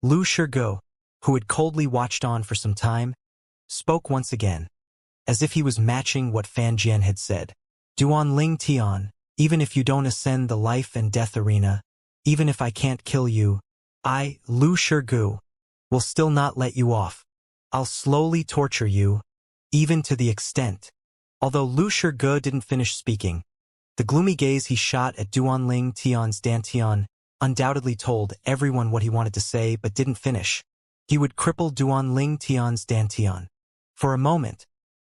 Lu Shirgu, who had coldly watched on for some time, spoke once again, as if he was matching what Fan Jian had said. Duan Ling Tian, even if you don't ascend the life and death arena, even if I can't kill you, I, Lu Shirgu, will still not let you off. I'll slowly torture you, even to the extent. Although Lu Shirgu didn't finish speaking, the gloomy gaze he shot at Duan Ling Tian's Dantian undoubtedly told everyone what he wanted to say but didn't finish. He would cripple Duan Ling Tian's Dantian. For a moment,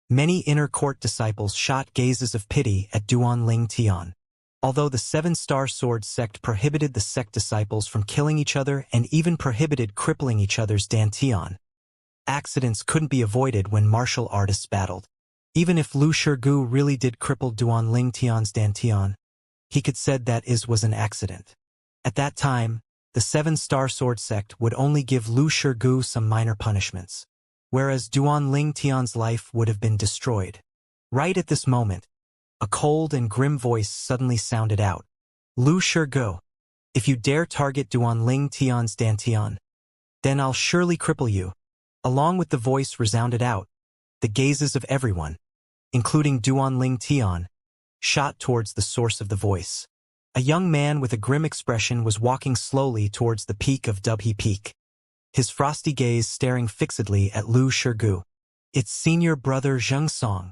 many inner court disciples shot gazes of pity at Duan Ling Tian. Although the Seven-Star Sword sect prohibited the sect disciples from killing each other and even prohibited crippling each other's Dantian, accidents couldn't be avoided when martial artists battled. Even if Lu Shirgu really did cripple Duan Ling Tian's Dantian, he could said that was an accident. At that time, the Seven-Star Sword sect would only give Lu Shirgu some minor punishments, whereas Duan Ling Tian's life would have been destroyed. Right at this moment, a cold and grim voice suddenly sounded out. Lu Shirgu, if you dare target Duan Ling Tian's Dantian, then I'll surely cripple you. Along with the voice resounded out, the gazes of everyone, including Duan Ling Tian, shot towards the source of the voice. A young man with a grim expression was walking slowly towards the peak of Dubhe Peak, his frosty gaze staring fixedly at Lu Shirgu. It's senior brother Zheng Song.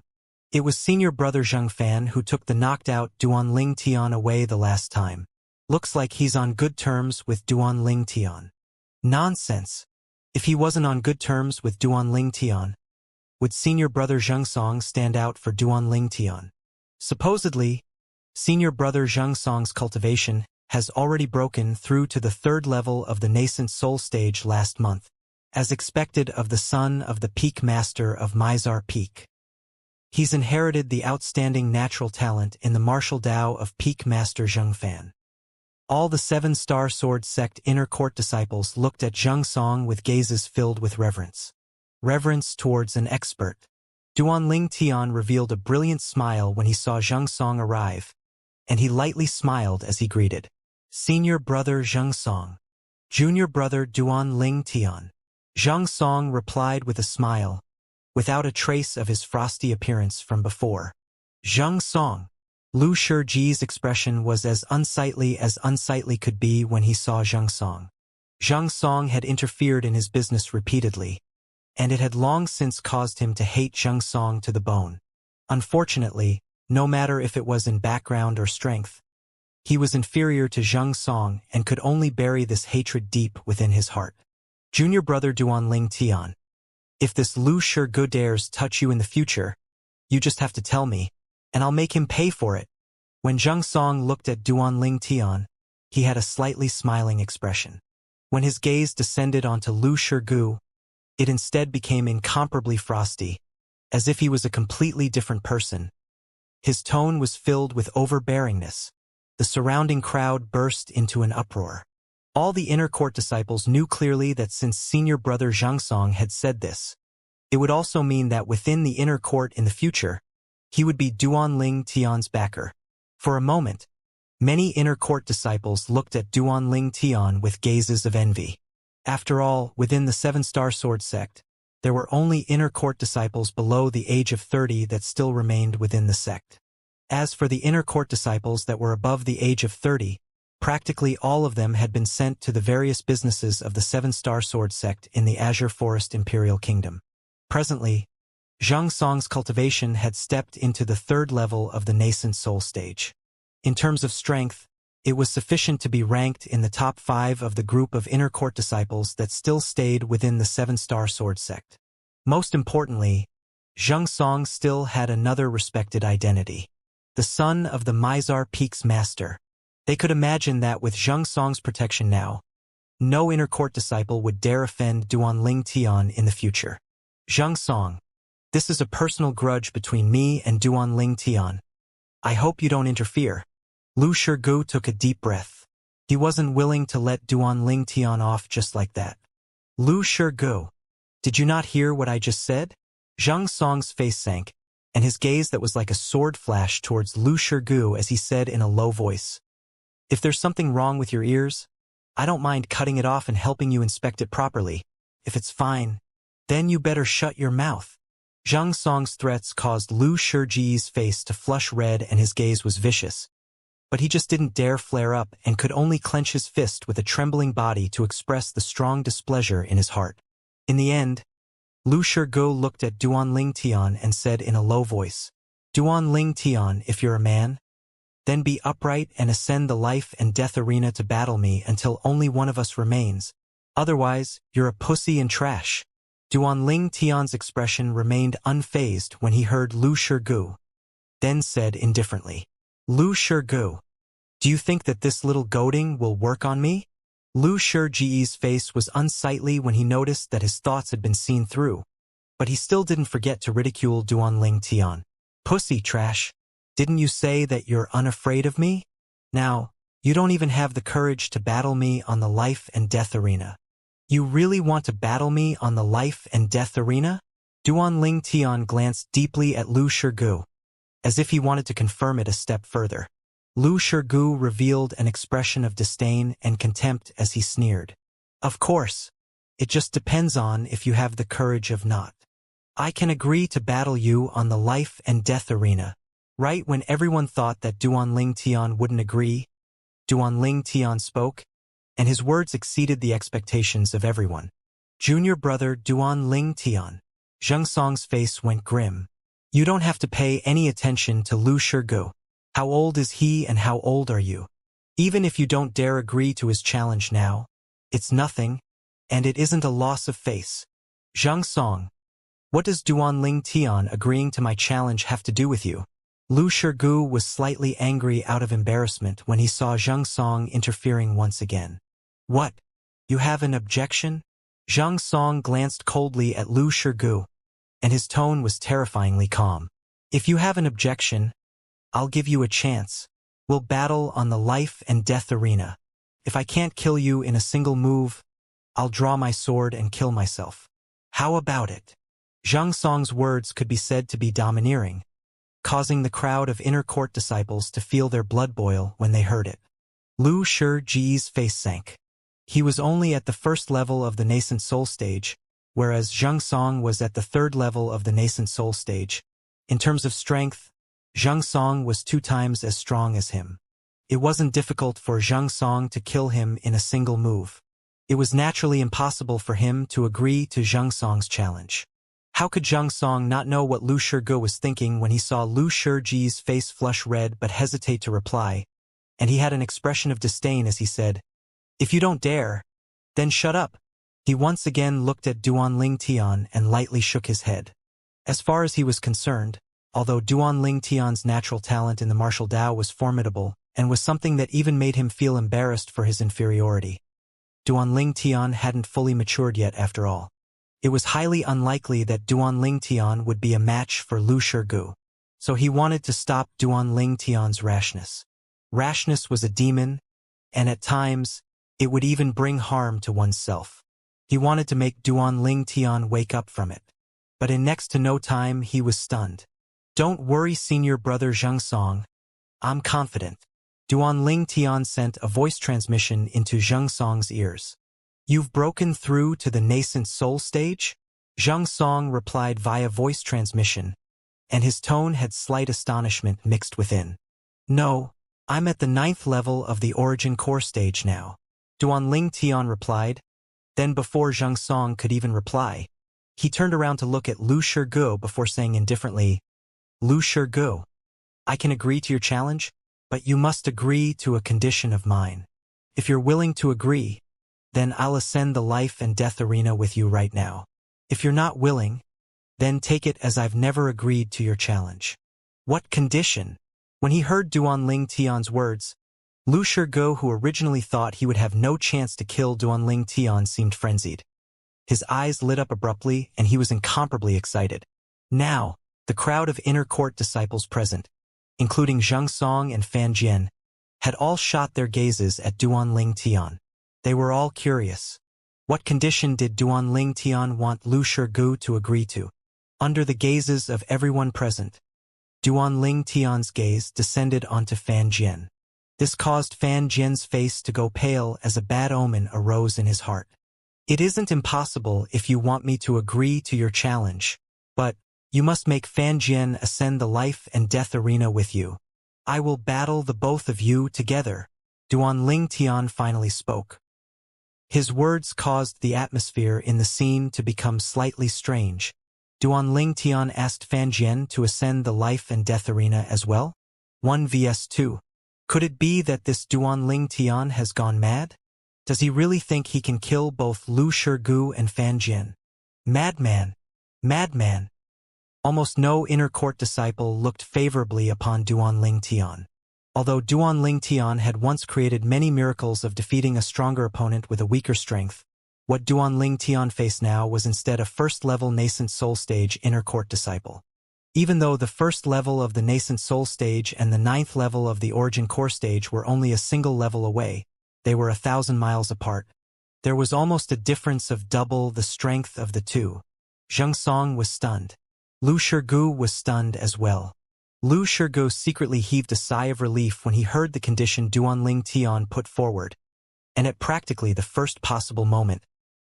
It was senior brother Zheng Fan who took the knocked-out Duan Ling Tian away the last time. Looks like he's on good terms with Duan Ling Tian. Nonsense. If he wasn't on good terms with Duan Ling Tian, would senior brother Zheng Song stand out for Duan Ling Tian? Supposedly, senior brother Zheng Song's cultivation has already broken through to the 3rd level of the nascent soul stage last month, as expected of the son of the peak master of Mizar Peak. He's inherited the outstanding natural talent in the martial Tao of peak master Zheng Fan. All the Seven-Star Sword sect inner court disciples looked at Zheng Song with gazes filled with reverence. Reverence towards an expert. Duan Ling Tian revealed a brilliant smile when he saw Zheng Song arrive, and he lightly smiled as he greeted. Senior brother Zheng Song. Junior brother Duan Ling Tian. Zheng Song replied with a smile, without a trace of his frosty appearance from before. Zheng Song. Lu Shirji's expression was as unsightly could be when he saw Zheng Song. Zheng Song had interfered in his business repeatedly, and it had long since caused him to hate Zheng Song to the bone. Unfortunately, no matter if it was in background or strength, he was inferior to Zheng Song and could only bury this hatred deep within his heart. Junior brother Duan Ling Tian. If this Lu Shirgu dares touch you in the future, you just have to tell me, and I'll make him pay for it. When Zheng Song looked at Duan Ling Tian, he had a slightly smiling expression. When his gaze descended onto Lu Shirgu, it instead became incomparably frosty, as if he was a completely different person. His tone was filled with overbearingness. The surrounding crowd burst into an uproar. All the inner court disciples knew clearly that since senior brother Zheng Song had said this, it would also mean that within the inner court in the future, he would be Duan Ling Tian's backer. For a moment, many inner court disciples looked at Duan Ling Tian with gazes of envy. After all, within the Seven-Star Sword sect, there were only inner court disciples below the age of 30 that still remained within the sect. As for the inner court disciples that were above the age of 30, practically all of them had been sent to the various businesses of the Seven-Star Sword sect in the Azure Forest Imperial Kingdom. Presently, Zheng Song's cultivation had stepped into the 3rd level of the nascent soul stage. In terms of strength, it was sufficient to be ranked in the top 5 of the group of inner court disciples that still stayed within the Seven-Star Sword sect. Most importantly, Zheng Song still had another respected identity. The son of the Mizar Peak's master. They could imagine that with Zheng Song's protection now, no inner court disciple would dare offend Duan Ling Tian in the future. Zheng Song. This is a personal grudge between me and Duan Ling Tian. I hope you don't interfere. Lu Shirgu took a deep breath. He wasn't willing to let Duan Ling Tian off just like that. Lu Shirgu. Did you not hear what I just said? Zheng Song's face sank, and his gaze that was like a sword flashed towards Lu Shirgu as he said in a low voice. If there's something wrong with your ears, I don't mind cutting it off and helping you inspect it properly. If it's fine, then you better shut your mouth. Zhang Song's threats caused Lu Shiji's face to flush red and his gaze was vicious. But he just didn't dare flare up and could only clench his fist with a trembling body to express the strong displeasure in his heart. In the end, Lu Shige looked at Duanling Tian and said in a low voice, Duanling Tian, if you're a man, then be upright and ascend the life and death arena to battle me until only one of us remains. Otherwise, you're a pussy and trash. Duanling Tian's expression remained unfazed when he heard Lu Shige, then said indifferently, Lu Shige, do you think that this little goading will work on me? Lu Shiji's face was unsightly when he noticed that his thoughts had been seen through, but he still didn't forget to ridicule Duanling Tian. Pussy trash, didn't you say that you're unafraid of me? Now, you don't even have the courage to battle me on the life and death arena. You really want to battle me on the life and death arena? Duanling Tian glanced deeply at Lu Shige, as if he wanted to confirm it a step further. Lu Shige revealed an expression of disdain and contempt as he sneered. Of course. It just depends on if you have the courage of not. I can agree to battle you on the life and death arena. Right when everyone thought that Duanling Tian wouldn't agree, Duanling Tian spoke, and his words exceeded the expectations of everyone. Junior brother Duanling Tian. Zhang Song's face went grim. You don't have to pay any attention to Lu Shige. How old is he and how old are you? Even if you don't dare agree to his challenge now, it's nothing, and it isn't a loss of face. Zhang Song, what does Duanling Tian agreeing to my challenge have to do with you? Lu Shige was slightly angry out of embarrassment when he saw Zhang Song interfering once again. What? You have an objection? Zhang Song glanced coldly at Lu Shige, and his tone was terrifyingly calm. If you have an objection, I'll give you a chance. We'll battle on the life and death arena. If I can't kill you in a single move, I'll draw my sword and kill myself. How about it? Zhang Song's words could be said to be domineering, causing the crowd of inner court disciples to feel their blood boil when they heard it. Lu Shiji's face sank. He was only at the first level of the nascent soul stage, whereas Zhang Song was at the third level of the nascent soul stage. In terms of strength, Zhang Song was 2 times as strong as him. It wasn't difficult for Zhang Song to kill him in a single move. It was naturally impossible for him to agree to Zhang Song's challenge. How could Zhang Song not know what Lu Shige was thinking when he saw Lu Shiji's face flush red but hesitate to reply, and he had an expression of disdain as he said, If you don't dare, then shut up. He once again looked at Duanling Tian and lightly shook his head. As far as he was concerned, although Duanling Tian's natural talent in the martial Dao was formidable and was something that even made him feel embarrassed for his inferiority, Duanling Tian hadn't fully matured yet after all. It was highly unlikely that Duanling Tian would be a match for Lu Shige, so he wanted to stop Duanling Tian's rashness. Rashness was a demon, and at times, it would even bring harm to oneself. He wanted to make Duanling Tian wake up from it. But in next to no time he was stunned. Don't worry, senior brother Zhang Song. I'm confident. Duanling Tian sent a voice transmission into Zhang Song's ears. You've broken through to the nascent soul stage? Zhang Song replied via voice transmission, and his tone had slight astonishment mixed within. No, I'm at the 9th level of the origin core stage now. Duanling Tian replied. Then before Zhang Song could even reply, he turned around to look at Lu Shige before saying indifferently, Lu Shige, I can agree to your challenge, but you must agree to a condition of mine. If you're willing to agree, then I'll ascend the life and death arena with you right now. If you're not willing, then take it as I've never agreed to your challenge. What condition? When he heard Duanling Tian's words, Lu Shige, who originally thought he would have no chance to kill Duanling Tian, seemed frenzied. His eyes lit up abruptly and he was incomparably excited. Now, the crowd of inner court disciples present, including Zhang Song and Fan Jian, had all shot their gazes at Duanling Tian. They were all curious. What condition did Duanling Tian want Lu Shige to agree to? Under the gazes of everyone present, Duanling Tian's gaze descended onto Fan Jian. This caused Fan Jian's face to go pale as a bad omen arose in his heart. It isn't impossible if you want me to agree to your challenge, but you must make Fan Jian ascend the life and death arena with you. I will battle the both of you together. Duanling Tian finally spoke. His words caused the atmosphere in the scene to become slightly strange. Duanling Tian asked Fan Jian to ascend the life and death arena as well? 1 vs 2. Could it be that this Duanling Tian has gone mad? Does he really think he can kill both Lu Shirgu and Fan Jian? Madman! Madman! Almost no inner court disciple looked favorably upon Duanling Tian. Although Duanling Tian had once created many miracles of defeating a stronger opponent with a weaker strength, what Duanling Tian faced now was instead a first-level nascent soul stage inner court disciple. Even though the first level of the nascent soul stage and the 9th level of the origin core stage were only a single level away, they were 1,000 miles apart. There was almost a difference of double the strength of the two. Zheng Song was stunned. Lu Shirgu was stunned as well. Lu Shirgu secretly heaved a sigh of relief when he heard the condition Duanling Tian put forward, and at practically the first possible moment,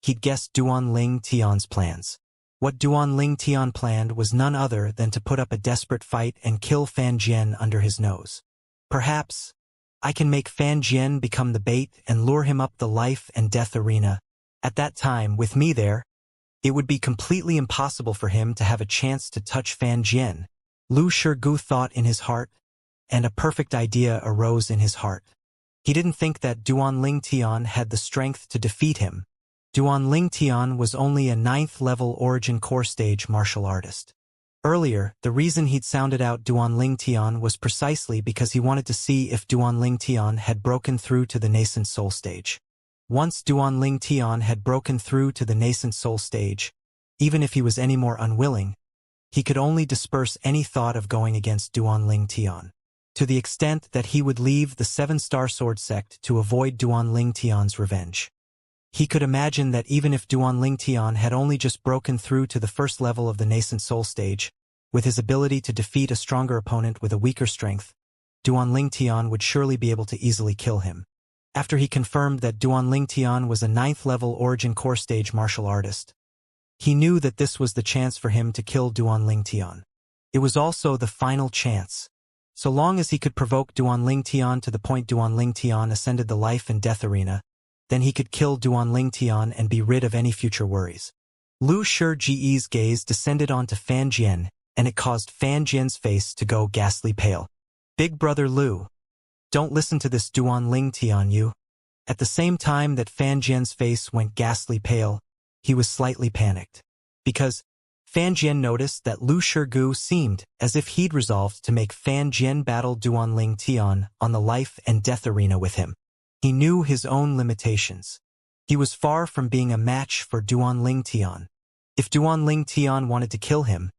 he'd guessed Duanling Tian's plans. What Duanling Tian planned was none other than to put up a desperate fight and kill Fan Jian under his nose. Perhaps I can make Fan Jian become the bait and lure him up the life and death arena. At that time, with me there, it would be completely impossible for him to have a chance to touch Fan Jian. Lu Shirgu thought in his heart, and a perfect idea arose in his heart. He didn't think that Duanling Tian had the strength to defeat him. Duanling Tian was only a 9th level origin core stage martial artist. Earlier, the reason he'd sounded out Duanling Tian was precisely because he wanted to see if Duanling Tian had broken through to the nascent soul stage. Once Duanling Tian had broken through to the nascent soul stage, even if he was any more unwilling, he could only disperse any thought of going against Duanling Tian, to the extent that he would leave the 7-star sword sect to avoid Duanling Tian's revenge. He could imagine that even if Duanling Tian had only just broken through to the first level of the nascent soul stage, with his ability to defeat a stronger opponent with a weaker strength, Duanling Tian would surely be able to easily kill him. After he confirmed that Duanling Tian was a 9th level origin core stage martial artist, he knew that this was the chance for him to kill Duanling Tian. It was also the final chance. So long as he could provoke Duanling Tian to the point Duanling Tian ascended the life and death arena, then he could kill Duanling Tian and be rid of any future worries. Lu Shirgu's gaze descended onto Fan Jian, and it caused Fan Jian's face to go ghastly pale. Big brother Lu, don't listen to this Duanling Tian you. At the same time that Fan Jian's face went ghastly pale, he was slightly panicked. Because Fan Jian noticed that Lu Shirgu seemed as if he'd resolved to make Fan Jian battle Duanling Tian on the life and death arena with him. He knew his own limitations. He was far from being a match for Duanling Tian. If Duanling Tian wanted to kill him,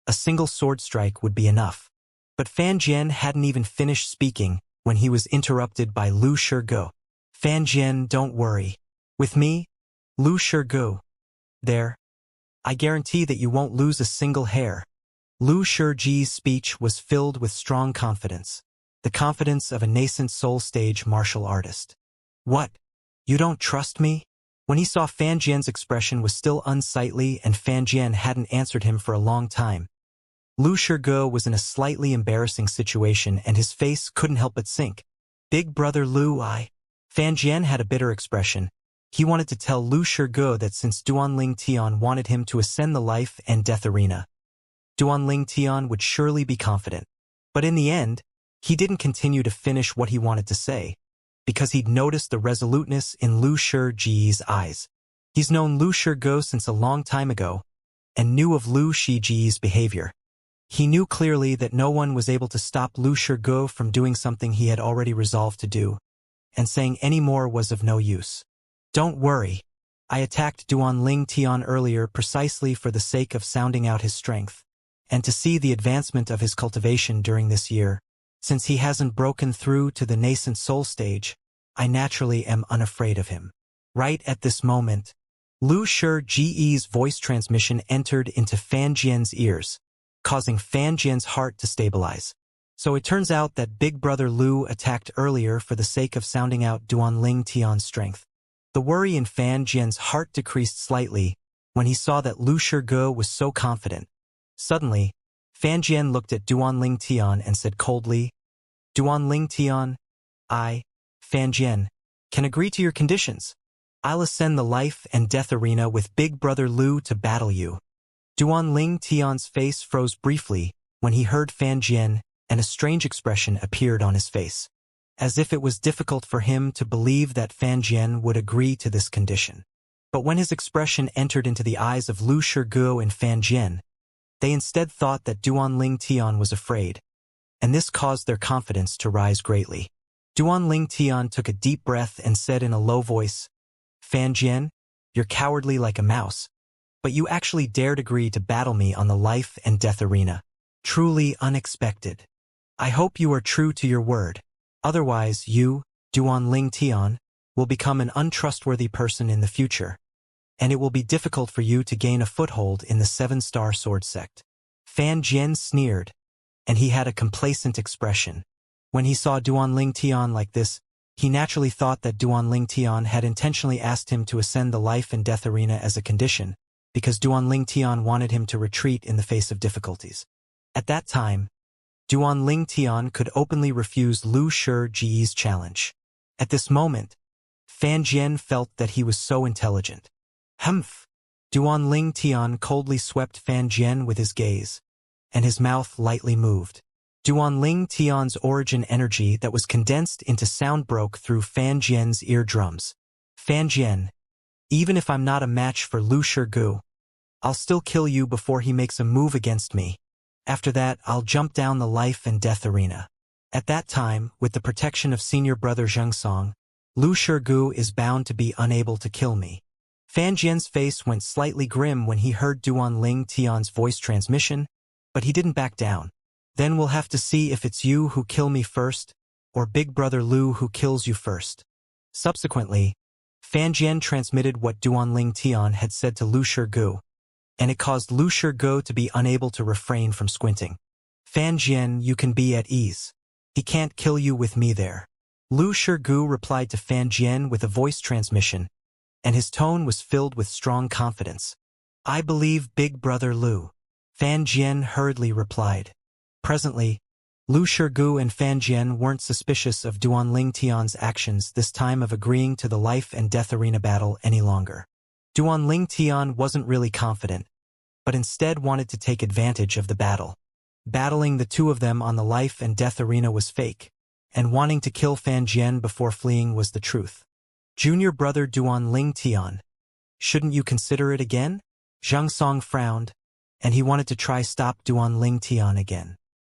a single sword strike would be enough. But Fan Jian hadn't even finished speaking when he was interrupted by Lu Shirgu. Fan Jian, don't worry. With me, Lu Shirgu. There. I guarantee that you won't lose a single hair. Lu Shirgu's speech was filled with strong confidence. The confidence of a nascent soul stage martial artist. What? You don't trust me? When he saw Fan Jian's expression was still unsightly and Fan Jian hadn't answered him for a long time, Lu Shirgu was in a slightly embarrassing situation and his face couldn't help but sink. Big brother Lu, Fan Jian had a bitter expression. He wanted to tell Lu Shirgu that since Duanling Tian wanted him to ascend the life and death arena, Duanling Tian would surely be confident. But in the end, he didn't continue to finish what he wanted to say, because he'd noticed the resoluteness in Lu Shirgu's eyes. He's known Lu Shirgu since a long time ago, and knew of Lu Shirgu's behavior. He knew clearly that no one was able to stop Lu Shirgu from doing something he had already resolved to do, and saying any more was of no use. Don't worry. I attacked Duanling Tian earlier precisely for the sake of sounding out his strength, and to see the advancement of his cultivation during this year. Since he hasn't broken through to the nascent soul stage, I naturally am unafraid of him. Right at this moment, Lu Shirgu's voice transmission entered into Fan Jian's ears, causing Fan Jian's heart to stabilize. So it turns out that Big Brother Lu attacked earlier for the sake of sounding out Duanling Tian's strength. The worry in Fan Jian's heart decreased slightly when he saw that Lu Shige was so confident. Suddenly, Fan Jian looked at Duanling Tian and said coldly, Duanling Tian, I, Fan Jian, can agree to your conditions. I'll ascend the life and death arena with Big Brother Lu to battle you. Duanling Tian's face froze briefly when he heard Fan Jian, and a strange expression appeared on his face, as if it was difficult for him to believe that Fan Jian would agree to this condition. But when his expression entered into the eyes of Lu Shige and Fan Jian, they instead thought that Duanling Tian was afraid, and this caused their confidence to rise greatly. Duanling Tian took a deep breath and said in a low voice, Fan Jian, you're cowardly like a mouse, but you actually dared agree to battle me on the life and death arena. Truly unexpected. I hope you are true to your word. Otherwise you, Duanling Tian, will become an untrustworthy person in the future, and it will be difficult for you to gain a foothold in the 7-star sword sect. Fan Jian sneered, and he had a complacent expression. When he saw Duanling Tian like this, he naturally thought that Duanling Tian had intentionally asked him to ascend the life and death arena as a condition, because Duanling Tian wanted him to retreat in the face of difficulties. At that time, Duanling Tian could openly refuse Lu Shige's challenge. At this moment, Fan Jian felt that he was so intelligent. Humph! Duanling Tian coldly swept Fan Jian with his gaze, and his mouth lightly moved. Duanling Tian's origin energy that was condensed into sound broke through Fan Jian's eardrums. Fan Jian, even if I'm not a match for Lu Shige, I'll still kill you before he makes a move against me. After that, I'll jump down the life and death arena. At that time, with the protection of senior brother Xianxia, Lu Shige is bound to be unable to kill me. Fan Jian's face went slightly grim when he heard Duanling Tian's voice transmission, but he didn't back down. Then we'll have to see if it's you who kill me first, or Big Brother Lu who kills you first. Subsequently, Fan Jian transmitted what Duanling Tian had said to Lu Shige, and it caused Lu Shige to be unable to refrain from squinting. Fan Jian, you can be at ease. He can't kill you with me there. Lu Shige replied to Fan Jian with a voice transmission, and his tone was filled with strong confidence. I believe Big Brother Lu. Fan Jian hurriedly replied. Presently, Lu Shige and Fan Jian weren't suspicious of Duanling Tian's actions this time of agreeing to the life and death arena battle any longer. Duanling Tian wasn't really confident, but instead wanted to take advantage of the battle. Battling the two of them on the life and death arena was fake, and wanting to kill Fan Jian before fleeing was the truth. Junior brother Duanling Tian, shouldn't you consider it again? Xianxia frowned, and he wanted to try stop Duanling Tian again.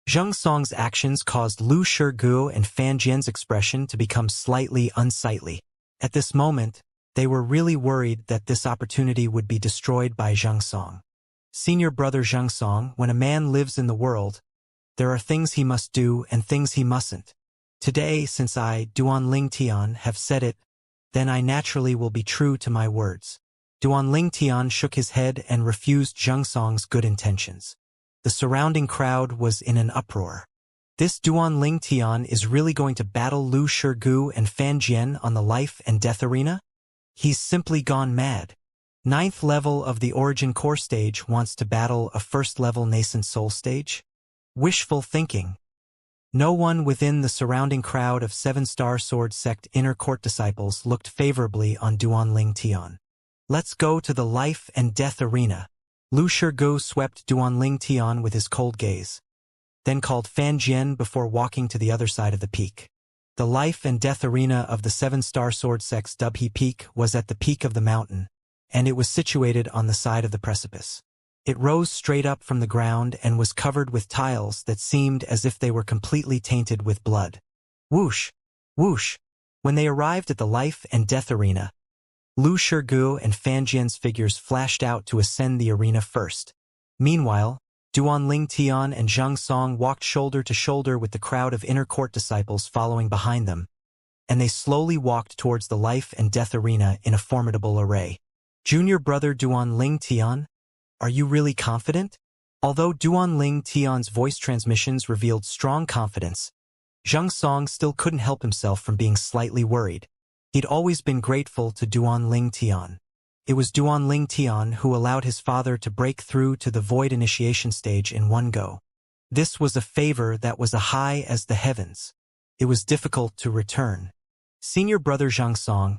Xianxia's actions caused Lu Shige and Fan Jian's expression to become slightly unsightly. At this moment, they were really worried that this opportunity would be destroyed by Xianxia. Senior brother Xianxia, when a man lives in the world, there are things he must do and things he mustn't. Today, since I, Duanling Tian, have said it, then I naturally will be true to my words. Duanling Tian shook his head and refused Xianxia's good intentions. The surrounding crowd was in an uproar. This Duanling Tian is really going to battle Lu Shige and Fan Jian on the life and death arena? He's simply gone mad. 9th level of the Origin Core stage wants to battle a 1st level Nascent Soul stage? Wishful thinking. No one within the surrounding crowd of 7-star Sword Sect inner court disciples looked favorably on Duanling Tian. Let's go to the life and death arena. Lu Shige swept Duanling Tian with his cold gaze, then called Fan Jian before walking to the other side of the peak. The life and death arena of the 7-star Sword Sect's Dubhe Peak was at the peak of the mountain, and it was situated on the side of the precipice. It rose straight up from the ground and was covered with tiles that seemed as if they were completely tainted with blood. Whoosh! Whoosh! When they arrived at the life and death arena, Lu Shige and Fan Jian's figures flashed out to ascend the arena first. Meanwhile, Duanling Tian and Xianxia walked shoulder to shoulder with the crowd of inner court disciples following behind them, and they slowly walked towards the life and death arena in a formidable array. Junior brother Duanling Tian, are you really confident? Although Duanling Tian's voice transmissions revealed strong confidence, Xianxia still couldn't help himself from being slightly worried. He'd always been grateful to Duanling Tian. It was Duanling Tian who allowed his father to break through to the void initiation stage in one go. This was a favor that was as high as the heavens. It was difficult to return. Senior brother Xianxia,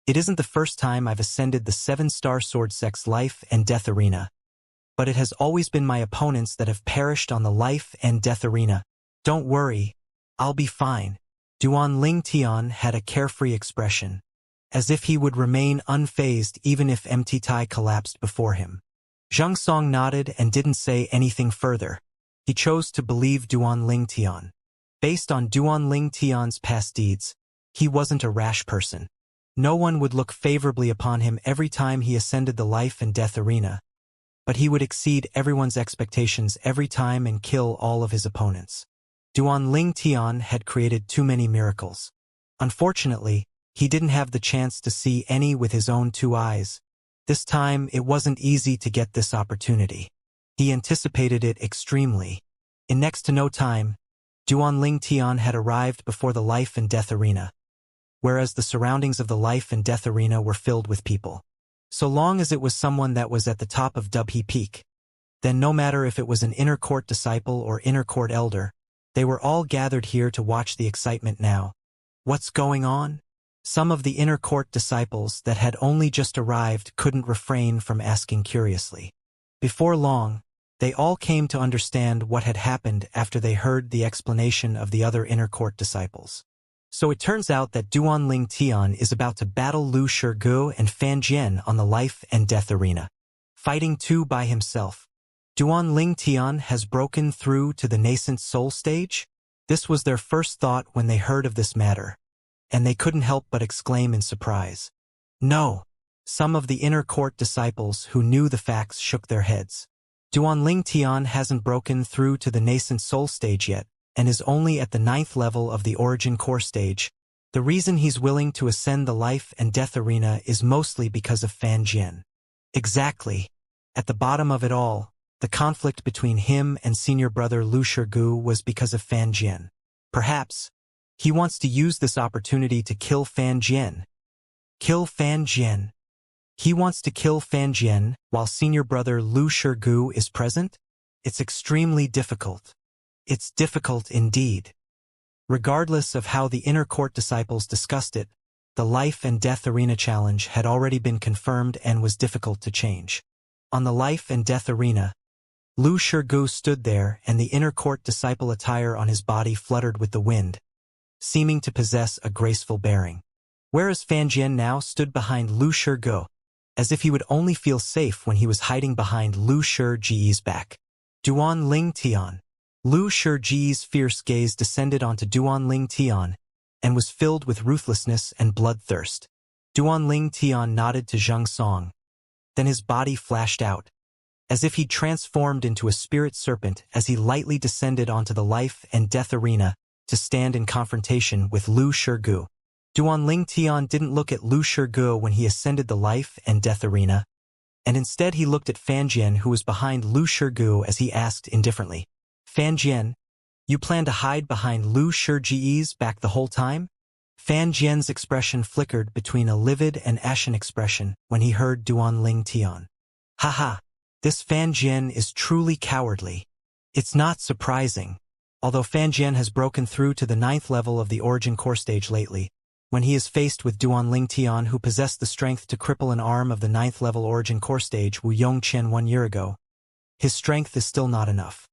it isn't the first time I've ascended the 7-star sword sect's life and death arena, but it has always been my opponents that have perished on the life and death arena. Don't worry, I'll be fine. Duanling Tian had a carefree expression, as if he would remain unfazed even if MT-Tai collapsed before him. Xianxia nodded and didn't say anything further. He chose to believe Duanling Tian. Based on Duanling Tian's past deeds, he wasn't a rash person. No one would look favorably upon him every time he ascended the life and death arena, but he would exceed everyone's expectations every time and kill all of his opponents. Duanling Tian had created too many miracles. Unfortunately, he didn't have the chance to see any with his own 2 eyes. This time, it wasn't easy to get this opportunity. He anticipated it extremely. In next to no time, Duanling Tian had arrived before the life and death arena, whereas the surroundings of the life and death arena were filled with people. So long as it was someone that was at the top of Dubhe Peak, then no matter if it was an inner court disciple or inner court elder, they were all gathered here to watch the excitement now. What's going on? Some of the inner court disciples that had only just arrived couldn't refrain from asking curiously. Before long, they all came to understand what had happened after they heard the explanation of the other inner court disciples. So it turns out that Duanling Tian is about to battle Lu Shirgu and Fan Jian on the life and death arena. Fighting 2 by himself. Duanling Tian has broken through to the nascent soul stage? This was their first thought when they heard of this matter, and they couldn't help but exclaim in surprise. No! Some of the inner court disciples who knew the facts shook their heads. Duanling Tian hasn't broken through to the nascent soul stage yet, and is only at the 9th level of the origin core stage. The reason he's willing to ascend the life and death arena is mostly because of Fan Jian. Exactly. At the bottom of it all, the conflict between him and senior brother Lu Shirgu was because of Fan Jian. Perhaps, he wants to use this opportunity to kill Fan Jian. Kill Fan Jian. He wants to kill Fan Jian while senior brother Lu Shirgu is present? It's extremely difficult. It's difficult indeed. Regardless of how the inner court disciples discussed it, the life and death arena challenge had already been confirmed and was difficult to change. On the life and death arena, Lu Shirgu stood there and the inner court disciple attire on his body fluttered with the wind, seeming to possess a graceful bearing. Whereas Fan Jian now stood behind Lu Shirgu, as if he would only feel safe when he was hiding behind Lu Shirgu's back. Duanling Tian. Lu Shirgu's fierce gaze descended onto Duanling Tian and was filled with ruthlessness and bloodthirst. Duanling Tian nodded to Xianxia. Then his body flashed out, as if he'd transformed into a spirit serpent as he lightly descended onto the life and death arena to stand in confrontation with Lu Shirgu. Duanling Tian didn't look at Lu Shirgu when he ascended the life and death arena, and instead he looked at Fan Jian who was behind Lu Shirgu as he asked indifferently, Fan Jian, you plan to hide behind Lu Shirgu's back the whole time? Fan Jian's expression flickered between a livid and ashen expression when he heard Duanling Tian. Haha, this Fan Jian is truly cowardly. It's not surprising, although Fan Jian has broken through to the 9th level of the origin core stage lately, when he is faced with Duanling Tian who possessed the strength to cripple an arm of the 9th level origin core stage Wu Yongqian 1 year ago. His strength is still not enough.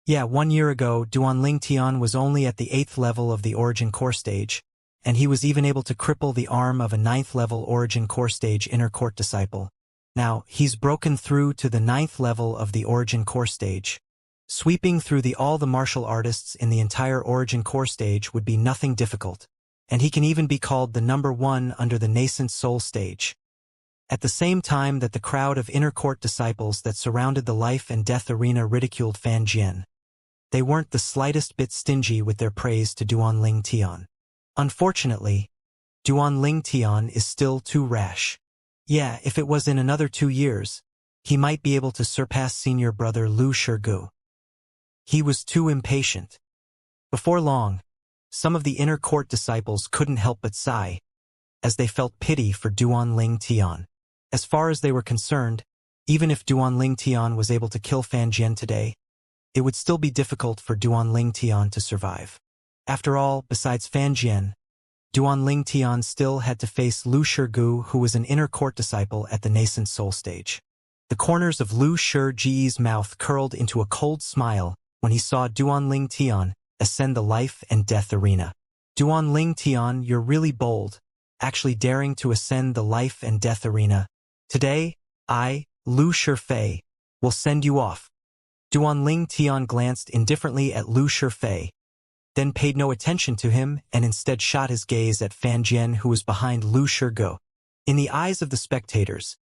Yeah, 1 year ago, Duanling Tian was only at the 8th level of the origin core stage, and he was even able to cripple the arm of a 9th level origin core stage inner court disciple. Now, he's broken through to the 9th level of the origin core stage. Sweeping through all the martial artists in the entire origin core stage would be nothing difficult, and he can even be called the number 1 under the nascent soul stage. At the same time that the crowd of inner court disciples that surrounded the life and death arena ridiculed Fan Jian, they weren't the slightest bit stingy with their praise to Duanling Tian. Unfortunately, Duanling Tian is still too rash. Yeah, if it was in another 2 years, he might be able to surpass senior brother Lu Shirgu. He was too impatient. Before long, some of the inner court disciples couldn't help but sigh, as they felt pity for Duanling Tian. As far as they were concerned, even if Duanling Tian was able to kill Fan Jian today, it would still be difficult for Duanling Tian to survive. After all, besides Fan Jian, Duanling Tian still had to face Lu Shirgu, who was an inner court disciple at the nascent soul stage. The corners of Lu Shirji's mouth curled into a cold smile when he saw Duanling Tian ascend the life and death arena. Duanling Tian, you're really bold, actually daring to ascend the life and death arena. Today, I, Lu Shifei, will send you off. Duanling Tian glanced indifferently at Lu Shifei, then paid no attention to him and instead shot his gaze at Fan Jian, who was behind Lu Shirgu. In the eyes of the spectators,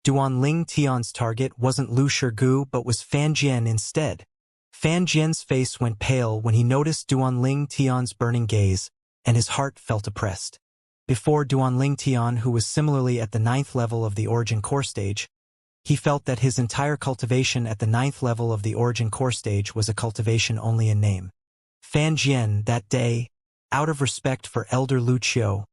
Duanling Tian's target wasn't Lu Shirgu but was Fan Jian instead. Fan Jian's face went pale when he noticed Duanling Tian's burning gaze, and his heart felt oppressed. Before Duanling Tian, who was similarly at the 9th level of the Origin Core stage, he felt that his entire cultivation at the 9th level of the Origin Core stage was a cultivation only in name. Fan Jian, that day, out of respect for Elder Lu Qiu,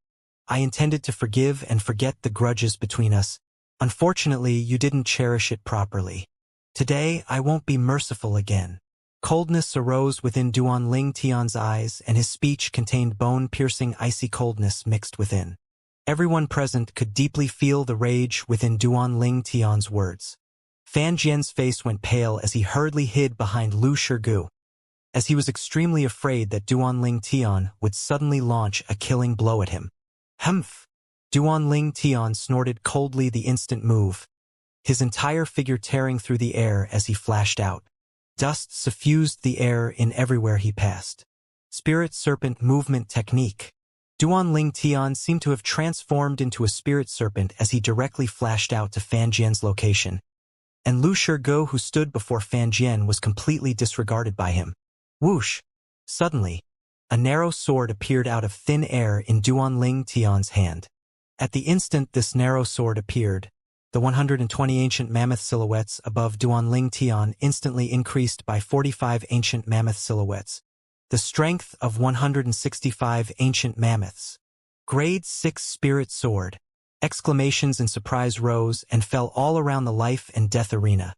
I intended to forgive and forget the grudges between us. Unfortunately, you didn't cherish it properly. Today, I won't be merciful again. Coldness arose within Duanling Tian's eyes, and his speech contained bone-piercing icy coldness mixed within. Everyone present could deeply feel the rage within Duanling Tian's words. Fan Jian's face went pale as he hurriedly hid behind Lu Shirgu, as he was extremely afraid that Duanling Tian would suddenly launch a killing blow at him. Humph! Duanling Tian snorted coldly the instant move, his entire figure tearing through the air as he flashed out. Dust suffused the air in everywhere he passed. Spirit Serpent Movement Technique. Duanling Tian seemed to have transformed into a spirit serpent as he directly flashed out to Fan Jian's location, and Lu Shirgu, who stood before Fan Jian, was completely disregarded by him. Whoosh! Suddenly, a narrow sword appeared out of thin air in Duanling Tian's hand. At the instant this narrow sword appeared, the 120 ancient mammoth silhouettes above Duanling Tian instantly increased by 45 ancient mammoth silhouettes. The strength of 165 ancient mammoths. Grade 6 Spirit Sword. Exclamations in surprise rose and fell all around the life and death arena.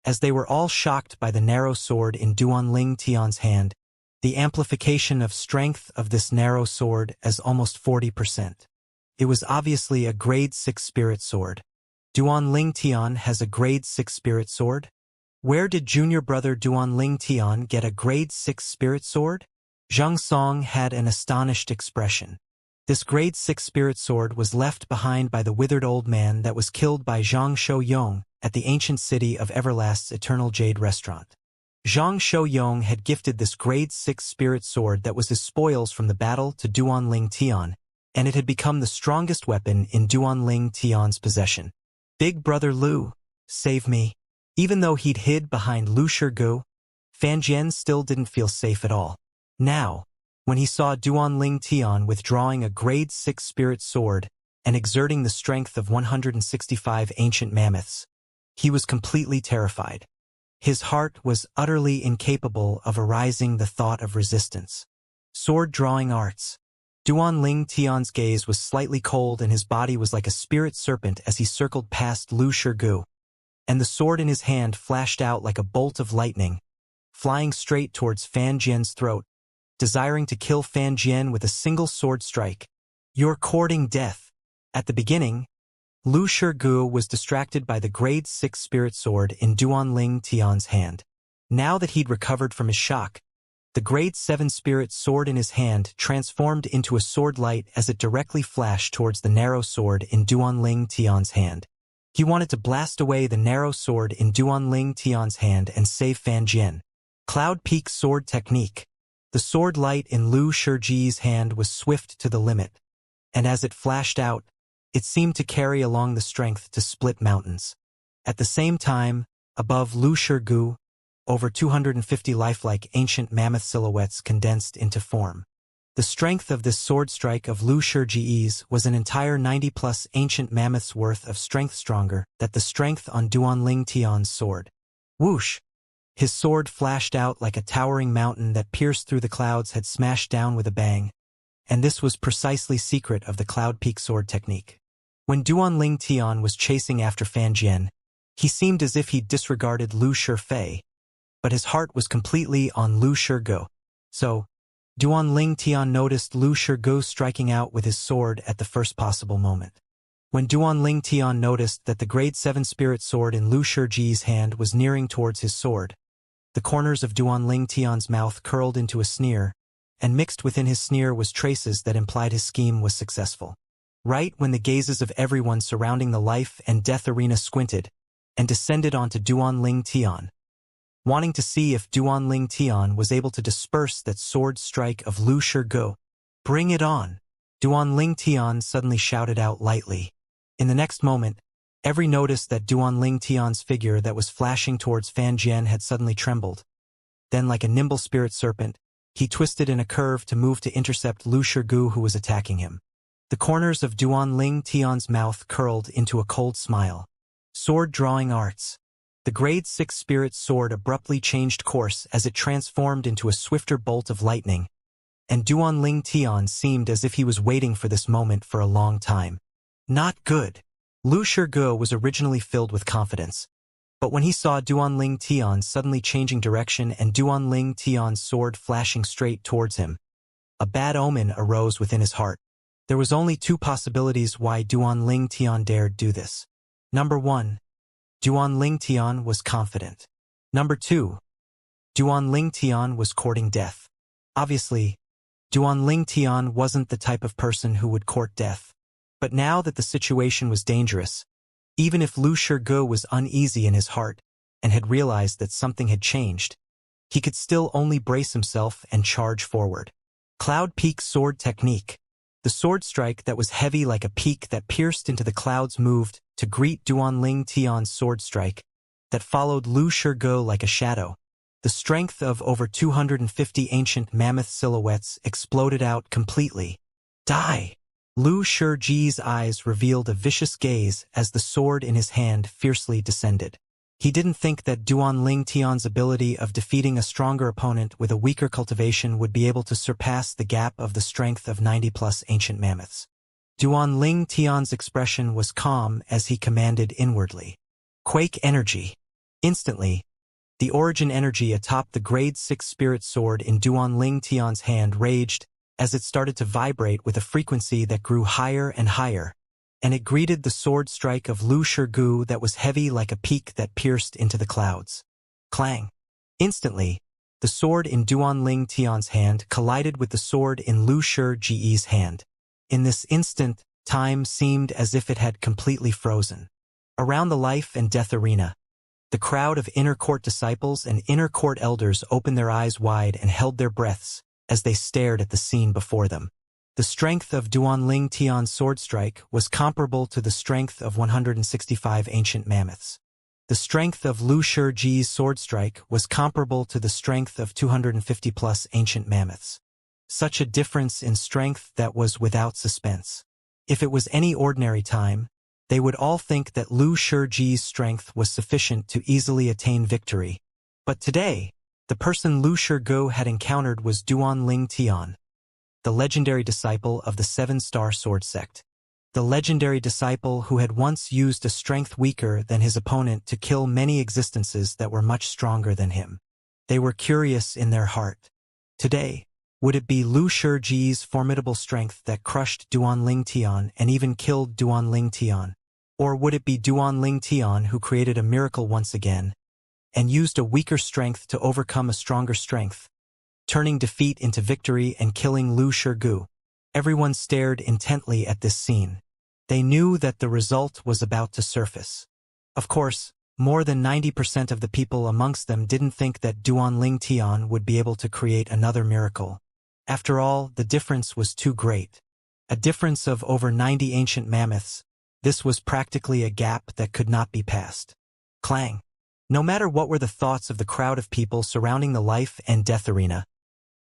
As they were all shocked by the narrow sword in Duanling Tian's hand, the amplification of strength of this narrow sword as almost 40%. It was obviously a grade 6 spirit sword. Duanling Tian has a grade 6 spirit sword? Where did junior brother Duanling Tian get a grade 6 spirit sword? Zhang Song had an astonished expression. This grade 6 spirit sword was left behind by the withered old man that was killed by Zhang Shouyong at the ancient city of Everlast's Eternal Jade Restaurant. Zhang Shouyong had gifted this grade 6 spirit sword that was his spoils from the battle to Duanling Tian, and it had become the strongest weapon in Duanling Tian's possession. Big brother Lu, save me. Even though he'd hid behind Lu Shirgu, Fan Jian still didn't feel safe at all. Now, when he saw Duanling Tian withdrawing a grade 6 spirit sword and exerting the strength of 165 ancient mammoths, he was completely terrified. His heart was utterly incapable of arising the thought of resistance. Sword-drawing arts. Duanling Tian's gaze was slightly cold and his body was like a spirit serpent as he circled past Lu Shirgu, and the sword in his hand flashed out like a bolt of lightning, flying straight towards Fan Jian's throat, desiring to kill Fan Jian with a single sword strike. You're courting death. At the beginning, Lu Shirgu was distracted by the grade 6 spirit sword in Duanling Tian's hand. Now that he'd recovered from his shock, the grade 7 spirit sword in his hand transformed into a sword light as it directly flashed towards the narrow sword in Duanling Tian's hand. He wanted to blast away the narrow sword in Duanling Tian's hand and save Fan Jian. Cloud Peak Sword Technique. The sword light in Lu Shirji's hand was swift to the limit, and as it flashed out, it seemed to carry along the strength to split mountains. At the same time, above Lu Shirgu, over 250 lifelike ancient mammoth silhouettes condensed into form. The strength of this sword strike of Lu Shiji's was an entire 90+ ancient mammoths worth of strength, stronger than the strength on Duanling Tian's sword. Whoosh! His sword flashed out like a towering mountain that pierced through the clouds, had smashed down with a bang. And this was precisely secret of the Cloud Peak sword technique. When Duanling Tian was chasing after Fan Jian, he seemed as if he disregarded Lu Shifei, but his heart was completely on Lu Shige. So, Duanling Tian noticed Lu Shige striking out with his sword at the first possible moment. When Duanling Tian noticed that the grade 7 spirit sword in Lu Shiji's hand was nearing towards his sword, the corners of Duanling Tian's mouth curled into a sneer, and mixed within his sneer was traces that implied his scheme was successful. Right when the gazes of everyone surrounding the life and death arena squinted and descended onto Duanling Tian, wanting to see if Duanling Tian was able to disperse that sword strike of Lu Shige. "Bring it on!" Duanling Tian suddenly shouted out lightly. In the next moment, every noticed that Duanling Tian's figure that was flashing towards Fan Jian had suddenly trembled. Then, like a nimble spirit serpent, he twisted in a curve to move to intercept Lu Shige, who was attacking him. The corners of Duanling Tian's mouth curled into a cold smile. Sword drawing arts. The grade 6 spirit sword abruptly changed course as it transformed into a swifter bolt of lightning, and Duanling Tian seemed as if he was waiting for this moment for a long time. Not good. Lu Shige was originally filled with confidence, but when he saw Duanling Tian suddenly changing direction and Duanling Tian's sword flashing straight towards him, a bad omen arose within his heart. There was only two possibilities why Duanling Tian dared do this. Number 1. Duanling Tian was confident. Number 2. Duanling Tian was courting death. Obviously, Duanling Tian wasn't the type of person who would court death. But now that the situation was dangerous, even if Lu Shige was uneasy in his heart and had realized that something had changed, he could still only brace himself and charge forward. Cloud Peak sword technique. The sword strike that was heavy like a peak that pierced into the clouds moved to greet Duanling Tian's sword strike that followed Lu Shige like a shadow. The strength of over 250 ancient mammoth silhouettes exploded out completely. Die! Lu Shiji's eyes revealed a vicious gaze as the sword in his hand fiercely descended. He didn't think that Duanling Tian's ability of defeating a stronger opponent with a weaker cultivation would be able to surpass the gap of the strength of 90+ ancient mammoths. Duanling Tian's expression was calm as he commanded inwardly. Quake energy. Instantly, the origin energy atop the grade 6 spirit sword in Duanling Tian's hand raged as it started to vibrate with a frequency that grew higher and higher, and it greeted the sword strike of Lu Shige that was heavy like a peak that pierced into the clouds. Clang! Instantly, the sword in Duanling Tian's hand collided with the sword in Lu Shiji's hand. In this instant, time seemed as if it had completely frozen. Around the life and death arena, the crowd of inner court disciples and inner court elders opened their eyes wide and held their breaths as they stared at the scene before them. The strength of Duanling Tian's sword strike was comparable to the strength of 165 ancient mammoths. The strength of Lu Shiji's sword strike was comparable to the strength of 250+ ancient mammoths. Such a difference in strength that was without suspense. If it was any ordinary time, they would all think that Lu Shiji's strength was sufficient to easily attain victory. But today, the person Lu Shige had encountered was Duanling Tian, the legendary disciple of the 7-star sword sect. The legendary disciple who had once used a strength weaker than his opponent to kill many existences that were much stronger than him. They were curious in their heart. Today, would it be Lu Shiji's formidable strength that crushed Duanling Tian and even killed Duanling Tian? Or would it be Duanling Tian who created a miracle once again and used a weaker strength to overcome a stronger strength, turning defeat into victory and killing Lu Shige? Everyone stared intently at this scene. They knew that the result was about to surface. Of course, more than 90% of the people amongst them didn't think that Duanling Tian would be able to create another miracle. After all, the difference was too great. A difference of over 90 ancient mammoths. This was practically a gap that could not be passed. Clang! No matter what were the thoughts of the crowd of people surrounding the life and death arena,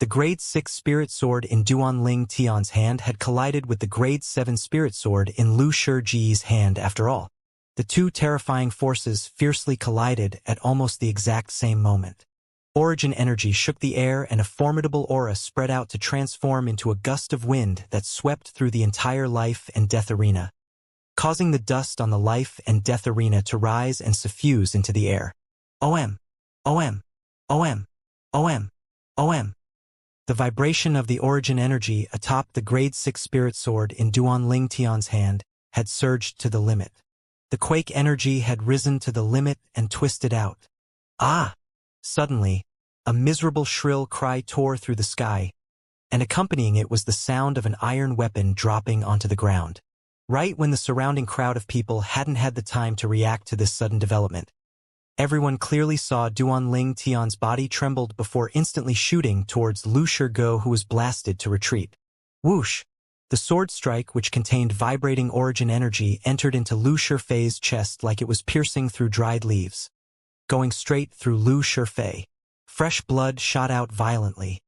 The Grade 6 Spirit Sword in Duanling Tian's hand had collided with the Grade 7 Spirit Sword in Lu Shiji's hand after all. The two terrifying forces fiercely collided at almost the exact same moment. Origin energy shook the air and a formidable aura spread out to transform into a gust of wind that swept through the entire life and death arena, causing the dust on the life and death arena to rise and suffuse into the air. OM! OM! OM! OM! OM! The vibration of the origin energy atop the Grade 6 Spirit Sword in Duanling Tian's hand had surged to the limit. The quake energy had risen to the limit and twisted out. Ah! Suddenly, a miserable shrill cry tore through the sky, and accompanying it was the sound of an iron weapon dropping onto the ground. Right when the surrounding crowd of people hadn't had the time to react to this sudden development, everyone clearly saw Duanling Tian's body trembled before instantly shooting towards Lu Shijigo, who was blasted to retreat. Whoosh! The sword strike, which contained vibrating origin energy, entered into Lu Shifei's chest like it was piercing through dried leaves, going straight through Lu Shifei. Fresh blood shot out violently,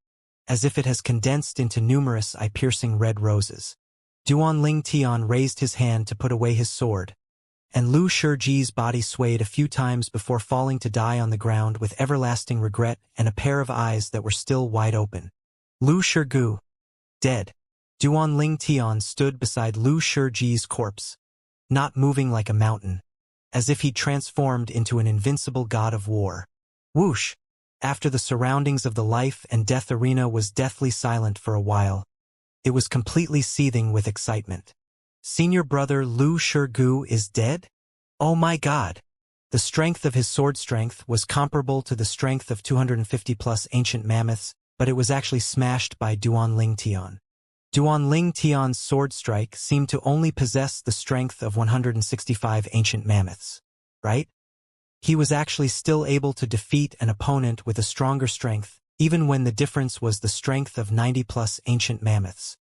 as if it has condensed into numerous eye-piercing red roses. Duanling Tian raised his hand to put away his sword, and Lu Shiji's body swayed a few times before falling to die on the ground with everlasting regret and a pair of eyes that were still wide open. Lu Shijigo, dead. Duanling Tian stood beside Lu Shiji's corpse, not moving like a mountain, as if he'd transformed into an invincible god of war. Whoosh! After the surroundings of the life and death arena was deathly silent for a while, it was completely seething with excitement. Senior brother Lu Shijigo is dead? Oh my god! The strength of his sword strength was comparable to the strength of 250+ ancient mammoths, but it was actually smashed by Duanling Tian. Duanling Tian's sword strike seemed to only possess the strength of 165 ancient mammoths, right? He was actually still able to defeat an opponent with a stronger strength, even when the difference was the strength of 90+ ancient mammoths.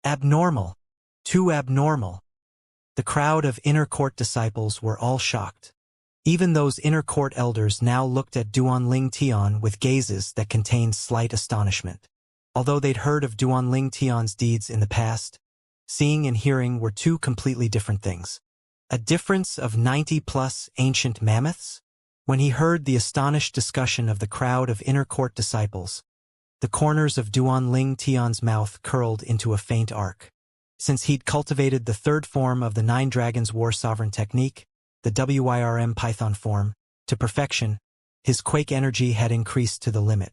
Abnormal. Too abnormal. The crowd of inner court disciples were all shocked. Even those inner court elders now looked at Duanling Tian with gazes that contained slight astonishment. Although they'd heard of Duanling Tian's deeds in the past, seeing and hearing were two completely different things. A difference of 90+ ancient mammoths? When he heard the astonished discussion of the crowd of inner court disciples, the corners of Duanling Tian's mouth curled into a faint arc. Since he'd cultivated the third form of the Nine Dragons War Sovereign technique, the WYRM Python form, to perfection, his quake energy had increased to the limit.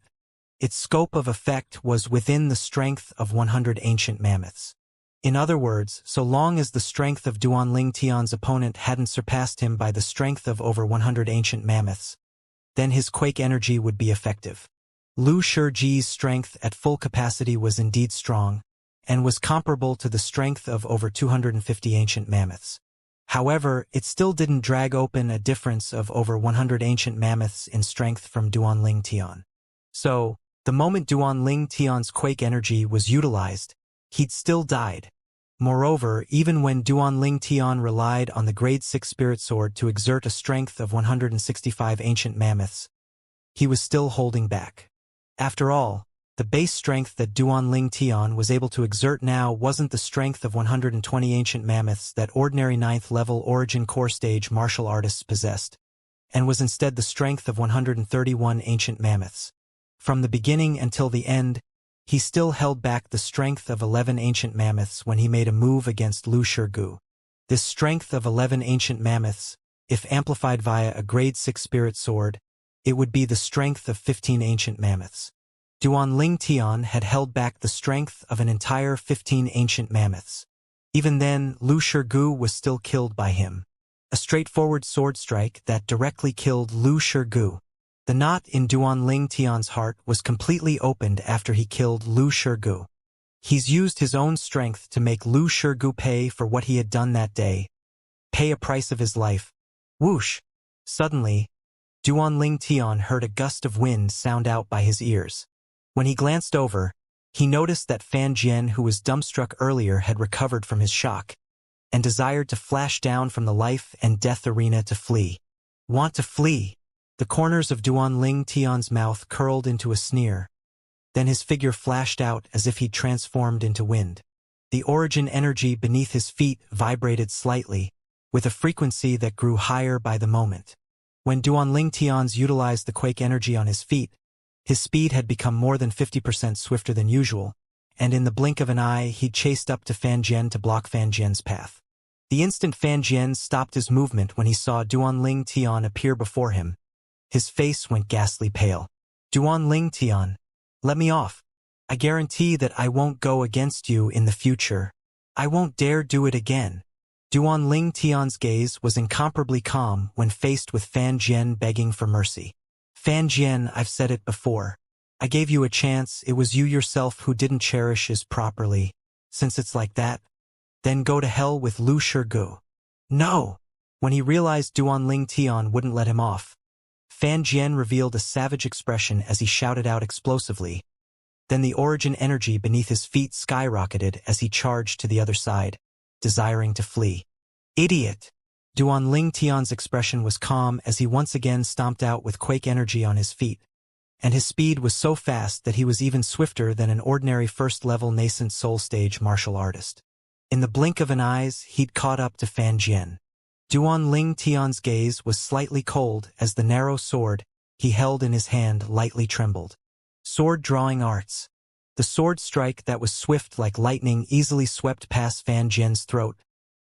Its scope of effect was within the strength of 100 ancient mammoths. In other words, so long as the strength of Duanling Tian's opponent hadn't surpassed him by the strength of over 100 ancient mammoths, then his quake energy would be effective. Lu Shiji's strength at full capacity was indeed strong, and was comparable to the strength of over 250 ancient mammoths. However, it still didn't drag open a difference of over 100 ancient mammoths in strength from Duanling Tian. So, the moment Duanling Tian's quake energy was utilized, he'd still died. Moreover, even when Duanling Tian relied on the Grade 6 Spirit Sword to exert a strength of 165 ancient mammoths, he was still holding back. After all, the base strength that Duanling Tian was able to exert now wasn't the strength of 120 ancient mammoths that ordinary 9th-level Origin Core Stage martial artists possessed, and was instead the strength of 131 ancient mammoths. From the beginning until the end, he still held back the strength of 11 ancient mammoths when he made a move against Lu Shijigo. This strength of 11 ancient mammoths, if amplified via a Grade 6 Spirit Sword, it would be the strength of 15 ancient mammoths. Duanling Tian had held back the strength of an entire 15 ancient mammoths. Even then, Lu Shijigo was still killed by him. A straightforward sword strike that directly killed Lu Shijigo. The knot in Duanling Tian's heart was completely opened after he killed Lu Shijigo. He's used his own strength to make Lu Shijigo pay for what he had done that day. Pay a price of his life. Whoosh! Suddenly, Duanling Tian heard a gust of wind sound out by his ears. When he glanced over, he noticed that Fan Jian, who was dumbstruck earlier, had recovered from his shock, and desired to flash down from the life and death arena to flee. Want to flee? The corners of Duanling Tian's mouth curled into a sneer. Then his figure flashed out as if he'd transformed into wind. The origin energy beneath his feet vibrated slightly, with a frequency that grew higher by the moment. When Duanling Tian's utilized the quake energy on his feet, his speed had become more than 50% swifter than usual, and in the blink of an eye he'd chased up to Fan Jian to block Fan Jian's path. The instant Fan Jian stopped his movement when he saw Duanling Tian appear before him, his face went ghastly pale. Duanling Tian, let me off. I guarantee that I won't go against you in the future. I won't dare do it again. Duanling Tian's gaze was incomparably calm when faced with Fan Jian begging for mercy. Fan Jian, I've said it before. I gave you a chance, it was you yourself who didn't cherish us properly. Since it's like that, then go to hell with Lu Shirgu. No! When he realized Duanling Tian wouldn't let him off, Fan Jian revealed a savage expression as he shouted out explosively. Then the origin energy beneath his feet skyrocketed as he charged to the other side, desiring to flee. Idiot! Duanling Tian's expression was calm as he once again stomped out with quake energy on his feet, and his speed was so fast that he was even swifter than an ordinary first-level nascent soul stage martial artist. In the blink of an eye, he'd caught up to Fan Jian. Duanling Tian's gaze was slightly cold as the narrow sword he held in his hand lightly trembled. Sword drawing arts. The sword strike that was swift like lightning easily swept past Fan Jian's throat,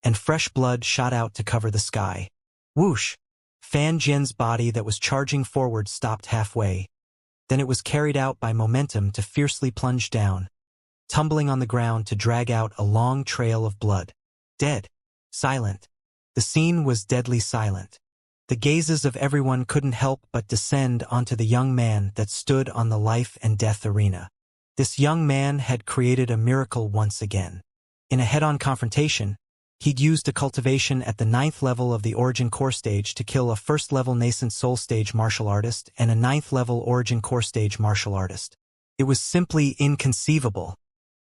and fresh blood shot out to cover the sky. Whoosh! Fan Jian's body that was charging forward stopped halfway. Then it was carried out by momentum to fiercely plunge down, tumbling on the ground to drag out a long trail of blood. Dead. Silent. The scene was deadly silent. The gazes of everyone couldn't help but descend onto the young man that stood on the life and death arena. This young man had created a miracle once again. In a head-on confrontation, he'd used a cultivation at the 9th level of the Origin Core Stage to kill a first-level nascent Soul Stage martial artist and a 9th level Origin Core Stage martial artist. It was simply inconceivable.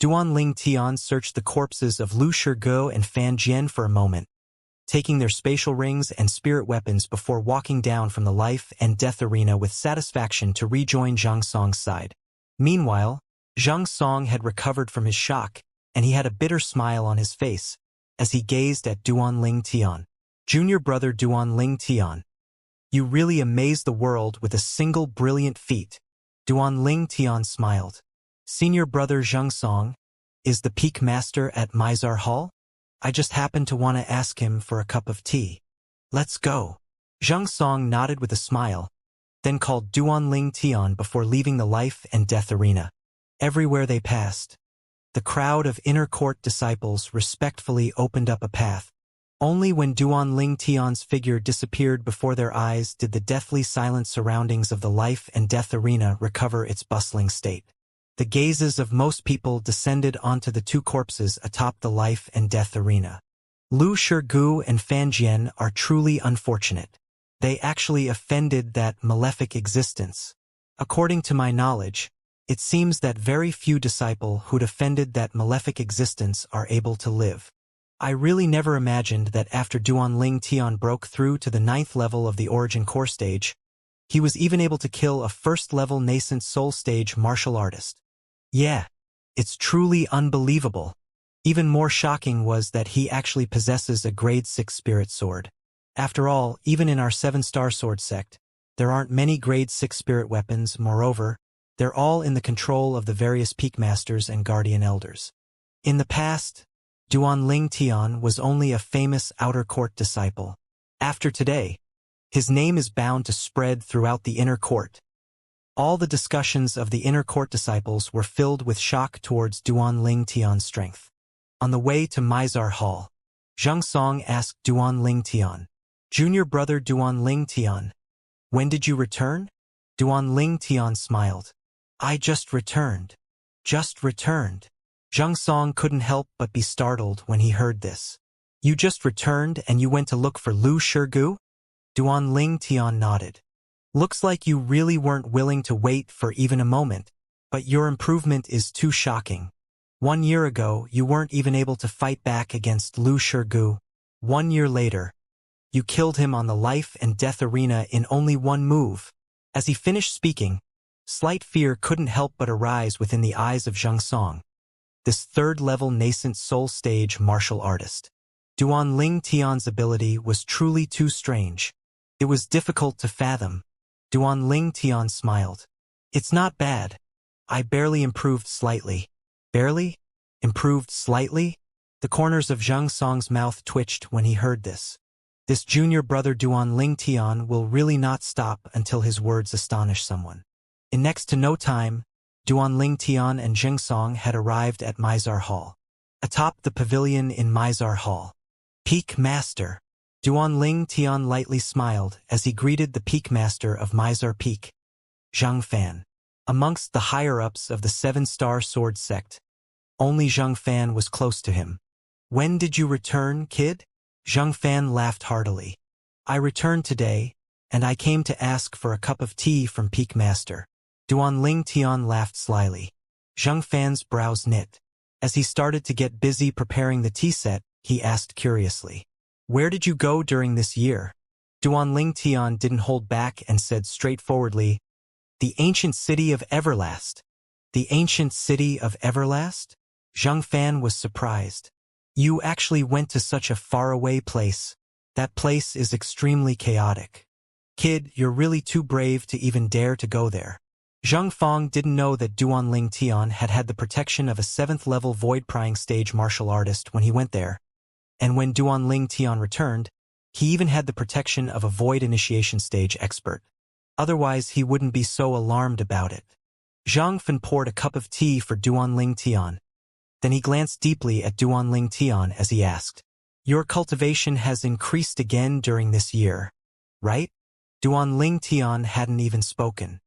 Duanling Tian searched the corpses of Lu Shirgu and Fan Jian for a moment, taking their spatial rings and spirit weapons before walking down from the life and death arena with satisfaction to rejoin Zhang Song's side. Meanwhile, Zhang Song had recovered from his shock, and he had a bitter smile on his face as he gazed at Duanling Tian. Junior brother Duanling Tian, you really amazed the world with a single brilliant feat. Duanling Tian smiled. Senior brother Zhang Song, is the peak master at Mizar Hall? I just happened to want to ask him for a cup of tea. Let's go. Zhang Song nodded with a smile, then called Duanling Tian before leaving the life and death arena. Everywhere they passed, the crowd of inner court disciples respectfully opened up a path. Only when Duanling Tian's figure disappeared before their eyes did the deathly silent surroundings of the life and death arena recover its bustling state. The gazes of most people descended onto the two corpses atop the life and death arena. Lu Shirgu and Fan Jian are truly unfortunate. They actually offended that malefic existence. According to my knowledge, it seems that very few disciples who'd offended that malefic existence are able to live. I really never imagined that after Duanling Tian broke through to the 9th level of the Origin Core Stage, he was even able to kill a first-level nascent soul stage martial artist. Yeah, it's truly unbelievable. Even more shocking was that he actually possesses a grade 6 spirit sword. After all, even in our 7-star sword sect, there aren't many grade 6 spirit weapons. Moreover, they're all in the control of the various peak masters and guardian elders. In the past, Duanling Tian was only a famous outer court disciple. After today, his name is bound to spread throughout the inner court. All the discussions of the inner court disciples were filled with shock towards Duanling Tian's strength. On the way to Mizar Hall, Zhang Song asked Duanling Tian, Junior brother Duanling Tian, when did you return? Duanling Tian smiled. I just returned. Just returned. Zhang Song couldn't help but be startled when he heard this. You just returned and you went to look for Lu Shirgu? Duanling Tian nodded. Looks like you really weren't willing to wait for even a moment, but your improvement is too shocking. 1 year ago, you weren't even able to fight back against Lu Shirgu. 1 year later, you killed him on the life and death arena in only one move. As he finished speaking, Slight fear couldn't help but arise within the eyes of Xianxia, this third-level nascent soul-stage martial artist. Duan Tian's ability was truly too strange. It was difficult to fathom. Duan Tian smiled. It's not bad. I barely improved slightly. Barely? Improved slightly? The corners of Xiangxia's mouth twitched when he heard this. This junior brother Duan Tian will really not stop until his words astonish someone. In next to no time, Duan Tian and Xiangxia had arrived at Mizar Hall. Atop the pavilion in Mizar Hall. Peak Master. Duan Tian lightly smiled as he greeted the Peak Master of Mizar Peak, Zhang Fan. Amongst the higher-ups of the Seven-Star Sword Sect, only Zhang Fan was close to him. When did you return, kid? Zhang Fan laughed heartily. I returned today, and I came to ask for a cup of tea from Peak Master. Duan Tian laughed slyly. Zhang Fan's brows knit. As he started to get busy preparing the tea set, he asked curiously, where did you go during this year? Duan Tian didn't hold back and said straightforwardly, the ancient city of Everlast. The ancient city of Everlast? Zhang Fan was surprised. You actually went to such a faraway place. That place is extremely chaotic. Kid, you're really too brave to even dare to go there. Zhang Fang didn't know that Duan Tian had had the protection of a 7th-level void-prying stage martial artist when he went there. And when Duan Tian returned, he even had the protection of a void initiation stage expert. Otherwise, he wouldn't be so alarmed about it. Zhang Fan poured a cup of tea for Duan Tian. Then he glanced deeply at Duan Tian as he asked, your cultivation has increased again during this year, right? Duan Tian hadn't even spoken.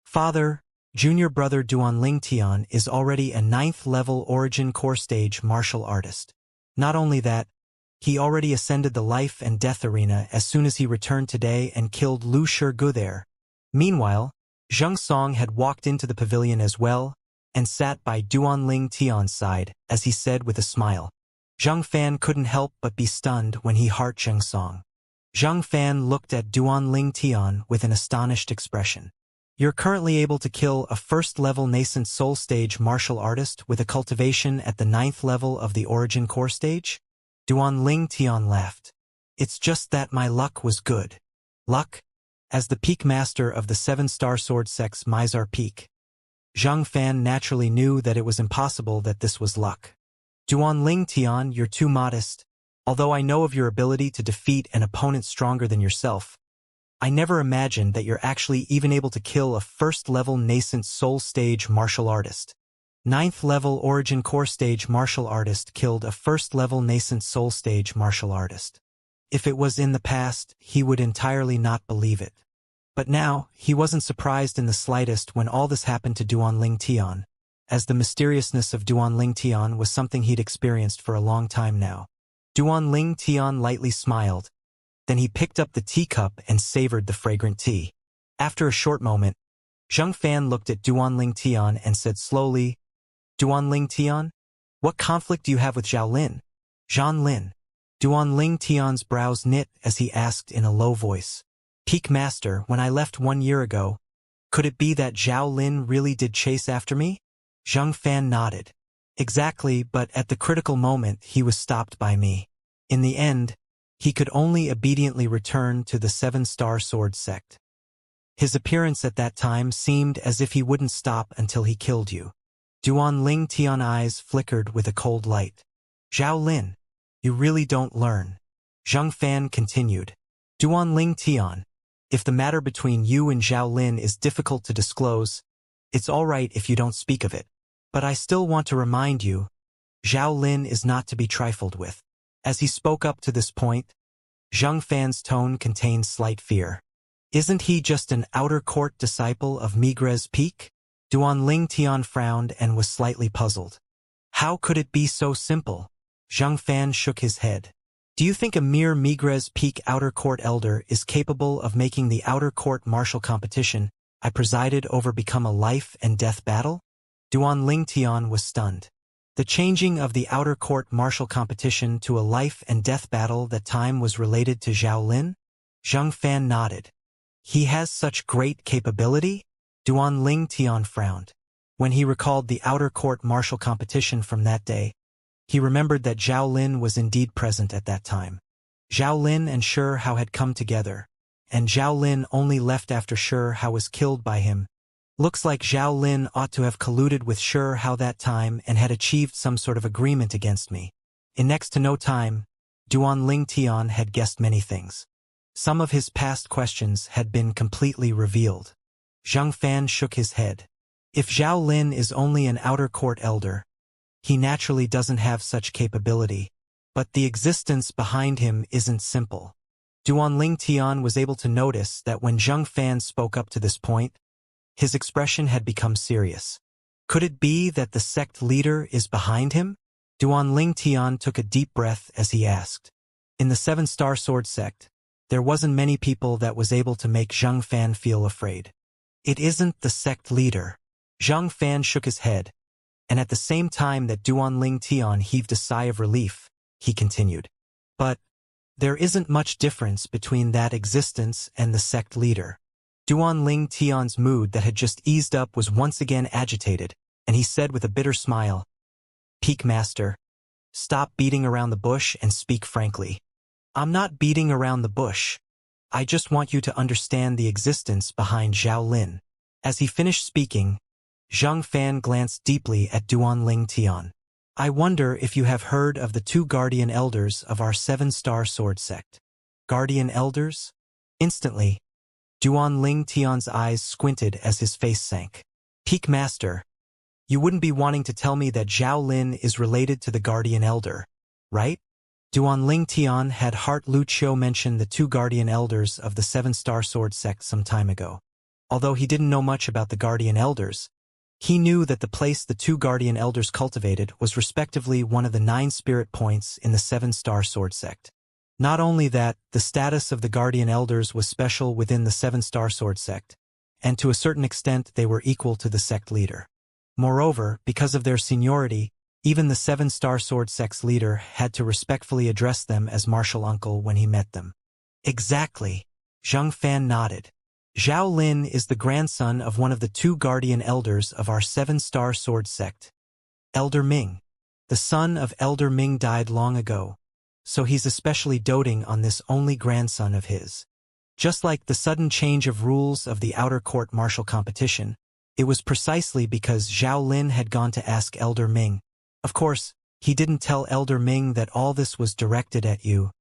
Father, junior brother Duan Tian is already a 9th-level origin core stage martial artist. Not only that, he already ascended the life and death arena as soon as he returned today and killed Lu Shirgu there. Meanwhile, Xiangxia had walked into the pavilion as well and sat by Duan Tian's side as he said with a smile. Zhang Fan couldn't help but be stunned when he heard Xiangxia. Zhang Fan looked at Duan Tian with an astonished expression. You're currently able to kill a 1st-level nascent soul stage martial artist with a cultivation at the 9th level of the origin core stage? Duan Tian laughed. It's just that my luck was good. Luck? As the peak master of the 7-star sword sect's Mizar Peak, Zhang Fan naturally knew that it was impossible that this was luck. Duan Tian, you're too modest. Although I know of your ability to defeat an opponent stronger than yourself, I never imagined that you're actually even able to kill a 1st-level nascent soul stage martial artist. 9th-level origin core stage martial artist killed a 1st-level nascent soul stage martial artist. If it was in the past, he would entirely not believe it. But now, he wasn't surprised in the slightest when all this happened to Duan Tian, as the mysteriousness of Duan Tian was something he'd experienced for a long time now. Duan Tian lightly smiled. Then he picked up the teacup and savored the fragrant tea. After a short moment, Zhang Fan looked at Duan Tian and said slowly, Duan Tian, what conflict do you have with Zhao Lin? Zhan Lin. Duan Tian's brows knit as he asked in a low voice. Peak Master, when I left 1 year ago, could it be that Zhao Lin really did chase after me? Zhang Fan nodded. Exactly, but at the critical moment he was stopped by me. In the end, he could only obediently return to the 7-star sword sect. His appearance at that time seemed as if he wouldn't stop until he killed you. Duan Tian's eyes flickered with a cold light. Zhao Lin, you really don't learn. Zhang Fan continued. Duan Tian, if the matter between you and Zhao Lin is difficult to disclose, it's all right if you don't speak of it. But I still want to remind you, Zhao Lin is not to be trifled with. As he spoke up to this point, Zhang Fan's tone contained slight fear. Isn't he just an outer court disciple of Migres Peak? Duan Tian frowned and was slightly puzzled. How could it be so simple? Zhang Fan shook his head. Do you think a mere Migres Peak outer court elder is capable of making the outer court martial competition I presided over become a life and death battle? Duan Tian was stunned. The changing of the outer court martial competition to a life and death battle that time was related to Zhao Lin? Zhang Fan nodded. He has such great capability? Duan Ling Tian frowned. When he recalled the outer court martial competition from that day, he remembered that Zhao Lin was indeed present at that time. Zhao Lin and Shi Hao had come together, and Zhao Lin only left after Shi Hao was killed by him. Looks like Zhao Lin ought to have colluded with Shi Hao that time and had achieved some sort of agreement against me. In next to no time, Duan Ling Tian had guessed many things. Some of his past questions had been completely revealed. Zhang Fan shook his head. If Zhao Lin is only an outer court elder, he naturally doesn't have such capability, but the existence behind him isn't simple. Duan Ling Tian was able to notice that when Zhang Fan spoke up to this point, his expression had become serious. Could it be that the sect leader is behind him? Duan Ling Tian took a deep breath as he asked. In the 7-star sword sect, there wasn't many people that was able to make Zhang Fan feel afraid. It isn't the sect leader. Zhang Fan shook his head, and at the same time that Duan Ling Tian heaved a sigh of relief, he continued. But there isn't much difference between that existence and the sect leader. Duan Ling Tian's mood that had just eased up was once again agitated, and he said with a bitter smile, "Peak Master, stop beating around the bush and speak frankly." "I'm not beating around the bush. I just want you to understand the existence behind Zhao Lin." As he finished speaking, Zhang Fan glanced deeply at Duan Ling Tian. "I wonder if you have heard of the 2 guardian elders of our 7-star sword sect." Guardian elders? Instantly, Duan Ling Tian's eyes squinted as his face sank. "Peak Master, you wouldn't be wanting to tell me that Zhao Lin is related to the guardian elder, right?" Duan Ling Tian had heard Wuxia mention the 2 guardian elders of the 7-star sword sect some time ago. Although he didn't know much about the guardian elders, he knew that the place the 2 guardian elders cultivated was respectively one of the 9 spirit points in the 7-star sword sect. Not only that, the status of the guardian elders was special within the 7-star sword sect, and to a certain extent they were equal to the sect leader. Moreover, because of their seniority, even the 7-star sword sect's leader had to respectfully address them as martial uncle when he met them. Exactly. Zhang Fan nodded. Zhao Lin is the grandson of one of the 2 guardian elders of our 7-star sword sect, Elder Ming. The son of Elder Ming died long ago, so he's especially doting on this only grandson of his. Just like the sudden change of rules of the outer court martial competition, it was precisely because Zhao Lin had gone to ask Elder Ming. Of course, he didn't tell Elder Ming that all this was directed at you,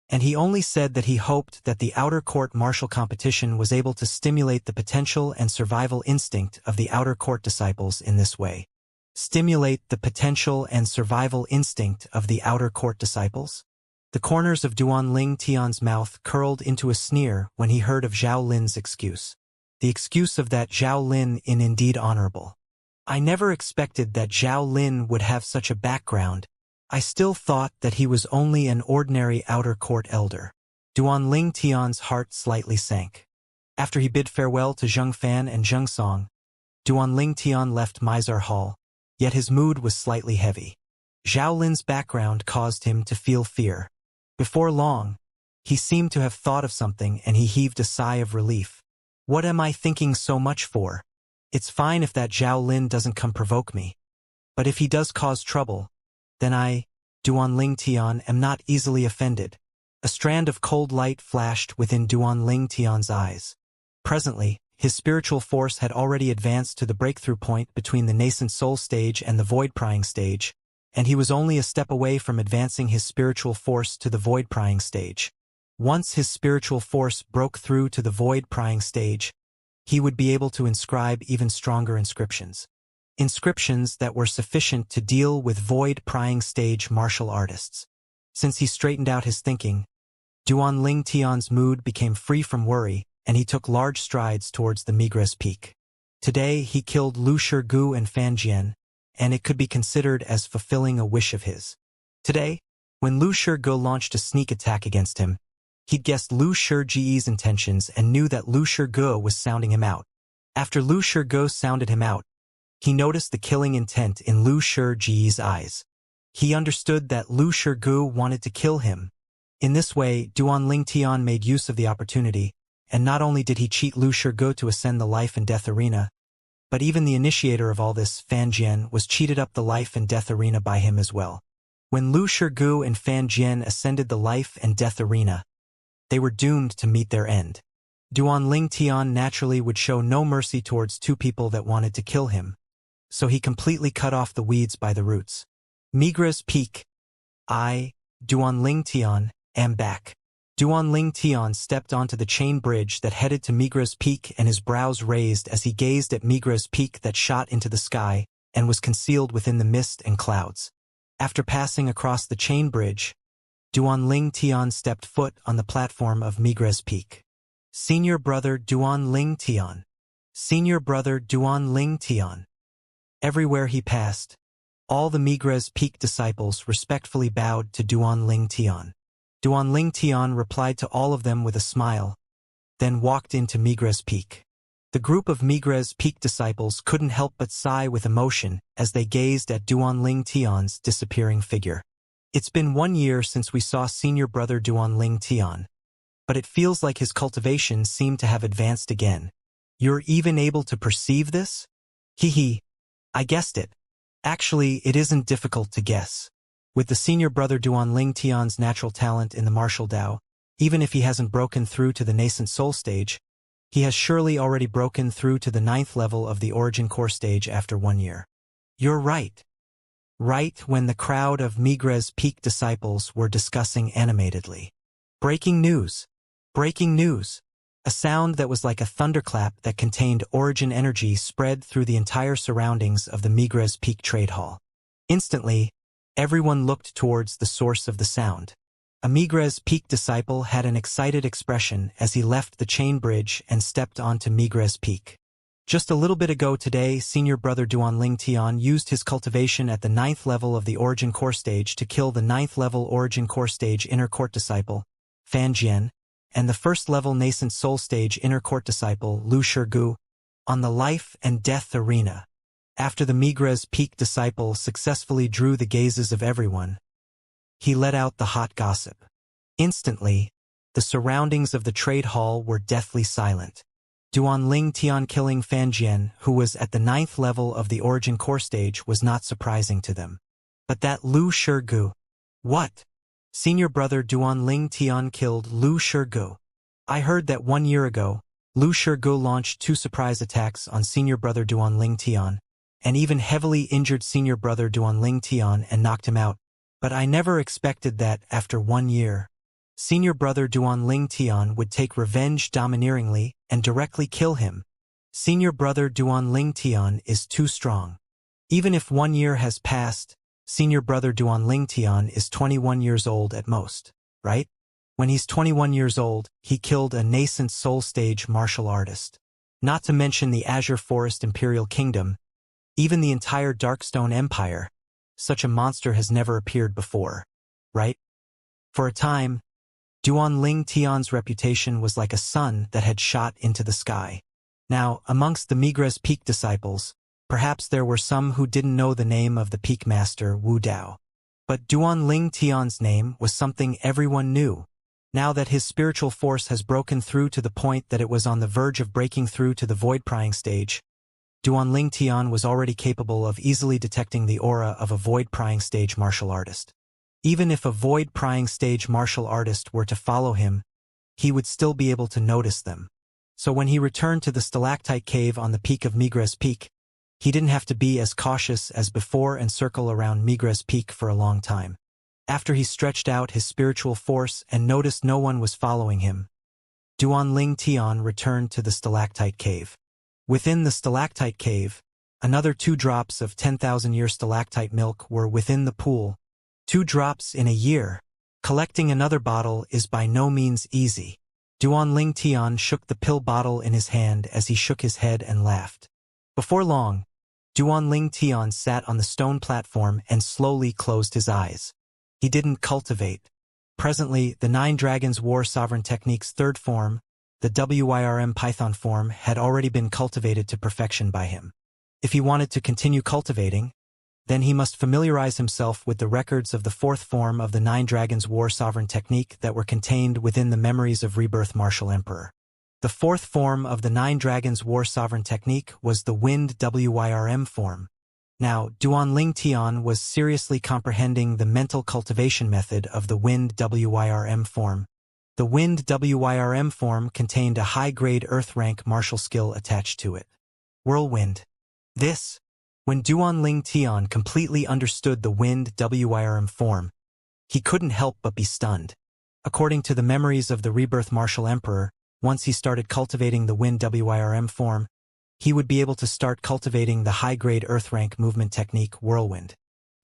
and he only said that he hoped that the outer court martial competition was able to stimulate the potential and survival instinct of the outer court disciples in this way. Stimulate the potential and survival instinct of the outer court disciples? The corners of Duan Ling Tian's mouth curled into a sneer when he heard of Zhao Lin's excuse. The excuse of that Zhao Lin is indeed honorable. I never expected that Zhao Lin would have such a background. I still thought that he was only an ordinary outer court elder. Duan Ling Tian's heart slightly sank. After he bid farewell to Zhang Fan and Zheng Song, Duan Ling Tian left Mizar Hall, yet his mood was slightly heavy. Zhao Lin's background caused him to feel fear. Before long, he seemed to have thought of something and he heaved a sigh of relief. What am I thinking so much for? It's fine if that Zhao Lin doesn't come provoke me. But if he does cause trouble, then I, Duan Ling Tian, am not easily offended. A strand of cold light flashed within Duan Ling Tian's eyes. Presently, his spiritual force had already advanced to the breakthrough point between the nascent soul stage and the void-prying stage, and he was only a step away from advancing his spiritual force to the void-prying stage. Once his spiritual force broke through to the void-prying stage, he would be able to inscribe even stronger inscriptions. Inscriptions that were sufficient to deal with void-prying stage martial artists. Since he straightened out his thinking, Duan Ling Tian's mood became free from worry, and he took large strides towards the Migres Peak. Today he killed Lu Shirgu and Fan Jian, and it could be considered as fulfilling a wish of his. Today, when Lu Shirgu launched a sneak attack against him, he'd guessed Lu Shirji's intentions and knew that Lu Shirgu was sounding him out. After Lu Shirgu sounded him out, he noticed the killing intent in Lu Shirji's eyes. He understood that Lu Shirgu wanted to kill him. In this way, Duan Ling Tian made use of the opportunity, and not only did he cheat Lu Shirgu to ascend the life and death arena, But even the initiator of all this, Fan Jian, was cheated up the life and death arena by him as well. When Lu Shirgu and Fan Jian ascended the life and death arena, they were doomed to meet their end. Duanling Tian naturally would show no mercy towards two people that wanted to kill him, so he completely cut off the weeds by the roots. Migra's Peak. I, Duanling Tian, am back. Duanling Tian stepped onto the chain bridge that headed to Migra's Peak, and his brows raised as he gazed at Migra's Peak that shot into the sky and was concealed within the mist and clouds. After passing across the chain bridge, Duanling Tian stepped foot on the platform of Migra's Peak. Senior Brother Duanling Tian. Senior Brother Duanling Tian. Everywhere he passed, all the Migra's Peak disciples respectfully bowed to Duanling Tian. Duanling Tian replied to all of them with a smile, then walked into Migra's Peak. The group of Migra's Peak disciples couldn't help but sigh with emotion as they gazed at Duanling Tian's disappearing figure. It's been 1 year since we saw Senior Brother Duanling Tian, but it feels like his cultivation seemed to have advanced again. You're even able to perceive this? Hee, I guessed it. Actually, it isn't difficult to guess. With the Senior Brother Duanling Tian's natural talent in the martial Dao, even if he hasn't broken through to the nascent soul stage, he has surely already broken through to the 9th level of the origin core stage after 1 year. You're right. Right when the crowd of Migra's Peak disciples were discussing animatedly. Breaking news! Breaking news! A sound that was like a thunderclap that contained origin energy spread through the entire surroundings of the Migra's Peak Trade Hall. Instantly, everyone looked towards the source of the sound. A Migra's Peak disciple had an excited expression as he left the chain bridge and stepped onto Migra's Peak. Just a little bit ago today, Senior Brother Duanling Tian used his cultivation at the 9th level of the Origin Core stage to kill the 9th level Origin Core stage Inner Court disciple, Fan Jian, and the 1st level Nascent Soul stage Inner Court disciple, Lu Shirgu, on the life and death arena. After the Migra's Peak disciple successfully drew the gazes of everyone, he let out the hot gossip. Instantly, the surroundings of the trade hall were deathly silent. Duanling Tian killing Fan Jian, who was at the 9th level of the Origin Core stage, was not surprising to them. But that Lu Shirgu. What? Senior Brother Duanling Tian killed Lu Shirgu. I heard that 1 year ago, Lu Shirgu launched 2 surprise attacks on Senior Brother Duanling Tian, and even heavily injured Senior Brother Duanling Tian and knocked him out. But I never expected that after 1 year, Senior Brother Duanling Tian would take revenge domineeringly and directly kill him. Senior Brother Duanling Tian is too strong. Even if 1 year has passed, Senior Brother Duanling Tian is 21 years old at most, right? When he's 21 years old, he killed a nascent soul stage martial artist. Not to mention the Azure Forest Imperial Kingdom, even the entire Darkstone Empire. Such a monster has never appeared before, right? For a time, Duanling Tian's reputation was like a sun that had shot into the sky. Now, amongst the Migra's Peak disciples, perhaps there were some who didn't know the name of the Peak Master Wu Dao. But Duanling Tian's name was something everyone knew. Now that his spiritual force has broken through to the point that it was on the verge of breaking through to the void prying stage, Duanling Tian was already capable of easily detecting the aura of a void prying stage martial artist. Even if a void prying stage martial artist were to follow him, he would still be able to notice them. So when he returned to the stalactite cave on the peak of Migra's Peak, he didn't have to be as cautious as before and circle around Migra's Peak for a long time. After he stretched out his spiritual force and noticed no one was following him, Duanling Tian returned to the stalactite cave. Within the stalactite cave, another 2 drops of 10,000-year stalactite milk were within the pool. 2 drops in a year. Collecting another bottle is by no means easy. Duanling Tian shook the pill bottle in his hand as he shook his head and laughed. Before long, Duanling Tian sat on the stone platform and slowly closed his eyes. He didn't cultivate. Presently, the 9 Dragons War Sovereign Technique's 3rd form, the WYRM Python form, had already been cultivated to perfection by him. If he wanted to continue cultivating, then he must familiarize himself with the records of the 4th form of the 9 Dragons War Sovereign Technique that were contained within the memories of Rebirth Martial Emperor. The fourth form of the Nine Dragons War Sovereign technique was the Wind Wyrm form. Now, Duan Tian was seriously comprehending the mental cultivation method of the Wind Wyrm form. The Wind Wyrm form contained a high-grade Earth rank martial skill attached to it. Whirlwind. When Duan Tian completely understood the Wind Wyrm form, he couldn't help but be stunned. According to the memories of the rebirth martial emperor, once he started cultivating the Wind Wyrm form, he would be able to start cultivating the high-grade Earth rank movement technique Whirlwind.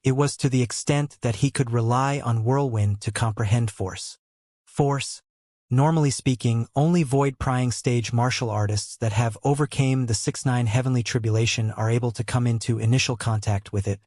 It was to the extent that he could rely on Whirlwind to comprehend force. Normally speaking, only void-prying stage martial artists that have overcame the 6-9 heavenly tribulation are able to come into initial contact with it.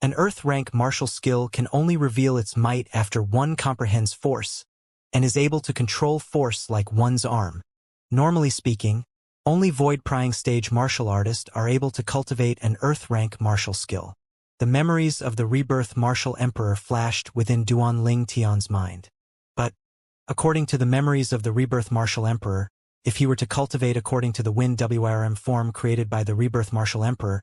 An Earth rank martial skill can only reveal its might after one comprehends force, and is able to control force like one's arm. Normally speaking, only void-prying stage martial artists are able to cultivate an Earth rank martial skill. The memories of the rebirth martial emperor flashed within Duan Tian's mind. But, according to the memories of the rebirth martial emperor, if he were to cultivate according to the Wind Wyrm form created by the rebirth martial emperor,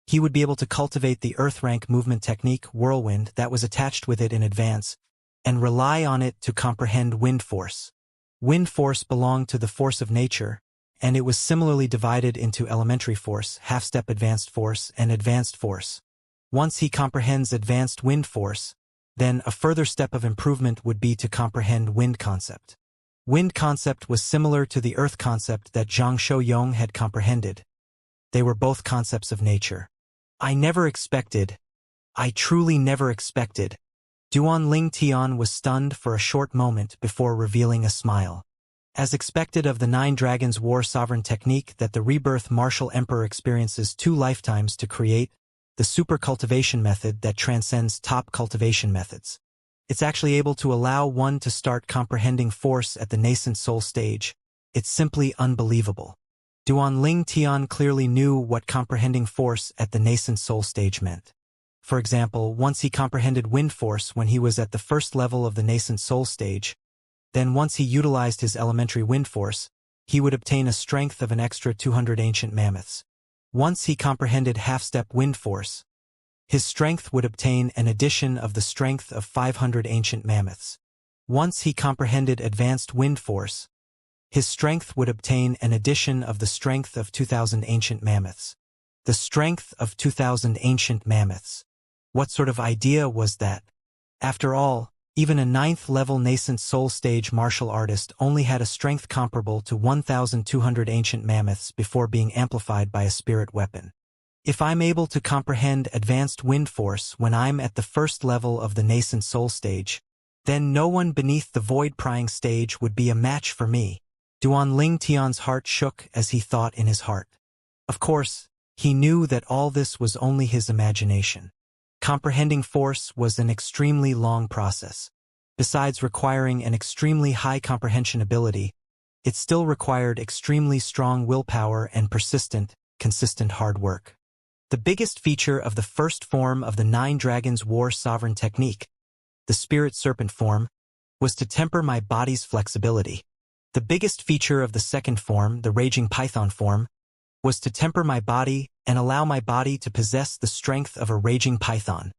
he would be able to cultivate the Earth rank movement technique Whirlwind that was attached with it in advance, and rely on it to comprehend wind force. Wind force belonged to the force of nature, and it was similarly divided into elementary force, half-step advanced force, and advanced force. Once he comprehends advanced wind force, then a further step of improvement would be to comprehend wind concept. Wind concept was similar to the earth concept that Zhang Shouyong had comprehended. They were both concepts of nature. I truly never expected. Duan Tian was stunned for a short moment before revealing a smile. As expected of the Nine Dragons War Sovereign technique that the rebirth martial emperor experiences 2 lifetimes to create, the super cultivation method that transcends top cultivation methods. It's actually able to allow one to start comprehending force at the nascent soul stage. It's simply unbelievable. Duan Tian clearly knew what comprehending force at the nascent soul stage meant. For example, once he comprehended wind force when he was at the first level of the nascent soul stage, then once he utilized his elementary wind force, he would obtain a strength of an extra 200 ancient mammoths. Once he comprehended half-step wind force, his strength would obtain an addition of the strength of 500 ancient mammoths. Once he comprehended advanced wind force, his strength would obtain an addition of the strength of 2,000 ancient mammoths. The strength of 2,000 ancient mammoths. What sort of idea was that? After all, even a 9th-level nascent soul stage martial artist only had a strength comparable to 1,200 ancient mammoths before being amplified by a spirit weapon. If I'm able to comprehend advanced wind force when I'm at the first level of the nascent soul stage, then no one beneath the void-prying stage would be a match for me. Duan Tian's heart shook as he thought in his heart. Of course, he knew that all this was only his imagination. Comprehending force was an extremely long process. Besides requiring an extremely high comprehension ability, it still required extremely strong willpower and persistent, consistent hard work. The biggest feature of the first form of the Nine Dragons War Sovereign technique, the Spirit Serpent form, was to temper my body's flexibility. The biggest feature of the second form, the Raging Python form, was to temper my body and allow my body to possess the strength of a raging python.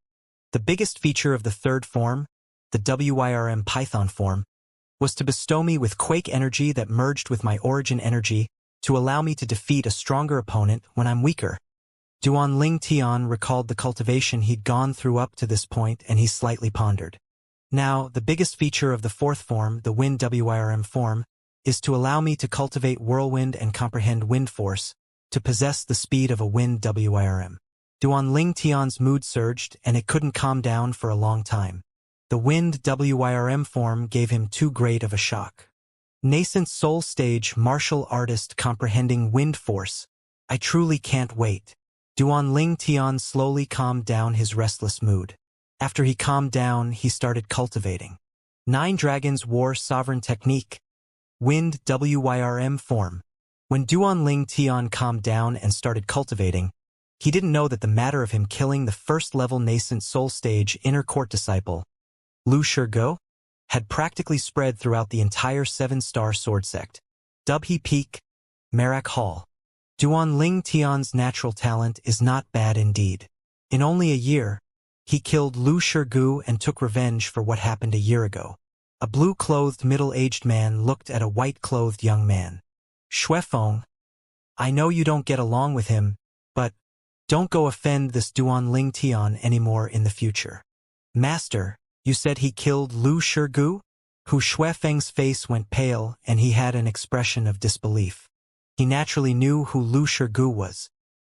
The biggest feature of the third form, the Wyrm Python form, was to bestow me with quake energy that merged with my origin energy to allow me to defeat a stronger opponent when I'm weaker. Duan Tian recalled the cultivation he'd gone through up to this point, and he slightly pondered. Now, the biggest feature of the fourth form, the Wind Wyrm form, is to allow me to cultivate whirlwind and comprehend wind force, to possess the speed of a Wind Wyrm. Duan Tian's mood surged, and it couldn't calm down for a long time. The Wind Wyrm form gave him too great of a shock. Nascent soul stage martial artist comprehending wind force. I truly can't wait. Duan Tian slowly calmed down his restless mood. After he calmed down, he started cultivating. Nine Dragons War Sovereign technique. Wind Wyrm form. When Duan Tian calmed down and started cultivating, he didn't know that the matter of him killing the first-level nascent soul stage inner court disciple, Lu Shirgo, had practically spread throughout the entire 7-star sword sect. Dub he Peak, Merak Hall. Duan Ling Tian's natural talent is not bad indeed. In only a year, he killed Lu Shirgu and took revenge for what happened a year ago. A blue-clothed middle-aged man looked at a white-clothed young man. Xuefeng, I know you don't get along with him, but don't go offend this Duan Ling Tian anymore in the future. Master, you said he killed Lu Shirgu? Hu Xuefeng's face went pale and he had an expression of disbelief. He naturally knew who Lu Shirgu was.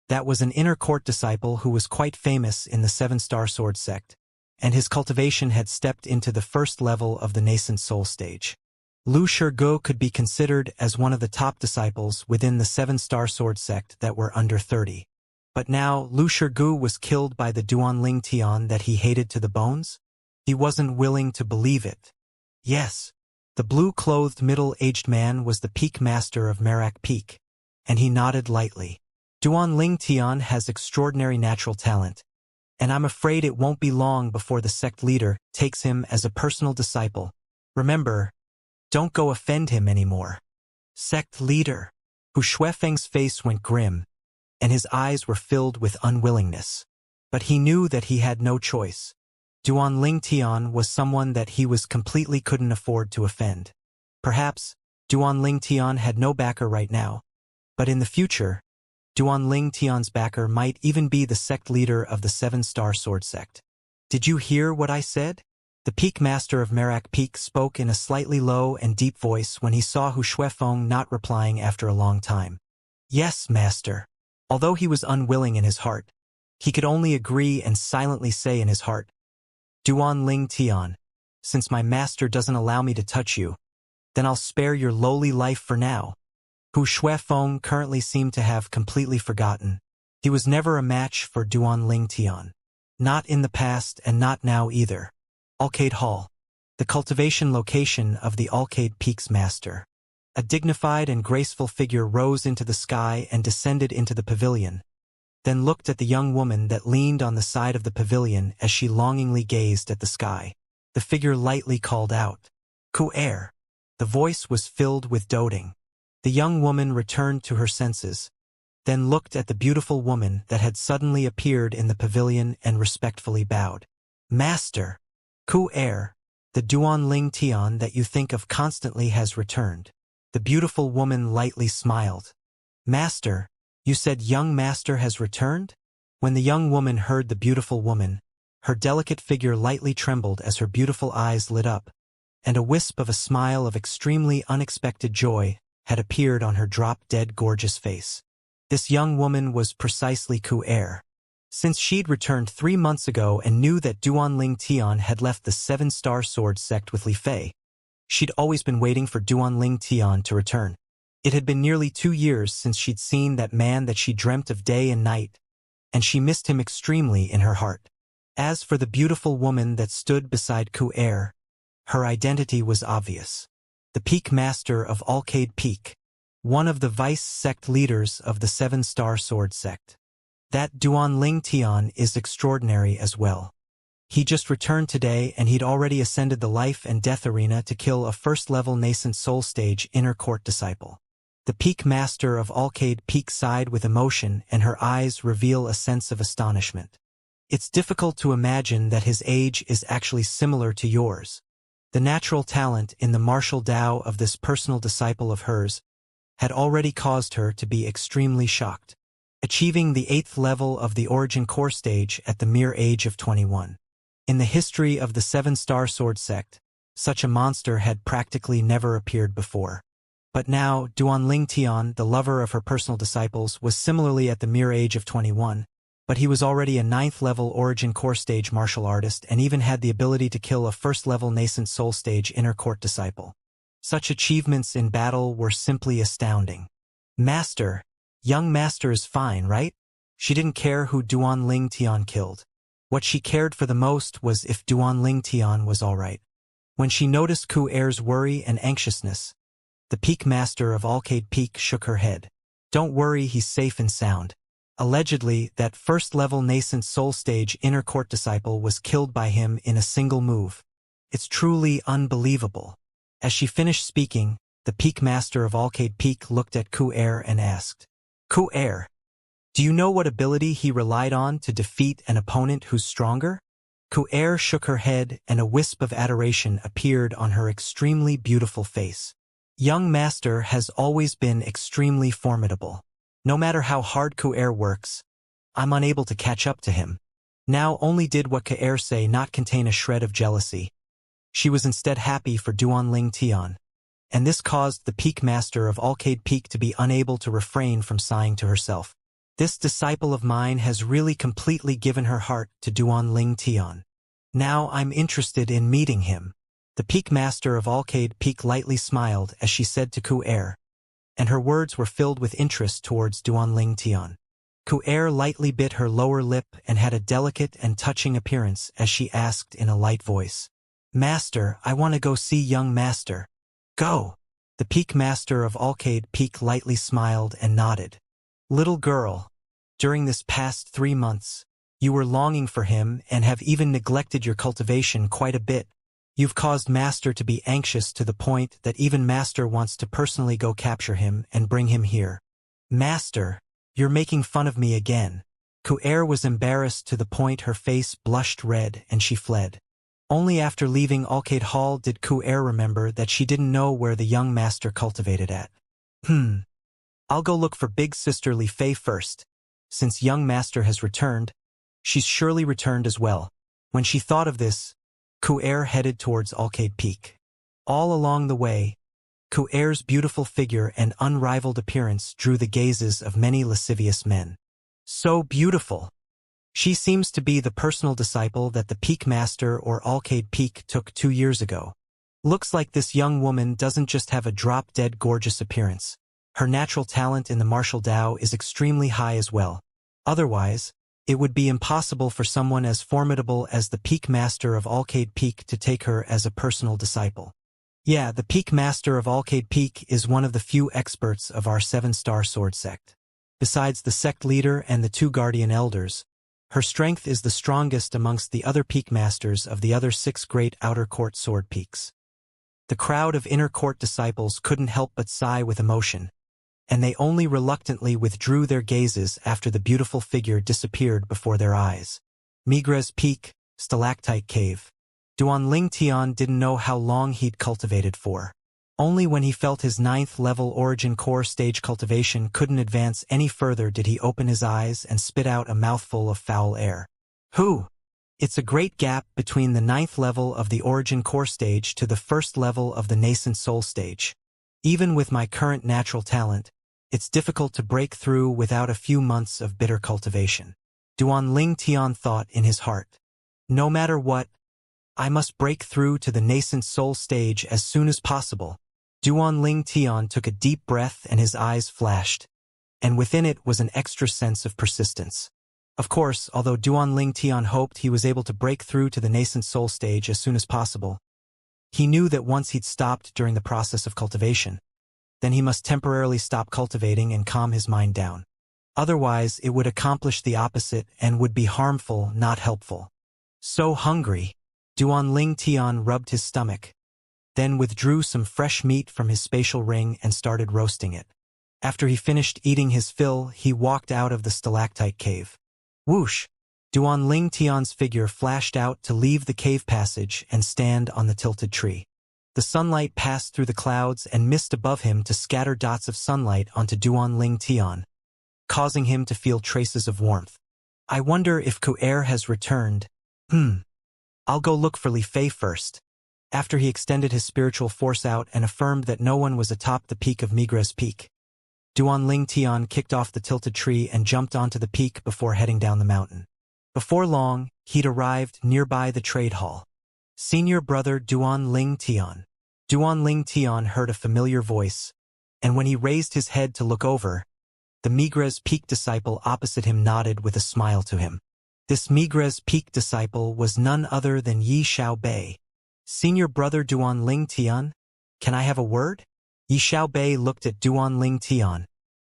That was an inner court disciple who was quite famous in the Seven-Star Sword sect, and his cultivation had stepped into the first level of the nascent soul stage. Lu Shirgu could be considered as one of the top disciples within the Seven-Star Sword sect that were under 30. But now Lu Shirgu was killed by the Duan Ling Tian that he hated to the bones? He wasn't willing to believe it. Yes, the blue-clothed middle-aged man was the peak master of Merak Peak, and he nodded lightly. Duan Ling Tian has extraordinary natural talent, and I'm afraid it won't be long before the sect leader takes him as a personal disciple. Remember, don't go offend him anymore. Sect leader. Hu Xuefeng's face went grim, and his eyes were filled with unwillingness. But he knew that he had no choice. Duan Ling Tian was someone that he completely couldn't afford to offend. Perhaps, Duan Ling Tian had no backer right now. But in the future, Duan Ling Tian's backer might even be the sect leader of the Seven-Star Sword sect. Did you hear what I said? The peak master of Merak Peak spoke in a slightly low and deep voice when he saw Hu Xuefeng not replying after a long time. Yes, master. Although he was unwilling in his heart, he could only agree and silently say in his heart, Duan Ling Tian, since my master doesn't allow me to touch you, then I'll spare your lowly life for now. Hu Xuefeng currently seemed to have completely forgotten. He was never a match for Duan Ling Tian. Not in the past and not now either. Alcade Hall, the cultivation location of the Alcade Peak's master. A dignified and graceful figure rose into the sky and descended into the pavilion, then looked at the young woman that leaned on the side of the pavilion as she longingly gazed at the sky. The figure lightly called out, Ku-er. The voice was filled with doting. The young woman returned to her senses, then looked at the beautiful woman that had suddenly appeared in the pavilion and respectfully bowed. Master, Ku-er, the Duan Ling Tian that you think of constantly has returned. The beautiful woman lightly smiled. Master, you said young master has returned? When the young woman heard the beautiful woman, her delicate figure lightly trembled as her beautiful eyes lit up, and a wisp of a smile of extremely unexpected joy had appeared on her drop-dead gorgeous face. This young woman was precisely Ku-er. Since she'd returned 3 months ago and knew that Duan Ling Tian had left the Seven-Star Sword sect with Li Fei, she'd always been waiting for Duan Ling Tian to return. It had been nearly 2 years since she'd seen that man that she dreamt of day and night, and she missed him extremely in her heart. As for the beautiful woman that stood beside Ku-er, her identity was obvious. The Peak Master of Alcade Peak, one of the vice sect leaders of the Seven-Star Sword sect. That Duan Ling Tian is extraordinary as well. He just returned today and he'd already ascended the life and death arena to kill a first-level nascent soul stage inner court disciple. The Peak Master of Alcade Peak sighed with emotion and her eyes reveal a sense of astonishment. It's difficult to imagine that his age is actually similar to yours. The natural talent in the martial Tao of this personal disciple of hers had already caused her to be extremely shocked, achieving the 8th level of the Origin Core stage at the mere age of 21. In the history of the Seven-Star Sword sect, such a monster had practically never appeared before. But now, Duan Ling Tian, the lover of her personal disciples, was similarly at the mere age of 21, but he was already a 9th-level Origin Core stage martial artist and even had the ability to kill a first-level nascent soul stage inner court disciple. Such achievements in battle were simply astounding. Master, young master is fine, right? She didn't care who Duan Ling Tian killed. What she cared for the most was if Duan Ling Tian was all right. When she noticed Ku-er's worry and anxiousness, the Peak Master of Alcade Peak shook her head. Don't worry, he's safe and sound. Allegedly, that first-level nascent soul stage inner court disciple was killed by him in a single move. It's truly unbelievable. As she finished speaking, The peak master of Alcade Peak looked at Ku-Er and asked, Ku-Er, do you know what ability he relied on to defeat an opponent who's stronger? Ku-Er shook her head and a wisp of adoration appeared on her extremely beautiful face. Young master has always been extremely formidable. No matter how hard Ku-Er works, I'm unable to catch up to him. Now only did what Ku-Er say not contain a shred of jealousy. She was instead happy for Duanling Tian, and this caused the peak master of Alcade Peak to be unable to refrain from sighing to herself. This disciple of mine has really completely given her heart to Duanling Tian. Now I'm interested in meeting him. The peak master of Alcade Peak lightly smiled as she said to Ku-Er, and her words were filled with interest towards Duanling Tian. Ku-Er lightly bit her lower lip and had a delicate and touching appearance as she asked in a light voice, Master, I want to go see young master. Go. The peak master of Alcade Peak lightly smiled and nodded. Little girl, during this past 3 months, you were longing for him and have even neglected your cultivation quite a bit. You've caused master to be anxious to the point that even master wants to personally go capture him and bring him here. Master, you're making fun of me again. Ku-Er was embarrassed to the point her face blushed red and she fled. Only after leaving Alcade Hall did Ku-Er remember that she didn't know where the young master cultivated at. I'll go look for big sister Li Fei first. Since young master has returned, she's surely returned as well. When she thought of this, Ku-Er headed towards Alcade Peak. All along the way, Ku-Er's beautiful figure and unrivaled appearance drew the gazes of many lascivious men. So beautiful! She seems to be the personal disciple that the Peak Master or Alcade Peak took 2 years ago. Looks like this young woman doesn't just have a drop-dead gorgeous appearance. Her natural talent in the martial Tao is extremely high as well. Otherwise, it would be impossible for someone as formidable as the Peak Master of Alcade Peak to take her as a personal disciple. Yeah, the Peak Master of Alcade Peak is one of the few experts of our 7-star sword sect. Besides the sect leader and the 2 guardian elders, her strength is the strongest amongst the other Peak Masters of the other 6 great outer court sword peaks. The crowd of inner court disciples couldn't help but sigh with emotion, and they only reluctantly withdrew their gazes after the beautiful figure disappeared before their eyes. Migres Peak, Stalactite Cave. Duanling Tian didn't know how long he'd cultivated for. Only when he felt his 9th level origin core stage cultivation couldn't advance any further did he open his eyes and spit out a mouthful of foul air. It's a great gap between the 9th level of the origin core stage to the 1st level of the nascent soul stage. Even with my current natural talent, it's difficult to break through without a few months of bitter cultivation. Duanling Tian thought in his heart. No matter what, I must break through to the nascent soul stage as soon as possible. Duanling Tian took a deep breath and his eyes flashed, and within it was an extra sense of persistence. Of course, although Duanling Tian hoped he was able to break through to the nascent soul stage as soon as possible, he knew that once he'd stopped during the process of cultivation, then he must temporarily stop cultivating and calm his mind down. Otherwise, it would accomplish the opposite and would be harmful, not helpful. So hungry. Duanling Tian rubbed his stomach, then withdrew some fresh meat from his spatial ring and started roasting it. After he finished eating his fill, he walked out of the stalactite cave. Whoosh! Duanling Tian's figure flashed out to leave the cave passage and stand on the tilted tree. The sunlight passed through the clouds and mist above him to scatter dots of sunlight onto Duanling Tian, causing him to feel traces of warmth. I wonder if Ku-Er has returned. I'll go look for Li Fei first. After he extended his spiritual force out and affirmed that no one was atop the peak of Migres Peak, Duanling Tian kicked off the tilted tree and jumped onto the peak before heading down the mountain. Before long, he'd arrived nearby the trade hall. Senior brother Duanling Tian. Duanling Tian heard a familiar voice, and when he raised his head to look over, the Migres Peak disciple opposite him nodded with a smile to him. This Migres Peak disciple was none other than Yi Xiaobei. Senior brother Duanling Tian, can I have a word? Yi Xiaobei looked at Duanling Tian,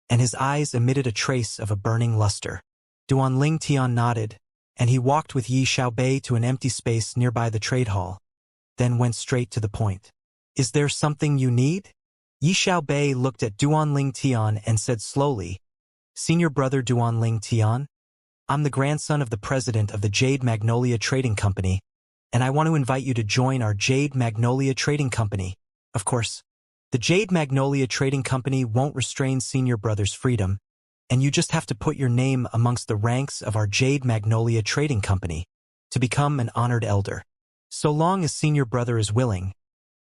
and his eyes emitted a trace of a burning luster. Duanling Tian nodded, and he walked with Yi Xiaobei to an empty space nearby the trade hall, then went straight to the point. Is there something you need? Yi Xiaobei looked at Duanling Tian and said slowly, "Senior brother Duanling Tian, I'm the grandson of the president of the Jade Magnolia Trading Company, and I want to invite you to join our Jade Magnolia Trading Company. Of course, the Jade Magnolia Trading Company won't restrain senior brother's freedom, and you just have to put your name amongst the ranks of our Jade Magnolia Trading Company to become an honored elder. So long as senior brother is willing,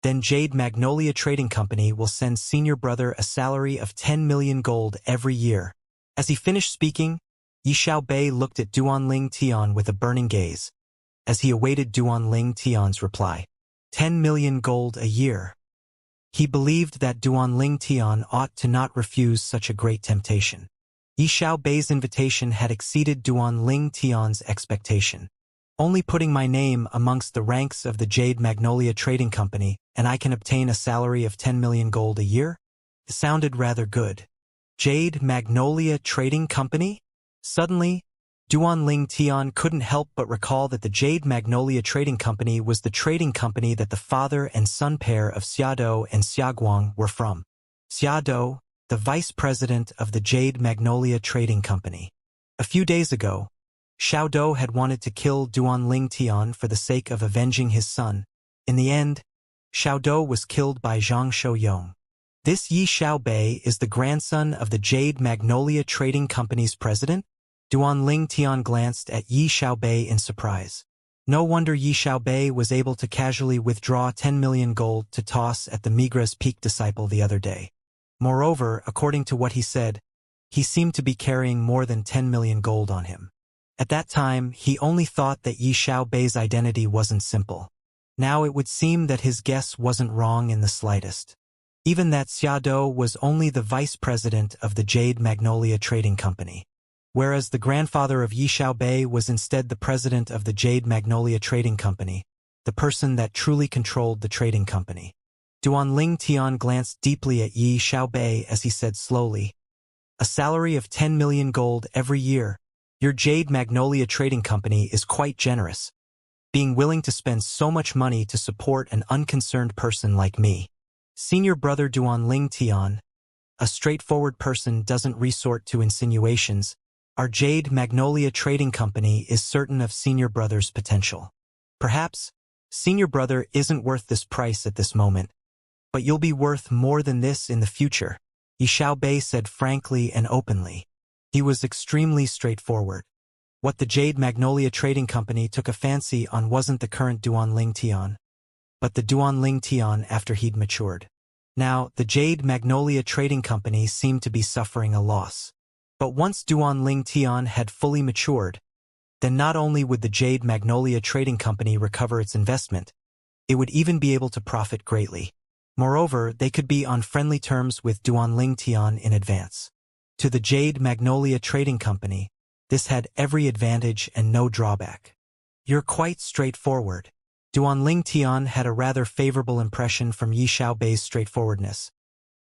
then Jade Magnolia Trading Company will send senior brother a salary of 10 million gold every year." As he finished speaking, Yi Xiaobei looked at Duanling Tian with a burning gaze, as he awaited Duanling Tian's reply. 10 million gold a year. He believed that Duanling Tian ought to not refuse such a great temptation. Yi Xiaobei's invitation had exceeded Duanling Tian's expectation. "Only putting my name amongst the ranks of the Jade Magnolia Trading Company, and I can obtain a salary of 10 million gold a year?" It sounded rather good. Jade Magnolia Trading Company? Suddenly, Duanling Tian couldn't help but recall that the Jade Magnolia Trading Company was the trading company that the father and son pair of Xiaodou and Xiaoguang were from. Xiaodou, the vice president of the Jade Magnolia Trading Company. A few days ago, Xiaodou had wanted to kill Duanling Tian for the sake of avenging his son. In the end, Xiaodou was killed by Zhang Shouyong. This Yi Xiaobei is the grandson of the Jade Magnolia Trading Company's president? Duanling Tian glanced at Yi Xiaobei in surprise. No wonder Yi Xiaobei was able to casually withdraw 10 million gold to toss at the Migra's peak disciple the other day. Moreover, according to what he said, he seemed to be carrying more than 10 million gold on him. At that time, he only thought that Yi Xiaobei's identity wasn't simple. Now it would seem that his guess wasn't wrong in the slightest. Even that Xiaodou was only the vice president of the Jade Magnolia Trading Company, whereas the grandfather of Yi Xiaobei was instead the president of the Jade Magnolia Trading Company, the person that truly controlled the trading company. Duanling Tian glanced deeply at Yi Xiaobei as he said slowly, "A salary of 10 million gold every year. Your Jade Magnolia Trading Company is quite generous, being willing to spend so much money to support an unconcerned person like me." Senior brother Duanling Tian, a straightforward person, doesn't resort to insinuations. Our Jade Magnolia Trading Company is certain of senior brother's potential. Perhaps, senior brother isn't worth this price at this moment, but you'll be worth more than this in the future, Yi Xiaobei said frankly and openly. He was extremely straightforward. What the Jade Magnolia Trading Company took a fancy on wasn't the current Duanling Tian, but the Duanling Tian after he'd matured. Now, the Jade Magnolia Trading Company seemed to be suffering a loss. But once Duanling Tian had fully matured, then not only would the Jade Magnolia Trading Company recover its investment, it would even be able to profit greatly. Moreover, they could be on friendly terms with Duanling Tian in advance. To the Jade Magnolia Trading Company, this had every advantage and no drawback. "You're quite straightforward." Duanling Tian had a rather favorable impression from Yi Xiaobei's straightforwardness,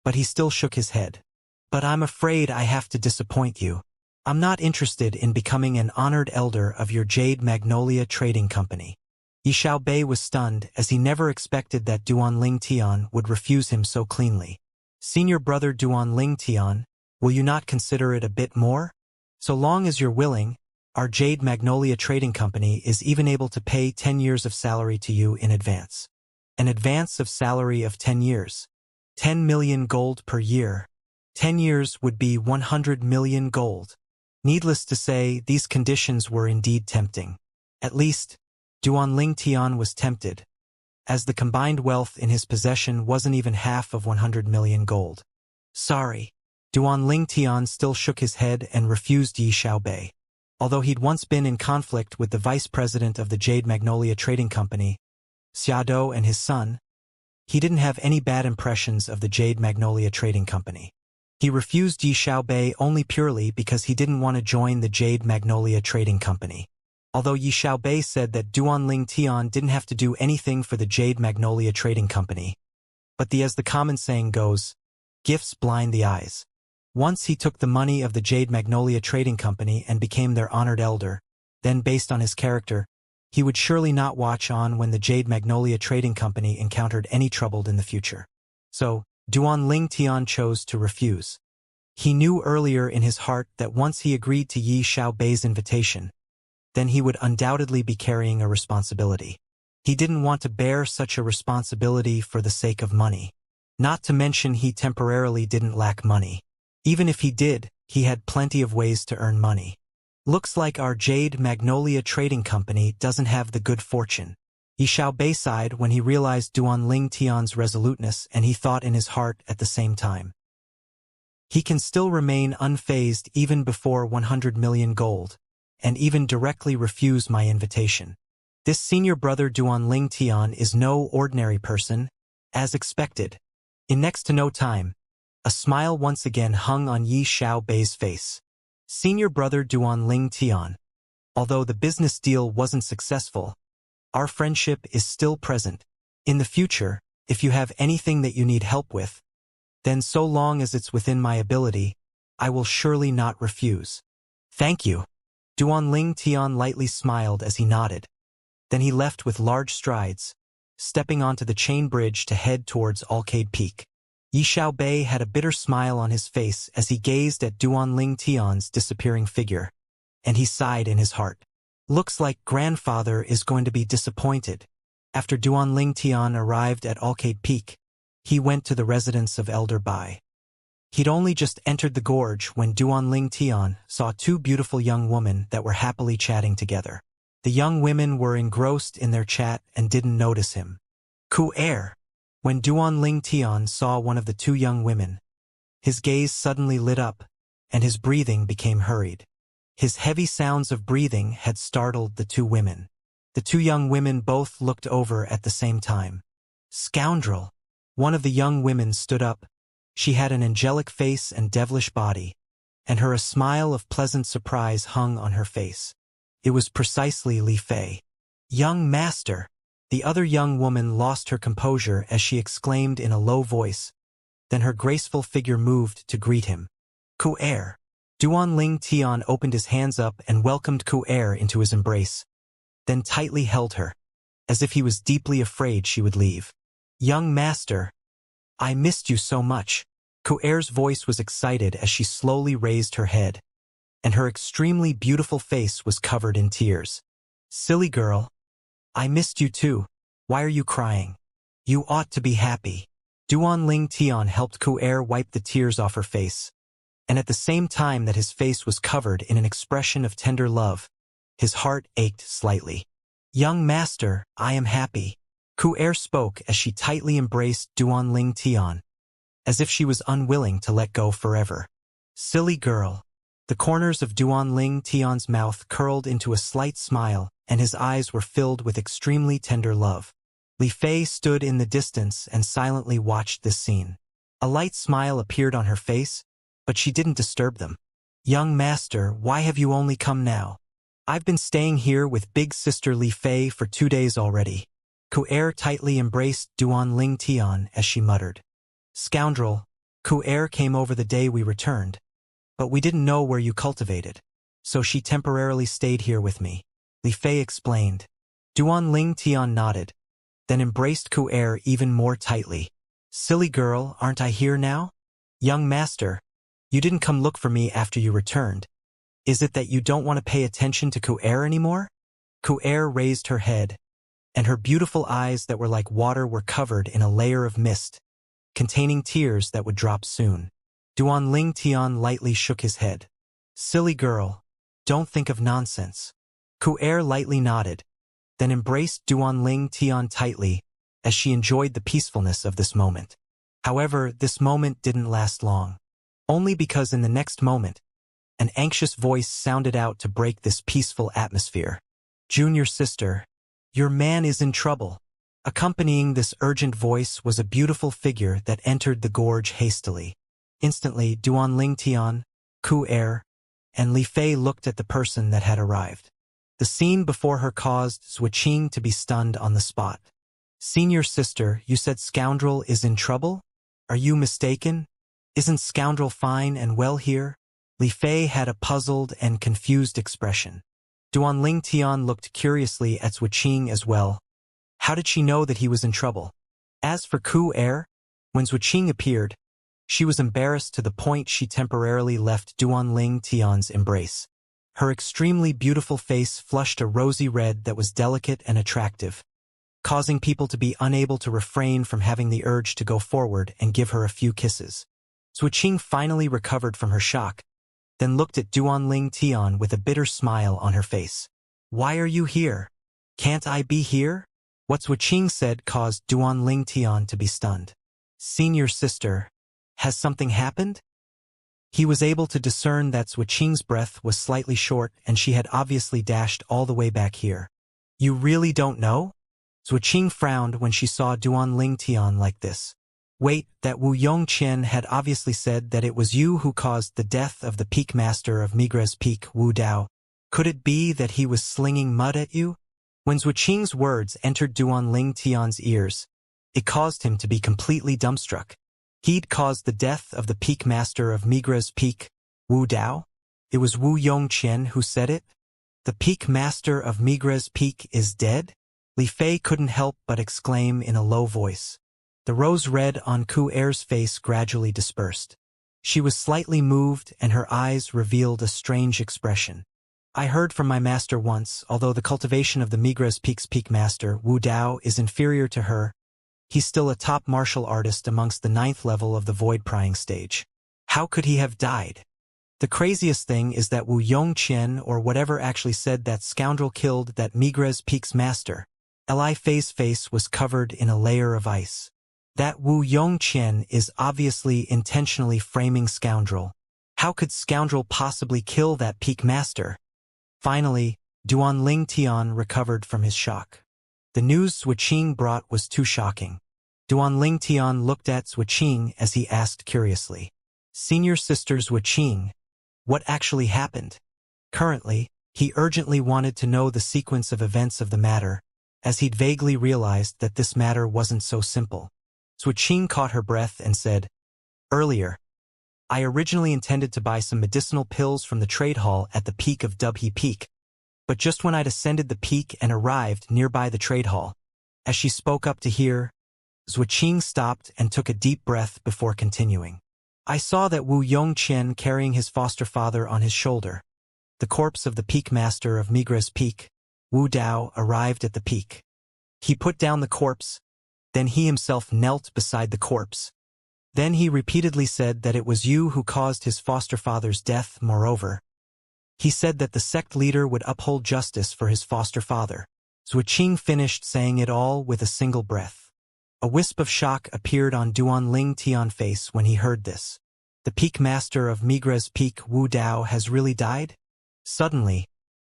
but he still shook his head. "But I'm afraid I have to disappoint you. I'm not interested in becoming an honored elder of your Jade Magnolia Trading Company." Yi Xiaobei was stunned, as he never expected that Duanling Tian would refuse him so cleanly. "Senior brother Duanling Tian, will you not consider it a bit more? So long as you're willing, our Jade Magnolia Trading Company is even able to pay 10 years of salary to you in advance. An advance of salary of 10 years. 10 million gold per year. 10 years would be 100 million gold. Needless to say, these conditions were indeed tempting. At least, Duanling Tian was tempted, as the combined wealth in his possession wasn't even half of 100 million gold. "Sorry." Duanling Tian still shook his head and refused Yi Xiaobei. Although he'd once been in conflict with the vice president of the Jade Magnolia Trading Company, Xiaodou, and his son, he didn't have any bad impressions of the Jade Magnolia Trading Company. He refused Yi Xiaobei only purely because he didn't want to join the Jade Magnolia Trading Company. Although Yi Xiaobei said that Duanling Tian didn't have to do anything for the Jade Magnolia Trading Company. But as the common saying goes, gifts blind the eyes. Once he took the money of the Jade Magnolia Trading Company and became their honored elder, then based on his character, he would surely not watch on when the Jade Magnolia Trading Company encountered any trouble in the future. So, Duan Ling Tian chose to refuse. He knew earlier in his heart that once he agreed to Yi Xiaobei's invitation, then he would undoubtedly be carrying a responsibility. He didn't want to bear such a responsibility for the sake of money. Not to mention he temporarily didn't lack money. Even if he did, he had plenty of ways to earn money. Looks like our Jade Magnolia Trading Company doesn't have the good fortune. Yi Xiaobei sighed when he realized Duan Ling Tian's resoluteness, and he thought in his heart at the same time. He can still remain unfazed even before 100 million gold, and even directly refuse my invitation. This senior brother Duan Ling Tian is no ordinary person, as expected. In next to no time, a smile once again hung on Yi Xiaobei's face. Senior brother Duan Ling Tian, although the business deal wasn't successful, our friendship is still present. In the future, if you have anything that you need help with, then so long as it's within my ability, I will surely not refuse. Thank you. Duan Ling Tian lightly smiled as he nodded. Then he left with large strides, stepping onto the chain bridge to head towards Arcade Peak. Yi Xiaobei had a bitter smile on his face as he gazed at Duan Ling Tian's disappearing figure, and he sighed in his heart. Looks like grandfather is going to be disappointed. After Duan Ling Tian arrived at Arcade Peak, he went to the residence of Elder Bai. He'd only just entered the gorge when Duan Ling Tian saw two beautiful young women that were happily chatting together. The young women were engrossed in their chat and didn't notice him. Ku Er. When Duan Ling Tian saw one of the two young women, his gaze suddenly lit up, and his breathing became hurried. His heavy sounds of breathing had startled the two women. The two young women both looked over at the same time. Scoundrel! One of the young women stood up. She had an angelic face and devilish body, and a smile of pleasant surprise hung on her face. It was precisely Li Fei. Young master! The other young woman lost her composure as she exclaimed in a low voice. Then her graceful figure moved to greet him. Ku Er. Duan Ling Tian opened his hands up and welcomed Ku Er into his embrace, then tightly held her, as if he was deeply afraid she would leave. Young master, I missed you so much. Ku Er's voice was excited as she slowly raised her head, and her extremely beautiful face was covered in tears. Silly girl. I missed you too. Why are you crying? You ought to be happy. Duan Ling Tian helped Ku Er wipe the tears off her face, and at the same time that his face was covered in an expression of tender love, his heart ached slightly. Young master, I am happy. Ku Er spoke as she tightly embraced Duan Ling Tian, as if she was unwilling to let go forever. Silly girl. The corners of Duan Ling Tian's mouth curled into a slight smile, and his eyes were filled with extremely tender love. Li Fei stood in the distance and silently watched this scene. A light smile appeared on her face, but she didn't disturb them. Young master, why have you only come now? I've been staying here with big sister Li Fei for 2 days already. Ku Er tightly embraced Duan Ling Tian as she muttered. Scoundrel, Ku Er came over the day we returned, but we didn't know where you cultivated, so she temporarily stayed here with me. Li Fei explained. Duan Ling Tian nodded, then embraced Ku Er even more tightly. Silly girl, aren't I here now? Young master, you didn't come look for me after you returned. Is it that you don't want to pay attention to Ku Er anymore? Ku Er raised her head, and her beautiful eyes that were like water were covered in a layer of mist, containing tears that would drop soon. Duan Ling Tian lightly shook his head. Silly girl, don't think of nonsense. Ku Er lightly nodded, then embraced Duan Ling Tian tightly as she enjoyed the peacefulness of this moment. However, this moment didn't last long. Only because in the next moment, an anxious voice sounded out to break this peaceful atmosphere. Junior sister, your man is in trouble. Accompanying this urgent voice was a beautiful figure that entered the gorge hastily. Instantly, Duan Ling Tian, Ku Er, and Li Fei looked at the person that had arrived. The scene before her caused Wuxia to be stunned on the spot. Senior sister, you said scoundrel is in trouble? Are you mistaken? Isn't scoundrel fine and well here? Li Fei had a puzzled and confused expression. Duan Ling Tian looked curiously at Wuxia as well. How did she know that he was in trouble? As for Ku Er, When Zuoqing appeared, she was embarrassed to the point she temporarily left Duanling Tian's embrace. Her extremely beautiful face flushed a rosy red that was delicate and attractive, causing people to be unable to refrain from having the urge to go forward and give her a few kisses. Zuoqing finally recovered from her shock, then looked at Duanling Tian with a bitter smile on her face. "Why are you here? Can't I be here?" What Zuoqing said caused Duanling Tian to be stunned. "Senior sister, has something happened?" He was able to discern that Zuoqing's breath was slightly short and she had obviously dashed all the way back here. "You really don't know?" Zuoqing frowned when she saw Duanling Tian like this. "Wait, that Wu Yongqian had obviously said that it was you who caused the death of the peak master of Migres Peak, Wu Dao. Could it be that he was slinging mud at you?" When Zuoqing's words entered Duanling Tian's ears, it caused him to be completely dumbstruck. He'd caused the death of the peak master of Migres Peak, Wu Dao? It was Wu Yongqian who said it? The peak master of Migres Peak is dead? Li Fei couldn't help but exclaim in a low voice. The rose red on Ku Er's face gradually dispersed. She was slightly moved and her eyes revealed a strange expression. "I heard from my master once, although the cultivation of the Migres Peak's peak master, Wu Dao, is inferior to her, he's still a top martial artist amongst the 9th level of the void prying stage. How could he have died? The craziest thing is that Wu Yongqian or whatever actually said that scoundrel killed that Migres Peak's master." Li Fei's face was covered in a layer of ice. That Wu Yongqian is obviously intentionally framing scoundrel. How could scoundrel possibly kill that peak master? Finally, Duanling Tian recovered from his shock. The news Zuoqing brought was too shocking. Duanling Tian looked at Zuoqing as he asked curiously, "Senior sister Zuoqing, what actually happened?" Currently, he urgently wanted to know the sequence of events of the matter, as he'd vaguely realized that this matter wasn't so simple. Zuoqing caught her breath and said, "Earlier, I originally intended to buy some medicinal pills from the trade hall at the peak of Dubhe Peak, but just when I'd ascended the peak and arrived nearby the trade hall, as she spoke up to hear," Zuoqing stopped and took a deep breath before continuing. "I saw that Wu Yongqian carrying his foster father on his shoulder. The corpse of the peak master of Migres Peak, Wu Dao, arrived at the peak. He put down the corpse, then he himself knelt beside the corpse. Then he repeatedly said that it was you who caused his foster father's death. Moreover, he said that the sect leader would uphold justice for his foster father." Zuoqing finished saying it all with a single breath. A wisp of shock appeared on Duanling Tian's face when he heard this. The peak master of Migres Peak, Wu Dao, has really died? Suddenly,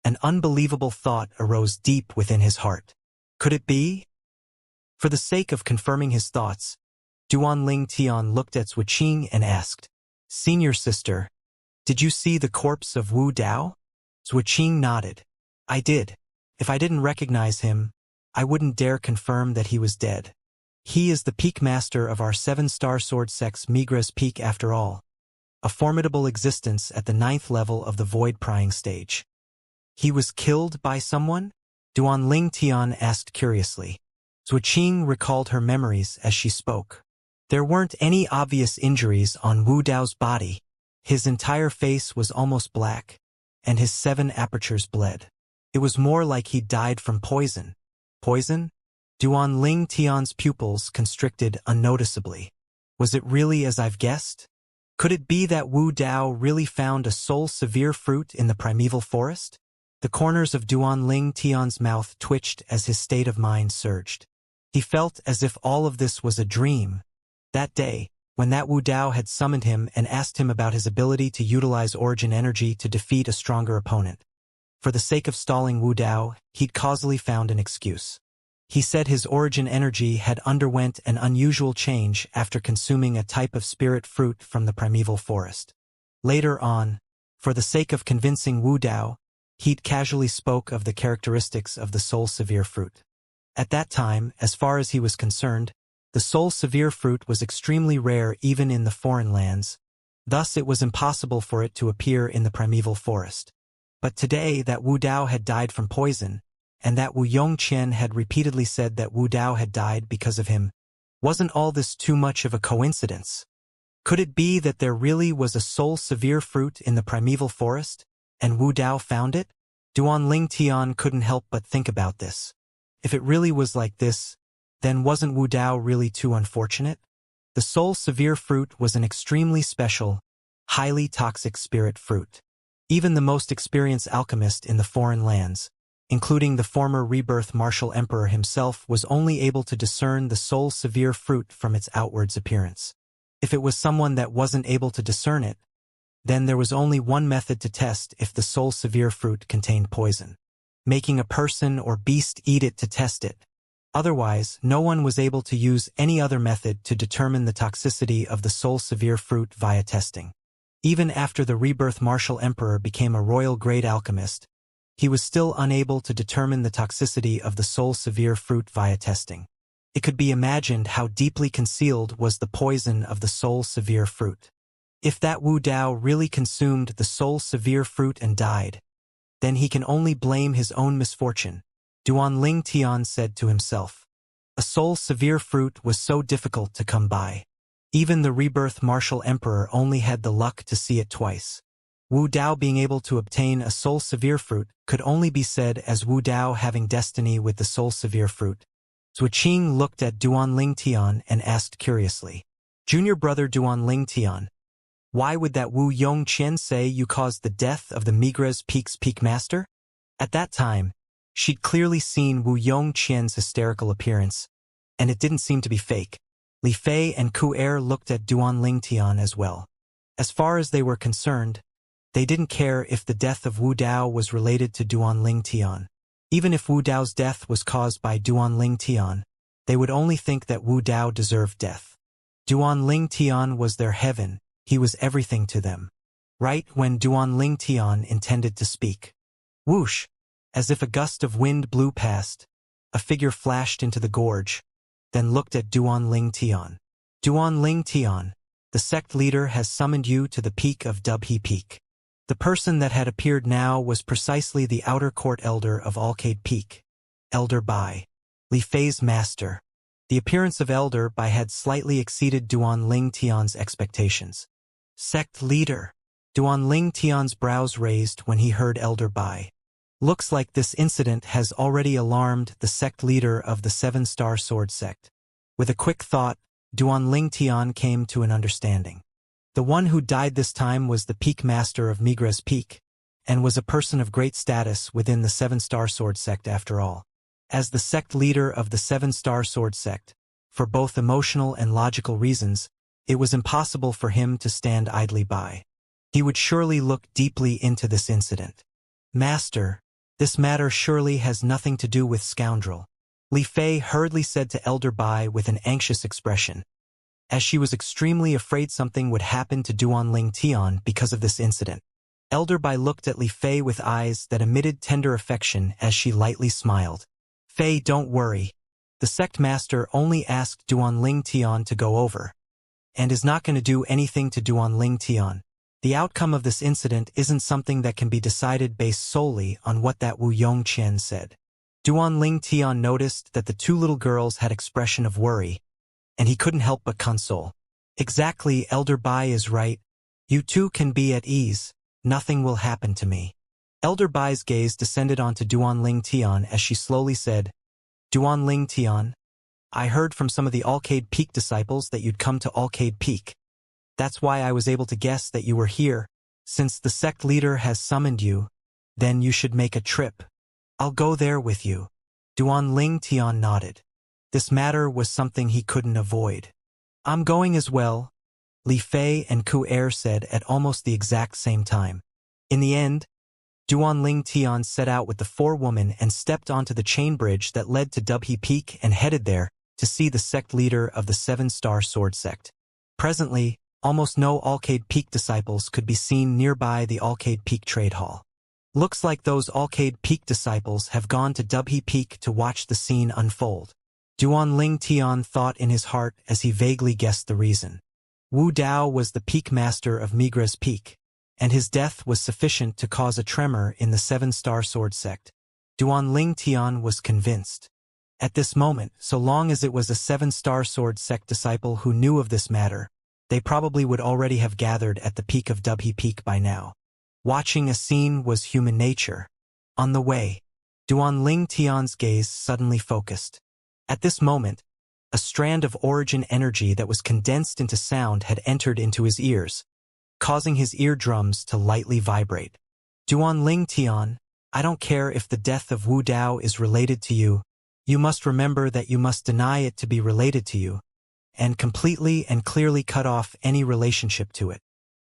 an unbelievable thought arose deep within his heart. Could it be? For the sake of confirming his thoughts, Duanling Tian looked at Zuoqing and asked, "Senior sister, did you see the corpse of Wu Dao?" Zuoqing nodded. "I did. If I didn't recognize him, I wouldn't dare confirm that he was dead. He is the peak master of our 7-star sword sect's Migres Peak after all. A formidable existence at the 9th level of the void prying stage." "He was killed by someone?" Duanling Tian asked curiously. Zuoqing recalled her memories as she spoke. There weren't any obvious injuries on Wu Dao's body. His entire face was almost black, and his 7 apertures bled. It was more like he'd died from poison. Poison? Duanling Tian's pupils constricted unnoticeably. Was it really as I've guessed? Could it be that Wu Dao really found a soul-severe fruit in the primeval forest? The corners of Duanling Tian's mouth twitched as his state of mind surged. He felt as if all of this was a dream. That day, when that Wu Dao had summoned him and asked him about his ability to utilize origin energy to defeat a stronger opponent. For the sake of stalling Wu Dao, he'd causally found an excuse. He said his origin energy had underwent an unusual change after consuming a type of spirit fruit from the primeval forest. Later on, for the sake of convincing Wu Dao, he'd casually spoke of the characteristics of the soul-severe fruit. At that time, as far as he was concerned, the soul-severe fruit was extremely rare even in the foreign lands, thus it was impossible for it to appear in the primeval forest. But today that Wu Dao had died from poison, and that Wu Yongqian had repeatedly said that Wu Dao had died because of him, Wasn't all this too much of a coincidence? Could it be that there really was a soul severe fruit in the primeval forest, and Wu Dao found it? Duan Ling Tian couldn't help but think about this. If it really was like this, then wasn't Wu Dao really too unfortunate? The soul severe fruit was an extremely special, highly toxic spirit fruit. Even the most experienced alchemist in the foreign lands, including the former rebirth martial emperor himself, was only able to discern the soul severe fruit from its outwards appearance. If it was someone that wasn't able to discern it, then there was only one method to test if the soul severe fruit contained poison: making a person or beast eat it to test it. Otherwise, no one was able to use any other method to determine the toxicity of the soul severe fruit via testing. Even after the rebirth martial emperor became a royal grade alchemist, he was still unable to determine the toxicity of the soul severe fruit via testing. It could be imagined how deeply concealed was the poison of the soul severe fruit. If that Wu Dao really consumed the soul severe fruit and died, then he can only blame his own misfortune, Duan Ling Tian said to himself. A soul severe fruit was so difficult to come by. Even the rebirth martial emperor only had the luck to see it twice. Wu Dao being able to obtain a soul severe fruit could only be said as Wu Dao having destiny with the soul severe fruit. Zhu Qing looked at Duan Ling Tian and asked curiously, "Junior brother Duan Ling Tian, why would that Wu Yongqian say you caused the death of the Migres Peak's peak master?" At that time, she'd clearly seen Wu Yongqian's hysterical appearance, and it didn't seem to be fake. Li Fei and Ku Er looked at Duan Ling Tian as well. As far as they were concerned, they didn't care if the death of Wu Dao was related to Duan Ling Tian. Even if Wu Dao's death was caused by Duan Ling Tian, they would only think that Wu Dao deserved death. Duan Ling Tian was their heaven, he was everything to them. Right when Duan Ling Tian intended to speak, whoosh, as if a gust of wind blew past, a figure flashed into the gorge, then looked at Duan Ling Tian. "Duan Ling Tian, the sect leader has summoned you to the peak of Dubhe Peak." The person that had appeared now was precisely the outer court elder of Alcade Peak, Elder Bai, Li Fei's master. The appearance of Elder Bai had slightly exceeded Duan Ling Tian's expectations. Sect leader. Duan Ling Tian's brows raised when he heard Elder Bai. Looks like this incident has already alarmed the sect leader of the Seven-Star Sword sect. With a quick thought, Duan Ling Tian came to an understanding. The one who died this time was the peak master of Migres Peak, and was a person of great status within the Seven-Star Sword sect after all. As the sect leader of the Seven-Star Sword sect, for both emotional and logical reasons, it was impossible for him to stand idly by. He would surely look deeply into this incident. "Master, this matter surely has nothing to do with scoundrel," Li Fei hurriedly said to Elder Bai with an anxious expression, as she was extremely afraid something would happen to Duan Ling Tian because of this incident. Elder Bai looked at Li Fei with eyes that emitted tender affection as she lightly smiled. "Fei, don't worry. The sect master only asked Duan Ling Tian to go over, and is not going to do anything to Duan Ling Tian. The outcome of this incident isn't something that can be decided based solely on what that Wu Yongqian said." Duan Ling Tian noticed that the two little girls had expression of worry, and he couldn't help but console. "Exactly, Elder Bai is right. You two can be at ease. Nothing will happen to me." Elder Bai's gaze descended onto Duan Ling Tian as she slowly said, "Duan Ling Tian, I heard from some of the Alcade Peak disciples that you'd come to Alcade Peak. That's why I was able to guess that you were here. Since the sect leader has summoned you, then you should make a trip. I'll go there with you." Duan Ling Tian nodded. This matter was something he couldn't avoid. "I'm going as well," Li Fei and Ku Er said at almost the exact same time. In the end, Duan Ling Tian set out with the four women and stepped onto the chain bridge that led to Dubhe Peak and headed there to see the sect leader of the Seven-Star Sword sect. Presently, almost no Alcade Peak disciples could be seen nearby the Alcade Peak Trade Hall. Looks like those Alcade Peak disciples have gone to Dubhe Peak to watch the scene unfold. Duan Ling Tian thought in his heart as he vaguely guessed the reason. Wu Dao was the peak master of Migres Peak, and his death was sufficient to cause a tremor in the Seven-Star Sword sect. Duan Ling Tian was convinced. At this moment, so long as it was a 7-star sword sect disciple who knew of this matter, they probably would already have gathered at the peak of Dubhe Peak by now. Watching a scene was human nature. On the way, Duan Tian's gaze suddenly focused. At this moment, a strand of origin energy that was condensed into sound had entered into his ears, causing his eardrums to lightly vibrate. Duan Tian, I don't care if the death of Wu Dao is related to you. You must remember that you must deny it to be related to you, and completely and clearly cut off any relationship to it.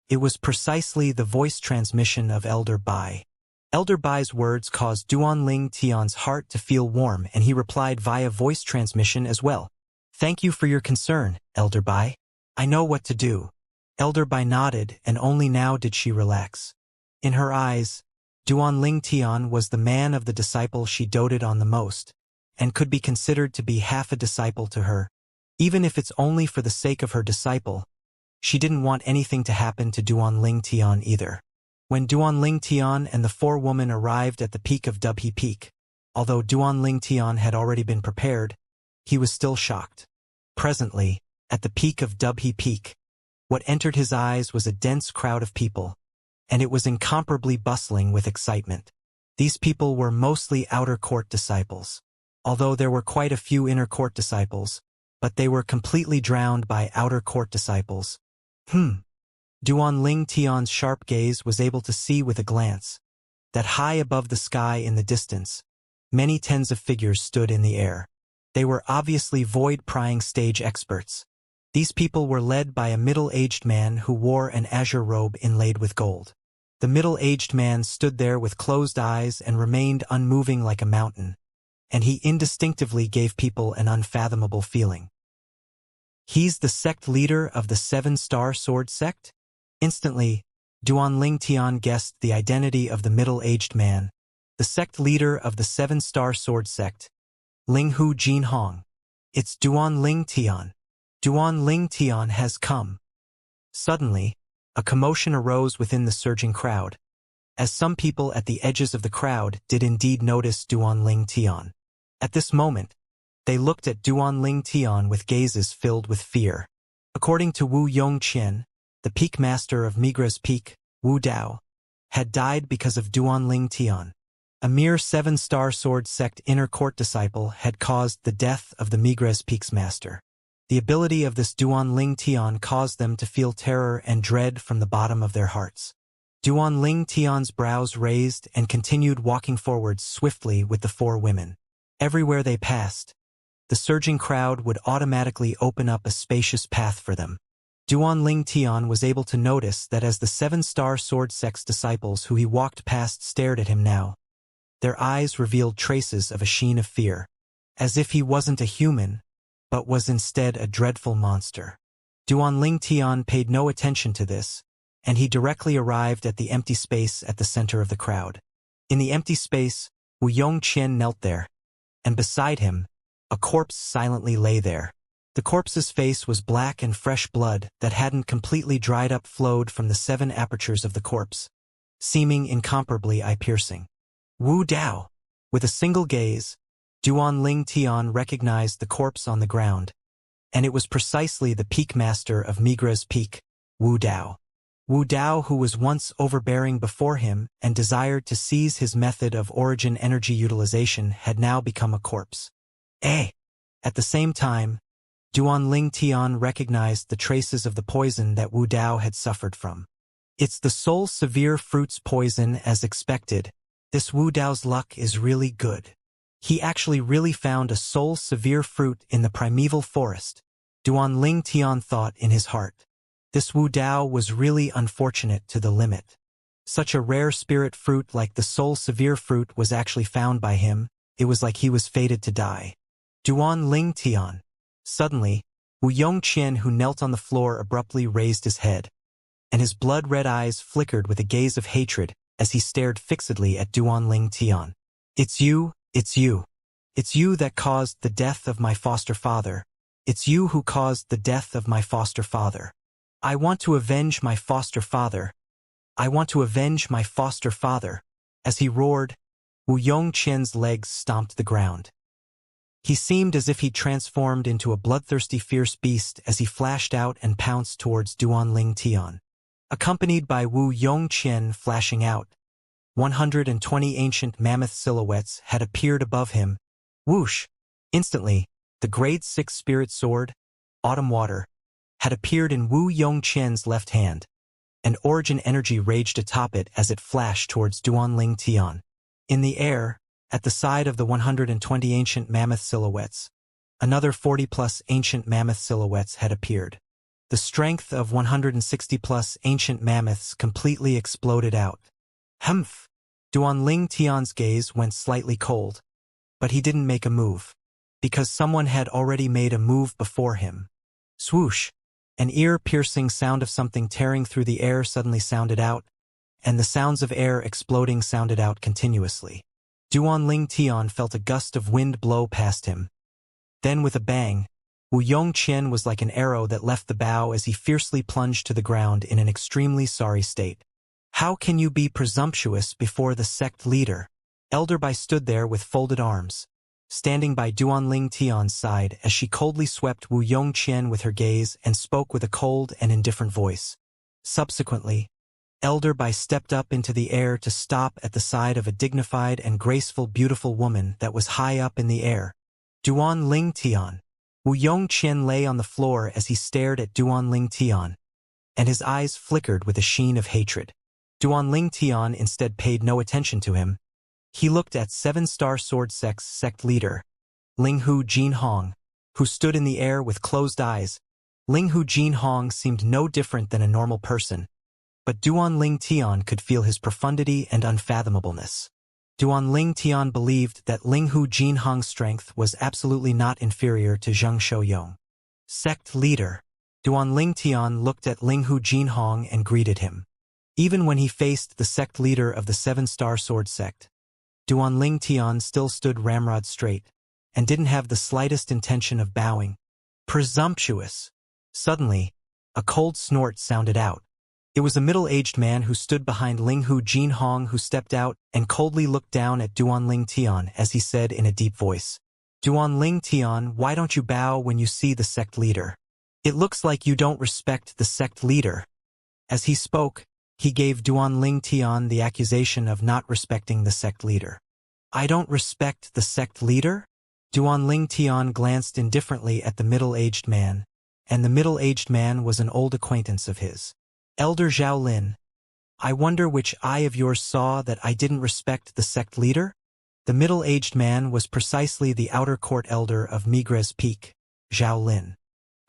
It was precisely the voice transmission of Elder Bai. Elder Bai's words caused Duan Tian's heart to feel warm, and he replied via voice transmission as well. Thank you for your concern, Elder Bai. I know what to do. Elder Bai nodded, and only now did she relax. In her eyes, Duan Tian was the man of the disciple she doted on the most, and could be considered to be half a disciple to her. Even if it's only for the sake of her disciple, she didn't want anything to happen to Duan Tian either. When Duan Tian and the 4 women arrived at the peak of Dubhe Peak, although Duan Tian had already been prepared, he was still shocked. Presently, at the peak of Dubhe Peak, what entered his eyes was a dense crowd of people, and it was incomparably bustling with excitement. These people were mostly outer court disciples, although there were quite a few inner court disciples, but they were completely drowned by outer court disciples. Duan Tian's sharp gaze was able to see with a glance that high above the sky in the distance, many tens of figures stood in the air. They were obviously void-prying stage experts. These people were led by a middle-aged man who wore an azure robe inlaid with gold. The middle-aged man stood there with closed eyes and remained unmoving like a mountain, and he indistinctively gave people an unfathomable feeling. He's the sect leader of the 7-star sword sect? Instantly, Duan Tian guessed the identity of the middle-aged man, the sect leader of the 7-star sword sect, Linghu Jinhong. It's Duan Tian. Duan Tian has come. Suddenly, a commotion arose within the surging crowd, as some people at the edges of the crowd did indeed notice Duan Tian. At this moment, they looked at Duan Tian with gazes filled with fear. According to Wu Yongqian, the peak master of Migra's peak, Wu Dao, had died because of Duan Tian. A mere 7-star sword sect inner court disciple had caused the death of the Migra's peak's master. The ability of this Duan Tian caused them to feel terror and dread from the bottom of their hearts. Duan Tian's brows raised and continued walking forwards swiftly with the 4 women. Everywhere they passed, the surging crowd would automatically open up a spacious path for them. Duan Tian was able to notice that as the 7-star sword sect's disciples who he walked past stared at him now, their eyes revealed traces of a sheen of fear, as if he wasn't a human, but was instead a dreadful monster. Duan Tian paid no attention to this, and he directly arrived at the empty space at the center of the crowd. In the empty space, Wu Yongqian knelt there, and beside him, a corpse silently lay there. The corpse's face was black, and fresh blood that hadn't completely dried up flowed from the 7 apertures of the corpse, seeming incomparably eye-piercing. Wu Dao. With a single gaze, Duan Tian recognized the corpse on the ground, and it was precisely the peak master of Migra's peak, Wu Dao. Wu Dao, who was once overbearing before him and desired to seize his method of origin energy utilization, had now become a corpse. At the same time, Duan Tian recognized the traces of the poison that Wu Dao had suffered from. It's the soul severe fruits poison as expected. This Wu Dao's luck is really good. He actually really found a soul severe fruit in the primeval forest, Duan Tian thought in his heart. This Wu Dao was really unfortunate to the limit. Such a rare spirit fruit like the soul severe fruit was actually found by him. It was like he was fated to die. Duan Tian. Suddenly, Wu Yongqian, who knelt on the floor, abruptly raised his head, and his blood-red eyes flickered with a gaze of hatred as he stared fixedly at Duan Tian. It's you that caused the death of my foster father. It's you who caused the death of my foster father. I want to avenge my foster father. I want to avenge my foster father. As he roared, Wu Yongqian's legs stomped the ground. He seemed as if he'd transformed into a bloodthirsty fierce beast as he flashed out and pounced towards Duanling Tian. Accompanied by Wu Yongqian flashing out, 120 ancient mammoth silhouettes had appeared above him. Whoosh! Instantly, the grade 6 spirit sword, Autumn Water, had appeared in Wu Yongqian's left hand, and origin energy raged atop it as it flashed towards Duanling Tian. In the air, at the side of the 120 ancient mammoth silhouettes, another 40-plus ancient mammoth silhouettes had appeared. The strength of 160-plus ancient mammoths completely exploded out. Humph! Duanling Tian's gaze went slightly cold, but he didn't make a move, because someone had already made a move before him. Swoosh! An ear-piercing sound of something tearing through the air suddenly sounded out, and the sounds of air exploding sounded out continuously. Duanling Tian felt a gust of wind blow past him. Then with a bang, Wu Yongqian was like an arrow that left the bow as he fiercely plunged to the ground in an extremely sorry state. How can you be presumptuous before the sect leader? Elder Bai stood there with folded arms, standing by Duanling Tian's side as she coldly swept Wu Yongqian with her gaze and spoke with a cold and indifferent voice. Subsequently, Elder Bai stepped up into the air to stop at the side of a dignified and graceful beautiful woman that was high up in the air. Duanling Tian. Wu Yongqian lay on the floor as he stared at Duanling Tian, and his eyes flickered with a sheen of hatred. Duanling Tian instead paid no attention to him. He looked at 7-Star Sword Sect's sect leader, Linghu Jinhong, who stood in the air with closed eyes. Linghu Jinhong seemed no different than a normal person, but Duanling Tian could feel his profundity and unfathomableness. Duanling Tian believed that Linghu Jinhong's strength was absolutely not inferior to Zheng Shouyong. Sect leader. Duanling Tian looked at Linghu Jinhong and greeted him. Even when he faced the sect leader of the 7-Star Sword Sect, Duanling Tian still stood ramrod straight, and didn't have the slightest intention of bowing. Presumptuous! Suddenly, a cold snort sounded out. It was a middle-aged man who stood behind Linghu Jinhong who stepped out and coldly looked down at Duanling Tian as he said in a deep voice, Duanling Tian, why don't you bow when you see the sect leader? It looks like you don't respect the sect leader. As he spoke, he gave Duanling Tian the accusation of not respecting the sect leader. I don't respect the sect leader? Duanling Tian glanced indifferently at the middle-aged man, and the middle-aged man was an old acquaintance of his. Elder Zhao Lin, I wonder which eye of yours saw that I didn't respect the sect leader? The middle-aged man was precisely the outer court elder of Migres Peak, Zhao Lin.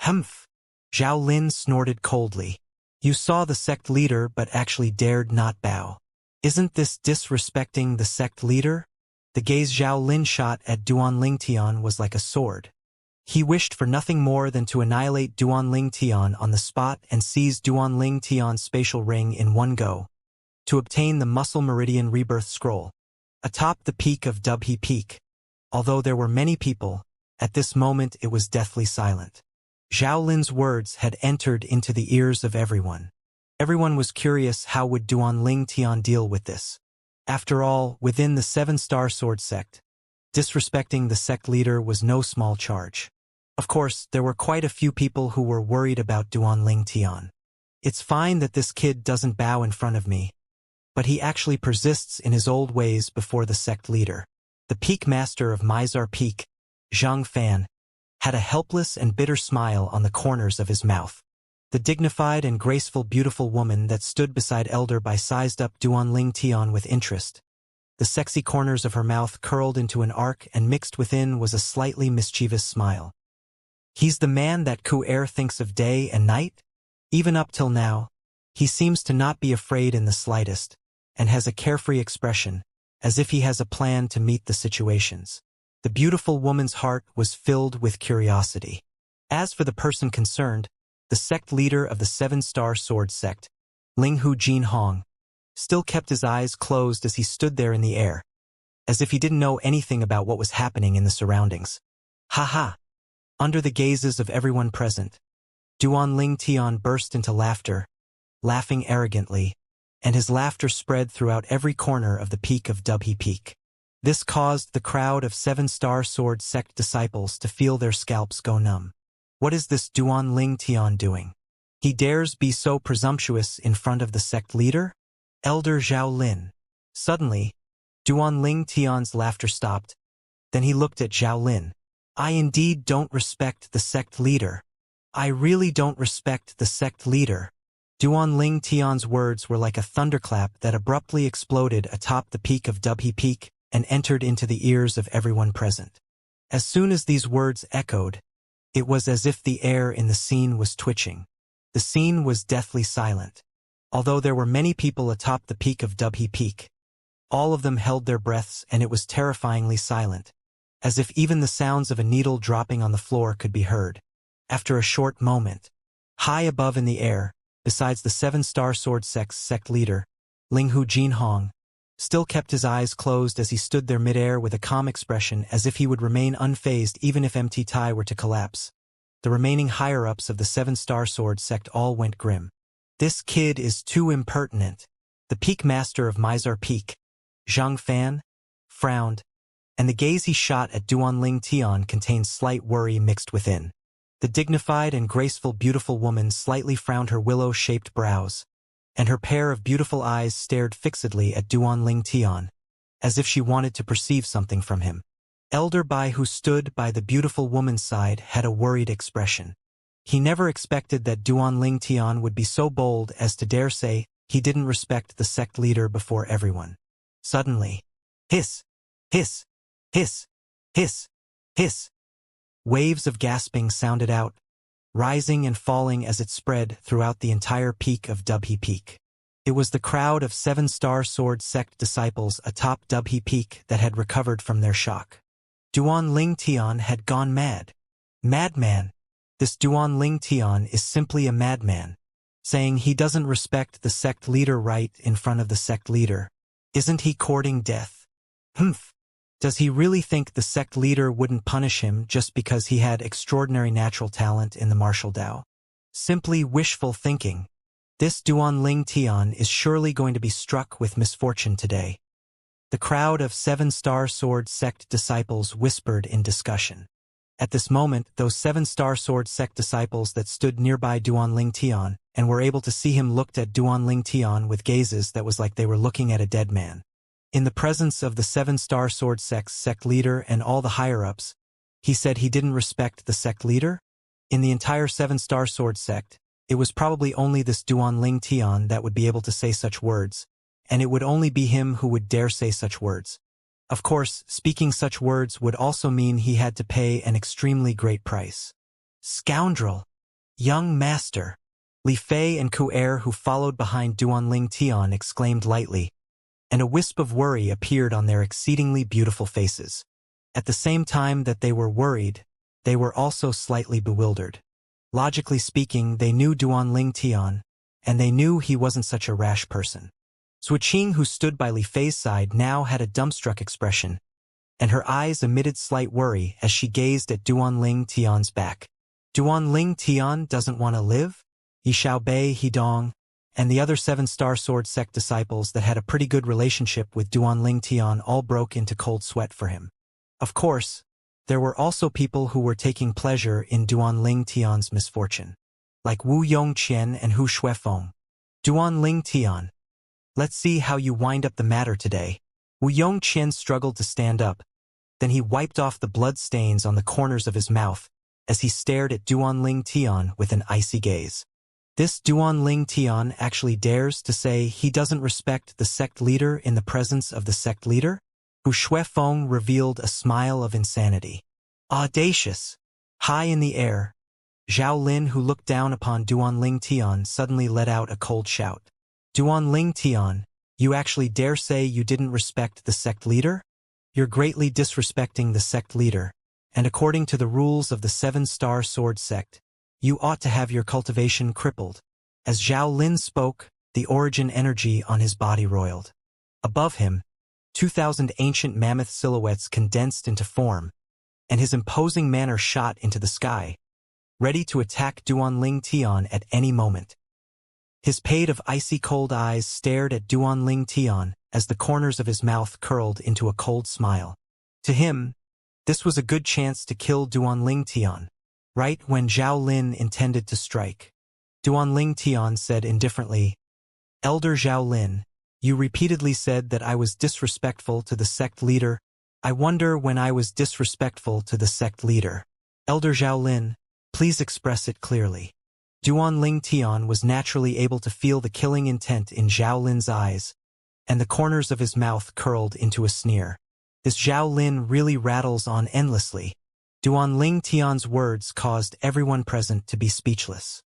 Humph! Zhao Lin snorted coldly. You saw the sect leader but actually dared not bow. Isn't this disrespecting the sect leader? The gaze Zhao Lin shot at Duanling Tian was like a sword. He wished for nothing more than to annihilate Duanling Tian on the spot and seize Duanling Tian's spatial ring in one go, to obtain the Muscle Meridian Rebirth Scroll. Atop the peak of Dubhe Peak, although there were many people, at this moment it was deathly silent. Zhao Lin's words had entered into the ears of everyone. Everyone was curious how would Duanling Tian deal with this. After all, within the 7-Star Sword Sect, disrespecting the sect leader was no small charge. Of course, there were quite a few people who were worried about Duanling Tian. It's fine that this kid doesn't bow in front of me, but he actually persists in his old ways before the sect leader. The peak master of Mizar Peak, Zhang Fan, had a helpless and bitter smile on the corners of his mouth. The dignified and graceful beautiful woman that stood beside Elder Bai sized up Duanling Tian with interest. The sexy corners of her mouth curled into an arc and mixed within was a slightly mischievous smile. He's the man that Ku-Er thinks of day and night? Even up till now, he seems to not be afraid in the slightest, and has a carefree expression, as if he has a plan to meet the situations. The beautiful woman's heart was filled with curiosity. As for the person concerned, the sect leader of the 7-Star Sword Sect, Linghu Jinhong, still kept his eyes closed as he stood there in the air, as if he didn't know anything about what was happening in the surroundings. Ha ha! Under the gazes of everyone present, Duanling Tian burst into laughter, laughing arrogantly, and his laughter spread throughout every corner of the peak of Dubhe Peak. This caused the crowd of 7-star sword sect disciples to feel their scalps go numb. What is this Duan Ling Tian doing? He dares be so presumptuous in front of the sect leader? Elder Zhao Lin. Suddenly, Duan Ling Tian's laughter stopped. Then he looked at Zhao Lin. I indeed don't respect the sect leader. I really don't respect the sect leader. Duan Ling Tian's words were like a thunderclap that abruptly exploded atop the peak of Dubhe Peak and entered into the ears of everyone present. As soon as these words echoed, it was as if the air in the scene was twitching. The scene was deathly silent. Although there were many people atop the peak of Dubhe Peak, all of them held their breaths and it was terrifyingly silent, as if even the sounds of a needle dropping on the floor could be heard. After a short moment, high above in the air, besides the 7-star sword sect leader, Linghu Jinhong, still kept his eyes closed as he stood there midair with a calm expression as if he would remain unfazed even if MT Tai were to collapse. The remaining higher-ups of the 7-star sword sect all went grim. This kid is too impertinent. The peak master of Mizar Peak, Zhang Fan, frowned, and the gaze he shot at Duan Ling Tian contained slight worry mixed within. The dignified and graceful beautiful woman slightly frowned her willow-shaped brows, and her pair of beautiful eyes stared fixedly at Duan Ling Tian, as if she wanted to perceive something from him. Elder Bai, who stood by the beautiful woman's side, had a worried expression. He never expected that Duan Ling Tian would be so bold as to dare say he didn't respect the sect leader before everyone. Suddenly, hiss, hiss, hiss, hiss, hiss. Waves of gasping sounded out, rising and falling as it spread throughout the entire peak of Dubhe Peak. It was the crowd of 7-star sword sect disciples atop Dubhe Peak that had recovered from their shock. Duan Ling Tian had gone mad. Madman. This Duan Ling Tian is simply a madman, saying he doesn't respect the sect leader right in front of the sect leader. Isn't he courting death? Humph. Does he really think the sect leader wouldn't punish him just because he had extraordinary natural talent in the martial Dao? Simply wishful thinking. This Duan Ling Tian is surely going to be struck with misfortune today. The crowd of 7-star sword sect disciples whispered in discussion. At this moment, those 7-star sword sect disciples that stood nearby Duan Ling Tian and were able to see him looked at Duan Ling Tian with gazes that was like they were looking at a dead man. In the presence of the 7-star sword sect leader and all the higher-ups, he said he didn't respect the sect leader? In the entire 7-star sword sect, it was probably only this Duan Ling Tian that would be able to say such words, and it would only be him who would dare say such words. Of course, speaking such words would also mean he had to pay an extremely great price. Scoundrel! Young master! Li Fei and Ku Er, who followed behind Duan Ling Tian, exclaimed lightly, and a wisp of worry appeared on their exceedingly beautiful faces. At the same time that they were worried, they were also slightly bewildered. Logically speaking, they knew Duan Ling Tian, and they knew he wasn't such a rash person. Suiqing, who stood by Li Fei's side, now had a dumbstruck expression, and her eyes emitted slight worry as she gazed at Duan Ling Tian's back. Duan Ling Tian doesn't want to live? Yi Xiaobei, Hidong, and the other 7-star sword sect disciples that had a pretty good relationship with Duan Ling Tian all broke into cold sweat for him. Of course, there were also people who were taking pleasure in Duan Ling Tian's misfortune, like Wu Yongqian and Hu Shuefeng. Duan Ling Tian, let's see how you wind up the matter today. Wu Yongqian struggled to stand up. Then he wiped off the blood stains on the corners of his mouth as he stared at Duan Ling Tian with an icy gaze. This Duan Ling Tian actually dares to say he doesn't respect the sect leader in the presence of the sect leader? Hu Shuefeng revealed a smile of insanity. Audacious! High in the air, Zhao Lin, who looked down upon Duan Ling Tian, suddenly let out a cold shout. Duan Ling Tian, you actually dare say you didn't respect the sect leader? You're greatly disrespecting the sect leader, and according to the rules of the 7-star sword sect, you ought to have your cultivation crippled. As Zhao Lin spoke, the origin energy on his body roiled. Above him, 2,000 ancient mammoth silhouettes condensed into form, and his imposing manner shot into the sky, ready to attack Duan Ling Tian at any moment. His pate of icy cold eyes stared at Duan Ling Tian as the corners of his mouth curled into a cold smile. To him, this was a good chance to kill Duanling Tian, right when Zhao Lin intended to strike. Duanling Tian said indifferently, "Elder Zhao Lin, you repeatedly said that I was disrespectful to the sect leader. I wonder when I was disrespectful to the sect leader. Elder Zhao Lin, please express it clearly." Duanling Tian was naturally able to feel the killing intent in Zhao Lin's eyes, and the corners of his mouth curled into a sneer. This Zhao Lin really rattles on endlessly. Duanling Tian's words caused everyone present to be speechless.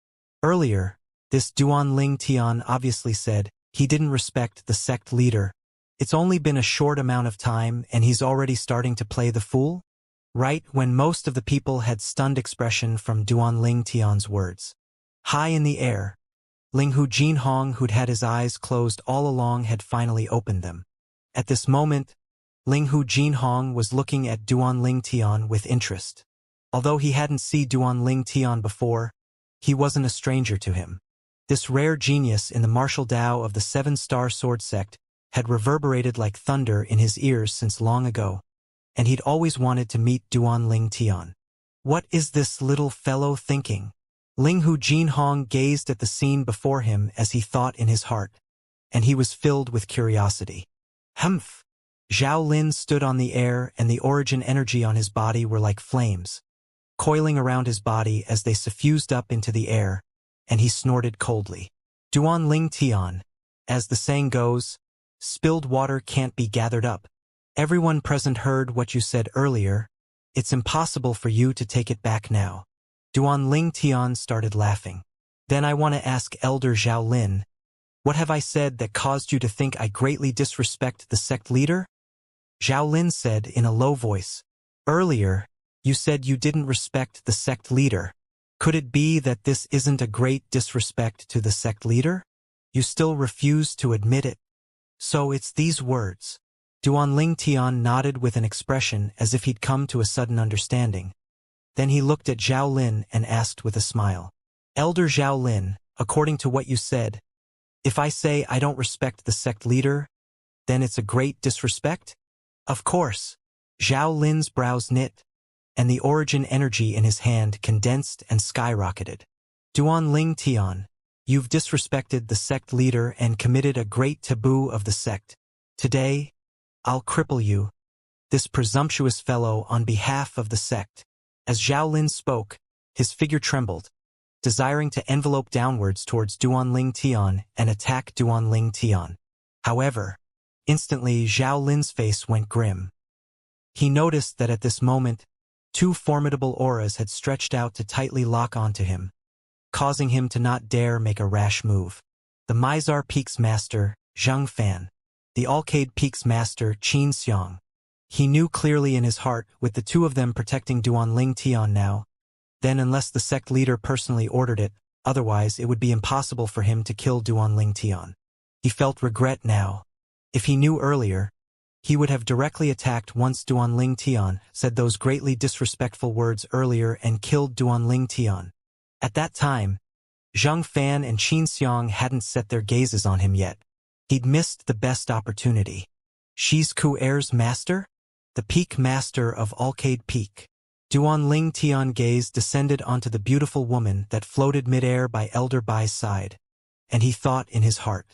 Earlier, this Duanling Tian obviously said he didn't respect the sect leader. It's only been a short amount of time and he's already starting to play the fool? Right when most of the people had stunned expression from Duanling Tian's words. High in the air, Linghu Jinhong, who'd had his eyes closed all along, had finally opened them. At this moment, Linghu Jinhong was looking at Duanling Tian with interest. Although he hadn't seen Duanling Tian before, he wasn't a stranger to him. This rare genius in the martial Tao of the Seven-Star Sword Sect had reverberated like thunder in his ears since long ago, and he'd always wanted to meet Duanling Tian. What is this little fellow thinking? Linghu Jinhong gazed at the scene before him as he thought in his heart, and he was filled with curiosity. Humph! Zhao Lin stood on the air, and the origin energy on his body were like flames, coiling around his body as they suffused up into the air, and he snorted coldly. Duanling Tian, as the saying goes, spilled water can't be gathered up. Everyone present heard what you said earlier. It's impossible for you to take it back now. Duanling Tian started laughing. Then I want to ask Elder Zhao Lin, what have I said that caused you to think I greatly disrespect the sect leader? Zhao Lin said in a low voice, earlier, you said you didn't respect the sect leader. Could it be that this isn't a great disrespect to the sect leader? You still refuse to admit it. So it's these words. Duanling Tian nodded with an expression as if he'd come to a sudden understanding. Then he looked at Zhao Lin and asked with a smile, Elder Zhao Lin, according to what you said, if I say I don't respect the sect leader, then it's a great disrespect? Of course. Zhao Lin's brows knit, and the origin energy in his hand condensed and skyrocketed. Duanling Tian, you've disrespected the sect leader and committed a great taboo of the sect. Today, I'll cripple you, this presumptuous fellow, on behalf of the sect. As Zhao Lin spoke, his figure trembled, desiring to envelope downwards towards Duanling Tian and attack Duanling Tian. However, instantly Zhao Lin's face went grim. He noticed that at this moment, two formidable auras had stretched out to tightly lock onto him, causing him to not dare make a rash move. The Mizar Peak's master, Zhang Fan. The Alcade Peak's master, Qin Xiang. He knew clearly in his heart, with the two of them protecting Duanling Tian now, then unless the sect leader personally ordered it, otherwise it would be impossible for him to kill Duanling Tian. He felt regret now. If he knew earlier, he would have directly attacked once Duanling Tian said those greatly disrespectful words earlier and killed Duanling Tian. At that time, Zhang Fan and Qin Xiang hadn't set their gazes on him yet. He'd missed the best opportunity. Shizku Air's master? The peak master of Alcade Peak. Duanling Tian gaze descended onto the beautiful woman that floated midair by Elder Bai's side, and he thought in his heart.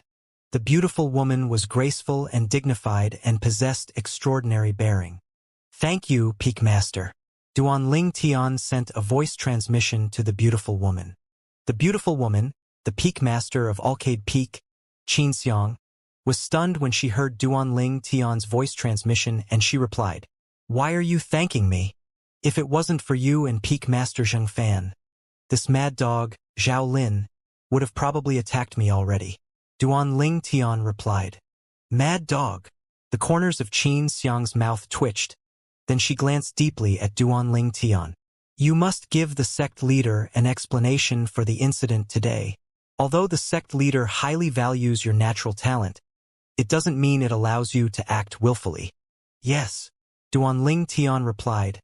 The beautiful woman was graceful and dignified and possessed extraordinary bearing. Thank you, Peak Master. Duanling Tian sent a voice transmission to the beautiful woman. The beautiful woman, the Peak Master of Alcade Peak, Qin Xiang, was stunned when she heard Duanling Tian's voice transmission, and she replied, Why are you thanking me? If it wasn't for you and Peak Master Zhang Fan, this mad dog, Zhao Lin, would have probably attacked me already. Duanling Tian replied. Mad dog. The corners of Qin Xiang's mouth twitched. Then she glanced deeply at Duanling Tian. You must give the sect leader an explanation for the incident today. Although the sect leader highly values your natural talent, it doesn't mean it allows you to act willfully. Yes, Duanling Tian replied,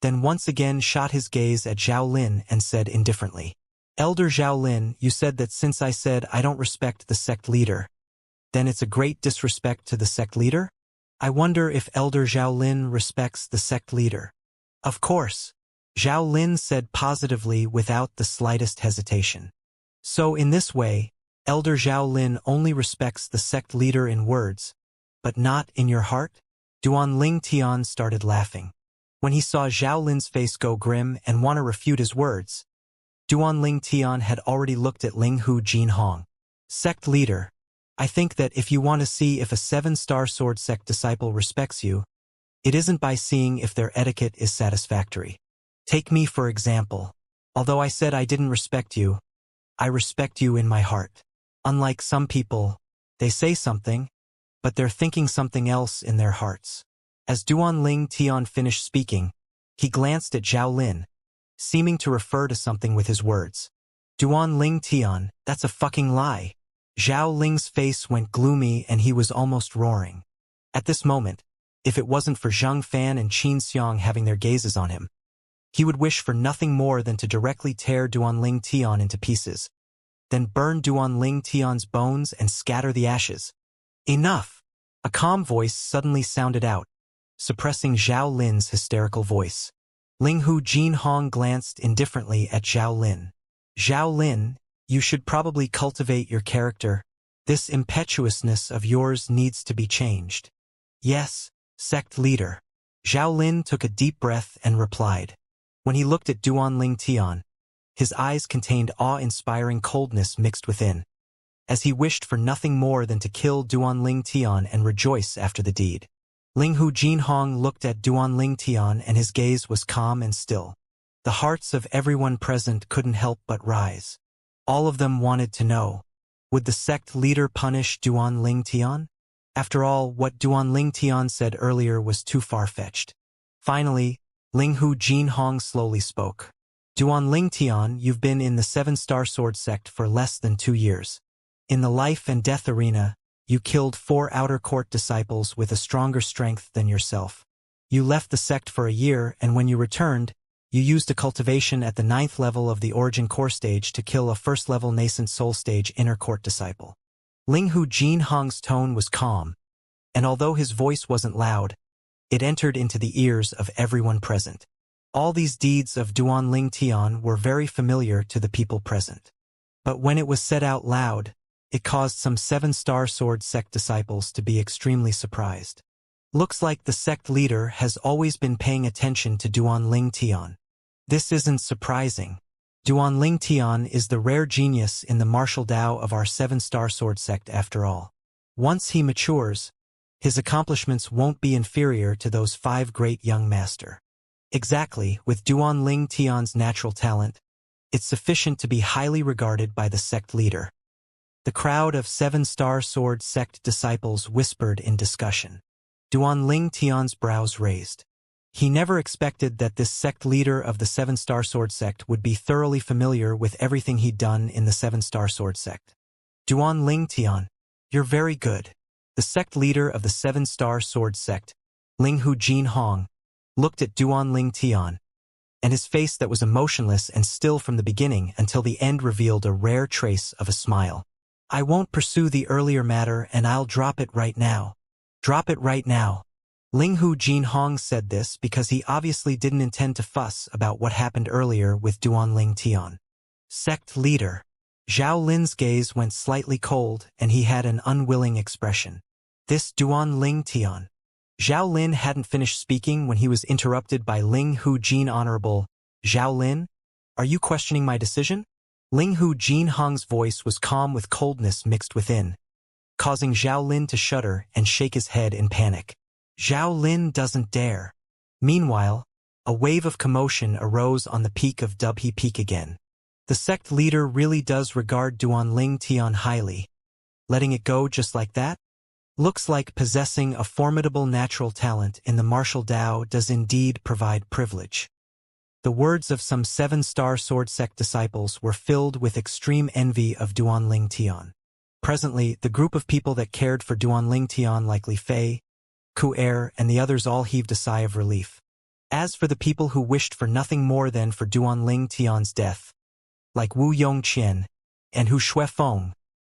then once again shot his gaze at Zhao Lin and said indifferently, Elder Zhao Lin, you said that since I said I don't respect the sect leader, then it's a great disrespect to the sect leader? I wonder if Elder Zhao Lin respects the sect leader. Of course, Zhao Lin said positively without the slightest hesitation. So in this way, Elder Zhao Lin only respects the sect leader in words, but not in your heart? Duan Ling Tian started laughing. When he saw Zhao Lin's face go grim and want to refute his words, Duan Ling Tian had already looked at Ling Hu Jinhong. Sect leader, I think that if you want to see if a 7-star sword sect disciple respects you, it isn't by seeing if their etiquette is satisfactory. Take me for example. Although I said I didn't respect you, I respect you in my heart. Unlike some people, they say something, but they're thinking something else in their hearts. As Duan Ling Tian finished speaking, he glanced at Zhao Lin, seeming to refer to something with his words. Duan Ling Tian, that's a fucking lie. Zhao Ling's face went gloomy and he was almost roaring. At this moment, if it wasn't for Zhang Fan and Qin Xiang having their gazes on him, he would wish for nothing more than to directly tear Duan Ling Tian into pieces, then burn Duan Ling Tian's bones and scatter the ashes. Enough! A calm voice suddenly sounded out, suppressing Zhao Lin's hysterical voice. Ling Hu Jinhong glanced indifferently at Zhao Lin. Zhao Lin, you should probably cultivate your character. This impetuousness of yours needs to be changed. Yes, sect leader. Zhao Lin took a deep breath and replied. When he looked at Duan Ling Tian, his eyes contained awe-inspiring coldness mixed within, as he wished for nothing more than to kill Duan Ling Tian and rejoice after the deed. Ling Hu Jinhong looked at Duan Ling Tian and his gaze was calm and still. The hearts of everyone present couldn't help but rise. All of them wanted to know, would the sect leader punish Duan Ling Tian? After all, what Duan Ling Tian said earlier was too far-fetched. Finally, Ling Hu Jinhong slowly spoke. Duan Ling Tian, you've been in the 7-star sword sect for less than 2 years. In the life and death arena, you killed 4 outer court disciples with a stronger strength than yourself. You left the sect for a year, and when you returned, you used a cultivation at the 9th level of the origin core stage to kill a 1st-level nascent soul stage inner court disciple. Ling Hu Jinhong's tone was calm, and although his voice wasn't loud, it entered into the ears of everyone present. All these deeds of Duan Ling Tian were very familiar to the people present. But when it was said out loud, it caused some 7-star sword sect disciples to be extremely surprised. Looks like the sect leader has always been paying attention to Duan Ling Tian. This isn't surprising. Duan Ling Tian is the rare genius in the martial Tao of our 7-star sword sect after all. Once he matures, his accomplishments won't be inferior to those 5 great young master. Exactly, with Duan Ling Tian's natural talent, it's sufficient to be highly regarded by the sect leader. The crowd of 7-star sword sect disciples whispered in discussion. Duan Ling Tian's brows raised. He never expected that this sect leader of the 7-star sword sect would be thoroughly familiar with everything he'd done in the 7-star sword sect. Duan Ling Tian, you're very good. The sect leader of the 7-star sword sect, Ling Hu Jinhong, looked at Duan Ling Tian, and his face that was emotionless and still from the beginning until the end revealed a rare trace of a smile. I won't pursue the earlier matter and I'll drop it right now. Drop it right now. Ling Hu Jinhong said this because he obviously didn't intend to fuss about what happened earlier with Duan Ling Tian. Sect leader. Zhao Lin's gaze went slightly cold and he had an unwilling expression. This Duan Ling Tian. Zhao Lin hadn't finished speaking when he was interrupted by Ling Hu Jin. Honorable Zhao Lin, are you questioning my decision? Ling Hu Jinhong's voice was calm with coldness mixed within, causing Zhao Lin to shudder and shake his head in panic. Zhao Lin doesn't dare. Meanwhile, a wave of commotion arose on the peak of Dubhe Peak again. The sect leader really does regard Duan Ling Tian highly. Letting it go just like that? Looks like possessing a formidable natural talent in the martial Tao does indeed provide privilege. The words of some 7-star sword sect disciples were filled with extreme envy of Duan Ling Tian. Presently, the group of people that cared for Duan Ling Tian like Li Fei, Ku Er, and the others all heaved a sigh of relief. As for the people who wished for nothing more than for Duan Ling Tian's death, like Wu Yongqian and Hu Xuefeng,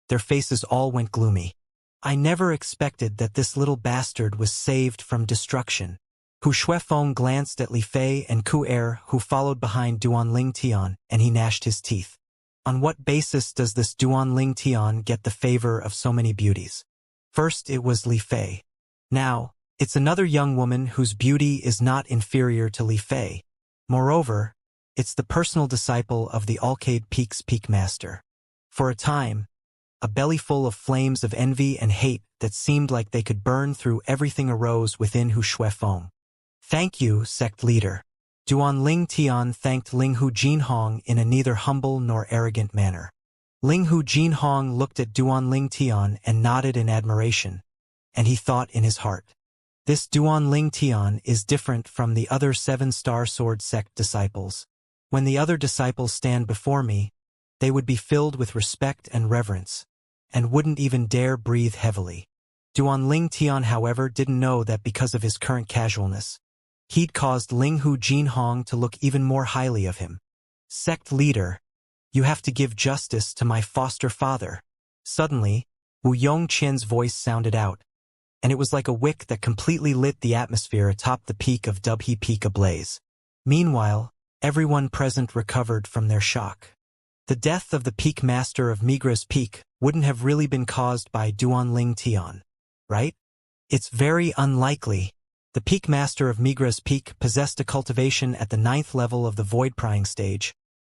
their faces all went gloomy. I never expected that this little bastard was saved from destruction. Hu Shuifeng glanced at Li Fei and Ku Er, who followed behind Duanling Tian, and he gnashed his teeth. On what basis does this Duanling Tian get the favor of so many beauties? First it was Li Fei. Now, it's another young woman whose beauty is not inferior to Li Fei. Moreover, it's the personal disciple of the Alcade Peak's Peak Master. For a time, a bellyful of flames of envy and hate that seemed like they could burn through everything arose within Hu Shuifeng. Thank you, sect leader. Duanling Tian thanked Linghu Jinhong in a neither humble nor arrogant manner. Linghu Jinhong looked at Duanling Tian and nodded in admiration, and he thought in his heart, this Duanling Tian is different from the other 7-star sword sect disciples. When the other disciples stand before me, they would be filled with respect and reverence, and wouldn't even dare breathe heavily. Duanling Tian, however, didn't know that because of his current casualness, he'd caused Linghu Jinhong to look even more highly of him. Sect leader, you have to give justice to my foster father. Suddenly, Wu Yongqian's voice sounded out, and it was like a wick that completely lit the atmosphere atop the peak of Dubhe Peak ablaze. Meanwhile, everyone present recovered from their shock. The death of the Peak Master of Migra's Peak wouldn't have really been caused by Duanling Tian, right? It's very unlikely. The Peak Master of Migra's Peak possessed a cultivation at the 9th level of the void-prying stage.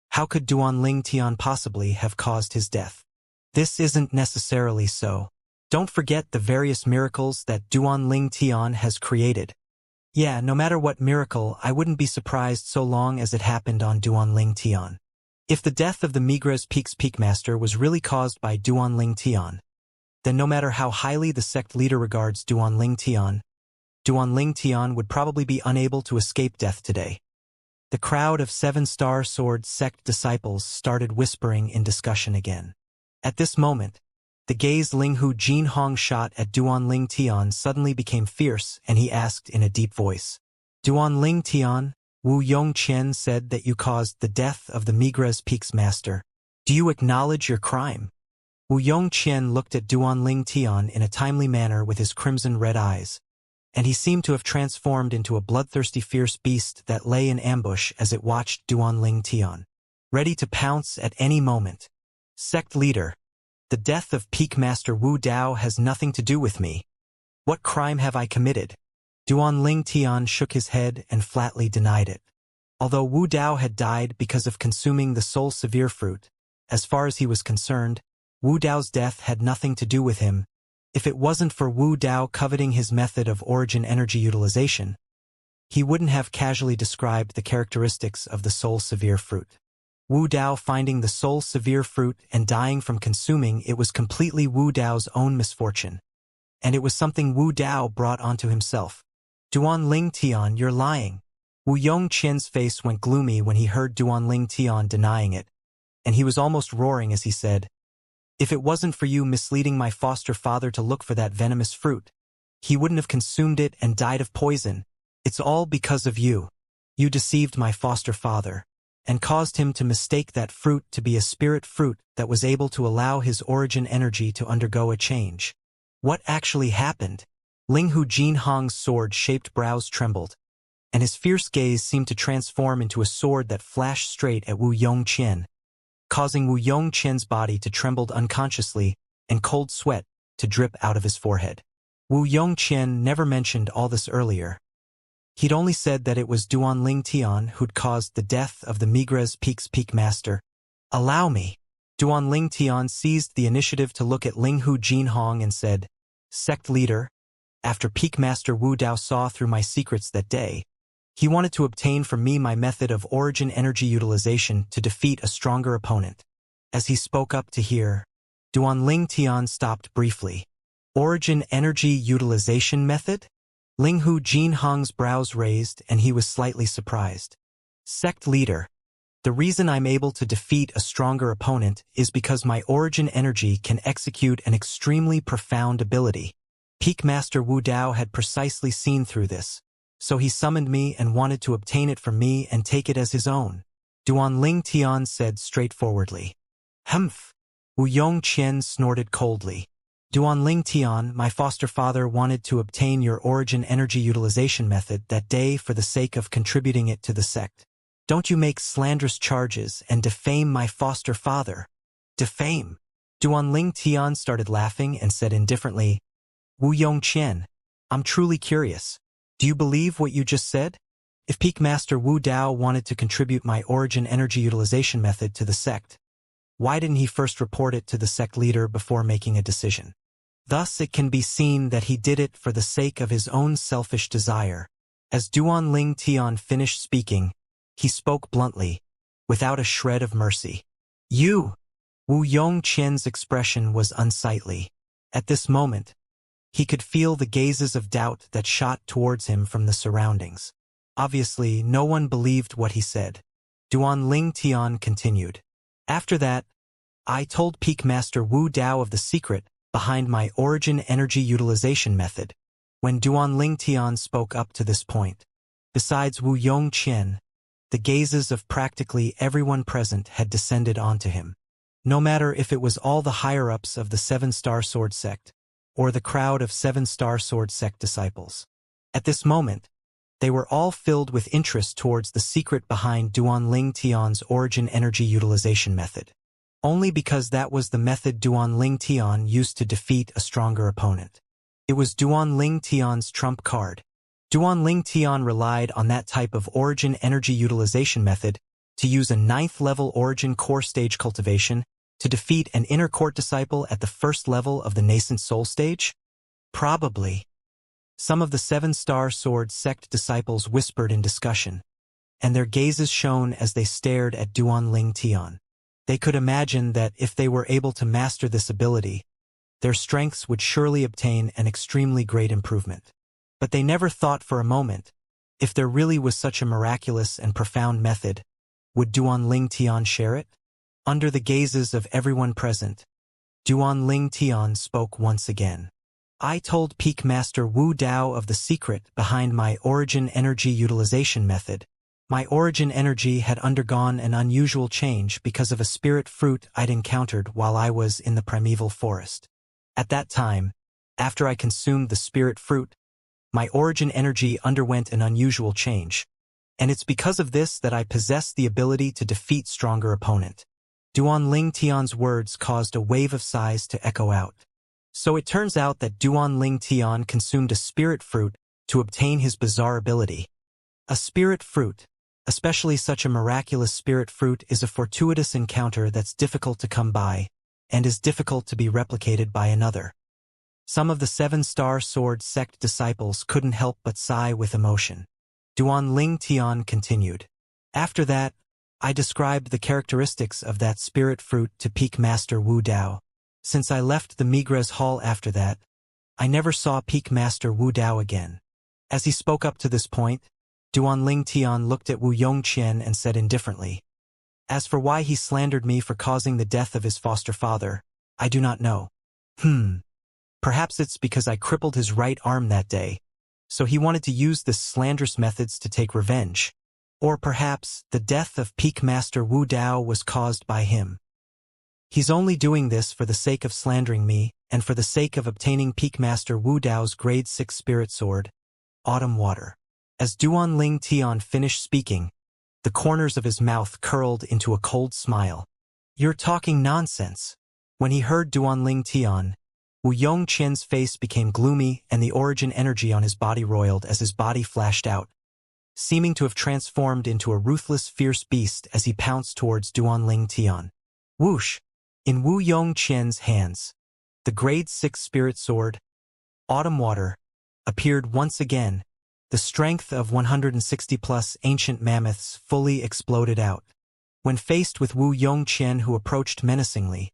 How could Duanling Tian possibly have caused his death? This isn't necessarily so. Don't forget the various miracles that Duanling Tian has created. Yeah, no matter what miracle, I wouldn't be surprised so long as it happened on Duanling Tian. If the death of the Migra's Peak's Peak Master was really caused by Duanling Tian, then no matter how highly the sect leader regards Duanling Tian would probably be unable to escape death today. The crowd of 7-star sword sect disciples started whispering in discussion again. At this moment, the gaze Linghu Jinhong shot at Duanling Tian suddenly became fierce, and he asked in a deep voice, Duanling Tian, Wu Yongqian said that you caused the death of the Migra's Peak's master. Do you acknowledge your crime? Wu Yongqian looked at Duanling Tian in a timely manner with his crimson-red eyes, and he seemed to have transformed into a bloodthirsty fierce beast that lay in ambush as it watched Duanling Tian, ready to pounce at any moment. Sect leader, the death of Peak Master Wu Dao has nothing to do with me. What crime have I committed? Duanling Tian shook his head and flatly denied it. Although Wu Dao had died because of consuming the soul severe fruit, as far as he was concerned, Wu Dao's death had nothing to do with him. If it wasn't for Wu Dao coveting his method of origin energy utilization, he wouldn't have casually described the characteristics of the soul severe fruit. Wu Dao finding the soul severe fruit and dying from consuming it was completely Wu Dao's own misfortune. And it was something Wu Dao brought onto himself. Duanling Tian, you're lying. Wu Yongqian's face went gloomy when he heard Duanling Tian denying it, and he was almost roaring as he said, if it wasn't for you misleading my foster father to look for that venomous fruit, he wouldn't have consumed it and died of poison. It's all because of you. You deceived my foster father, and caused him to mistake that fruit to be a spirit fruit that was able to allow his origin energy to undergo a change. What actually happened? Linghu Jinhong's sword-shaped brows trembled, and his fierce gaze seemed to transform into a sword that flashed straight at Wu Yongqian, causing Wu Yongqian's body to tremble unconsciously and cold sweat to drip out of his forehead. Wu Yongqian never mentioned all this earlier. He'd only said that it was Duanling Tian who'd caused the death of the Migra's Peak's Peak Master. Allow me. Duanling Tian seized the initiative to look at Linghu Jinhong and said, Sect leader, after Peak Master Wu Dao saw through my secrets that day, he wanted to obtain from me my method of origin energy utilization to defeat a stronger opponent. As he spoke up to hear, Duanling Tian stopped briefly. Origin energy utilization method? Linghu Jinhong's brows raised and he was slightly surprised. Sect leader, the reason I'm able to defeat a stronger opponent is because my origin energy can execute an extremely profound ability. Peak Master Wu Dao had precisely seen through this, so he summoned me and wanted to obtain it from me and take it as his own. Duanling Tian said straightforwardly. Humph! Wu Yongqian snorted coldly. Duan Ling Tian, my foster father wanted to obtain your origin energy utilization method that day for the sake of contributing it to the sect. Don't you make slanderous charges and defame my foster father. Defame? Duan Ling Tian started laughing and said indifferently, Wu Yongqian, I'm truly curious. Do you believe what you just said? If Peak Master Wu Dao wanted to contribute my origin energy utilization method to the sect, why didn't he first report it to the sect leader before making a decision? Thus it can be seen that he did it for the sake of his own selfish desire. As Duan Ling Tian finished speaking, he spoke bluntly, without a shred of mercy. You! Wu Yongqian's expression was unsightly. At this moment, he could feel the gazes of doubt that shot towards him from the surroundings. Obviously, no one believed what he said. Duan Ling Tian continued. After that, I told Peak Master Wu Dao of the secret behind my origin energy utilization method, when Duan Ling Tian spoke up to this point. Besides Wu Yongqian, the gazes of practically everyone present had descended onto him. No matter if it was all the higher-ups of the Seven-Star Sword Sect, or the crowd of Seven-Star Sword Sect disciples. At this moment, they were all filled with interest towards the secret behind Duan Ling Tian's origin energy utilization method. Only because that was the method Duan Ling Tian used to defeat a stronger opponent. It was Duan Ling Tian's trump card. Duan Ling Tian relied on that type of origin energy utilization method to use a 9th-level origin core stage cultivation to defeat an inner court disciple at the first level of the nascent soul stage? Probably. Some of the Seven-Star Sword Sect disciples whispered in discussion, and their gazes shone as they stared at Duan Ling Tian. They could imagine that if they were able to master this ability, their strengths would surely obtain an extremely great improvement. But they never thought for a moment, if there really was such a miraculous and profound method, would Duan Ling Tian share it? Under the gazes of everyone present, Duan Ling Tian spoke once again. I told Peak Master Wu Dao of the secret behind my origin energy utilization method. My origin energy had undergone an unusual change because of a spirit fruit I'd encountered while I was in the primeval forest. At that time, after I consumed the spirit fruit, my origin energy underwent an unusual change, and it's because of this that I possess the ability to defeat stronger opponent. Duan Ling Tian's words caused a wave of sighs to echo out. So it turns out that Duan Ling Tian consumed a spirit fruit to obtain his bizarre ability. A spirit fruit, especially such a miraculous spirit fruit, is a fortuitous encounter that's difficult to come by, and is difficult to be replicated by another. Some of the Seven-Star Sword Sect disciples couldn't help but sigh with emotion. Duan Ling Tian continued. After that, I described the characteristics of that spirit fruit to Peak Master Wu Dao. Since I left the Migres Hall after that, I never saw Peak Master Wu Dao again. As he spoke up to this point, Duan Ling Tian looked at Wu Yongqian and said indifferently, As for why he slandered me for causing the death of his foster father, I do not know. Perhaps it's because I crippled his right arm that day, so he wanted to use this slanderous methods to take revenge. Or perhaps the death of Peak Master Wu Dao was caused by him. He's only doing this for the sake of slandering me, and for the sake of obtaining Peak Master Wu Dao's Grade 6 Spirit Sword, Autumn Water. As Duan Ling Tian finished speaking, the corners of his mouth curled into a cold smile. You're talking nonsense. When he heard Duan Ling Tian, Wu Yongqian's face became gloomy and the origin energy on his body roiled as his body flashed out, seeming to have transformed into a ruthless, fierce beast as he pounced towards Duan Ling Tian. Whoosh! In Wu Yongqian's hands, the Grade 6 Spirit Sword, Autumn Water, appeared once again. The strength of 160-plus ancient mammoths fully exploded out. When faced with Wu Yongqian, who approached menacingly,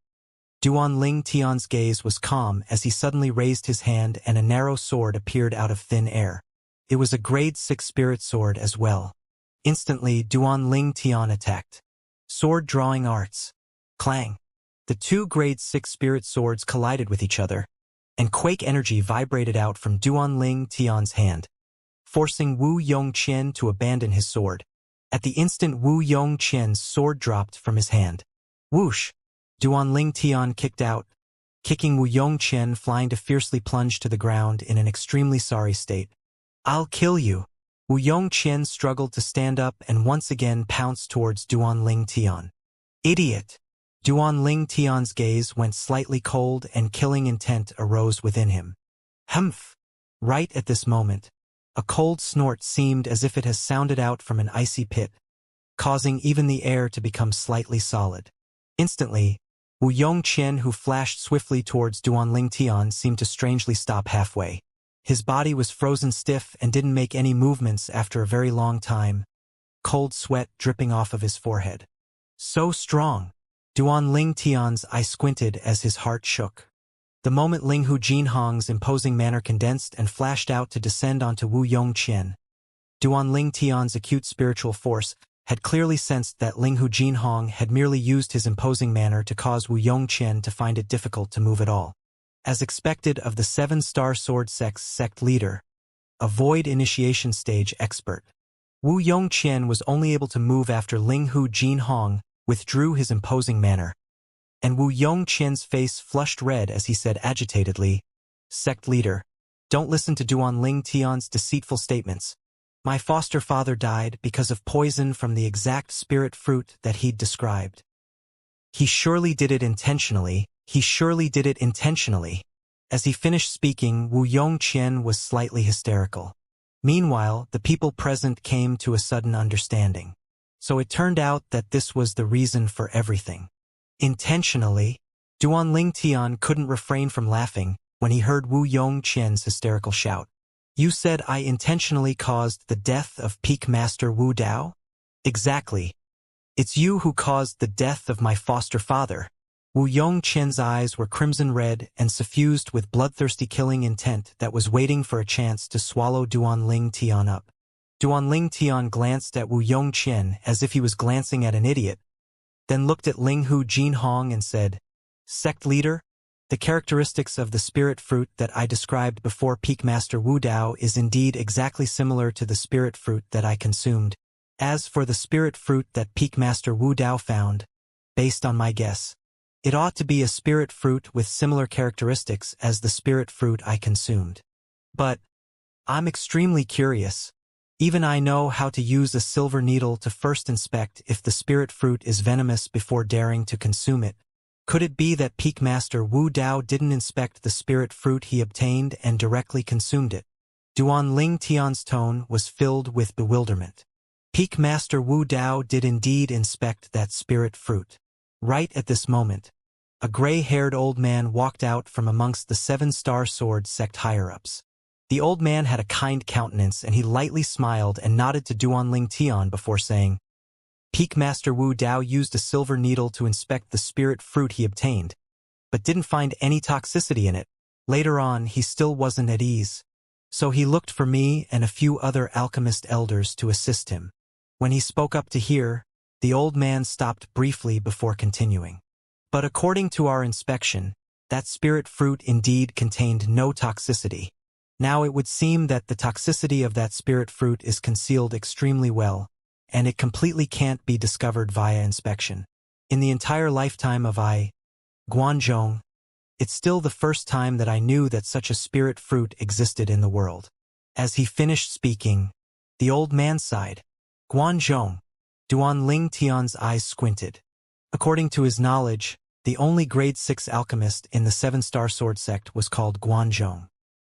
Duan Ling Tian's gaze was calm as he suddenly raised his hand and a narrow sword appeared out of thin air. It was a Grade 6 Spirit Sword as well. Instantly, Duan Ling Tian attacked. Sword Drawing Arts. Clang. The two Grade 6 Spirit Swords collided with each other, and quake energy vibrated out from Duan Ling Tian's hand, forcing Wu Yongqian to abandon his sword. At the instant Wu Yongqian's sword dropped from his hand. Whoosh! Duan Ling Tian kicked out, kicking Wu Yongqian flying to fiercely plunge to the ground in an extremely sorry state. "I'll kill you." Wu Yongqian struggled to stand up and once again pounced towards Duanling Tian. "Idiot!" Duanling Tian's gaze went slightly cold and killing intent arose within him. Humph! Right at this moment, a cold snort seemed as if it has sounded out from an icy pit, causing even the air to become slightly solid. Instantly, Wu Yongqian, who flashed swiftly towards Duanling Tian, seemed to strangely stop halfway. His body was frozen stiff and didn't make any movements after a very long time, cold sweat dripping off of his forehead. So strong! Duanling Tian's eye squinted as his heart shook. The moment Linghu Jinhong's imposing manner condensed and flashed out to descend onto Wu Yongqian, Duanling Tian's acute spiritual force had clearly sensed that Linghu Jinhong had merely used his imposing manner to cause Wu Yongqian to find it difficult to move at all. As expected of the Seven-Star Sword sect leader, a void initiation stage expert, Wu Yongqian was only able to move after Linghu Jinhong withdrew his imposing manner, and Wu Yongqian's face flushed red as he said agitatedly, "Sect leader, don't listen to Duanling Tian's deceitful statements. My foster father died because of poison from the exact spirit fruit that he'd described. He surely did it intentionally. He surely did it intentionally." As he finished speaking, Wu Yongqian was slightly hysterical. Meanwhile, the people present came to a sudden understanding. So it turned out that this was the reason for everything. Intentionally? Duanling Tian couldn't refrain from laughing when he heard Wu Yongqian's hysterical shout. "You said I intentionally caused the death of Peak Master Wu Dao?" "Exactly. It's you who caused the death of my foster father." Wu Yongqian's eyes were crimson red and suffused with bloodthirsty killing intent that was waiting for a chance to swallow Duanling Tian up. Duanling Tian glanced at Wu Yongqian as if he was glancing at an idiot, then looked at Linghu Jinhong and said, "Sect leader, the characteristics of the spirit fruit that I described before Peak Master Wu Dao is indeed exactly similar to the spirit fruit that I consumed. As for the spirit fruit that Peak Master Wu Dao found, based on my guess, it ought to be a spirit fruit with similar characteristics as the spirit fruit I consumed. But I'm extremely curious. Even I know how to use a silver needle to first inspect if the spirit fruit is venomous before daring to consume it. Could it be that Peak Master Wu Dao didn't inspect the spirit fruit he obtained and directly consumed it?" Duanling Tian's tone was filled with bewilderment. Peak Master Wu Dao did indeed inspect that spirit fruit. Right at this moment, a gray-haired old man walked out from amongst the Seven-Star Sword sect higher-ups. The old man had a kind countenance and he lightly smiled and nodded to Duanling Tian before saying, "Peak Master Wu Dao used a silver needle to inspect the spirit fruit he obtained, but didn't find any toxicity in it. Later on, he still wasn't at ease. So he looked for me and a few other alchemist elders to assist him. When he spoke up to hear, the old man stopped briefly before continuing. But according to our inspection, that spirit fruit indeed contained no toxicity. Now it would seem that the toxicity of that spirit fruit is concealed extremely well, and it completely can't be discovered via inspection. In the entire lifetime of Guanzhong, it's still the first time that I knew that such a spirit fruit existed in the world." As he finished speaking, the old man sighed. Guanzhong. Duanling Tian's eyes squinted. According to his knowledge, the only grade 6 alchemist in the Seven-Star Sword sect was called Guanzhong.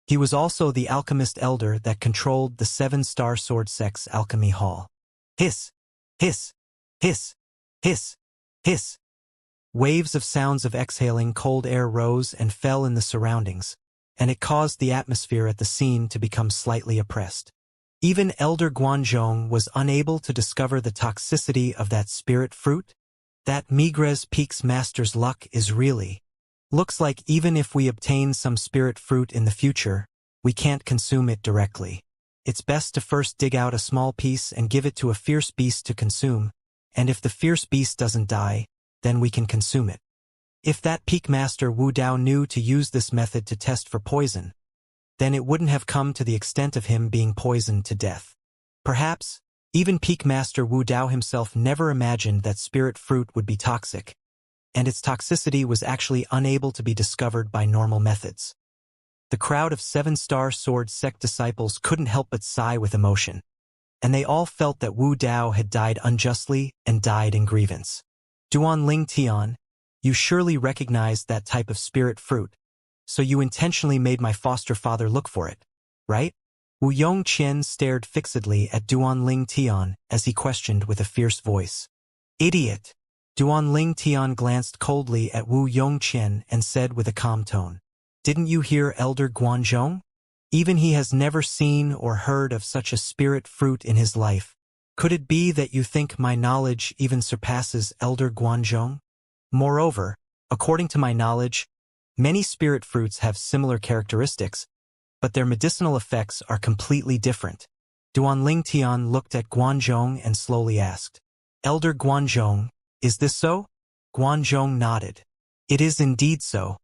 He was also the alchemist elder that controlled the Seven-Star Sword sect's alchemy hall. Hiss! Hiss! Hiss! Hiss! Hiss! Waves of sounds of exhaling cold air rose and fell in the surroundings, and it caused the atmosphere at the scene to become slightly oppressed. Even Elder Guanzhong was unable to discover the toxicity of that spirit fruit. That Migres Peak's master's luck is really. Looks like even if we obtain some spirit fruit in the future, we can't consume it directly. It's best to first dig out a small piece and give it to a fierce beast to consume, and if the fierce beast doesn't die, then we can consume it. If that Peak Master Wu Dao knew to use this method to test for poison, then it wouldn't have come to the extent of him being poisoned to death. Perhaps, even Peak Master Wu Dao himself never imagined that spirit fruit would be toxic, and its toxicity was actually unable to be discovered by normal methods. The crowd of 7-star sword sect disciples couldn't help but sigh with emotion, and they all felt that Wu Dao had died unjustly and died in grievance. Duan Ling Tian, you surely recognized that type of spirit fruit, so you intentionally made my foster father look for it, right? Wu Yongqian stared fixedly at Duan Ling Tian as he questioned with a fierce voice. Idiot! Duan Ling Tian glanced coldly at Wu Yongqian and said with a calm tone, Didn't you hear Elder Guanzhong? Even he has never seen or heard of such a spirit fruit in his life. Could it be that you think my knowledge even surpasses Elder Guanzhong? Moreover, according to my knowledge, many spirit fruits have similar characteristics, but their medicinal effects are completely different. Duan Ling Tian looked at Guanzhong and slowly asked, Elder Guanzhong, is this so? Guanzhong nodded. It is indeed so.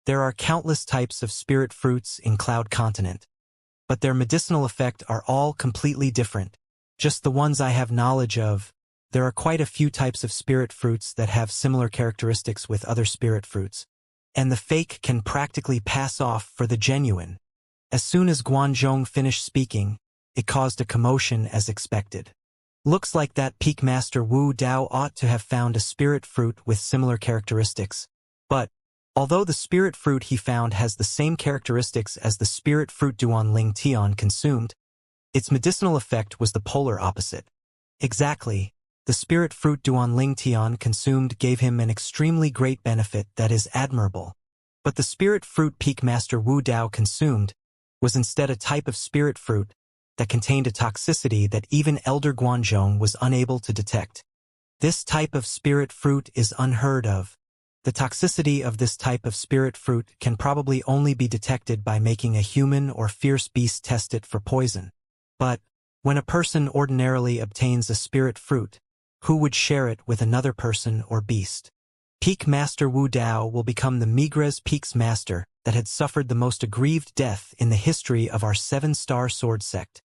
There are countless types of spirit fruits in Cloud Continent, but their medicinal effect are all completely different. Just the ones I have knowledge of. There are quite a few types of spirit fruits that have similar characteristics with other spirit fruits, and the fake can practically pass off for the genuine. As soon as Guanzhong finished speaking, it caused a commotion as expected. Looks like that Peak Master Wu Dao ought to have found a spirit fruit with similar characteristics, but although the spirit fruit he found has the same characteristics as the spirit fruit Duan Ling Tian consumed, its medicinal effect was the polar opposite. Exactly, the spirit fruit Duan Ling Tian consumed gave him an extremely great benefit that is admirable. But the spirit fruit Peak Master Wu Dao consumed was instead a type of spirit fruit that contained a toxicity that even Elder Guanzhong was unable to detect. This type of spirit fruit is unheard of. The toxicity of this type of spirit fruit can probably only be detected by making a human or fierce beast test it for poison. But when a person ordinarily obtains a spirit fruit, who would share it with another person or beast? Peak Master Wu Dao will become the Migres Peaks Master that had suffered the most aggrieved death in the history of our 7-star sword sect.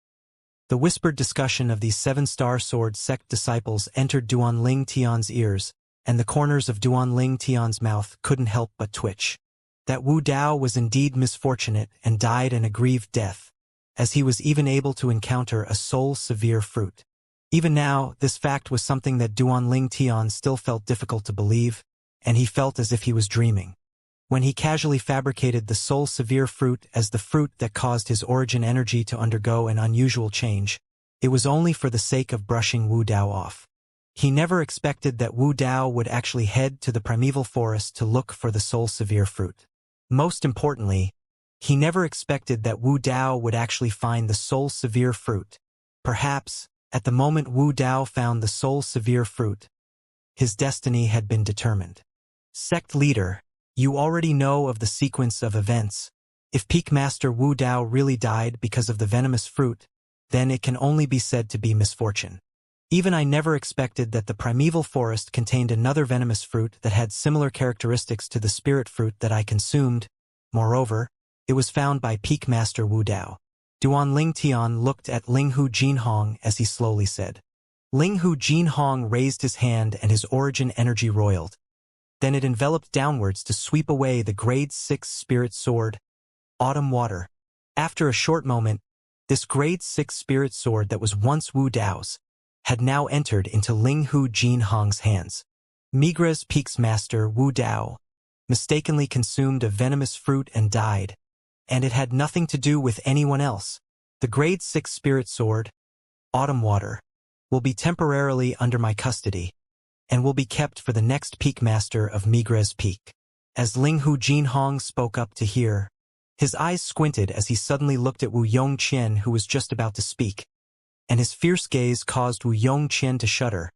The whispered discussion of these 7-star sword sect disciples entered Duan Ling Tian's ears, and the corners of Duan Ling Tian's mouth couldn't help but twitch. That Wu Dao was indeed misfortunate and died an aggrieved death, as he was even able to encounter a soul-severe fruit. Even now, this fact was something that Duan Ling Tian still felt difficult to believe, and he felt as if he was dreaming. When he casually fabricated the soul-severe fruit as the fruit that caused his origin energy to undergo an unusual change, it was only for the sake of brushing Wu Dao off. He never expected that Wu Dao would actually head to the primeval forest to look for the soul-severe fruit. Most importantly, he never expected that Wu Dao would actually find the soul-severe fruit. Perhaps, at the moment Wu Dao found the soul-severe fruit, his destiny had been determined. Sect leader, you already know of the sequence of events. If Peak Master Wu Dao really died because of the venomous fruit, then it can only be said to be misfortune. Even I never expected that the primeval forest contained another venomous fruit that had similar characteristics to the spirit fruit that I consumed. Moreover, it was found by Peak Master Wu Dao. Duan Ling Tian looked at Linghu Jinhong as he slowly said. Linghu Jinhong raised his hand and his origin energy roiled. Then it enveloped downwards to sweep away the grade 6 spirit sword, Autumn Water. After a short moment, this grade 6 spirit sword that was once Wu Dao's had now entered into Linghu Jinhong's hands. Migres Peaks Master Wu Dao mistakenly consumed a venomous fruit and died, and it had nothing to do with anyone else. The grade 6 spirit sword, Autumn Water, will be temporarily under my custody, and will be kept for the next Peak Master of Migres Peak. As Linghu Jinhong spoke up to hear, his eyes squinted as he suddenly looked at Wu Yongqian, who was just about to speak, and his fierce gaze caused Wu Yongqian to shudder,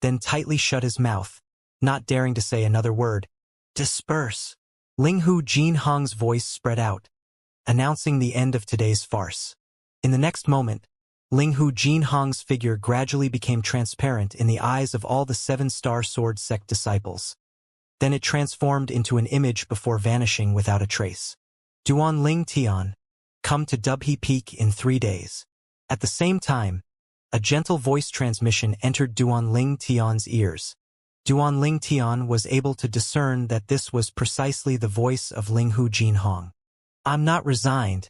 then tightly shut his mouth, not daring to say another word. Disperse! Linghu Jinhong's voice spread out, announcing the end of today's farce. In the next moment, Linghu Jinhong's figure gradually became transparent in the eyes of all the 7-star sword sect disciples. Then it transformed into an image before vanishing without a trace. Duan Ling Tian, come to Dubhe Peak in 3 days. At the same time, a gentle voice transmission entered Duan Ling Tian's ears. Duan Ling Tian was able to discern that this was precisely the voice of Linghu Jinhong. I'm not resigned.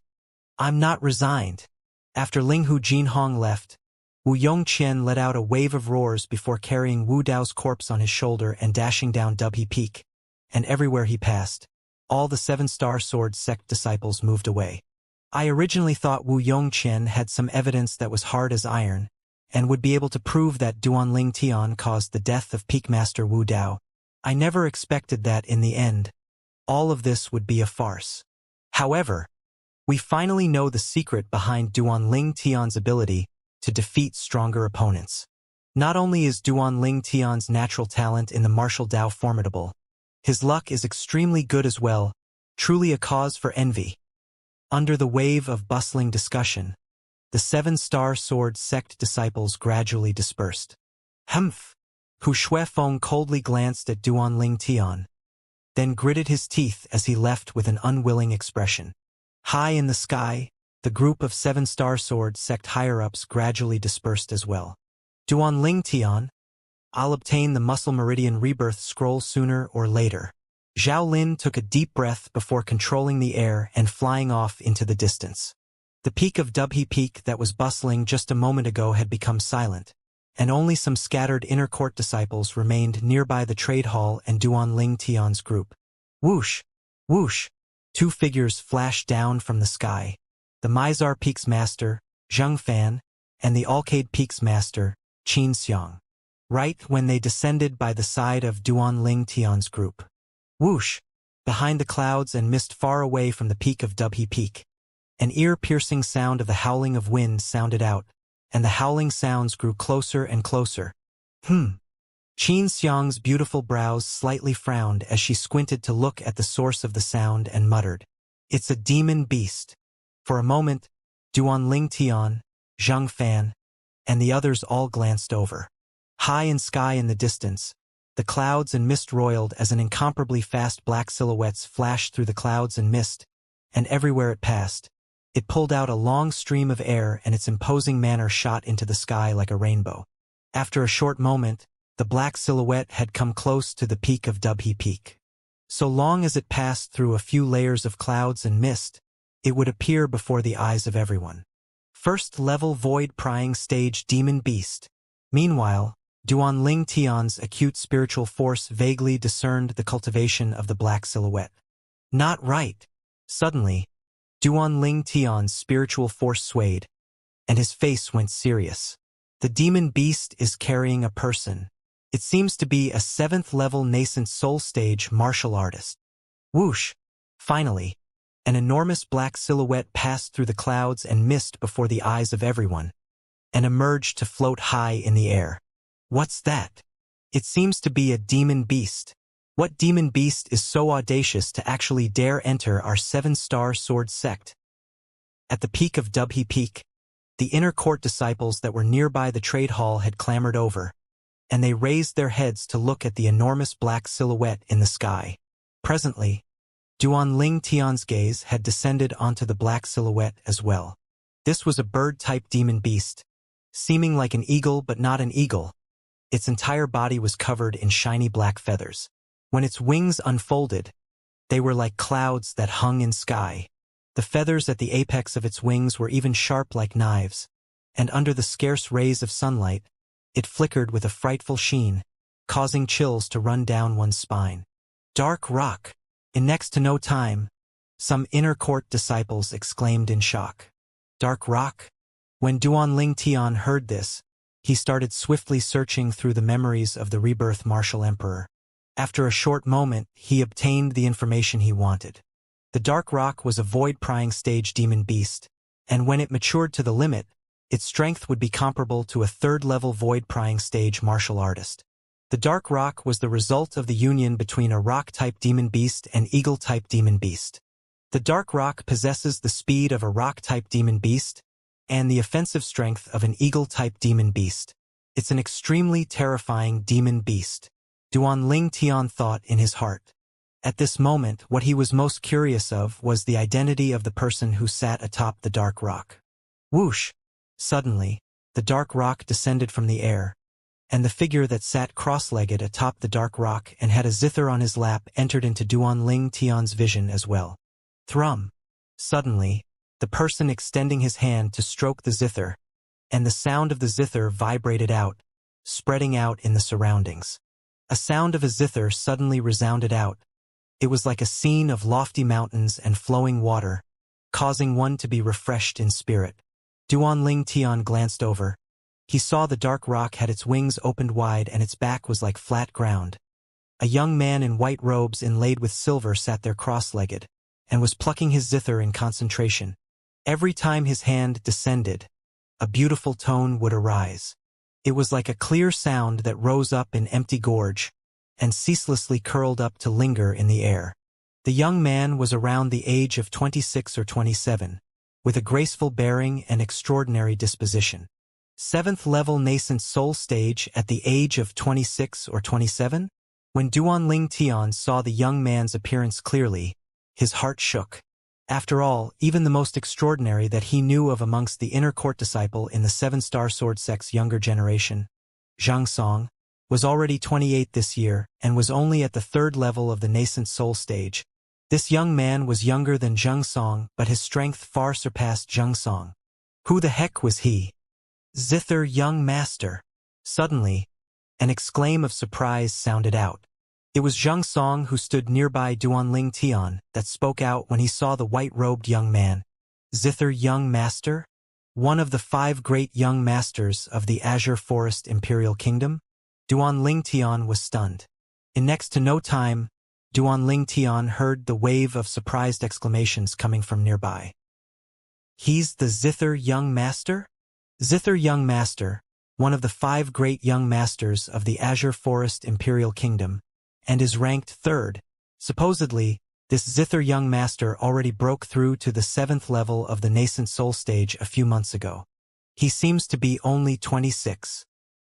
I'm not resigned. After Linghu Jinhong left, Wu Yongqian let out a wave of roars before carrying Wu Dao's corpse on his shoulder and dashing down Dubhe Peak. And everywhere he passed, all the 7-star sword sect disciples moved away. I originally thought Wu Yongqian had some evidence that was hard as iron, and would be able to prove that Duan Ling Tian caused the death of Peak Master Wu Dao. I never expected that in the end, all of this would be a farce. However, we finally know the secret behind Duan Ling Tian's ability to defeat stronger opponents. Not only is Duan Ling Tian's natural talent in the martial Dao formidable, his luck is extremely good as well, truly a cause for envy. Under the wave of bustling discussion, the 7-star sword sect disciples gradually dispersed. Humph! Hu Shuifeng coldly glanced at Duan Ling Tian, then gritted his teeth as he left with an unwilling expression. High in the sky, the group of 7-star sword sect higher-ups gradually dispersed as well. Duan Ling Tian, I'll obtain the Muscle Meridian Rebirth Scroll sooner or later. Zhao Lin took a deep breath before controlling the air and flying off into the distance. The peak of Dubhe Peak that was bustling just a moment ago had become silent, and only some scattered inner court disciples remained nearby the trade hall and Duan Ling Tian's group. Whoosh! Whoosh! 2 figures flashed down from the sky. The Mizar Peak's master, Zheng Fan, and the Alcade Peak's master, Qin Xiang. Right when they descended by the side of Duan Ling Tian's group. Whoosh! Behind the clouds and mist far away from the peak of Dubhe Peak, an ear-piercing sound of the howling of wind sounded out, and the howling sounds grew closer and closer. Qin Xiang's beautiful brows slightly frowned as she squinted to look at the source of the sound and muttered, "It's a demon beast." For a moment, Duan Ling Tian, Zheng Fan, and the others all glanced over. High in sky in the distance, the clouds and mist roiled as an incomparably fast black silhouettes flashed through the clouds and mist, and everywhere it passed, it pulled out a long stream of air and its imposing manner shot into the sky like a rainbow. After a short moment, the black silhouette had come close to the peak of Dubhe Peak. So long as it passed through a few layers of clouds and mist, it would appear before the eyes of everyone. First-level void-prying stage demon beast. Meanwhile, Duan Ling Tian's acute spiritual force vaguely discerned the cultivation of the black silhouette. Not right. Suddenly, Duan Ling Tian's spiritual force swayed, and his face went serious. The demon beast is carrying a person. It seems to be a 7th-level nascent soul stage martial artist. Whoosh! Finally, an enormous black silhouette passed through the clouds and mist before the eyes of everyone, and emerged to float high in the air. What's that? It seems to be a demon beast. What demon beast is so audacious to actually dare enter our 7-star sword sect? At the peak of Dubhe Peak, the inner court disciples that were nearby the trade hall had clambered over, and they raised their heads to look at the enormous black silhouette in the sky. Presently, Duan Ling Tian's gaze had descended onto the black silhouette as well. This was a bird-type demon beast, seeming like an eagle but not an eagle. Its entire body was covered in shiny black feathers. When its wings unfolded, they were like clouds that hung in sky. The feathers at the apex of its wings were even sharp like knives, and under the scarce rays of sunlight, it flickered with a frightful sheen, causing chills to run down one's spine. Dark rock! In next to no time, some inner court disciples exclaimed in shock. Dark rock? When Duan Ling Tian heard this, he started swiftly searching through the memories of the rebirth martial emperor. After a short moment, he obtained the information he wanted. The dark rock was a void-prying stage demon beast, and when it matured to the limit, its strength would be comparable to a 3rd-level void-prying stage martial artist. The dark rock was the result of the union between a rock-type demon beast and eagle-type demon beast. The dark rock possesses the speed of a rock-type demon beast and the offensive strength of an eagle-type demon beast. It's an extremely terrifying demon beast, Duan Ling Tian thought in his heart. At this moment, what he was most curious of was the identity of the person who sat atop the dark rock. Whoosh! Suddenly, the dark rock descended from the air, and the figure that sat cross-legged atop the dark rock and had a zither on his lap entered into Duan Tian's vision as well. Thrum. Suddenly, the person extending his hand to stroke the zither, and the sound of the zither vibrated out, spreading out in the surroundings. A sound of a zither suddenly resounded out. It was like a scene of lofty mountains and flowing water, causing one to be refreshed in spirit. Duan Tian glanced over. He saw the dark rock had its wings opened wide and its back was like flat ground. A young man in white robes inlaid with silver sat there cross-legged, and was plucking his zither in concentration. Every time his hand descended, a beautiful tone would arise. It was like a clear sound that rose up in empty gorge, and ceaselessly curled up to linger in the air. The young man was around the age of 26 or 27, with a graceful bearing and extraordinary disposition. 7th level nascent soul stage at the age of 26 or 27? When Duan Tian saw the young man's appearance clearly, his heart shook. After all, even the most extraordinary that he knew of amongst the inner court disciple in the 7-star sword sect's younger generation, Xianxia, was already 28 this year and was only at the 3rd level of the nascent soul stage. This young man was younger than Xianxia, but his strength far surpassed Xianxia. Who the heck was he? Zither young master. Suddenly, an exclaim of surprise sounded out. It was Xianxia who stood nearby Duan Tian that spoke out when he saw the white-robed young man. Zither young master? One of the 5 great young masters of the Azure Forest Imperial Kingdom? Duan Tian was stunned. In next to no time, Duan Tian heard the wave of surprised exclamations coming from nearby. He's the Zither young master? Zither young master, one of the 5 great young masters of the Azure Forest Imperial Kingdom, and is ranked 3rd. Supposedly, this Zither young master already broke through to the 7th level of the nascent soul stage a few months ago. He seems to be only 26.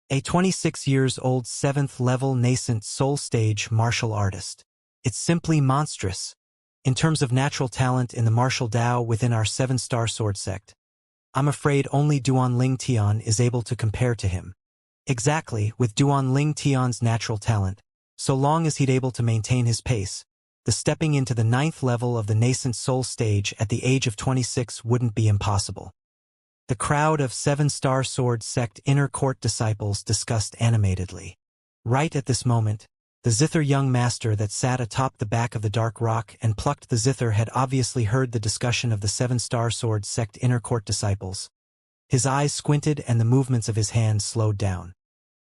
A 26 years old 7th level nascent soul stage martial artist. It's simply monstrous. In terms of natural talent in the martial Dao within our 7-star sword sect, I'm afraid only Duan Tian is able to compare to him. Exactly, with Duan Tian's natural talent, so long as he'd able to maintain his pace, the stepping into the 9th level of the nascent soul stage at the age of 26 wouldn't be impossible. The crowd of 7-star sword sect inner court disciples discussed animatedly. Right at this moment, the Zither young master that sat atop the back of the dark rock and plucked the zither had obviously heard the discussion of the 7-star sword sect inner court disciples. His eyes squinted and the movements of his hands slowed down.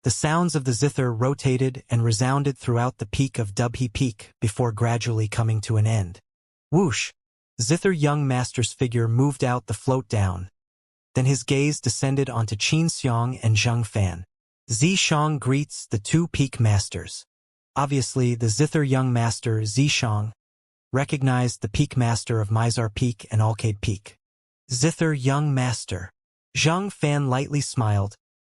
The sounds of the zither rotated and resounded throughout the peak of Dubhe Peak before gradually coming to an end. Whoosh! Zither young master's figure moved out the float down. Then his gaze descended onto Xianxia and Zheng Fan. Zishang greets the 2 peak masters. Obviously, the Zither young master Zishang recognized the peak master of Mizar Peak and Alcade Peak. Zither young master. Zheng Fan lightly smiled.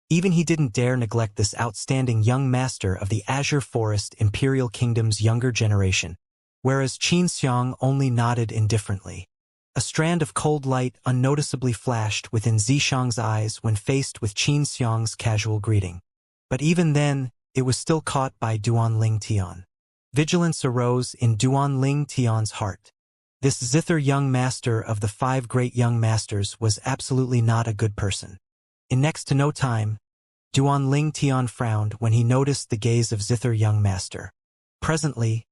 Even he didn't dare neglect this outstanding young master of the Azure Forest Imperial Kingdom's younger generation, whereas Xianxia only nodded indifferently. A strand of cold light unnoticeably flashed within Zishang's eyes when faced with Xianxia's casual greeting. But even then, it was still caught by Duan Tian. Vigilance arose in Duan Tian's heart. This Zither young master of the 5 great young masters was absolutely not a good person. In next to no time, Duan Tian frowned when he noticed the gaze of Zither young master. Presently,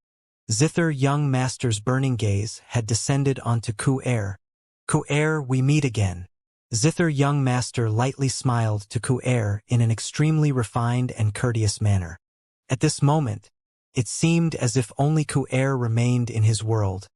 Zither young master's burning gaze had descended onto Ku-Er. Ku-Er, we meet again. Zither young master lightly smiled to Ku-Er in an extremely refined and courteous manner. At this moment, it seemed as if only Ku-Er remained in his world.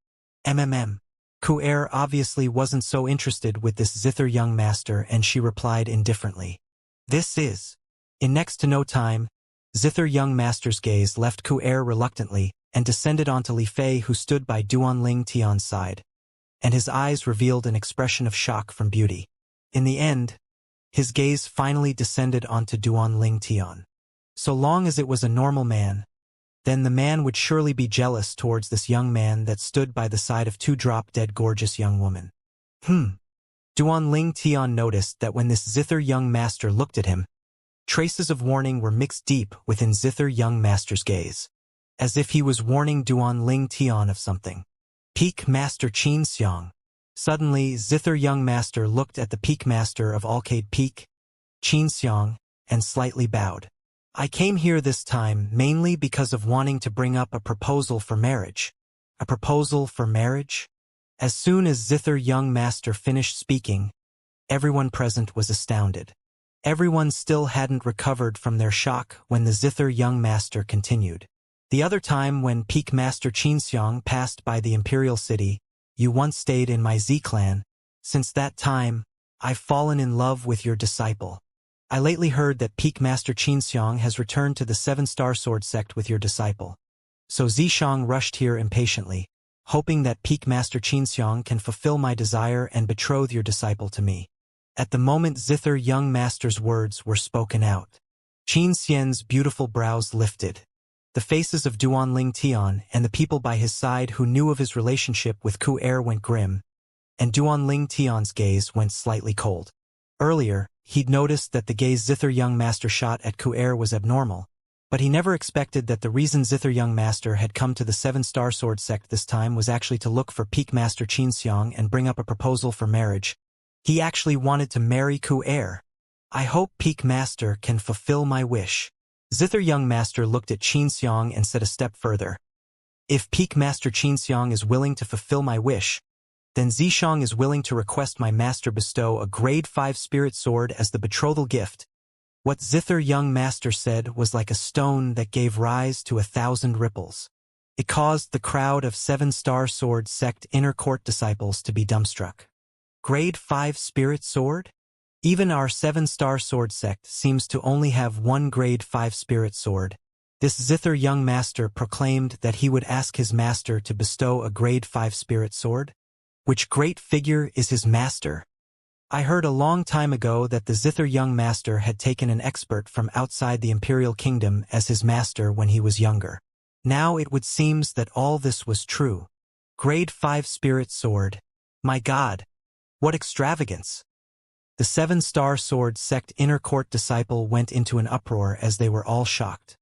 Ku-Er obviously wasn't so interested with this Zither young master and she replied indifferently. This is. In next to no time, Zither young master's gaze left Ku-Er reluctantly and descended onto Li Fei who stood by Duan Tian's side, and his eyes revealed an expression of shock from beauty. In the end, his gaze finally descended onto Duan Tian. So long as it was a normal man, then the man would surely be jealous towards this young man that stood by the side of 2 drop-dead gorgeous young women. Duan Tian noticed that when this Zither young master looked at him, Traces of warning were mixed deep within Zither young master's gaze, as if he was warning Duan Ling Tian of something. Peak Master Xianxia. Suddenly, Zither young master looked at the peak master of Alcade Peak, Xianxia, and slightly bowed. I came here this time mainly because of wanting to bring up a proposal for marriage. A proposal for marriage? As soon as Zither young master finished speaking, everyone present was astounded. Everyone still hadn't recovered from their shock when the Zither young master continued. The other time when Peak Master Xianxiang passed by the Imperial City, you once stayed in my Z-clan. Since that time, I've fallen in love with your disciple. I lately heard that Peak Master Xianxiang has returned to the Seven-Star Sword sect with your disciple. So Zishang rushed here impatiently, hoping that Peak Master Xianxiang can fulfill my desire and betroth your disciple to me. At the moment Zither young master's words were spoken out, Xianxian's beautiful brows lifted. The faces of Duan Ling Tian and the people by his side who knew of his relationship with Ku Er went grim, and Duan Ling Tian's gaze went slightly cold. Earlier, he'd noticed that the gaze Zither young master shot at Ku Er was abnormal, but he never expected that the reason Zither young master had come to the Seven-Star Sword sect this time was actually to look for Peak Master Xianxiang and bring up a proposal for marriage. He actually wanted to marry Ku Er. I hope Peak Master can fulfill my wish. Zither young master looked at Xianxiang and said a step further. If Peak Master Xianxiang is willing to fulfill my wish, then Zishang is willing to request my master bestow a grade 5 spirit sword as the betrothal gift. What Zither young master said was like a stone that gave rise to 1,000 ripples. It caused the crowd of Seven-Star Sword sect inner court disciples to be dumbstruck. Grade 5 spirit sword? Even our Seven-Star Sword sect seems to only have one grade 5 spirit sword. This Zither young master proclaimed that he would ask his master to bestow a grade 5 spirit sword. Which great figure is his master? I heard a long time ago that the Zither young master had taken an expert from outside the Imperial Kingdom as his master when he was younger. Now it would seem that all this was true. Grade 5 spirit sword. My God! What extravagance! The Seven-Star Sword sect inner court disciple went into an uproar as they were all shocked.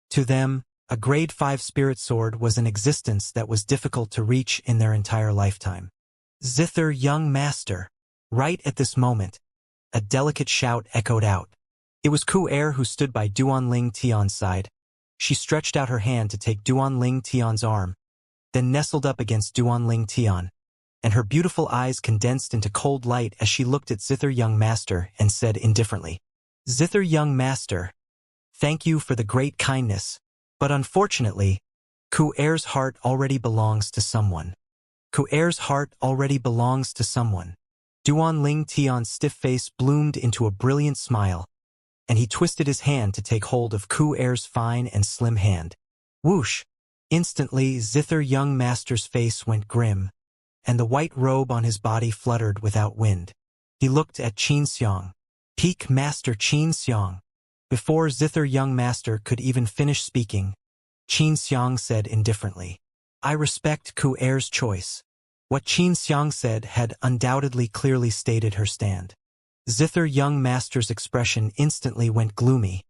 To them, a grade 5 spirit sword was an existence that was difficult to reach in their entire lifetime. Zither young master. Right at this moment, a delicate shout echoed out. It was Ku Er who stood by Duan Ling Tian's side. She stretched out her hand to take Duan Ling Tian's arm, then nestled up against Duan Ling Tian, and her beautiful eyes condensed into cold light as she looked at Zither young master and said indifferently, Zither young master, thank you for the great kindness, but unfortunately, Ku Er's heart already belongs to someone. Ku Er's heart already belongs to someone. Duan Ling Tian's stiff face bloomed into a brilliant smile, and he twisted his hand to take hold of Ku Er's fine and slim hand. Whoosh! Instantly, Zither young master's face went grim, and the white robe on his body fluttered without wind. He looked at Xianxiang. Peak Master Xianxiang. Before Zither young master could even finish speaking, Xianxiang said indifferently, I respect Ku Er's choice. What Xianxiang said had undoubtedly clearly stated her stand. Zither young master's expression instantly went gloomy,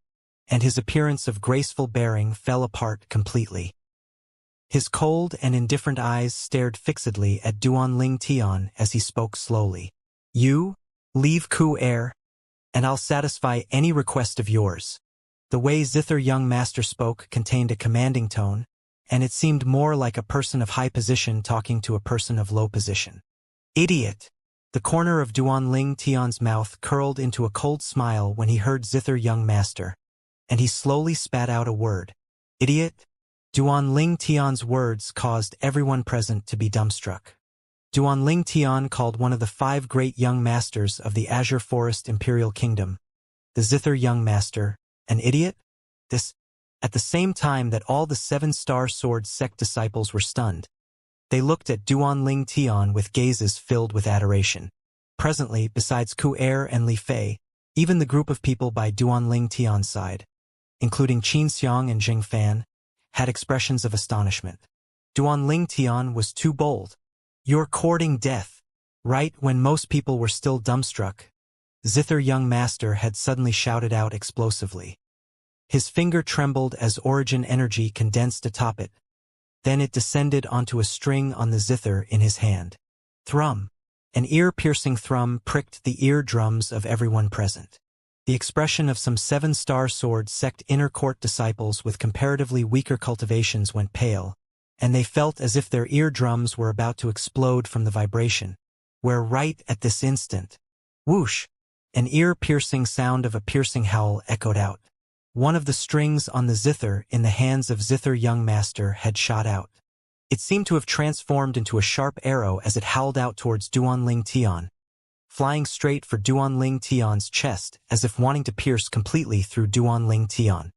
and his appearance of graceful bearing fell apart completely. His cold and indifferent eyes stared fixedly at Duan Ling Tian as he spoke slowly. You, leave Ku Er, and I'll satisfy any request of yours. The way Zither young master spoke contained a commanding tone, and it seemed more like a person of high position talking to a person of low position. Idiot! The corner of Duan Ling Tian's mouth curled into a cold smile when he heard Zither young master, and he slowly spat out a word. Idiot! Duan Ling Tian's words caused everyone present to be dumbstruck. Duan Ling Tian called one of the 5 great young masters of the Azure Forest Imperial Kingdom, the Zither young master, an idiot? This, at the same time that all the Seven-Star Sword sect disciples were stunned. They looked at Duan Ling Tian with gazes filled with adoration. Presently, besides Ku Er and Li Fei, even the group of people by Duan Ling Tian's side, including Xianxiang and Jing Fan, had expressions of astonishment. Duan Ling Tian was too bold. You're courting death. Right when most people were still dumbstruck, Zither young master had suddenly shouted out explosively. His finger trembled as origin energy condensed atop it. Then it descended onto a string on the zither in his hand. Thrum. An ear-piercing thrum pricked the eardrums of everyone present. The expression of some 7-star sword sect inner court disciples with comparatively weaker cultivations went pale, and they felt as if their eardrums were about to explode from the vibration, where right at this instant, whoosh, an ear-piercing sound of a piercing howl echoed out. One of the strings on the zither in the hands of Zither young master had shot out. It seemed to have transformed into a sharp arrow as it howled out towards Duanling Tian, flying straight for Duanling Tian's chest as if wanting to pierce completely through Duanling Tian.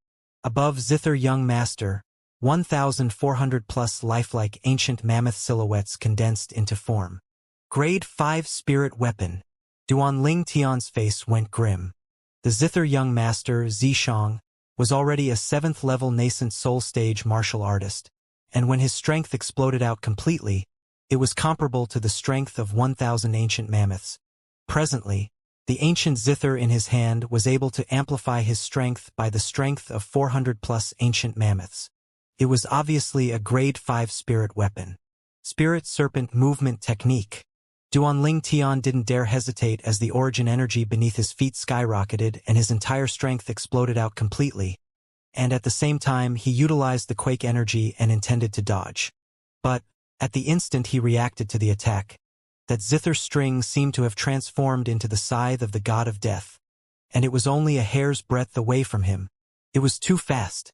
Above Zither young master, 1,400 plus lifelike ancient mammoth silhouettes condensed into form. Grade 5 spirit weapon. Duanling Tian's face went grim. The Zither young master, Zishang, was already a 7th-level nascent soul stage martial artist, and when his strength exploded out completely, it was comparable to the strength of 1,000 ancient mammoths. Presently, the ancient zither in his hand was able to amplify his strength by the strength of 400-plus ancient mammoths. It was obviously a grade 5 spirit weapon. Spirit Serpent Movement Technique. Duanling Tian didn't dare hesitate as the origin energy beneath his feet skyrocketed and his entire strength exploded out completely, and at the same time he utilized the quake energy and intended to dodge. But, at the instant he reacted to the attack, that zither string seemed to have transformed into the scythe of the god of death, and it was only a hair's breadth away from him. It was too fast.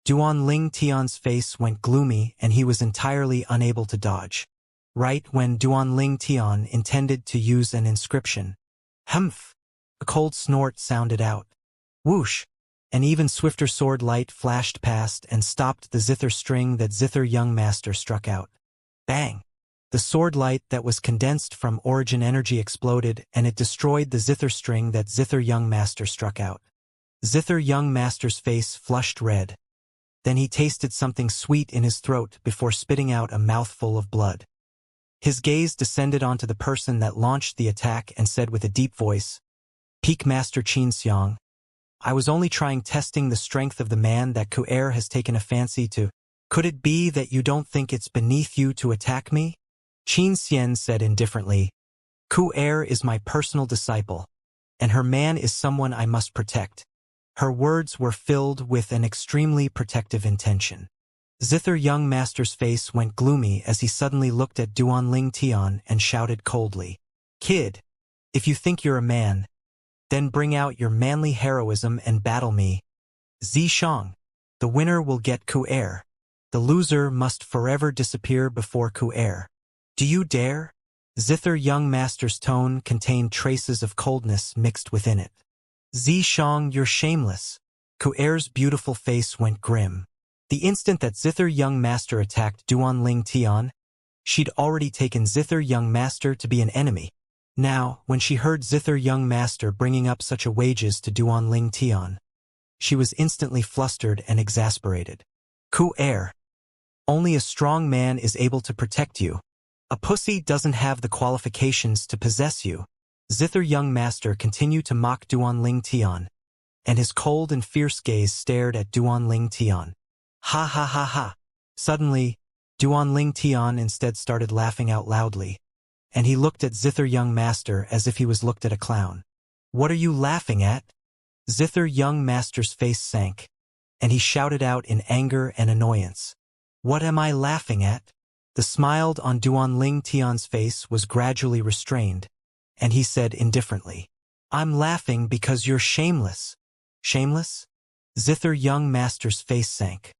Duanling Tian's face went gloomy and he was entirely unable to dodge. Right when Duanling Tian intended to use an inscription. Humph! A cold snort sounded out. Whoosh! An even swifter sword light flashed past and stopped the zither string that Zither young master struck out. Bang! The sword light that was condensed from origin energy exploded and it destroyed the zither string that Zither young master struck out. Zither young master's face flushed red. Then he tasted something sweet in his throat before spitting out a mouthful of blood. His gaze descended onto the person that launched the attack and said with a deep voice, Peak Master Xianxia, I was only testing the strength of the man that Ku'er has taken a fancy to. Could it be that you don't think it's beneath you to attack me? Xianxia said indifferently, Ku'er is my personal disciple, and her man is someone I must protect. Her words were filled with an extremely protective intention. Zither young master's face went gloomy as he suddenly looked at Duanling Tian and shouted coldly, Kid, if you think you're a man, then bring out your manly heroism and battle me. Zishang, the winner will get Ku'er. The loser must forever disappear before Ku'er. Do you dare? Zither young master's tone contained traces of coldness mixed within it. Zishang, you're shameless. Ku'er's beautiful face went grim. The instant that Zither young master attacked Duanling Tian, she'd already taken Zither young master to be an enemy. Now, when she heard Zither young master bringing up such a wages to Duanling Tian, she was instantly flustered and exasperated. Ku'er. Only a strong man is able to protect you. A pussy doesn't have the qualifications to possess you. Zither young master continued to mock Duanling Tian, and his cold and fierce gaze stared at Duanling Tian. Ha ha ha ha. Suddenly, Duanling Tian instead started laughing out loudly, and he looked at Zither young master as if he was looked at a clown. What are you laughing at? Zither young master's face sank, and he shouted out in anger and annoyance. What am I laughing at? The smile on Duanling Tian's face was gradually restrained, and he said indifferently, I'm laughing because you're shameless. Shameless? Zither young master's face sank.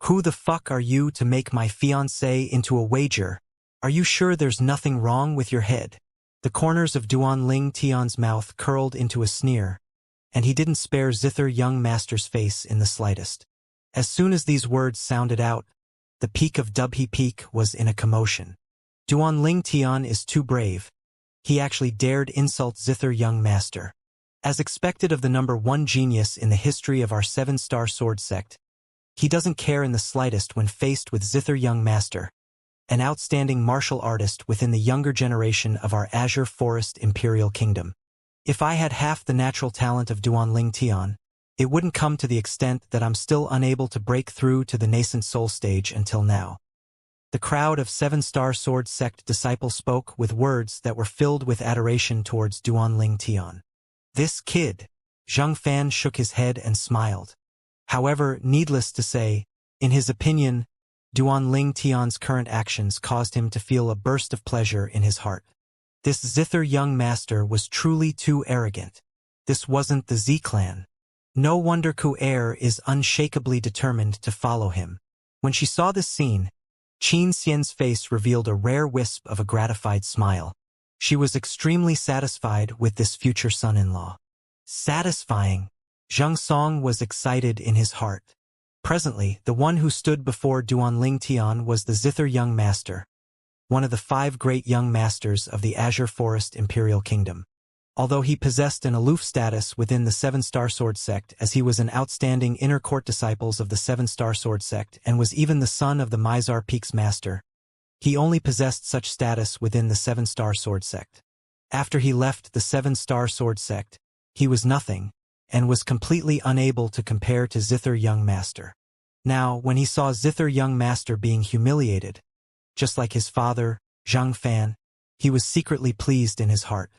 Who the fuck are you to make my fiancé into a wager? Are you sure there's nothing wrong with your head? The corners of Duanling Tian's mouth curled into a sneer, and he didn't spare Zither young master's face in the slightest. As soon as these words sounded out, the peak of Dubhe Peak was in a commotion. Duanling Tian is too brave. He actually dared insult Zither young master. As expected of the number 1 genius in the history of our 7-star sword sect, he doesn't care in the slightest when faced with Zither young master, an outstanding martial artist within the younger generation of our Azure Forest Imperial Kingdom. If I had half the natural talent of Duan Ling Tian, it wouldn't come to the extent that I'm still unable to break through to the nascent soul stage until now. The crowd of 7-star sword sect disciples spoke with words that were filled with adoration towards Duan Ling Tian. This kid. Zhang Fan shook his head and smiled. However, needless to say, in his opinion, Duan Ling Tian's current actions caused him to feel a burst of pleasure in his heart. This zither young master was truly too arrogant. This wasn't the Z clan. No wonder Ku Er is unshakably determined to follow him. When she saw this scene, Xianxia's face revealed a rare wisp of a gratified smile. She was extremely satisfied with this future son-in-law. Satisfying. Zhang Song was excited in his heart. Presently, the one who stood before Duan Ling Tian was the Zither Young Master, one of the 5 great young masters of the Azure Forest Imperial Kingdom. Although he possessed an aloof status within the 7-star sword sect, as he was an outstanding inner court disciples of the 7-star sword sect and was even the son of the Mizar Peak's master, he only possessed such status within the 7-star sword sect. After he left the 7-star sword sect, he was nothing, and was completely unable to compare to Zither Young Master. Now, when he saw Zither Young Master being humiliated, just like his father, Zhang Fan, he was secretly pleased in his heart.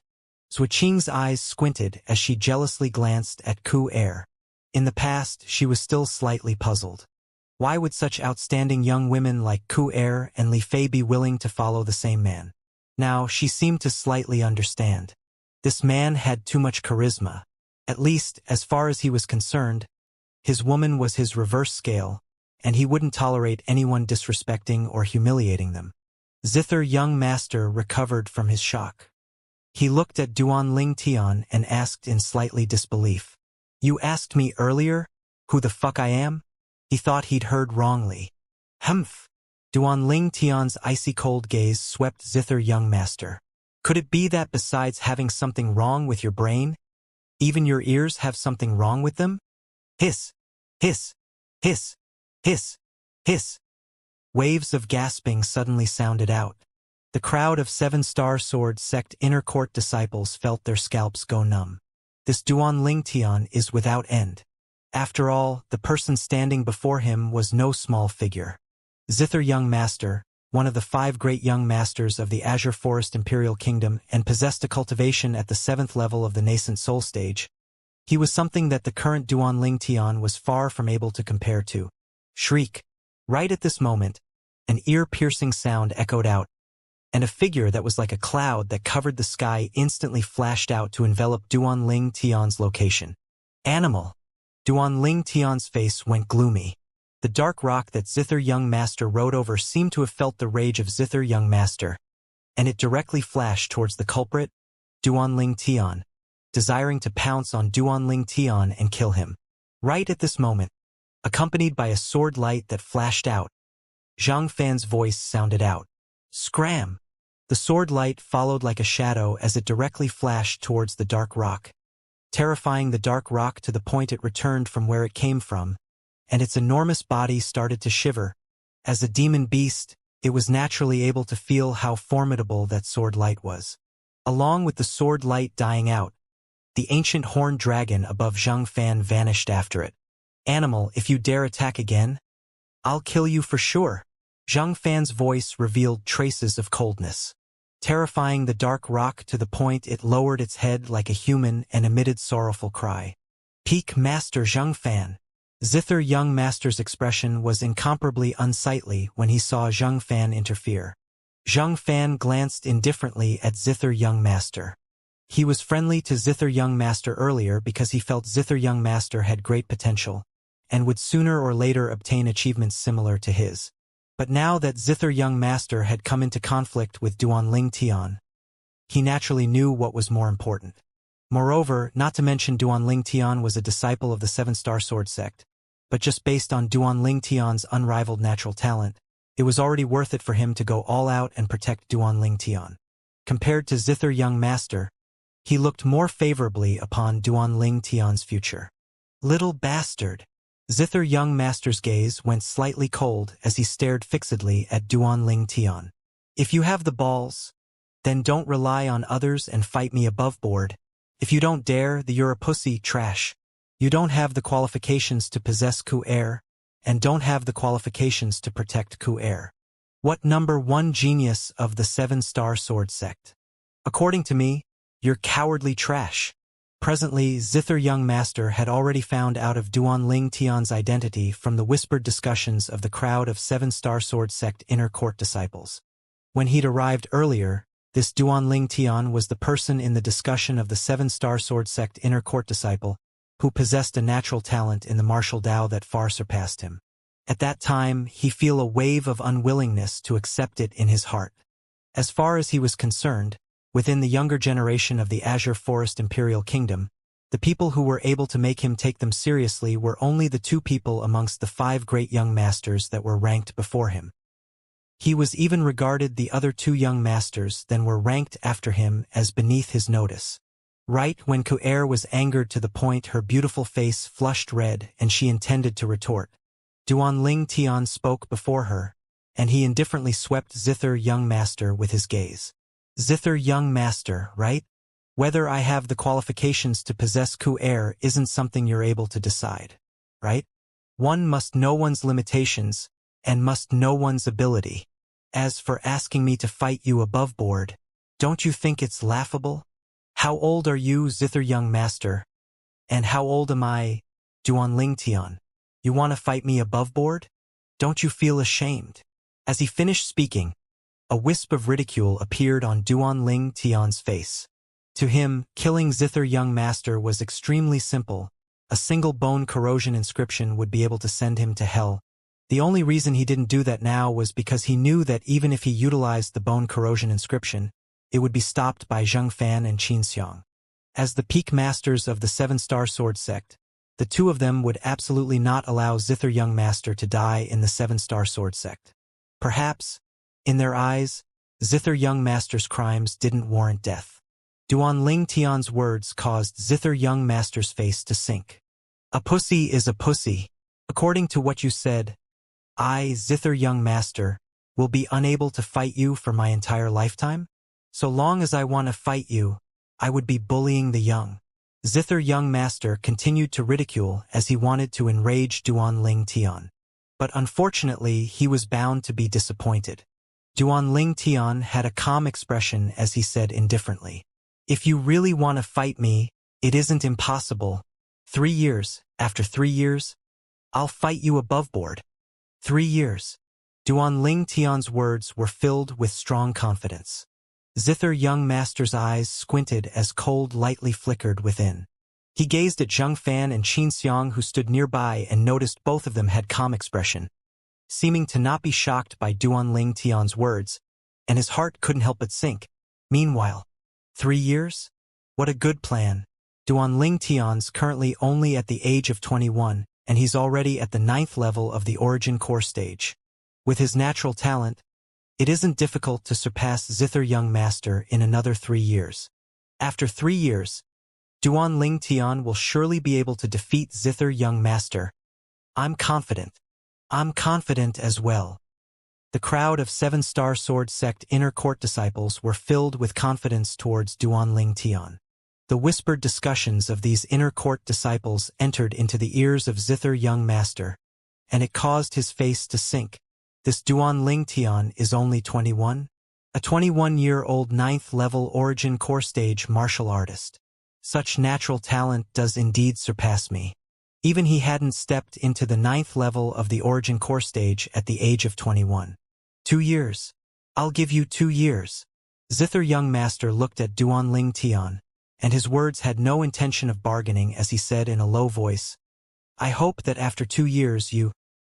Zui Qing's eyes squinted as she jealously glanced at Ku Er. In the past, she was still slightly puzzled. Why would such outstanding young women like Ku Er and Li Fei be willing to follow the same man? Now, she seemed to slightly understand. This man had too much charisma. At least, as far as he was concerned, his woman was his reverse scale, and he wouldn't tolerate anyone disrespecting or humiliating them. Zither Young Master recovered from his shock. He looked at Duan Ling Tian and asked in slightly disbelief. You asked me earlier, who the fuck I am? He thought he'd heard wrongly. Humph. Duan Ling Tian's icy cold gaze swept Zither Young Master. Could it be that besides having something wrong with your brain, even your ears have something wrong with them? Hiss, hiss, hiss, hiss, hiss. Waves of gasping suddenly sounded out. The crowd of 7-star sword sect inner court disciples felt their scalps go numb. This Duan Ling Tian is without end. After all, the person standing before him was no small figure. Zither Young Master, one of the 5 great young masters of the Azure Forest Imperial Kingdom and possessed a cultivation at the 7th level of the nascent soul stage, he was something that the current Duan Ling Tian was far from able to compare to. Shriek. Right at this moment, an ear-piercing sound echoed out, and a figure that was like a cloud that covered the sky instantly flashed out to envelop Duan Ling Tian's location. Animal. Duan Ling Tian's face went gloomy. The dark rock that Zither Young Master rode over seemed to have felt the rage of Zither Young Master, and it directly flashed towards the culprit, Duan Ling Tian, desiring to pounce on Duan Ling Tian and kill him. Right at this moment, accompanied by a sword light that flashed out, Zhang Fan's voice sounded out. Scram! The sword light followed like a shadow as it directly flashed towards the dark rock, terrifying the dark rock to the point it returned from where it came from, and its enormous body started to shiver. As a demon beast, it was naturally able to feel how formidable that sword light was. Along with the sword light dying out, the ancient horned dragon above Zhang Fan vanished after it. Animal, if you dare attack again, I'll kill you for sure. Zhang Fan's voice revealed traces of coldness, terrifying the dark rock to the point it lowered its head like a human and emitted sorrowful cry. Peak Master Zhang Fan. Zither Young Master's expression was incomparably unsightly when he saw Zhang Fan interfere. Zhang Fan glanced indifferently at Zither Young Master. He was friendly to Zither Young Master earlier because he felt Zither Young Master had great potential, and would sooner or later obtain achievements similar to his. But now that Zither Young Master had come into conflict with Duan Ling Tian, he naturally knew what was more important. Moreover, not to mention Duan Ling Tian was a disciple of the 7-star sword sect, but just based on Duan Ling Tian's unrivaled natural talent, it was already worth it for him to go all out and protect Duan Ling Tian. Compared to Zither Young Master, he looked more favorably upon Duan Ling Tian's future. Little bastard. Zither Young Master's gaze went slightly cold as he stared fixedly at Duan Ling Tian. If you have the balls, then don't rely on others and fight me above board, If you don't dare, then you're a pussy, trash. You don't have the qualifications to possess Ku-Er, and don't have the qualifications to protect Ku-Er. What number one genius of the 7-star sword sect? According to me, you're cowardly trash. Presently, Zither Young Master had already found out of Duan Ling Tian's identity from the whispered discussions of the crowd of 7-star sword sect inner court disciples. When he'd arrived earlier, this Duan Ling Tian was the person in the discussion of the 7-star sword sect inner court disciple who possessed a natural talent in the martial Tao that far surpassed him. At that time, he felt a wave of unwillingness to accept it in his heart. As far as he was concerned, within the younger generation of the Azure Forest Imperial Kingdom, the people who were able to make him take them seriously were only the 2 people amongst the 5 great young masters that were ranked before him. He was even regarded the other 2 young masters then were ranked after him as beneath his notice. Right when Ku-Er was angered to the point her beautiful face flushed red and she intended to retort, Duan Ling Tian spoke before her, and he indifferently swept Zither Young Master with his gaze. Zither Young Master, right? Whether I have the qualifications to possess Ku-Er isn't something you're able to decide, right? One must know one's limitations, and must know one's ability. As for asking me to fight you above board, don't you think it's laughable? How old are you, Zither Young Master? And how old am I, Duan Ling Tian? You want to fight me above board? Don't you feel ashamed? As he finished speaking, a wisp of ridicule appeared on Duan Ling Tian's face. To him, killing Zither Young Master was extremely simple. A single bone corrosion inscription would be able to send him to hell. The only reason he didn't do that now was because he knew that even if he utilized the bone corrosion inscription, it would be stopped by Zheng Fan and Xianxia. As the peak masters of the 7-star sword sect, the 2 of them would absolutely not allow Zither Young Master to die in the 7-star sword sect. Perhaps, in their eyes, Zither Young Master's crimes didn't warrant death. Duan Ling Tian's words caused Zither Young Master's face to sink. A pussy is a pussy. According to what you said, I, Zither Young Master, will be unable to fight you for my entire lifetime? So long as I want to fight you, I would be bullying the young. Zither Young Master continued to ridicule as he wanted to enrage Duan Ling Tian. But unfortunately, he was bound to be disappointed. Duan Ling Tian had a calm expression as he said indifferently, If you really want to fight me, it isn't impossible. 3 years, after 3 years, I'll fight you above board. 3 years. Duan Ling Tian's words were filled with strong confidence. Zither Young Master's eyes squinted as cold lightly flickered within. He gazed at Zheng Fan and Xianxia who stood nearby and noticed both of them had calm expression, seeming to not be shocked by Duan Ling Tian's words, and his heart couldn't help but sink. Meanwhile, 3 years? What a good plan. Duan Ling Tian's currently only at the age of 21, and he's already at the 9th level of the Origin Core stage. With his natural talent, it isn't difficult to surpass Zither Young Master in another 3 years. After 3 years, Duan Ling Tian will surely be able to defeat Zither Young Master. I'm confident. I'm confident as well. The crowd of 7-star sword sect inner court disciples were filled with confidence towards Duan Ling Tian. The whispered discussions of these inner court disciples entered into the ears of Zither Young Master, and it caused his face to sink. This Duan Ling Tian is only 21? A 21-year-old 9th level Origin Core stage martial artist. Such natural talent does indeed surpass me. Even he hadn't stepped into the 9th level of the Origin Core stage at the age of 21. 2 years. I'll give you 2 years. Zither Young Master looked at Duan Ling Tian, and his words had no intention of bargaining as he said in a low voice, I hope that after 2 years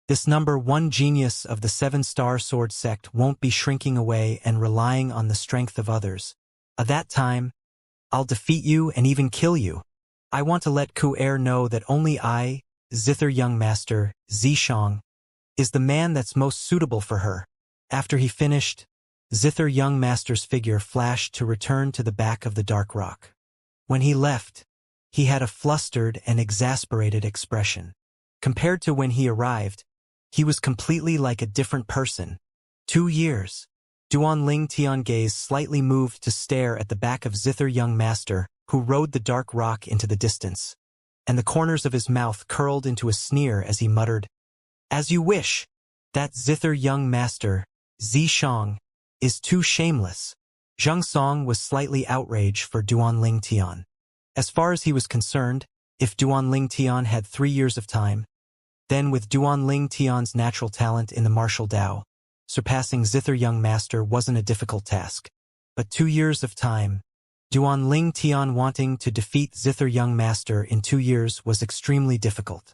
this number 1 genius of the 7-star sword sect won't be shrinking away and relying on the strength of others. At that time, I'll defeat you and even kill you. I want to let Ku-Er know that only I, Zither Young Master, Zishang, is the man that's most suitable for her. After he finished, Zither Young Master's figure flashed to return to the back of the dark rock. When he left, he had a flustered and exasperated expression. Compared to when he arrived, he was completely like a different person. 2 years. Duan Ling Tian gaze slightly moved to stare at the back of Zither Young Master, who rode the dark rock into the distance, and the corners of his mouth curled into a sneer as he muttered, "As you wish. That zither young master, Zishang, is too shameless." Zhang Song was slightly outraged for Duanling Tian. As far as he was concerned, if Duanling Tian had 3 years of time, then with Duanling Tian's natural talent in the martial Dao, surpassing zither young master wasn't a difficult task. But 2 years of time, Duanling Tian wanting to defeat zither young master in 2 years was extremely difficult.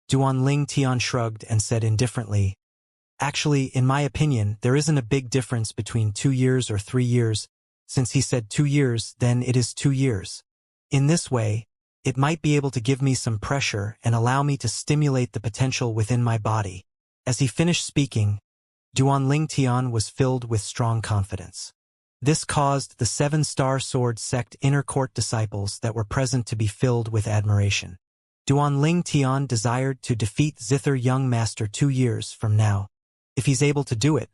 Duanling Tian shrugged and said indifferently, "Actually, in my opinion, there isn't a big difference between 2 years or 3 years. Since he said 2 years, then it is 2 years. In this way, it might be able to give me some pressure and allow me to stimulate the potential within my body." As he finished speaking, Duanling Tian was filled with strong confidence. This caused the 7-star sword sect inner court disciples that were present to be filled with admiration. Duanling Tian desired to defeat zither young master 2 years from now. If he's able to do it,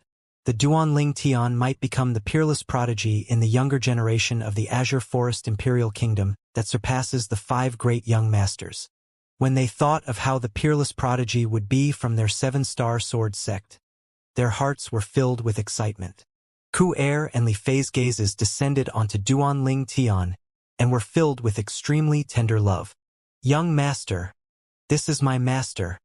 the Duanling Tian might become the peerless prodigy in the younger generation of the Azure Forest Imperial Kingdom that surpasses the 5 great young masters. When they thought of how the peerless prodigy would be from their 7-star sword sect, their hearts were filled with excitement. Ku Er and Li Fei's gazes descended onto Duanling Tian and were filled with extremely tender love. "Young master, this is my master,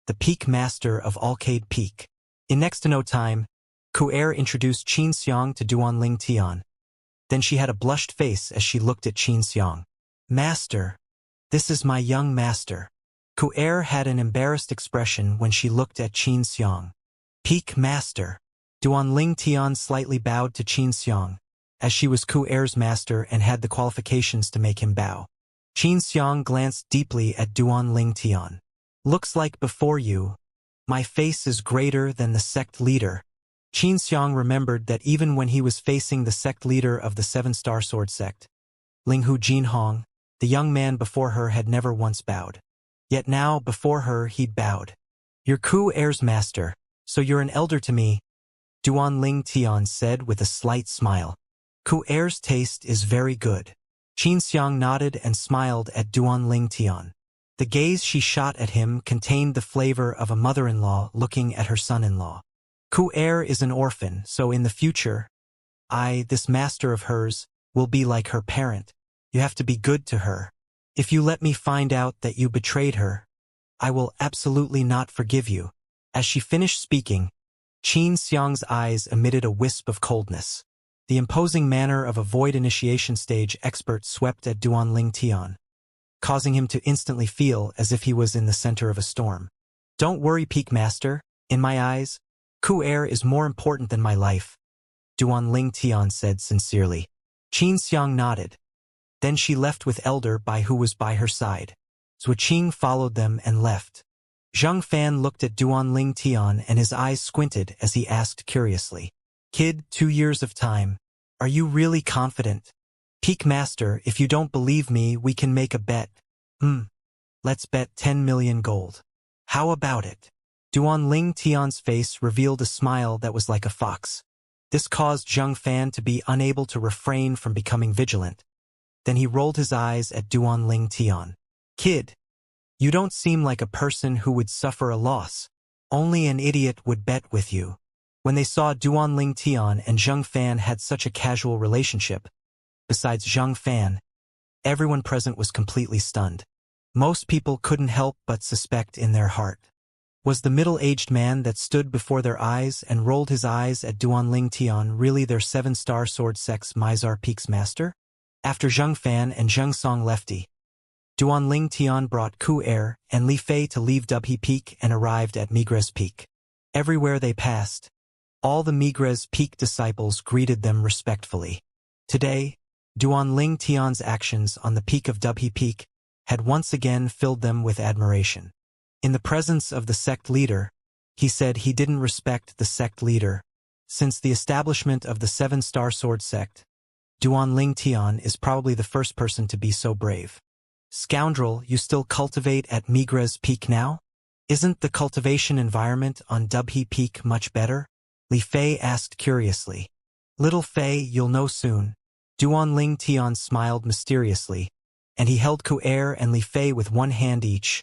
the peak master of Alcade Peak." In next to no time, Ku Er introduced Xianxia to Duanling Tian. Then she had a blushed face as she looked at Xianxia. "Master, this is my young master." Ku Er had an embarrassed expression when she looked at Xianxia. "Peak master." Duanling Tian slightly bowed to Xianxia, as she was Ku Er's master and had the qualifications to make him bow. Xianxia glanced deeply at Duanling Tian. "Looks like before you, my face is greater than the sect leader." Xianxia remembered that even when he was facing the sect leader of the 7-star sword sect, Linghu Jinhong, the young man before her had never once bowed. Yet now, before her, he'd bowed. "You're Ku Er's master, so you're an elder to me," Duanling Tian said with a slight smile. "Ku Er's taste is very good." Xianxia nodded and smiled at Duanling Tian. The gaze she shot at him contained the flavor of a mother-in-law looking at her son-in-law. "Ku Er is an orphan, so in the future, this master of hers, will be like her parent. You have to be good to her. If you let me find out that you betrayed her, I will absolutely not forgive you." As she finished speaking, Xianxia's eyes emitted a wisp of coldness. The imposing manner of a void initiation stage expert swept at Duanling Tian, causing him to instantly feel as if he was in the center of a storm. "Don't worry, Peak Master. In my eyes, Ku Er is more important than my life," Duanling Tian said sincerely. Xianxia nodded. Then she left with Elder Bai, who was by her side. Zuoqing followed them and left. Zhang Fan looked at Duanling Tian and his eyes squinted as he asked curiously, "Kid, 2 years of time. Are you really confident?" "Peak Master, if you don't believe me, we can make a bet." Let's bet 10 million gold. How about it?" Duanling Tian's face revealed a smile that was like a fox. This caused Zhang Fan to be unable to refrain from becoming vigilant. Then he rolled his eyes at Duanling Tian. "Kid, you don't seem like a person who would suffer a loss. Only an idiot would bet with you." When they saw Duanling Tian and Zhang Fan had such a casual relationship, besides Zhang Fan, everyone present was completely stunned. Most people couldn't help but suspect in their heart. Was the middle-aged man that stood before their eyes and rolled his eyes at Duanling Tian really their 7-star sword sect's Mizar Peak's master? After Zhang Fan and Zheng Song lefty, Duanling Tian brought Ku Er and Li Fei to leave Dubhe Peak and arrived at Migres Peak. Everywhere they passed, all the Migres Peak disciples greeted them respectfully. Today, Duanling Tian's actions on the peak of Dubhe Peak had once again filled them with admiration. In the presence of the sect leader, he said he didn't respect the sect leader. Since the establishment of the 7-star sword sect, Duanling Tian is probably the first person to be so brave. "Scoundrel, you still cultivate at Migres Peak now? Isn't the cultivation environment on Dubhe Peak much better?" Li Fei asked curiously. "Little Fei, you'll know soon." Duanling Tian smiled mysteriously, and he held Ku'er and Li Fei with one hand each,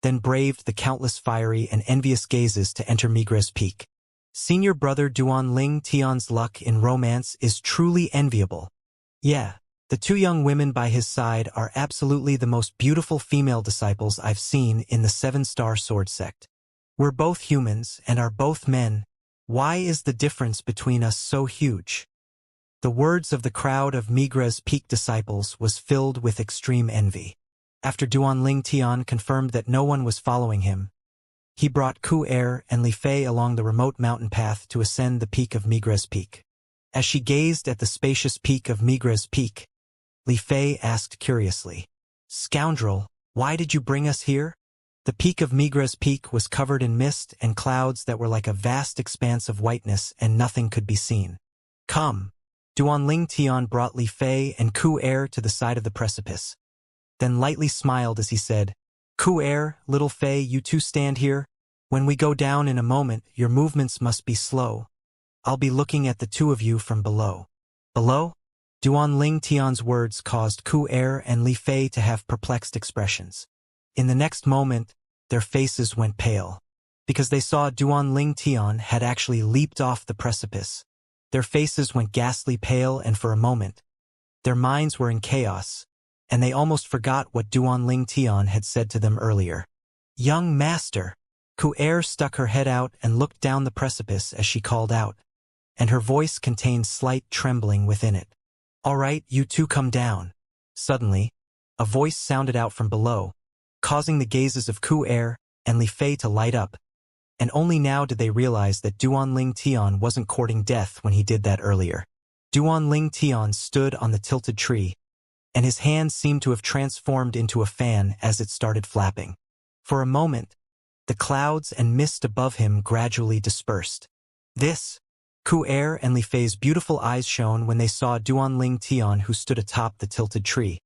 then braved the countless fiery and envious gazes to enter Migres Peak. Senior brother Duanling Tian's luck in romance is truly enviable. Yeah, the two young women by his side are absolutely the most beautiful female disciples I've seen in the 7-star sword sect. We're both humans and are both men. Why is the difference between us so huge? The words of the crowd of Migres Peak disciples was filled with extreme envy. After Duanling Tian confirmed that no one was following him, he brought Ku'er and Li Fei along the remote mountain path to ascend the peak of Migres Peak. As she gazed at the spacious peak of Migres Peak, Li Fei asked curiously, "Scoundrel, why did you bring us here?" The peak of Migres Peak was covered in mist and clouds that were like a vast expanse of whiteness, and nothing could be seen. "Come." Duanling Tian brought Li Fei and Ku'er to the side of the precipice, then lightly smiled as he said, "Ku'er, little Fei, you two stand here. When we go down in a moment, your movements must be slow. I'll be looking at the two of you from below." "Below?" Duanling Tian's words caused Ku'er and Li Fei to have perplexed expressions. In the next moment, their faces went pale, because they saw Duanling Tian had actually leaped off the precipice. Their faces went ghastly pale, and for a moment, their minds were in chaos, and they almost forgot what Duanling Tian had said to them earlier. "Young master!" Ku'er stuck her head out and looked down the precipice as she called out, and her voice contained slight trembling within it. "All right, you two come down." Suddenly, a voice sounded out from below, causing the gazes of Ku'er and Li Fei to light up, and only now did they realize that Duanling Tian wasn't courting death when he did that earlier. Duanling Tian stood on the tilted tree, and his hand seemed to have transformed into a fan as it started flapping. For a moment, the clouds and mist above him gradually dispersed. This, Ku'er and Li Fei's beautiful eyes shone when they saw Duanling Tian, who stood atop the tilted tree,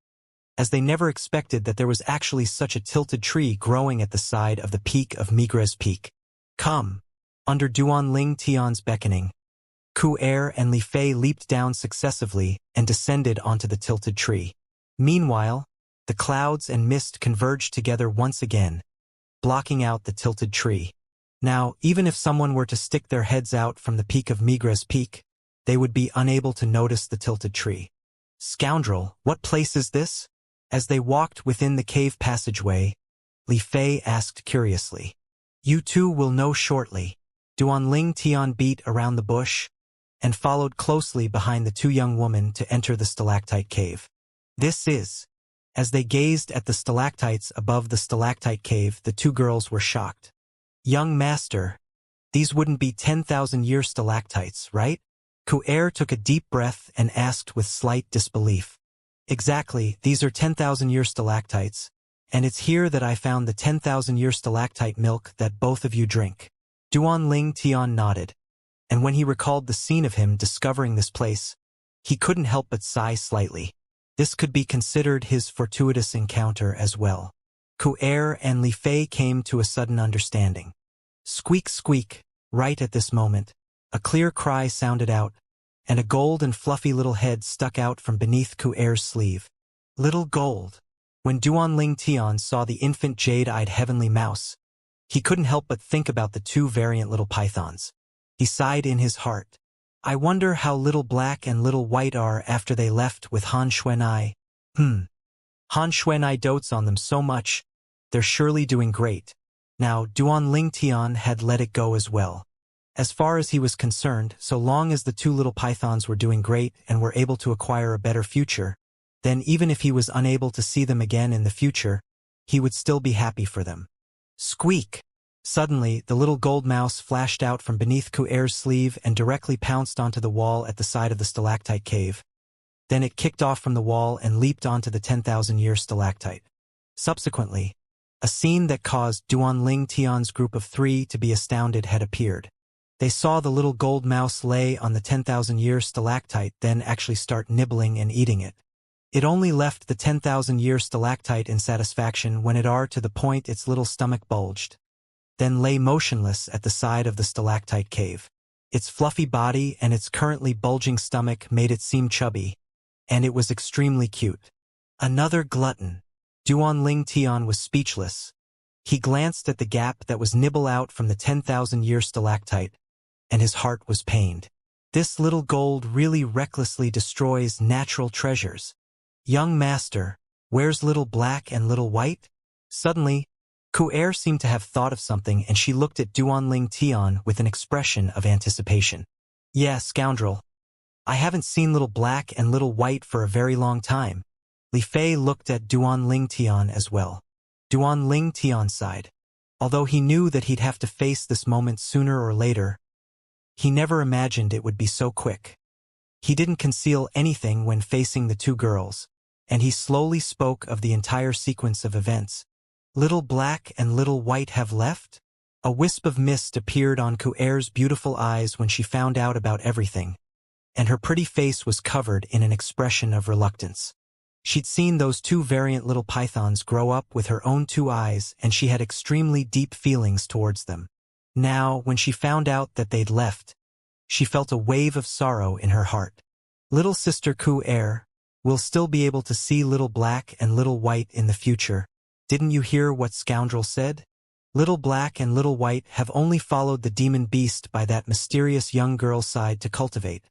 as they never expected that there was actually such a tilted tree growing at the side of the peak of Migres Peak. "Come." Under Duanling Tian's beckoning, Ku'er and Li Fei leaped down successively and descended onto the tilted tree. Meanwhile, the clouds and mist converged together once again, blocking out the tilted tree. Now, even if someone were to stick their heads out from the peak of Migres Peak, they would be unable to notice the tilted tree. "Scoundrel, what place is this?" As they walked within the cave passageway, Li Fei asked curiously. "You two will know shortly." Duanling Tian beat around the bush and followed closely behind the two young women to enter the stalactite cave. This is. As they gazed at the stalactites above the stalactite cave, the two girls were shocked. "Young master, these wouldn't be 10,000-year stalactites, right?" Ku'er took a deep breath and asked with slight disbelief. "Exactly, these are 10,000-year stalactites, and it's here that I found the 10,000-year stalactite milk that both of you drink." Duanling Tian nodded, and when he recalled the scene of him discovering this place, he couldn't help but sigh slightly. This could be considered his fortuitous encounter as well. Ku'er and Li Fei came to a sudden understanding. Squeak, squeak. Right at this moment, a clear cry sounded out, and a gold and fluffy little head stuck out from beneath Ku'er's sleeve. Little Gold. When Duanling Tian saw the infant jade-eyed heavenly mouse, he couldn't help but think about the two variant little pythons. He sighed in his heart. "I wonder how Little Black and Little White are after they left with Han Xuanai. Han Xuanai dotes on them so much. They're surely doing great." Now, Duanling Tian had let it go as well. As far as he was concerned, so long as the two little pythons were doing great and were able to acquire a better future, then even if he was unable to see them again in the future, he would still be happy for them. Squeak! Suddenly, the little gold mouse flashed out from beneath Ku'er's sleeve and directly pounced onto the wall at the side of the stalactite cave. Then it kicked off from the wall and leaped onto the 10,000-year stalactite. Subsequently, a scene that caused Duanling Tian's group of 3 to be astounded had appeared. They saw the little gold mouse lay on the 10,000-year stalactite, then actually start nibbling and eating it. It only left the 10,000-year stalactite in satisfaction when it are to the point its little stomach bulged, then lay motionless at the side of the stalactite cave. Its fluffy body and its currently bulging stomach made it seem chubby, and it was extremely cute. Another glutton. Duan Ling Tian was speechless. He glanced at the gap that was nibble out from the 10,000-year stalactite, and his heart was pained. This little gold really recklessly destroys natural treasures. Young master, where's little black and little white? Suddenly, Ku'er seemed to have thought of something, and she looked at Duan Ling Tian with an expression of anticipation. Yeah, scoundrel. I haven't seen little black and little white for a very long time. Li Fei looked at Duan Ling Tian as well. Duan Ling Tian sighed. Although he knew that he'd have to face this moment sooner or later, he never imagined it would be so quick. He didn't conceal anything when facing the two girls, and he slowly spoke of the entire sequence of events. Little black and little white have left? A wisp of mist appeared on Ku'er's beautiful eyes when she found out about everything, and her pretty face was covered in an expression of reluctance. She'd seen those two variant little pythons grow up with her own two eyes, and she had extremely deep feelings towards them. Now, when she found out that they'd left, she felt a wave of sorrow in her heart. Little sister Ku'er, we'll still be able to see little black and little white in the future. Didn't you hear what scoundrel said? Little black and little white have only followed the demon beast by that mysterious young girl's side to cultivate.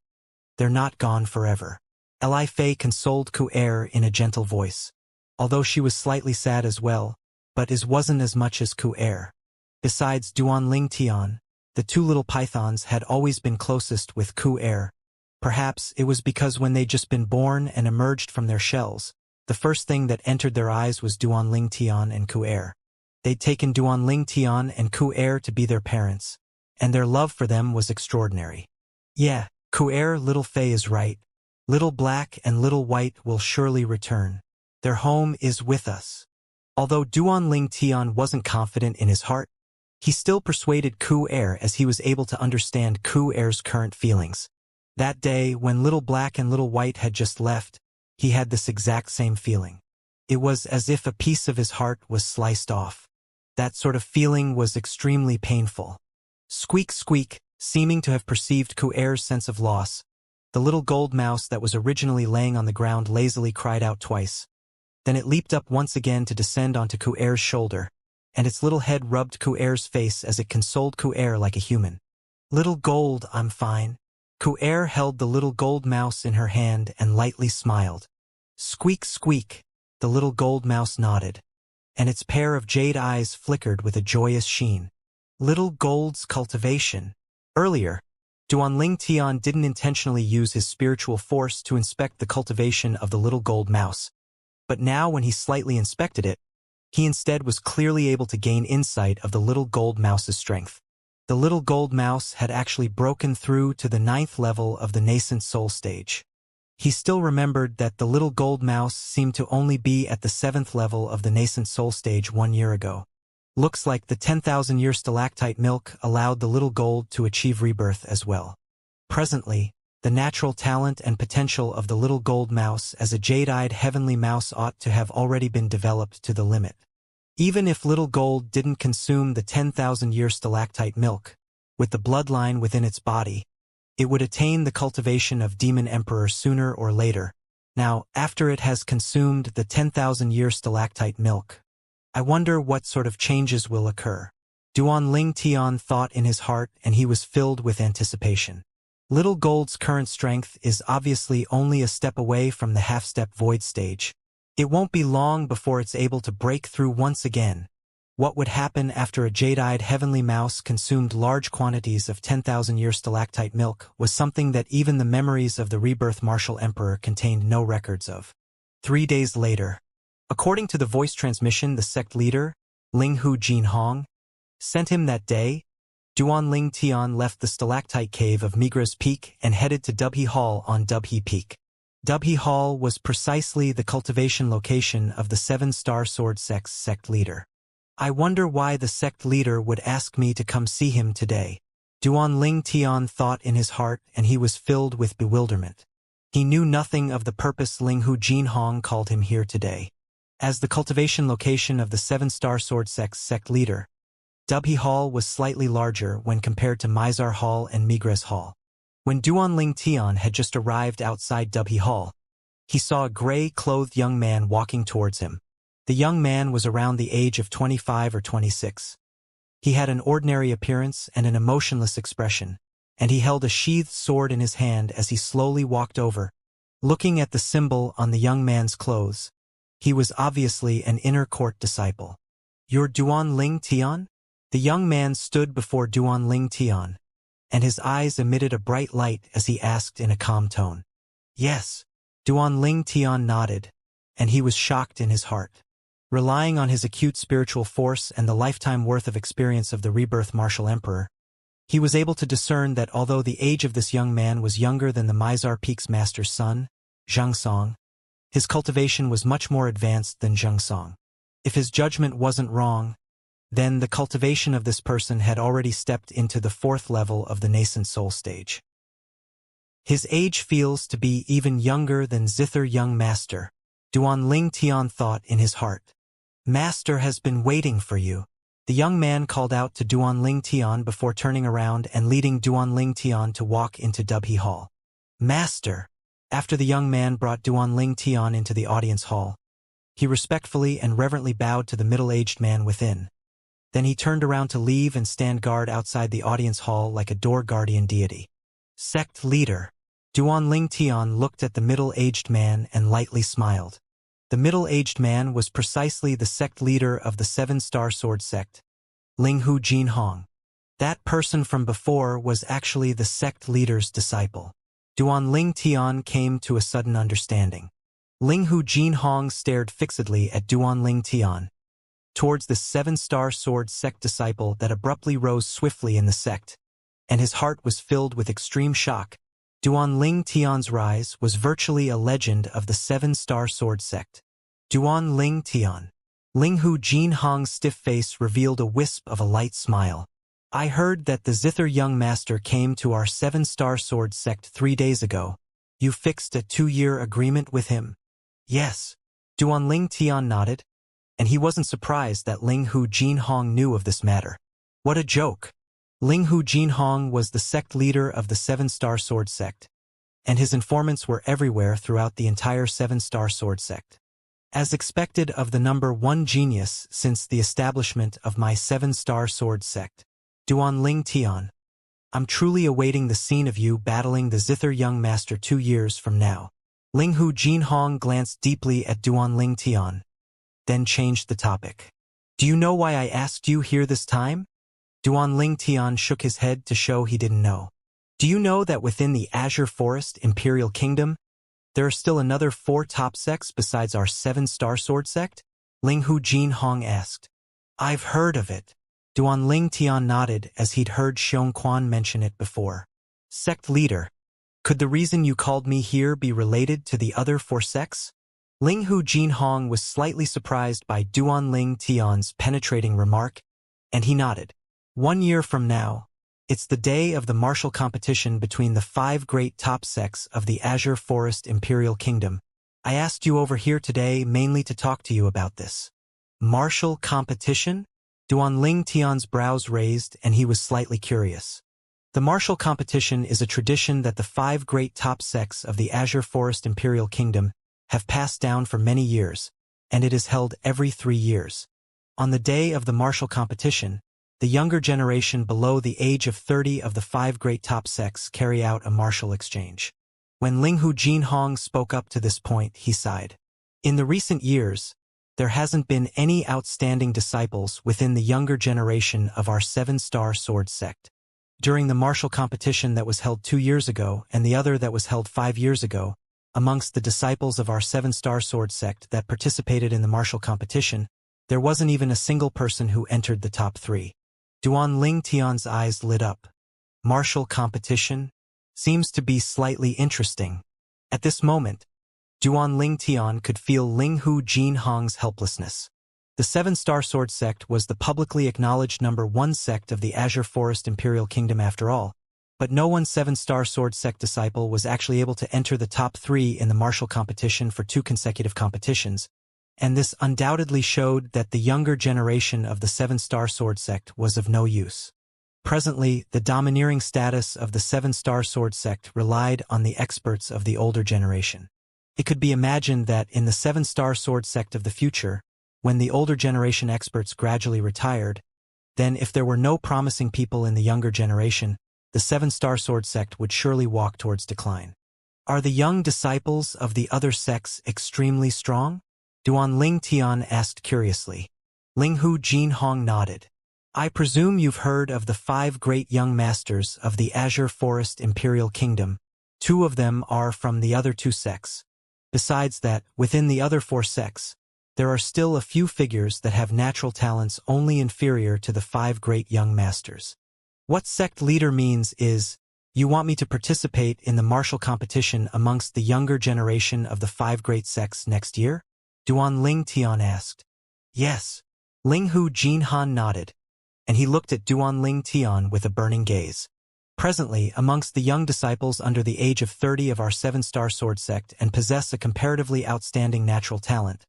They're not gone forever. Li Fei consoled Ku'er in a gentle voice, although she was slightly sad as well, but it wasn't as much as Ku'er. Besides Duan Ling Tian, the two little pythons had always been closest with Ku'er. Perhaps it was because when they'd just been born and emerged from their shells, the first thing that entered their eyes was Duan Ling Tian and Ku'er. They'd taken Duan Ling Tian and Ku'er to be their parents, and their love for them was extraordinary. Yeah, Ku'er, little Fei is right. Little black and little white will surely return. Their home is with us. Although Duan Ling Tian wasn't confident in his heart, he still persuaded Ku'er as he was able to understand Ku'er's current feelings. That day, when little black and little white had just left, he had this exact same feeling. It was as if a piece of his heart was sliced off. That sort of feeling was extremely painful. Squeak, squeak, seeming to have perceived Ku'er's sense of loss, the little gold mouse that was originally laying on the ground lazily cried out twice. Then it leaped up once again to descend onto Ku'er's shoulder, and its little head rubbed Ku'er's face as it consoled Ku'er like a human. Little gold, I'm fine. Ku'er held the little gold mouse in her hand and lightly smiled. Squeak, squeak, the little gold mouse nodded, and its pair of jade eyes flickered with a joyous sheen. Little gold's cultivation. Earlier, Duan Ling Tian didn't intentionally use his spiritual force to inspect the cultivation of the little gold mouse, but now when he slightly inspected it, he instead was clearly able to gain insight of the little gold mouse's strength. The little gold mouse had actually broken through to the 9th level of the nascent soul stage. He still remembered that the little gold mouse seemed to only be at the 7th level of the nascent soul stage 1 year ago. Looks like the 10,000-year stalactite milk allowed the little gold to achieve rebirth as well. Presently, the natural talent and potential of the little gold mouse as a jade-eyed heavenly mouse ought to have already been developed to the limit. Even if little gold didn't consume the 10,000-year stalactite milk, with the bloodline within its body, it would attain the cultivation of Demon Emperor sooner or later. Now, after it has consumed the 10,000-year stalactite milk, I wonder what sort of changes will occur. Duan Ling Tian thought in his heart, and he was filled with anticipation. Little Gold's current strength is obviously only a step away from the half-step void stage. It won't be long before it's able to break through once again. What would happen after a jade-eyed heavenly mouse consumed large quantities of 10,000-year stalactite milk was something that even the memories of the rebirth Martial Emperor contained no records of. 3 days later, according to the voice transmission the sect leader, Ling Hu Jinhong, sent him that day, Duan Ling Tian left the stalactite cave of Migra's Peak and headed to Dubhe Hall on Dubhe Peak. Dubhe Hall was precisely the cultivation location of the 7-star sword sect's sect leader. I wonder why the sect leader would ask me to come see him today. Duan Ling Tian thought in his heart, and he was filled with bewilderment. He knew nothing of the purpose Ling Hu Jinhong called him here today. As the cultivation location of the 7-star sword sect's sect leader, Dubhe Hall was slightly larger when compared to Mizar Hall and Migra's Hall. When Duan Ling Tian had just arrived outside Dubhe Hall, he saw a gray-clothed young man walking towards him. The young man was around the age of 25 or 26. He had an ordinary appearance and an emotionless expression, and he held a sheathed sword in his hand as he slowly walked over. Looking at the symbol on the young man's clothes, he was obviously an inner court disciple. "You're Duan Ling Tian?" The young man stood before Duan Ling Tian, and his eyes emitted a bright light as he asked in a calm tone. "Yes." Duan Ling Tian nodded, and he was shocked in his heart. Relying on his acute spiritual force and the lifetime worth of experience of the rebirth martial emperor, he was able to discern that although the age of this young man was younger than the Mizar Peak's master's son, Xianxia, his cultivation was much more advanced than Xianxia. If his judgment wasn't wrong, then the cultivation of this person had already stepped into the fourth level of the nascent soul stage. His age feels to be even younger than Zither young master, Duan Ling Tian thought in his heart. "Master has been waiting for you." The young man called out to Duan Ling Tian before turning around and leading Duan Ling Tian to walk into Dubhe Hall. "Master." After the young man brought Duan Ling Tian into the audience hall, he respectfully and reverently bowed to the middle-aged man within. Then he turned around to leave and stand guard outside the audience hall like a door guardian deity. "Sect leader." Duan Ling Tian looked at the middle-aged man and lightly smiled. The middle-aged man was precisely the sect leader of the Seven-Star Sword sect, Linghu Jin Hong. That person from before was actually the sect leader's disciple. Duan Ling Tian came to a sudden understanding. Linghu Jin Hong stared fixedly at Duan Ling Tian, towards the Seven-Star Sword sect disciple that abruptly rose swiftly in the sect, and his heart was filled with extreme shock. Duan Ling Tian's rise was virtually a legend of the Seven-Star Sword sect. Duan Ling Tian. Linghu Jin Hong's stiff face revealed a wisp of a light smile. "I heard that the Zither young master came to our Seven-Star Sword sect 3 days ago. You fixed a 2-year agreement with him?" "Yes." Duan Ling Tian nodded, and he wasn't surprised that Linghu Jin Hong knew of this matter. What a joke! Linghu Jin Hong was the sect leader of the Seven-Star Sword sect, and his informants were everywhere throughout the entire Seven-Star Sword sect. As expected of the number 1 genius since the establishment of my Seven-Star Sword sect, Duan Ling Tian, I'm truly awaiting the scene of you battling the Zither young master 2 years from now. Linghu Jin Hong glanced deeply at Duan Ling Tian, then changed the topic. "Do you know why I asked you here this time?" Duan Ling Tian shook his head to show he didn't know. "Do you know that within the Azure Forest Imperial Kingdom, there are still another 4 top sects besides our Seven-Star Sword sect?" Linghu Jin Hong asked. "I've heard of it." Duan Ling Tian nodded as he'd heard Xiongquan mention it before. "Sect leader, could the reason you called me here be related to the other 4 sects?" Linghu Jin Hong was slightly surprised by Duan Ling Tian's penetrating remark, and he nodded. 1 year from now, it's the day of the martial competition between the 5 great top sects of the Azure Forest Imperial Kingdom. I asked you over here today mainly to talk to you about this. Martial competition? Duan Ling Tian's brows raised and he was slightly curious. The martial competition is a tradition that the 5 great top sects of the Azure Forest Imperial Kingdom have passed down for many years, and it is held every 3 years. On the day of the martial competition, the younger generation below the age of 30 of the 5 great top sects carry out a martial exchange. When Linghu Jin Hong spoke up to this point, he sighed. In the recent years, there hasn't been any outstanding disciples within the younger generation of our Seven-Star Sword sect. During the martial competition that was held 2 years ago and the other that was held 5 years ago, amongst the disciples of our Seven-Star Sword sect that participated in the martial competition, there wasn't even a single person who entered the top 3. Duan Ling Tian's eyes lit up. Martial competition? Seems to be slightly interesting. At this moment, Duan Ling Tian could feel Linghu Jin Hong's helplessness. The Seven-Star Sword sect was the publicly acknowledged number 1 sect of the Azure Forest Imperial Kingdom after all, but no one Seven-Star Sword sect disciple was actually able to enter the top 3 in the martial competition for 2 consecutive competitions, and this undoubtedly showed that the younger generation of the Seven-Star Sword sect was of no use. Presently, the domineering status of the Seven-Star Sword sect relied on the experts of the older generation. It could be imagined that in the seven-star sword sect of the future, when the older generation experts gradually retired, then if there were no promising people in the younger generation, the seven-star sword sect would surely walk towards decline. Are the young disciples of the other sects extremely strong? Duan Ling Tian asked curiously. Ling Hu Jinhong nodded. I presume you've heard of the 5 great young masters of the Azure Forest Imperial Kingdom. 2 of them are from the other 2 sects. Besides that, within the other 4 sects, there are still a few figures that have natural talents only inferior to the 5 great young masters. What sect leader means is, you want me to participate in the martial competition amongst the younger generation of the 5 great sects next year? Duan Ling Tian asked. Yes. Ling Hu Jinhan nodded, and he looked at Duan Ling Tian with a burning gaze. Presently, amongst the young disciples under the age of 30 of our 7-star sword sect and possess a comparatively outstanding natural talent.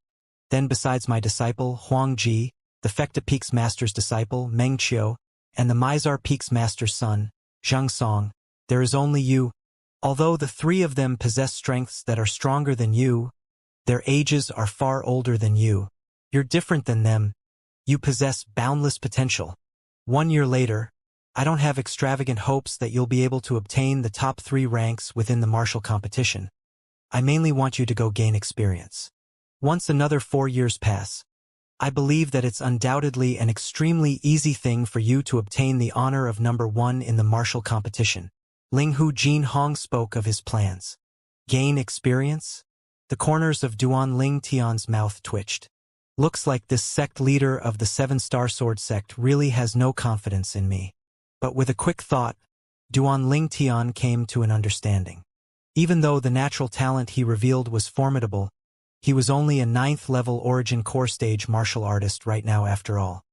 Then besides my disciple, Huang Ji, the Fecta Peak's master's disciple, Meng Qiu, and the Mizar Peak's master's son, Zhang Song, there is only you. Although the 3 of them possess strengths that are stronger than you, their ages are far older than you. You're different than them. You possess boundless potential. 1 year later, I don't have extravagant hopes that you'll be able to obtain the top 3 ranks within the martial competition. I mainly want you to go gain experience. Once another 4 years pass, I believe that it's undoubtedly an extremely easy thing for you to obtain the honor of number 1 in the martial competition. Ling Hu Jinhong spoke of his plans. Gain experience? The corners of Duan Ling Tian's mouth twitched. Looks like this sect leader of the 7-star sword sect really has no confidence in me. But with a quick thought, Duan Ling Tian came to an understanding. Even though the natural talent he revealed was formidable, he was only a 9th-level origin core stage martial artist right now after all.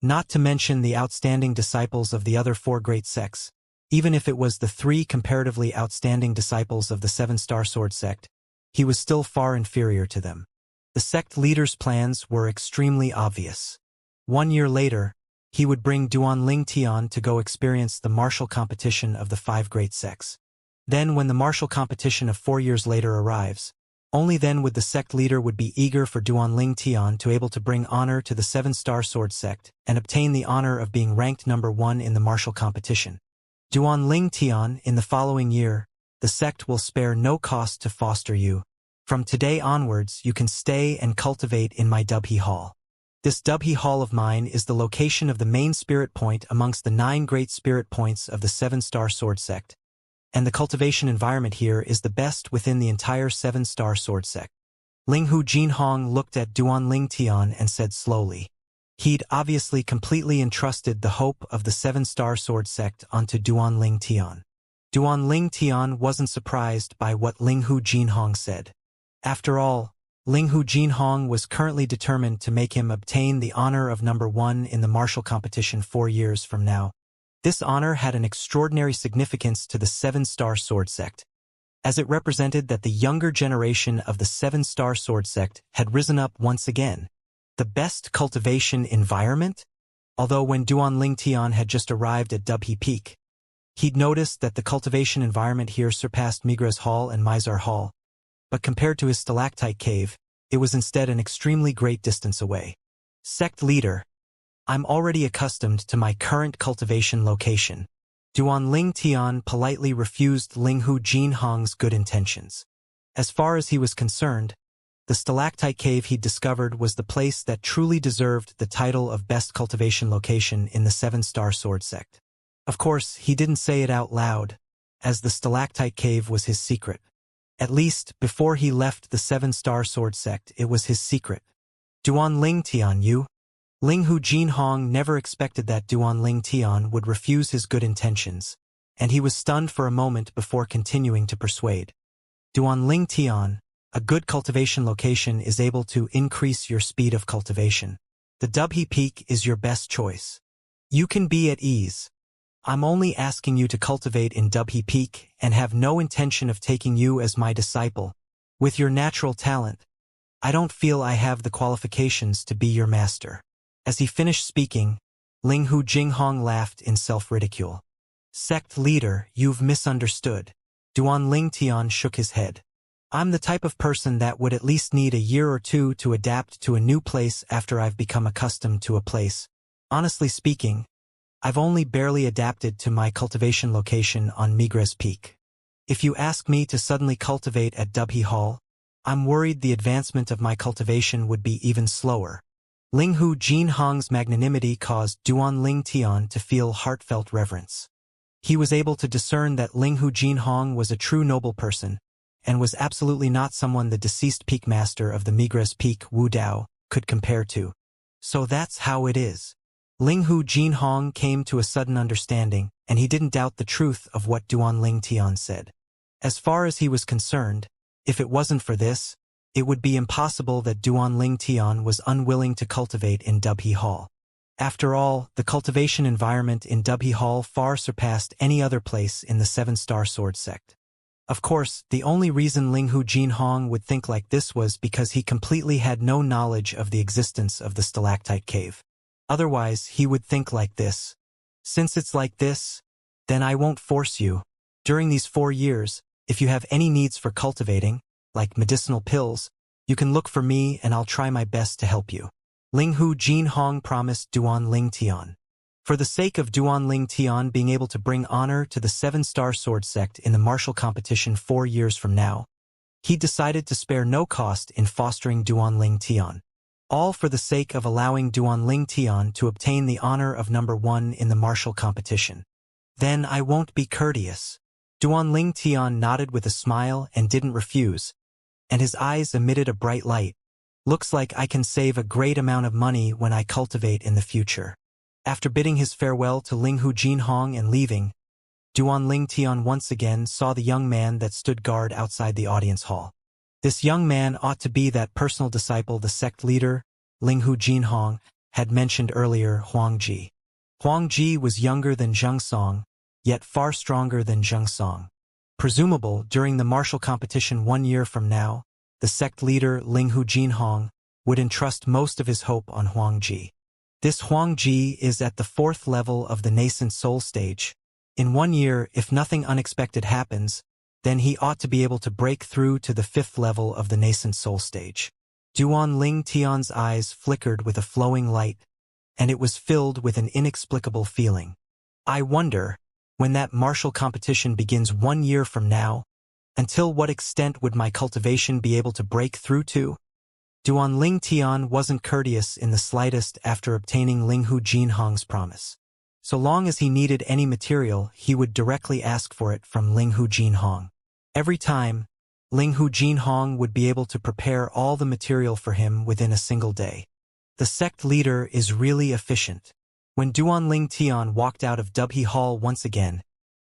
Not to mention the outstanding disciples of the other 4 great sects. Even if it was the 3 comparatively outstanding disciples of the 7-star sword sect, he was still far inferior to them. The sect leader's plans were extremely obvious. 1 year later, he would bring Duan Ling Tian to go experience the martial competition of the 5 great sects. Then when the martial competition of 4 years later arrives, only then would the sect leader would be eager for Duan Ling Tian to able to bring honor to the 7-star sword sect and obtain the honor of being ranked number 1 in the martial competition. Duan Ling Tian, in the following year, the sect will spare no cost to foster you. From today onwards, you can stay and cultivate in my Dubhe Hall. This Dubhe Hall of mine is the location of the main spirit point amongst the 9 great spirit points of the 7-star sword sect. And the cultivation environment here is the best within the entire 7-star sword sect. Ling Hu Jinhong looked at Duan Ling Tian and said slowly. He'd obviously completely entrusted the hope of the 7-star sword sect onto Duan Ling Tian. Duan Ling Tian wasn't surprised by what Ling Hu Jinhong said. After all, Ling Hu Jinhong was currently determined to make him obtain the honor of number 1 in the martial competition 4 years from now. This honor had an extraordinary significance to the 7-star sword sect, as it represented that the younger generation of the 7-star sword sect had risen up once again. The best cultivation environment? Although when Duan Ling Tian had just arrived at Dubhe Peak, he'd noticed that the cultivation environment here surpassed Migra's Hall and Mizar Hall. But compared to his stalactite cave, it was instead an extremely great distance away. Sect leader, I'm already accustomed to my current cultivation location. Duan Ling Tian politely refused Ling Hu Jinhong's good intentions. As far as he was concerned, the stalactite cave he'd discovered was the place that truly deserved the title of best cultivation location in the 7-star sword sect. Of course, he didn't say it out loud, as the stalactite cave was his secret. At least, before he left the 7-star sword sect, it was his secret. Duan Ling Tian, you? Ling Hu Jinhong never expected that Duan Ling Tian would refuse his good intentions, and he was stunned for a moment before continuing to persuade. Duan Ling Tian, a good cultivation location is able to increase your speed of cultivation. The Dubhe Peak is your best choice. You can be at ease. I'm only asking you to cultivate in Dubhe Peak and have no intention of taking you as my disciple. With your natural talent, I don't feel I have the qualifications to be your master. As he finished speaking, Ling Hu Jinghong laughed in self-ridicule. Sect leader, you've misunderstood. Duan Ling Tian shook his head. I'm the type of person that would at least need a year or two to adapt to a new place after I've become accustomed to a place. Honestly speaking, I've only barely adapted to my cultivation location on Migres Peak. If you ask me to suddenly cultivate at Dubhe Hall, I'm worried the advancement of my cultivation would be even slower. Linghu Jinhong's magnanimity caused Duan Ling Tian to feel heartfelt reverence. He was able to discern that Linghu Jinhong was a true noble person, and was absolutely not someone the deceased peak master of the Migres Peak Wu Dao could compare to. So that's how it is. Linghu Jinhong came to a sudden understanding, and he didn't doubt the truth of what Duan Ling Tian said. As far as he was concerned, if it wasn't for this, it would be impossible that Duan Ling Tian was unwilling to cultivate in Dubhe Hall. After all, the cultivation environment in Dubhe Hall far surpassed any other place in the 7-star sword sect. Of course, the only reason Linghu Jinhong would think like this was because he completely had no knowledge of the existence of the stalactite cave. Otherwise, he would think like this. Since it's like this, then I won't force you. During these 4 years, if you have any needs for cultivating, like medicinal pills, you can look for me and I'll try my best to help you. Linghu Jinhong promised Duan Ling Tian. For the sake of Duan Ling Tian being able to bring honor to the 7-star sword sect in the martial competition 4 years from now, he decided to spare no cost in fostering Duan Ling Tian. All for the sake of allowing Duan Ling Tian to obtain the honor of number 1 in the martial competition. Then I won't be courteous. Duan Ling Tian nodded with a smile and didn't refuse, and his eyes emitted a bright light. Looks like I can save a great amount of money when I cultivate in the future. After bidding his farewell to Linghu Jinhong and leaving, Duan Ling Tian once again saw the young man that stood guard outside the audience hall. This young man ought to be that personal disciple the sect leader, Linghu Jinhong, had mentioned earlier, Huang Ji. Huang Ji was younger than Zheng Song, yet far stronger than Zheng Song. Presumable, during the martial competition 1 year from now, the sect leader, Linghu Jinhong, would entrust most of his hope on Huang Ji. This Huang Ji is at the 4th level of the nascent soul stage. In 1 year, if nothing unexpected happens, then he ought to be able to break through to the 5th level of the nascent soul stage. Duan Ling Tian's eyes flickered with a flowing light, and it was filled with an inexplicable feeling. I wonder, when that martial competition begins 1 year from now, until what extent would my cultivation be able to break through to? Duan Ling Tian wasn't courteous in the slightest after obtaining Linghu Jinhong's promise. So long as he needed any material, he would directly ask for it from Linghu Jinhong. Every time, Linghu Jinhong would be able to prepare all the material for him within a single day. The sect leader is really efficient. When Duan Ling Tian walked out of Dubhe Hall once again,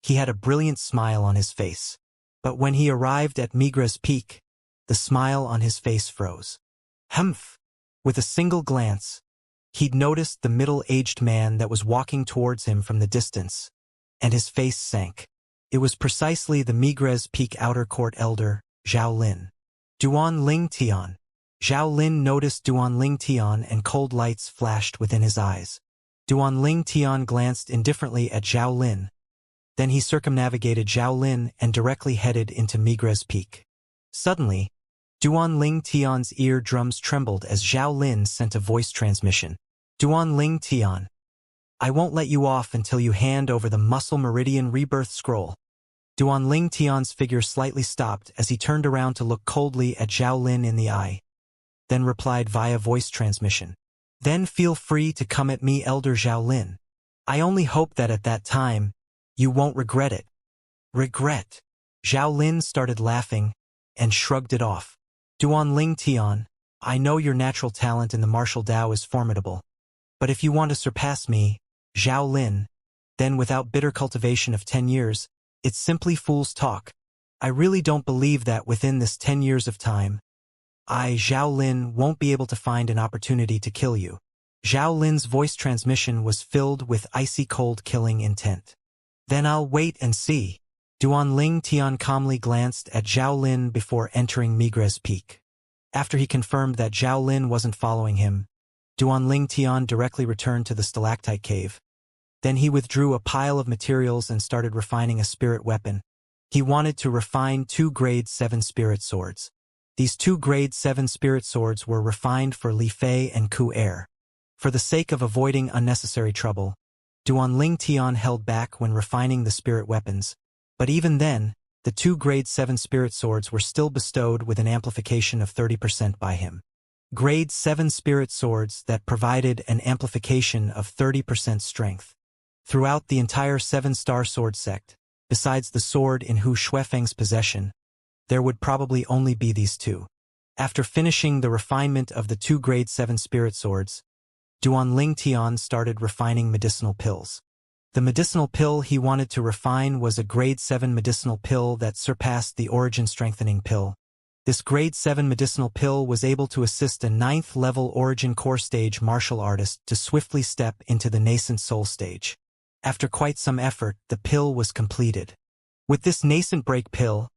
he had a brilliant smile on his face. But when he arrived at Migres Peak, the smile on his face froze. Humph! With a single glance, he'd noticed the middle-aged man that was walking towards him from the distance, and his face sank. It was precisely the Migres Peak outer court elder, Zhao Lin. Duan Ling Tian. Zhao Lin noticed Duan Ling Tian and cold lights flashed within his eyes. Duan Ling Tian glanced indifferently at Zhao Lin. Then he circumnavigated Zhao Lin and directly headed into Migres Peak. Suddenly, Duan Ling Tian's eardrums trembled as Zhao Lin sent a voice transmission. Duan Ling Tian. I won't let you off until you hand over the Muscle Meridian Rebirth Scroll. Duan Ling Tian's figure slightly stopped as he turned around to look coldly at Zhao Lin in the eye, then replied via voice transmission. Then feel free to come at me, Elder Zhao Lin. I only hope that at that time, you won't regret it. Regret? Zhao Lin started laughing and shrugged it off. Duan Ling Tian, I know your natural talent in the martial Dao is formidable. But if you want to surpass me, Zhao Lin, then without bitter cultivation of 10 years, it's simply fool's talk. I really don't believe that within this 10 years of time, I, Zhao Lin, won't be able to find an opportunity to kill you. Zhao Lin's voice transmission was filled with icy cold killing intent. Then I'll wait and see. Duan Ling Tian calmly glanced at Zhao Lin before entering Migres Peak. After he confirmed that Zhao Lin wasn't following him, Duan Ling Tian directly returned to the stalactite cave. Then he withdrew a pile of materials and started refining a spirit weapon. He wanted to refine 2 grade 7 spirit swords. These 2 grade 7 spirit swords were refined for Li Fei and Ku Er. For the sake of avoiding unnecessary trouble, Duan Ling Tian held back when refining the spirit weapons, but even then, the 2 grade 7 spirit swords were still bestowed with an amplification of 30% by him. Grade 7 spirit swords that provided an amplification of 30% strength. Throughout the entire 7-star sword sect, besides the sword in Hu Shuifeng's possession, there would probably only be these 2. After finishing the refinement of the 2 grade 7 spirit swords, Duan Ling Tian started refining medicinal pills. The medicinal pill he wanted to refine was a grade 7 medicinal pill that surpassed the origin strengthening pill. This grade 7 medicinal pill was able to assist a 9th level origin core stage martial artist to swiftly step into the nascent soul stage. After quite some effort, the pill was completed. With this nascent break pill,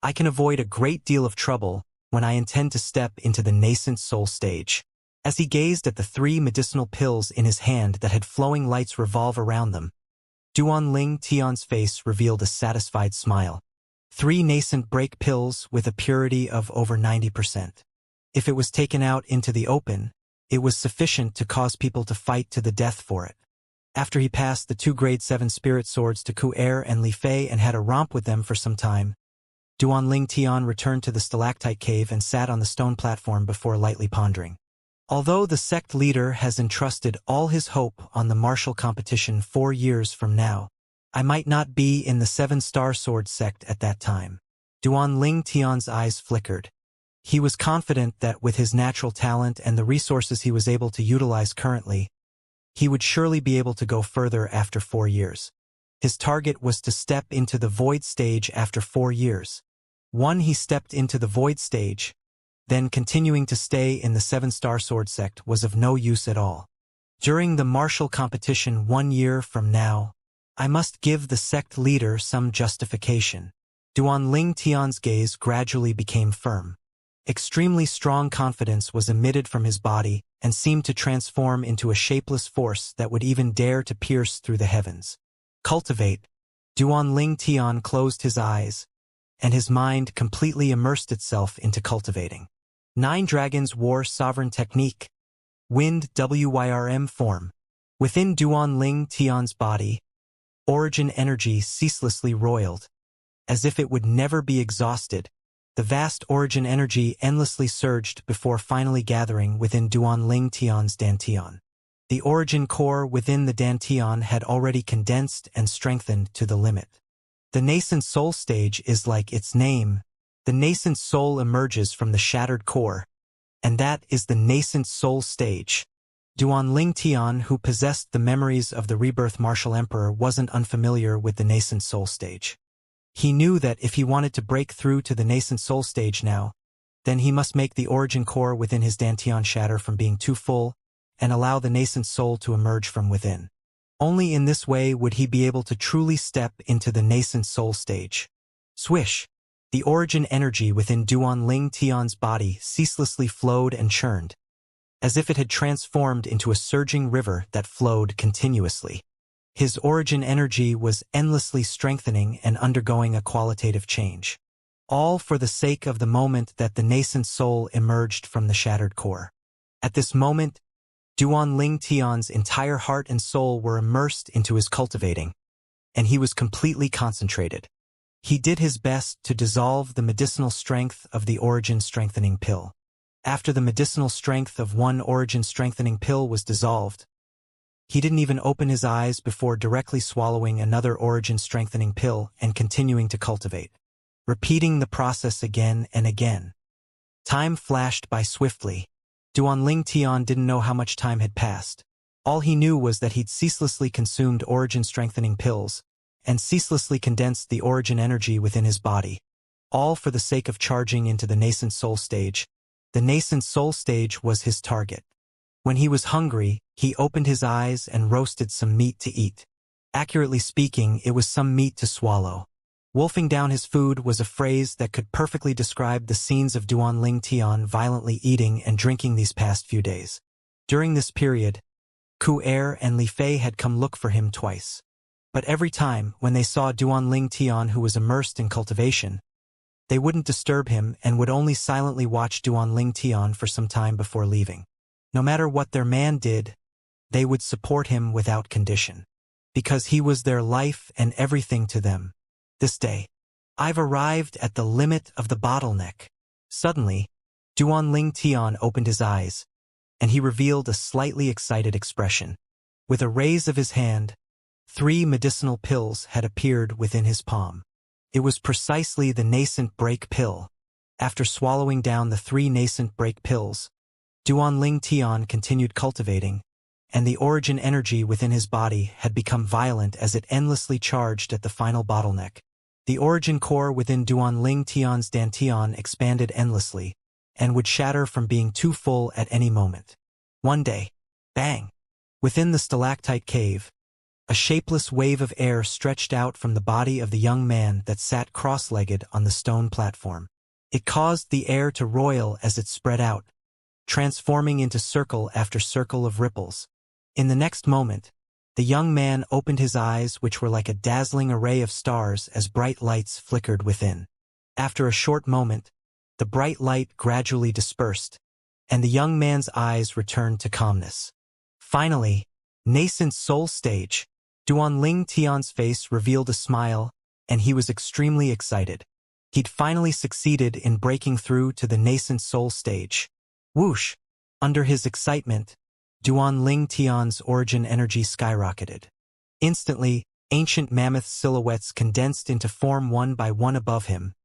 I can avoid a great deal of trouble when I intend to step into the nascent soul stage. As he gazed at the 3 medicinal pills in his hand that had flowing lights revolve around them, Duan Ling Tian's face revealed a satisfied smile. 3 nascent break pills with a purity of over 90%. If it was taken out into the open, it was sufficient to cause people to fight to the death for it. After he passed the 2 grade 7 spirit swords to Ku Er and Li Fei and had a romp with them for some time, Duan Ling Tian returned to the stalactite cave and sat on the stone platform before lightly pondering. Although the sect leader has entrusted all his hope on the martial competition 4 years from now, I might not be in the 7-star sword sect at that time. Duan Ling Tian's eyes flickered. He was confident that with his natural talent and the resources he was able to utilize currently, he would surely be able to go further after 4 years. His target was to step into the void stage after 4 years. He stepped into the void stage, then continuing to stay in the 7-star sword sect was of no use at all. During the martial competition 1 year from now, I must give the sect leader some justification. Duan Ling Tian's gaze gradually became firm. Extremely strong confidence was emitted from his body and seemed to transform into a shapeless force that would even dare to pierce through the heavens. Cultivate. Duan Ling Tian closed his eyes, and his mind completely immersed itself into cultivating. 9 dragons war sovereign technique. Wind WYRM form. Within Duan Ling Tian's body, origin energy ceaselessly roiled. As if it would never be exhausted, the vast origin energy endlessly surged before finally gathering within Duan Ling Tian's Dantian. The origin core within the Dantian had already condensed and strengthened to the limit. The nascent soul stage is like its name. The nascent soul emerges from the shattered core, and that is the nascent soul stage. Duan Ling Tian, who possessed the memories of the rebirth martial emperor, wasn't unfamiliar with the nascent soul stage. He knew that if he wanted to break through to the nascent soul stage now, then he must make the origin core within his Dantian shatter from being too full and allow the nascent soul to emerge from within. Only in this way would he be able to truly step into the nascent soul stage. Swish! The origin energy within Duan Ling Tian's body ceaselessly flowed and churned, as if it had transformed into a surging river that flowed continuously. His origin energy was endlessly strengthening and undergoing a qualitative change. All for the sake of the moment that the nascent soul emerged from the shattered core. At this moment, Duan Ling Tian's entire heart and soul were immersed into his cultivating, and he was completely concentrated. He did his best to dissolve the medicinal strength of the origin strengthening pill. After the medicinal strength of one origin strengthening pill was dissolved, he didn't even open his eyes before directly swallowing another origin strengthening pill and continuing to cultivate, repeating the process again and again. Time flashed by swiftly. Duan Ling Tian didn't know how much time had passed. All he knew was that he'd ceaselessly consumed origin strengthening pills and ceaselessly condensed the origin energy within his body, all for the sake of charging into the nascent soul stage. The nascent soul stage was his target. When he was hungry, he opened his eyes and roasted some meat to eat. Accurately speaking, it was some meat to swallow. Wolfing down his food was a phrase that could perfectly describe the scenes of Duan Ling Tian violently eating and drinking these past few days. During this period, Ku Er and Li Fei had come look for him twice. But every time, when they saw Duan Ling Tian who was immersed in cultivation, they wouldn't disturb him and would only silently watch Duan Ling Tian for some time before leaving. No matter what their man did, they would support him without condition. Because he was their life and everything to them. This day, I've arrived at the limit of the bottleneck. Suddenly, Duan Ling Tian opened his eyes, and he revealed a slightly excited expression. With a raise of his hand, 3 medicinal pills had appeared within his palm. It was precisely the nascent break pill. After swallowing down the 3 nascent break pills, Duan Ling Tian continued cultivating, and the origin energy within his body had become violent as it endlessly charged at the final bottleneck. The origin core within Duan Ling Tian's dantian expanded endlessly, and would shatter from being too full at any moment. One day, bang! Within the stalactite cave, a shapeless wave of air stretched out from the body of the young man that sat cross-legged on the stone platform. It caused the air to roil as it spread out, transforming into circle after circle of ripples. In the next moment, the young man opened his eyes, which were like a dazzling array of stars as bright lights flickered within. After a short moment, the bright light gradually dispersed, and the young man's eyes returned to calmness. Finally, nascent soul stage. Duan Ling Tian's face revealed a smile, and he was extremely excited. He'd finally succeeded in breaking through to the nascent soul stage. Whoosh! Under his excitement, Duan Ling Tian's origin energy skyrocketed. Instantly, ancient mammoth silhouettes condensed into form one by one above him,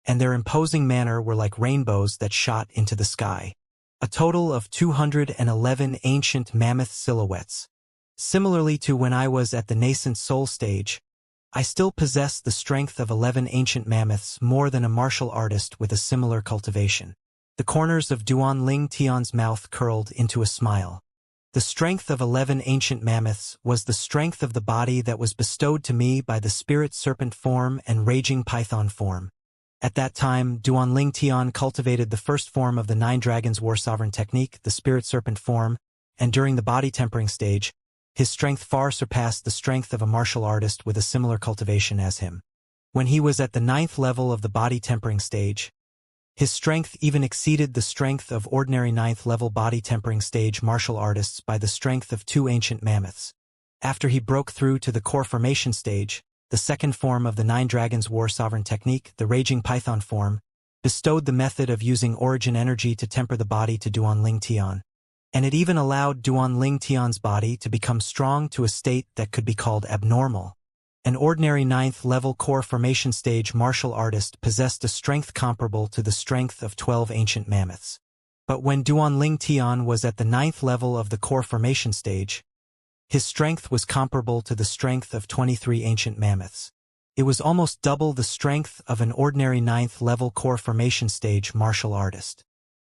and their imposing manner were like rainbows that shot into the sky. A total of 211 ancient mammoth silhouettes. Similarly to when I was at the nascent soul stage, I still possess the strength of 11 ancient mammoths, more than a martial artist with a similar cultivation. The corners of Duan Ling Tian's mouth curled into a smile. The strength of 11 ancient mammoths was the strength of the body that was bestowed to me by the spirit serpent form and raging python form. At that time, Duan Ling Tian cultivated the first form of the 9 Dragons War Sovereign technique, the spirit serpent form, and during the body tempering stage, his strength far surpassed the strength of a martial artist with a similar cultivation as him. When he was at the 9th level of the body tempering stage, his strength even exceeded the strength of ordinary 9th level body tempering stage martial artists by the strength of 2 ancient mammoths. After he broke through to the core formation stage, the second form of the 9 Dragons War Sovereign technique, the raging python form, bestowed the method of using origin energy to temper the body to Duan Ling Tian. And it even allowed Duan Ling Tian's body to become strong to a state that could be called abnormal. An ordinary 9th level core formation stage martial artist possessed a strength comparable to the strength of 12 ancient mammoths. But when Duan Ling Tian was at the 9th level of the core formation stage, his strength was comparable to the strength of 23 ancient mammoths. It was almost double the strength of an ordinary 9th level core formation stage martial artist.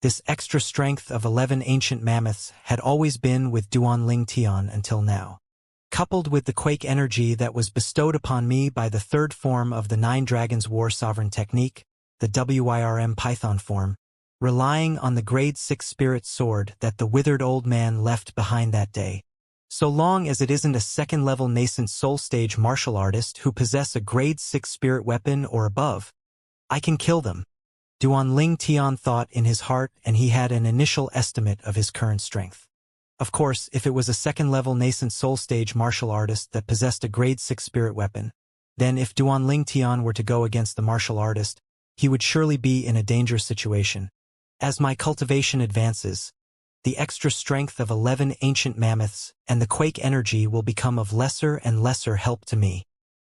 This extra strength of 11 ancient mammoths had always been with Duan Ling Tian until now. Coupled with the quake energy that was bestowed upon me by the third form of the 9 Dragons War Sovereign technique, the WIRM Python form, relying on the grade 6 spirit sword that the withered old man left behind that day. So long as it isn't a second-level nascent soul stage martial artist who possess a grade 6 spirit weapon or above, I can kill them. Duan Ling Tian thought in his heart, and he had an initial estimate of his current strength. Of course, if it was a second-level nascent soul stage martial artist that possessed a grade 6 spirit weapon, then if Duan Ling Tian were to go against the martial artist, he would surely be in a dangerous situation. As my cultivation advances, the extra strength of 11 ancient mammoths and the quake energy will become of lesser and lesser help to me.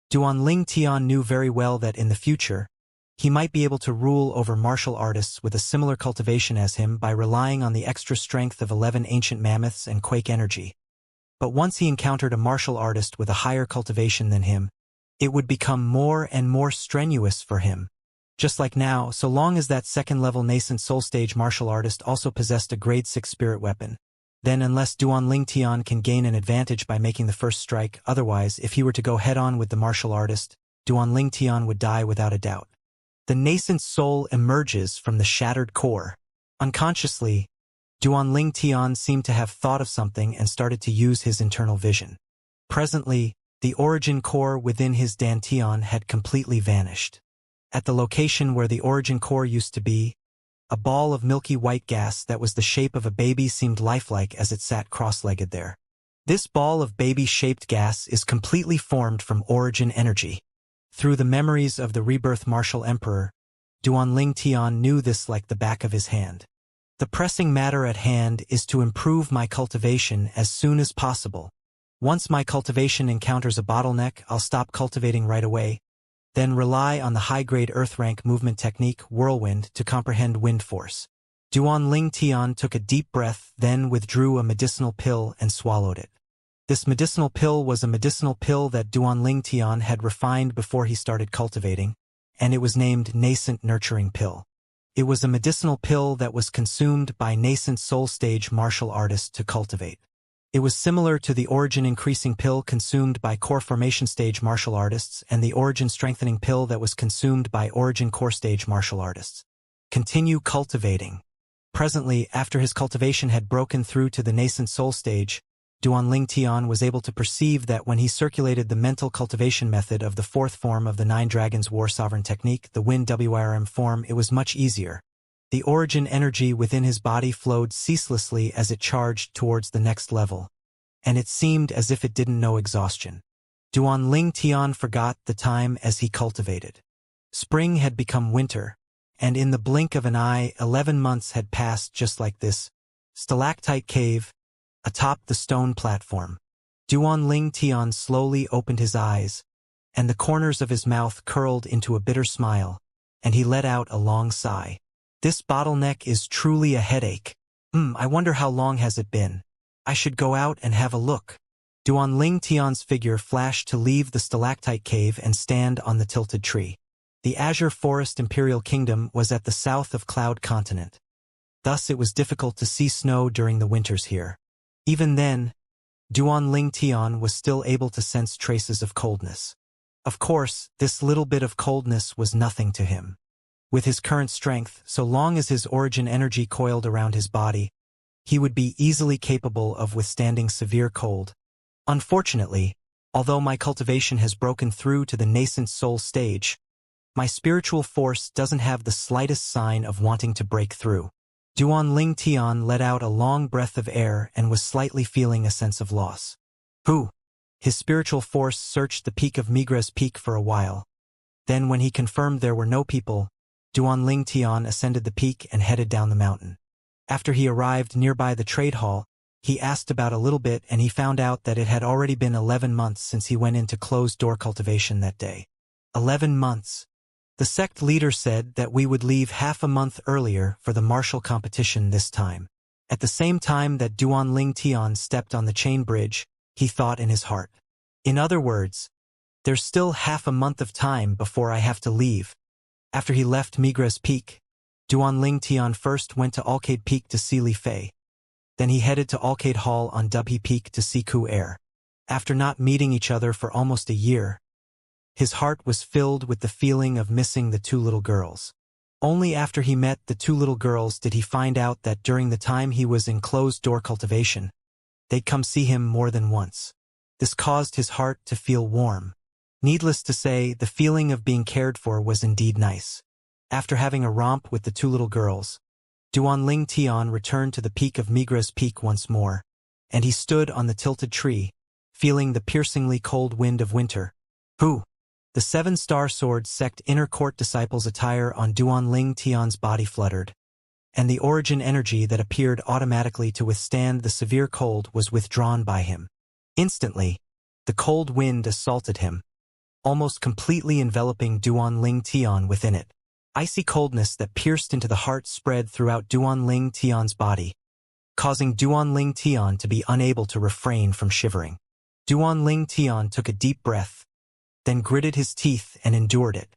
Duan Ling Tian knew very well that in the future, he might be able to rule over martial artists with a similar cultivation as him by relying on the extra strength of 11 ancient mammoths and quake energy. But once he encountered a martial artist with a higher cultivation than him, it would become more and more strenuous for him. Just like now, so long as that second-level nascent soul stage martial artist also possessed a grade 6 spirit weapon, then unless Duan Ling Tian can gain an advantage by making the first strike, otherwise, if he were to go head-on with the martial artist, Duan Ling Tian would die without a doubt. The nascent soul emerges from the shattered core. Unconsciously, Duan Ling Tian seemed to have thought of something and started to use his internal vision. Presently, The origin core within his dantian had completely vanished. At the location where the origin core used to be, a ball of milky white gas that was the shape of a baby seemed lifelike as it sat cross-legged there. This ball of baby-shaped gas is completely formed from origin energy. Through the memories of the rebirth martial emperor, Duanling Tian knew this like the back of his hand. The pressing matter at hand is to improve my cultivation as soon as possible. Once my cultivation encounters a bottleneck, I'll stop cultivating right away, then rely on the high-grade earth rank movement technique, Whirlwind, to comprehend wind force. Duanling Tian took a deep breath, then withdrew a medicinal pill and swallowed it. This medicinal pill was a medicinal pill that Duanling Tian had refined before he started cultivating, and it was named Nascent Nurturing Pill. It was a medicinal pill that was consumed by nascent soul stage martial artists to cultivate. It was similar to the origin increasing pill consumed by core formation stage martial artists and the origin strengthening pill that was consumed by origin core stage martial artists. Continue cultivating. Presently, after his cultivation had broken through to the nascent soul stage, Duanling Tian was able to perceive that when he circulated the mental cultivation method of the fourth form of the Nine Dragons War Sovereign technique, the Wind WRM form, it was much easier. The origin energy within his body flowed ceaselessly as it charged towards the next level, and it seemed as if it didn't know exhaustion. Duanling Tian forgot the time as he cultivated. Spring had become winter, and in the blink of an eye 11 months had passed just like this. Stalactite cave, atop the stone platform. Duanling Tian slowly opened his eyes, and the corners of his mouth curled into a bitter smile, and he let out a long sigh. This bottleneck is truly a headache. I wonder how long has it been. I should go out and have a look. Duanling Tian's figure flashed to leave the stalactite cave and stand on the tilted tree. The Azure Forest Imperial Kingdom was at the south of Cloud Continent. Thus it was difficult to see snow during the winters here. Even then, Duanling Tian was still able to sense traces of coldness. Of course, this little bit of coldness was nothing to him. With his current strength, so long as his origin energy coiled around his body, he would be easily capable of withstanding severe cold. Unfortunately, although my cultivation has broken through to the nascent soul stage, my spiritual force doesn't have the slightest sign of wanting to break through. Duanling Tian let out a long breath of air and was slightly feeling a sense of loss. His spiritual force searched the peak of Migra's peak for a while. Then when he confirmed there were no people, Duanling Tian ascended the peak and headed down the mountain. After he arrived nearby the trade hall, he asked about a little bit and he found out that it had already been 11 months since he went into closed-door cultivation that day. 11 months. The sect leader said that we would leave half a month earlier for the martial competition this time. At the same time that Duanling Tian stepped on the chain bridge, he thought in his heart. In other words, there's still half a month of time before I have to leave. After he left Migra's Peak, Duanling Tian first went to Alcade Peak to see Li Fei. Then he headed to Alcade Hall on Dubhe Peak to see Ku Air. After not meeting each other for almost a year, his heart was filled with the feeling of missing the two little girls. Only after he met the two little girls did he find out that during the time he was in closed-door cultivation, they'd come see him more than once. This caused his heart to feel warm. Needless to say, the feeling of being cared for was indeed nice. After having a romp with the two little girls, Duanling Tian returned to the peak of Migra's Peak once more, and he stood on the tilted tree, feeling the piercingly cold wind of winter. The 7-star sword sect inner court disciples' attire on Duanling Tian's body fluttered, and the origin energy that appeared automatically to withstand the severe cold was withdrawn by him. Instantly, the cold wind assaulted him, almost completely enveloping Duanling Tian within it. Icy coldness that pierced into the heart spread throughout Duanling Tian's body, causing Duanling Tian to be unable to refrain from shivering. Duanling Tian took a deep breath, then gritted his teeth and endured it.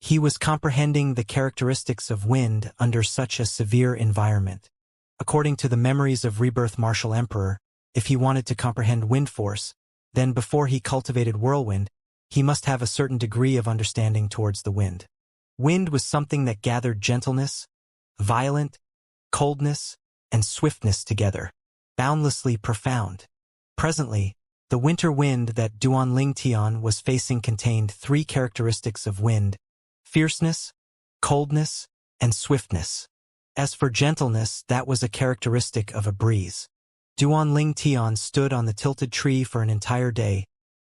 He was comprehending the characteristics of wind under such a severe environment. According to the memories of Rebirth Martial Emperor, if he wanted to comprehend wind force, then before he cultivated whirlwind, he must have a certain degree of understanding towards the wind. Wind was something that gathered gentleness, violent, coldness, and swiftness together, boundlessly profound. Presently, The winter wind that Duanling Tian was facing contained 3 characteristics of wind: fierceness, coldness, and swiftness. As for gentleness, that was a characteristic of a breeze. Duanling Tian stood on the tilted tree for an entire day,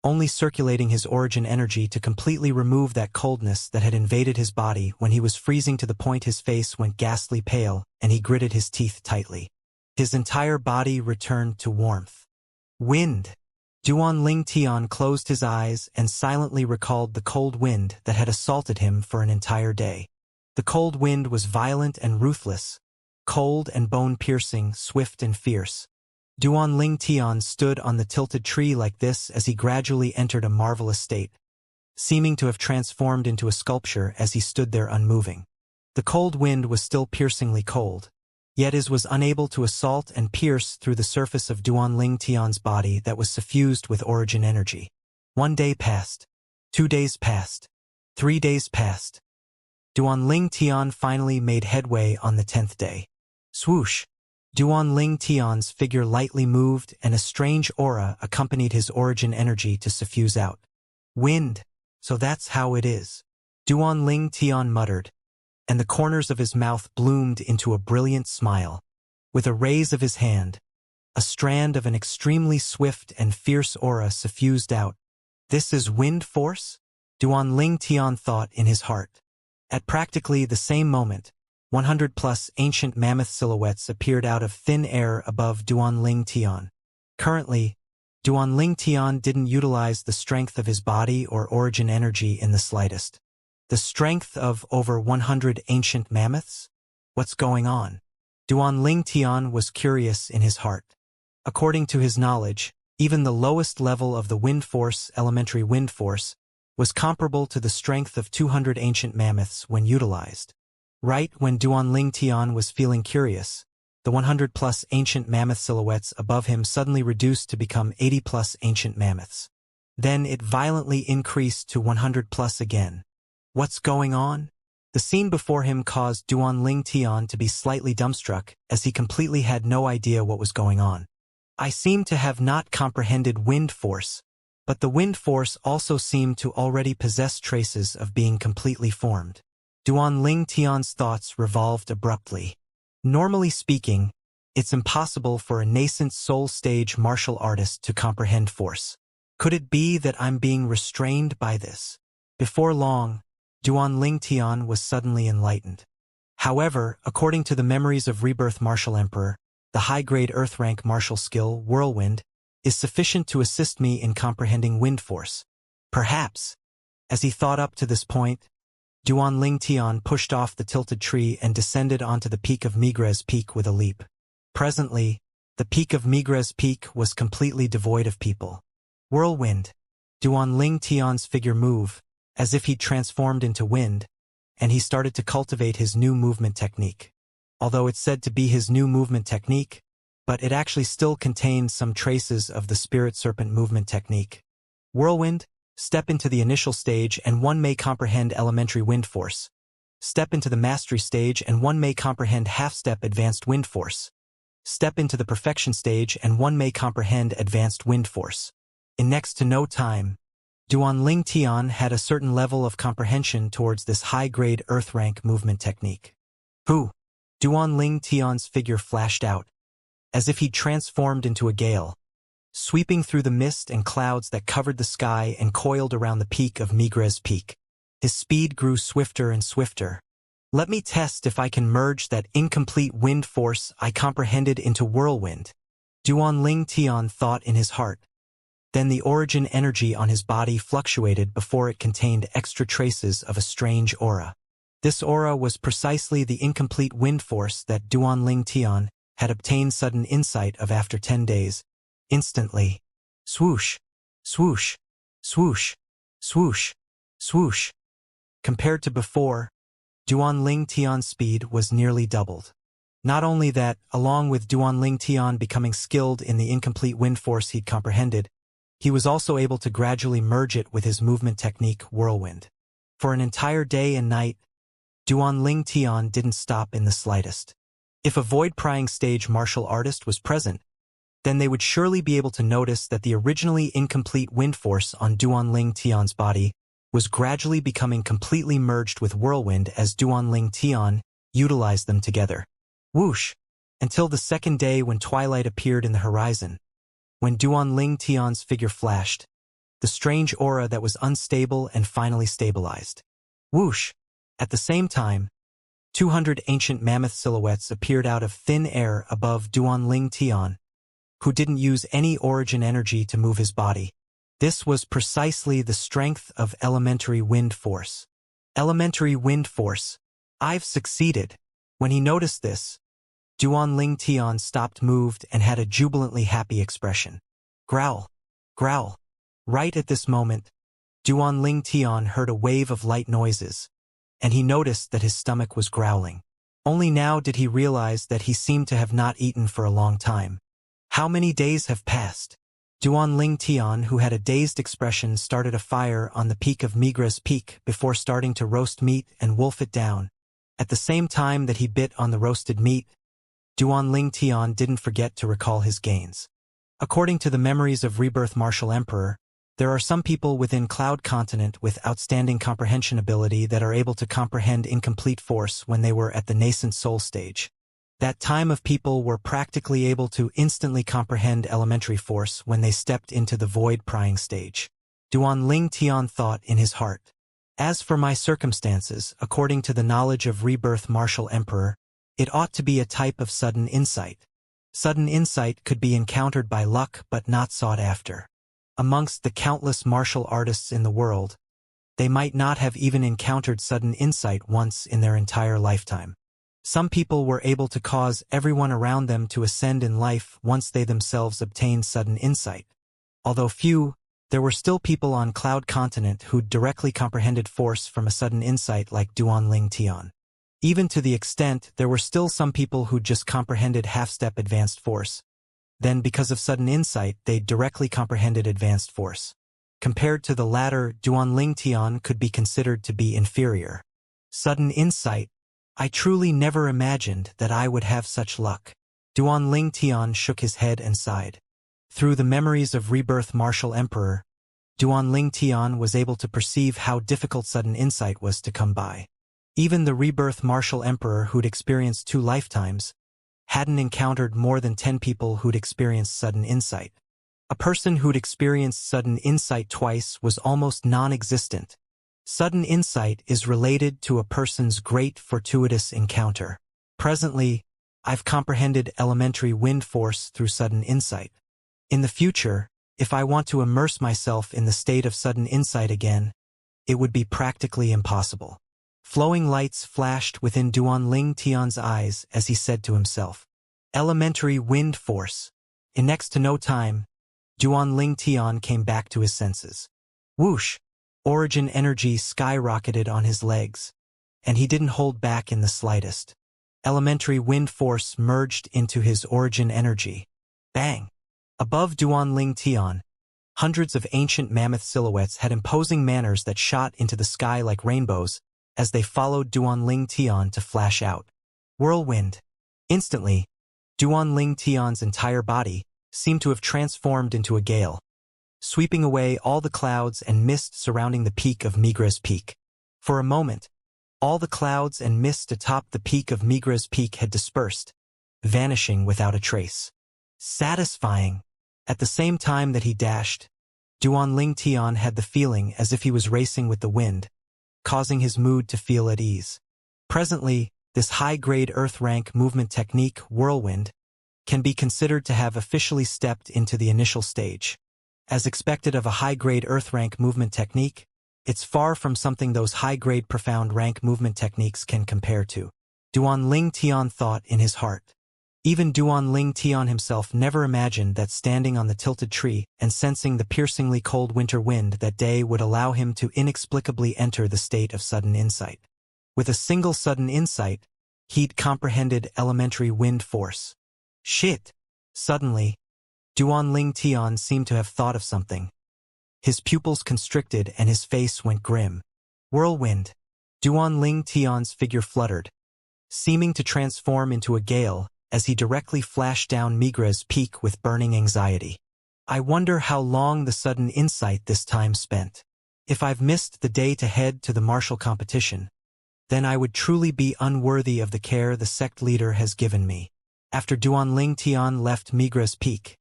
only circulating his origin energy to completely remove that coldness that had invaded his body when he was freezing to the point his face went ghastly pale and he gritted his teeth tightly. His entire body returned to warmth. Wind. Duanling Tian closed his eyes and silently recalled the cold wind that had assaulted him for an entire day. The cold wind was violent and ruthless, cold and bone-piercing, swift and fierce. Duanling Tian stood on the tilted tree like this as he gradually entered a marvelous state, seeming to have transformed into a sculpture as he stood there unmoving. The cold wind was still piercingly cold, yet it was unable to assault and pierce through the surface of Duanling Tian's body that was suffused with origin energy. 1 day passed. 2 days passed. 3 days passed. Duanling Tian finally made headway on the 10th day. Swoosh! Duanling Tian's figure lightly moved and a strange aura accompanied his origin energy to suffuse out. Wind! So that's how it is. Duanling Tian muttered, and the corners of his mouth bloomed into a brilliant smile. With a raise of his hand, a strand of an extremely swift and fierce aura suffused out. This is wind force? Duanling Tian thought in his heart. At practically the same moment, 100+ ancient mammoth silhouettes appeared out of thin air above Duanling Tian. Currently, Duanling Tian didn't utilize the strength of his body or origin energy in the slightest. The strength of over 100 ancient mammoths? What's going on? Duanling Tian was curious in his heart. According to his knowledge, even the lowest level of the wind force, elementary wind force, was comparable to the strength of 200 ancient mammoths when utilized. Right when Duanling Tian was feeling curious, the 100+ ancient mammoth silhouettes above him suddenly reduced to become 80+ ancient mammoths. Then it violently increased to 100+ again. What's going on? The scene before him caused Duanling Tian to be slightly dumbstruck, as he completely had no idea what was going on. I seem to have not comprehended wind force, but the wind force also seemed to already possess traces of being completely formed. Duanling Tian's thoughts revolved abruptly. Normally speaking, it's impossible for a nascent soul stage martial artist to comprehend force. Could it be that I'm being restrained by this? Before long, Duanling Tian was suddenly enlightened. However, according to the memories of Rebirth Martial Emperor, the high-grade Earth-rank martial skill, Whirlwind, is sufficient to assist me in comprehending wind force. Perhaps. As he thought up to this point, Duanling Tian pushed off the tilted tree and descended onto the peak of Migres Peak with a leap. Presently, the peak of Migres Peak was completely devoid of people. Whirlwind. Duanling Tian's figure moved, as if he'd transformed into wind, and he started to cultivate his new movement technique. Although it's said to be his new movement technique, but it actually still contains some traces of the Spirit Serpent movement technique. Whirlwind, step into the initial stage and one may comprehend elementary wind force. Step into the mastery stage and one may comprehend half-step advanced wind force. Step into the perfection stage and one may comprehend advanced wind force. In next to no time, Duanling Tian had a certain level of comprehension towards this high-grade Earth-rank movement technique. Who? Duanling Tian's figure flashed out, as if he'd transformed into a gale, sweeping through the mist and clouds that covered the sky and coiled around the peak of Migres Peak. His speed grew swifter and swifter. Let me test if I can merge that incomplete wind force I comprehended into whirlwind, Duanling Tian thought in his heart. Then the origin energy on his body fluctuated before it contained extra traces of a strange aura. This aura was precisely the incomplete wind force that Duanling Tian had obtained sudden insight of after 10 days. Instantly. Swoosh, swoosh, swoosh, swoosh, swoosh. Compared to before, Duanling Tian's speed was nearly doubled. Not only that, along with Duanling Tian becoming skilled in the incomplete wind force he'd comprehended, he was also able to gradually merge it with his movement technique, Whirlwind. For an entire day and night, Duanling Tian didn't stop in the slightest. If a void-prying stage martial artist was present, then they would surely be able to notice that the originally incomplete wind force on Duanling Tian's body was gradually becoming completely merged with whirlwind as Duanling Tian utilized them together. Whoosh! Until the second day when twilight appeared in the horizon. When Duanling Tian's figure flashed, the strange aura that was unstable and finally stabilized. Whoosh! At the same time, 200 ancient mammoth silhouettes appeared out of thin air above Duanling Tian, who didn't use any origin energy to move his body. This was precisely the strength of elementary wind force. Elementary wind force. I've succeeded. When he noticed this, Duanling Tian stopped moved and had a jubilantly happy expression. Growl. Growl. Right at this moment, Duanling Tian heard a wave of light noises, and he noticed that his stomach was growling. Only now did he realize that he seemed to have not eaten for a long time. How many days have passed? Duanling Tian, who had a dazed expression, started a fire on the peak of Migra's peak before starting to roast meat and wolf it down. At the same time that he bit on the roasted meat, Duanling Tian didn't forget to recall his gains. According to the memories of Rebirth Martial Emperor, there are some people within Cloud Continent with outstanding comprehension ability that are able to comprehend incomplete force when they were at the nascent soul stage. That time of people were practically able to instantly comprehend elementary force when they stepped into the void prying stage. Duanling Tian thought in his heart. As for my circumstances, according to the knowledge of Rebirth Martial Emperor, it ought to be a type of sudden insight. Sudden insight could be encountered by luck but not sought after. Amongst the countless martial artists in the world, they might not have even encountered sudden insight once in their entire lifetime. Some people were able to cause everyone around them to ascend in life once they themselves obtained sudden insight. Although few, there were still people on Cloud Continent who directly comprehended force from a sudden insight like Duanling Tian. Even to the extent there were still some people who just comprehended half-step advanced force. Then because of sudden insight, they directly comprehended advanced force. Compared to the latter, Duanling Tian could be considered to be inferior. Sudden insight. I truly never imagined that I would have such luck. Duanling Tian shook his head and sighed. Through the memories of Rebirth Martial Emperor, Duanling Tian was able to perceive how difficult sudden insight was to come by. Even the Rebirth Martial Emperor who'd experienced 2 lifetimes hadn't encountered more than 10 people who'd experienced sudden insight. A person who'd experienced sudden insight twice was almost non-existent. Sudden insight is related to a person's great fortuitous encounter. Presently, I've comprehended elementary wind force through sudden insight. In the future, if I want to immerse myself in the state of sudden insight again, it would be practically impossible. Flowing lights flashed within Duanling Tian's eyes as he said to himself, elementary wind force. In next to no time, Duanling Tian came back to his senses. Whoosh! Origin energy skyrocketed on his legs, and he didn't hold back in the slightest. Elementary wind force merged into his origin energy. Bang! Above Duanling Tian, hundreds of ancient mammoth silhouettes had imposing manners that shot into the sky like rainbows as they followed Duanling Tian to flash out. Whirlwind. Instantly, Duanling Tian's entire body seemed to have transformed into a gale, sweeping away all the clouds and mist surrounding the peak of Migra's peak. For a moment, all the clouds and mist atop the peak of Migra's peak had dispersed, vanishing without a trace. Satisfying. At the same time that he dashed, Duanling Tian had the feeling as if he was racing with the wind, causing his mood to feel at ease. Presently, this high-grade Earth rank movement technique, Whirlwind, can be considered to have officially stepped into the initial stage. As expected of a high-grade Earth rank movement technique, it's far from something those high-grade profound rank movement techniques can compare to. Duanling Tian thought in his heart. Even Duanling Tian himself never imagined that standing on the tilted tree and sensing the piercingly cold winter wind that day would allow him to inexplicably enter the state of sudden insight. With a single sudden insight, he'd comprehended elementary wind force. Shit! Suddenly, Duanling Tian seemed to have thought of something. His pupils constricted and his face went grim. Whirlwind. Duanling Tian's figure fluttered, seeming to transform into a gale as he directly flashed down Migra's peak with burning anxiety. I wonder how long the sudden insight this time spent. If I've missed the day to head to the martial competition, then I would truly be unworthy of the care the sect leader has given me. After Duanling Tian left Migra's peak,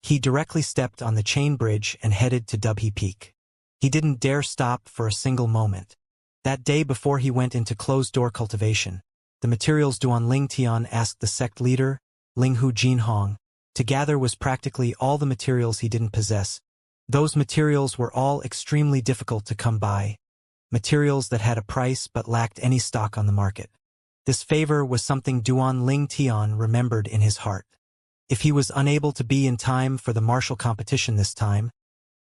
he directly stepped on the chain bridge and headed to Dubhe Peak. He didn't dare stop for a single moment. That day before he went into closed-door cultivation, the materials Duanling Tian asked the sect leader, Linghu Jinhong, to gather was practically all the materials he didn't possess. Those materials were all extremely difficult to come by, materials that had a price but lacked any stock on the market. This favor was something Duanling Tian remembered in his heart. If he was unable to be in time for the martial competition this time,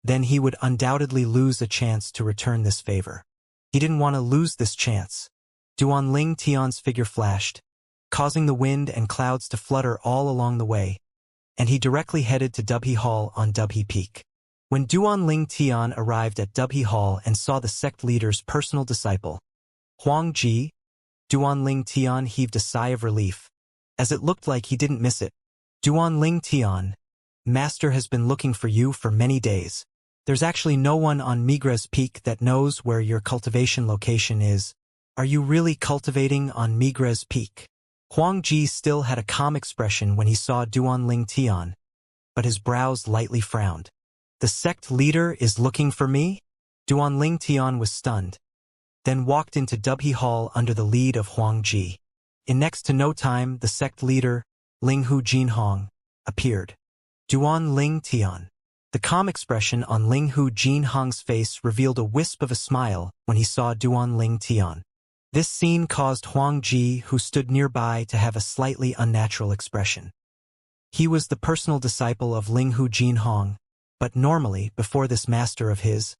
then he would undoubtedly lose a chance to return this favor. He didn't want to lose this chance. Duanling Tian's figure flashed, causing the wind and clouds to flutter all along the way, and he directly headed to Dubhe Hall on Dubhe Peak. When Duanling Tian arrived at Dubhe Hall and saw the sect leader's personal disciple, Huang Ji, Duanling Tian heaved a sigh of relief, as it looked like he didn't miss it. Duanling Tian, Master has been looking for you for many days. There's actually no one on Migra's Peak that knows where your cultivation location is. Are you really cultivating on Migra's Peak? Huang Ji still had a calm expression when he saw Duanling Tian, but his brows lightly frowned. The sect leader is looking for me? Duanling Tian was stunned, then walked into Dubhe Hall under the lead of Huang Ji. In next to no time, the sect leader, Linghu Jinhong, appeared. Duanling Tian. The calm expression on Linghu Jinhong's face revealed a wisp of a smile when he saw Duanling Tian. This scene caused Huang Ji, who stood nearby, to have a slightly unnatural expression. He was the personal disciple of Linghu Jinhong, but normally, before this master of his,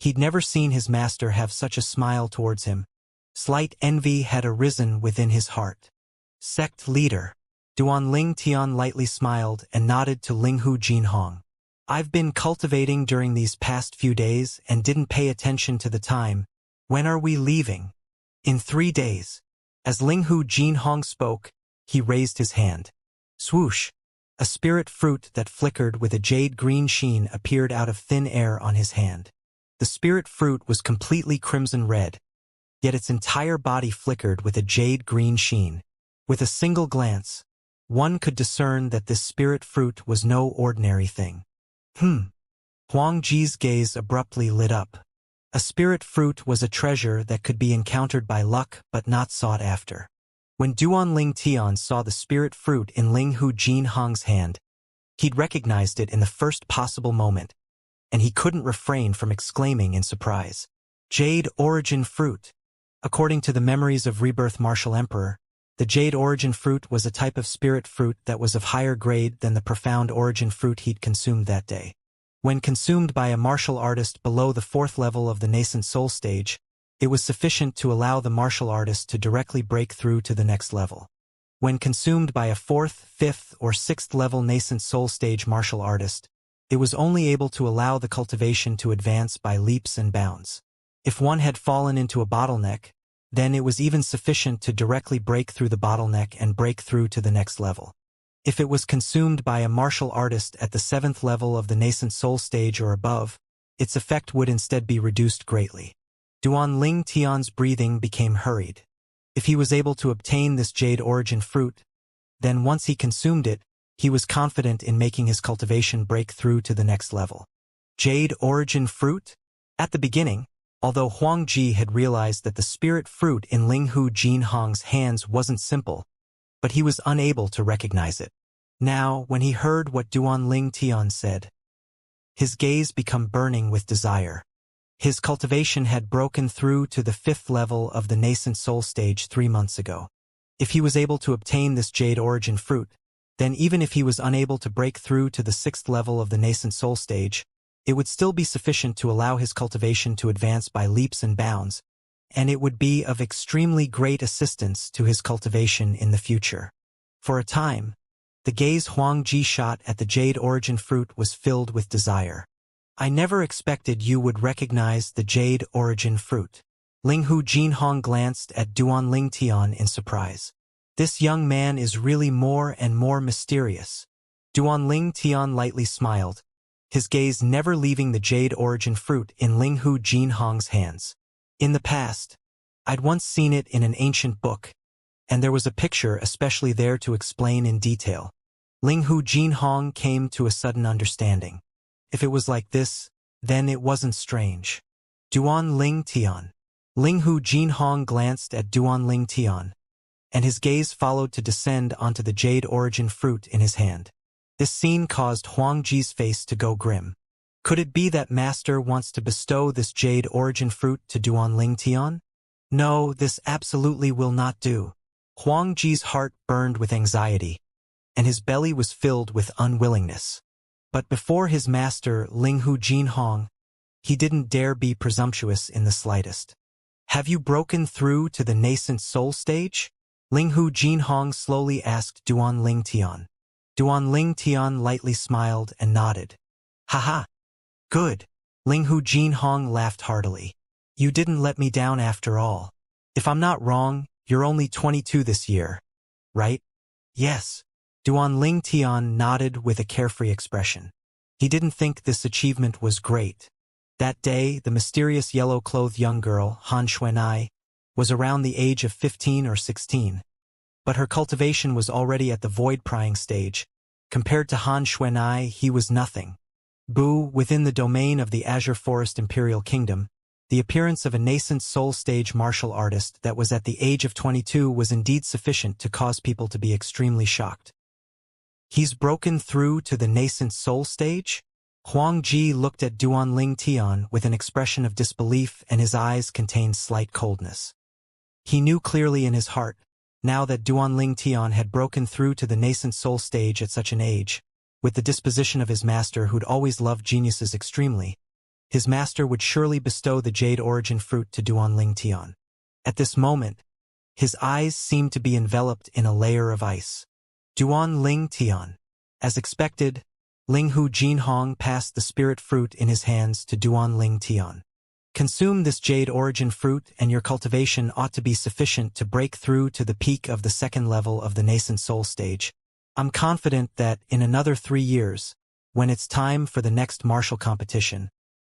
he'd never seen his master have such a smile towards him. Slight envy had arisen within his heart. Sect leader. Duanling Tian lightly smiled and nodded to Linghu Jinhong. I've been cultivating during these past few days and didn't pay attention to the time. When are we leaving? In 3 days. As Linghu Jinhong spoke, he raised his hand. Swoosh! A spirit fruit that flickered with a jade-green sheen appeared out of thin air on his hand. The spirit fruit was completely crimson red, yet its entire body flickered with a jade-green sheen. With a single glance, one could discern that this spirit fruit was no ordinary thing. Huang Ji's gaze abruptly lit up. A spirit fruit was a treasure that could be encountered by luck but not sought after. When Duanling Tian saw the spirit fruit in Linghu Jinhong's hand, he'd recognized it in the first possible moment, and he couldn't refrain from exclaiming in surprise. Jade Origin Fruit. According to the memories of Rebirth Martial Emperor, the Jade Origin Fruit was a type of spirit fruit that was of higher grade than the Profound Origin Fruit he'd consumed that day. When consumed by a martial artist below the 4th level of the nascent soul stage, it was sufficient to allow the martial artist to directly break through to the next level. When consumed by a 4th, 5th, or 6th level nascent soul stage martial artist, it was only able to allow the cultivation to advance by leaps and bounds. If one had fallen into a bottleneck, then it was even sufficient to directly break through the bottleneck and break through to the next level. If it was consumed by a martial artist at the 7th level of the nascent soul stage or above, its effect would instead be reduced greatly. Duanling Tian's breathing became hurried. If he was able to obtain this Jade Origin Fruit, then once he consumed it, he was confident in making his cultivation break through to the next level. Jade Origin Fruit? At the beginning, although Huang Ji had realized that the spirit fruit in Linghu Jinhong's hands wasn't simple, but he was unable to recognize it. Now, when he heard what Duanling Tian said, his gaze became burning with desire. His cultivation had broken through to the 5th level of the nascent soul stage 3 months ago. If he was able to obtain this Jade Origin Fruit, then even if he was unable to break through to the 6th level of the nascent soul stage, it would still be sufficient to allow his cultivation to advance by leaps and bounds, and it would be of extremely great assistance to his cultivation in the future. For a time, the gaze Huang Ji shot at the Jade Origin Fruit was filled with desire. I never expected you would recognize the Jade Origin Fruit. Linghu Jinhong glanced at Duanling Tian in surprise. This young man is really more and more mysterious. Duanling Tian lightly smiled, his gaze never leaving the jade origin fruit in Linghu Jinhong's hands. In the past, I'd once seen it in an ancient book, and there was a picture especially there to explain in detail. Linghu Jinhong came to a sudden understanding. If it was like this, then it wasn't strange. Duanling Tian. Linghu Jinhong glanced at Duanling Tian, and his gaze followed to descend onto the jade origin fruit in his hand. This scene caused Huang Ji's face to go grim. Could it be that Master wants to bestow this jade origin fruit to Duanling Tian? No, this absolutely will not do. Huang Ji's heart burned with anxiety, and his belly was filled with unwillingness. But before his master, Linghu Jinhong, he didn't dare be presumptuous in the slightest. Have you broken through to the nascent soul stage? Linghu Jinhong slowly asked Duanling Tian. Duanling Tian lightly smiled and nodded. Haha. Good. Linghu Jinhong laughed heartily. You didn't let me down after all. If I'm not wrong, you're only 22 this year, right? Yes. Duanling Tian nodded with a carefree expression. He didn't think this achievement was great. That day, the mysterious yellow-clothed young girl, Han Xuanai, was around the age of 15 or 16. But her cultivation was already at the void-prying stage. Compared to Han Xuanai, he was nothing. Within the domain of the Azure Forest Imperial Kingdom, the appearance of a nascent soul-stage martial artist that was at the age of 22 was indeed sufficient to cause people to be extremely shocked. He's broken through to the nascent soul stage? Huang Ji looked at Duanling Tian with an expression of disbelief, and his eyes contained slight coldness. He knew clearly in his heart, now that Duanling Tian had broken through to the nascent soul stage at such an age, with the disposition of his master who'd always loved geniuses extremely, his master would surely bestow the jade origin fruit to Duanling Tian. At this moment, his eyes seemed to be enveloped in a layer of ice. Duanling Tian. As expected, Linghu Jinhong passed the spirit fruit in his hands to Duanling Tian. Consume this jade origin fruit and your cultivation ought to be sufficient to break through to the peak of the second level of the nascent soul stage. I'm confident that in another 3 years, when it's time for the next martial competition,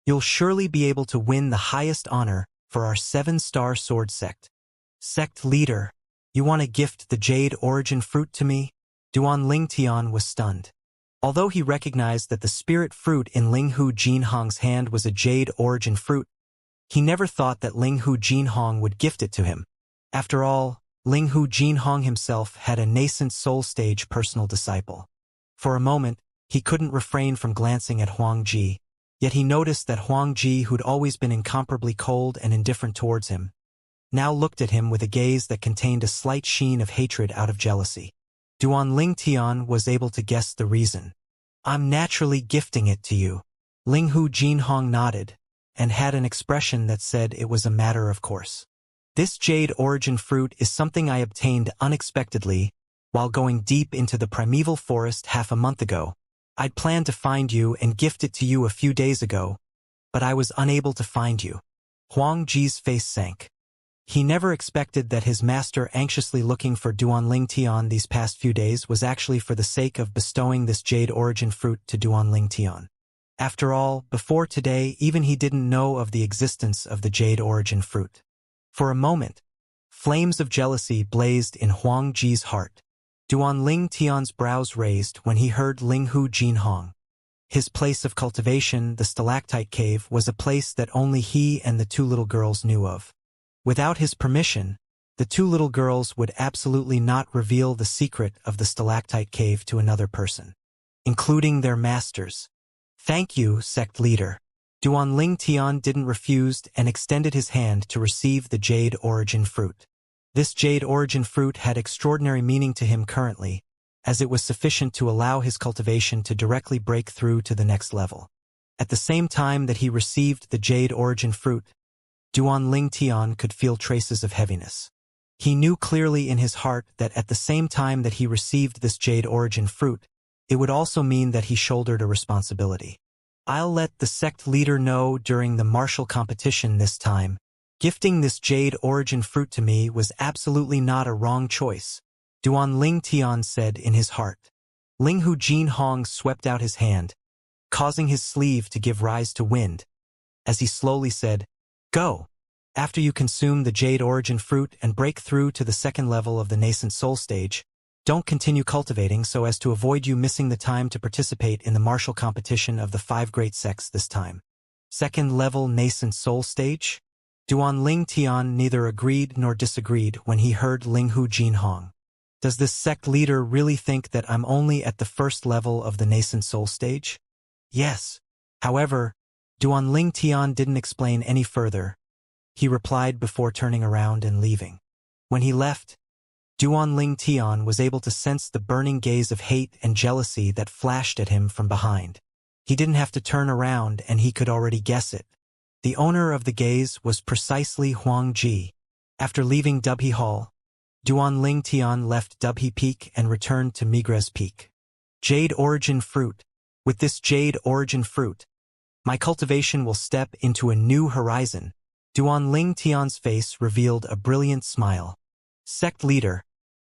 you'll surely be able to win the highest honor for our 7-star sword sect. Sect leader, you want to gift the jade origin fruit to me? Duanling Tian was stunned. Although he recognized that the spirit fruit in Linghu Jinhong's hand was a jade origin fruit, he never thought that Linghu Jinhong would gift it to him. After all, Linghu Jinhong himself had a nascent soul stage personal disciple. For a moment, he couldn't refrain from glancing at Huang Ji, yet he noticed that Huang Ji, who'd always been incomparably cold and indifferent towards him, now looked at him with a gaze that contained a slight sheen of hatred out of jealousy. Duanling Tian was able to guess the reason. I'm naturally gifting it to you. Linghu Jinhong nodded, and had an expression that said it was a matter of course. This jade origin fruit is something I obtained unexpectedly while going deep into the primeval forest half a month ago. I'd planned to find you and gift it to you a few days ago, but I was unable to find you. Huang Ji's face sank. He never expected that his master anxiously looking for Duanling Tian these past few days was actually for the sake of bestowing this jade origin fruit to Duanling Tian. After all, before today, even he didn't know of the existence of the jade origin fruit. For a moment, flames of jealousy blazed in Huang Ji's heart. Duanling Tian's brows raised when he heard Linghu Jinhong. His place of cultivation, the stalactite cave, was a place that only he and the 2 little girls knew of. Without his permission, the 2 little girls would absolutely not reveal the secret of the stalactite cave to another person, including their masters. Thank you, sect leader. Duanling Tian didn't refuse and extended his hand to receive the jade origin fruit. This jade origin fruit had extraordinary meaning to him currently, as it was sufficient to allow his cultivation to directly break through to the next level. At the same time that he received the jade origin fruit, Duanling Tian could feel traces of heaviness. He knew clearly in his heart that at the same time that he received this jade origin fruit, it would also mean that he shouldered a responsibility. I'll let the sect leader know during the martial competition this time. Gifting this jade origin fruit to me was absolutely not a wrong choice. Duan Ling Tian said in his heart. Ling Hu Jin Hong swept out his hand, causing his sleeve to give rise to wind, as he slowly said, "Go. After you consume the Jade Origin Fruit and break through to the second level of the nascent soul stage, don't continue cultivating so as to avoid you missing the time to participate in the martial competition of the 5 great sects this time." Second level nascent soul stage? Duan Ling Tian neither agreed nor disagreed when he heard Ling Hu Jin Hong. Does this sect leader really think that I'm only at the first level of the nascent soul stage? Yes. However, Duan Ling Tian didn't explain any further. He replied before turning around and leaving. When he left, Duan Ling Tian was able to sense the burning gaze of hate and jealousy that flashed at him from behind. He didn't have to turn around and he could already guess it. The owner of the gaze was precisely Huang Ji. After leaving Dubhe Hall, Duan Ling Tian left Dubhe Peak and returned to Migres Peak. Jade Origin Fruit. With this Jade Origin Fruit, my cultivation will step into a new horizon. Duan Ling Tian's face revealed a brilliant smile. Sect leader,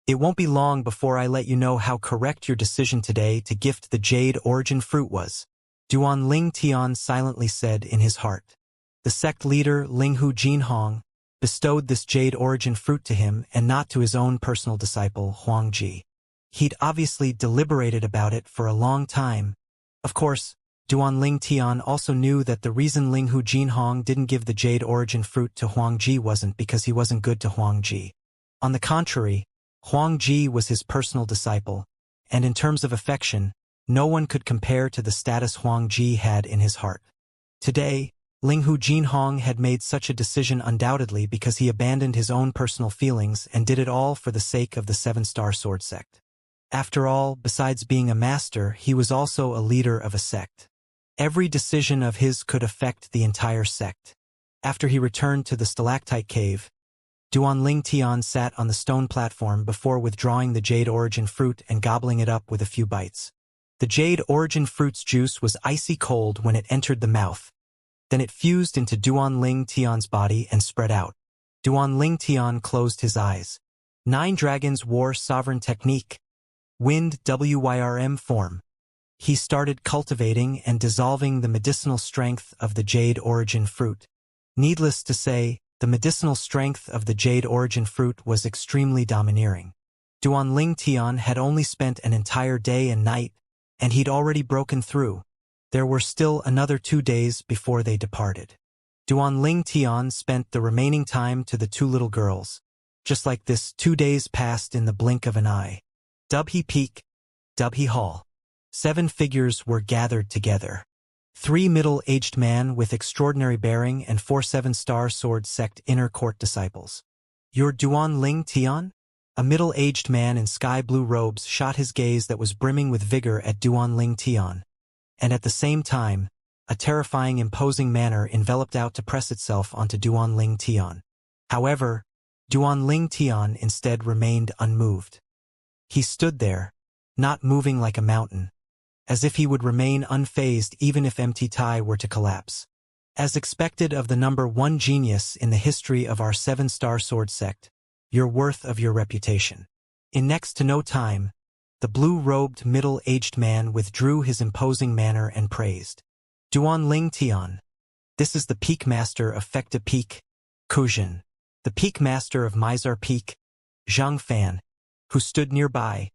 it won't be long before I let you know how correct your decision today to gift the Jade Origin Fruit was. Duan Ling Tian silently said in his heart. The sect leader, Ling Hu Jin Hong, bestowed this Jade Origin Fruit to him and not to his own personal disciple, Huang Ji. He'd obviously deliberated about it for a long time. Of course, Duan Ling Tian also knew that the reason Ling Hu Jin Hong didn't give the Jade Origin Fruit to Huang Ji wasn't because he wasn't good to Huang Ji. On the contrary, Huang Ji was his personal disciple, and in terms of affection, no one could compare to the status Huang Ji had in his heart. Today, Ling Hu Jin Hong had made such a decision undoubtedly because he abandoned his own personal feelings and did it all for the sake of the 7-star sword sect. After all, besides being a master, he was also a leader of a sect. Every decision of his could affect the entire sect. After he returned to the stalactite cave, Duan Ling Tian sat on the stone platform before withdrawing the Jade Origin Fruit and gobbling it up with a few bites. The Jade Origin Fruit's juice was icy cold when it entered the mouth. Then it fused into Duan Ling Tian's body and spread out. Duan Ling Tian closed his eyes. 9 Dragons War Sovereign Technique. Wind WYRM form. He started cultivating and dissolving the medicinal strength of the Jade Origin Fruit. Needless to say, the medicinal strength of the Jade Origin Fruit was extremely domineering. Duan Ling Tian had only spent an entire day and night, and he'd already broken through. There were still another 2 days before they departed. Duan Ling Tian spent the remaining time to the 2 little girls. Just like this, 2 days passed in the blink of an eye. Dubhe Peak, Dubhe Hall. 7 figures were gathered together. 3 middle-aged men with extraordinary bearing and 4 7-star sword sect inner court disciples. You're Duan Ling Tian? A middle-aged man in sky-blue robes shot his gaze that was brimming with vigor at Duan Ling Tian. And at the same time, a terrifying imposing manner enveloped out to press itself onto Duan Ling Tian. However, Duan Ling Tian instead remained unmoved. He stood there, not moving like a mountain, as if he would remain unfazed even if MT Tai were to collapse. As expected of the number 1 genius in the history of our 7-star sword sect, you're worth of your reputation. In next to no time, the blue-robed middle-aged man withdrew his imposing manner and praised. Duan Ling Tian. This is the Peak Master of Fekta Peak, Kujin. The Peak Master of Mizar Peak, Zhang Fan, who stood nearby,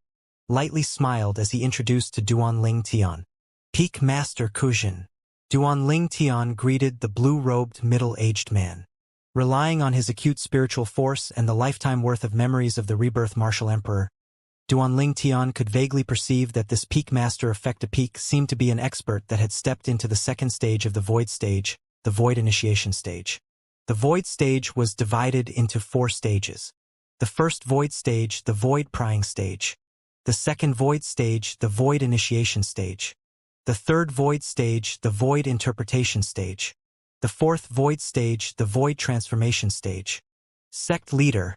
lightly smiled as he introduced to Duan Ling Tian. Peak Master Kujin. Duan Ling Tian greeted the blue-robed middle-aged man. Relying on his acute spiritual force and the lifetime worth of memories of the rebirth martial emperor, Duan Ling Tian could vaguely perceive that this Peak Master of Fekta Peak seemed to be an expert that had stepped into the second stage of the Void stage, the Void Initiation stage. The Void stage was divided into 4 stages. The first Void stage, the Void Prying stage. The second Void stage, the Void Initiation stage. The third Void stage, the Void Interpretation stage. The fourth Void stage, the Void Transformation stage. Sect leader.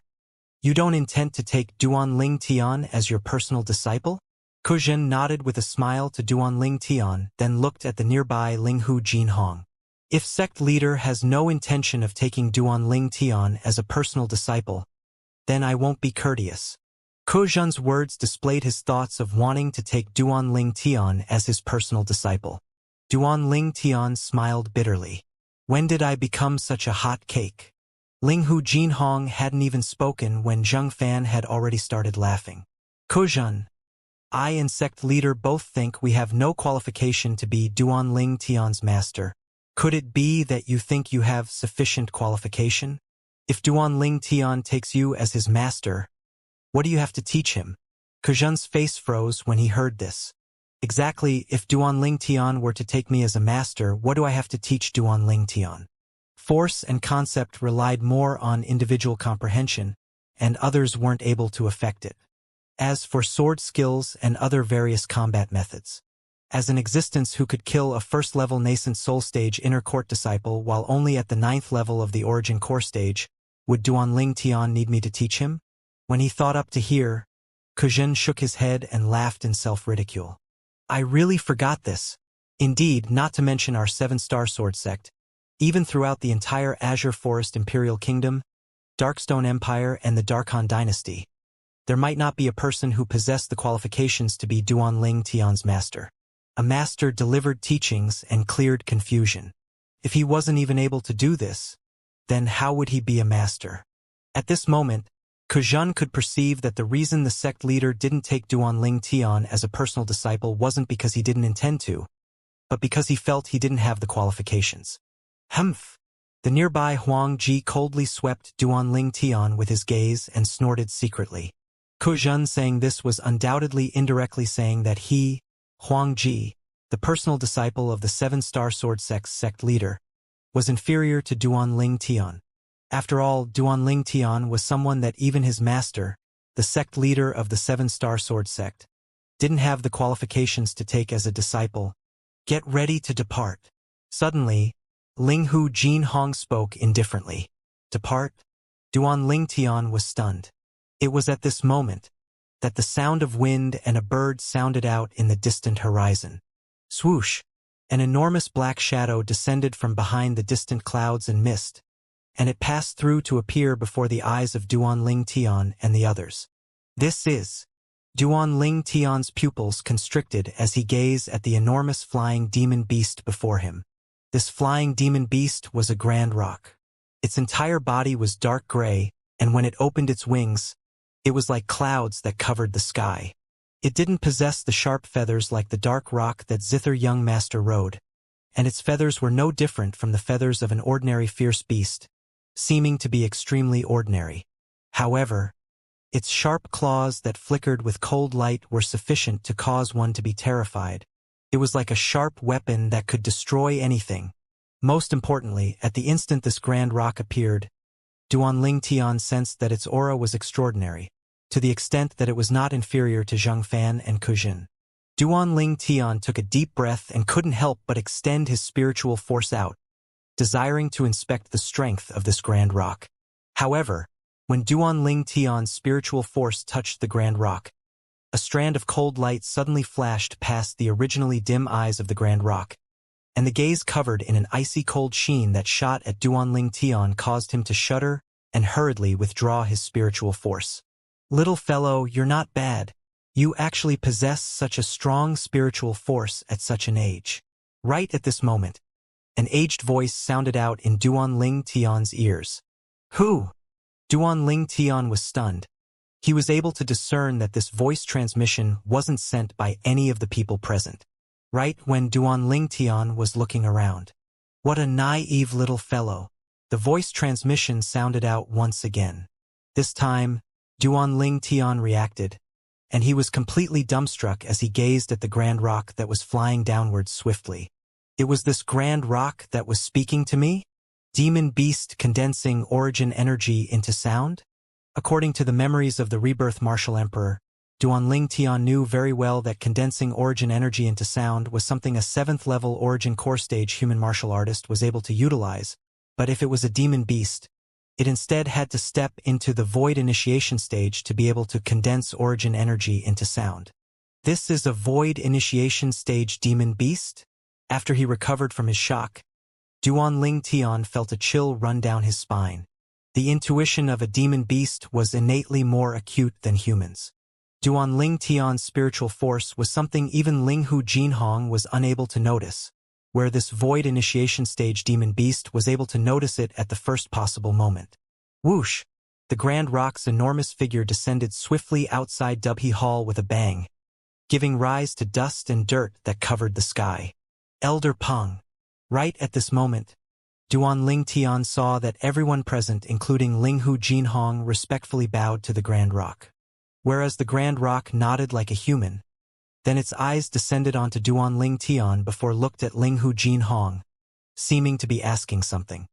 You don't intend to take Duan Ling Tian as your personal disciple? Kujin nodded with a smile to Duan Ling Tian, then looked at the nearby Ling Hu Jin Hong. If sect leader has no intention of taking Duan Ling Tian as a personal disciple, then I won't be courteous. Ko words displayed his thoughts of wanting to take Duan Tian as his personal disciple. Duan Tian smiled bitterly. When did I become such a hot cake? Hu Jinhong hadn't even spoken when Zheng Fan had already started laughing. Ko I and sect leader both think we have no qualification to be Duan Tian's master. Could it be that you think you have sufficient qualification? If Duan Tian takes you as his master, what do you have to teach him? Ko face froze when he heard this. Exactly, if Duan Tian were to take me as a master, what do I have to teach Duan Tian? Force and concept relied more on individual comprehension, and others weren't able to affect it. As for sword skills and other various combat methods, as an existence who could kill a first-level nascent soul stage inner court disciple while only at the 9th level of the origin core stage, would Duan Tian need me to teach him? When he thought up to here, Ko shook his head and laughed in self-ridicule. I really forgot this. Indeed, not to mention our 7-star sword sect, even throughout the entire Azure Forest Imperial Kingdom, Darkstone Empire and the Darkhan Dynasty, there might not be a person who possessed the qualifications to be Duan Tian's master. A master delivered teachings and cleared confusion. If he wasn't even able to do this, then how would he be a master? At this moment, Ko could perceive that the reason the sect leader didn't take Duan Tian as a personal disciple wasn't because he didn't intend to, but because he felt he didn't have the qualifications. Humph! The nearby Huang Ji coldly swept Duan Tian with his gaze and snorted secretly. Ko saying this was undoubtedly indirectly saying that he, Huang Ji, the personal disciple of the 7-star sword sect leader, was inferior to Duan Tian. After all, Duan Tian was someone that even his master, the sect leader of the 7-star sword sect, didn't have the qualifications to take as a disciple. Get ready to depart. Suddenly, Hu Jinhong spoke indifferently. Depart? Duan Tian was stunned. It was at this moment that the sound of wind and a bird sounded out in the distant horizon. Swoosh! An enormous black shadow descended from behind the distant clouds and mist, and it passed through to appear before the eyes of Duan Tian and the others. This is... Duan Tian's pupils constricted as he gazed at the enormous flying demon beast before him. This flying demon beast was a grand roc. Its entire body was dark gray, and when it opened its wings, it was like clouds that covered the sky. It didn't possess the sharp feathers like the dark roc that Zither Young Master rode, and its feathers were no different from the feathers of an ordinary fierce beast, seeming to be extremely ordinary. However, its sharp claws that flickered with cold light were sufficient to cause one to be terrified. It was like a sharp weapon that could destroy anything. Most importantly, at the instant this grand roc appeared, Duan Tian sensed that its aura was extraordinary, to the extent that it was not inferior to Zheng Fan and Ko Duan Tian took a deep breath and couldn't help but extend his spiritual force out, desiring to inspect the strength of this grand roc. However, when Duan Tian's spiritual force touched the grand roc, a strand of cold light suddenly flashed past the originally dim eyes of the grand roc, and the gaze covered in an icy cold sheen that shot at Duan Tian caused him to shudder and hurriedly withdraw his spiritual force. Little fellow, you're not bad. You actually possess such a strong spiritual force at such an age. Right at this moment, an aged voice sounded out in Duan Tian's ears. Who? Duan Tian was stunned. He was able to discern that this voice transmission wasn't sent by any of the people present. Right when Duan Tian was looking around. What a naive little fellow. The voice transmission sounded out once again. This time, Duan Tian reacted, and he was completely dumbstruck as he gazed at the grand roc that was flying downwards swiftly. It was this grand roc that was speaking to me? Demon beast condensing origin energy into sound? According to the memories of the rebirth martial emperor, Duan Tian knew very well that condensing origin energy into sound was something a 7th-level origin core stage human martial artist was able to utilize, but if it was a demon beast, it instead had to step into the void initiation stage to be able to condense origin energy into sound. This is a void initiation stage demon beast? After he recovered from his shock, Duan Tian felt a chill run down his spine. The intuition of a demon beast was innately more acute than humans. Duan Ling Tian's spiritual force was something even Ling Hu Jinhong was unable to notice, where this void initiation stage demon beast was able to notice it at the first possible moment. Whoosh! The Grand Rock's enormous figure descended swiftly outside Dubhe Hall with a bang, giving rise to dust and dirt that covered the sky. Elder Peng. Right at this moment, Duan Ling Tian saw that everyone present, including Ling Hu Jinhong, respectfully bowed to the Grand Rock. Whereas the Grand Rock nodded like a human, then its eyes descended onto Duan Ling Tian before looked at Ling Hu Jinhong, seeming to be asking something.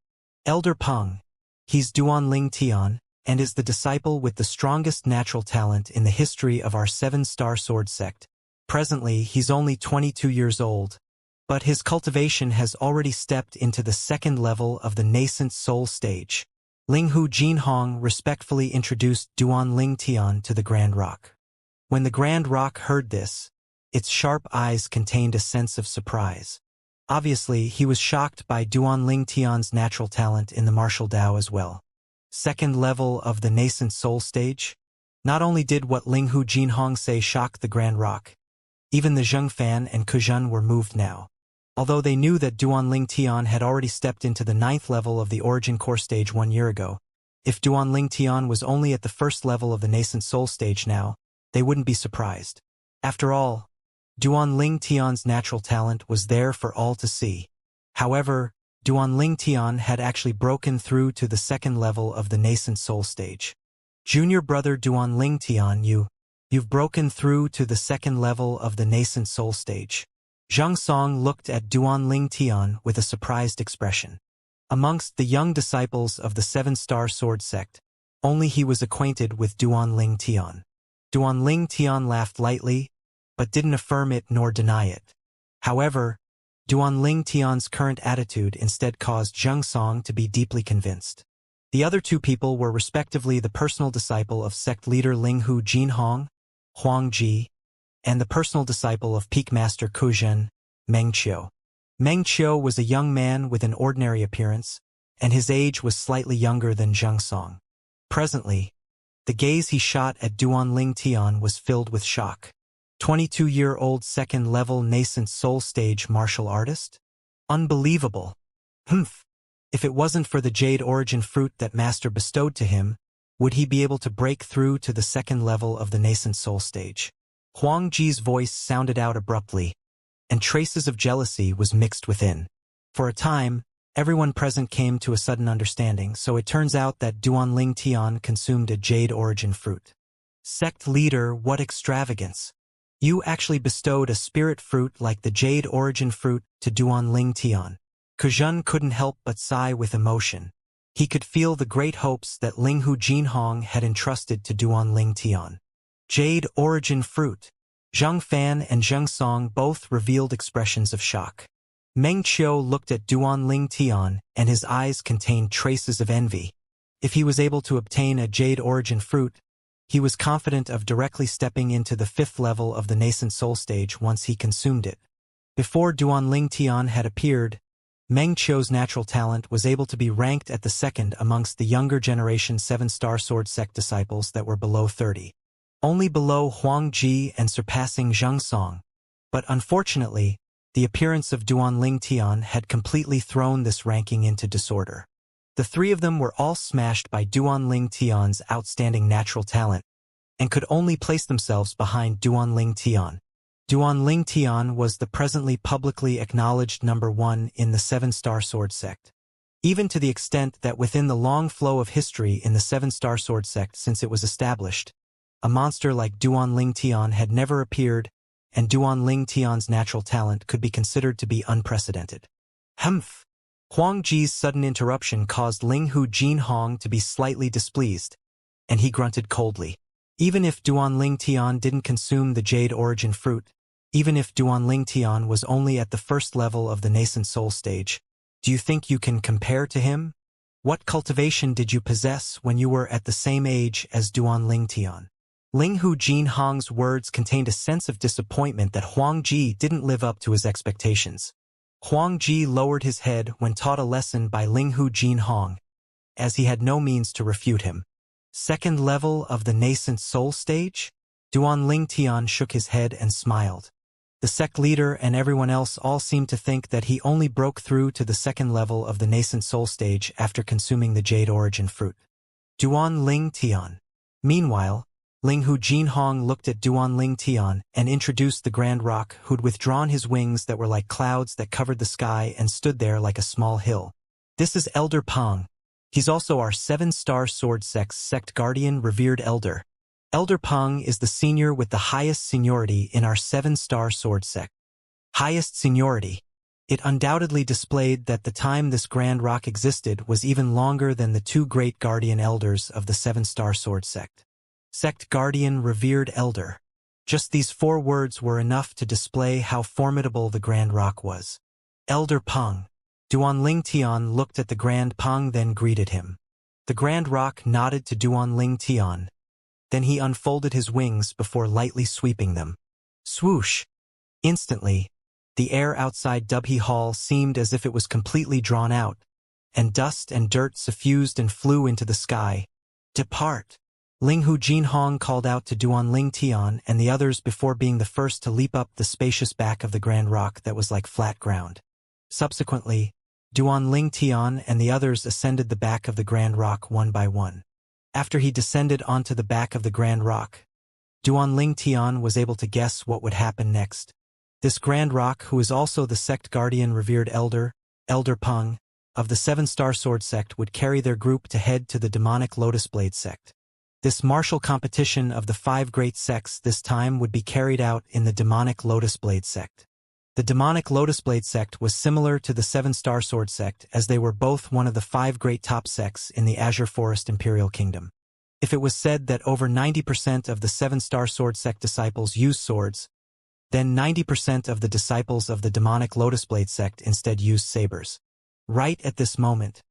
Elder Peng. He's Duan Ling Tian, and is the disciple with the strongest natural talent in the history of our 7-star sword sect. Presently, he's only 22 years old, but his cultivation has already stepped into the second level of the nascent soul stage. Ling Hu Jinhong respectfully introduced Duan Ling Tian to the Grand Rock. When the Grand Rock heard this, its sharp eyes contained a sense of surprise. Obviously, he was shocked by Duan Ling Tian's natural talent in the martial Dao as well. Second level of the nascent soul stage? Not only did what Ling Hu Jinhong say shock the Grand Rock, even the Zheng Fan and Kuzhen were moved now. Although they knew that Duan Ling Tian had already stepped into the 9th level of the Origin Core stage 1 year ago, if Duan Ling Tian was only at the first level of the nascent soul stage now, they wouldn't be surprised. After all, Duan Ling Tian's natural talent was there for all to see. However, Duan Ling Tian had actually broken through to the second level of the nascent soul stage. Junior brother Duan Ling Tian, you've broken through to the second level of the nascent soul stage. Zhang Song looked at Duan Ling Tian with a surprised expression. Amongst the young disciples of the 7-star sword sect, only he was acquainted with Duan Ling Tian. Duan Ling Tian laughed lightly, but didn't affirm it nor deny it. However, Duan Ling Tian's current attitude instead caused Zhang Song to be deeply convinced. The other two people were respectively the personal disciple of sect leader Ling Hu Jinhong, Huang Ji, and the personal disciple of Peak Master Kuzhen, Meng Qiu. Meng Qiu was a young man with an ordinary appearance, and his age was slightly younger than Zhang Song. Presently, the gaze he shot at Duan Ling Tian was filled with shock. 22-year-old second-level nascent soul stage martial artist? Unbelievable. Humph. If it wasn't for the Jade Origin fruit that Master bestowed to him, would he be able to break through to the second level of the nascent soul stage? Huang Ji's voice sounded out abruptly, and traces of jealousy was mixed within. For a time, everyone present came to a sudden understanding, so it turns out that Duan Ling Tian consumed a Jade Origin fruit. Sect leader, what extravagance! You actually bestowed a spirit fruit like the Jade Origin fruit to Duan Ling Tian. Kuzhen couldn't help but sigh with emotion. He could feel the great hopes that Ling Hu Jinhong had entrusted to Duan Ling Tian. Jade Origin fruit. Zheng Fan and Zheng Song both revealed expressions of shock. Meng Qiu looked at Duan Ling Tian, and his eyes contained traces of envy. If he was able to obtain a Jade Origin fruit, he was confident of directly stepping into the 5th level of the nascent soul stage once he consumed it. Before Duan Ling Tian had appeared, Meng Qiu's natural talent was able to be ranked at the second amongst the younger generation 7-star sword sect disciples that were below 30. Only below Huang Ji and surpassing Zheng Song. But unfortunately, the appearance of Duan Ling Tian had completely thrown this ranking into disorder. The three of them were all smashed by Duan Ling Tian's outstanding natural talent, and could only place themselves behind Duan Ling Tian. Duan Ling Tian was the presently publicly acknowledged number 1 in the 7-star sword sect. Even to the extent that within the long flow of history in the 7-star sword sect since it was established, a monster like Duan Ling Tian had never appeared, and Duan Ling Tian's natural talent could be considered to be unprecedented. Humph! Huang Ji's sudden interruption caused Ling Hu Jinhong to be slightly displeased, and he grunted coldly. Even if Duan Ling Tian didn't consume the Jade Origin fruit, even if Duan Ling Tian was only at the 1st level of the nascent soul stage, do you think you can compare to him? What cultivation did you possess when you were at the same age as Duan Ling Tian? Ling Hu Jinhong's words contained a sense of disappointment that Huang Ji didn't live up to his expectations. Huang Ji lowered his head when taught a lesson by Ling Hu Jinhong, as he had no means to refute him. Second level of the nascent soul stage? Duan Tian shook his head and smiled. The sect leader and everyone else all seemed to think that he only broke through to the second level of the nascent soul stage after consuming the jade origin fruit. Duan Tian. Meanwhile, Linghu Jinhong looked at Duan Tian and introduced the Grand Roc, who'd withdrawn his wings that were like clouds that covered the sky and stood there like a small hill. This is Elder Peng. He's also our 7-star sword sect guardian, revered elder. Elder Peng is the senior with the highest seniority in our 7-star sword sect. Highest seniority. It undoubtedly displayed that the time this Grand Roc existed was even longer than the 2 great guardian elders of the 7-star sword sect. Sect guardian, revered elder. Just these 4 words were enough to display how formidable the Grand Roc was. Elder Peng. Duan Tian looked at the Grand Peng, then greeted him. The Grand Roc nodded to Duan Tian. Then he unfolded his wings before lightly sweeping them. Swoosh! Instantly, the air outside Dubhe Hall seemed as if it was completely drawn out, and dust and dirt suffused and flew into the sky. Depart! Linghu Jinhong called out to Duan Tian and the others before being the first to leap up the spacious back of the Grand Roc that was like flat ground. Subsequently, Duan Tian and the others ascended the back of the Grand Roc one by one. After he descended onto the back of the Grand Roc, Duan Tian was able to guess what would happen next. This Grand Roc, who is also the sect guardian, revered elder, Elder Peng, of the 7-star sword sect, would carry their group to head to the demonic Lotus Blade sect. This martial competition of the 5 great sects this time would be carried out in the demonic Lotus Blade sect. The demonic Lotus Blade sect was similar to the 7-star sword sect, as they were both one of the 5 great top sects in the Azure Forest Imperial Kingdom. If it was said that over 90% of the 7-star sword sect disciples used swords, then 90% of the disciples of the demonic Lotus Blade sect instead used sabers. Right at this moment,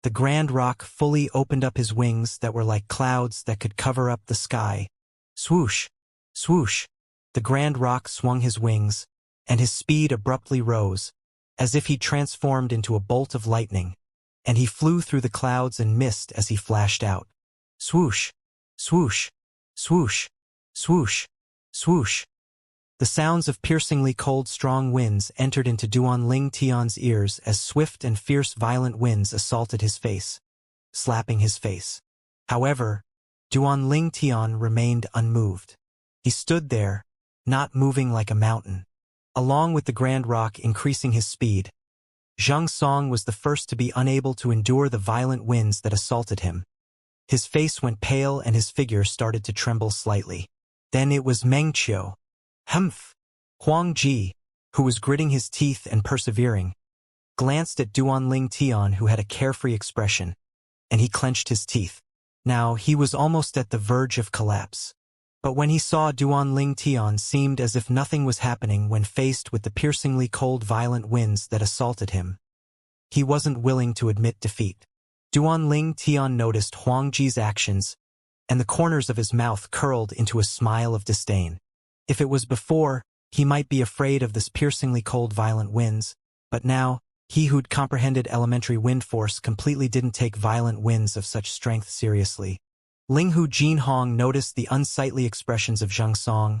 the Grand Roc fully opened up his wings that were like clouds that could cover up the sky. Swoosh! Swoosh! The Grand Roc swung his wings, and his speed abruptly rose, as if he transformed into a bolt of lightning, and he flew through the clouds and mist as he flashed out. Swoosh! Swoosh! Swoosh! Swoosh! Swoosh! The sounds of piercingly cold, strong winds entered into Duan Tian's ears as swift and fierce, violent winds assaulted his face, slapping his face. However, Duan Tian remained unmoved. He stood there, not moving, like a mountain. Along with the Grand Roc increasing his speed, Xianxia was the first to be unable to endure the violent winds that assaulted him. His face went pale and his figure started to tremble slightly. Then it was Mengqiu. Humph! Huang Ji, who was gritting his teeth and persevering, glanced at Duan Tian, who had a carefree expression, and he clenched his teeth. Now he was almost at the verge of collapse. But when he saw Duan Tian, seemed as if nothing was happening when faced with the piercingly cold, violent winds that assaulted him. He wasn't willing to admit defeat. Duan Tian noticed Huang Ji's actions, and the corners of his mouth curled into a smile of disdain. If it was before, he might be afraid of this piercingly cold, violent winds, but now, he who'd comprehended elementary wind force completely didn't take violent winds of such strength seriously. Linghu Jinhong noticed the unsightly expressions of Xianxia,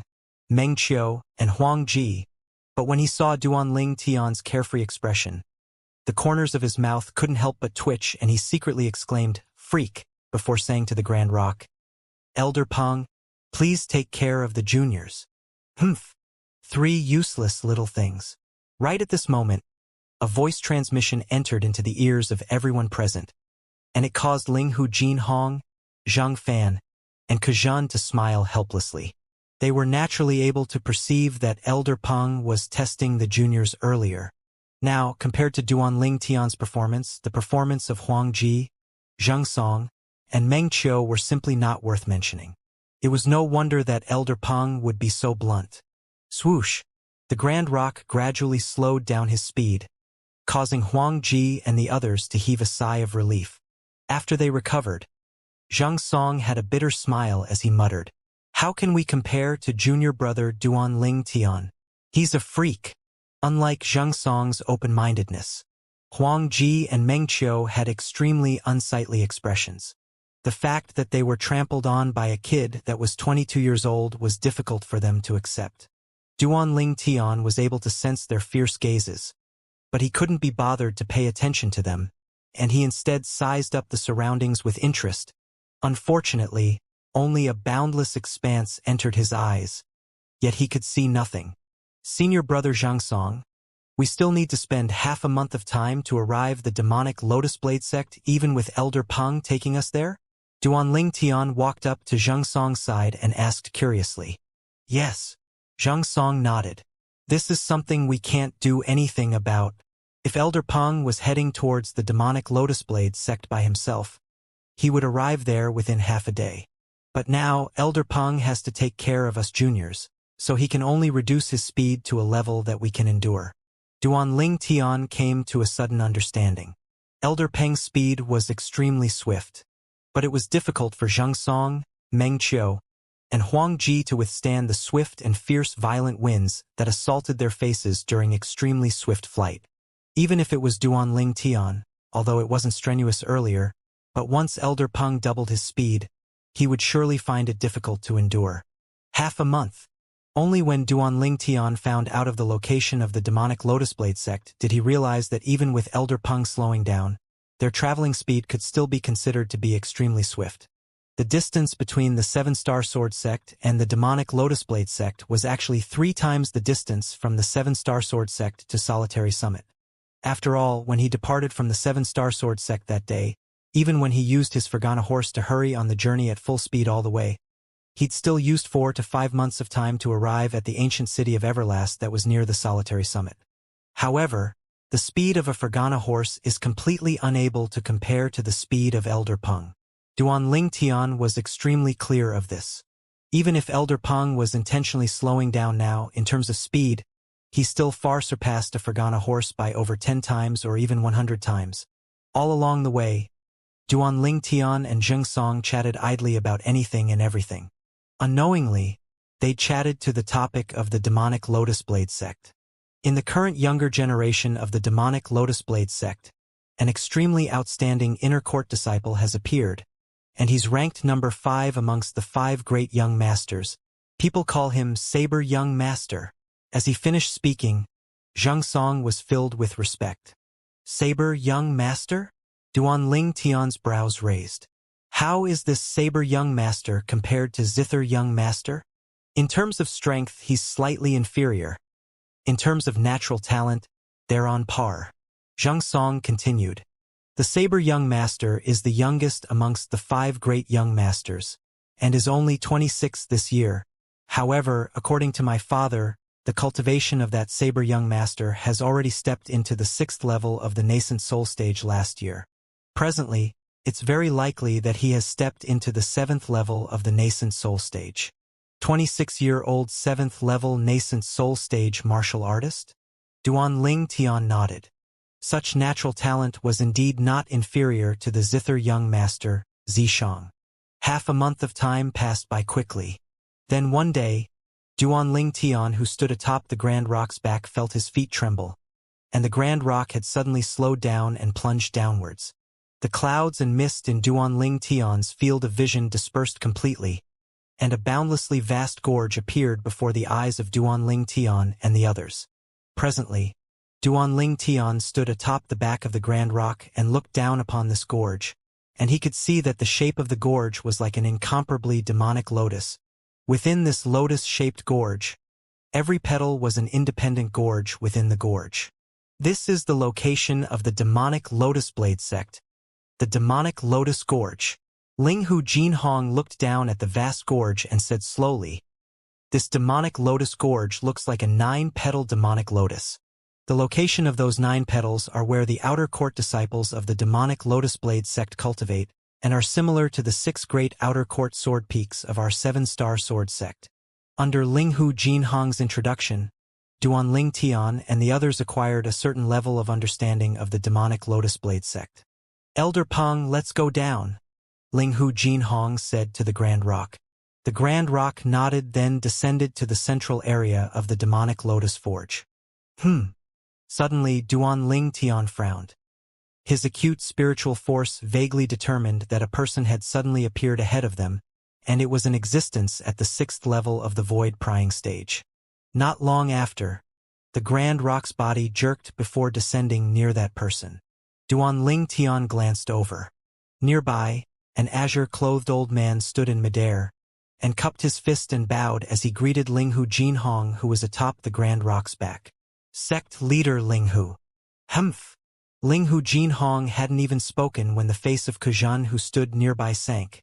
Mengqiu, and Huang Ji, but when he saw Duan Tian's carefree expression, the corners of his mouth couldn't help but twitch, and he secretly exclaimed, "Freak," before saying to the Grand Roc, "Elder Peng, please take care of the juniors." Humph! 3 useless little things. Right at this moment, a voice transmission entered into the ears of everyone present, and it caused Linghu Jinhong, Zhang Fan, and Kazhan to smile helplessly. They were naturally able to perceive that Elder Peng was testing the juniors earlier. Now, compared to Duan Tian's performance, the performance of Huang Ji, Xianxia, and Mengqiu were simply not worth mentioning. It was no wonder that Elder Peng would be so blunt. Swoosh! The Grand Roc gradually slowed down his speed, causing Huang Ji and the others to heave a sigh of relief. After they recovered, Xianxia had a bitter smile as he muttered, "How can we compare to junior brother Duan Tian? He's a freak." Unlike Xianxia's open-mindedness, Huang Ji and Meng Qiu had extremely unsightly expressions. The fact that they were trampled on by a kid that was 22 years old was difficult for them to accept. Duan Tian was able to sense their fierce gazes, but he couldn't be bothered to pay attention to them, and he instead sized up the surroundings with interest. Unfortunately, only a boundless expanse entered his eyes, yet he could see nothing. Senior brother Xianxia, we still need to spend half a month of time to arrive the demonic Lotus Blade sect, even with Elder Peng taking us there? Duan Tian walked up to Xianxia's side and asked curiously. Yes. Xianxia nodded. This is something we can't do anything about. If Elder Peng was heading towards the demonic Lotus Blade sect by himself, he would arrive there within half a day. But now, Elder Peng has to take care of us juniors, so he can only reduce his speed to a level that we can endure. Duan Tian came to a sudden understanding. Elder Peng's speed was extremely swift, but it was difficult for Xianxia, Meng Qiu, and Huang Ji to withstand the swift and fierce violent winds that assaulted their faces during extremely swift flight. Even if it was Duan Tian, although it wasn't strenuous earlier, but once Elder Peng doubled his speed, he would surely find it difficult to endure. Half a month. Only when Duan Tian found out of the location of the demonic Lotus Blade sect did he realize that even with Elder Peng slowing down, their traveling speed could still be considered to be extremely swift. The distance between the Seven-Star Sword sect and the demonic Lotus Blade sect was actually 3 times the distance from the Seven-Star Sword sect to Solitary Summit. After all, when he departed from the Seven-Star Sword sect that day, even when he used his Fergana horse to hurry on the journey at full speed all the way, he'd still used 4 to 5 months of time to arrive at the ancient city of Everlast that was near the Solitary Summit. However, the speed of a Fergana horse is completely unable to compare to the speed of Elder Peng. Duan Tian was extremely clear of this. Even if Elder Peng was intentionally slowing down now in terms of speed, he still far surpassed a Fergana horse by over 10 times or even 100 times. All along the way, Duan Tian and Xianxia chatted idly about anything and everything. Unknowingly, they chatted to the topic of the demonic Lotus Blade sect. In the current younger generation of the demonic Lotus Blade sect, an extremely outstanding inner court disciple has appeared, and he's ranked number 5 amongst the 5 great young masters. People call him Saber Young Master. As he finished speaking, Xianxia was filled with respect. Saber Young Master? Duan Tian's brows raised. How is this Saber Young Master compared to Zither Young Master? In terms of strength, he's slightly inferior. In terms of natural talent, they're on par. Xianxia continued. The Saber Young Master is the youngest amongst the 5 great young masters, and is only 26 this year. However, according to my father, the cultivation of that Saber Young Master has already stepped into the 6th level of the nascent soul stage last year. Presently, it's very likely that he has stepped into the 7th level of the nascent soul stage. 26-year-old 7th level nascent soul stage martial artist? Duan Tian nodded. Such natural talent was indeed not inferior to the Zither Young Master, Zishang. Half a month of time passed by quickly. Then one day, Duan Tian, who stood atop the Grand Rock's back, felt his feet tremble, and the Grand Rock had suddenly slowed down and plunged downwards. The clouds and mist in Duan Tian's field of vision dispersed completely, and a boundlessly vast gorge appeared before the eyes of Duan Tian and the others. Presently, Duan Tian stood atop the back of the Grand Rock and looked down upon this gorge, and he could see that the shape of the gorge was like an incomparably demonic lotus. Within this lotus-shaped gorge, every petal was an independent gorge within the gorge. This is the location of the demonic Lotus Blade sect, the demonic Lotus Gorge. Linghu Jinhong looked down at the vast gorge and said slowly, "This demonic Lotus Gorge looks like a 9-petal demonic lotus. The location of those 9 petals are where the outer court disciples of the demonic Lotus Blade sect cultivate, and are similar to the 6 great outer court sword peaks of our 7-star sword sect." Under Linghu Jinhong's introduction, Duan Tian and the others acquired a certain level of understanding of the demonic Lotus Blade sect. "Elder Peng, let's go down," Linghu Jinhong said to the Grand Rock. The Grand Rock nodded, then descended to the central area of the demonic Lotus Forge. Suddenly, Duan Tian frowned. His acute spiritual force vaguely determined that a person had suddenly appeared ahead of them, and it was in existence at the 6th level of the void prying stage. Not long after, the Grand Rock's body jerked before descending near that person. Duanling Tian glanced over. Nearby, an azure-clothed old man stood in midair, and cupped his fist and bowed as he greeted Linghu Jinhong, who was atop the Grand Rock's back. Sect leader Linghu. Humph! Linghu Jinhong hadn't even spoken when the face of Kuzhan, who stood nearby, sank.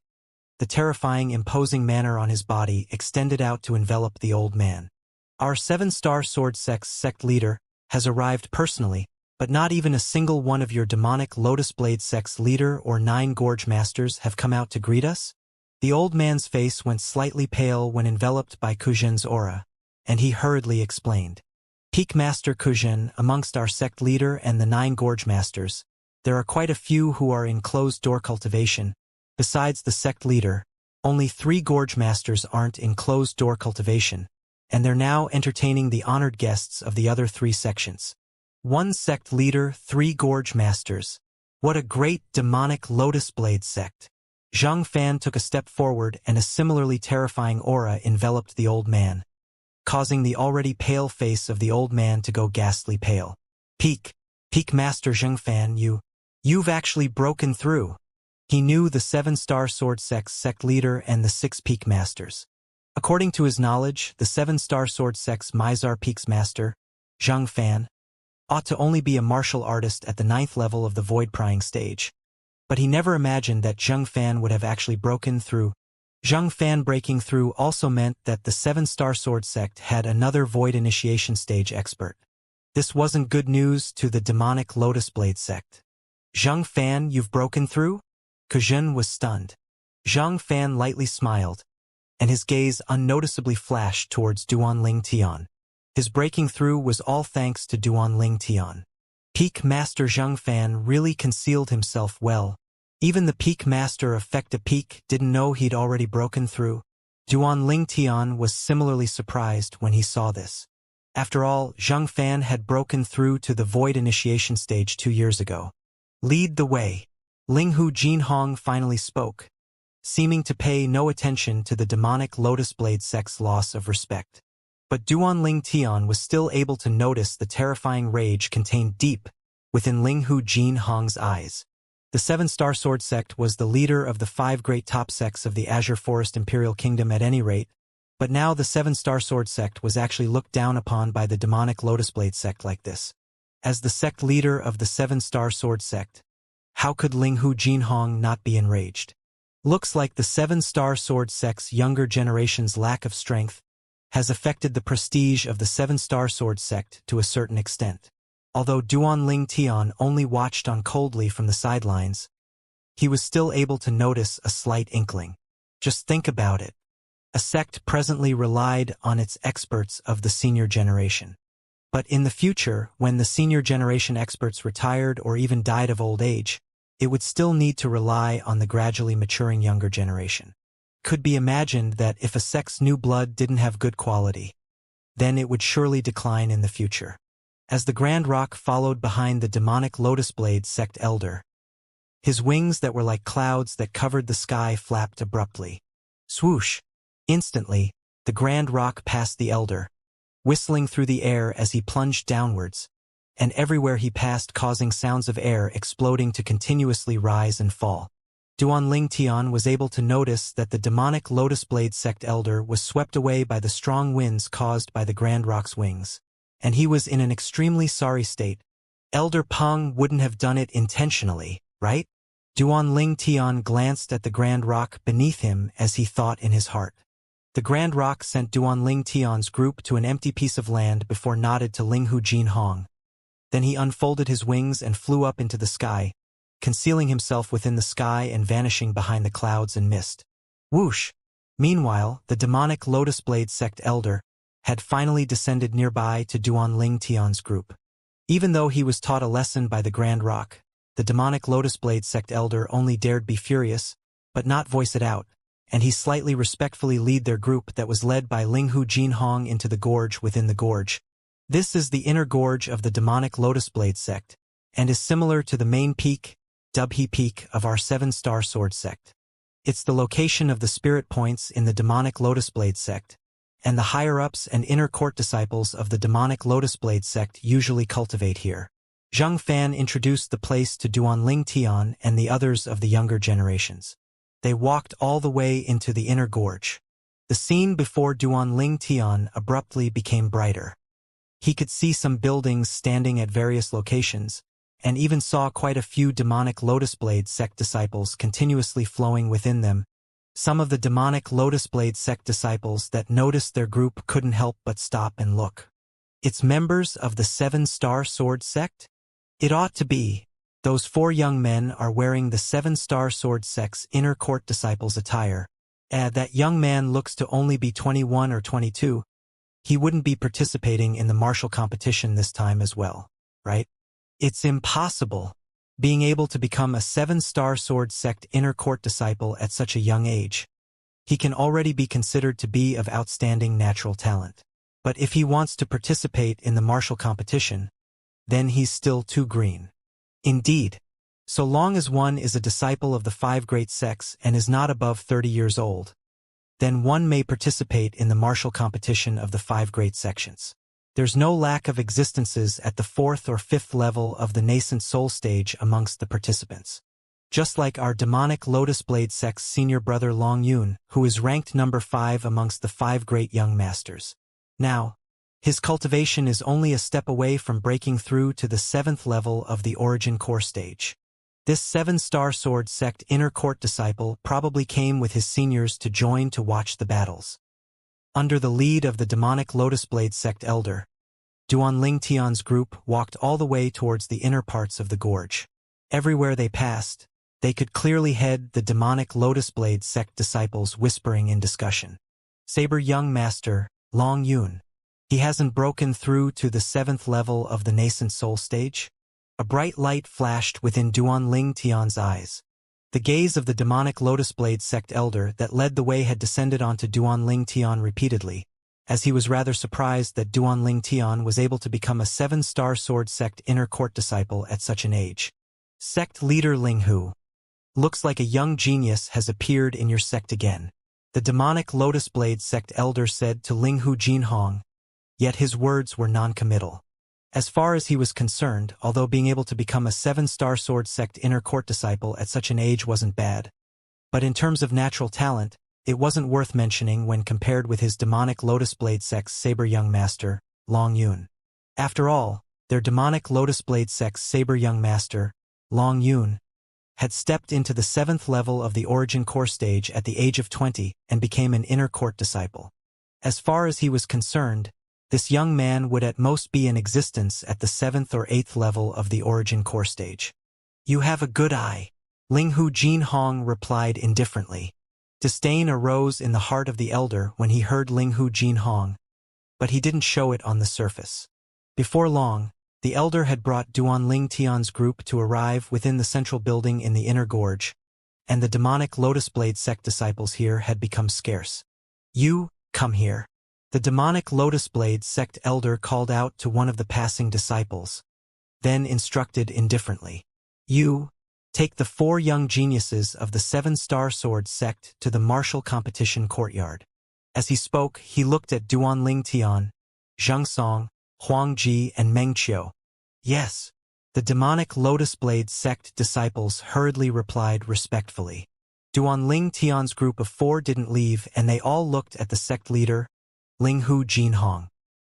The terrifying, imposing manner on his body extended out to envelop the old man. Our 7-star sword sect leader has arrived personally, but not even a single one of your demonic Lotus Blade sect's leader or 9 Gorge Masters have come out to greet us? The old man's face went slightly pale when enveloped by Kuzhen's aura, and he hurriedly explained. Peak Master Kuzhen, amongst our sect leader and the 9 Gorge Masters, there are quite a few who are in closed-door cultivation. Besides the sect leader, only 3 Gorge Masters aren't in closed-door cultivation, and they're now entertaining the honored guests of the other 3 sections. 1 sect leader, 3 Gorge Masters. What a great demonic Lotus Blade sect. Zhang Fan took a step forward, and a similarly terrifying aura enveloped the old man, causing the already pale face of the old man to go ghastly pale. Peak Master Zhang Fan, you've actually broken through. He knew the 7-star sword sect leader and the 6 Peak Masters. According to his knowledge, the 7-star sword sect's Mizar Peaks Master, Zhang Fan, ought to only be a martial artist at the 9th level of the void prying stage. But he never imagined that Zhang Fan would have actually broken through. Zhang Fan breaking through also meant that the 7-star sword sect had another void initiation stage expert. This wasn't good news to the demonic Lotus Blade sect. Zhang Fan, you've broken through? Kuzhen was stunned. Zhang Fan lightly smiled, and his gaze unnoticeably flashed towards Duanling Tian. His breaking through was all thanks to Duanling Tian. Peak Master Zhang Fan really concealed himself well. Even the Peak Master of Fecta Peak didn't know he'd already broken through. Duanling Tian was similarly surprised when he saw this. After all, Zhang Fan had broken through to the void initiation stage 2 years ago. Lead the way. Linghu Jinhong finally spoke, seeming to pay no attention to the demonic Lotus Blade sect's loss of respect. But Duanling Tian was still able to notice the terrifying rage contained deep within Linghu Jinhong's eyes. The 7-star sword sect was the leader of the 5 great top sects of the Azure Forest Imperial Kingdom at any rate, but now the 7-star sword sect was actually looked down upon by the demonic Lotus Blade sect like this. As the sect leader of the 7-star sword sect, how could Linghu Jinhong not be enraged? Looks like the 7-star sword sect's younger generation's lack of strength has affected the prestige of the 7-star sword sect to a certain extent. Although Duanling Tian only watched on coldly from the sidelines, he was still able to notice a slight inkling. Just think about it. A sect presently relied on its experts of the senior generation. But in the future, when the senior generation experts retired or even died of old age, it would still need to rely on the gradually maturing younger generation. Could be imagined that if a sect's new blood didn't have good quality, then it would surely decline in the future. As the Grand Rock followed behind the demonic Lotus Blade sect elder, his wings that were like clouds that covered the sky flapped abruptly. Swoosh! Instantly, the Grand Rock passed the elder, whistling through the air as he plunged downwards, and everywhere he passed causing sounds of air exploding to continuously rise and fall. Duanling Tian was able to notice that the demonic Lotus Blade sect elder was swept away by the strong winds caused by the Grand Rock's wings, and he was in an extremely sorry state. Elder Peng wouldn't have done it intentionally, right? Duanling Tian glanced at the Grand Rock beneath him as he thought in his heart. The Grand Rock sent Duanling Tian's group to an empty piece of land before nodded to Linghu Jinhong. Then he unfolded his wings and flew up into the sky, concealing himself within the sky and vanishing behind the clouds and mist. Whoosh! Meanwhile, the demonic Lotus Blade sect elder had finally descended nearby to Duanling Tian's group. Even though he was taught a lesson by the Grand Rock, the demonic Lotus Blade sect elder only dared be furious, but not voice it out, and he slightly respectfully lead their group that was led by Linghu Jinhong into the gorge within the gorge. This is the inner gorge of the demonic Lotus Blade sect, and is similar to the main peak, Dubhe Peak of our 7-star sword sect. It's the location of the spirit points in the demonic Lotus Blade sect, and the higher-ups and inner court disciples of the demonic Lotus Blade sect usually cultivate here. Zhang Fan introduced the place to Duanling Tian and the others of the younger generations. They walked all the way into the inner gorge. The scene before Duanling Tian abruptly became brighter. He could see some buildings standing at various locations, and even saw quite a few demonic Lotus Blade sect disciples continuously flowing within them. Some of the demonic Lotus Blade sect disciples that noticed their group couldn't help but stop and look. It's members of the 7-star sword sect? It ought to be. Those 4 young men are wearing the 7-star sword sect's inner court disciples' attire. That young man looks to only be 21 or 22. He wouldn't be participating in the martial competition this time as well, right? It's impossible, being able to become a 7-star sword sect inner court disciple at such a young age. He can already be considered to be of outstanding natural talent. But if he wants to participate in the martial competition, then he's still too green. Indeed, so long as one is a disciple of the 5 great sects and is not above 30 years old, then one may participate in the martial competition of the 5 great sections. There's no lack of existences at the 4th or 5th level of the nascent soul stage amongst the participants. Just like our demonic Lotus Blade sect's senior brother Long Yun, who is ranked number 5 amongst the 5 great young masters. Now, his cultivation is only a step away from breaking through to the 7th level of the origin core stage. This 7-star sword sect inner court disciple probably came with his seniors to join to watch the battles. Under the lead of the demonic Lotus Blade sect elder, Duanling Tian's group walked all the way towards the inner parts of the gorge. Everywhere they passed, they could clearly head the demonic Lotus Blade sect disciples whispering in discussion. Saber young master, Long Yun. He hasn't broken through to the 7th level of the nascent soul stage? A bright light flashed within Duanling Tian's eyes. The gaze of the demonic Lotus Blade sect elder that led the way had descended onto Duanling Tian repeatedly, as he was rather surprised that Duanling Tian was able to become a 7-star sword sect inner court disciple at such an age. Sect leader Ling Hu. Looks like a young genius has appeared in your sect again, the demonic Lotus Blade sect elder said to Ling Hu Jinhong, yet his words were non-committal. As far as he was concerned, although being able to become a 7-star sword sect inner court disciple at such an age wasn't bad, but in terms of natural talent, it wasn't worth mentioning when compared with his demonic Lotus Blade sect's saber young master, Long Yun. After all, their demonic Lotus Blade sect's saber young master, Long Yun, had stepped into the 7th level of the origin core stage at the age of 20 and became an inner court disciple. As far as he was concerned, this young man would at most be in existence at the 7th or 8th level of the origin core stage. You have a good eye, Ling Hu Jinhong replied indifferently. Disdain arose in the heart of the elder when he heard Ling Hu Jinhong, but he didn't show it on the surface. Before long, the elder had brought Duanling Tian's group to arrive within the central building in the inner gorge, and the demonic Lotus Blade sect disciples here had become scarce. You, come here. The demonic Lotus Blade sect elder called out to one of the passing disciples, then instructed indifferently. You, take the 4 young geniuses of the 7-star sword sect to the martial competition courtyard. As he spoke, he looked at Duanling Tian, Zhang Song, Huang Ji and Meng Qiu. Yes. The demonic Lotus Blade sect disciples hurriedly replied respectfully. Duanling Tian's group of 4 didn't leave and they all looked at the sect leader, Ling Hu Jinhong.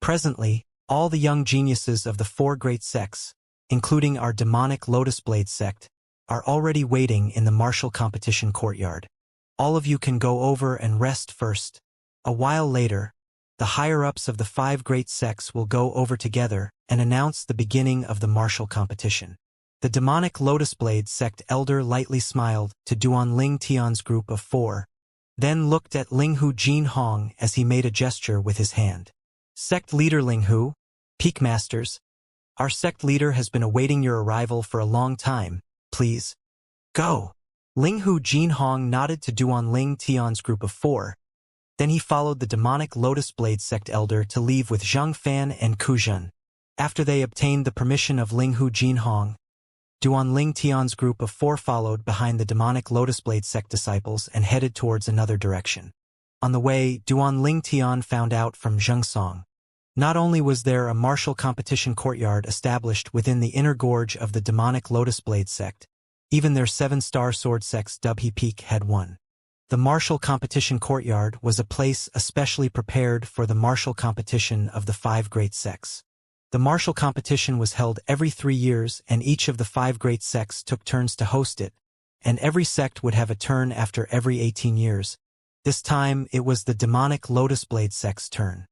Presently, all the young geniuses of the 4 great sects, including our demonic Lotus Blade sect, are already waiting in the martial competition courtyard. All of you can go over and rest first. A while later, the higher-ups of the 5 great sects will go over together and announce the beginning of the martial competition. The demonic Lotus Blade sect elder lightly smiled to Duanling Tian's group of 4, then looked at Ling Hu Jinhong as he made a gesture with his hand. Sect leader Ling Hu, Peak Masters, our sect leader has been awaiting your arrival for a long time, please. Go. Ling Hu Jinhong nodded to Duanling Tian's group of 4. Then he followed the demonic Lotus Blade sect elder to leave with Zhang Fan and Ku Zhen. After they obtained the permission of Ling Hu Jinhong, Duanling Tian's group of 4 followed behind the demonic Lotus Blade sect disciples and headed towards another direction. On the way, Duanling Tian found out from Xianxia. Not only was there a martial competition courtyard established within the inner gorge of the demonic Lotus Blade sect, even their 7-star sword sect's Dubhe Peak had one. The martial competition courtyard was a place especially prepared for the martial competition of the 5 great sects. The martial competition was held every 3 years, and each of the 5 great sects took turns to host it, and every sect would have a turn after every 18 years. This time, it was the demonic Lotus Blade sect's turn.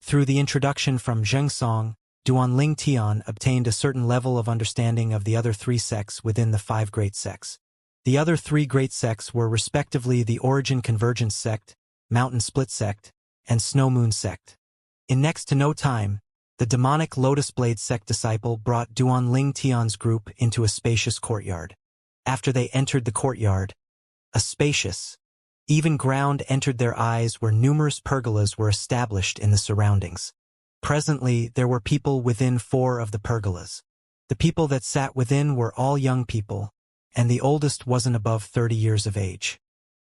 Through the introduction from Xianxia, Duanling Tian obtained a certain level of understanding of the other 3 sects within the 5 great sects. The other 3 great sects were respectively the Origin Convergence sect, Mountain Split sect, and Snow Moon sect. In next to no time, the demonic Lotus Blade sect disciple brought Duanling Tian's group into a spacious courtyard. After they entered the courtyard, a spacious, even ground entered their eyes where numerous pergolas were established in the surroundings. Presently, there were people within 4 of the pergolas. The people that sat within were all young people, and the oldest wasn't above 30 years of age.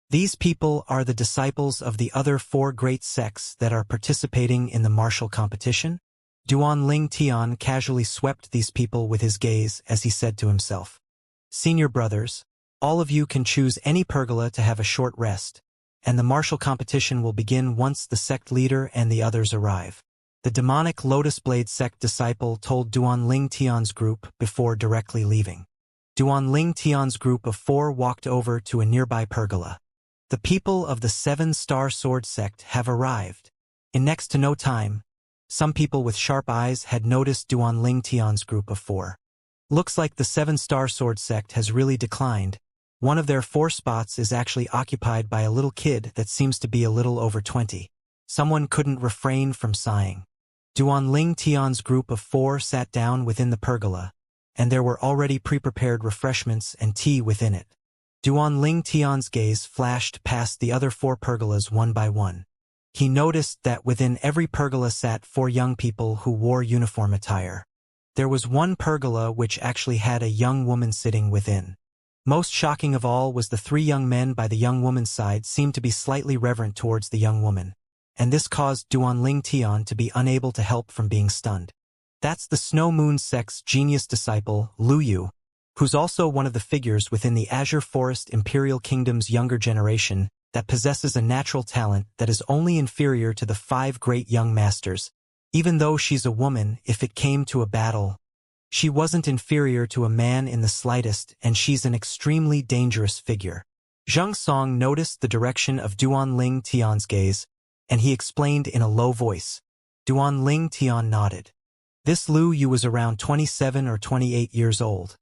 These people are the disciples of the other 4 great sects that are participating in the martial competition. Duanling Tian casually swept these people with his gaze as he said to himself, "Senior brothers, all of you can choose any pergola to have a short rest, and the martial competition will begin once the sect leader and the others arrive." The demonic Lotus Blade sect disciple told Duanling Tian's group before directly leaving. Duanling Tian's group of 4 walked over to a nearby pergola. The people of the 7-star sword sect have arrived. In next to no time, some people with sharp eyes had noticed Duanling Tian's group of 4. Looks like the 7-star sword sect has really declined. One of their 4 spots is actually occupied by a little kid that seems to be a little over 20. Someone couldn't refrain from sighing. Duanling Tian's group of 4 sat down within the pergola, and there were already pre-prepared refreshments and tea within it. Duanling Tian's gaze flashed past the other 4 pergolas one by one. He noticed that within every pergola sat 4 young people who wore uniform attire. There was one pergola which actually had a young woman sitting within. Most shocking of all was the 3 young men by the young woman's side seemed to be slightly reverent towards the young woman, and this caused Duanling Tian to be unable to help from being stunned. That's the Snow Moon sect's genius disciple, Lu Yu, who's also one of the figures within the Azure Forest Imperial Kingdom's younger generation that possesses a natural talent that is only inferior to the 5 great young masters. Even though she's a woman, if it came to a battle, she wasn't inferior to a man in the slightest, and she's an extremely dangerous figure. Xianxia noticed the direction of Duanling Tian's gaze, and he explained in a low voice. Duanling Tian nodded. This Lu Yu was around 27 or 28 years old,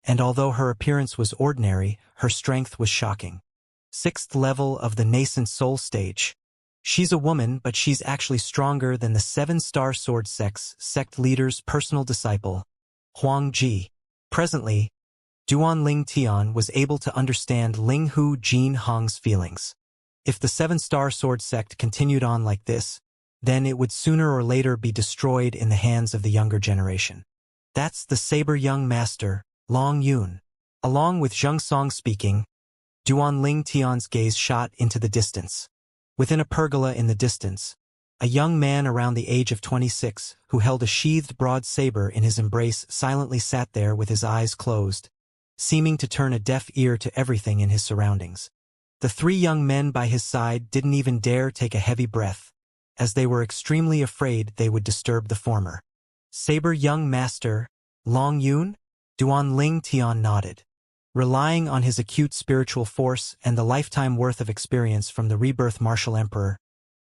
and although her appearance was ordinary, her strength was shocking. 6th level of the nascent soul stage. She's a woman, but she's actually stronger than the 7-star sword sect's sect leader's personal disciple, Huang Ji. Presently, Duanling Tian was able to understand Ling Hu Jin Hong's feelings. If the 7-star sword sect continued on like this, then it would sooner or later be destroyed in the hands of the younger generation. That's the saber young master, Long Yun. Along with Xianxia speaking, Duanling Tian's gaze shot into the distance. Within a pergola in the distance, a young man around the age of 26, who held a sheathed broad saber in his embrace, silently sat there with his eyes closed, seeming to turn a deaf ear to everything in his surroundings. The 3 young men by his side didn't even dare take a heavy breath, as they were extremely afraid they would disturb the former. Saber young master, Long Yun? Duanling Tian nodded. Relying on his acute spiritual force and the lifetime worth of experience from the rebirth martial emperor,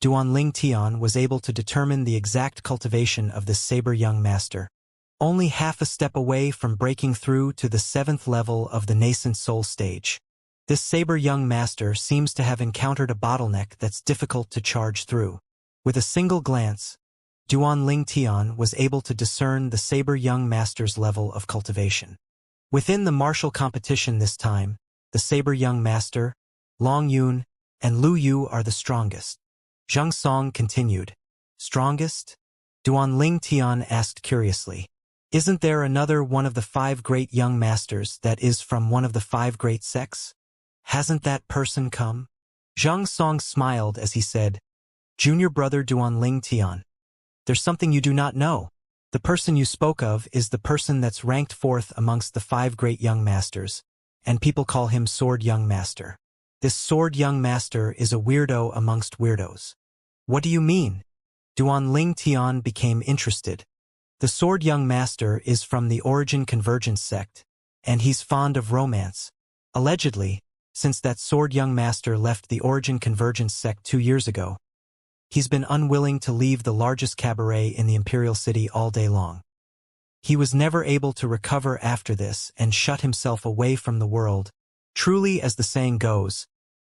Duanling Tian was able to determine the exact cultivation of this saber young master. Only half a step away from breaking through to the 7th level of the nascent soul stage. This saber young master seems to have encountered a bottleneck that's difficult to charge through. With a single glance, Duanling Tian was able to discern the saber young master's level of cultivation. Within the martial competition this time, the saber young master, Long Yun, and Lu Yu are the strongest. Xianxia continued. Strongest? Duanling Tian asked curiously. Isn't there another one of the 5 great young masters that is from one of the 5 great sects? Hasn't that person come? Zhang Song smiled as he said, Junior brother Duanling Tian. There's something you do not know. The person you spoke of is the person that's ranked 4th amongst the 5 great young masters, and people call him Sword Young Master. This Sword Young Master is a weirdo amongst weirdos. What do you mean? Duanling Tian became interested. The Sword Young Master is from the Origin Convergence sect, and he's fond of romance. Allegedly, since that Sword Young Master left the Origin Convergence sect 2 years ago, he's been unwilling to leave the largest cabaret in the Imperial City all day long. He was never able to recover after this and shut himself away from the world. Truly, as the saying goes,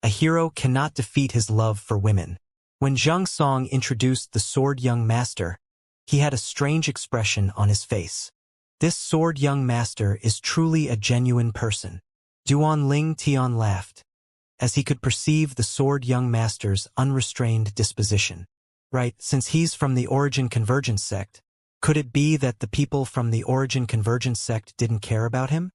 a hero cannot defeat his love for women. When Zhang Song introduced the Sword Young Master, he had a strange expression on his face. This Sword Young Master is truly a genuine person. Duanling Tian laughed, as he could perceive the Sword Young Master's unrestrained disposition. Right, since he's from the Origin Convergence sect, could it be that the people from the Origin Convergence sect didn't care about him?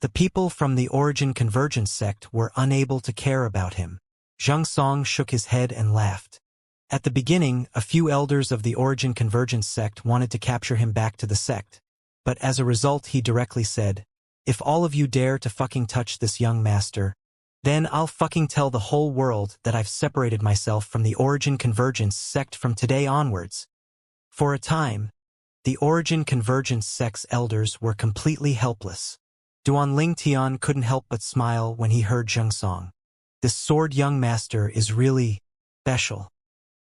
The people from the Origin Convergence sect were unable to care about him. Zhang Song shook his head and laughed. At the beginning, a few elders of the Origin Convergence sect wanted to capture him back to the sect, but as a result he directly said, if all of you dare to fucking touch this young master, then I'll fucking tell the whole world that I've separated myself from the Origin Convergence sect from today onwards. For a time, the Origin Convergence sect's elders were completely helpless. Duanling Tian couldn't help but smile when he heard Zhang Song. This Sword Young Master is really special.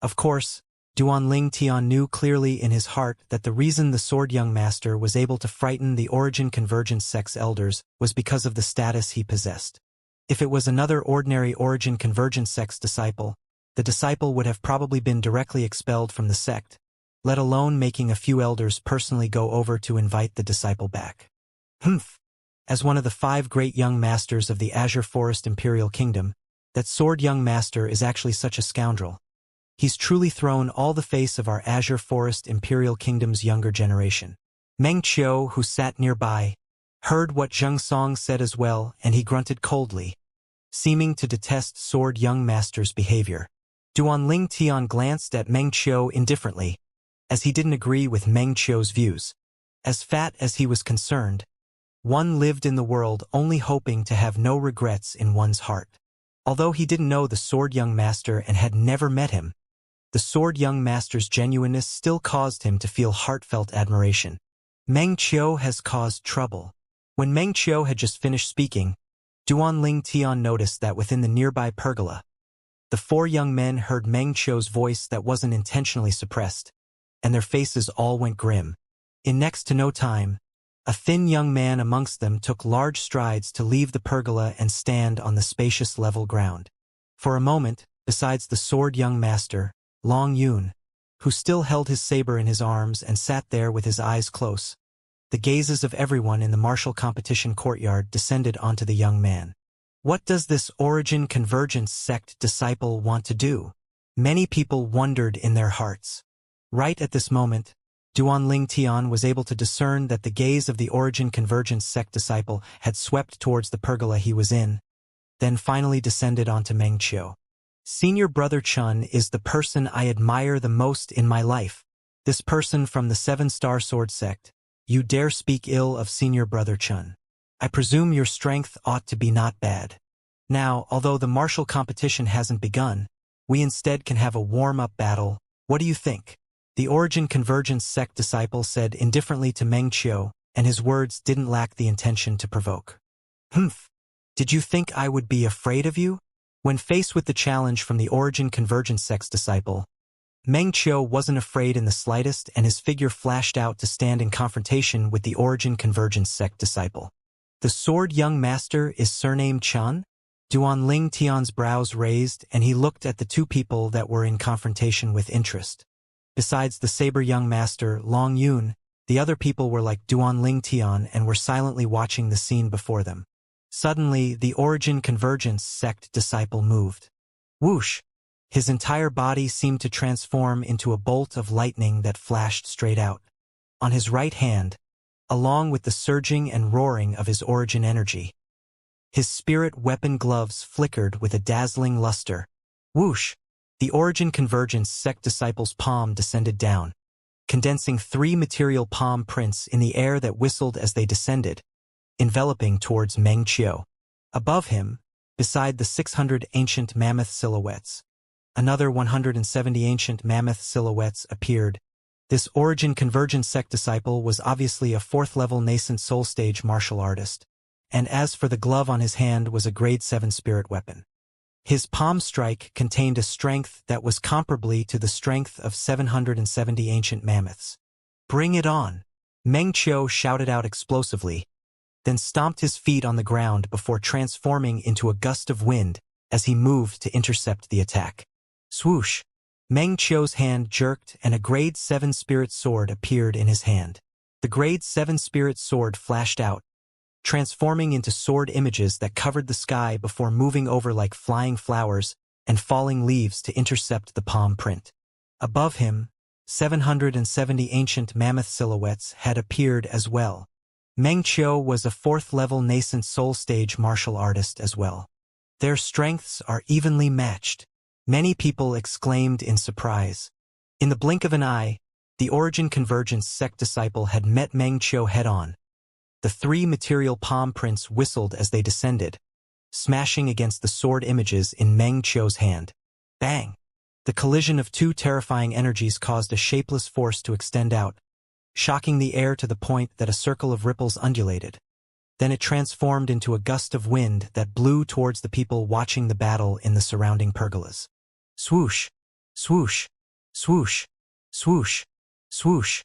Of course, Duanling Tian knew clearly in his heart that the reason the Sword Young Master was able to frighten the Origin Convergence sect's elders was because of the status he possessed. If it was another ordinary Origin Convergence sect's disciple, the disciple would have probably been directly expelled from the sect, let alone making a few elders personally go over to invite the disciple back. Humph! As one of the 5 great young masters of the Azure Forest Imperial Kingdom, that Sword Young Master is actually such a scoundrel. He's truly thrown all the face of our Azure Forest Imperial Kingdom's younger generation. Meng Qiu, who sat nearby, heard what Zhang Song said as well, and he grunted coldly, seeming to detest Sword Young Master's behavior. Duanling Tian glanced at Meng Qiu indifferently, as he didn't agree with Meng Qiu's views. As fat as he was concerned, one lived in the world only hoping to have no regrets in one's heart. Although he didn't know the Sword Young Master and had never met him, the Sword Young Master's genuineness still caused him to feel heartfelt admiration. Meng Qiu has caused trouble. When Meng Qiu had just finished speaking, Duanling Tian noticed that within the nearby pergola, the 4 young men heard Meng Qiu's voice that wasn't intentionally suppressed, and their faces all went grim. In next to no time, a thin young man amongst them took large strides to leave the pergola and stand on the spacious level ground. For a moment, besides the Sword Young Master, Long Yun, who still held his saber in his arms and sat there with his eyes close, the gazes of everyone in the martial competition courtyard descended onto the young man. What does this Origin Convergence sect disciple want to do? Many people wondered in their hearts. Right at this moment, Duanling Tian was able to discern that the gaze of the Origin Convergence sect disciple had swept towards the pergola he was in, then finally descended onto Meng Qiu. Senior Brother Chun is the person I admire the most in my life. This person from the 7-star sword sect. You dare speak ill of Senior Brother Chun. I presume your strength ought to be not bad. Now, although the martial competition hasn't begun, we instead can have a warm-up battle. What do you think? The Origin Convergence sect disciple said indifferently to Meng Qiu, and his words didn't lack the intention to provoke. Humph! Did you think I would be afraid of you? When faced with the challenge from the Origin Convergence sect's disciple, Meng Qiu wasn't afraid in the slightest, and his figure flashed out to stand in confrontation with the Origin Convergence sect disciple. The Sword Young Master is surnamed Chan? Duanling Tian's brows raised, and he looked at the 2 people that were in confrontation with interest. Besides the Saber Young Master, Long Yun, the other people were like Duanling Tian and were silently watching the scene before them. Suddenly, the Origin Convergence sect disciple moved. Whoosh! His entire body seemed to transform into a bolt of lightning that flashed straight out. On his right hand, along with the surging and roaring of his origin energy. His spirit weapon gloves flickered with a dazzling luster. Whoosh! The origin convergence sect disciple's palm descended down, condensing 3 material palm prints in the air that whistled as they descended, enveloping towards Meng Qiu. Above him, beside the 600 ancient mammoth silhouettes, another 170 ancient mammoth silhouettes appeared. This origin convergence sect disciple was obviously a 4th-level nascent soul stage martial artist, and as for the glove on his hand was a grade 7 spirit weapon. His palm strike contained a strength that was comparably to the strength of 770 ancient mammoths. "Bring it on!" Meng Qiu shouted out explosively, then stomped his feet on the ground before transforming into a gust of wind as he moved to intercept the attack. Swoosh! Meng Qiu's hand jerked and a grade 7 spirit sword appeared in his hand. The grade 7 spirit sword flashed out, transforming into sword images that covered the sky before moving over like flying flowers and falling leaves to intercept the palm print. Above him, 770 ancient mammoth silhouettes had appeared as well. Meng Qiu was a 4th-level nascent soul stage martial artist as well. Their strengths are evenly matched, many people exclaimed in surprise. In the blink of an eye, the origin convergence sect disciple had met Meng Qiu head-on. The 3 material palm prints whistled as they descended, smashing against the sword images in Meng Qiu's hand. Bang! The collision of 2 terrifying energies caused a shapeless force to extend out, shocking the air to the point that a circle of ripples undulated. Then it transformed into a gust of wind that blew towards the people watching the battle in the surrounding pergolas. Swoosh! Swoosh! Swoosh! Swoosh! Swoosh!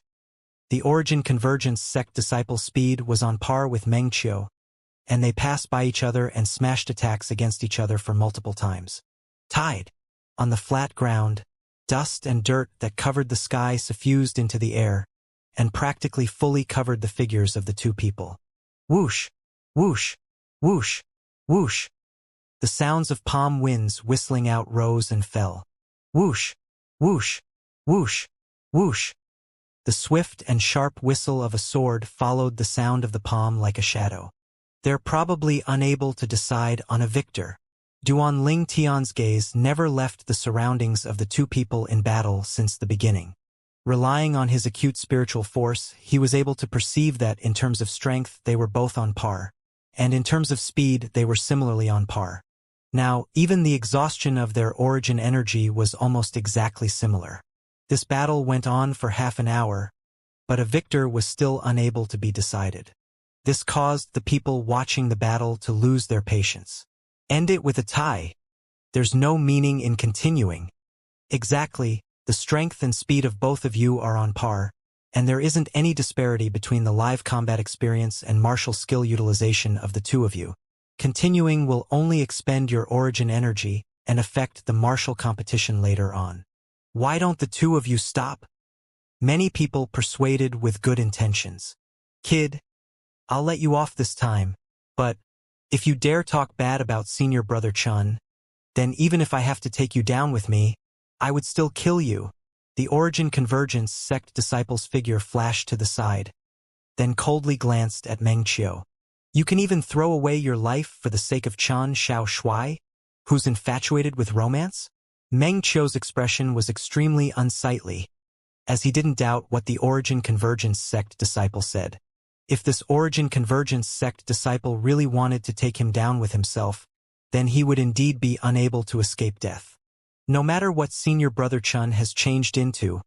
The origin convergence sect disciple speed was on par with Meng Qiu, and they passed by each other and smashed attacks against each other for multiple times. Tied! On the flat ground, dust and dirt that covered the sky suffused into the air, and practically fully covered the figures of the 2 people. Whoosh! Whoosh! Whoosh! Whoosh! The sounds of palm winds whistling out rose and fell. Whoosh! Whoosh! Whoosh! Whoosh! The swift and sharp whistle of a sword followed the sound of the palm like a shadow. They're probably unable to decide on a victor. Duan Ling Tian's gaze never left the surroundings of the 2 people in battle since the beginning. Relying on his acute spiritual force, he was able to perceive that in terms of strength they were both on par, and in terms of speed they were similarly on par. Now, even the exhaustion of their origin energy was almost exactly similar. This battle went on for half an hour, but a victor was still unable to be decided. This caused the people watching the battle to lose their patience. End it with a tie. There's no meaning in continuing. Exactly, the strength and speed of both of you are on par, and there isn't any disparity between the live combat experience and martial skill utilization of the 2 of you. Continuing will only expend your origin energy and affect the martial competition later on. Why don't the 2 of you stop? Many people persuaded with good intentions. Kid, I'll let you off this time, but if you dare talk bad about senior brother Chun, then even if I have to take you down with me, I would still kill you. The origin convergence sect disciple's figure flashed to the side, then coldly glanced at Meng Qiu. You can even throw away your life for the sake of Chan Xiao Shui, who's infatuated with romance? Meng Qiu's expression was extremely unsightly, as he didn't doubt what the origin convergence sect disciple said. If this origin convergence sect disciple really wanted to take him down with himself, then he would indeed be unable to escape death. No matter what senior brother Chun has changed into,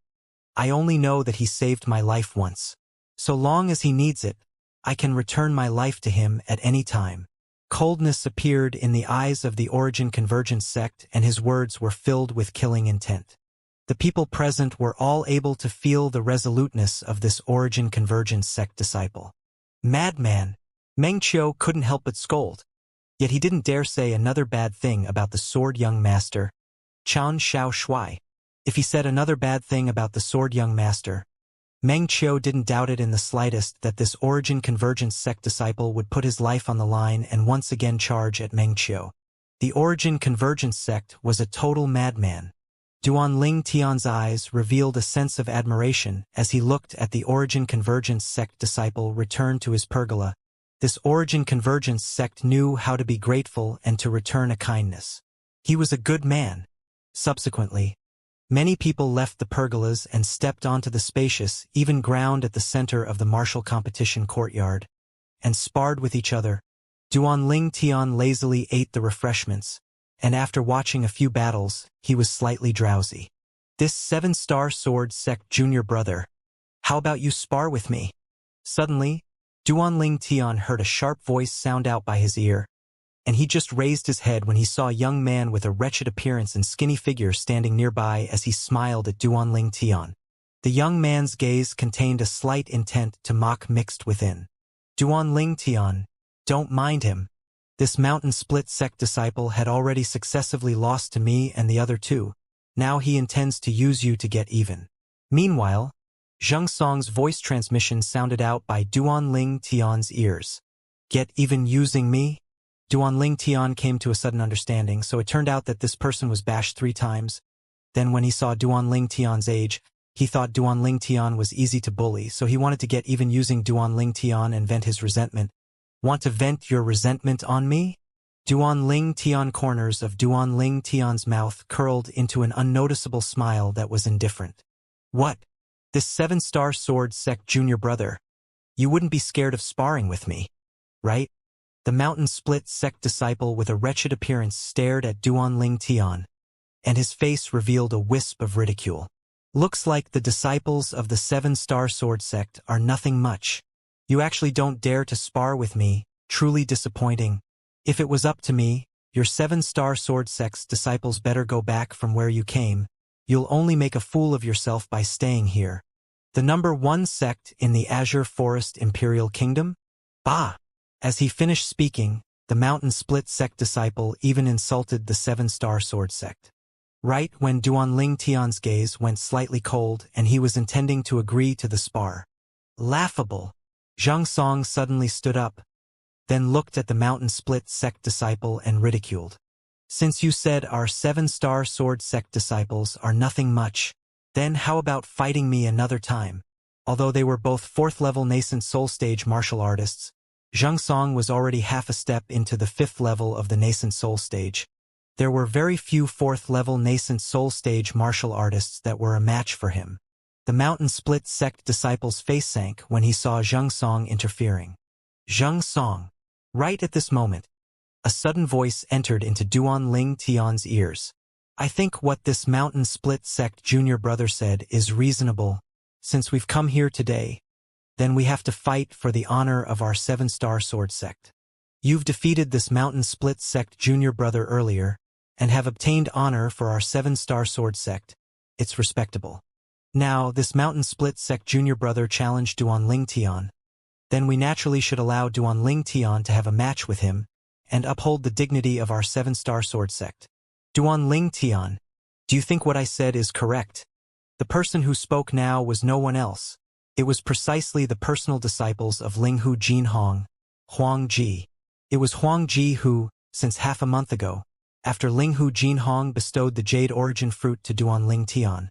I only know that he saved my life once. So long as he needs it, I can return my life to him at any time. Coldness appeared in the eyes of the origin convergence sect, and his words were filled with killing intent. The people present were all able to feel the resoluteness of this origin convergence sect disciple. Madman! Meng Qiu couldn't help but scold. Yet he didn't dare say another bad thing about the sword young master, Chan Xiao Shui. If he said another bad thing about the sword young master, Meng Qiu didn't doubt it in the slightest that this origin convergence sect disciple would put his life on the line and once again charge at Meng Qiu. The origin convergence sect was a total madman. Duan Ling Tian's eyes revealed a sense of admiration as he looked at the Origin Convergence sect disciple return to his pergola. This Origin Convergence sect knew how to be grateful and to return a kindness. He was a good man. Subsequently, many people left the pergolas and stepped onto the spacious, even ground at the center of the martial competition courtyard, and sparred with each other. Duan Ling Tian lazily ate the refreshments, and after watching a few battles, he was slightly drowsy. This 7-star sword sect junior brother. How about you spar with me? Suddenly, Duan Ling Tian heard a sharp voice sound out by his ear, and he just raised his head when he saw a young man with a wretched appearance and skinny figure standing nearby as he smiled at Duan Ling Tian. The young man's gaze contained a slight intent to mock mixed within. Duan Ling Tian, don't mind him. This mountain split sect disciple had already successively lost to me and the other two. Now he intends to use you to get even. Meanwhile, Xianxia's voice transmission sounded out by Duan Ling Tian's ears. Get even using me? Duan Ling Tian came to a sudden understanding, so it turned out that this person was bashed 3 times. Then when he saw Duan Ling Tian's age, he thought Duan Ling Tian was easy to bully, so he wanted to get even using Duan Ling Tian and vent his resentment. Want to vent your resentment on me? Duan Ling Tian corners of Duan Ling Tian's mouth curled into an unnoticeable smile that was indifferent. What? This 7-star sword sect junior brother. You wouldn't be scared of sparring with me, right? The mountain split sect disciple with a wretched appearance stared at Duan Ling Tian, and his face revealed a wisp of ridicule. Looks like the disciples of the 7-star sword sect are nothing much. You actually don't dare to spar with me, truly disappointing. If it was up to me, your 7-star sword sect's disciples better go back from where you came. You'll only make a fool of yourself by staying here. The number 1 sect in the Azure Forest Imperial Kingdom? Bah! As he finished speaking, the mountain split sect disciple even insulted the 7-star sword sect. Right when Duan Ling Tian's gaze went slightly cold and he was intending to agree to the spar. Laughable! Xianxia suddenly stood up, then looked at the mountain split sect disciple and ridiculed. Since you said our 7-star sword sect disciples are nothing much, then how about fighting me another time? Although they were both 4th-level nascent soul stage martial artists, Xianxia was already half a step into the 5th level of the nascent soul stage. There were very few 4th-level nascent soul stage martial artists that were a match for him. The mountain split sect disciple's face sank when he saw Xianxia interfering. Xianxia. Right at this moment, a sudden voice entered into Duan Ling Tian's ears. I think what this mountain split sect junior brother said is reasonable. Since we've come here today, then we have to fight for the honor of our 7-star sword sect. You've defeated this mountain split sect junior brother earlier, and have obtained honor for our 7-star sword sect. It's respectable. Now, this mountain split sect junior brother challenged Duan Ling Tian. Then we naturally should allow Duan Ling Tian to have a match with him, and uphold the dignity of our 7-star sword sect. Duan Ling Tian, do you think what I said is correct? The person who spoke now was no one else. It was precisely the personal disciples of Linghu Jinhong, Huang Ji. It was Huang Ji who, since half a month ago, after Linghu Jinhong bestowed the Jade Origin Fruit to Duan Ling Tian,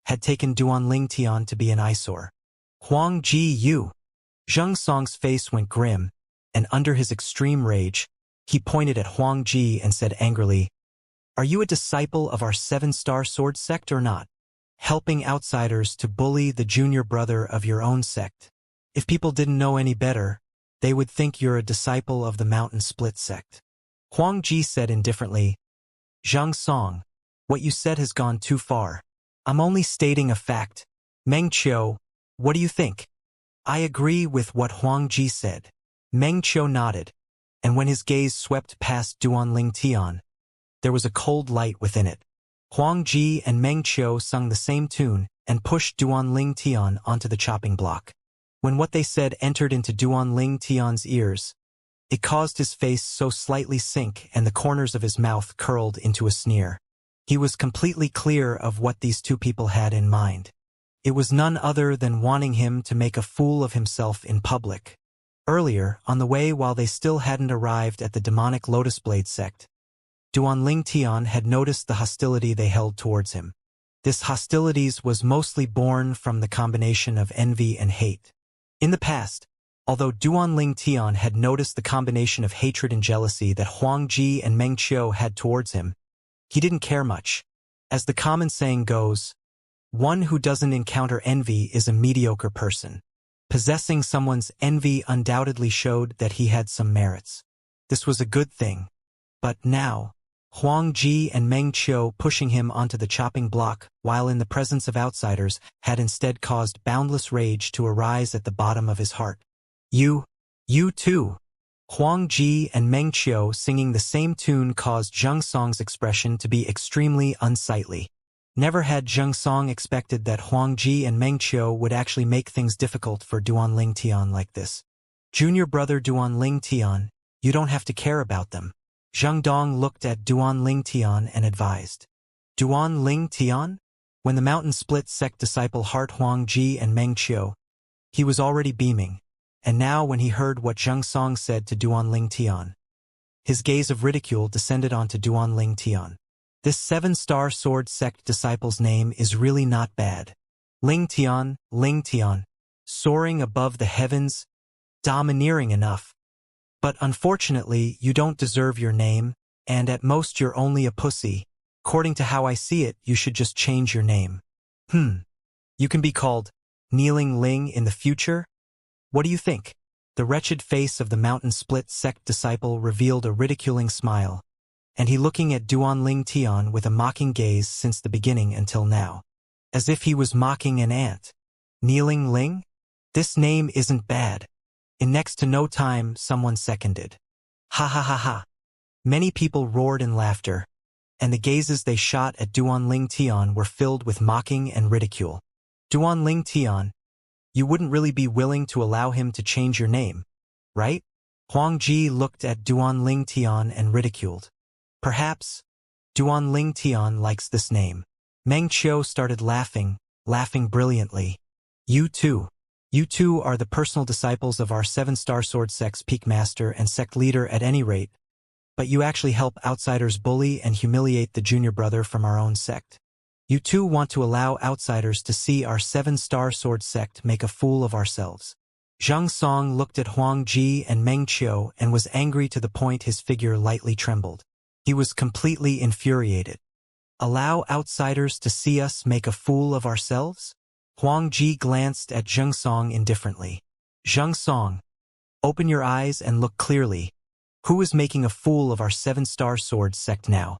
had taken Duan Ling Tian to be an eyesore. Huang Ji you! Xianxia's face went grim, and under his extreme rage, he pointed at Huang Ji and said angrily, Are you a disciple of our 7-star sword sect or not? Helping outsiders to bully the junior brother of your own sect. If people didn't know any better, they would think you're a disciple of the mountain split sect. Huang Ji said indifferently, Xianxia, what you said has gone too far. I'm only stating a fact. Meng Qiu, what do you think? I agree with what Huang Ji said. Meng Qiu nodded, and when his gaze swept past Duan Ling Tian, there was a cold light within it. Huang Ji and Meng Qiu sung the same tune and pushed Duan Ling Tian onto the chopping block. When what they said entered into Duan Ling Tian's ears, it caused his face so slightly sink and the corners of his mouth curled into a sneer. He was completely clear of what these two people had in mind. It was none other than wanting him to make a fool of himself in public. Earlier, on the way while they still hadn't arrived at the demonic Lotus Blade sect, Duan Ling Tian had noticed the hostility they held towards him. This hostilities was mostly born from the combination of envy and hate. In the past, although Duanling Tian had noticed the combination of hatred and jealousy that Huang Ji and Meng Qiu had towards him, he didn't care much. As the common saying goes, one who doesn't encounter envy is a mediocre person. Possessing someone's envy undoubtedly showed that he had some merits. This was a good thing. But now, Huang Ji and Meng Qiu pushing him onto the chopping block while in the presence of outsiders had instead caused boundless rage to arise at the bottom of his heart. You too. Huang Ji and Meng Qiu singing the same tune caused Zheng Song's expression to be extremely unsightly. Never had Zheng Song expected that Huang Ji and Meng Qiu would actually make things difficult for Duanling Tian like this. Junior brother Duanling Tian, you don't have to care about them. Zheng Dong looked at Duanling Tian and advised. Duanling Tian? When the mountain split sect disciple heart Huang Ji and Meng Qiu, he was already beaming. And now when he heard what Zheng Song said to Duanling Tian, his gaze of ridicule descended onto Duanling Tian. This 7-star sword sect disciple's name is really not bad. Ling Tian, soaring above the heavens, domineering enough. But unfortunately, you don't deserve your name, and at most you're only a pussy. According to how I see it, you should just change your name. You can be called Kneeling Ling in the future? What do you think? The wretched face of the mountain split sect disciple revealed a ridiculing smile, and he looking at Duanling Tian with a mocking gaze since the beginning until now. As if he was mocking an ant. Kneeling Ling? This name isn't bad. In next to no time, someone seconded. Ha ha ha ha. Many people roared in laughter, and the gazes they shot at Duanling Tian were filled with mocking and ridicule. Duanling Tian, you wouldn't really be willing to allow him to change your name, right? Huang Ji looked at Duanling Tian and ridiculed. Perhaps Duanling Tian likes this name. Meng Qiu started laughing brilliantly. You two are the personal disciples of our 7-star sword sect's peak master and sect leader at any rate, but you actually help outsiders bully and humiliate the junior brother from our own sect. You two want to allow outsiders to see our 7-star sword sect make a fool of ourselves. Zheng Song looked at Huang Ji and Meng Qiu and was angry to the point his figure lightly trembled. He was completely infuriated. Allow outsiders to see us make a fool of ourselves? Huang Ji glanced at Zheng Song indifferently. Zheng Song, open your eyes and look clearly. Who is making a fool of our 7-star sword sect now?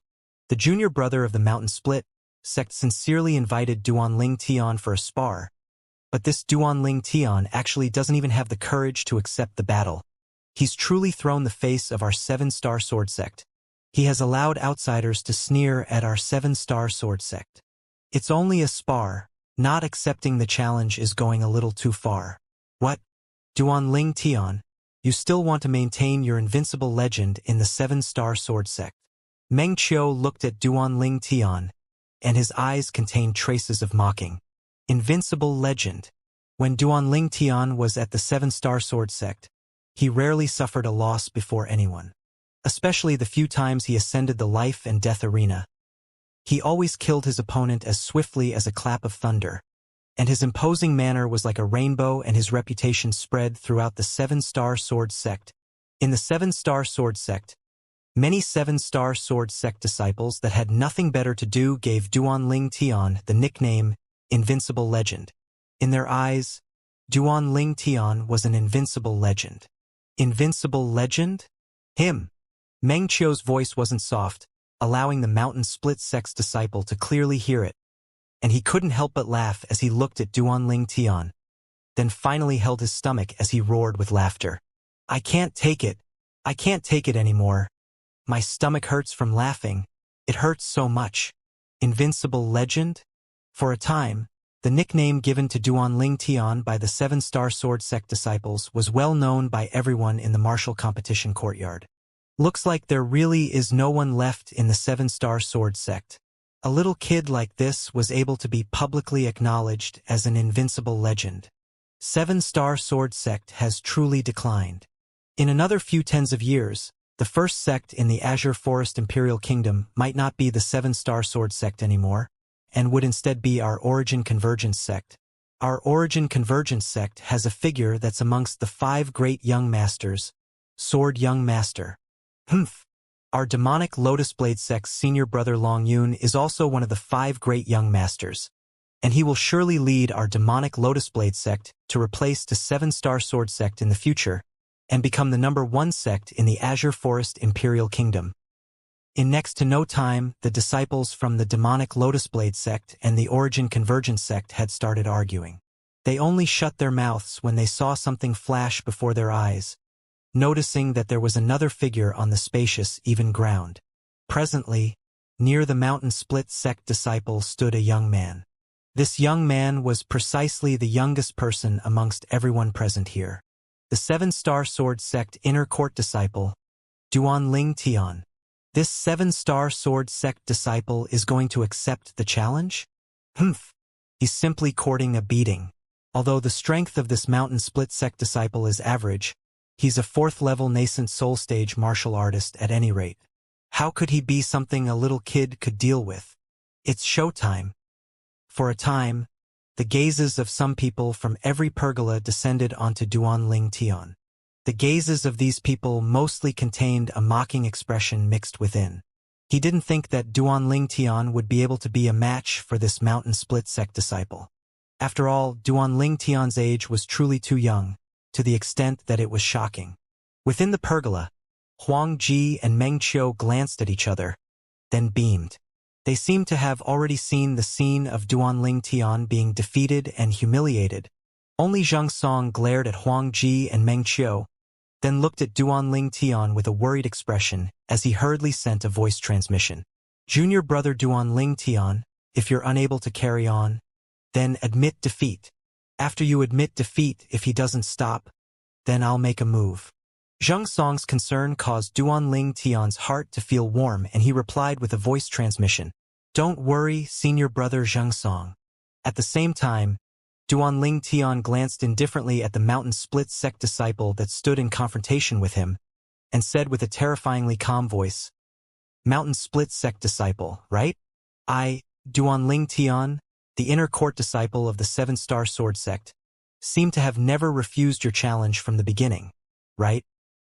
The junior brother of the mountain split sect sincerely invited Duanling Tian for a spar, but this Duanling Tian actually doesn't even have the courage to accept the battle. He's truly thrown the face of our 7-star sword sect. He has allowed outsiders to sneer at our 7-star sword sect. It's only a spar. Not accepting the challenge is going a little too far. What? Duanling Tian, you still want to maintain your invincible legend in the 7-star sword sect. Meng Qiu looked at Duanling Tian, and his eyes contained traces of mocking. Invincible legend. When Duanling Tian was at the 7-star sword sect, he rarely suffered a loss before anyone. Especially the few times he ascended the life and death arena. He always killed his opponent as swiftly as a clap of thunder, and his imposing manner was like a rainbow, and his reputation spread throughout the 7-star sword sect. In the 7-star sword sect, many 7-star sword sect disciples that had nothing better to do gave Duanling Tian the nickname Invincible Legend. In their eyes, Duanling Tian was an invincible legend. Invincible legend? Him. Meng Qiu's voice wasn't soft, allowing the mountain split sect's disciple to clearly hear it, and he couldn't help but laugh as he looked at Duanling Tian, then finally held his stomach as he roared with laughter. I can't take it. I can't take it anymore. My stomach hurts from laughing. It hurts so much. Invincible legend? For a time, the nickname given to Duanling Tian by the 7-star sword sect disciples was well known by everyone in the martial competition courtyard. Looks like there really is no one left in the 7-star sword sect. A little kid like this was able to be publicly acknowledged as an invincible legend. 7-star sword sect has truly declined. In another few tens of years, the first sect in the Azure Forest Imperial Kingdom might not be the 7-star sword sect anymore. and would instead be our Origin Convergence sect. Our Origin Convergence sect has a figure that's amongst the 5 great young masters. Sword Young Master. Humph. Our demonic Lotus Blade sect's senior brother Long Yun is also one of the 5 great young masters, and he will surely lead our demonic Lotus Blade sect to replace the 7-star sword sect in the future and become the #1 sect in the Azure Forest Imperial Kingdom. In next to no time, the disciples from the demonic Lotus Blade sect and the Origin Convergence sect had started arguing. They only shut their mouths when they saw something flash before their eyes, noticing that there was another figure on the spacious, even ground. Presently, near the mountain split sect disciple stood a young man. This young man was precisely the youngest person amongst everyone present here. The 7-star sword sect inner court disciple, Duan Ling Tian. This 7-star sword sect disciple is going to accept the challenge? Humph. He's simply courting a beating. Although the strength of this mountain split sect disciple is average, he's a 4th-level nascent soul stage martial artist at any rate. How could he be something a little kid could deal with? It's showtime. For a time, the gazes of some people from every pergola descended onto Duan Ling Tian. The gazes of these people mostly contained a mocking expression mixed within. He didn't think that Duan Ling Tian would be able to be a match for this mountain split sect disciple. After all, Duan Ling Tian's age was truly too young, to the extent that it was shocking. Within the pergola, Huang Ji and Meng Qiu glanced at each other, then beamed. They seemed to have already seen the scene of Duan Ling Tian being defeated and humiliated. Only Zhang Song glared at Huang Ji and Meng Qiu, then looked at Duan Ling Tian with a worried expression as he hurriedly sent a voice transmission. Junior brother Duan Ling Tian, if you're unable to carry on, then admit defeat. After you admit defeat, if he doesn't stop, then I'll make a move. Zhang Song's concern caused Duan Ling Tian's heart to feel warm, and he replied with a voice transmission. Don't worry, senior brother Zhang Song. At the same time, Duan Ling Tian glanced indifferently at the mountain split sect disciple that stood in confrontation with him, and said with a terrifyingly calm voice, Mountain split sect disciple, right? Duan Ling Tian, the inner court disciple of the 7-star sword sect, seem to have never refused your challenge from the beginning, right?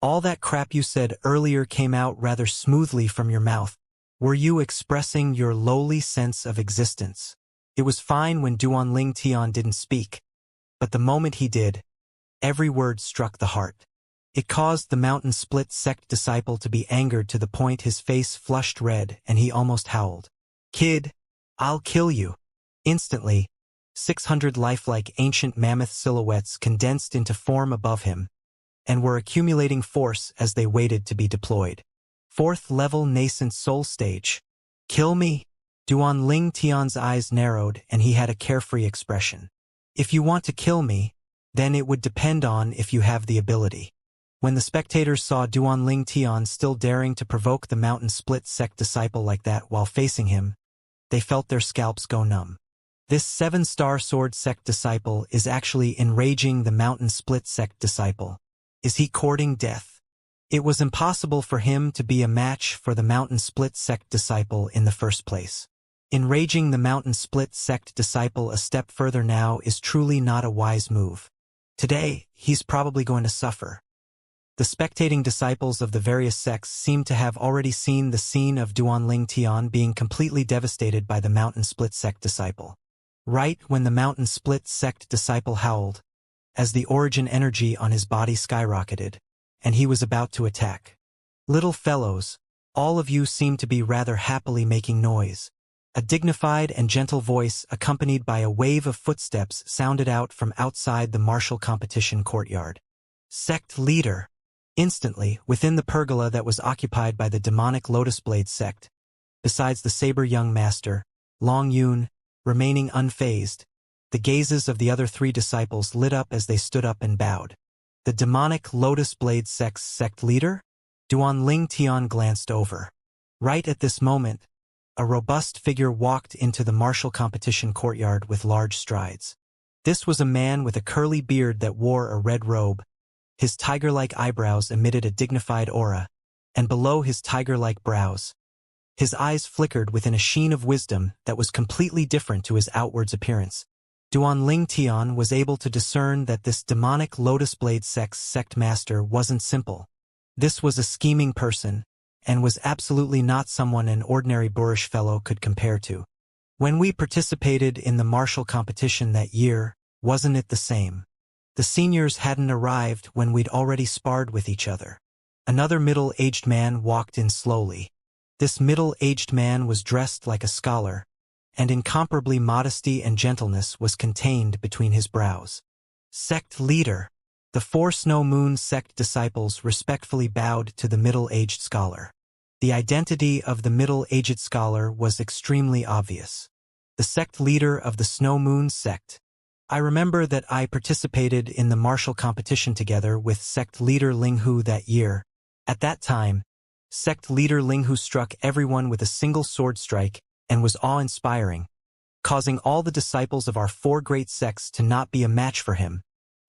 All that crap you said earlier came out rather smoothly from your mouth. Were you expressing your lowly sense of existence? It was fine when Duan Ling Tian didn't speak, but the moment he did, every word struck the heart. It caused the mountain split sect disciple to be angered to the point his face flushed red and he almost howled. Kid, I'll kill you. Instantly, 600 lifelike ancient mammoth silhouettes condensed into form above him, and were accumulating force as they waited to be deployed. 4th-level nascent soul stage. Kill me? Duan Ling Tian's eyes narrowed and he had a carefree expression. If you want to kill me, then it would depend on if you have the ability. When the spectators saw Duan Ling Tian still daring to provoke the mountain split sect disciple like that while facing him, they felt their scalps go numb. This 7-star sword sect disciple is actually enraging the mountain split sect disciple. Is he courting death? It was impossible for him to be a match for the mountain split sect disciple in the first place. Enraging the mountain split sect disciple a step further now is truly not a wise move. Today, he's probably going to suffer. The spectating disciples of the various sects seem to have already seen the scene of Duan Ling Tian being completely devastated by the mountain split sect disciple. Right when the mountain split sect disciple howled, as the origin energy on his body skyrocketed, and he was about to attack. Little fellows, all of you seem to be rather happily making noise. A dignified and gentle voice accompanied by a wave of footsteps sounded out from outside the martial competition courtyard. Sect leader. Instantly, within the pergola that was occupied by the demonic Lotus Blade sect, besides the saber young master, Long Yun, remaining unfazed, the gazes of the other 3 disciples lit up as they stood up and bowed. The demonic Lotus Blade sect's sect leader? Duan Ling Tian glanced over. Right at this moment, a robust figure walked into the martial competition courtyard with large strides. This was a man with a curly beard that wore a red robe. His tiger-like eyebrows emitted a dignified aura, and below his tiger-like brows, His eyes flickered within a sheen of wisdom that was completely different to his outwards appearance. Duan Ling Tian was able to discern that this demonic Lotus Blade sect master wasn't simple. This was a scheming person, and was absolutely not someone an ordinary boorish fellow could compare to. When we participated in the martial competition that year, wasn't it the same? The seniors hadn't arrived when we'd already sparred with each other. Another middle-aged man walked in slowly. This middle-aged man was dressed like a scholar, and incomparably modesty and gentleness was contained between his brows. Sect leader. The 4 Snow Moon sect disciples respectfully bowed to the middle-aged scholar. The identity of the middle-aged scholar was extremely obvious. The sect leader of the Snow Moon sect. I remember that I participated in the martial competition together with sect leader Ling Hu that year. At that time, sect leader Ling Hu struck everyone with a single sword strike and was awe-inspiring, causing all the disciples of our 4 great sects to not be a match for him.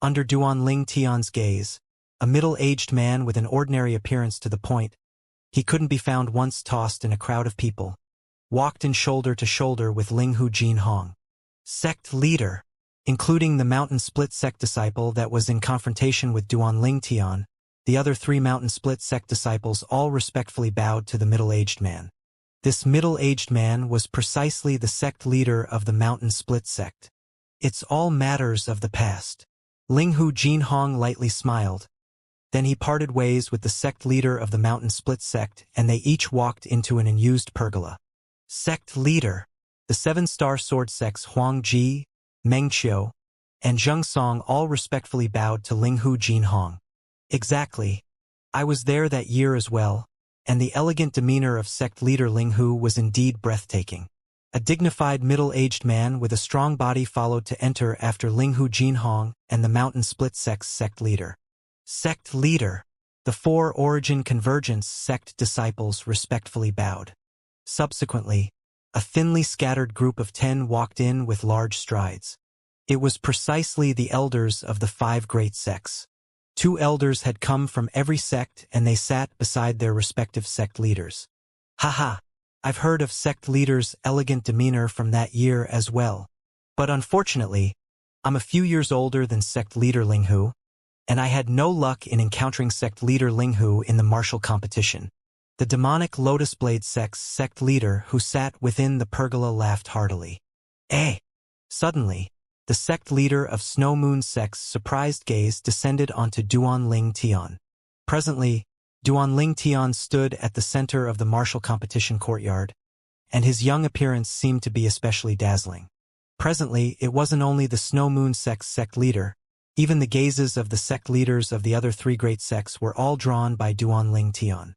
Under Duan Ling Tian's gaze, a middle-aged man with an ordinary appearance to the point, he couldn't be found once tossed in a crowd of people, walked in shoulder to shoulder with Ling Hu Jinhong. Sect leader, including the Mountain Split sect disciple that was in confrontation with Duan Ling Tian, the other 3 Mountain Split sect disciples all respectfully bowed to the middle-aged man. This middle-aged man was precisely the sect leader of the Mountain Split sect. It's all matters of the past. Ling Hu Jinhong lightly smiled. Then he parted ways with the sect leader of the Mountain Split sect, and they each walked into an unused pergola. Sect leader. The 7-star sword sects Huang Ji, Meng Qiu, and Zheng Song all respectfully bowed to Ling Hu Jinhong. Exactly. I was there that year as well, and the elegant demeanor of sect leader Ling Hu was indeed breathtaking. A dignified middle-aged man with a strong body followed to enter after Ling Hu Jinhong and the Mountain Split sect's sect leader. Sect leader. The 4 Origin Convergence sect disciples respectfully bowed. Subsequently, a thinly scattered group of 10 walked in with large strides. It was precisely the elders of the 5 great sects. 2 elders had come from every sect and they sat beside their respective sect leaders. Haha, I've heard of sect leaders' elegant demeanor from that year as well. But unfortunately, I'm a few years older than sect leader Ling Hu, and I had no luck in encountering sect leader Ling Hu in the martial competition. The demonic Lotus Blade sect's sect leader who sat within the pergola laughed heartily. Eh! Suddenly, the sect leader of Snow Moon sect's surprised gaze descended onto Duan Ling Tian. Presently, Duan Ling Tian stood at the center of the martial competition courtyard, and his young appearance seemed to be especially dazzling. Presently, it wasn't only the Snow Moon sect's sect leader, even the gazes of the sect leaders of the other 3 great sects were all drawn by Duan Ling Tian.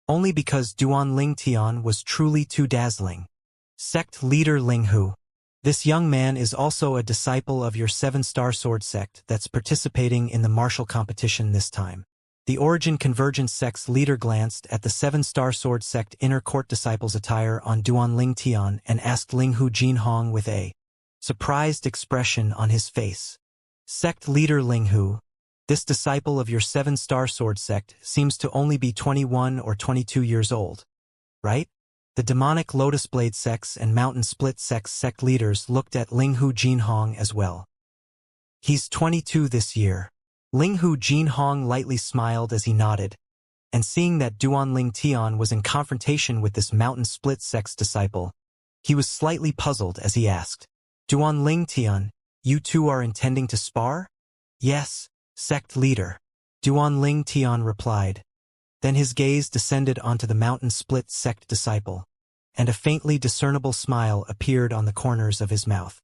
Only because Duan Ling Tian was truly too dazzling. Sect leader Ling Hu. This young man is also a disciple of your 7-star sword sect that's participating in the martial competition this time. The Origin Convergence sect's leader glanced at the 7-star sword sect inner court disciple's attire on Duan Ling Tian and asked Ling Hu Jinhong with a surprised expression on his face. Sect leader Ling Hu, this disciple of your 7-star sword sect seems to only be 21 or 22 years old, right? The demonic Lotus Blade sects and Mountain Split sects sect leaders looked at Ling Hu Jinhong as well. He's 22 this year. Ling Hu Jinhong lightly smiled as he nodded, and seeing that Duan Ling Tian was in confrontation with this Mountain Split sect's disciple, he was slightly puzzled as he asked, Duan Ling Tian, you 2 are intending to spar? Yes, sect leader. Duan Ling Tian replied. Then his gaze descended onto the Mountain Split sect disciple, and a faintly discernible smile appeared on the corners of his mouth.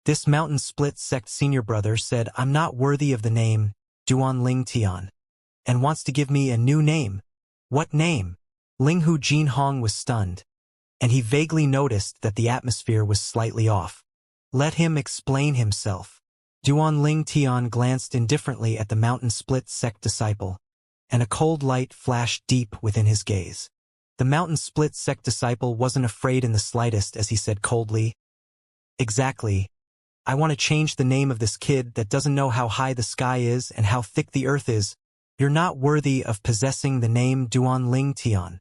This Mountain Split sect senior brother said, I'm not worthy of the name Duan Ling Tian, and wants to give me a new name. What name? Ling Hu Jinhong was stunned, and he vaguely noticed that the atmosphere was slightly off. Let him explain himself. Duan Ling Tian glanced indifferently at the Mountain Split sect disciple, and a cold light flashed deep within his gaze. The Mountain Split sect disciple wasn't afraid in the slightest as he said coldly, Exactly. I want to change the name of this kid that doesn't know how high the sky is and how thick the earth is. You're not worthy of possessing the name Duan Ling Tian.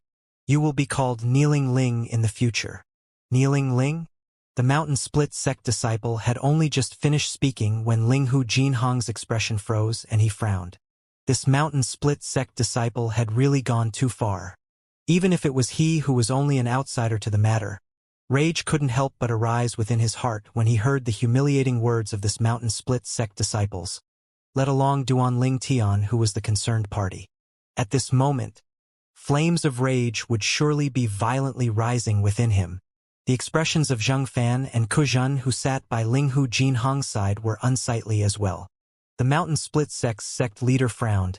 You will be called Kneeling Ling in the future. Kneeling Ling? The mountain split sect disciple had only just finished speaking when Linghu Jinhong's expression froze and he frowned. This mountain split sect disciple had really gone too far. Even if it was he who was only an outsider to the matter, rage couldn't help but arise within his heart when he heard the humiliating words of this mountain split sect disciples, let alone Duan Ling Tian, who was the concerned party. At this moment, flames of rage would surely be violently rising within him. The expressions of Zheng Fan and Ku Zhen, who sat by Linghu Jinhong's side, were unsightly as well. The mountain split sect leader frowned,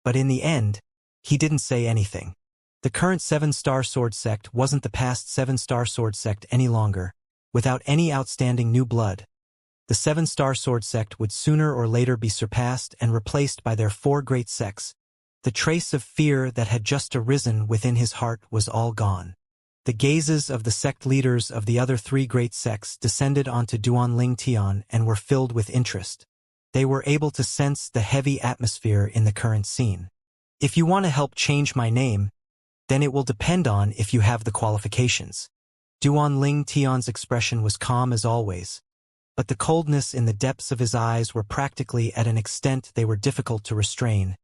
but in the end, he didn't say anything. The current 7-star sword sect wasn't the past 7-star sword sect any longer. Without any outstanding new blood, the 7-star sword sect would sooner or later be surpassed and replaced by their 4 great sects. The trace of fear that had just arisen within his heart was all gone. The gazes of the sect leaders of the other 3 great sects descended onto Duan Ling Tian and were filled with interest. They were able to sense the heavy atmosphere in the current scene. If you want to help change my name, then it will depend on if you have the qualifications. Duan Ling Tian's expression was calm as always, but the coldness in the depths of his eyes were practically at an extent they were difficult to restrain,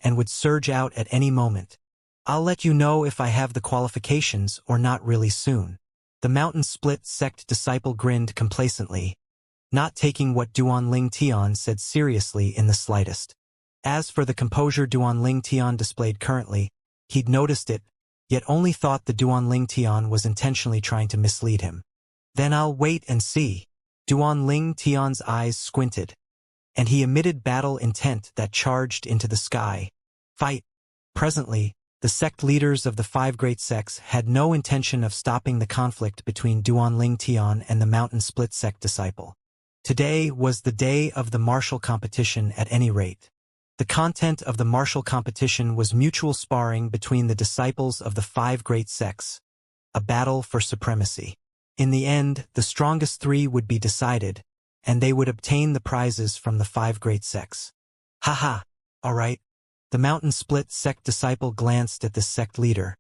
and would surge out at any moment. I'll let you know if I have the qualifications or not really soon. The mountain split sect disciple grinned complacently, not taking what Duan Ling Tian said seriously in the slightest. As for the composure Duan Ling Tian displayed currently, he'd noticed it, yet only thought the Duan Ling Tian was intentionally trying to mislead him. Then I'll wait and see. Duan Ling Tian's eyes squinted, and he emitted battle intent that charged into the sky. Fight! Presently, the sect leaders of the 5 great sects had no intention of stopping the conflict between Duan Ling Tian and the mountain split sect disciple. Today was the day of the martial competition at any rate. The content of the martial competition was mutual sparring between the disciples of the 5 great sects, a battle for supremacy. In the end, the strongest 3 would be decided, and they would obtain the prizes from the 5 great sects. Haha, all right. The mountain split sect disciple glanced at the sect leader,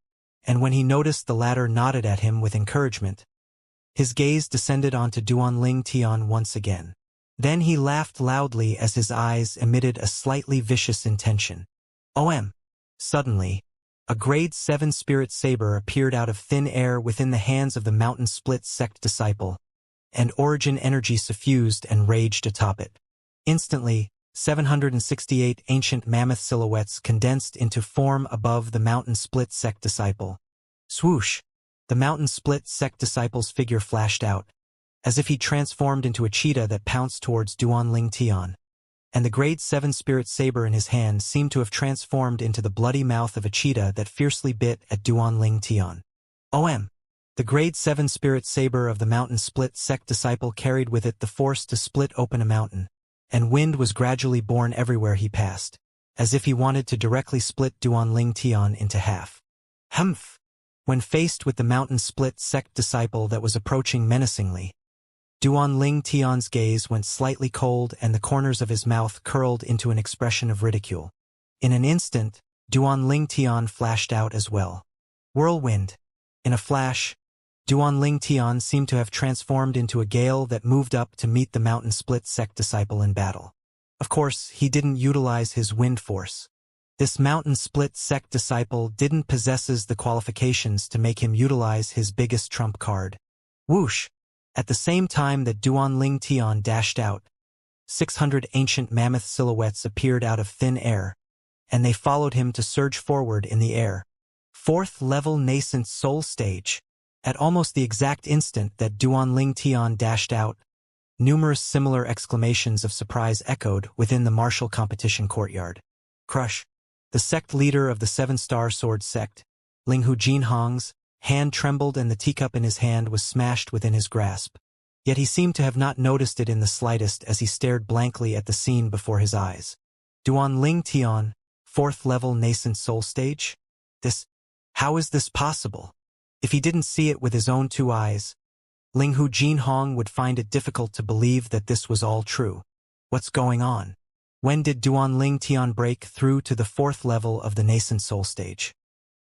and when he noticed the latter nodded at him with encouragement, his gaze descended onto Duan Ling Tian once again. Then he laughed loudly as his eyes emitted a slightly vicious intention. OM! Suddenly, a grade 7 spirit saber appeared out of thin air within the hands of the mountain split sect disciple, and origin energy suffused and raged atop it. Instantly, 768 ancient mammoth silhouettes condensed into form above the mountain split sect disciple. Swoosh! The mountain split sect disciple's figure flashed out, as if he transformed into a cheetah that pounced towards Duan Ling Tian, and the grade 7 spirit saber in his hand seemed to have transformed into the bloody mouth of a cheetah that fiercely bit at Duan Ling Tian. OM! The grade 7 spirit saber of the mountain split sect disciple carried with it the force to split open a mountain, and wind was gradually born everywhere he passed, as if he wanted to directly split Duan Ling Tian into half. Humph! When faced with the mountain split sect disciple that was approaching menacingly, Duan Ling Tian's gaze went slightly cold and the corners of his mouth curled into an expression of ridicule. In an instant, Duan Ling Tian flashed out as well. Whirlwind! In a flash, Duan Ling Tian seemed to have transformed into a gale that moved up to meet the mountain split sect disciple in battle. Of course, he didn't utilize his wind force. This mountain split sect disciple didn't possesses the qualifications to make him utilize his biggest trump card. Whoosh! At the same time that Duan Ling Tian dashed out, 600 ancient mammoth silhouettes appeared out of thin air, and they followed him to surge forward in the air. 4th level nascent soul stage. At almost the exact instant that Duan Ling Tian dashed out, numerous similar exclamations of surprise echoed within the martial competition courtyard. Crush! The sect leader of the 7-star sword sect, Linghu Jinhong's, hand trembled and the teacup in his hand was smashed within his grasp. Yet he seemed to have not noticed it in the slightest as he stared blankly at the scene before his eyes. Duan Ling Tian, 4th level nascent soul stage? How is this possible? If he didn't see it with his own 2 eyes, Linghu Jinhong would find it difficult to believe that this was all true. What's going on? When did Duan Ling Tian break through to the 4th level of the nascent soul stage?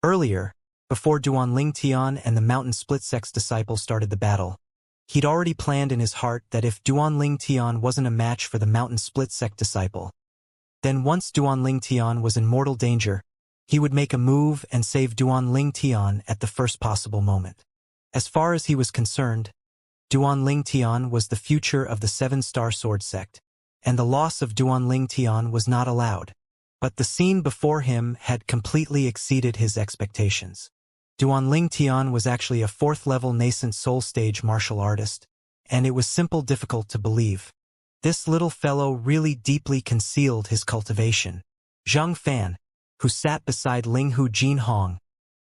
Earlier, Before Duanling Tian and the Mountain Split Sect's disciple started the battle, he'd already planned in his heart that if Duanling Tian wasn't a match for the Mountain Split Sect disciple, then once Duanling Tian was in mortal danger, he would make a move and save Duanling Tian at the first possible moment. As far as he was concerned, Duanling Tian was the future of the Seven-Star Sword Sect, and the loss of Duanling Tian was not allowed. But the scene before him had completely exceeded his expectations. Duanling Tian was actually a fourth-level nascent soul stage martial artist, and it was difficult to believe. This little fellow really deeply concealed his cultivation. Zhang Fan, who sat beside Linghu Jinhong,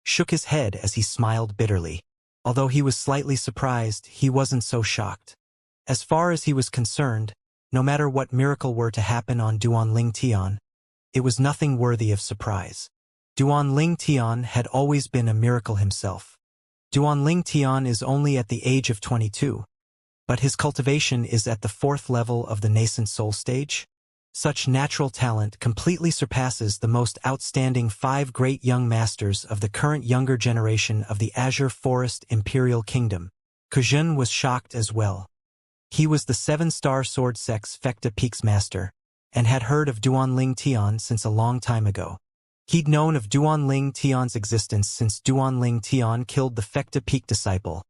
shook his head as he smiled bitterly. Although he was slightly surprised, he wasn't so shocked. As far as he was concerned, no matter what miracle were to happen on Duanling Tian, it was nothing worthy of surprise. Duanling Tian had always been a miracle himself. Duanling Tian is only at the age of 22, but his cultivation is at the fourth level of the nascent soul stage. Such natural talent completely surpasses the most outstanding 5 great young masters of the current younger generation of the Azure Forest Imperial Kingdom. Kujun was shocked as well. He was the 7-star sword sect's Fecta Peaks master, and had heard of Duanling Tian since a long time ago. He'd known of Duanling Tian's existence since Duanling Tian killed the Fecta Peak disciple,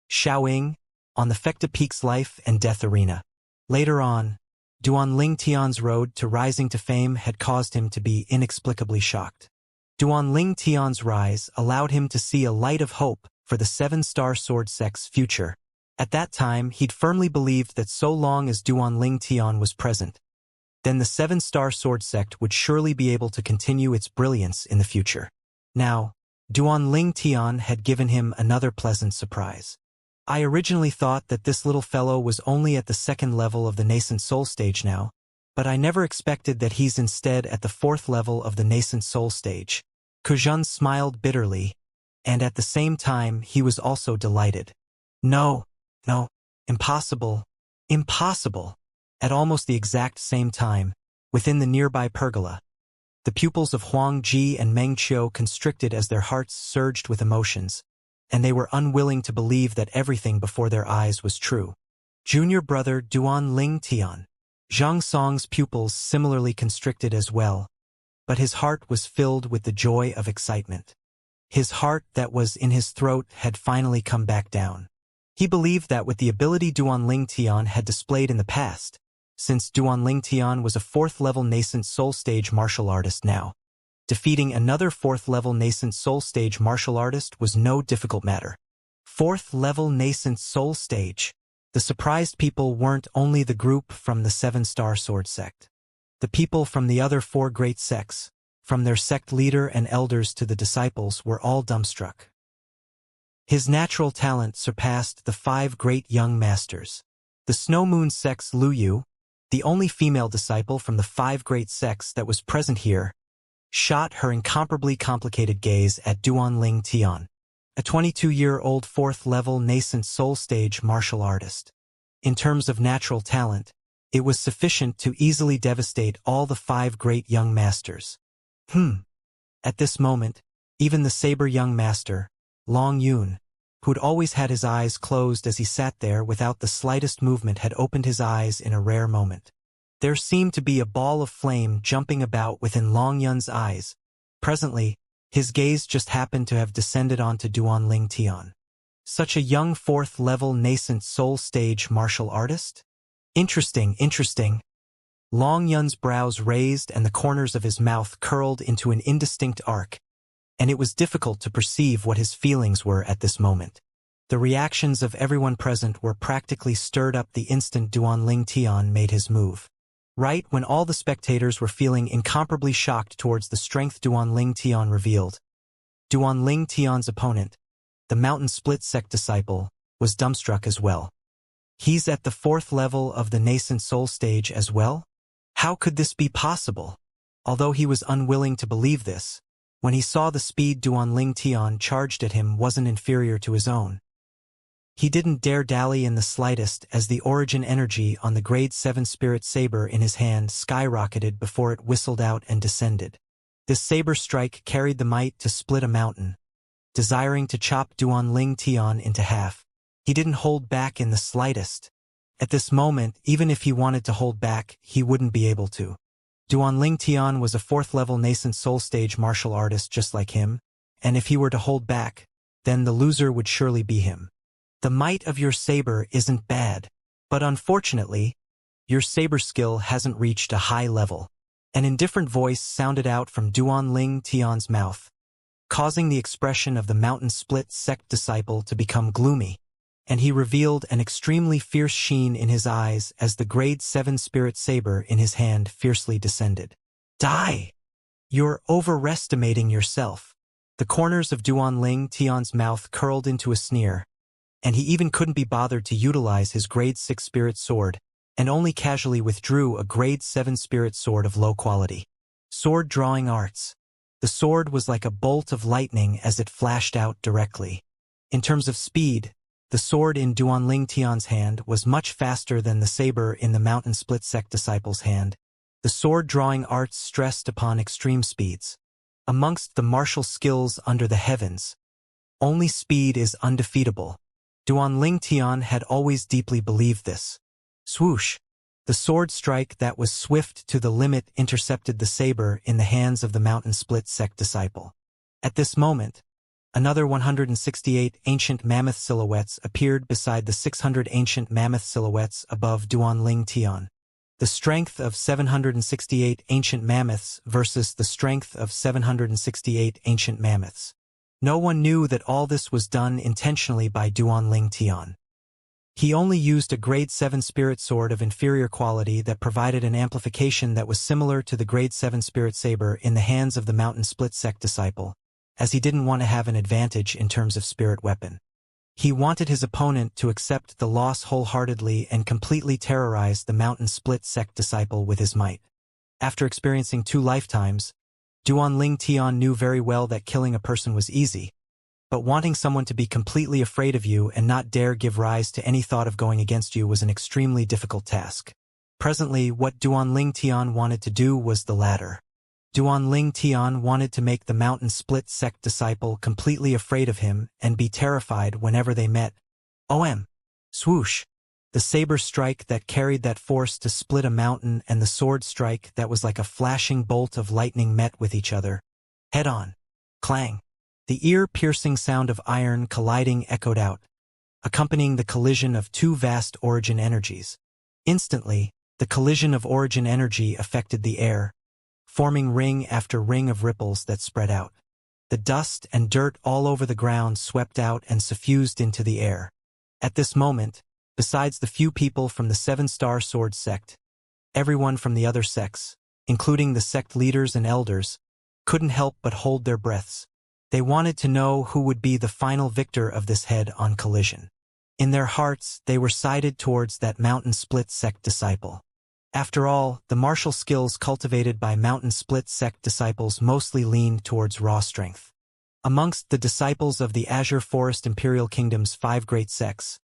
Xiaoying, on the Fecta Peak's life and death arena. Later on, Duanling Tian's road to rising to fame had caused him to be inexplicably shocked. Duanling Tian's rise allowed him to see a light of hope for the 7-star sword sect's future. At that time, he'd firmly believed that so long as Duanling Tian was present, then the 7-star sword sect would surely be able to continue its brilliance in the future. Now, Duanling Tian had given him another pleasant surprise. I originally thought that this little fellow was only at the 2nd level of the nascent soul stage now, but I never expected that he's instead at the 4th level of the nascent soul stage. Kujun smiled bitterly, and at the same time he was also delighted. No, impossible, impossible. At almost the exact same time, within the nearby pergola, the pupils of Huang Ji and Meng Qiu constricted as their hearts surged with emotions, and they were unwilling to believe that everything before their eyes was true. Junior brother Duanling Tian. Zhang Song's pupils similarly constricted as well, but his heart was filled with the joy of excitement. His heart that was in his throat had finally come back down. He believed that with the ability Duanling Tian had displayed in the past, since Duanling Tian was a 4th-level nascent soul stage martial artist now, defeating another 4th-level nascent soul stage martial artist was no difficult matter. 4th-level nascent soul stage. The surprised people weren't only the group from the 7-star sword sect. The people from the other 4 great sects, from their sect leader and elders to the disciples, were all dumbstruck. His natural talent surpassed the 5 great young masters. The Snow Moon sect's Lu Yu, the only female disciple from the 5 great sects that was present here, shot her incomparably complicated gaze at Duanling Tian, a 22-year-old 4th-level nascent soul stage martial artist. In terms of natural talent, it was sufficient to easily devastate all the 5 great young masters. At this moment, even the saber young master, Long Yun, who'd always had his eyes closed as he sat there without the slightest movement, had opened his eyes in a rare moment. There seemed to be a ball of flame jumping about within Long Yun's eyes. Presently, his gaze just happened to have descended onto Duanling Tian. Such a young 4th-level nascent soul stage martial artist? Interesting. Long Yun's brows raised and the corners of his mouth curled into an indistinct arc, and it was difficult to perceive what his feelings were at this moment. The reactions of everyone present were practically stirred up the instant Duanling Tian made his move. Right when all the spectators were feeling incomparably shocked towards the strength Duanling Tian revealed, Duanling Tian's opponent, the Mountain Split Sect disciple, was dumbstruck as well. He's at the 4th level of the nascent soul stage as well? How could this be possible? Although he was unwilling to believe this, when he saw the speed Duanling Tian charged at him wasn't inferior to his own, he didn't dare dally in the slightest as the origin energy on the grade 7 spirit saber in his hand skyrocketed before it whistled out and descended. This saber strike carried the might to split a mountain, desiring to chop Duanling Tian into half. He didn't hold back in the slightest. At this moment, even if he wanted to hold back, he wouldn't be able to. Duanling Tian was a 4th-level nascent soul stage martial artist just like him, and if he were to hold back, then the loser would surely be him. The might of your saber isn't bad, but unfortunately, your saber skill hasn't reached a high level. An indifferent voice sounded out from Duanling Tian's mouth, causing the expression of the mountain split sect disciple to become gloomy, and he revealed an extremely fierce sheen in his eyes as the grade 7 spirit saber in his hand fiercely descended. Die! You're overestimating yourself. The corners of Duanling Tian's mouth curled into a sneer, and he even couldn't be bothered to utilize his grade 6 spirit sword, and only casually withdrew a grade 7 spirit sword of low quality. Sword drawing arts. The sword was like a bolt of lightning as it flashed out directly. In terms of speed, the sword in Duanling Tian's hand was much faster than the saber in the mountain split sect disciple's hand. The sword drawing arts stressed upon extreme speeds. Amongst the martial skills under the heavens, only speed is undefeatable. Duanling Tian had always deeply believed this. Swoosh! The sword strike that was swift to the limit intercepted the saber in the hands of the mountain split sect disciple. At this moment, another 168 ancient mammoth silhouettes appeared beside the 600 ancient mammoth silhouettes above Duanling Tian. The strength of 768 ancient mammoths versus the strength of 768 ancient mammoths. No one knew that all this was done intentionally by Duanling Tian. He only used a grade 7 spirit sword of inferior quality that provided an amplification that was similar to the grade 7 spirit saber in the hands of the mountain split sect disciple, as he didn't want to have an advantage in terms of spirit weapon. He wanted his opponent to accept the loss wholeheartedly and completely terrorize the mountain split sect disciple with his might. After experiencing 2 lifetimes, Duanling Tian knew very well that killing a person was easy, but wanting someone to be completely afraid of you and not dare give rise to any thought of going against you was an extremely difficult task. Presently, what Duanling Tian wanted to do was the latter. Duanling Tian wanted to make the mountain split sect disciple completely afraid of him and be terrified whenever they met. Swoosh! The saber strike that carried that force to split a mountain and the sword strike that was like a flashing bolt of lightning met with each other. Head on. Clang! The ear-piercing sound of iron colliding echoed out, accompanying the collision of 2 vast origin energies. Instantly, the collision of origin energy affected the air, forming ring after ring of ripples that spread out. The dust and dirt all over the ground swept out and suffused into the air. At this moment, besides the few people from the 7-star sword sect, everyone from the other sects, including the sect leaders and elders, couldn't help but hold their breaths. They wanted to know who would be the final victor of this head-on collision. In their hearts, they were sided towards that mountain split sect disciple. After all, the martial skills cultivated by mountain split sect disciples mostly leaned towards raw strength. Amongst the disciples of the Azure Forest Imperial Kingdom's 5 great sects,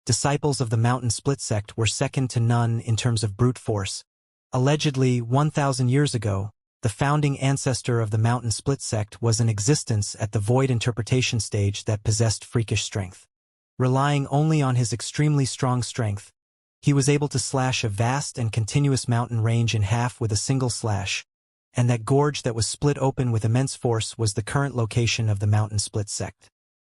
disciples of the mountain split sect were second to none in terms of brute force. Allegedly, 1,000 years ago, the founding ancestor of the mountain split sect was in existence at the void interpretation stage that possessed freakish strength. Relying only on his extremely strong strength, he was able to slash a vast and continuous mountain range in half with a single slash, and that gorge that was split open with immense force was the current location of the mountain split sect.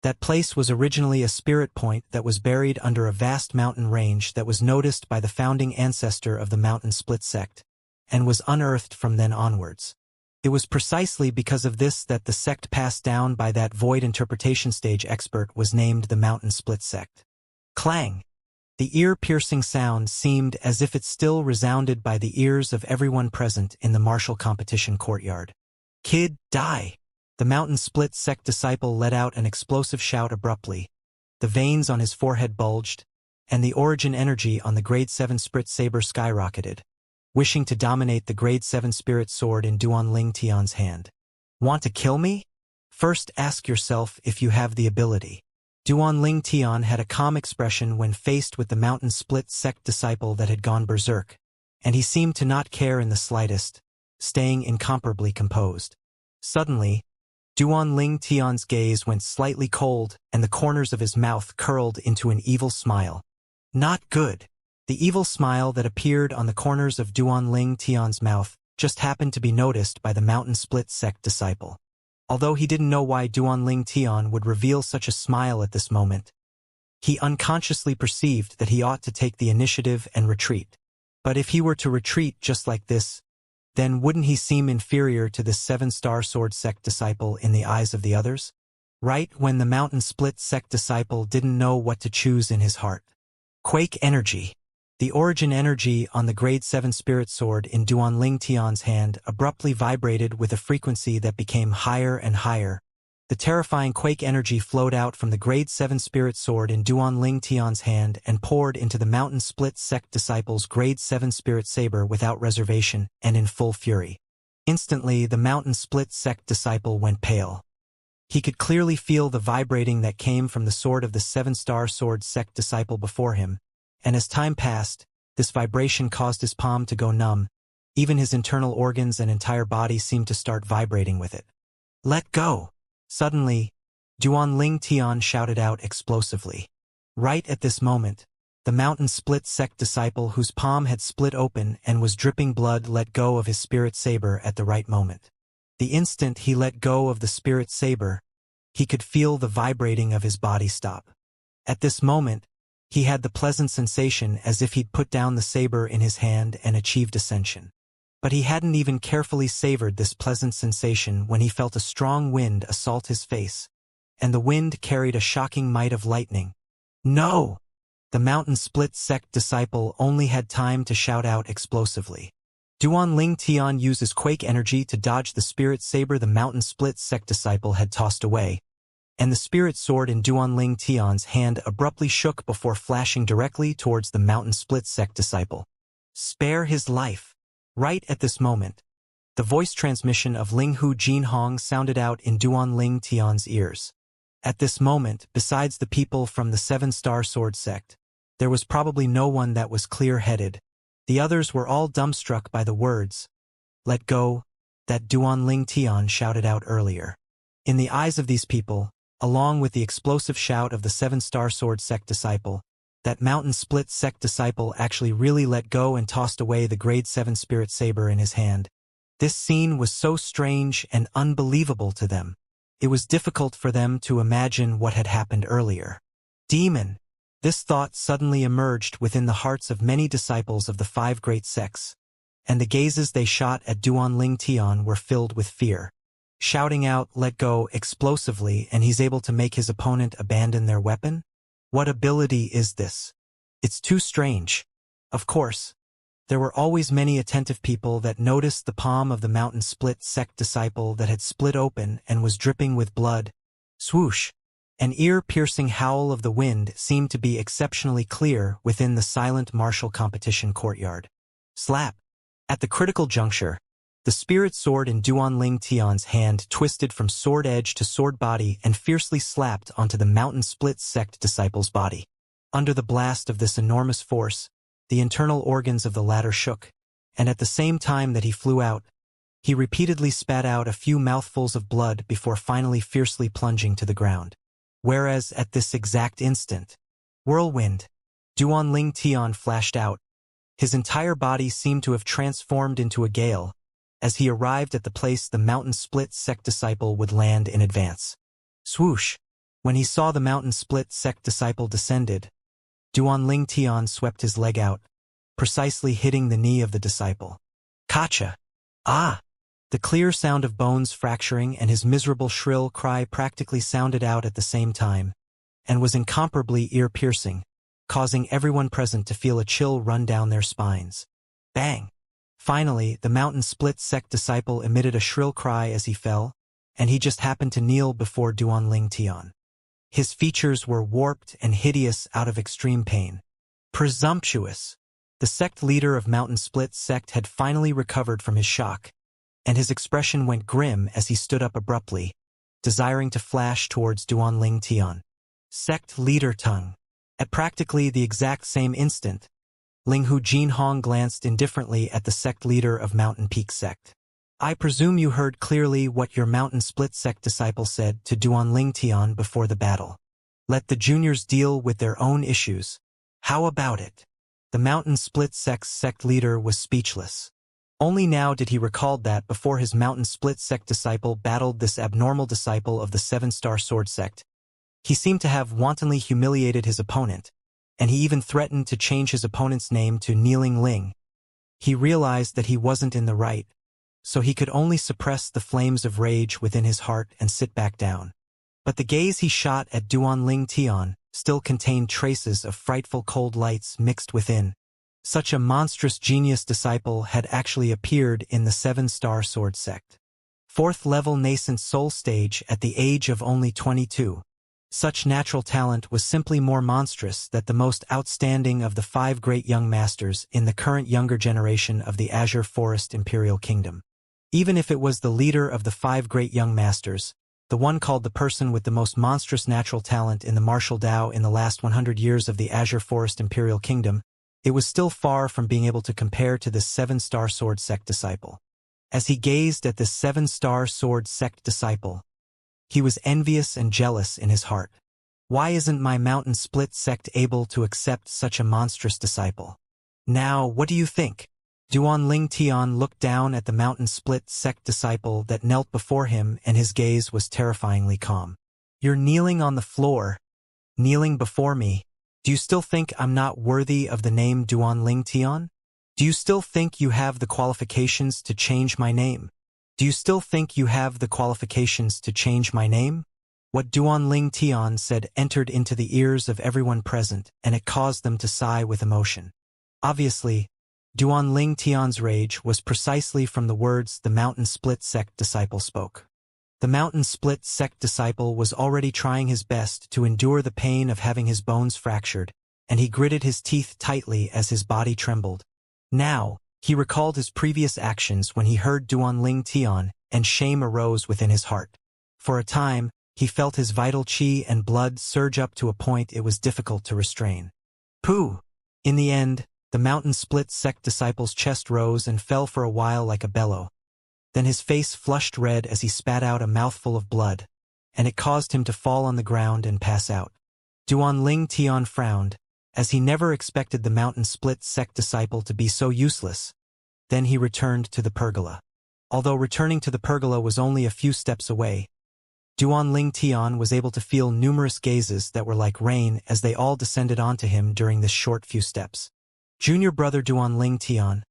That place was originally a spirit point that was buried under a vast mountain range that was noticed by the founding ancestor of the mountain split sect, and was unearthed from then onwards. It was precisely because of this that the sect passed down by that void interpretation stage expert was named the mountain split sect. Clang! The ear-piercing sound seemed as if it still resounded by the ears of everyone present in the martial competition courtyard. Kid, die! The mountain split sect disciple let out an explosive shout abruptly. The veins on his forehead bulged, and the origin energy on the grade 7 spirit saber skyrocketed, wishing to dominate the grade 7 spirit sword in Duanling Tian's hand. Want to kill me? First ask yourself if you have the ability. Duanling Tian had a calm expression when faced with the mountain split sect disciple that had gone berserk, and he seemed to not care in the slightest, staying incomparably composed. Suddenly, Duan Ling Tian's gaze went slightly cold, and the corners of his mouth curled into an evil smile. Not good. The evil smile that appeared on the corners of Duan Ling Tian's mouth just happened to be noticed by the Mountain Split sect disciple. Although he didn't know why Duan Ling Tian would reveal such a smile at this moment, he unconsciously perceived that he ought to take the initiative and retreat. But if he were to retreat just like this, then wouldn't he seem inferior to this 7-star sword sect disciple in the eyes of the others? Right when the Mountain Split sect disciple didn't know what to choose in his heart. Quake energy. The origin energy on the grade 7 spirit sword in Duan Ling Tian's hand abruptly vibrated with a frequency that became higher and higher. The terrifying quake energy flowed out from the grade 7 spirit sword in Duan Ling Tian's hand and poured into the Mountain Split sect disciple's grade 7 spirit saber without reservation and in full fury. Instantly, the Mountain Split sect disciple went pale. He could clearly feel the vibrating that came from the sword of the 7-star sword sect disciple before him, and as time passed, this vibration caused his palm to go numb. Even his internal organs and entire body seemed to start vibrating with it. Let go! Suddenly, Duan Ling Tian shouted out explosively. Right at this moment, the Mountain Split sect disciple whose palm had split open and was dripping blood let go of his spirit saber at the right moment. The instant he let go of the spirit saber, he could feel the vibrating of his body stop. At this moment, he had the pleasant sensation as if he'd put down the saber in his hand and achieved ascension. But he hadn't even carefully savored this pleasant sensation when he felt a strong wind assault his face, and the wind carried a shocking might of lightning. No! The Mountain Split sect disciple only had time to shout out explosively. Duan Ling Tian uses quake energy to dodge the spirit saber the Mountain Split sect disciple had tossed away, and the spirit sword in Duan Ling Tian's hand abruptly shook before flashing directly towards the Mountain Split sect disciple. Spare his life. Right at this moment, the voice transmission of Ling Hu Jinhong sounded out in Duan Ling Tian's ears. At this moment, besides the people from the 7-star sword sect, there was probably no one that was clear-headed. The others were all dumbstruck by the words, "Let go," that Duan Ling Tian shouted out earlier. In the eyes of these people, along with the explosive shout of the 7-star sword sect disciple, that Mountain Split sect disciple actually really let go and tossed away the grade 7 spirit saber in his hand. This scene was so strange and unbelievable to them. It was difficult for them to imagine what had happened earlier. Demon! This thought suddenly emerged within the hearts of many disciples of the 5 great sects, and the gazes they shot at Duan Ling Tian were filled with fear. Shouting out, "Let go," explosively, and he's able to make his opponent abandon their weapon? What ability is this? It's too strange. Of course, there were always many attentive people that noticed the palm of the Mountain Split sect disciple that had split open and was dripping with blood. Swoosh! An ear-piercing howl of the wind seemed to be exceptionally clear within the silent martial competition courtyard. Slap! At the critical juncture, the spirit sword in Duan Ling Tian's hand twisted from sword edge to sword body and fiercely slapped onto the Mountain Split sect disciple's body. Under the blast of this enormous force, the internal organs of the latter shook, and at the same time that he flew out, he repeatedly spat out a few mouthfuls of blood before finally fiercely plunging to the ground. Whereas at this exact instant, whirlwind, Duan Ling Tian flashed out. His entire body seemed to have transformed into a gale, as he arrived at the place the Mountain Split sect disciple would land in advance. Swoosh! When he saw the Mountain Split sect disciple descended, Duan Ling Tian swept his leg out, precisely hitting the knee of the disciple. Kacha! Ah! The clear sound of bones fracturing and his miserable shrill cry practically sounded out at the same time, and was incomparably ear-piercing, causing everyone present to feel a chill run down their spines. Bang! Finally, the Mountain Split sect disciple emitted a shrill cry as he fell, and he just happened to kneel before Duan Ling Tian. His features were warped and hideous out of extreme pain. Presumptuous! The sect leader of Mountain Split sect had finally recovered from his shock, and his expression went grim as he stood up abruptly, desiring to flash towards Duan Ling Tian. Sect leader tongue. At practically the exact same instant, Ling Hu Jinhong glanced indifferently at the sect leader of Mountain Peak sect. I presume you heard clearly what your mountain split sect disciple said to Duanling Tian before the battle. Let the juniors deal with their own issues. How about it? The mountain split sect leader was speechless. Only now did he recall that before his mountain split sect disciple battled this abnormal disciple of the seven-star sword sect, he seemed to have wantonly humiliated his opponent, and he even threatened to change his opponent's name to Kneeling Ling. He realized that he wasn't in the right, so he could only suppress the flames of rage within his heart and sit back down. But the gaze he shot at Duanling Tian still contained traces of frightful cold lights mixed within. Such a monstrous genius disciple had actually appeared in the seven-star sword sect. Fourth-level nascent soul stage at the age of only 22. Such natural talent was simply more monstrous than the most outstanding of the 5 great young masters in the current younger generation of the Azure Forest Imperial Kingdom. Even if it was the leader of the 5 great young masters, the one called the person with the most monstrous natural talent in the martial Dao in the last 100 years of the Azure Forest Imperial Kingdom, it was still far from being able to compare to this 7-star sword sect disciple. As he gazed at this 7-star sword sect disciple, he was envious and jealous in his heart. Why isn't my mountain split sect able to accept such a monstrous disciple? Now, what do you think? Duanling Tian looked down at the mountain split sect disciple that knelt before him, and his gaze was terrifyingly calm. You're kneeling on the floor, kneeling before me. Do you still think I'm not worthy of the name Duanling Tian? Do you still think you have the qualifications to change my name? Do you still think you have the qualifications to change my name? What Duanling Tian said entered into the ears of everyone present, and it caused them to sigh with emotion. Obviously, Duanling Tian's rage was precisely from the words the mountain split sect disciple spoke. The mountain split sect disciple was already trying his best to endure the pain of having his bones fractured, and he gritted his teeth tightly as his body trembled. Now, he recalled his previous actions when he heard Duanling Tian, and shame arose within his heart. For a time, he felt his vital qi and blood surge up to a point it was difficult to restrain. Pooh! In the end, the mountain split sect disciple's chest rose and fell for a while like a bellow. Then his face flushed red as he spat out a mouthful of blood, and it caused him to fall on the ground and pass out. Duanling Tian frowned, as he never expected the mountain split sect disciple to be so useless. Then he returned to the pergola. Although returning to the pergola was only a few steps away, Duanling Tian was able to feel numerous gazes that were like rain as they all descended onto him during this short few steps. Junior brother Duanling Tian,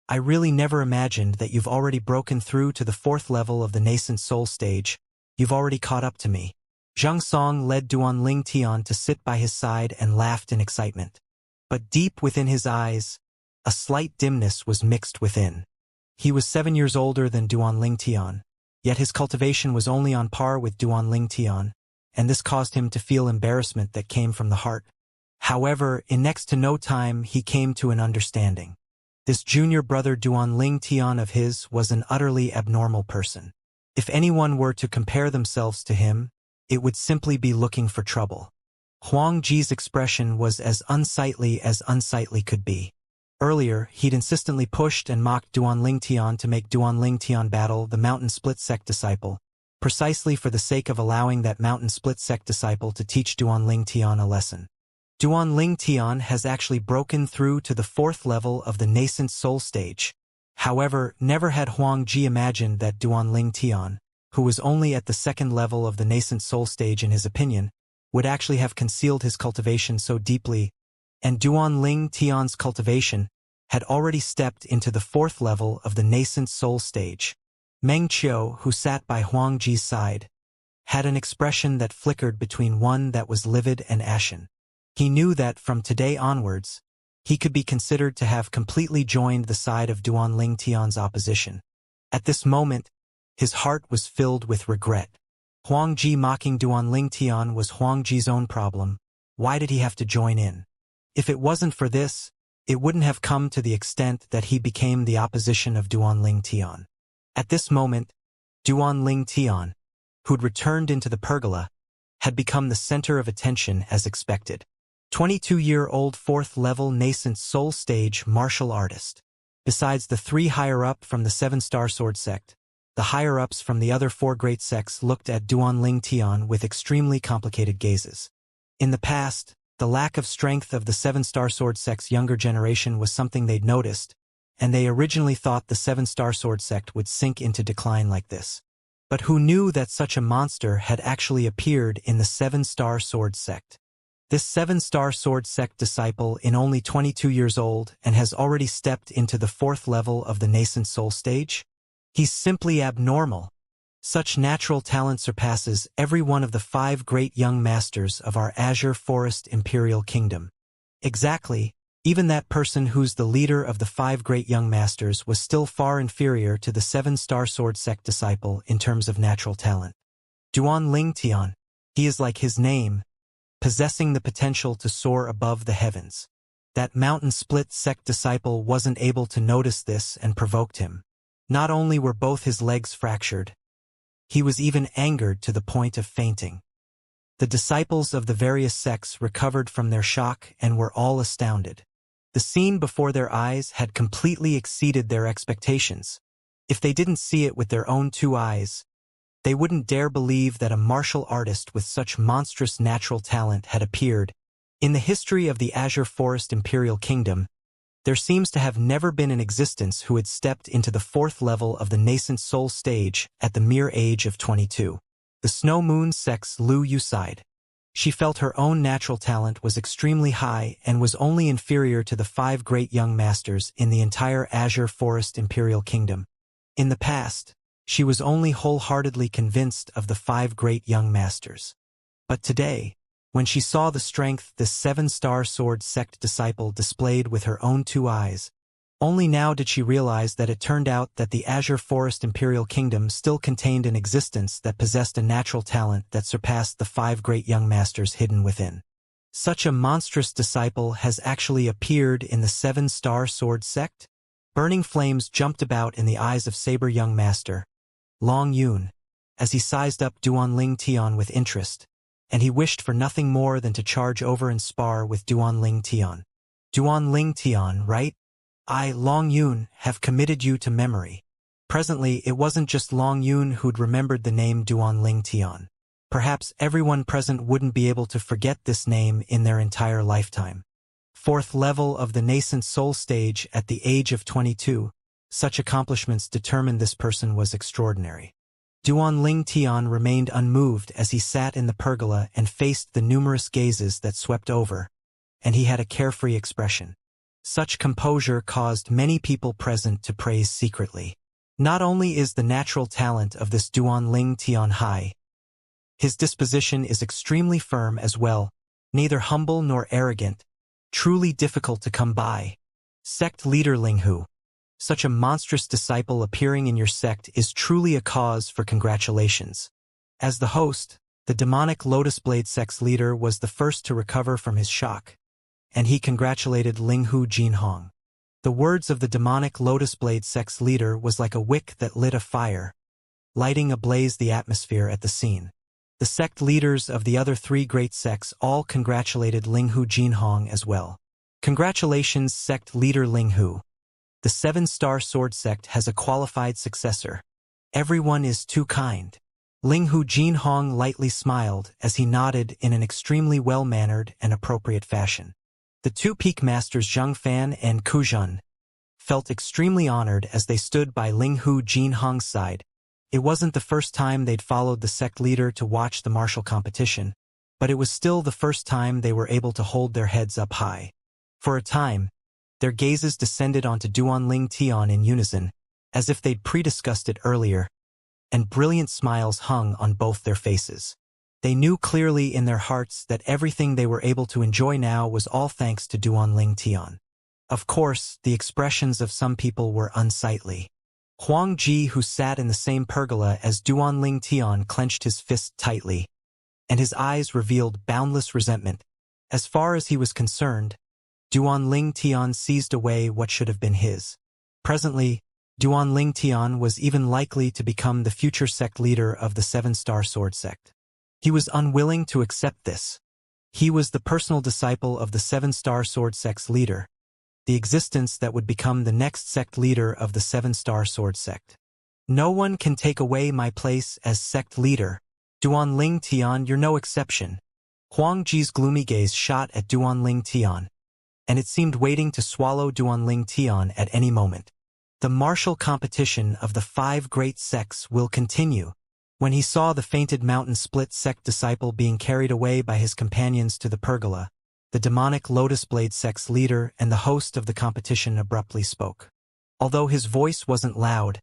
I really never imagined that you've already broken through to the 4th level of the nascent soul stage. You've already caught up to me. Zhang Song led Duanling Tian to sit by his side and laughed in excitement. But deep within his eyes, a slight dimness was mixed within. He was 7 years older than Duanling Tian, yet his cultivation was only on par with Duanling Tian, and this caused him to feel embarrassment that came from the heart. However, in next to no time he came to an understanding. This junior brother Duanling Tian of his was an utterly abnormal person. If anyone were to compare themselves to him, it would simply be looking for trouble. Huang Ji's expression was as unsightly could be. Earlier, he'd insistently pushed and mocked Duanling Tian to make Duanling Tian battle the mountain split sect disciple, precisely for the sake of allowing that mountain split sect disciple to teach Duanling Tian a lesson. Duanling Tian has actually broken through to the 4th level of the nascent soul stage. However, never had Huang Ji imagined that Duanling Tian, who was only at the 2nd level of the nascent soul stage in his opinion, would actually have concealed his cultivation so deeply, and Duanling Tian's cultivation had already stepped into the 4th level of the nascent soul stage. Meng Qiu, who sat by Huang Ji's side, had an expression that flickered between one that was livid and ashen. He knew that from today onwards, he could be considered to have completely joined the side of Duanling Tian's opposition. At this moment, his heart was filled with regret. Huang Ji mocking Duanling Tian was Huang Ji's own problem. Why did he have to join in? If it wasn't for this, it wouldn't have come to the extent that he became the opposition of Duanling Tian. At this moment, Duanling Tian, who'd returned into the pergola, had become the center of attention as expected. 22-year-old 4th level nascent soul stage martial artist. Besides the 3 higher-up from the 7-star sword sect, the higher-ups from the other 4 great sects looked at Duanling Tian with extremely complicated gazes. In the past, the lack of strength of the 7-star sword sect's younger generation was something they'd noticed, and they originally thought the 7-star sword sect would sink into decline like this. But who knew that such a monster had actually appeared in the 7-star sword sect? This 7-star sword sect disciple is only 22 years old and has already stepped into the 4th level of the nascent soul stage? He's simply abnormal. Such natural talent surpasses every one of the 5 great young masters of our Azure Forest Imperial Kingdom. Exactly, even that person who's the leader of the 5 great young masters was still far inferior to the 7-star sword sect disciple in terms of natural talent. Duanling Tian. He is like his name, possessing the potential to soar above the heavens. That mountain split sect disciple wasn't able to notice this and provoked him. Not only were both his legs fractured, he was even angered to the point of fainting. The disciples of the various sects recovered from their shock and were all astounded. The scene before their eyes had completely exceeded their expectations. If they didn't see it with their own 2 eyes, they wouldn't dare believe that a martial artist with such monstrous natural talent had appeared. In the history of the Azure Forest Imperial Kingdom, there seems to have never been in existence who had stepped into the 4th level of the nascent soul stage at the mere age of 22. The Snow Moon sect's Lu Yu sighed. She felt her own natural talent was extremely high and was only inferior to the 5 great young masters in the entire Azure Forest Imperial Kingdom. In the past, she was only wholeheartedly convinced of the 5 great young masters. But today, when she saw the strength this 7-star sword sect disciple displayed with her own 2 eyes, only now did she realize that it turned out that the Azure Forest Imperial Kingdom still contained an existence that possessed a natural talent that surpassed the 5 great young masters hidden within. Such a monstrous disciple has actually appeared in the 7-star sword sect? Burning flames jumped about in the eyes of Saber Young Master Long Yun, as he sized up Duanling Tian with interest, and he wished for nothing more than to charge over and spar with Duanling Tian. Duanling Tian, right? I, Long Yun, have committed you to memory. Presently, it wasn't just Long Yun who'd remembered the name Duanling Tian. Perhaps everyone present wouldn't be able to forget this name in their entire lifetime. 4th level of the nascent soul stage at the age of 22. Such accomplishments determined this person was extraordinary. Duanling Tian remained unmoved as he sat in the pergola and faced the numerous gazes that swept over, and he had a carefree expression. Such composure caused many people present to praise secretly. Not only is the natural talent of this Duanling Tian high, his disposition is extremely firm as well, neither humble nor arrogant, truly difficult to come by. Sect leader Linghu. Such a monstrous disciple appearing in your sect is truly a cause for congratulations. As the host, the demonic Lotus Blade sect's leader was the first to recover from his shock, and he congratulated Linghu Jinhong. The words of the demonic Lotus Blade sect's leader was like a wick that lit a fire, lighting ablaze the atmosphere at the scene. The sect leaders of the other 3 great sects all congratulated Linghu Jinhong as well. Congratulations, sect leader Linghu. The 7-star sword sect has a qualified successor. Everyone is too kind. Linghu Jinhong lightly smiled as he nodded in an extremely well-mannered and appropriate fashion. The 2 peak masters Zhang Fan and Kuzhun felt extremely honored as they stood by Linghu Jinhong's side. It wasn't the first time they'd followed the sect leader to watch the martial competition, but it was still the first time they were able to hold their heads up high. For a time, their gazes descended onto Duanling Tian in unison, as if they'd pre-discussed it earlier, and brilliant smiles hung on both their faces. They knew clearly in their hearts that everything they were able to enjoy now was all thanks to Duanling Tian. Of course, the expressions of some people were unsightly. Huang Ji, who sat in the same pergola as Duanling Tian, clenched his fist tightly, and his eyes revealed boundless resentment. As far as he was concerned, Duanling Tian seized away what should have been his. Presently, Duanling Tian was even likely to become the future sect leader of the 7-star sword sect. He was unwilling to accept this. He was the personal disciple of the 7-star sword sect's leader, the existence that would become the next sect leader of the 7-star sword sect. No one can take away my place as sect leader. Duanling Tian, you're no exception. Huang Ji's gloomy gaze shot at Duanling Tian, and it seemed waiting to swallow Duanling Tian at any moment. The martial competition of the 5 great sects will continue. When he saw the fainted mountain split sect disciple being carried away by his companions to the pergola, the demonic Lotus Blade sect's leader and the host of the competition abruptly spoke. Although his voice wasn't loud,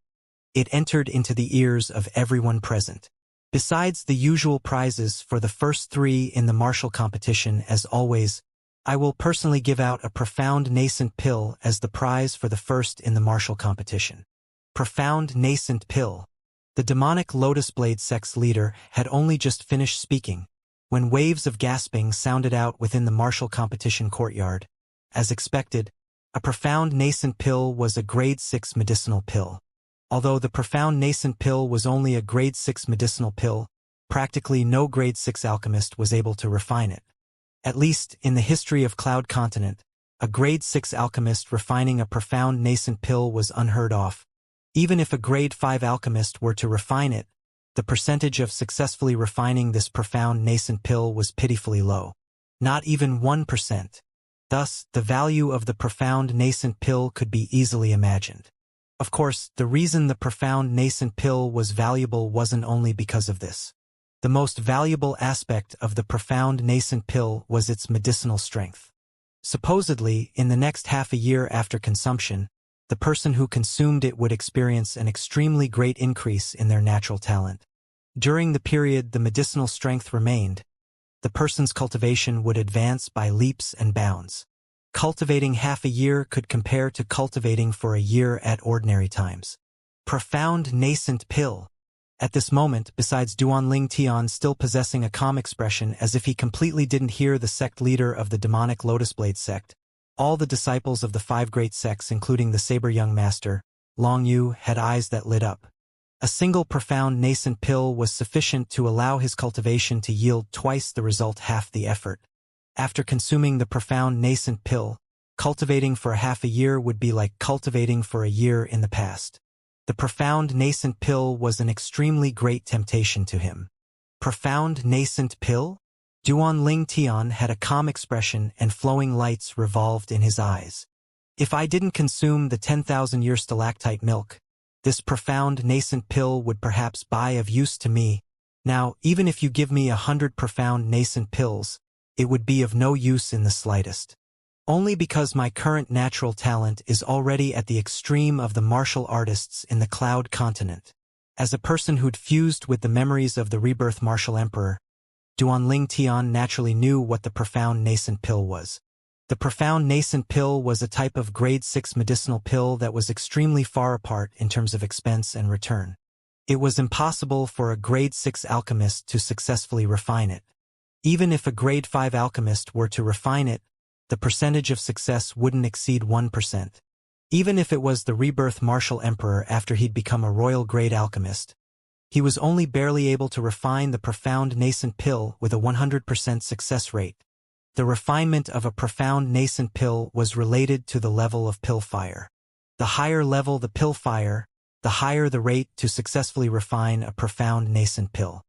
it entered into the ears of everyone present. Besides the usual prizes for the first 3 in the martial competition, as always, I will personally give out a profound nascent pill as the prize for the first in the martial competition. Profound nascent pill. The demonic Lotus Blade sect's leader had only just finished speaking, when waves of gasping sounded out within the martial competition courtyard. As expected, a profound nascent pill was a grade 6 medicinal pill. Although the profound nascent pill was only a grade 6 medicinal pill, practically no grade 6 alchemist was able to refine it. At least in the history of Cloud Continent, a grade 6 alchemist refining a profound nascent pill was unheard of. Even if a grade 5 alchemist were to refine it, the percentage of successfully refining this profound nascent pill was pitifully low. Not even 1%. Thus, the value of the profound nascent pill could be easily imagined. Of course, the reason the profound nascent pill was valuable wasn't only because of this. The most valuable aspect of the profound nascent pill was its medicinal strength. Supposedly, in the next half a year after consumption, the person who consumed it would experience an extremely great increase in their natural talent. During the period the medicinal strength remained, the person's cultivation would advance by leaps and bounds. Cultivating half a year could compare to cultivating for a year at ordinary times. Profound nascent pill. At this moment, besides Duanling Tian still possessing a calm expression as if he completely didn't hear the sect leader of the demonic Lotus Blade sect, all the disciples of the 5 great sects, including the Saber Young Master, Long Yu, had eyes that lit up. A single profound nascent pill was sufficient to allow his cultivation to yield twice the result, half the effort. After consuming the profound nascent pill, cultivating for a half a year would be like cultivating for a year in the past. The profound nascent pill was an extremely great temptation to him. Profound nascent pill? Duanling Tian had a calm expression and flowing lights revolved in his eyes. If I didn't consume the 10,000-year stalactite milk, this profound nascent pill would perhaps be of use to me. Now, even if you give me 100 profound nascent pills, it would be of no use in the slightest. Only because my current natural talent is already at the extreme of the martial artists in the Cloud Continent. As a person who'd fused with the memories of the rebirth martial emperor, Duanling Tian naturally knew what the profound nascent pill was. The profound nascent pill was a type of grade 6 medicinal pill that was extremely far apart in terms of expense and return. It was impossible for a grade 6 alchemist to successfully refine it. Even if a grade 5 alchemist were to refine it, the percentage of success wouldn't exceed 1%. Even if it was the rebirth martial emperor after he'd become a royal grade alchemist, he was only barely able to refine the profound nascent pill with a 100% success rate. The refinement of a profound nascent pill was related to the level of pill fire. The higher level the pill fire, the higher the rate to successfully refine a profound nascent pill.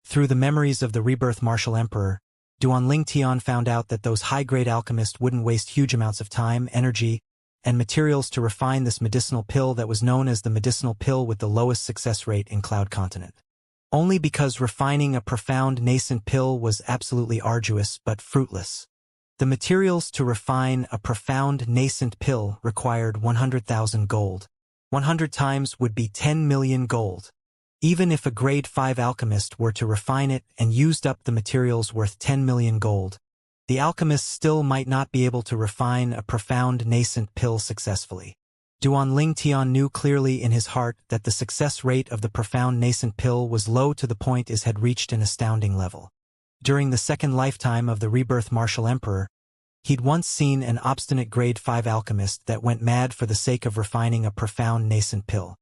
Through the memories of the rebirth martial emperor, Duanling Tian found out that those high-grade alchemists wouldn't waste huge amounts of time, energy, and materials to refine this medicinal pill that was known as the medicinal pill with the lowest success rate in Cloud Continent. Only because refining a profound nascent pill was absolutely arduous but fruitless. The materials to refine a profound nascent pill required 100,000 gold. 100 times would be 10 million gold. Even if a grade 5 alchemist were to refine it and used up the materials worth 10 million gold, the alchemist still might not be able to refine a profound nascent pill successfully. Duanling Tian knew clearly in his heart that the success rate of the profound nascent pill was low to the point it had reached an astounding level. During the second lifetime of the rebirth martial emperor, he'd once seen an obstinate grade 5 alchemist that went mad for the sake of refining a profound nascent pill.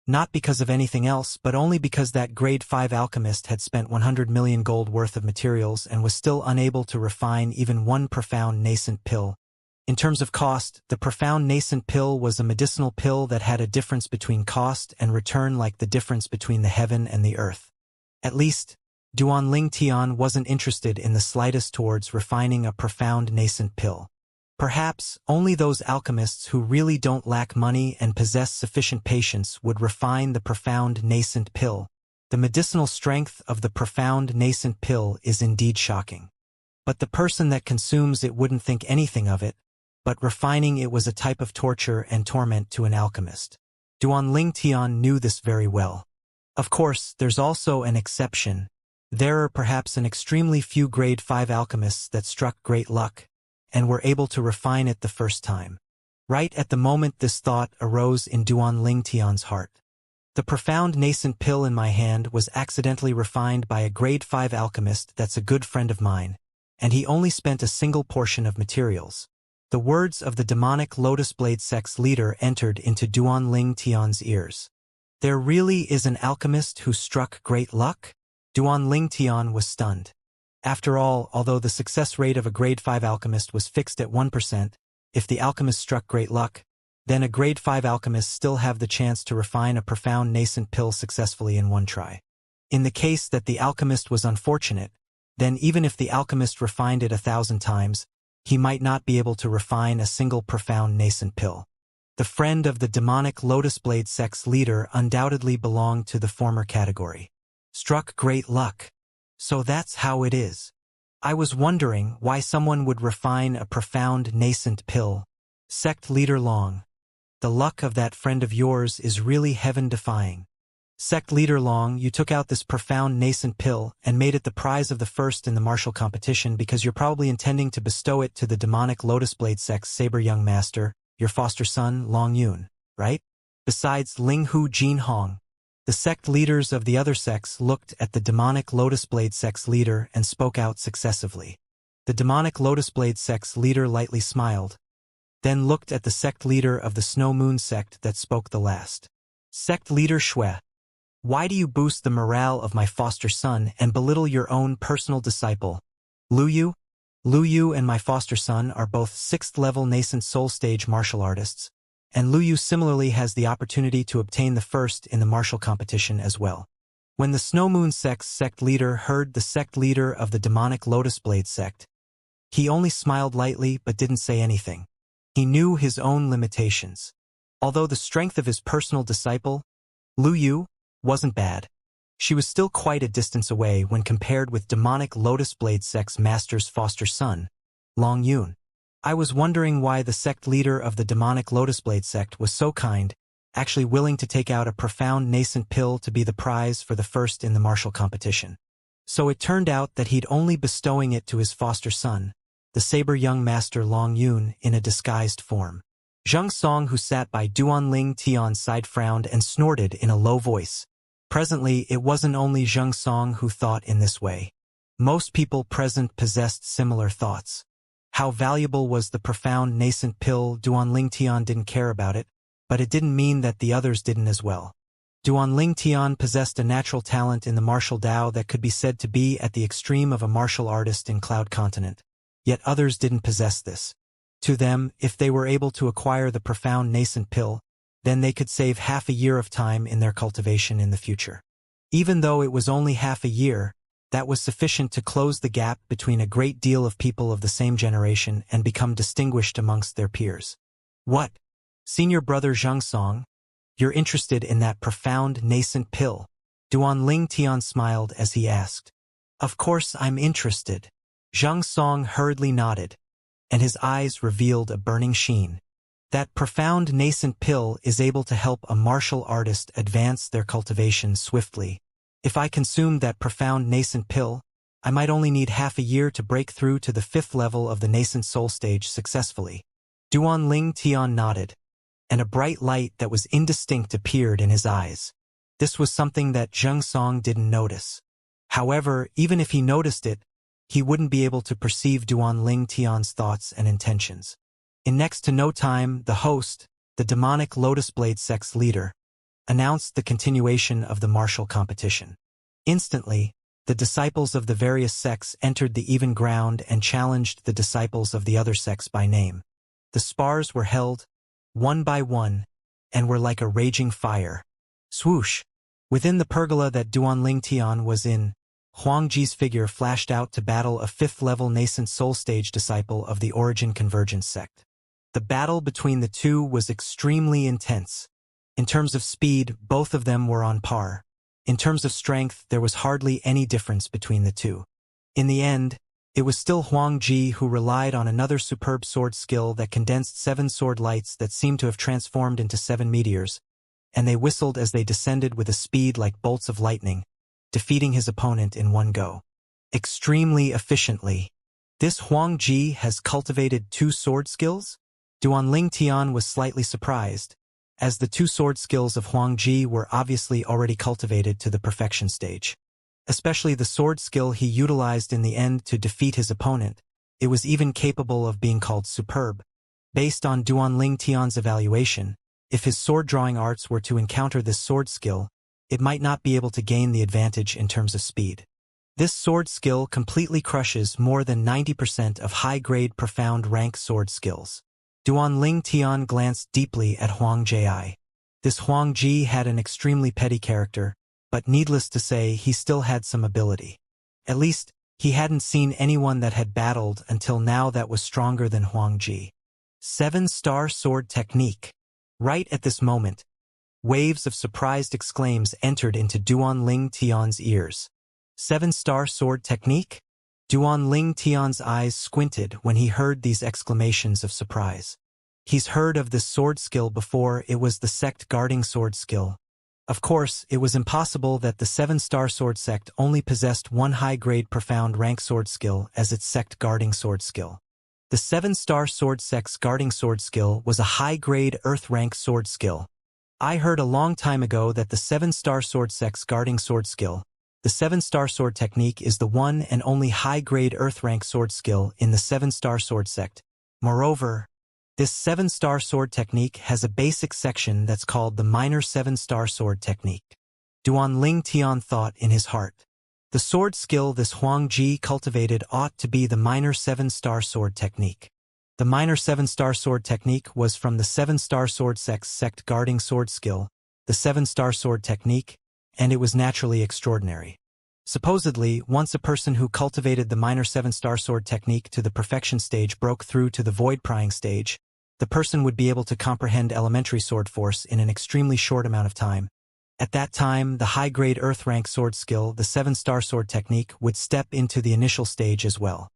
Not because of anything else, but only because that grade 5 alchemist had spent 100 million gold worth of materials and was still unable to refine even one profound nascent pill. In terms of cost, the profound nascent pill was a medicinal pill that had a difference between cost and return like the difference between the heaven and the earth. At least, Duanling Tian wasn't interested in the slightest towards refining a profound nascent pill. Perhaps only those alchemists who really don't lack money and possess sufficient patience would refine the profound nascent pill. The medicinal strength of the profound nascent pill is indeed shocking. But the person that consumes it wouldn't think anything of it, but refining it was a type of torture and torment to an alchemist. Duanling Tian knew this very well. Of course, there's also an exception. There are perhaps an extremely few grade 5 alchemists that struck great luck, and were able to refine it the first time. Right at the moment this thought arose in Duanling Tian's heart. The profound nascent pill in my hand was accidentally refined by a grade 5 alchemist that's a good friend of mine, and he only spent a single portion of materials. The words of the demonic Lotus Blade Sect's leader entered into Duanling Tian's ears. There really is an alchemist who struck great luck? Duanling Tian was stunned. After all, although the success rate of a grade 5 alchemist was fixed at 1%, if the alchemist struck great luck, then a grade 5 alchemist still have the chance to refine a profound nascent pill successfully in one try. In the case that the alchemist was unfortunate, then even if the alchemist refined it 1,000 times, he might not be able to refine a single profound nascent pill. The friend of the demonic Lotus Blade Sect's leader undoubtedly belonged to the former category. Struck great luck. So that's how it is. I was wondering why someone would refine a profound nascent pill. Sect Leader Long. The luck of that friend of yours is really heaven-defying. Sect Leader Long, you took out this profound nascent pill and made it the prize of the first in the martial competition because you're probably intending to bestow it to the demonic Lotus Blade Sect's saber young master, your foster son, Long Yun, right? Besides Ling Hu Jin Hong. The sect leaders of the other sects looked at the demonic Lotus Blade Sect's leader and spoke out successively. The demonic Lotus Blade Sect's leader lightly smiled, then looked at the sect leader of the Snow Moon sect that spoke the last. Sect leader Shui. Why do you boost the morale of my foster son and belittle your own personal disciple? Lu Yu? Lu Yu and my foster son are both 6th level nascent soul stage martial artists, and Lu Yu similarly has the opportunity to obtain the first in the martial competition as well. When the Snow Moon sect's sect leader heard the sect leader of the demonic Lotus Blade sect, he only smiled lightly but didn't say anything. He knew his own limitations. Although the strength of his personal disciple, Lu Yu, wasn't bad, she was still quite a distance away when compared with demonic Lotus Blade sect's master's foster son, Long Yun. I was wondering why the sect leader of the demonic Lotus Blade sect was so kind, actually willing to take out a profound nascent pill to be the prize for the first in the martial competition. So it turned out that he'd only bestowing it to his foster son, the saber young master Long Yun, in a disguised form. Zheng Song, who sat by Duanling Tian's side, frowned and snorted in a low voice. Presently, it wasn't only Zheng Song who thought in this way. Most people present possessed similar thoughts. How valuable was the profound nascent pill? Duanling Tian didn't care about it, but it didn't mean that the others didn't as well. Duanling Tian possessed a natural talent in the martial Dao that could be said to be at the extreme of a martial artist in Cloud Continent. Yet others didn't possess this. To them, if they were able to acquire the profound nascent pill, then they could save half a year of time in their cultivation in the future. Even though it was only half a year, that was sufficient to close the gap between a great deal of people of the same generation and become distinguished amongst their peers. What? Senior brother Zheng Song? You're interested in that profound nascent pill? Duanling Tian smiled as he asked. Of course I'm interested. Zheng Song hurriedly nodded, and his eyes revealed a burning sheen. That profound nascent pill is able to help a martial artist advance their cultivation swiftly. If I consumed that profound nascent pill, I might only need half a year to break through to the 5th level of the nascent soul stage successfully. Duanling Tian nodded, and a bright light that was indistinct appeared in his eyes. This was something that Zheng Song didn't notice. However, even if he noticed it, he wouldn't be able to perceive Duanling Tian's thoughts and intentions. In next to no time, the host, the demonic Lotus Blade sect's leader, announced the continuation of the martial competition. Instantly, the disciples of the various sects entered the even ground and challenged the disciples of the other sects by name. The spars were held, one by one, and were like a raging fire. Swoosh! Within the pergola that Duanling Tian was in, Huang Ji's figure flashed out to battle a fifth-level nascent soul stage disciple of the Origin Convergence sect. The battle between the two was extremely intense. In terms of speed, both of them were on par. In terms of strength, there was hardly any difference between the two. In the end, it was still Huang Ji who relied on another superb sword skill that condensed 7 sword lights that seemed to have transformed into 7 meteors, and they whistled as they descended with a speed like bolts of lightning, defeating his opponent in one go. Extremely efficiently. This Huang Ji has cultivated 2 sword skills? Duanling Tian was slightly surprised, as the 2 sword skills of Huang Ji were obviously already cultivated to the perfection stage. Especially the sword skill he utilized in the end to defeat his opponent, it was even capable of being called superb. Based on Duanling Tian's evaluation, if his sword-drawing arts were to encounter this sword skill, it might not be able to gain the advantage in terms of speed. This sword skill completely crushes more than 90% of high-grade profound rank sword skills. Duanling Tian glanced deeply at Huang Ji. This Huang Ji had an extremely petty character, but needless to say he still had some ability. At least, he hadn't seen anyone that had battled until now that was stronger than Huang Ji. 7-star sword technique. Right at this moment, waves of surprised exclaims entered into Duanling Tian's ears. 7-star sword technique? Duanling Tian's eyes squinted when he heard these exclamations of surprise. He's heard of this sword skill before. It was the sect guarding sword skill. Of course, it was impossible that the 7-star sword sect only possessed one high-grade profound rank sword skill as its sect guarding sword skill. The 7-star sword sect's guarding sword skill was a high-grade earth rank sword skill. I heard a long time ago that the 7-star sword sect's guarding sword skill, the 7-star sword technique, is the one and only high-grade earth rank sword skill in the 7-star sword sect. Moreover, this 7-star sword technique has a basic section that's called the minor 7-star sword technique. Duanling Tian thought in his heart. The sword skill this Huang Ji cultivated ought to be the minor 7-star sword technique. The minor 7-star sword technique was from the 7-star sword sect's sect guarding sword skill, the 7-star sword technique, and it was naturally extraordinary. Supposedly, once a person who cultivated the minor 7-star sword technique to the perfection stage broke through to the void prying stage, the person would be able to comprehend elementary sword force in an extremely short amount of time. At that time, the high-grade earth rank sword skill, the 7-star sword technique, would step into the initial stage as well.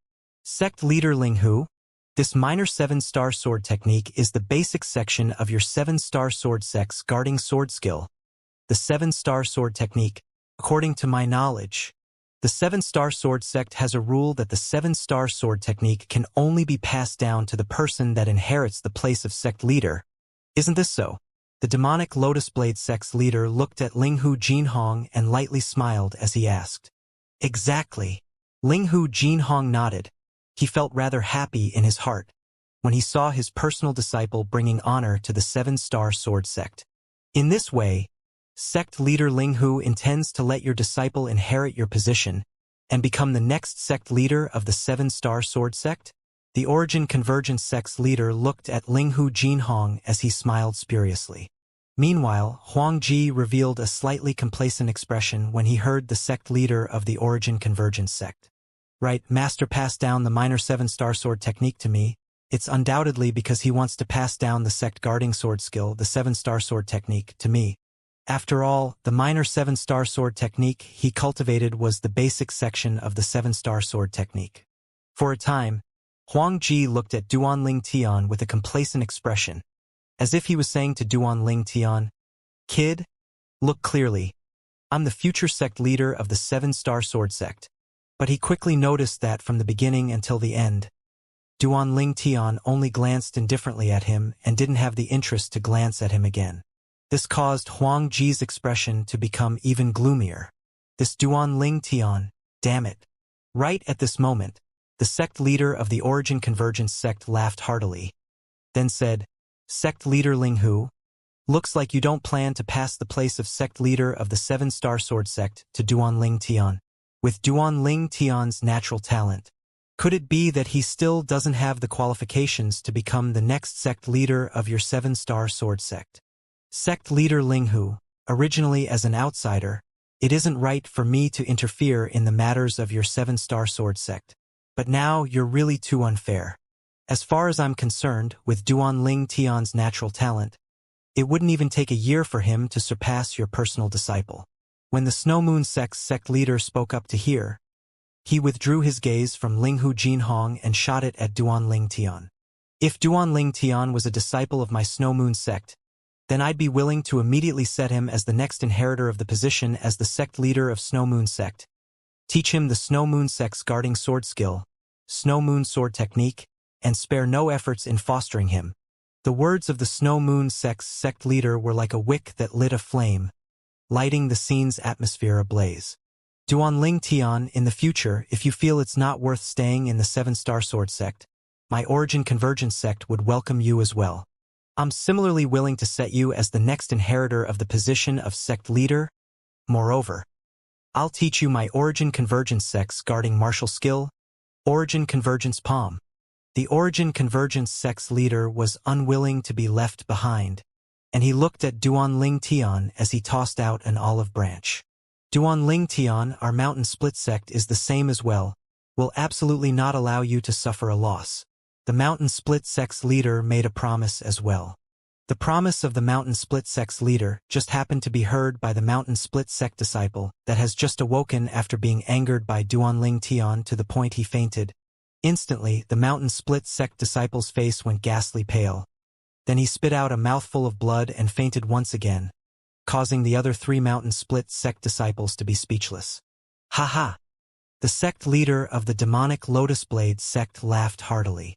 Sect leader Linghu. This minor 7-star sword technique is the basic section of your 7-star sword sect's guarding sword skill. The 7-star sword technique, according to my knowledge, the 7-star sword sect has a rule that the 7-star sword technique can only be passed down to the person that inherits the place of sect leader. Isn't this so? The demonic Lotus Blade sect's leader looked at Linghu Jinhong and lightly smiled as he asked. Exactly. Linghu Jinhong nodded. He felt rather happy in his heart when he saw his personal disciple bringing honor to the 7-star sword sect. In this way, sect leader Linghu intends to let your disciple inherit your position and become the next sect leader of the 7-star sword sect? The Origin Convergence sect's leader looked at Linghu Jinhong as he smiled spuriously. Meanwhile, Huang Ji revealed a slightly complacent expression when he heard the sect leader of the Origin Convergence sect. Right, Master passed down the minor 7-star sword technique to me. It's undoubtedly because he wants to pass down the sect guarding sword skill, the 7-star sword technique, to me. After all, the minor 7-star sword technique he cultivated was the basic section of the 7-star sword technique. For a time, Huang Ji looked at Duanling Tian with a complacent expression, as if he was saying to Duanling Tian, "Kid, look clearly. I'm the future sect leader of the 7-star sword sect." But he quickly noticed that from the beginning until the end, Duanling Tian only glanced indifferently at him and didn't have the interest to glance at him again. This caused Huang Ji's expression to become even gloomier. This Duanling Tian, damn it. Right at this moment, the sect leader of the Origin Convergence sect laughed heartily, then said, "Sect leader Linghu, looks like you don't plan to pass the place of sect leader of the 7-star sword sect to Duanling Tian." With Duanling Tian's natural talent, Could it be that he still doesn't have the qualifications to become the next sect leader of your 7-star sword sect? Sect leader Linghu, originally as an outsider, it isn't right for me to interfere in the matters of your 7-star sword sect. But now you're really too unfair. As far as I'm concerned, with Duan Ling Tian's natural talent, it wouldn't even take a year for him to surpass your personal disciple. When the Snow Moon sect's sect leader spoke up to hear, he withdrew his gaze from Linghu Jinhong and shot it at Duan Ling Tian. If Duan Ling Tian was a disciple of my Snow Moon sect, then I'd be willing to immediately set him as the next inheritor of the position as the sect leader of Snow Moon sect. Teach him the Snow Moon sect's guarding sword skill, Snow Moon sword technique, and spare no efforts in fostering him. The words of the Snow Moon sect's sect leader were like a wick that lit a flame, lighting the scene's atmosphere ablaze. Duan Ling Tian, in the future, if you feel it's not worth staying in the 7-star sword sect, my Origin Convergence sect would welcome you as well. I'm similarly willing to set you as the next inheritor of the position of sect leader. Moreover, I'll teach you my Origin Convergence sect's guarding martial skill, Origin Convergence Palm. The Origin Convergence sect's leader was unwilling to be left behind, and he looked at Duan Ling Tian as he tossed out an olive branch. Duan Ling Tian, our Mountain Split sect is the same as well, will absolutely not allow you to suffer a loss. The Mountain Split sect's leader made a promise as well. The promise of the Mountain Split sect's leader just happened to be heard by the Mountain Split sect disciple that has just awoken after being angered by Duan Ling Tian to the point he fainted. Instantly, the Mountain Split sect disciple's face went ghastly pale. Then he spit out a mouthful of blood and fainted once again, causing the other 3 Mountain Split sect disciples to be speechless. Ha ha! The sect leader of the demonic Lotus Blade sect laughed heartily.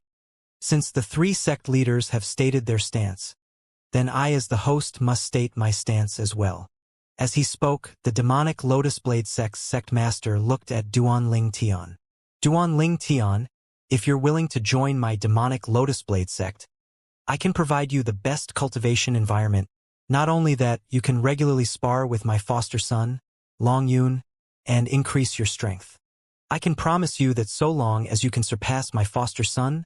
Since the 3 sect leaders have stated their stance, then I as the host must state my stance as well. As he spoke, the demonic Lotus Blade sect's sect master looked at Duan Ling Tian. Duan Ling Tian, if you're willing to join my demonic Lotus Blade sect, I can provide you the best cultivation environment. Not only that, you can regularly spar with my foster son, Long Yun, and increase your strength. I can promise you that so long as you can surpass my foster son,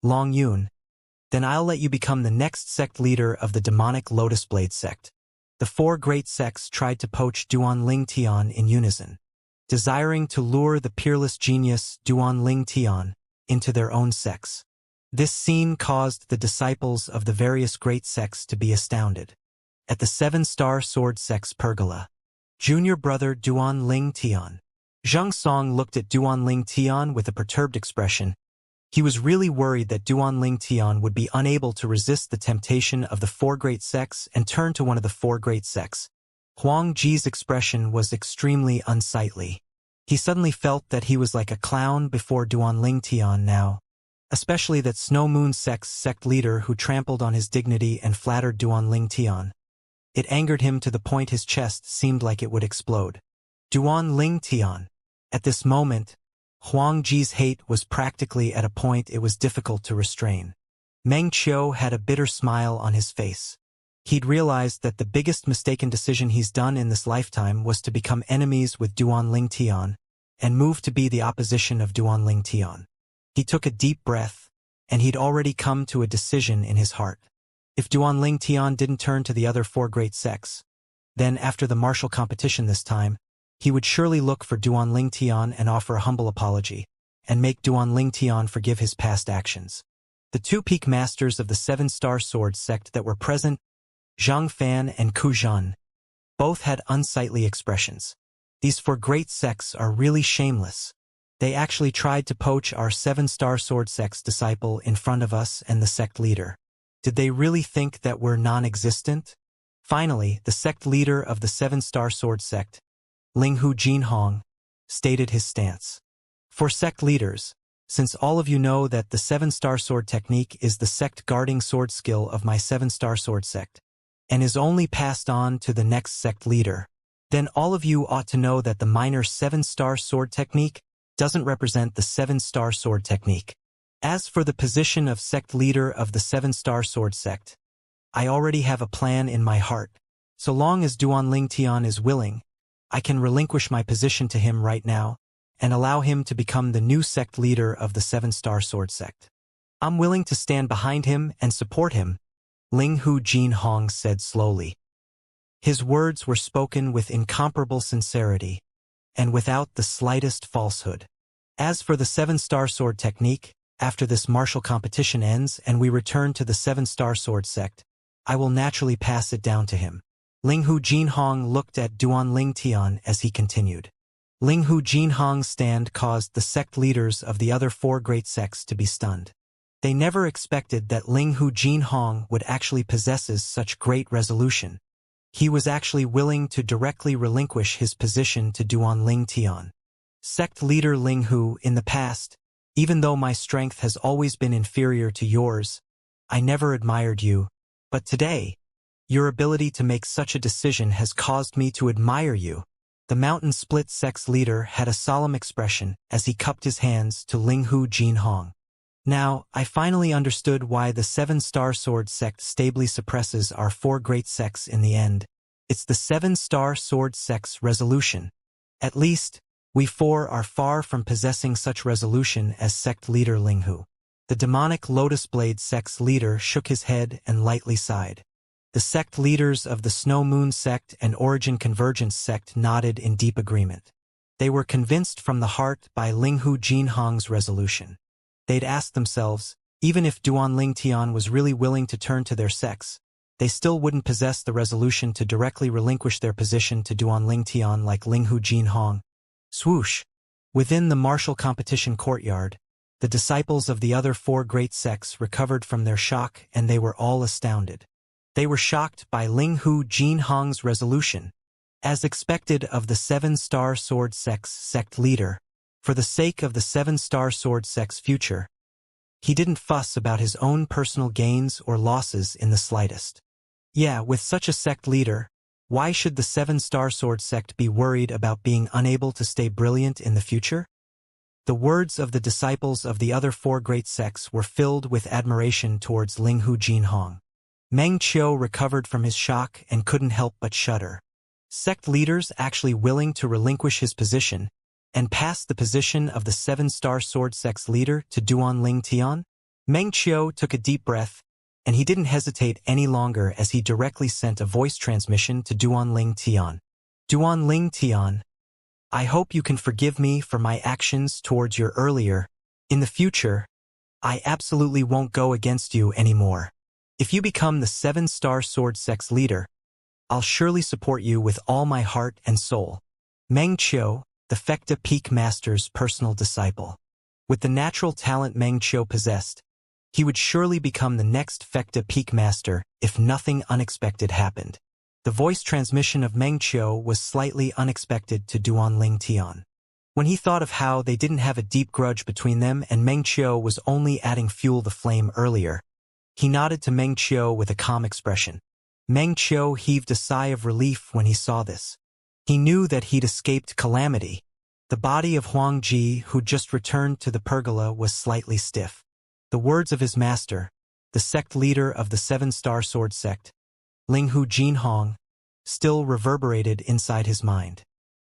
Long Yun, then I'll let you become the next sect leader of the demonic Lotus Blade sect. The 4 great sects tried to poach Duan Ling Tian in unison, desiring to lure the peerless genius Duan Ling Tian into their own sects. This scene caused the disciples of the various great sects to be astounded. At the 7-star sword sect's pergola, junior brother Duan Ling Tian. Zhang Song looked at Duan Ling Tian with a perturbed expression. He was really worried that Duan Ling Tian would be unable to resist the temptation of the 4 great sects and turn to one of the 4 great sects. Huang Ji's expression was extremely unsightly. He suddenly felt that he was like a clown before Duan Ling Tian now, especially that Snow Moon sect's sect leader who trampled on his dignity and flattered Duan Ling Tian. It angered him to the point his chest seemed like it would explode. Duan Ling Tian. At this moment, Huang Ji's hate was practically at a point it was difficult to restrain. Meng Qiu had a bitter smile on his face. He'd realized that the biggest mistaken decision he's done in this lifetime was to become enemies with Duan Ling Tian and move to be the opposition of Duan Ling Tian. He took a deep breath, and he'd already come to a decision in his heart. If Duan Ling Tian didn't turn to the other 4 great sects, then after the martial competition this time, he would surely look for Duan Ling Tian and offer a humble apology, and make Duan Ling Tian forgive his past actions. The 2 peak masters of the 7-star sword sect that were present, Zhang Fan and Ku Zhan, both had unsightly expressions. These 4 great sects are really shameless. They actually tried to poach our 7-star sword sect's disciple in front of us and the sect leader. Did they really think that we're non-existent? Finally, the sect leader of the 7-star sword sect, Linghu Jinhong, stated his stance. For sect leaders, since all of you know that the 7-star sword technique is the sect guarding sword skill of my 7-star sword sect, and is only passed on to the next sect leader, then all of you ought to know that the minor 7-star sword technique doesn't represent the 7-star sword technique. As for the position of sect leader of the 7-star sword sect, I already have a plan in my heart. So long as Duan Ling Tian is willing, I can relinquish my position to him right now, and allow him to become the new sect leader of the Seven-Star Sword sect. I'm willing to stand behind him and support him, Ling Hu Jin Hong said slowly. His words were spoken with incomparable sincerity, and without the slightest falsehood. As for the Seven-Star Sword technique, after this martial competition ends and we return to the Seven-Star Sword sect, I will naturally pass it down to him. Ling Hu Jin Hong looked at Duan Ling Tian as he continued. Ling Hu Jin Hong's stand caused the sect leaders of the other four great sects to be stunned. They never expected that Ling Hu Jin Hong would actually possess such great resolution. He was actually willing to directly relinquish his position to Duan Ling Tian. Sect leader Ling Hu, in the past, even though my strength has always been inferior to yours, I never admired you, but today, your ability to make such a decision has caused me to admire you. The Mountain Split sect's leader had a solemn expression as he cupped his hands to Ling Hu Jin Hong. Now, I finally understood why the Seven-Star Sword sect stably suppresses our four great sects in the end. It's the Seven-Star Sword sect's resolution. At least, we four are far from possessing such resolution as sect leader Ling Hu. The demonic Lotus Blade sect's leader shook his head and lightly sighed. The sect leaders of the Snow Moon sect and Origin Convergence sect nodded in deep agreement. They were convinced from the heart by Ling Hu Jin Hong's resolution. They'd asked themselves, even if Duan Ling Tian was really willing to turn to their sects, they still wouldn't possess the resolution to directly relinquish their position to Duan Ling Tian like Ling Hu Jin Hong. Swoosh! Within the martial competition courtyard, the disciples of the other four great sects recovered from their shock and they were all astounded. They were shocked by Ling Hu Jin Hong's resolution. As expected of the Seven-Star Sword sect's sect leader, for the sake of the Seven-Star Sword sect's future, he didn't fuss about his own personal gains or losses in the slightest. Yeah, with such a sect leader, why should the Seven-Star Sword sect be worried about being unable to stay brilliant in the future? The words of the disciples of the other four great sects were filled with admiration towards Ling Hu Jin Hong. Meng Qiu recovered from his shock and couldn't help but shudder. Sect leaders actually willing to relinquish his position and pass the position of the Seven-Star Sword sect's leader to Duan Ling Tian? Meng Qiu took a deep breath, and he didn't hesitate any longer as he directly sent a voice transmission to Duan Ling Tian. Duan Ling Tian, I hope you can forgive me for my actions towards you earlier. In the future, I absolutely won't go against you anymore. If you become the Seven-Star Sword sect's leader, I'll surely support you with all my heart and soul. Meng Qiu, the Fecta Peak Master's personal disciple. With the natural talent Meng Qiu possessed, he would surely become the next Fecta Peak Master if nothing unexpected happened. The voice transmission of Meng Qiu was slightly unexpected to Duan Ling Tian. When he thought of how they didn't have a deep grudge between them and Meng Qiu was only adding fuel to the flame earlier, he nodded to Meng Qiu with a calm expression. Meng Qiu heaved a sigh of relief when he saw this. He knew that he'd escaped calamity. The body of Huang Ji, who'd just returned to the pergola, was slightly stiff. The words of his master, the sect leader of the Seven-Star Sword sect, Ling Hu Jin Hong, still reverberated inside his mind.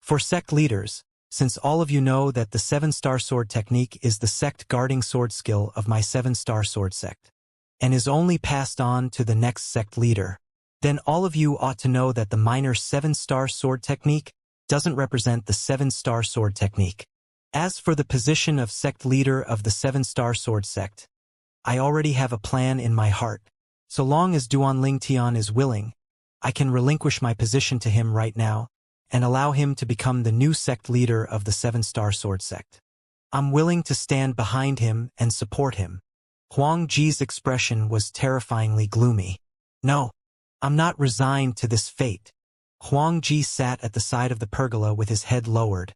For sect leaders, since all of you know that the Seven-Star Sword technique is the sect guarding sword skill of my Seven-Star Sword sect, and is only passed on to the next sect leader, then all of you ought to know that the minor Seven-Star Sword technique doesn't represent the Seven-Star Sword technique. As for the position of sect leader of the Seven-Star Sword sect, I already have a plan in my heart. So long as Duan Ling Tian is willing, I can relinquish my position to him right now and allow him to become the new sect leader of the Seven-Star Sword sect. I'm willing to stand behind him and support him. Huang Ji's expression was terrifyingly gloomy. No, I'm not resigned to this fate. Huang Ji sat at the side of the pergola with his head lowered,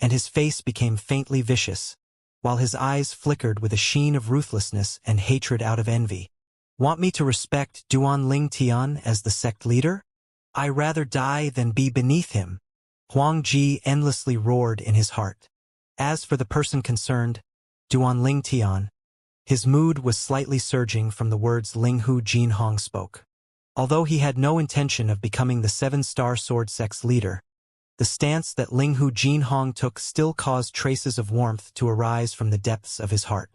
and his face became faintly vicious, while his eyes flickered with a sheen of ruthlessness and hatred out of envy. Want me to respect Duan Ling Tian as the sect leader? I rather die than be beneath him. Huang Ji endlessly roared in his heart. As for the person concerned, Duan Ling Tian, his mood was slightly surging from the words Ling Hu Jin Hong spoke. Although he had no intention of becoming the Seven-Star Sword sect's leader, The stance that Linghu Jinhong took still caused traces of warmth to arise from the depths of his heart.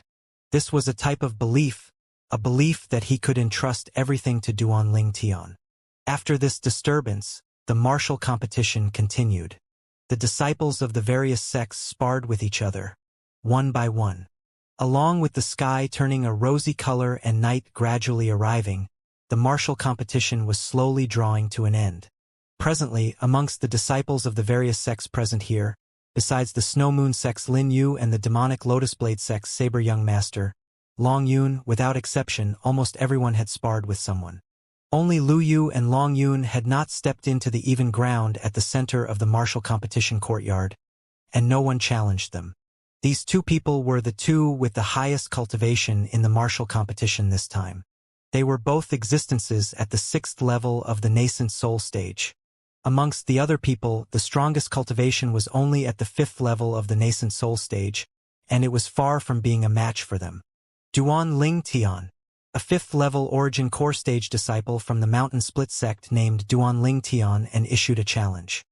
This was a type of belief, a belief that he could entrust everything to Duanling Tian. After this disturbance, the martial competition continued. The disciples of the various sects sparred with each other, one by one. Along with the sky turning a rosy color and night gradually arriving, the martial competition was slowly drawing to an end. Presently, amongst the disciples of the various sects present here, besides the Snow Moon sect's Lin Yu and the demonic Lotus Blade sect's Saber Young Master, Long Yun, without exception, almost everyone had sparred with someone. Only Lu Yu and Long Yun had not stepped into the even ground at the center of the martial competition courtyard, and no one challenged them. These two people were the two with the highest cultivation in the martial competition this time. They were both existences at the 6th level of the nascent soul stage. Amongst the other people, the strongest cultivation was only at the 5th level of the nascent soul stage, and it was far from being a match for them. Duanling Tian, a 5th level origin core stage disciple from the Mountain Split sect named Duanling Tian and issued a challenge.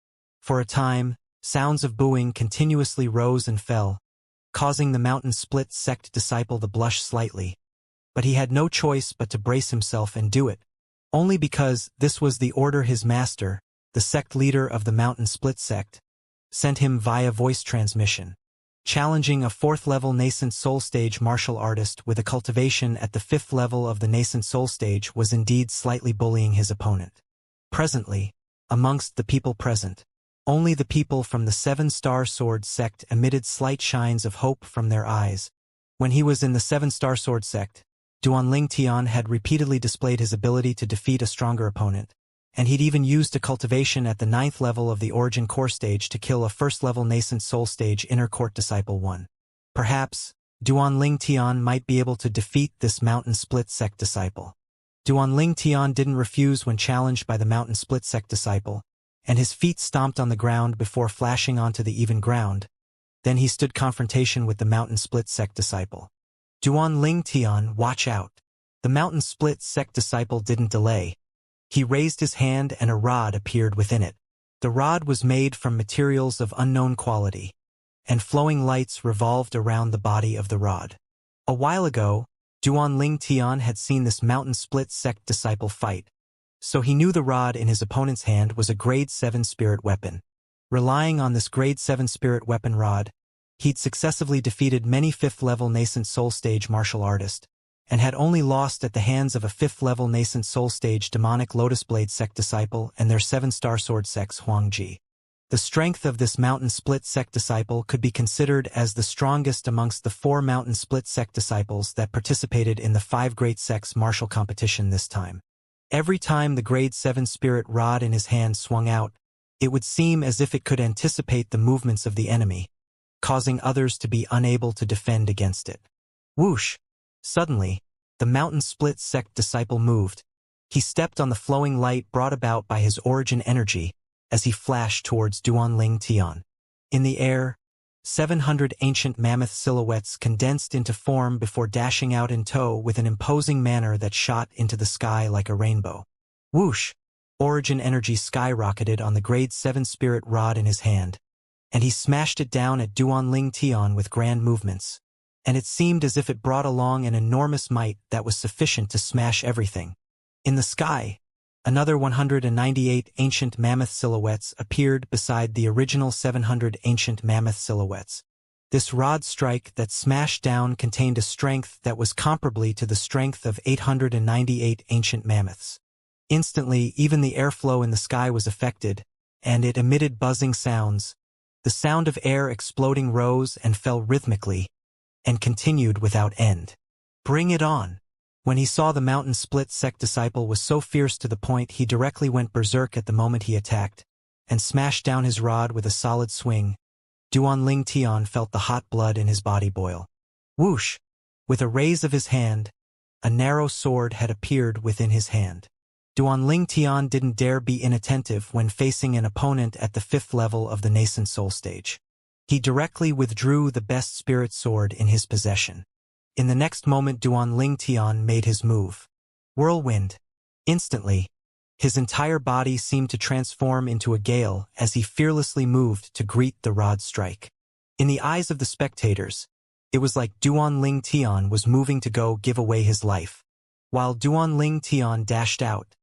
For a time, sounds of booing continuously rose and fell, causing the Mountain Split sect disciple to blush slightly. But he had no choice but to brace himself and do it, only because this was the order his master, the sect leader of the Mountain Split sect, sent him via voice transmission. Challenging a 4th-level nascent soul stage martial artist with a cultivation at the 5th level of the nascent soul stage was indeed slightly bullying his opponent. Presently, amongst the people present, only the people from the 7-Star Sword sect emitted slight shines of hope from their eyes. When he was in the 7-Star Sword sect, Duanling Tian had repeatedly displayed his ability to defeat a stronger opponent, and he'd even used a cultivation at the 9th level of the Origin Core stage to kill a 1st-level Nascent Soul stage Inner Court Disciple 1. Perhaps, Duanling Tian might be able to defeat this Mountain Split sect disciple. Duanling Tian didn't refuse when challenged by the Mountain Split sect disciple, and his feet stomped on the ground before flashing onto the even ground. Then he stood confrontation with the Mountain Split sect disciple. Duanling Tian, watch out. The Mountain Split sect disciple didn't delay. He raised his hand and a rod appeared within it. The rod was made from materials of unknown quality, and flowing lights revolved around the body of the rod. A while ago, Duanling Tian had seen this Mountain Split sect disciple fight, so he knew the rod in his opponent's hand was a Grade 7 spirit weapon. Relying on this Grade 7 spirit weapon rod, he'd successively defeated many 5th-level nascent soul stage martial artists, and had only lost at the hands of a 5th-level nascent soul stage demonic Lotus Blade sect disciple and their 7-Star Sword sects Huangji. The strength of this Mountain Split sect disciple could be considered as the strongest amongst the 4 Mountain Split sect disciples that participated in the 5 Great Sects martial competition this time. Every time the Grade 7 spirit rod in his hand swung out, it would seem as if it could anticipate the movements of the enemy, causing others to be unable to defend against it. Whoosh! Suddenly, the Mountain Split sect disciple moved. He stepped on the flowing light brought about by his origin energy as he flashed towards Duanling Tian. In the air, 700 ancient mammoth silhouettes condensed into form before dashing out in tow with an imposing manner that shot into the sky like a rainbow. Whoosh! Origin energy skyrocketed on the Grade 7 spirit rod in his hand, and he smashed it down at Duanling Tian with grand movements. And it seemed as if it brought along an enormous might that was sufficient to smash everything. In the sky, another 198 ancient mammoth silhouettes appeared beside the original 700 ancient mammoth silhouettes. This rod strike that smashed down contained a strength that was comparably to the strength of 898 ancient mammoths. Instantly, even the airflow in the sky was affected, and it emitted buzzing sounds. The sound of air exploding rose and fell rhythmically, and continued without end. Bring it on! When he saw the Mountain Split sect disciple was so fierce to the point he directly went berserk at the moment he attacked, and smashed down his rod with a solid swing, Duanling Tian felt the hot blood in his body boil. Whoosh! With a raise of his hand, a narrow sword had appeared within his hand. Duanling Tian didn't dare be inattentive when facing an opponent at the 5th level of the nascent soul stage. He directly withdrew the best spirit sword in his possession. In the next moment Duanling Tian made his move. Whirlwind. Instantly, His entire body seemed to transform into a gale as he fearlessly moved to greet the rod strike. In the eyes of the spectators, it was like Duan Tian was moving to go give away his life. While Duan Tian dashed out,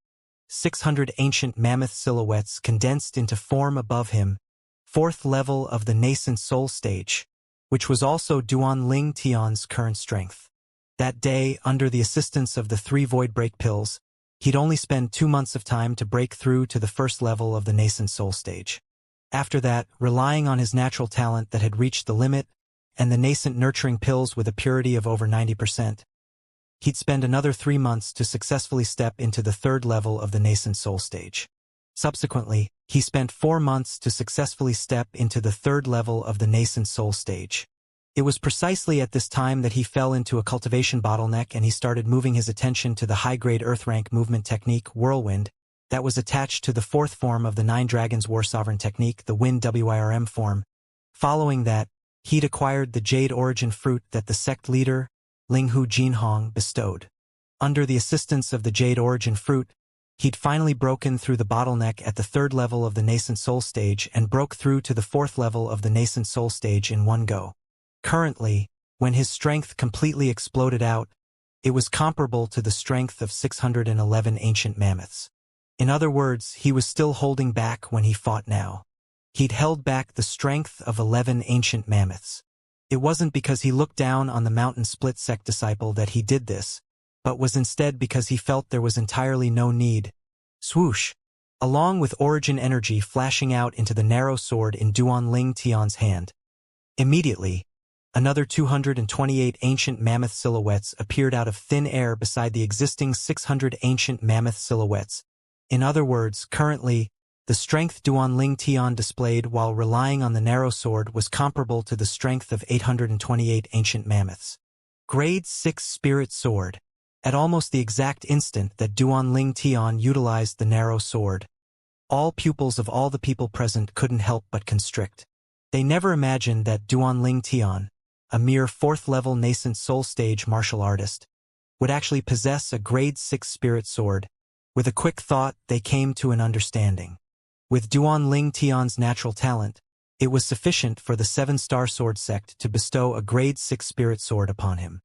600 ancient mammoth silhouettes condensed into form above him, fourth level of the nascent soul stage, which was also Duan Tian's current strength. That day, under the assistance of the 3 void break pills, he'd only spend 2 months of time to break through to the first level of the nascent soul stage. After that, relying on his natural talent that had reached the limit, and the nascent nurturing pills with a purity of over 90%, he'd spend another 3 months to successfully step into the 3rd level of the nascent soul stage. Subsequently, he spent 4 months to successfully step into the 3rd level of the nascent soul stage. It was precisely at this time that he fell into a cultivation bottleneck and he started moving his attention to the high-grade Earth rank movement technique, Whirlwind, that was attached to the 4th form of the 9 Dragons War Sovereign technique, the Wind WIRM form. Following that, he'd acquired the Jade Origin fruit that the sect leader, Linghu Jinhong, bestowed. Under the assistance of the Jade Origin fruit, he'd finally broken through the bottleneck at the 3rd level of the nascent soul stage and broke through to the 4th level of the nascent soul stage in one go. Currently, when his strength completely exploded out, it was comparable to the strength of 611 ancient mammoths. In other words, he was still holding back when he fought now. He'd held back the strength of 11 ancient mammoths. It wasn't because he looked down on the mountain split sect disciple that he did this, but was instead because he felt there was entirely no need. Swoosh! Along with origin energy flashing out into the narrow sword in Duan Tian's hand. Immediately, another 228 ancient mammoth silhouettes appeared out of thin air beside the existing 600 ancient mammoth silhouettes. In other words, currently, the strength Duan Tian displayed while relying on the narrow sword was comparable to the strength of 828 ancient mammoths. Grade 6 Spirit Sword. At almost the exact instant that Duan Tian utilized the narrow sword, all pupils of all the people present couldn't help but constrict. They never imagined that Duan Tian, a mere 4th-level nascent soul stage martial artist, would actually possess a grade 6 spirit sword. With a quick thought, they came to an understanding. With Duan Tian's natural talent, it was sufficient for the 7-star sword sect to bestow a grade 6 spirit sword upon him.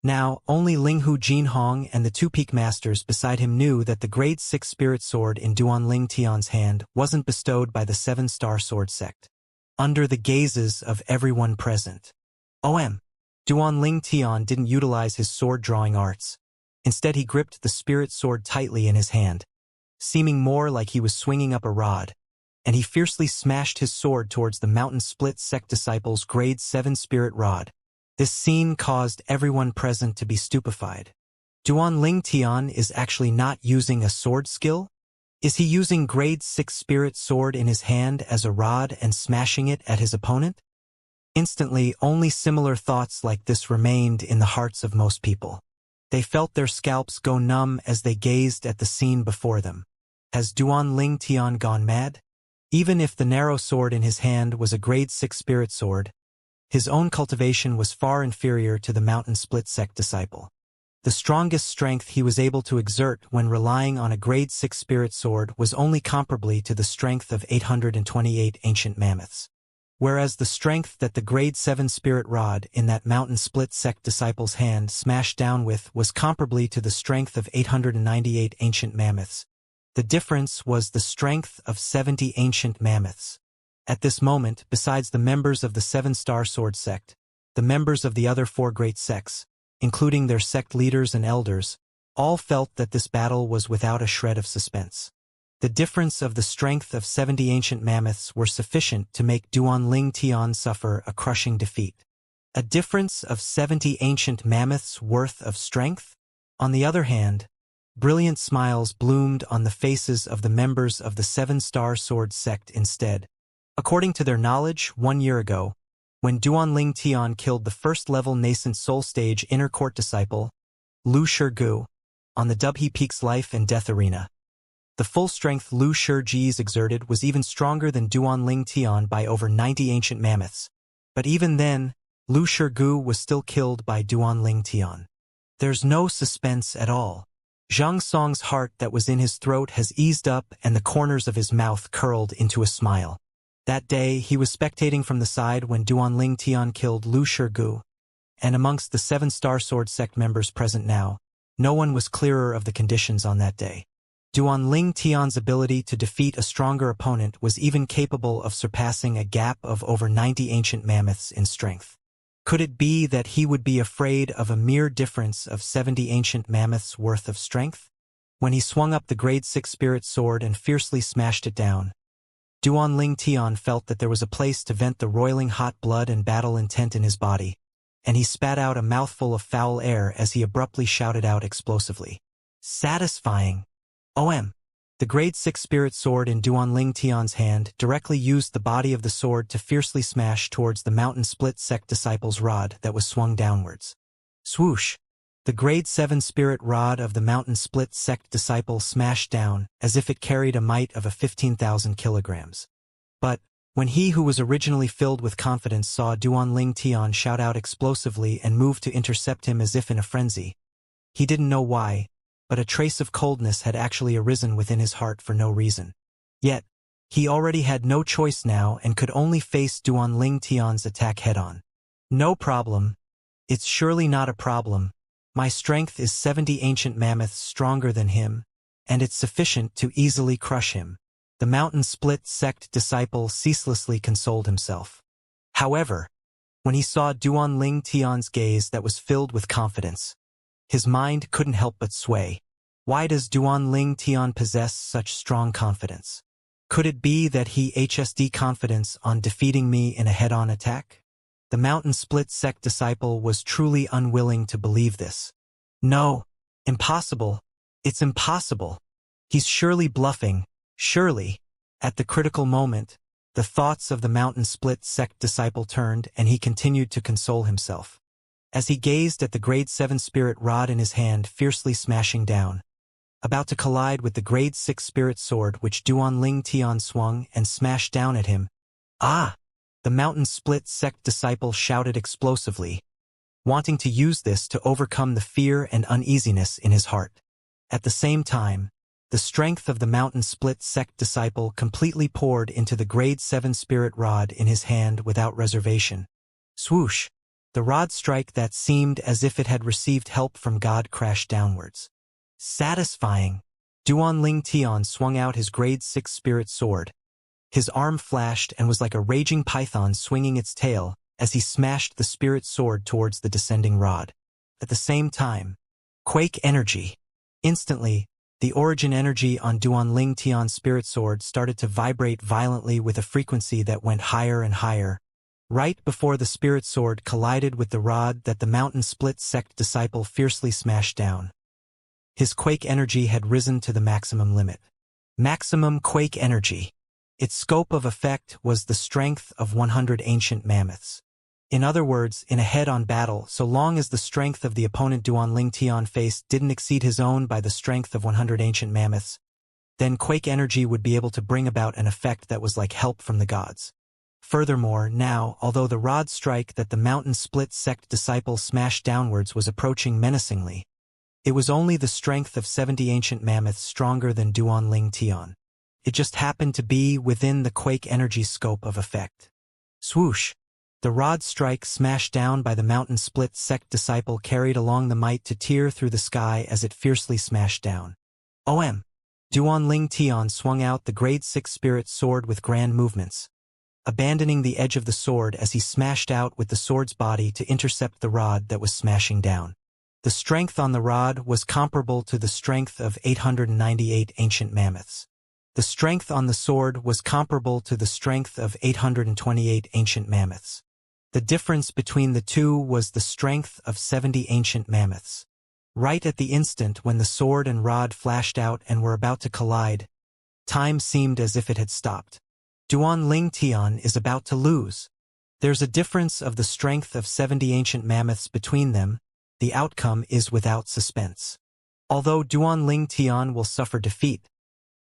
Now, only Linghu Jinhong and the 2 peak masters beside him knew that the grade 6 spirit sword in Duan Tian's hand wasn't bestowed by the 7-star sword sect. Under the gazes of everyone present. Duan Tian didn't utilize his sword-drawing arts. Instead, he gripped the spirit sword tightly in his hand, seeming more like he was swinging up a rod, and he fiercely smashed his sword towards the mountain split sect disciple's grade 7 spirit rod. This scene caused everyone present to be stupefied. Duan Tian is actually not using a sword skill? Is he using grade 6 spirit sword in his hand as a rod and smashing it at his opponent? Instantly, only similar thoughts like this remained in the hearts of most people. They felt their scalps go numb as they gazed at the scene before them. Has Duan Tian gone mad? Even if the narrow sword in his hand was a grade 6 spirit sword, his own cultivation was far inferior to the mountain split sect disciple. The strongest strength he was able to exert when relying on a grade 6 spirit sword was only comparably to the strength of 828 ancient mammoths. Whereas the strength that the grade 7 spirit rod in that mountain split sect disciple's hand smashed down with was comparably to the strength of 898 ancient mammoths. The difference was the strength of 70 ancient mammoths. At this moment, besides the members of the 7-star sword sect, the members of the other 4 great sects, including their sect leaders and elders, all felt that this battle was without a shred of suspense. The difference of the strength of 70 ancient mammoths were sufficient to make Duan Tian suffer a crushing defeat. A difference of 70 ancient mammoths' worth of strength? On the other hand, brilliant smiles bloomed on the faces of the members of the 7-star sword sect instead. According to their knowledge, 1 year ago, when Duan Tian killed the first-level nascent soul stage inner court disciple, Lu Shirgu, on the Dubhe Peak's life and death arena, the full strength Lu Shirji's exerted was even stronger than Duan Tian by over 90 ancient mammoths. But even then, Lu Shirgu was still killed by Duan Tian. There's no suspense at all. Zhang Song's heart that was in his throat has eased up and the corners of his mouth curled into a smile. That day, he was spectating from the side when Duanling Tian killed Lu Shirgu, and amongst the 7 Star Sword sect members present now, no one was clearer of the conditions on that day. Duanling Tian's ability to defeat a stronger opponent was even capable of surpassing a gap of over 90 ancient mammoths in strength. Could it be that he would be afraid of a mere difference of 70 ancient mammoths worth of strength? When he swung up the grade 6 spirit sword and fiercely smashed it down, Duanling Tian felt that there was a place to vent the roiling hot blood and battle intent in his body, and he spat out a mouthful of foul air as he abruptly shouted out explosively. Satisfying! OM! The grade 6 spirit sword in Duanling Tian's hand directly used the body of the sword to fiercely smash towards the mountain split sect disciple's rod that was swung downwards. Swoosh! The grade 7 spirit rod of the mountain split sect disciple smashed down as if it carried a might of 15,000 kilograms. But, when he who was originally filled with confidence saw Duanling Tian shout out explosively and move to intercept him as if in a frenzy, he didn't know why, but a trace of coldness had actually arisen within his heart for no reason. Yet, he already had no choice now and could only face Duanling Tian's attack head-on. No problem. It's surely not a problem. My strength is 70 ancient mammoths stronger than him, and it's sufficient to easily crush him. The mountain split sect disciple ceaselessly consoled himself. However, when he saw Duanling Tian's gaze that was filled with confidence, his mind couldn't help but sway. Why does Duanling Tian possess such strong confidence? Could it be that he HSD confidence on defeating me in a head-on attack? The mountain split sect disciple was truly unwilling to believe this. No, impossible. It's impossible. He's surely bluffing, surely. At the critical moment, the thoughts of the mountain split sect disciple turned and he continued to console himself. As he gazed at the grade 7 spirit rod in his hand fiercely smashing down, about to collide with the grade 6 spirit sword which Duanling Tian swung and smashed down at him. Ah! The mountain split sect disciple shouted explosively, wanting to use this to overcome the fear and uneasiness in his heart. At the same time, the strength of the mountain split sect disciple completely poured into the grade 7 spirit rod in his hand without reservation. Swoosh! The rod strike that seemed as if it had received help from God crashed downwards. Satisfying! Duanling Tian swung out his grade 6 spirit sword. His arm flashed and was like a raging python swinging its tail as he smashed the spirit sword towards the descending rod. At the same time, quake energy. Instantly, the origin energy on Duanling Tian's spirit sword started to vibrate violently with a frequency that went higher and higher, right before the spirit sword collided with the rod that the mountain split sect disciple fiercely smashed down. His quake energy had risen to the maximum limit. Maximum quake energy. Its scope of effect was the strength of 100 ancient mammoths. In other words, in a head-on battle, so long as the strength of the opponent Duanling Tian faced didn't exceed his own by the strength of 100 ancient mammoths, then quake energy would be able to bring about an effect that was like help from the gods. Furthermore, now, although the rod strike that the mountain split sect disciple smashed downwards was approaching menacingly, it was only the strength of 70 ancient mammoths stronger than Duanling Tian. It just happened to be within the quake energy scope of effect. Swoosh! The rod strike smashed down by the mountain split sect disciple carried along the might to tear through the sky as it fiercely smashed down. OM! Duanling Tian swung out the grade 6 spirit sword with grand movements, abandoning the edge of the sword as he smashed out with the sword's body to intercept the rod that was smashing down. The strength on the rod was comparable to the strength of 898 ancient mammoths. The strength on the sword was comparable to the strength of 828 ancient mammoths. The difference between the two was the strength of 70 ancient mammoths. Right at the instant when the sword and rod flashed out and were about to collide, time seemed as if it had stopped. Duanling Tian is about to lose. There's a difference of the strength of 70 ancient mammoths between them. The outcome is without suspense. Although Duanling Tian will suffer defeat,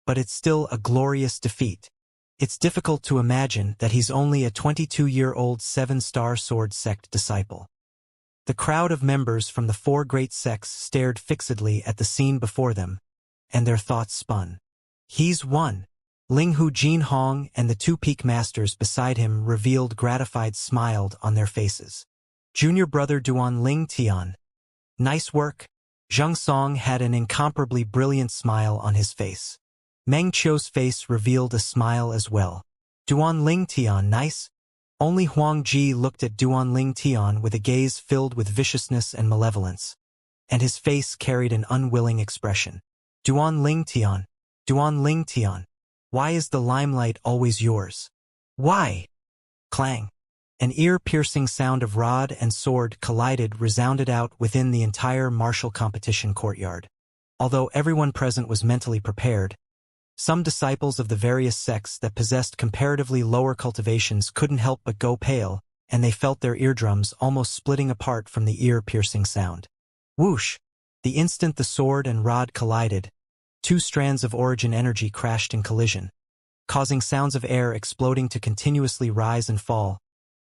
but it's still a glorious defeat. It's difficult to imagine that he's only a 22-year-old 7-star sword sect disciple. The crowd of members from the four great sects stared fixedly at the scene before them, and their thoughts spun. He's won. Ling Hu Jin Hong and the two peak masters beside him revealed gratified smiled on their faces. Junior brother Duan Ling Tian. Nice work. Zheng Song had an incomparably brilliant smile on his face. Meng Qiu's face revealed a smile as well. Duan Ling Tian nice? Only Huang Ji looked at Duan Ling Tian with a gaze filled with viciousness and malevolence, and his face carried an unwilling expression. Duan Ling Tian. Duan Ling Tian. Why is the limelight always yours? Why? Clang. An ear-piercing sound of rod and sword collided resounded out within the entire martial competition courtyard. Although everyone present was mentally prepared, some disciples of the various sects that possessed comparatively lower cultivations couldn't help but go pale, and they felt their eardrums almost splitting apart from the ear-piercing sound. Whoosh! The instant the sword and rod collided, two strands of origin energy crashed in collision, causing sounds of air exploding to continuously rise and fall,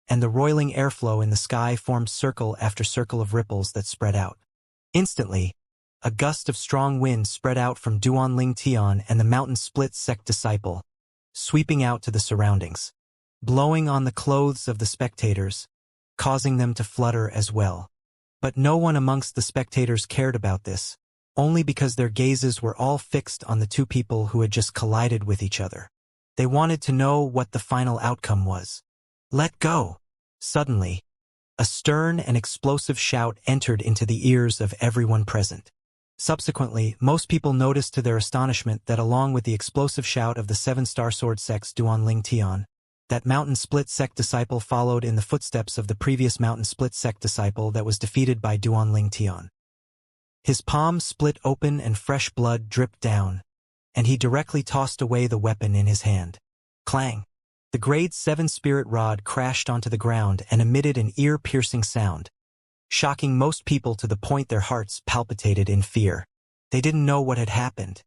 and the roiling airflow in the sky formed circle after circle of ripples that spread out. Instantly, a gust of strong wind spread out from Duan Ling Tian and the mountain split sect disciple, sweeping out to the surroundings, blowing on the clothes of the spectators, causing them to flutter as well. But no one amongst the spectators cared about this, only because their gazes were all fixed on the two people who had just collided with each other. They wanted to know what the final outcome was. Let go! Suddenly, a stern and explosive shout entered into the ears of everyone present. Subsequently, most people noticed to their astonishment that along with the explosive shout of the seven-star sword sect's Duan Ling Tian, that mountain split sect disciple followed in the footsteps of the previous mountain split sect disciple that was defeated by Duan Ling Tian. His palm split open and fresh blood dripped down, and he directly tossed away the weapon in his hand. Clang! The grade 7 spirit rod crashed onto the ground and emitted an ear-piercing sound, shocking most people to the point their hearts palpitated in fear. They didn't know what had happened.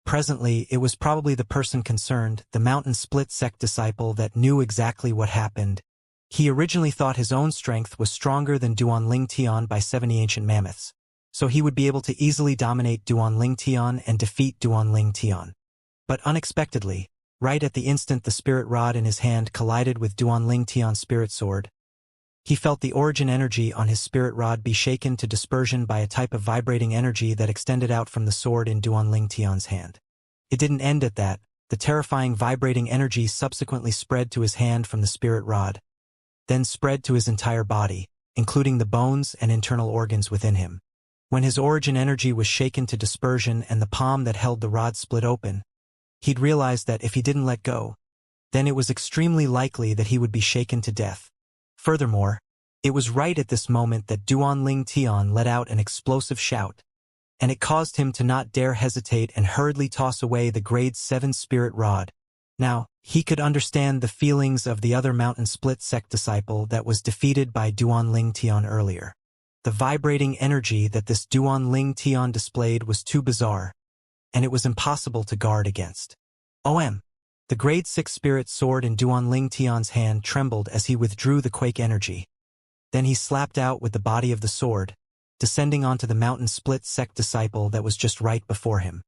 Presently, it was probably the person concerned, the mountain split sect disciple, that knew exactly what happened. He originally thought his own strength was stronger than Duan Ling Tian by 70 ancient mammoths, so he would be able to easily dominate Duan Ling Tian and defeat Duan Ling Tian. But unexpectedly, right at the instant the spirit rod in his hand collided with Duan Ling Tian's spirit sword, he felt the origin energy on his spirit rod be shaken to dispersion by a type of vibrating energy that extended out from the sword in Duan Ling Tian's hand. It didn't end at that. The terrifying vibrating energy subsequently spread to his hand from the spirit rod, then spread to his entire body, including the bones and internal organs within him. When his origin energy was shaken to dispersion and the palm that held the rod split open, he'd realized that if he didn't let go, then it was extremely likely that he would be shaken to death. Furthermore, it was right at this moment that Duan Ling Tian let out an explosive shout, and it caused him to not dare hesitate and hurriedly toss away the grade 7 spirit rod. Now, he could understand the feelings of the other mountain split sect disciple that was defeated by Duan Ling Tian earlier. The vibrating energy that this Duan Ling Tian displayed was too bizarre, and it was impossible to guard against. The grade 6 spirit sword in Duan Ling Tian's hand trembled as he withdrew the quake energy. Then he slapped out with the body of the sword, descending onto the mountain split sect disciple that was just right before him.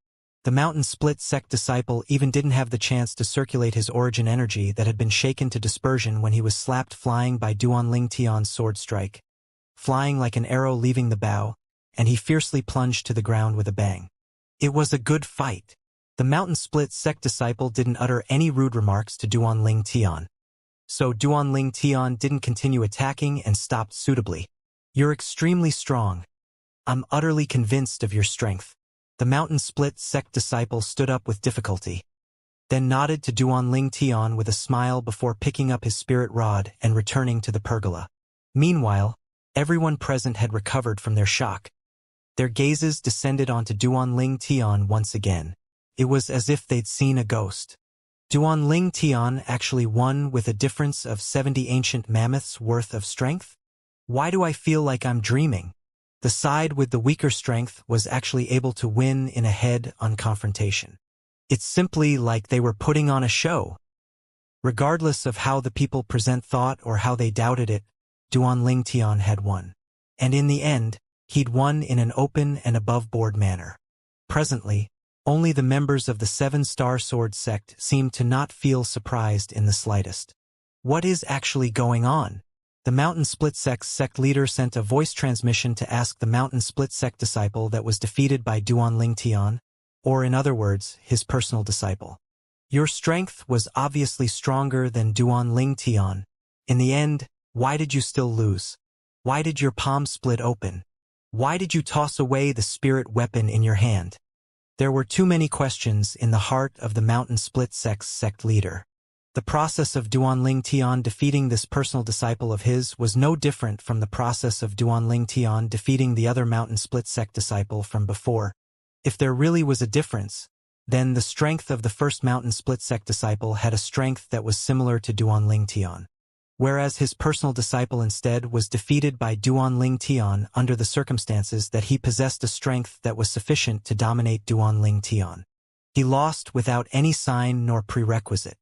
The mountain split sect disciple even didn't have the chance to circulate his origin energy that had been shaken to dispersion when he was slapped flying by Duan Ling Tian's sword strike, flying like an arrow leaving the bow, and he fiercely plunged to the ground with a bang. It was a good fight. The mountain split sect disciple didn't utter any rude remarks to Duan Ling Tian. So Duan Ling Tian didn't continue attacking and stopped suitably. You're extremely strong. I'm utterly convinced of your strength. The mountain split sect disciple stood up with difficulty, then nodded to Duan Ling Tian with a smile before picking up his spirit rod and returning to the pergola. Meanwhile, everyone present had recovered from their shock. Their gazes descended onto Duan Ling Tian once again. It was as if they'd seen a ghost. Duan Ling Tian actually won with a difference of 70 ancient mammoths worth of strength? Why do I feel like I'm dreaming? The side with the weaker strength was actually able to win in a head-on confrontation. It's simply like they were putting on a show. Regardless of how the people present thought or how they doubted it, Duan Ling Tian had won. And in the end, he'd won in an open and above-board manner. Presently, only the members of the Seven-Star Sword sect seemed to not feel surprised in the slightest. What is actually going on? The Mountain Split sect leader sent a voice transmission to ask the Mountain Split sect disciple that was defeated by Duanling Tian, or in other words, his personal disciple. Your strength was obviously stronger than Duanling Tian. In the end, why did you still lose? Why did your palm split open? Why did you toss away the spirit weapon in your hand? There were too many questions in the heart of the Mountain Split sect leader. The process of Duanling Tian defeating this personal disciple of his was no different from the process of Duanling Tian defeating the other Mountain Split sect disciple from before. If there really was a difference, then the strength of the first Mountain Split sect disciple had a strength that was similar to Duanling Tian. Whereas his personal disciple instead was defeated by Duanling Tian under the circumstances that he possessed a strength that was sufficient to dominate Duanling Tian. He lost without any sign nor prerequisite.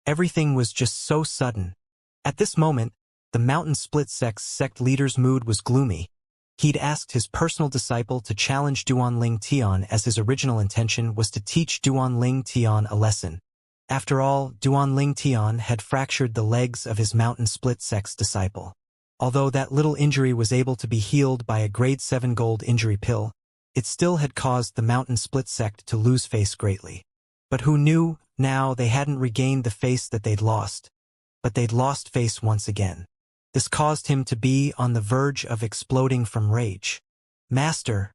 Everything was just so sudden. At this moment, the Mountain Split sect leader's mood was gloomy. He'd asked his personal disciple to challenge Duanling Tian as his original intention was to teach Duanling Tian a lesson. After all, Duanling Tian had fractured the legs of his Mountain Split sect disciple. Although that little injury was able to be healed by a grade 7 gold injury pill, it still had caused the Mountain Split sect to lose face greatly. But who knew, now they hadn't regained the face that they'd lost. But they'd lost face once again. This caused him to be on the verge of exploding from rage. Master,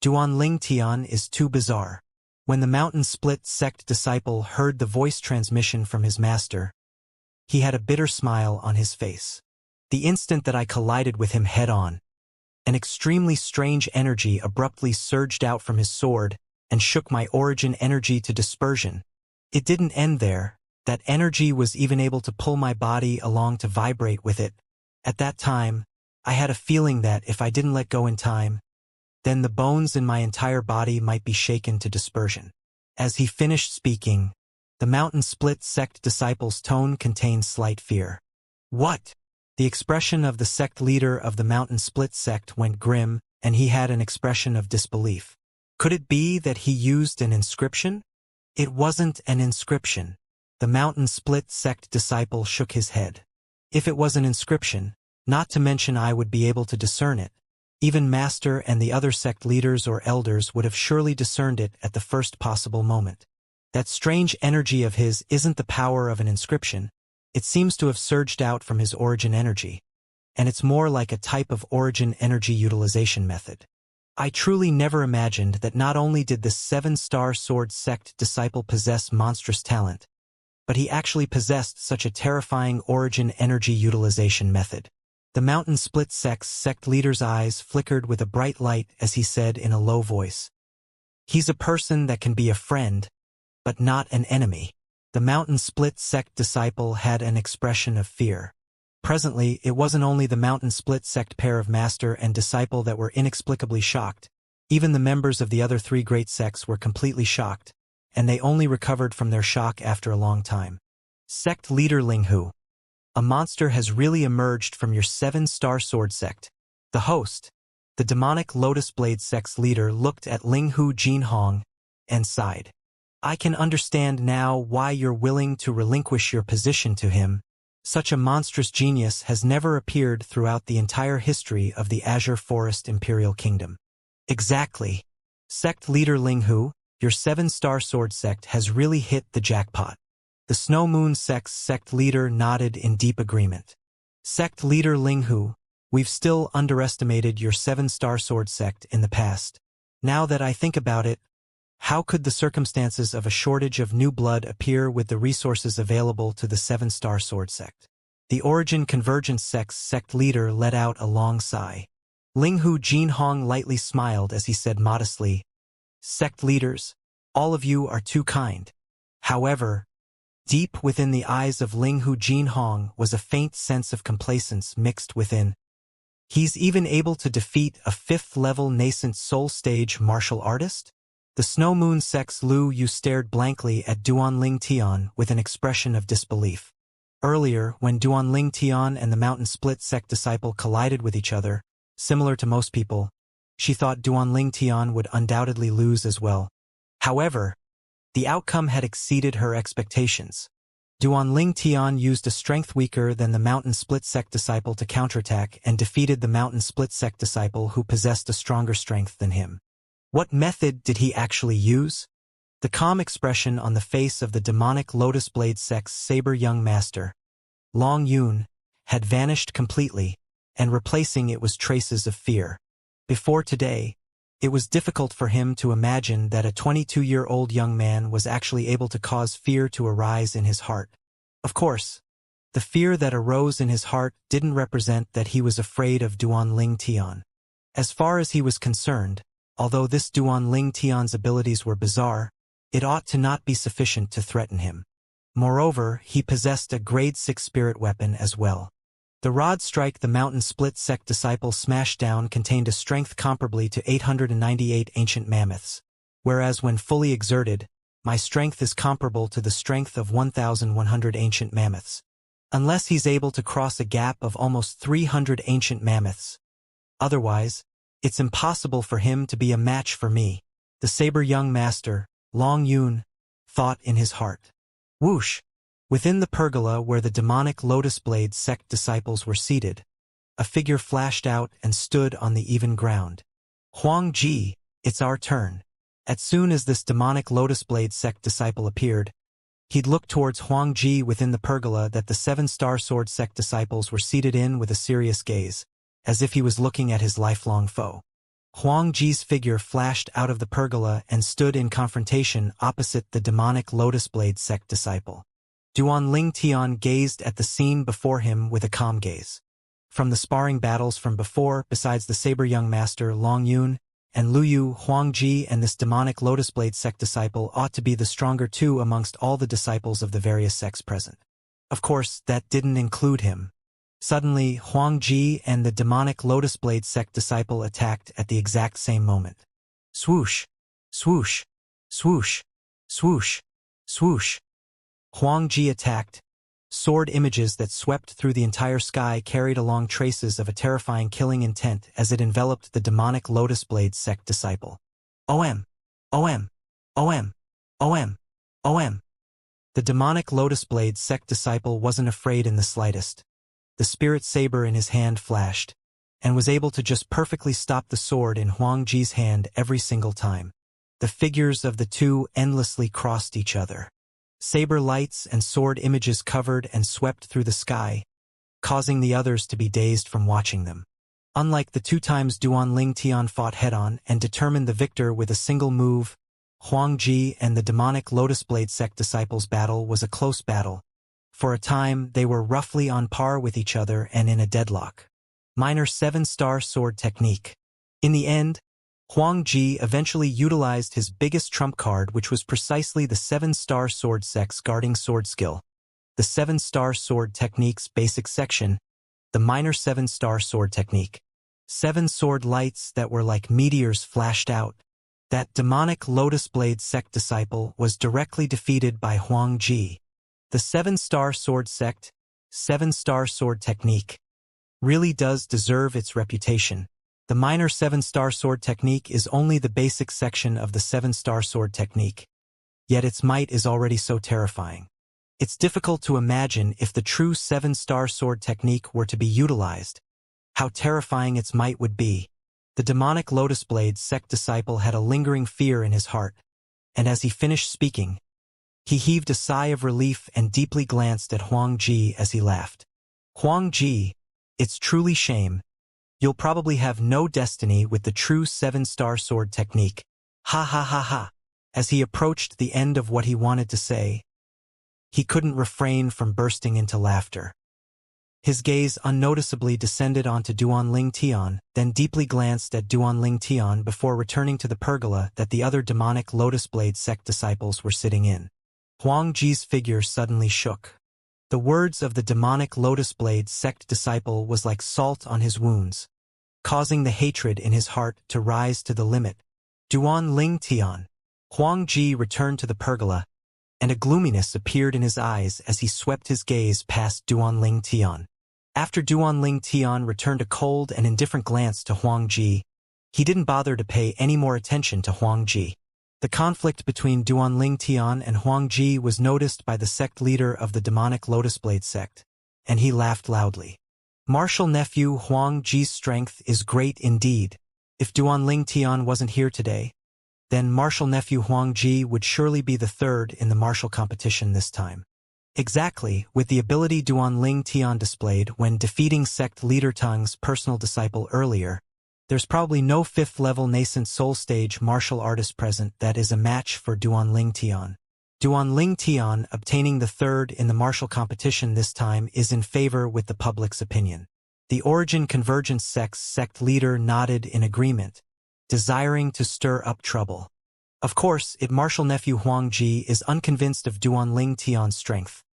Duanling Tian is too bizarre. When the Mountain Split sect disciple heard the voice transmission from his master, he had a bitter smile on his face. The instant that I collided with him head-on, an extremely strange energy abruptly surged out from his sword and shook my origin energy to dispersion. It didn't end there. That energy was even able to pull my body along to vibrate with it. At that time, I had a feeling that if I didn't let go in time, then the bones in my entire body might be shaken to dispersion. As he finished speaking, the Mountain Split sect disciple's tone contained slight fear. What? The expression of the sect leader of the Mountain Split sect went grim, and he had an expression of disbelief. Could it be that he used an inscription? It wasn't an inscription. The Mountain Split sect disciple shook his head. If it was an inscription, not to mention I would be able to discern it. Even Master and the other sect leaders or elders would have surely discerned it at the first possible moment. That strange energy of his isn't the power of an inscription. It seems to have surged out from his origin energy. And it's more like a type of origin energy utilization method. I truly never imagined that not only did this 7-star sword sect disciple possess monstrous talent, but he actually possessed such a terrifying origin energy utilization method. The Mountain Split sect leader's eyes flickered with a bright light as he said in a low voice, "He's a person that can be a friend, but not an enemy." The Mountain Split sect disciple had an expression of fear. Presently, it wasn't only the Mountain Split sect pair of master and disciple that were inexplicably shocked. Even the members of the other 3 great sects were completely shocked, and they only recovered from their shock after a long time. Sect leader Linghu. A monster has really emerged from your 7-star sword sect. The host, the demonic Lotus Blade sect's leader, looked at Linghu Jinhong and sighed. I can understand now why you're willing to relinquish your position to him. Such a monstrous genius has never appeared throughout the entire history of the Azure Forest Imperial Kingdom. Exactly. Sect leader Linghu, your 7-star sword sect has really hit the jackpot. The Snow Moon sect's sect leader nodded in deep agreement. Sect leader Linghu, we've still underestimated your 7-star sword sect in the past. Now that I think about it, how could the circumstances of a shortage of new blood appear with the resources available to the 7-star sword sect? The Origin Convergence sect's sect leader let out a long sigh. Linghu Jinhong lightly smiled as he said modestly, Sect leaders, all of you are too kind. However, deep within the eyes of Linghu Jinhong was a faint sense of complacence mixed within. He's even able to defeat a 5th-level nascent soul stage martial artist? The Snow Moon sect's Lu Yu stared blankly at Duanling Tian with an expression of disbelief. Earlier, when Duanling Tian and the Mountain Split sect disciple collided with each other, Similar to most people, she thought Duanling Tian would undoubtedly lose as well. However, the outcome had exceeded her expectations. Duanling Tian used a strength weaker than the Mountain Split Sect disciple to counterattack and defeated the Mountain Split Sect disciple who possessed a stronger strength than him. What method did he actually use? The calm expression on the face of the demonic Lotus Blade Sect's saber young master, Long Yun, had vanished completely, and replacing it was traces of fear. Before today, it was difficult for him to imagine that a 22-year-old young man was actually able to cause fear to arise in his heart. Of course, the fear that arose in his heart didn't represent that he was afraid of Duanling Tian. As far as he was concerned, although this Duanling Tian's abilities were bizarre, it ought to not be sufficient to threaten him. Moreover, he possessed a grade 6 spirit weapon as well. The rod strike the Mountain Split Sect disciple smashed down contained a strength comparably to 898 ancient mammoths, whereas when fully exerted, my strength is comparable to the strength of 1,100 ancient mammoths. Unless he's able to cross a gap of almost 300 ancient mammoths. Otherwise, it's impossible for him to be a match for me, the saber young master, Long Yun, thought in his heart. Whoosh! Within the pergola where the demonic Lotus Blade Sect disciples were seated, a figure flashed out and stood on the even ground. Huang Ji, it's our turn. As soon as this demonic Lotus Blade Sect disciple appeared, he'd look towards Huang Ji within the pergola that the 7-Star Sword Sect disciples were seated in with a serious gaze, as if he was looking at his lifelong foe. Huang Ji's figure flashed out of the pergola and stood in confrontation opposite the demonic Lotus Blade Sect disciple. Duanling Tian gazed at the scene before him with a calm gaze. From the sparring battles from before, besides the saber young master Long Yun and Lu Yu, Huang Ji and this demonic Lotus Blade Sect disciple ought to be the stronger two amongst all the disciples of the various sects present. Of course, that didn't include him. Suddenly, Huang Ji and the demonic Lotus Blade Sect disciple attacked at the exact same moment. Swoosh! Swoosh! Swoosh! Swoosh! Swoosh! Huang Ji attacked. Sword images that swept through the entire sky carried along traces of a terrifying killing intent as it enveloped the demonic Lotus Blade Sect disciple. OM! OM! OM! OM! OM! The demonic Lotus Blade Sect disciple wasn't afraid in the slightest. The spirit saber in his hand flashed, and was able to just perfectly stop the sword in Huang Ji's hand every single time. The figures of the two endlessly crossed each other. Saber lights and sword images covered and swept through the sky, causing the others to be dazed from watching them. Unlike the 2 times Duanling Tian fought head-on and determined the victor with a single move, Huang Ji and the demonic Lotus Blade Sect disciples' battle was a close battle. For a time, they were roughly on par with each other and in a deadlock. Minor 7-Star Sword Technique. In the end, Huang Ji eventually utilized his biggest trump card, which was precisely the 7-Star Sword Sect's guarding sword skill. The 7-Star Sword Technique's basic section, the Minor 7-Star Sword Technique. 7 sword lights that were like meteors flashed out. That demonic Lotus Blade Sect disciple was directly defeated by Huang Ji. The 7-Star Sword Sect, 7-Star Sword Technique, really does deserve its reputation. The Minor 7-Star Sword Technique is only the basic section of the 7-Star Sword Technique, yet its might is already so terrifying. It's difficult to imagine if the true 7-Star Sword Technique were to be utilized, how terrifying its might would be. The demonic Lotus Blade Sect disciple had a lingering fear in his heart, and as he finished speaking, he heaved a sigh of relief and deeply glanced at Huang Ji as he laughed. Huang Ji, it's truly shame. You'll probably have no destiny with the true 7-Star Sword Technique. Ha ha ha ha. As he approached the end of what he wanted to say, he couldn't refrain from bursting into laughter. His gaze unnoticeably descended onto Duanling Tian, then deeply glanced at Duanling Tian before returning to the pergola that the other demonic Lotus Blade Sect disciples were sitting in. Huang Ji's figure suddenly shook. The words of the demonic Lotus Blade Sect disciple was like salt on his wounds, causing the hatred in his heart to rise to the limit. Duanling Tian. Huang Ji returned to the pergola, and a gloominess appeared in his eyes as he swept his gaze past Duanling Tian. After Duanling Tian returned a cold and indifferent glance to Huang Ji, he didn't bother to pay any more attention to Huang Ji. The conflict between Duanling Tian and Huang Ji was noticed by the sect leader of the demonic Lotus Blade sect, and he laughed loudly. Martial nephew Huang Ji's strength is great indeed. If Duanling Tian wasn't here today, then martial nephew Huang Ji would surely be the third in the martial competition this time. Exactly, with the ability Duanling Tian displayed when defeating sect leader Tang's personal disciple earlier, there's probably no fifth-level nascent soul stage martial artist present that is a match for Duanling Tian. Duanling Tian obtaining the third in the martial competition this time is in favor with the public's opinion. The Origin Convergence sect's sect leader nodded in agreement, desiring to stir up trouble. Of course, if martial nephew Huang Ji is unconvinced of Duanling Tian's strength,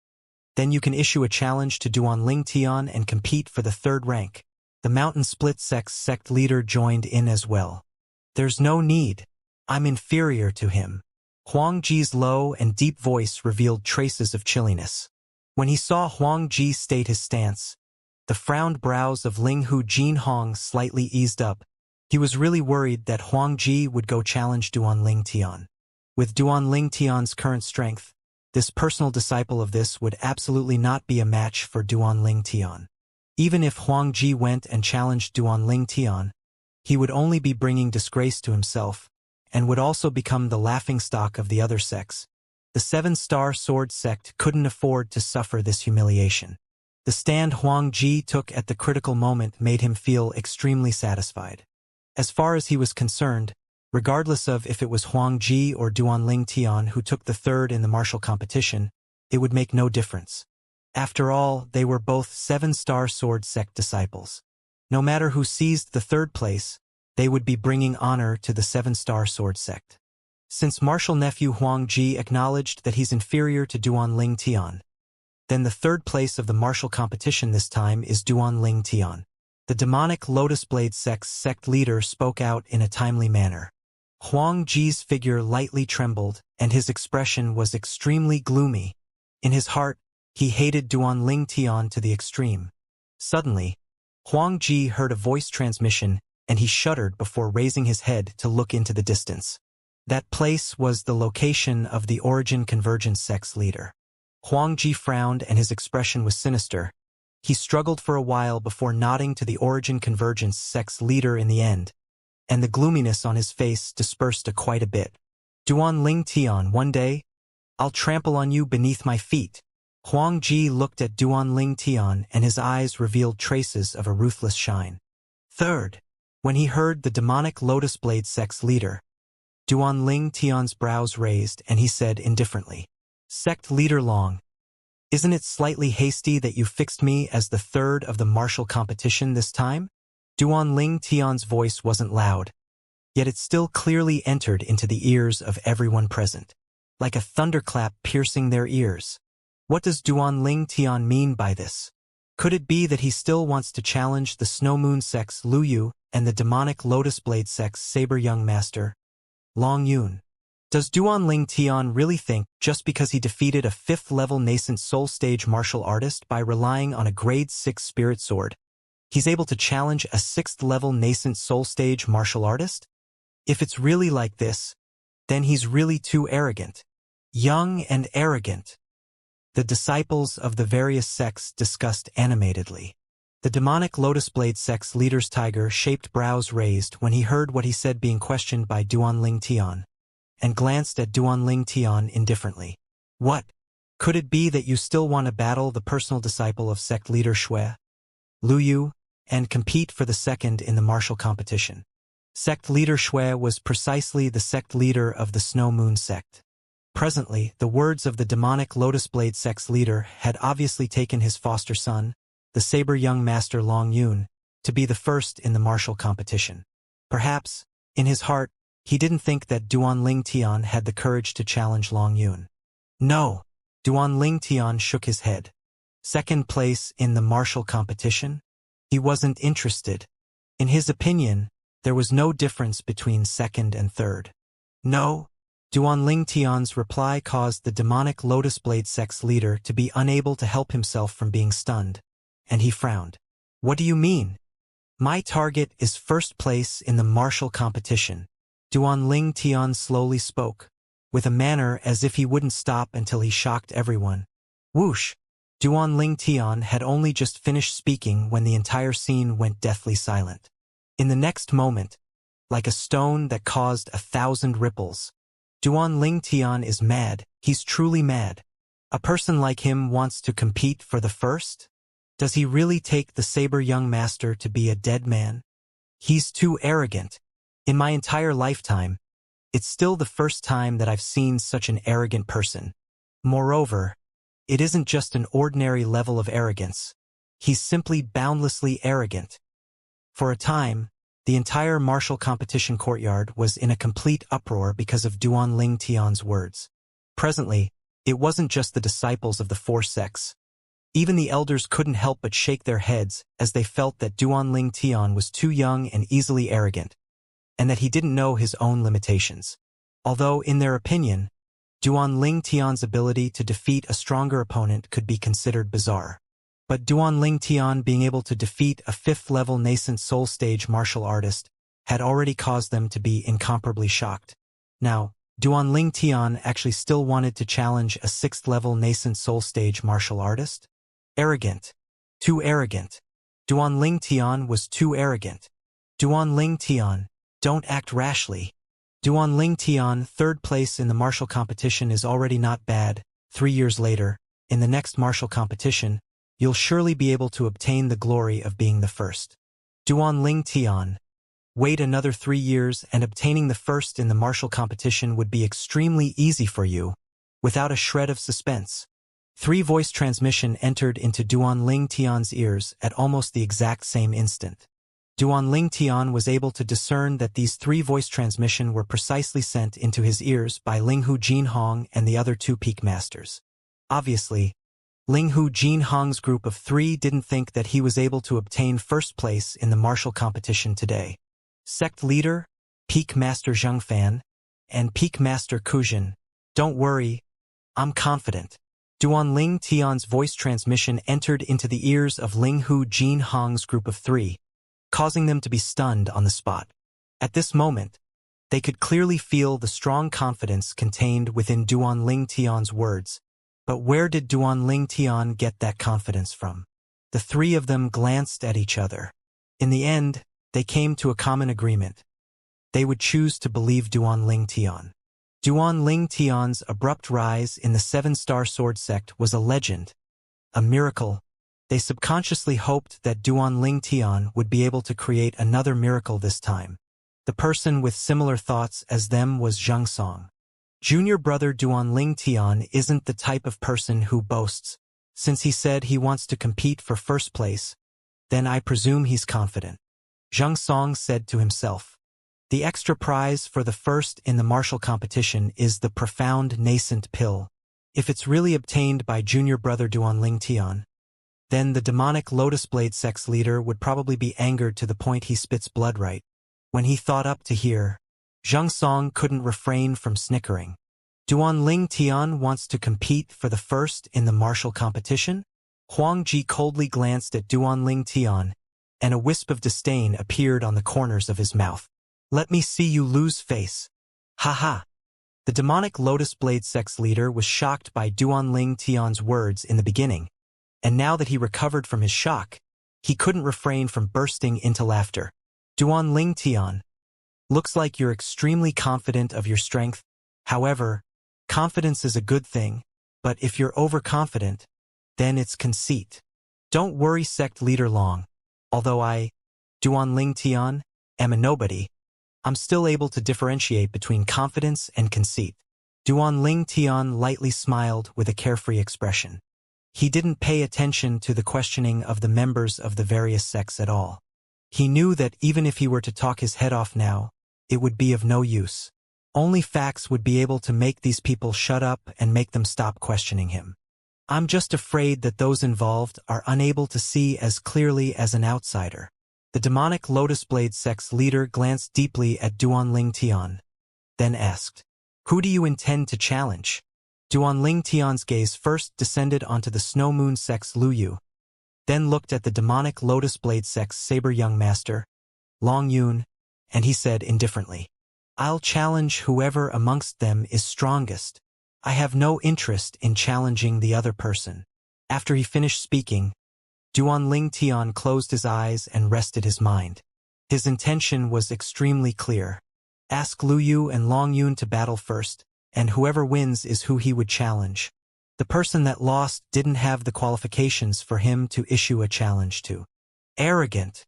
then you can issue a challenge to Duanling Tian and compete for the third rank. The Mountain Split sect's sect leader joined in as well. There's no need. I'm inferior to him. Huang Ji's low and deep voice revealed traces of chilliness. When he saw Huang Ji state his stance, the frowned brows of Linghu Jinhong slightly eased up. He was really worried that Huang Ji would go challenge Duanling Tian. With Duanling Tian's current strength, this personal disciple of this would absolutely not be a match for Duanling Tian. Even if Huang Ji went and challenged Duanling Tian, he would only be bringing disgrace to himself, and would also become the laughingstock of the other sects. The Seven-Star Sword sect couldn't afford to suffer this humiliation. The stand Huang Ji took at the critical moment made him feel extremely satisfied. As far as he was concerned, regardless of if it was Huang Ji or Duanling Tian who took the third in the martial competition, it would make no difference. After all, they were both Seven-Star Sword sect disciples. No matter who seized the third place, they would be bringing honor to the Seven-Star Sword sect. Since martial nephew Huang Ji acknowledged that he's inferior to Duanling Tian, then the third place of the martial competition this time is Duanling Tian. The demonic Lotus Blade sect's sect leader spoke out in a timely manner. Huang Ji's figure lightly trembled, and his expression was extremely gloomy. In his heart, he hated Duanling Tian to the extreme. Suddenly, Huang Ji heard a voice transmission, and he shuddered before raising his head to look into the distance. That place was the location of the Origin Convergence sect's leader. Huang Ji frowned, and his expression was sinister. He struggled for a while before nodding to the Origin Convergence sect's leader in the end, and the gloominess on his face dispersed quite a bit. Duanling Tian, one day, I'll trample on you beneath my feet. Huang Ji looked at Duanling Tian, and his eyes revealed traces of a ruthless shine. Third, when he heard the demonic Lotus Blade sect's leader, Duanling Tian's brows raised, and he said indifferently, "Sect leader Long, isn't it slightly hasty that you fixed me as the third of the martial competition this time?" Duanling Tian's voice wasn't loud, yet it still clearly entered into the ears of everyone present, like a thunderclap piercing their ears. What does Duanling Tian mean by this? Could it be that he still wants to challenge the Snow Moon sect's Lu Yu and the demonic Lotus Blade sect's Saber Young Master, Long Yun? Does Duanling Tian really think just because he defeated a fifth-level nascent soul stage martial artist by relying on a grade 6 spirit sword, he's able to challenge a 6th-level nascent soul stage martial artist? If it's really like this, then he's really too arrogant. Young and arrogant. The disciples of the various sects discussed animatedly. The demonic Lotus Blade sect's leader's tiger-shaped brows raised when he heard what he said being questioned by Duanling Tian, and glanced at Duanling Tian indifferently. What? Could it be that you still want to battle the personal disciple of sect leader Shui, Lu Yu, and compete for the second in the martial competition? Sect leader Shui was precisely the sect leader of the Snow Moon sect. Presently, the words of the demonic Lotus Blade sect's leader had obviously taken his foster son, the Saber Young Master Long Yun, to be the first in the martial competition. Perhaps, in his heart, he didn't think that Duanling Tian had the courage to challenge Long Yun. No, Duanling Tian shook his head. Second place in the martial competition? He wasn't interested. In his opinion, there was no difference between second and third. No. Duanling Tian's reply caused the demonic Lotus Blade sect's leader to be unable to help himself from being stunned. and he frowned. What do you mean? My target is first place in the martial competition. Duanling Tian slowly spoke, with a manner as if he wouldn't stop until he shocked everyone. Whoosh! Duanling Tian had only just finished speaking when the entire scene went deathly silent. In the next moment, like a stone that caused 1,000 ripples, Duanling Tian is mad. He's truly mad. A person like him wants to compete for the first? Does he really take the saber young master to be a dead man? He's too arrogant. In my entire lifetime, it's still the first time that I've seen such an arrogant person. Moreover, it isn't just an ordinary level of arrogance. He's simply boundlessly arrogant. For a time, the entire martial competition courtyard was in a complete uproar because of Duanling Tian's words. Presently, it wasn't just the disciples of the four sects. Even the elders couldn't help but shake their heads as they felt that Duanling Tian was too young and easily arrogant, and that he didn't know his own limitations. Although, in their opinion, Duanling Tian's ability to defeat a stronger opponent could be considered bizarre. But Duanling Tian being able to defeat a 5th-level nascent soul stage martial artist had already caused them to be incomparably shocked. Now, Duanling Tian actually still wanted to challenge a 6th-level nascent soul stage martial artist? Arrogant. Too arrogant. Duanling Tian was too arrogant. Duanling Tian, don't act rashly. Duanling Tian, 3rd place in the martial competition is already not bad. 3 years later, in the next martial competition, you'll surely be able to obtain the glory of being the first. Duanling Tian. Wait another 3 years and obtaining the first in the martial competition would be extremely easy for you, without a shred of suspense. 3 voice transmission entered into Duanling Tian's ears at almost the exact same instant. Duanling Tian was able to discern that these 3 voice transmission were precisely sent into his ears by Linghu Jinhong and the other 2 peak masters. Obviously, Linghu Jinhong's group of 3 didn't think that he was able to obtain first place in the martial competition today. Sect leader, Peak Master Zheng Fan, and Peak Master Kujin, don't worry, I'm confident. Duanling Tian's voice transmission entered into the ears of Linghu Jinhong's group of 3, causing them to be stunned on the spot. At this moment, they could clearly feel the strong confidence contained within Duanling Tian's words. But where did Duanling Tian get that confidence from? The 3 of them glanced at each other. In the end, they came to a common agreement. They would choose to believe Duanling Tian. Duanling Tian's abrupt rise in the 7-star sword sect was a legend, a miracle. They subconsciously hoped that Duanling Tian would be able to create another miracle this time. The person with similar thoughts as them was Zheng Song. Junior brother Duanling Tian isn't the type of person who boasts. Since he said he wants to compete for first place, then I presume he's confident. Zheng Song said to himself. The extra prize for the first in the martial competition is the profound nascent pill. If it's really obtained by junior brother Duanling Tian, then the demonic Lotus Blade sect's leader would probably be angered to the point he spits blood right. When he thought up to here, Zheng Song couldn't refrain from snickering. Duanling Tian wants to compete for the first in the martial competition? Huang Ji coldly glanced at Duanling Tian, and a wisp of disdain appeared on the corners of his mouth. Let me see you lose face. Ha ha. The demonic Lotus Blade sect's leader was shocked by Duanling Tian's words in the beginning, and now that he recovered from his shock, he couldn't refrain from bursting into laughter. Duanling Tian, looks like you're extremely confident of your strength. However, confidence is a good thing, but if you're overconfident, then it's conceit. Don't worry, sect leader Long. Although I, Duanling Tian, am a nobody, I'm still able to differentiate between confidence and conceit. Duanling Tian lightly smiled with a carefree expression. He didn't pay attention to the questioning of the members of the various sects at all. He knew that even if he were to talk his head off now, it would be of no use. Only facts would be able to make these people shut up and make them stop questioning him. I'm just afraid that those involved are unable to see as clearly as an outsider. The demonic Lotus Blade sect's leader glanced deeply at Duanling Tian, then asked, Who do you intend to challenge? Duanling Tian's gaze first descended onto the Snow Moon sect's Lu Yu. then looked at the demonic lotus blade sect's saber young master, Long Yun, and he said indifferently, "I'll challenge whoever amongst them is strongest. I have no interest in challenging the other person." After he finished speaking, Duanling Tian closed his eyes and rested his mind. His intention was extremely clear. Ask Lu Yu and Long Yun to battle first, and whoever wins is who he would challenge. The person that lost didn't have the qualifications for him to issue a challenge to. Arrogant.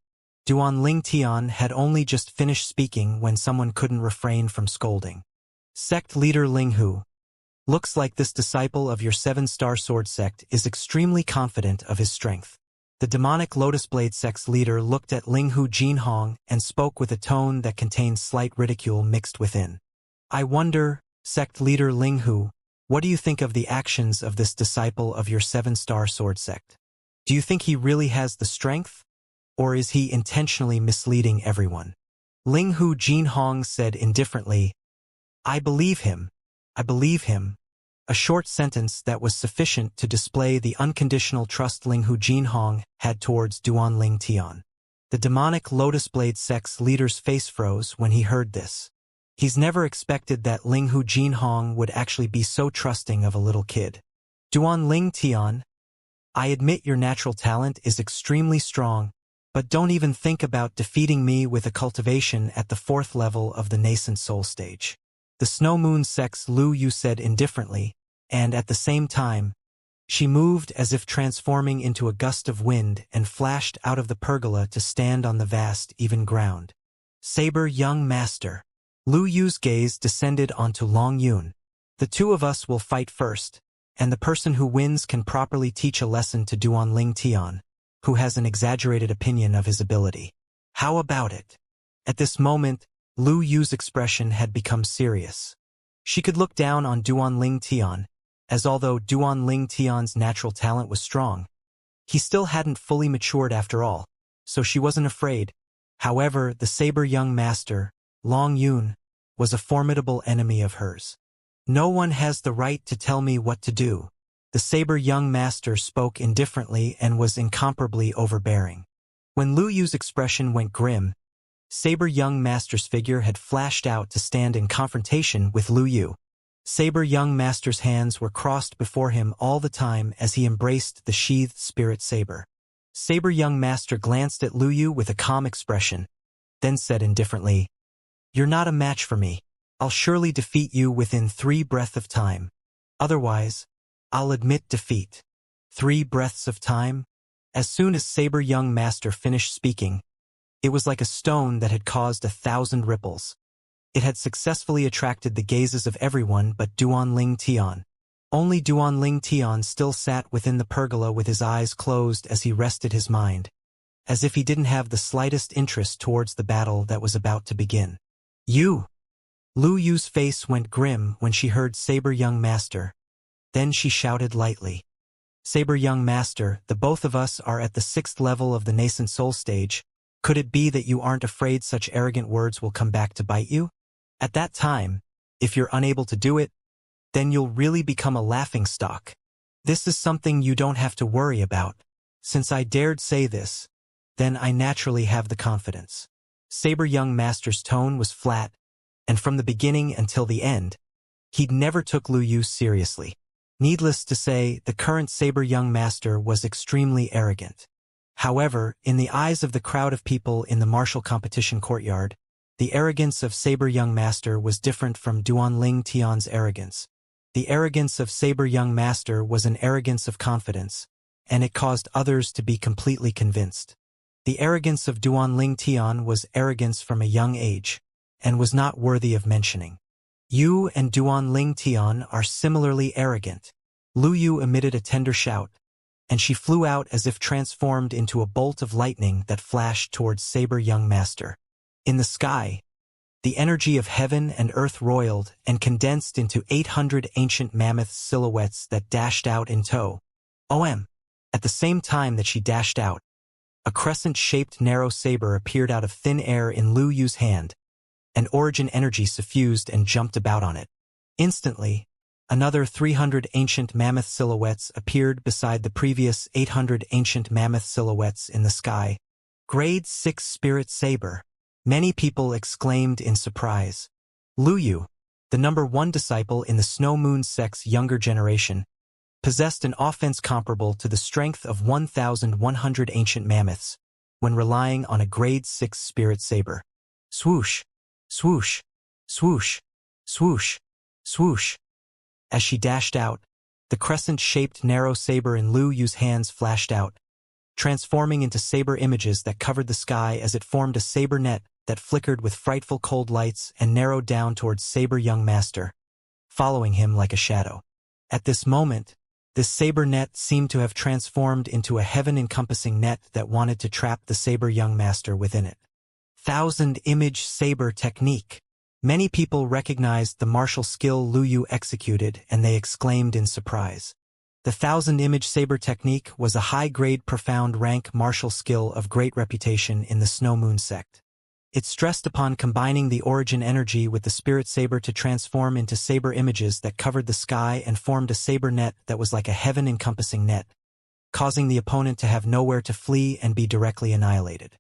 Duanling Tian had only just finished speaking when someone couldn't refrain from scolding. Sect leader Ling Hu. Looks like this disciple of your 7-star sword sect is extremely confident of his strength. The demonic Lotus Blade sect's leader looked at Ling Hu Jinhong and spoke with a tone that contained slight ridicule mixed within. "I wonder, sect leader Ling Hu, what do you think of the actions of this disciple of your 7-star sword sect? Do you think he really has the strength? Or is he intentionally misleading everyone?" Ling Hu Jinhong said indifferently, "I believe him. I believe him." A short sentence that was sufficient to display the unconditional trust Ling Hu Jinhong had towards Duanling Tian. The demonic Lotus Blade sect's leader's face froze when he heard this. He's never expected that Ling Hu Jinhong would actually be so trusting of a little kid. "Duanling Tian, I admit your natural talent is extremely strong, but don't even think about defeating me with a cultivation at the 4th level of the nascent soul stage." The Snow Moon sect's Lu Yu said indifferently, and at the same time, she moved as if transforming into a gust of wind and flashed out of the pergola to stand on the vast, even ground. "Saber young master." Lu Yu's gaze descended onto Long Yun. "The two of us will fight first, and the person who wins can properly teach a lesson to Duanling Tian, who has an exaggerated opinion of his ability. How about it?" At this moment, Lu Yu's expression had become serious. She could look down on Duanling Tian, as although Duanling Tian's natural talent was strong, he still hadn't fully matured after all, so she wasn't afraid. However, the saber young master, Long Yun, was a formidable enemy of hers. "No one has the right to tell me what to do." The saber young master spoke indifferently and was incomparably overbearing. When Lu Yu's expression went grim, Saber Young Master's figure had flashed out to stand in confrontation with Lu Yu. Saber Young Master's hands were crossed before him all the time as he embraced the sheathed spirit saber. Saber Young Master glanced at Lu Yu with a calm expression, then said indifferently, "You're not a match for me. I'll surely defeat you within 3 breaths of time. Otherwise, I'll admit defeat." 3 breaths of time? As soon as Saber Young Master finished speaking, it was like a stone that had caused 1,000 ripples. It had successfully attracted the gazes of everyone but Duanling Tian. Only Duanling Tian still sat within the pergola with his eyes closed as he rested his mind, as if he didn't have the slightest interest towards the battle that was about to begin. "You!" Lu Yu's face went grim when she heard Saber Young Master. Then she shouted lightly, "Saber Young Master, the both of us are at the 6th level of the nascent soul stage. Could it be that you aren't afraid such arrogant words will come back to bite you? At that time, if you're unable to do it, then you'll really become a laughingstock. This is something you don't have to worry about. Since I dared say this, then I naturally have the confidence." Saber Young Master's tone was flat, and from the beginning until the end, he'd never took Lu Yu seriously. Needless to say, the current Saber Young Master was extremely arrogant. However, in the eyes of the crowd of people in the martial competition courtyard, the arrogance of Saber Young Master was different from Duanling Tian's arrogance. The arrogance of Saber Young Master was an arrogance of confidence, and it caused others to be completely convinced. The arrogance of Duanling Tian was arrogance from a young age, and was not worthy of mentioning. "You and Duanling Tian are similarly arrogant." Lu Yu emitted a tender shout, and she flew out as if transformed into a bolt of lightning that flashed towards Saber Young Master. In the sky, the energy of heaven and earth roiled and condensed into 800 ancient mammoth silhouettes that dashed out in tow. At the same time that she dashed out, a crescent-shaped narrow saber appeared out of thin air in Lu Yu's hand, and origin energy suffused and jumped about on it. Instantly, Another 300 ancient mammoth silhouettes appeared beside the previous 800 ancient mammoth silhouettes in the sky. Grade 6 Spirit Saber. Many people exclaimed in surprise. Lu Yu, the number 1 disciple in the Snow Moon sect's younger generation, possessed an offense comparable to the strength of 1,100 ancient mammoths when relying on a Grade 6 Spirit Saber. Swoosh, swoosh, swoosh, swoosh, swoosh. As she dashed out, the crescent-shaped narrow saber in Lu Yu's hands flashed out, transforming into saber images that covered the sky as it formed a saber net that flickered with frightful cold lights and narrowed down towards Saber Young Master, following him like a shadow. At this moment, this saber net seemed to have transformed into a heaven-encompassing net that wanted to trap the Saber Young Master within it. 1,000-image saber technique. Many people recognized the martial skill Lu Yu executed, and they exclaimed in surprise. The 1,000-image saber technique was a high-grade profound rank martial skill of great reputation in the Snow Moon sect. It stressed upon combining the origin energy with the spirit saber to transform into saber images that covered the sky and formed a saber net that was like a heaven-encompassing net, causing the opponent to have nowhere to flee and be directly annihilated.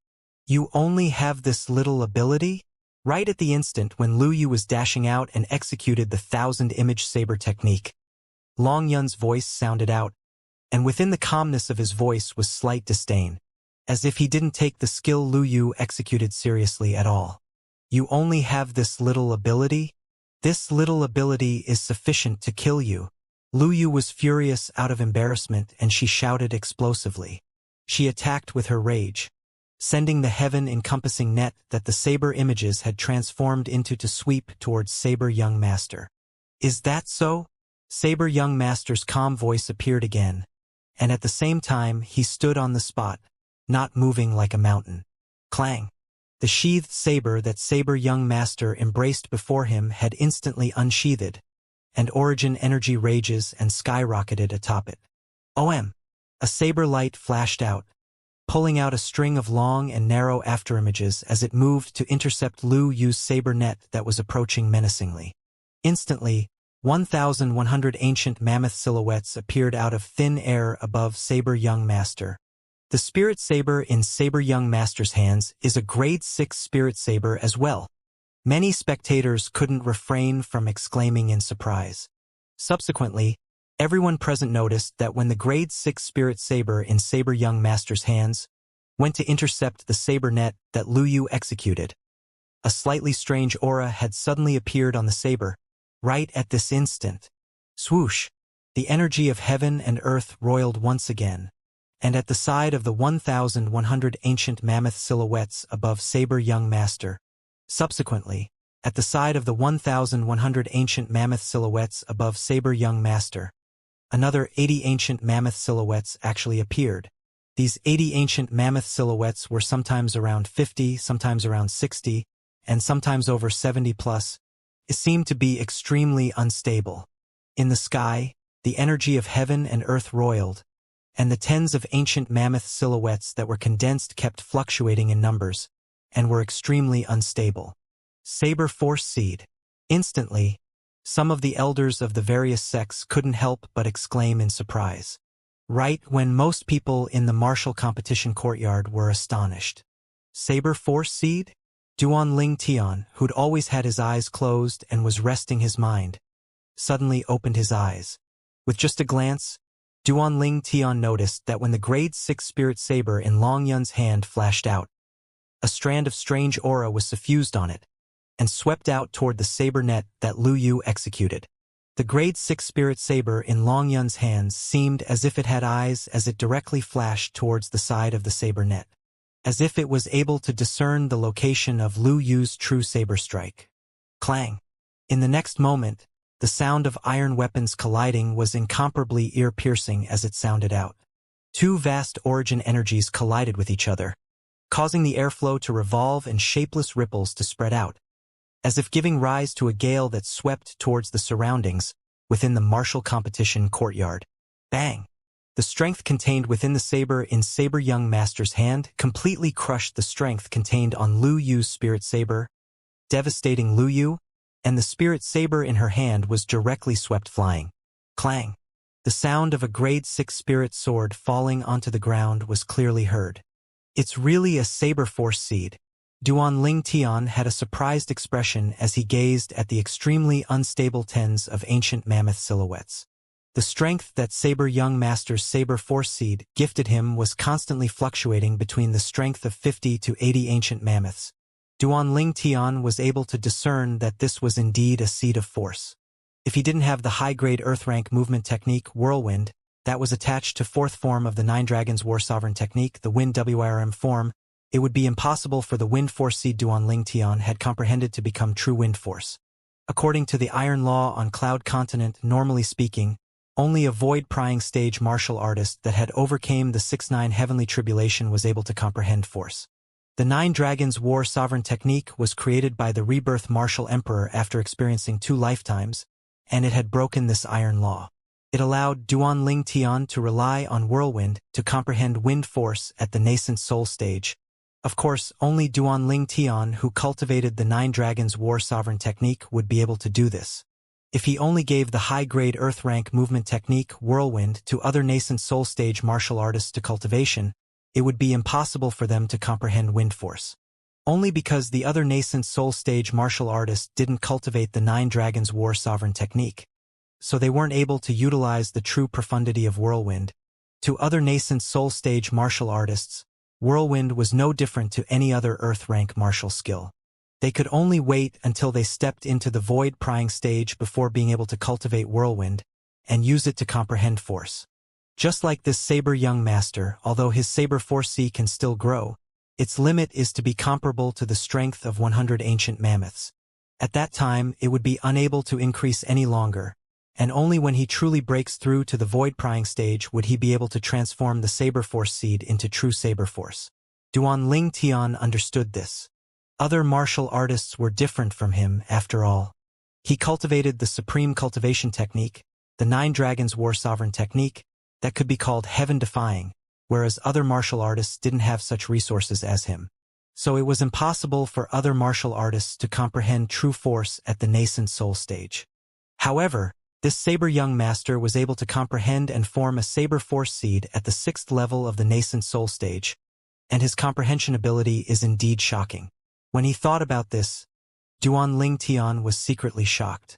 You only have this little ability? Right at the instant when Lu Yu was dashing out and executed the 1,000-image saber technique, Long Yun's voice sounded out, and within the calmness of his voice was slight disdain, as if he didn't take the skill Lu Yu executed seriously at all. You only have this little ability? This little ability is sufficient to kill you. Lu Yu was furious out of embarrassment, and she shouted explosively. She attacked with her rage, sending the heaven-encompassing net that the saber images had transformed into to sweep towards Saber Young Master. Is that so? Saber Young Master's calm voice appeared again, and at the same time he stood on the spot, not moving like a mountain. Clang! The sheathed saber that Saber Young Master embraced before him had instantly unsheathed, and origin energy rages and skyrocketed atop it. OM! A saber light flashed out, pulling out a string of long and narrow afterimages as it moved to intercept Lu Yu's saber net that was approaching menacingly. Instantly, 1,100 ancient mammoth silhouettes appeared out of thin air above Saber Young Master. The spirit saber in Saber Young Master's hands is a grade 6 spirit saber as well. Many spectators couldn't refrain from exclaiming in surprise. Subsequently, everyone present noticed that when the grade 6 spirit saber in Saber Young Master's hands went to intercept the saber net that Lu Yu executed, a slightly strange aura had suddenly appeared on the saber, right at this instant. Swoosh! The energy of heaven and earth roiled once again, and at the side of the 1,100 ancient mammoth silhouettes above Saber Young Master. Subsequently, at the side of the 1,100 ancient mammoth silhouettes above Saber Young Master, another 80 ancient mammoth silhouettes actually appeared. These 80 ancient mammoth silhouettes were sometimes around 50, sometimes around 60, and sometimes over 70 plus. It seemed to be extremely unstable. In the sky, the energy of heaven and earth roiled, and the tens of ancient mammoth silhouettes that were condensed kept fluctuating in numbers, and were extremely unstable. Saber Force Seed. Instantly, some of the elders of the various sects couldn't help but exclaim in surprise. Right when most people in the martial competition courtyard were astonished. Saber Force Seed? Duan Ling Tian, who'd always had his eyes closed and was resting his mind, suddenly opened his eyes. With just a glance, Duan Ling Tian noticed that when the grade 6 spirit saber in Long Yun's hand flashed out, a strand of strange aura was suffused on it, and swept out toward the saber net that Lu Yu executed. The grade 6 spirit saber in Long Yun's hands seemed as if it had eyes as it directly flashed towards the side of the saber net, as if it was able to discern the location of Lu Yu's true saber strike. Clang! In the next moment, the sound of iron weapons colliding was incomparably ear-piercing as it sounded out. Two vast origin energies collided with each other, causing the airflow to revolve and shapeless ripples to spread out, as if giving rise to a gale that swept towards the surroundings within the martial competition courtyard. Bang! The strength contained within the saber in Saber Young Master's hand completely crushed the strength contained on Lu Yu's spirit saber, devastating Lu Yu, and the spirit saber in her hand was directly swept flying. Clang! The sound of a grade 6 spirit sword falling onto the ground was clearly heard. It's really a saber force seed. Duan Ling Tian had a surprised expression as he gazed at the extremely unstable tens of ancient mammoth silhouettes. The strength that Saber Young Master's Saber Force Seed gifted him was constantly fluctuating between the strength of 50 to 80 ancient mammoths. Duan Ling Tian was able to discern that this was indeed a seed of force. If he didn't have the high-grade Earth rank movement technique, Whirlwind, that was attached to fourth form of the Nine Dragons War Sovereign technique, the Wind WRM form, it would be impossible for the Wind Force Seed Duan Ling Tian had comprehended to become true Wind Force. According to the Iron Law on Cloud Continent, normally speaking, only a void-prying stage martial artist that had overcame the 6-9 heavenly tribulation was able to comprehend force. The Nine Dragons War Sovereign technique was created by the rebirth martial emperor after experiencing 2 lifetimes, and it had broken this iron law. It allowed Duan Ling Tian to rely on Whirlwind to comprehend wind force at the nascent soul stage. Of course, only Duan Ling Tian, who cultivated the Nine Dragons War Sovereign technique, would be able to do this. If he only gave the high-grade Earth rank movement technique, Whirlwind, to other nascent soul stage martial artists to Cultivation, it would be impossible for them to comprehend wind force. Only because the other nascent soul stage martial artists didn't cultivate the Nine Dragons War Sovereign technique. So they weren't able to utilize the true profundity of Whirlwind. To other nascent soul stage martial artists, Whirlwind was no different to any other Earth rank martial skill. They could only wait until they stepped into the void-prying stage before being able to cultivate Whirlwind and use it to comprehend force. Just like this Saber Young Master, although his Saber Force C can still grow, its limit is to be comparable to the strength of 100 ancient mammoths. At that time, it would be unable to increase any longer, and only when he truly breaks through to the void-prying stage would he be able to transform the Saber Force seed into true Saber Force. Duan Ling Tian understood this. Other martial artists were different from him, after all. He cultivated the Supreme Cultivation technique, the Nine Dragons War Sovereign technique, that could be called heaven-defying, whereas other martial artists didn't have such resources as him. So it was impossible for other martial artists to comprehend true force at the nascent soul stage. However, this Saber Young Master was able to comprehend and form a Saber Force seed at the 6th level of the nascent soul stage, and his comprehension ability is indeed shocking. When he thought about this, Duan Ling Tian was secretly shocked.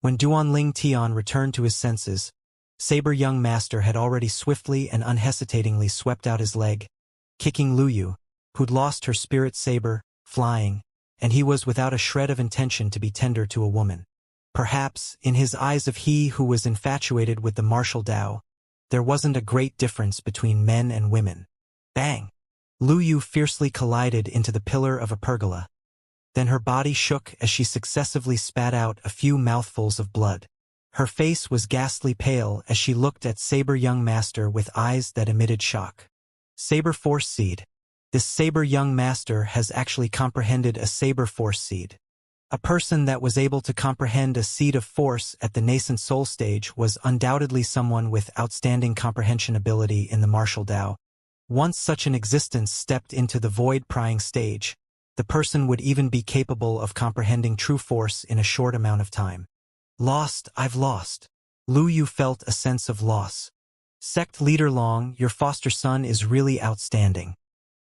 When Duan Ling Tian returned to his senses, Saber Young Master had already swiftly and unhesitatingly swept out his leg, kicking Luyu, who'd lost her spirit saber, flying, and he was without a shred of intention to be tender to a woman. Perhaps, in his eyes of he who was infatuated with the martial Tao, there wasn't a great difference between men and women. Bang! Luyu fiercely collided into the pillar of a pergola. Then her body shook as she successively spat out a few mouthfuls of blood. Her face was ghastly pale as she looked at Saber Young Master with eyes that emitted shock. Saber Force Seed. This Saber Young Master has actually comprehended a Saber Force Seed. A person that was able to comprehend a seed of force at the nascent soul stage was undoubtedly someone with outstanding comprehension ability in the martial Tao. Once such an existence stepped into the void-prying stage, the person would even be capable of comprehending true force in a short amount of time. Lost, I've lost. Luyu felt a sense of loss. Sect Leader Long, your foster son is really outstanding.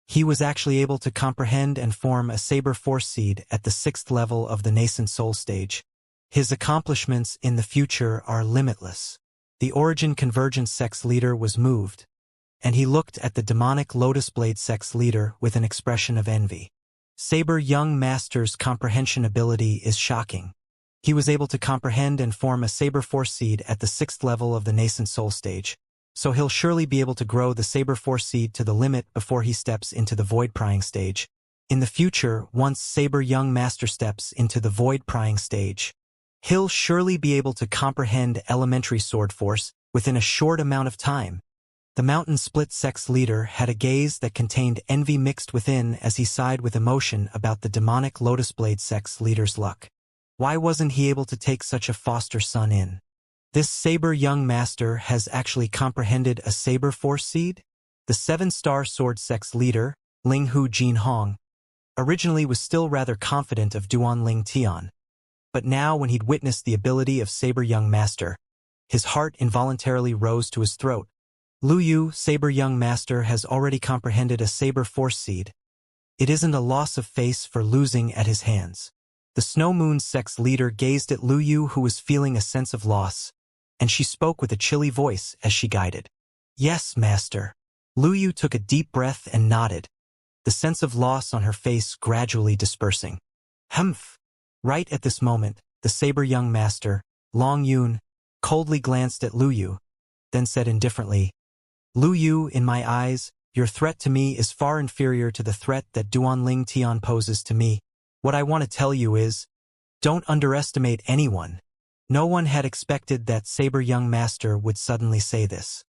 He was actually able to comprehend and form a Saber Force seed at the 6th level of the nascent soul stage. His accomplishments in the future are limitless. The Origin Convergence Sect's leader was moved, and he looked at the demonic Lotus Blade Sect's leader with an expression of envy. Saber Young Master's comprehension ability is shocking. He was able to comprehend and form a Saber Force seed at the 6th level of the nascent soul stage, so he'll surely be able to grow the Saber Force seed to the limit before he steps into the void-prying stage. In the future, once Saber Young Master steps into the void-prying stage, he'll surely be able to comprehend elementary sword force within a short amount of time. The Mountain Split Sect's leader had a gaze that contained envy mixed within as he sighed with emotion about the demonic Lotus Blade Sect's leader's luck. Why wasn't he able to take such a foster son in? This Saber Young Master has actually comprehended a Saber Force seed? The 7-star Sword Sect's leader, Ling Hu Jinhong, originally was still rather confident of Duan Ling Tian. But now when he'd witnessed the ability of Saber Young Master, his heart involuntarily rose to his throat. Lu Yu, Saber Young Master, has already comprehended a Saber Force Seed. It isn't a loss of face for losing at his hands. The Snow Moon's sex leader gazed at Lu Yu, who was feeling a sense of loss, and she spoke with a chilly voice as she guided. Yes, Master. Lu Yu took a deep breath and nodded, the sense of loss on her face gradually dispersing. Humph! Right at this moment, the Saber Young Master, Long Yun, coldly glanced at Lu Yu, then said indifferently, Lu Yu, in my eyes, your threat to me is far inferior to the threat that Duanling Tian poses to me. What I want to tell you is, don't underestimate anyone. No one had expected that Saber Young Master would suddenly say this.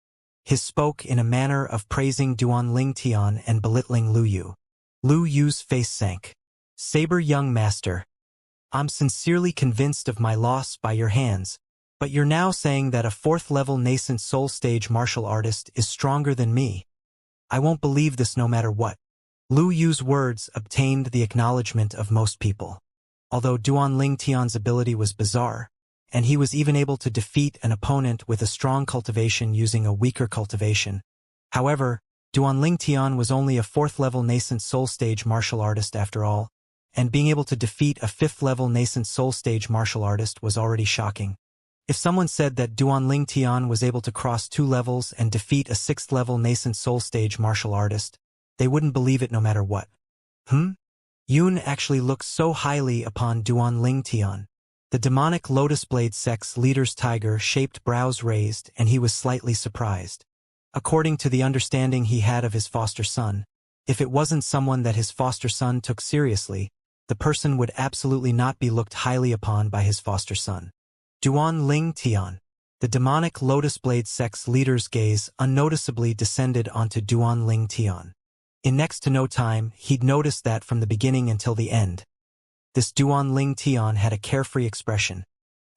He spoke in a manner of praising Duanling Tian and belittling Lu Yu. Lu Yu's face sank. Saber Young Master, I'm sincerely convinced of my loss by your hands, but you're now saying that a 4th-level nascent soul stage martial artist is stronger than me. I won't believe this no matter what. Lu Yu's words obtained the acknowledgement of most people. Although Duanling Tian's ability was bizarre, and he was even able to defeat an opponent with a strong cultivation using a weaker cultivation. However, Duanling Tian was only a 4th-level nascent soul stage martial artist after all, and being able to defeat a 5th-level nascent soul stage martial artist was already shocking. If someone said that Duanling Tian was able to cross 2 levels and defeat a 6th-level nascent soul stage martial artist, they wouldn't believe it no matter what. Yun actually looks so highly upon Duanling Tian. The demonic Lotus Blade sex leader's tiger-shaped brows raised, and he was slightly surprised. According to the understanding he had of his foster son, if it wasn't someone that his foster son took seriously, the person would absolutely not be looked highly upon by his foster son. Duanling Tian. The demonic Lotus Blade sex leader's gaze unnoticeably descended onto Duanling Tian. In next to no time, he'd noticed that from the beginning until the end, this Duanling Tian had a carefree expression,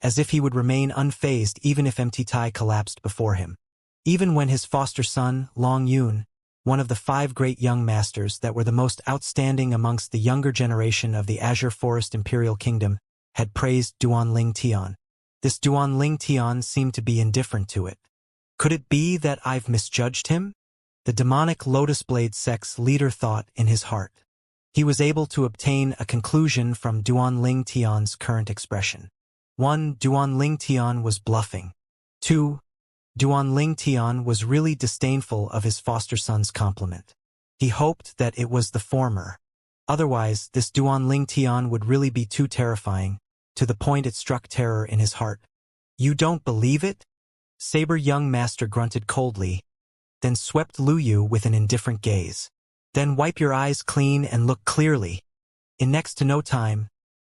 as if he would remain unfazed even if MT-Tai collapsed before him. Even when his foster son, Long Yun, one of the 5 great young masters that were the most outstanding amongst the younger generation of the Azure Forest Imperial Kingdom, had praised Duanling Tian, this Duanling Tian seemed to be indifferent to it. Could it be that I've misjudged him? The demonic Lotus Blade sex leader thought in his heart. He was able to obtain a conclusion from Duanling Tian's current expression. 1. Duanling Tian was bluffing. 2. Duanling Tian was really disdainful of his foster son's compliment. He hoped that it was the former. Otherwise, this Duanling Tian would really be too terrifying, to the point it struck terror in his heart. You don't believe it? Saber Young Master grunted coldly, then swept Lu Yu with an indifferent gaze. Then wipe your eyes clean and look clearly. In next to no time,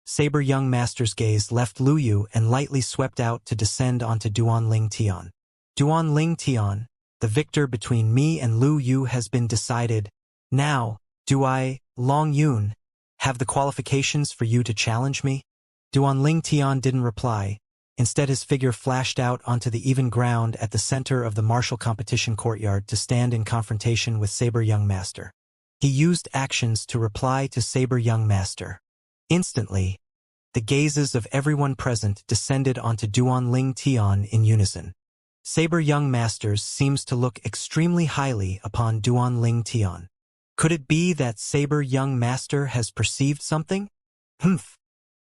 Saber Young Master's gaze left Lu Yu and lightly swept out to descend onto Duanling Tian. Duanling Tian, the victor between me and Lu Yu has been decided. Now, do I, Long Yun, have the qualifications for you to challenge me? Duanling Tian didn't reply. Instead, his figure flashed out onto the even ground at the center of the martial competition courtyard to stand in confrontation with Saber Young Master. He used actions to reply to Saber Young Master. Instantly, the gazes of everyone present descended onto Duanling Tian in unison. Saber Young Masters seems to look extremely highly upon Duanling Tian. Could it be that Saber Young Master has perceived something?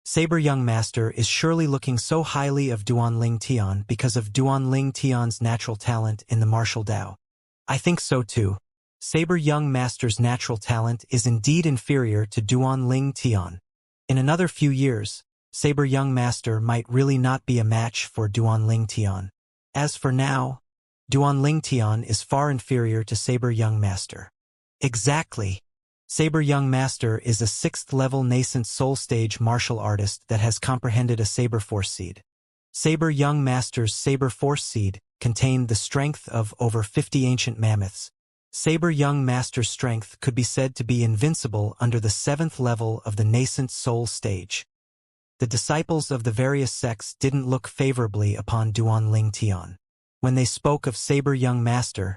Saber Young Master is surely looking so highly of Duanling Tian because of Duanling Tian's natural talent in the martial Dao. I think so too. Saber Young Master's natural talent is indeed inferior to Duanling Tian. In another few years, Saber Young Master might really not be a match for Duanling Tian. As for now, Duanling Tian is far inferior to Saber Young Master. Exactly. Saber Young Master is a 6th-level nascent soul stage martial artist that has comprehended a Saber Force Seed. Saber Young Master's Saber Force Seed contained the strength of over 50 ancient mammoths. Saber Young Master's strength could be said to be invincible under the 7th level of the nascent soul stage. The disciples of the various sects didn't look favorably upon Duanling Tian. When they spoke of Saber Young Master,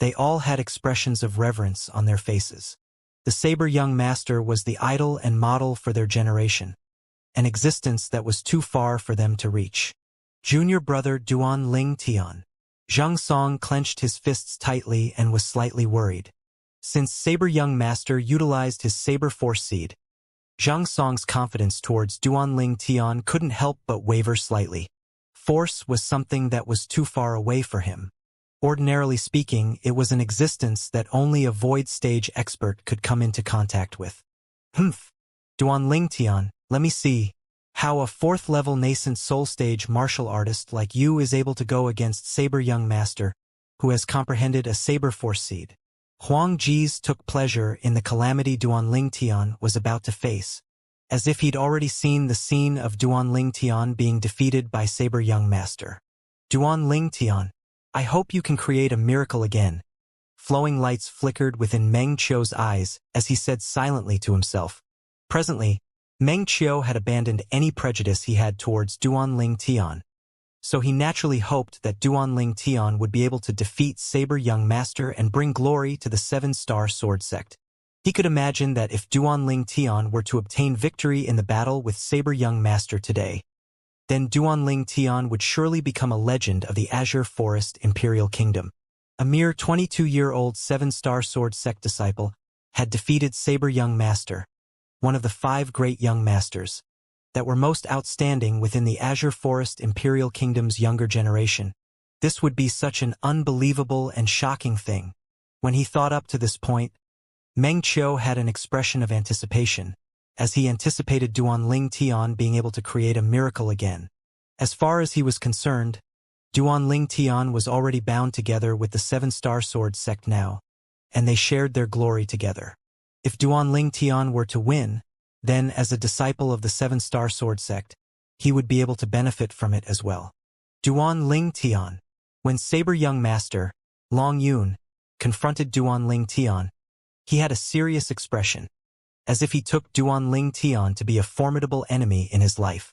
they all had expressions of reverence on their faces. The Saber Young Master was the idol and model for their generation. an existence that was too far for them to reach. Junior brother Duan Ling Tian. Zhang Song clenched his fists tightly and was slightly worried. Since Saber Young Master utilized his Saber Force Seed, Zhang Song's confidence towards Duan Ling Tian couldn't help but waver slightly. Force was something that was too far away for him. Ordinarily speaking, it was an existence that only a void stage expert could come into contact with. Humph. Duan Ling Tian, let me see how a 4th-level nascent soul stage martial artist like you is able to go against Saber Young Master, who has comprehended a Saber Force Seed. Huang Ji's took pleasure in the calamity Duan Ling Tian was about to face, as if he'd already seen the scene of Duan Ling Tian being defeated by Saber Young Master. Duan Ling Tian, I hope you can create a miracle again. Flowing lights flickered within Meng Qiu's eyes as he said silently to himself. Presently, Meng Qiu had abandoned any prejudice he had towards Duan Ling Tian, so he naturally hoped that Duan Ling Tian would be able to defeat Saber Young Master and bring glory to the 7-star sword sect. He could imagine that if Duan Ling Tian were to obtain victory in the battle with Saber Young Master today, then Duan Ling Tian would surely become a legend of the Azure Forest Imperial Kingdom. A mere 22-year-old 7-star sword sect disciple had defeated Saber Young Master, one of the 5 great young masters that were most outstanding within the Azure Forest Imperial Kingdom's younger generation. This would be such an unbelievable and shocking thing. When he thought up to this point, Meng Qiu had an expression of anticipation, as he anticipated Duan Ling Tian being able to create a miracle again. As far as he was concerned, Duan Ling Tian was already bound together with the 7-star sword sect now, and they shared their glory together. If Duan Ling Tian were to win, then as a disciple of the 7-star sword sect, he would be able to benefit from it as well. Duan Ling Tian. When Saber Young Master, Long Yun, confronted Duan Ling Tian, he had a serious expression, as if he took Duan Ling Tian to be a formidable enemy in his life.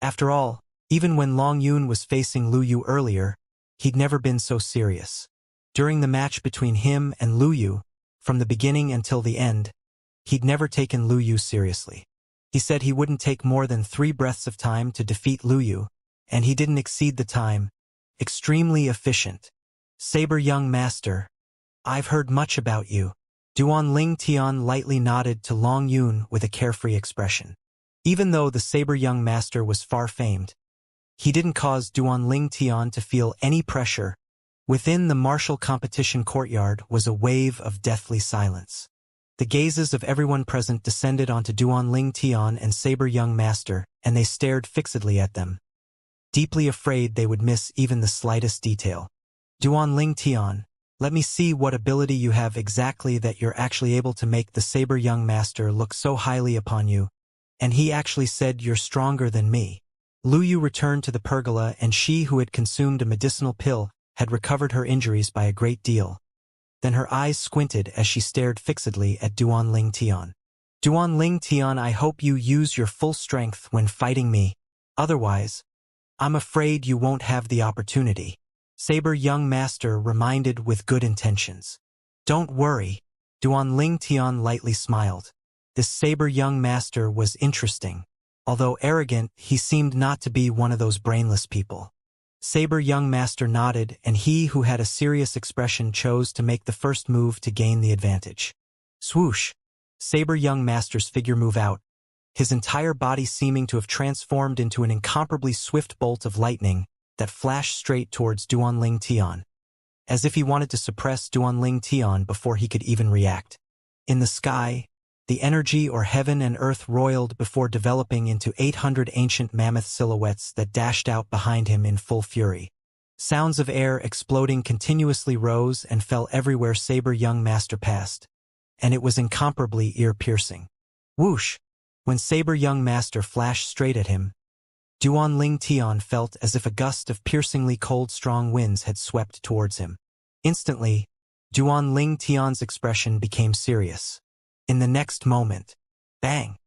After all, even when Long Yun was facing Lu Yu earlier, he'd never been so serious. During the match between him and Lu Yu, from the beginning until the end, he'd never taken Lu Yu seriously. He said he wouldn't take more than 3 breaths of time to defeat Lu Yu, and he didn't exceed the time. Extremely efficient. Saber Young Master, I've heard much about you. Duan Ling Tian lightly nodded to Long Yun with a carefree expression. Even though the Saber Young Master was far famed, he didn't cause Duan Ling Tian to feel any pressure. Within the martial competition courtyard was a wave of deathly silence. The gazes of everyone present descended onto Duan Ling Tian and Saber Young Master, and they stared fixedly at them, deeply afraid they would miss even the slightest detail. Duan Ling Tian, let me see what ability you have exactly that you're actually able to make the Saber Young Master look so highly upon you, and he actually said you're stronger than me. Lu Yu returned to the pergola, and she who had consumed a medicinal pill had recovered her injuries by a great deal. Then her eyes squinted as she stared fixedly at Duan Ling Tian. Duan Ling Tian, I hope you use your full strength when fighting me. Otherwise, I'm afraid you won't have the opportunity. Saber Young Master reminded with good intentions. Don't worry. Duan Ling Tian lightly smiled. This Saber Young Master was interesting. Although arrogant, he seemed not to be one of those brainless people. Saber Young Master nodded, and he who had a serious expression chose to make the first move to gain the advantage. Swoosh! Saber Young Master's figure moved out, his entire body seeming to have transformed into an incomparably swift bolt of lightning that flashed straight towards Duan Ling Tian, as if he wanted to suppress Duan Ling Tian before he could even react. In the sky, the energy or heaven and earth roiled before developing into 800 ancient mammoth silhouettes that dashed out behind him in full fury. Sounds of air exploding continuously rose and fell everywhere Saber Young Master passed, and it was incomparably ear-piercing. Whoosh! When Saber Young Master flashed straight at him, Duan Ling Tian felt as if a gust of piercingly cold strong winds had swept towards him. Instantly, Duan Ling Tian's expression became serious. In the next moment, bang!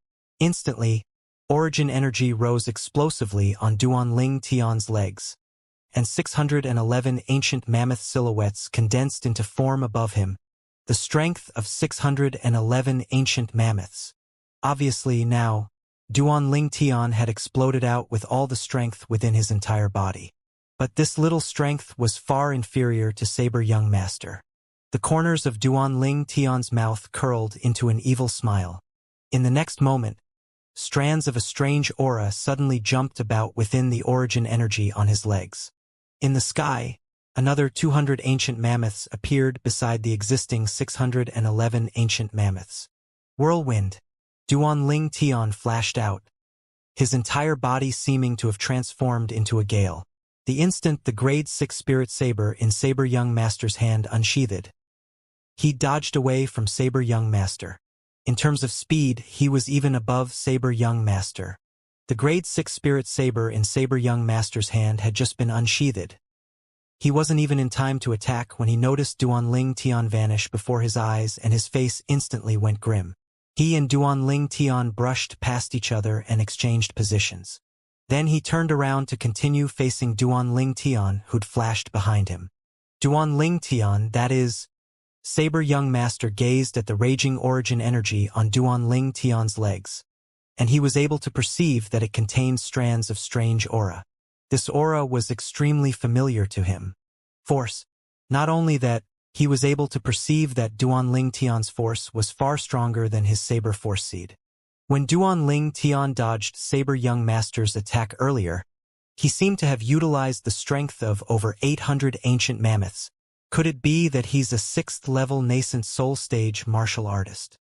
Instantly, origin energy rose explosively on Duan Ling Tian's legs, and 611 ancient mammoth silhouettes condensed into form above him, the strength of 611 ancient mammoths. Obviously now, Duan Ling Tian had exploded out with all the strength within his entire body. But this little strength was far inferior to Saber Young Master. The corners of Duan Ling Tian's mouth curled into an evil smile. In the next moment, strands of a strange aura suddenly jumped about within the origin energy on his legs. In the sky, another 200 ancient mammoths appeared beside the existing 611 ancient mammoths. Whirlwind. Duan Ling Tian flashed out, his entire body seeming to have transformed into a gale. The instant the grade 6 spirit saber in Saber Young Master's hand unsheathed, he dodged away from Saber Young Master. In terms of speed, he was even above Saber Young Master. The grade 6 spirit saber in Saber Young Master's hand had just been unsheathed. He wasn't even in time to attack when he noticed Duan Ling Tian vanish before his eyes, and his face instantly went grim. He and Duan Ling Tian brushed past each other and exchanged positions. Then he turned around to continue facing Duan Ling Tian, who'd flashed behind him. Duan Ling Tian, that is, Saber Young Master, gazed at the raging origin energy on Duan Ling Tian's legs, and he was able to perceive that it contained strands of strange aura. This aura was extremely familiar to him. Force. Not only that, he was able to perceive that Duan Ling Tian's force was far stronger than his Saber Force Seed. When Duan Ling Tian dodged Saber Young Master's attack earlier, he seemed to have utilized the strength of over 800 ancient mammoths. Could it be that he's a 6th-level nascent soul stage martial artist?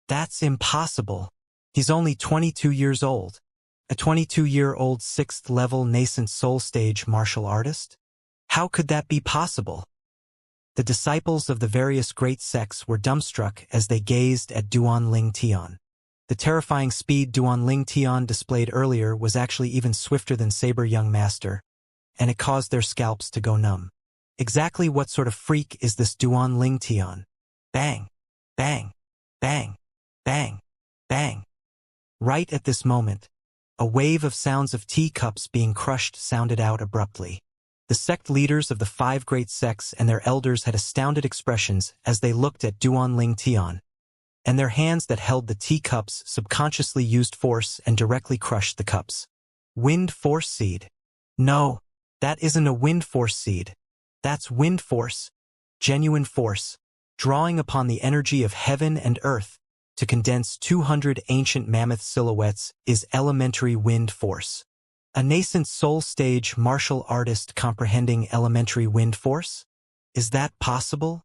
That's impossible. He's only 22 years old. A 22-year-old 6th-level nascent soul stage martial artist? How could that be possible? The disciples of the various great sects were dumbstruck as they gazed at Duan Ling Tian. The terrifying speed Duan Ling Tian displayed earlier was actually even swifter than Saber Young Master, and it caused their scalps to go numb. Exactly what sort of freak is this Duan Ling Tian? Bang! Bang! Bang! Bang! Bang! Right at this moment, a wave of sounds of teacups being crushed sounded out abruptly. The sect leaders of the 5 great sects and their elders had astounded expressions as they looked at Duan Ling Tian, and their hands that held the teacups subconsciously used force and directly crushed the cups. Wind Force Seed. No, that isn't a Wind Force Seed. That's Wind Force, genuine force, drawing upon the energy of heaven and earth to condense 200 ancient mammoth silhouettes is elementary wind force. A nascent soul stage martial artist comprehending elementary wind force? Is that possible?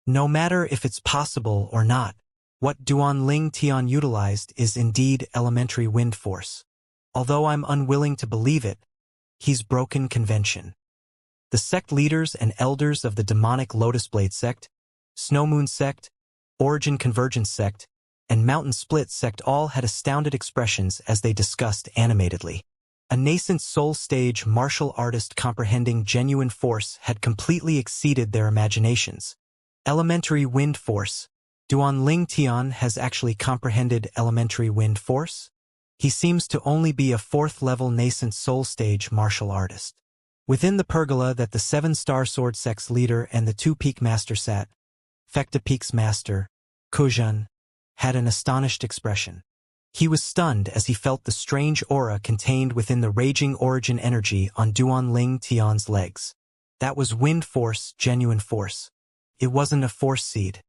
No matter if it's possible or not, what Duan Ling Tian utilized is indeed elementary wind force. Although I'm unwilling to believe it, he's broken convention. The sect leaders and elders of the demonic Lotus Blade sect, Snow Moon sect, Origin Convergence sect, and Mountain Split sect all had astounded expressions as they discussed animatedly. A nascent soul stage martial artist comprehending genuine force had completely exceeded their imaginations. Elementary wind force. Duan Ling Tian has actually comprehended elementary wind force? He seems to only be a 4th-level nascent soul stage martial artist. Within the pergola that the 7-star sword sect's leader and the 2-peak master sat, Fekta Peak's master, Kujun, had an astonished expression. He was stunned as he felt the strange aura contained within the raging origin energy on Duan Ling Tian's legs. That was wind force, genuine force. It wasn't a force seed.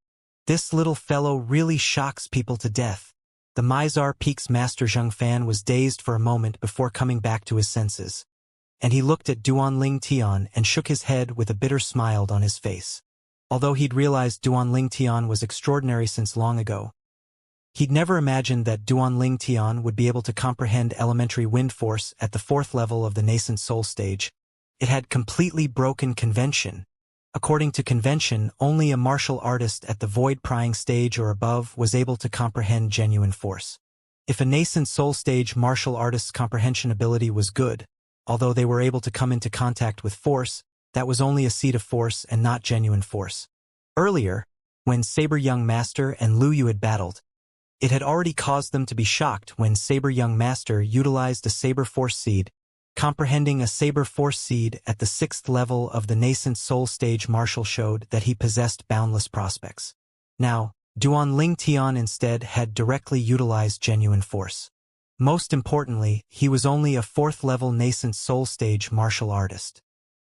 This little fellow really shocks people to death. The Mizar Peak's master Zheng Fan was dazed for a moment before coming back to his senses, and he looked at Duan Ling Tian and shook his head with a bitter smile on his face. Although he'd realized Duan Ling Tian was extraordinary since long ago, he'd never imagined that Duan Ling Tian would be able to comprehend elementary wind force at the 4th level of the nascent soul stage. It had completely broken convention. According to convention, only a martial artist at the void prying stage or above was able to comprehend genuine force. If a nascent soul stage martial artist's comprehension ability was good, although they were able to come into contact with force, that was only a seed of force and not genuine force. Earlier, when Saber Young Master and Lu Yu had battled, it had already caused them to be shocked when Saber Young Master utilized a Saber Force Seed. Comprehending a Saber Force Seed at the 6th level of the nascent soul stage martial showed that he possessed boundless prospects. Now, Duan Ling Tian instead had directly utilized genuine force. Most importantly, he was only a 4th-level nascent soul stage martial artist.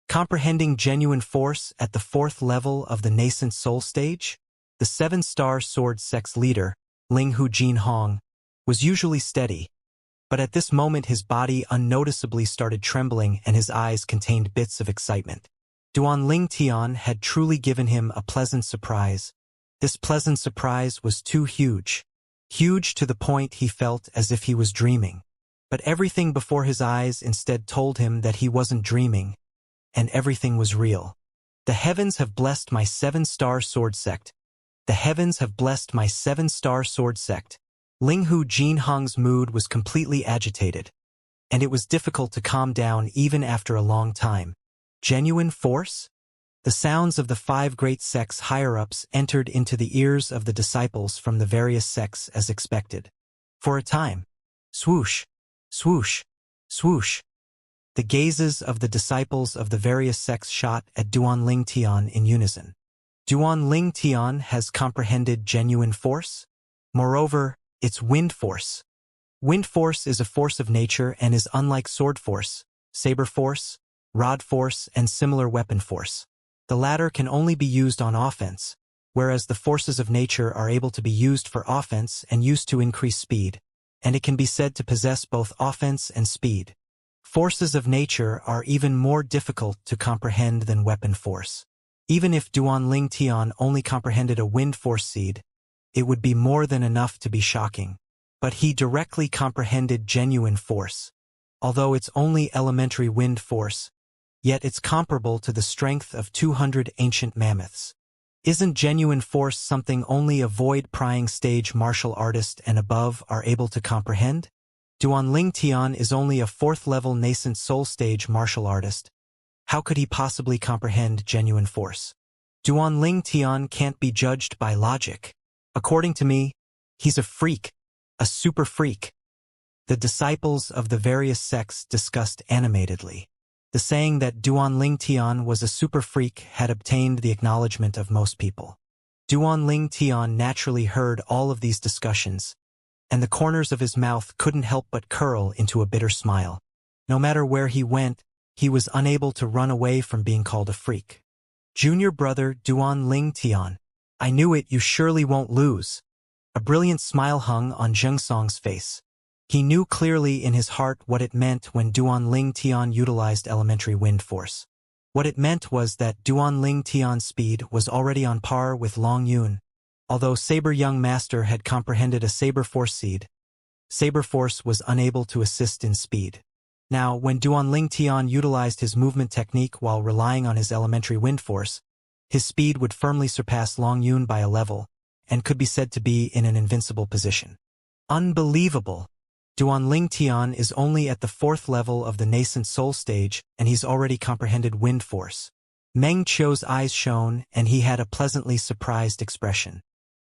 Comprehending genuine force at the 4th level of the nascent soul stage? The 7-star sword sex leader, Ling Hu Jin Hong, was usually steady, but at this moment his body unnoticeably started trembling and his eyes contained bits of excitement. Duan Ling Tian had truly given him a pleasant surprise. This pleasant surprise was too huge. Huge to the point he felt as if he was dreaming. But everything before his eyes instead told him that he wasn't dreaming, and everything was real. The heavens have blessed my 7-star sword sect. The heavens have blessed my 7-star sword sect. Ling Hu Jin Hong's mood was completely agitated, and it was difficult to calm down even after a long time. Genuine force? The sounds of the 5 great sects higher-ups entered into the ears of the disciples from the various sects as expected. For a time, swoosh, swoosh, swoosh. The gazes of the disciples of the various sects shot at Duan Ling Tian in unison. Duan Ling Tian has comprehended genuine force? Moreover, it's wind force. Wind force is a force of nature and is unlike sword force, saber force, rod force, and similar weapon force. The latter can only be used on offense, whereas the forces of nature are able to be used for offense and used to increase speed, and it can be said to possess both offense and speed. Forces of nature are even more difficult to comprehend than weapon force. Even if Duan Ling Tian only comprehended a wind force seed, it would be more than enough to be shocking. But he directly comprehended genuine force. Although it's only elementary wind force, yet it's comparable to the strength of 200 ancient mammoths. Isn't genuine force something only a void-prying stage martial artist and above are able to comprehend? Duan Ling Tian is only a 4th-level nascent soul stage martial artist. How could he possibly comprehend genuine force? Duan Ling Tian can't be judged by logic. According to me, he's a freak, a super freak. The disciples of the various sects discussed animatedly. The saying that Duan Ling Tian was a super freak had obtained the acknowledgement of most people. Duan Ling Tian naturally heard all of these discussions, and the corners of his mouth couldn't help but curl into a bitter smile. No matter where he went, he was unable to run away from being called a freak. Junior brother Duan Ling Tian, I knew it, you surely won't lose. A brilliant smile hung on Xianxia's face. He knew clearly in his heart what it meant when Duan Ling Tian utilized elementary wind force. What it meant was that Duan Ling Tian's speed was already on par with Long Yun. Although Saber Young Master had comprehended a Saber Force seed, Saber Force was unable to assist in speed. Now, when Duan Ling Tian utilized his movement technique while relying on his elementary wind force, his speed would firmly surpass Long Yun by a level, and could be said to be in an invincible position. Unbelievable! Duan Ling Tian is only at the 4th level of the nascent soul stage, and he's already comprehended wind force. Meng Qiu's eyes shone, and he had a pleasantly surprised expression.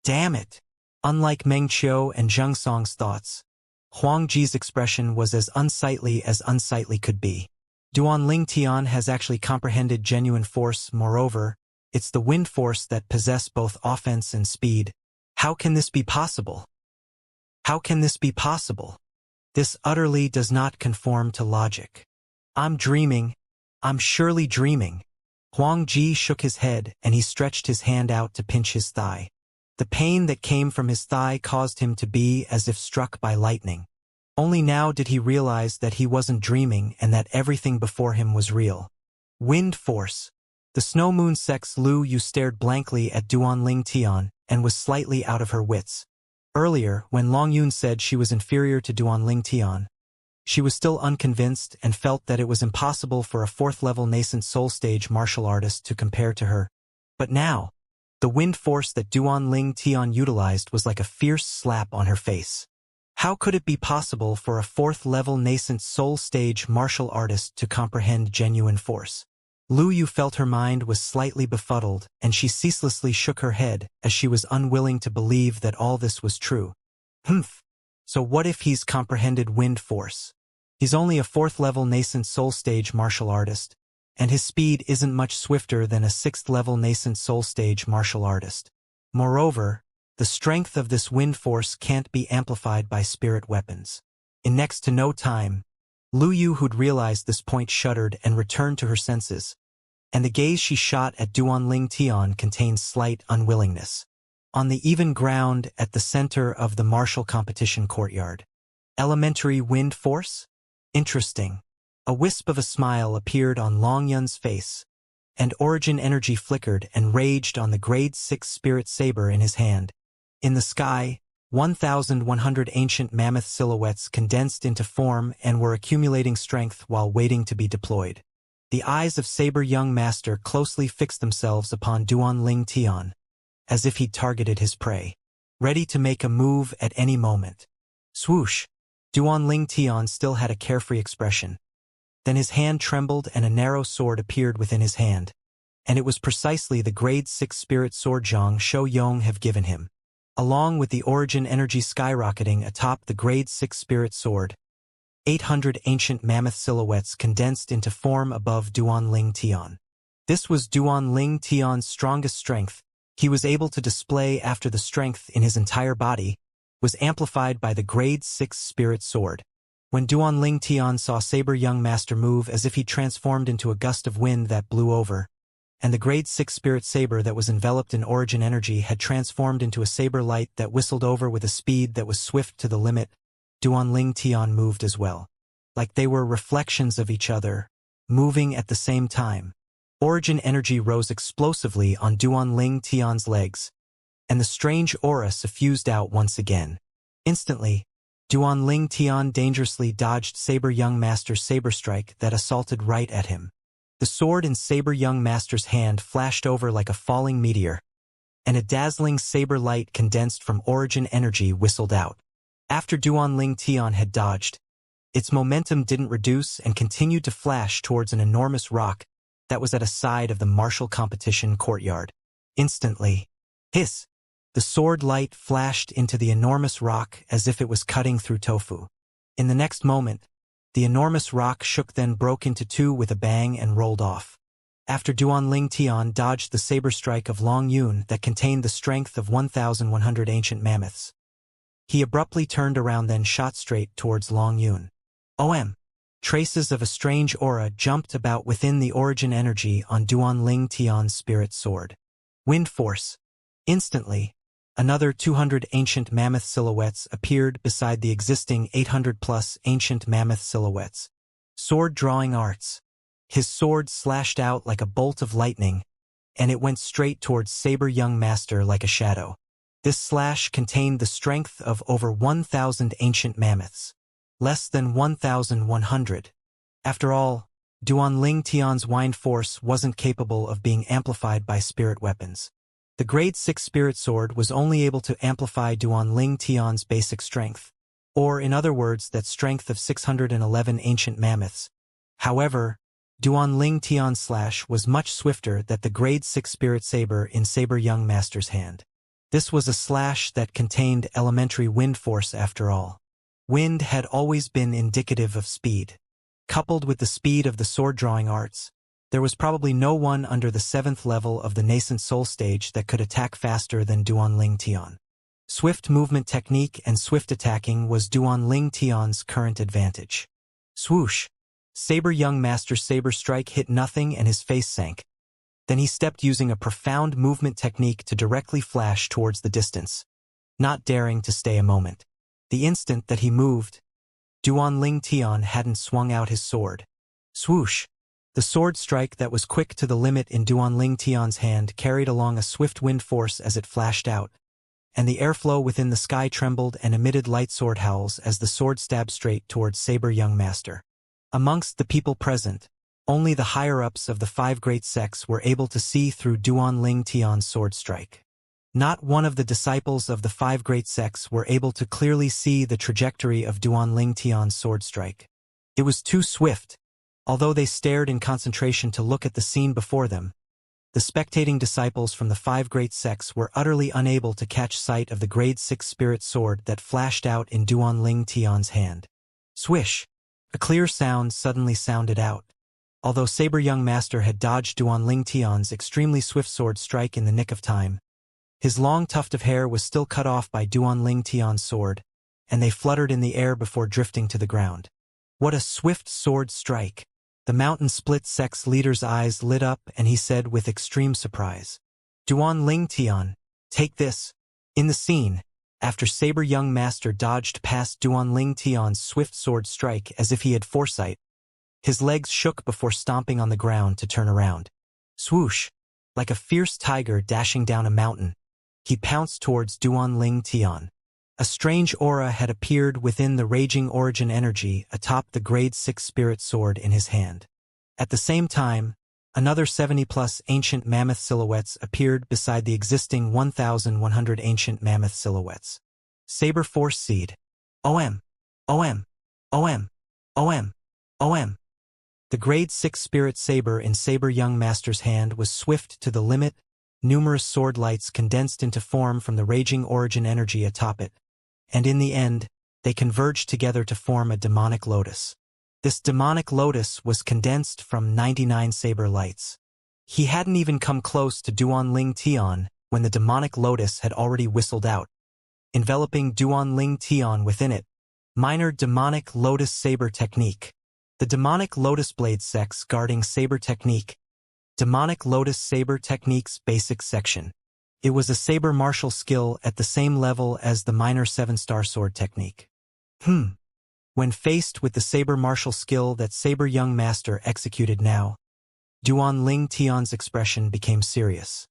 Damn it! Unlike Meng Qiu and Zheng Song's thoughts, Huang Ji's expression was as unsightly could be. Duan Ling Tian has actually comprehended genuine force. Moreover, it's the wind force that possess both offense and speed. How can this be possible? How can this be possible? This utterly does not conform to logic. I'm dreaming. I'm surely dreaming. Huang Ji shook his head and he stretched his hand out to pinch his thigh. The pain that came from his thigh caused him to be as if struck by lightning. Only now did he realize that he wasn't dreaming and that everything before him was real. Wind force. The Snow Moon Sex Lu Yu stared blankly at Duan Ling Tian and was slightly out of her wits. Earlier, when Long Yun said she was inferior to Duan Ling Tian, she was still unconvinced and felt that it was impossible for a 4th-level nascent soul stage martial artist to compare to her. But now, the wind force that Duan Ling Tian utilized was like a fierce slap on her face. How could it be possible for a 4th-level nascent soul stage martial artist to comprehend genuine force? Lu Yu felt her mind was slightly befuddled, and she ceaselessly shook her head as she was unwilling to believe that all this was true. Humph. So what if he's comprehended wind force? He's only a 4th-level nascent soul stage martial artist, and his speed isn't much swifter than a 6th-level nascent soul stage martial artist. Moreover, the strength of this wind force can't be amplified by spirit weapons. In next to no time, Lu Yu, who'd realized this point, shuddered and returned to her senses, and the gaze she shot at Duanling Tian contained slight unwillingness. On the even ground at the center of the martial competition courtyard. Elementary wind force? Interesting. A wisp of a smile appeared on Long Yun's face, and origin energy flickered and raged on the grade 6 spirit saber in his hand. In the sky, 1,100 ancient mammoth silhouettes condensed into form and were accumulating strength while waiting to be deployed. The eyes of Saber Young Master closely fixed themselves upon Duanling Tian, as if he'd targeted his prey, ready to make a move at any moment. Swoosh! Duanling Tian still had a carefree expression. Then his hand trembled and a narrow sword appeared within his hand, and it was precisely the grade 6 spirit sword Zhang Shou Yong have given him. Along with the origin energy skyrocketing atop the grade 6 spirit sword, 800 ancient mammoth silhouettes condensed into form above Duanling Tian. This was Duanling Tian's strongest strength. He was able to display after the strength in his entire body was amplified by the grade 6 spirit sword. When Duanling Tian saw Saber Young Master move as if he transformed into a gust of wind that blew over, and the grade 6 spirit saber that was enveloped in origin energy had transformed into a saber light that whistled over with a speed that was swift to the limit, Duanling Tian moved as well. Like they were reflections of each other, moving at the same time. Origin energy rose explosively on Duanling Tian's legs, and the strange aura suffused out once again. Instantly, Duanling Tian dangerously dodged Saber Young Master's saber strike that assaulted right at him. The sword in Saber Young Master's hand flashed over like a falling meteor, and a dazzling saber light condensed from origin energy whistled out. After Duanling Tian had dodged, its momentum didn't reduce and continued to flash towards an enormous rock that was at a side of the martial competition courtyard. Instantly, hiss! The sword light flashed into the enormous rock as if it was cutting through tofu. In the next moment, the enormous rock shook, then broke into two with a bang and rolled off. After Duanling Tian dodged the saber strike of Long Yun that contained the strength of 1,100 ancient mammoths, he abruptly turned around, then shot straight towards Long Yun. OM! Traces of a strange aura jumped about within the origin energy on Duanling Tian's spirit sword. Wind force. Instantly, another 200 ancient mammoth silhouettes appeared beside the existing 800-plus ancient mammoth silhouettes. Sword drawing arts. His sword slashed out like a bolt of lightning, and it went straight towards Saber Young Master like a shadow. This slash contained the strength of over 1,000 ancient mammoths. Less than 1,100. After all, Duanling Tian's wind force wasn't capable of being amplified by spirit weapons. The grade 6 spirit sword was only able to amplify Duanling Tian's basic strength, or in other words that strength of 611 ancient mammoths. However, Duanling Tian's slash was much swifter than the grade 6 spirit saber in Saber Young Master's hand. This was a slash that contained elementary wind force after all. Wind had always been indicative of speed. Coupled with the speed of the sword-drawing arts, there was probably no one under the 7th level of the nascent soul stage that could attack faster than Duanling Tian. Swift movement technique and swift attacking was Duanling Tian's current advantage. Swoosh! Saber Young Master's saber strike hit nothing and his face sank. Then he stepped using a profound movement technique to directly flash towards the distance, not daring to stay a moment. The instant that he moved, Duanling Tian hadn't swung out his sword. Swoosh! The sword strike that was quick to the limit in Duanling Tian's hand carried along a swift wind force as it flashed out, and the airflow within the sky trembled and emitted light sword howls as the sword stabbed straight towards Saber Young Master. Amongst the people present, only the higher-ups of the 5 great sects were able to see through Duanling Tian's sword strike. Not one of the disciples of the 5 great sects were able to clearly see the trajectory of Duanling Tian's sword strike. It was too swift. Although they stared in concentration to look at the scene before them, the spectating disciples from the 5 great sects were utterly unable to catch sight of the grade 6 spirit sword that flashed out in Duanling Tian's hand. Swish! A clear sound suddenly sounded out. Although Saber Young Master had dodged Duanling Tian's extremely swift sword strike in the nick of time, his long tuft of hair was still cut off by Duanling Tian's sword, and they fluttered in the air before drifting to the ground. What a swift sword strike! The mountain split sect's leader's eyes lit up and he said with extreme surprise, "Duan Ling Tian, take this." In the scene, after Saber Young Master dodged past Duan Ling Tian's swift sword strike as if he had foresight, his legs shook before stomping on the ground to turn around. Swoosh! Like a fierce tiger dashing down a mountain, he pounced towards Duan Ling Tian. A strange aura had appeared within the raging origin energy atop the grade 6 spirit sword in his hand. At the same time, another 70-plus ancient mammoth silhouettes appeared beside the existing 1,100 ancient mammoth silhouettes. Saber Force Seed. OM. OM. OM. OM. OM. The grade 6 spirit saber in Saber Young Master's hand was swift to the limit, numerous sword lights condensed into form from the raging origin energy atop it, and in the end, they converged together to form a demonic lotus. This demonic lotus was condensed from 99 saber lights. He hadn't even come close to Duan Ling Tian when the demonic lotus had already whistled out, enveloping Duan Ling Tian within it. Minor demonic lotus saber technique. The demonic lotus blade sex guarding saber technique. Demonic lotus saber technique's basic section. It was a saber martial skill at the same level as the minor 7-star sword technique. When faced with the saber martial skill that Saber Young Master executed now, Duan Ling Tian's expression became serious.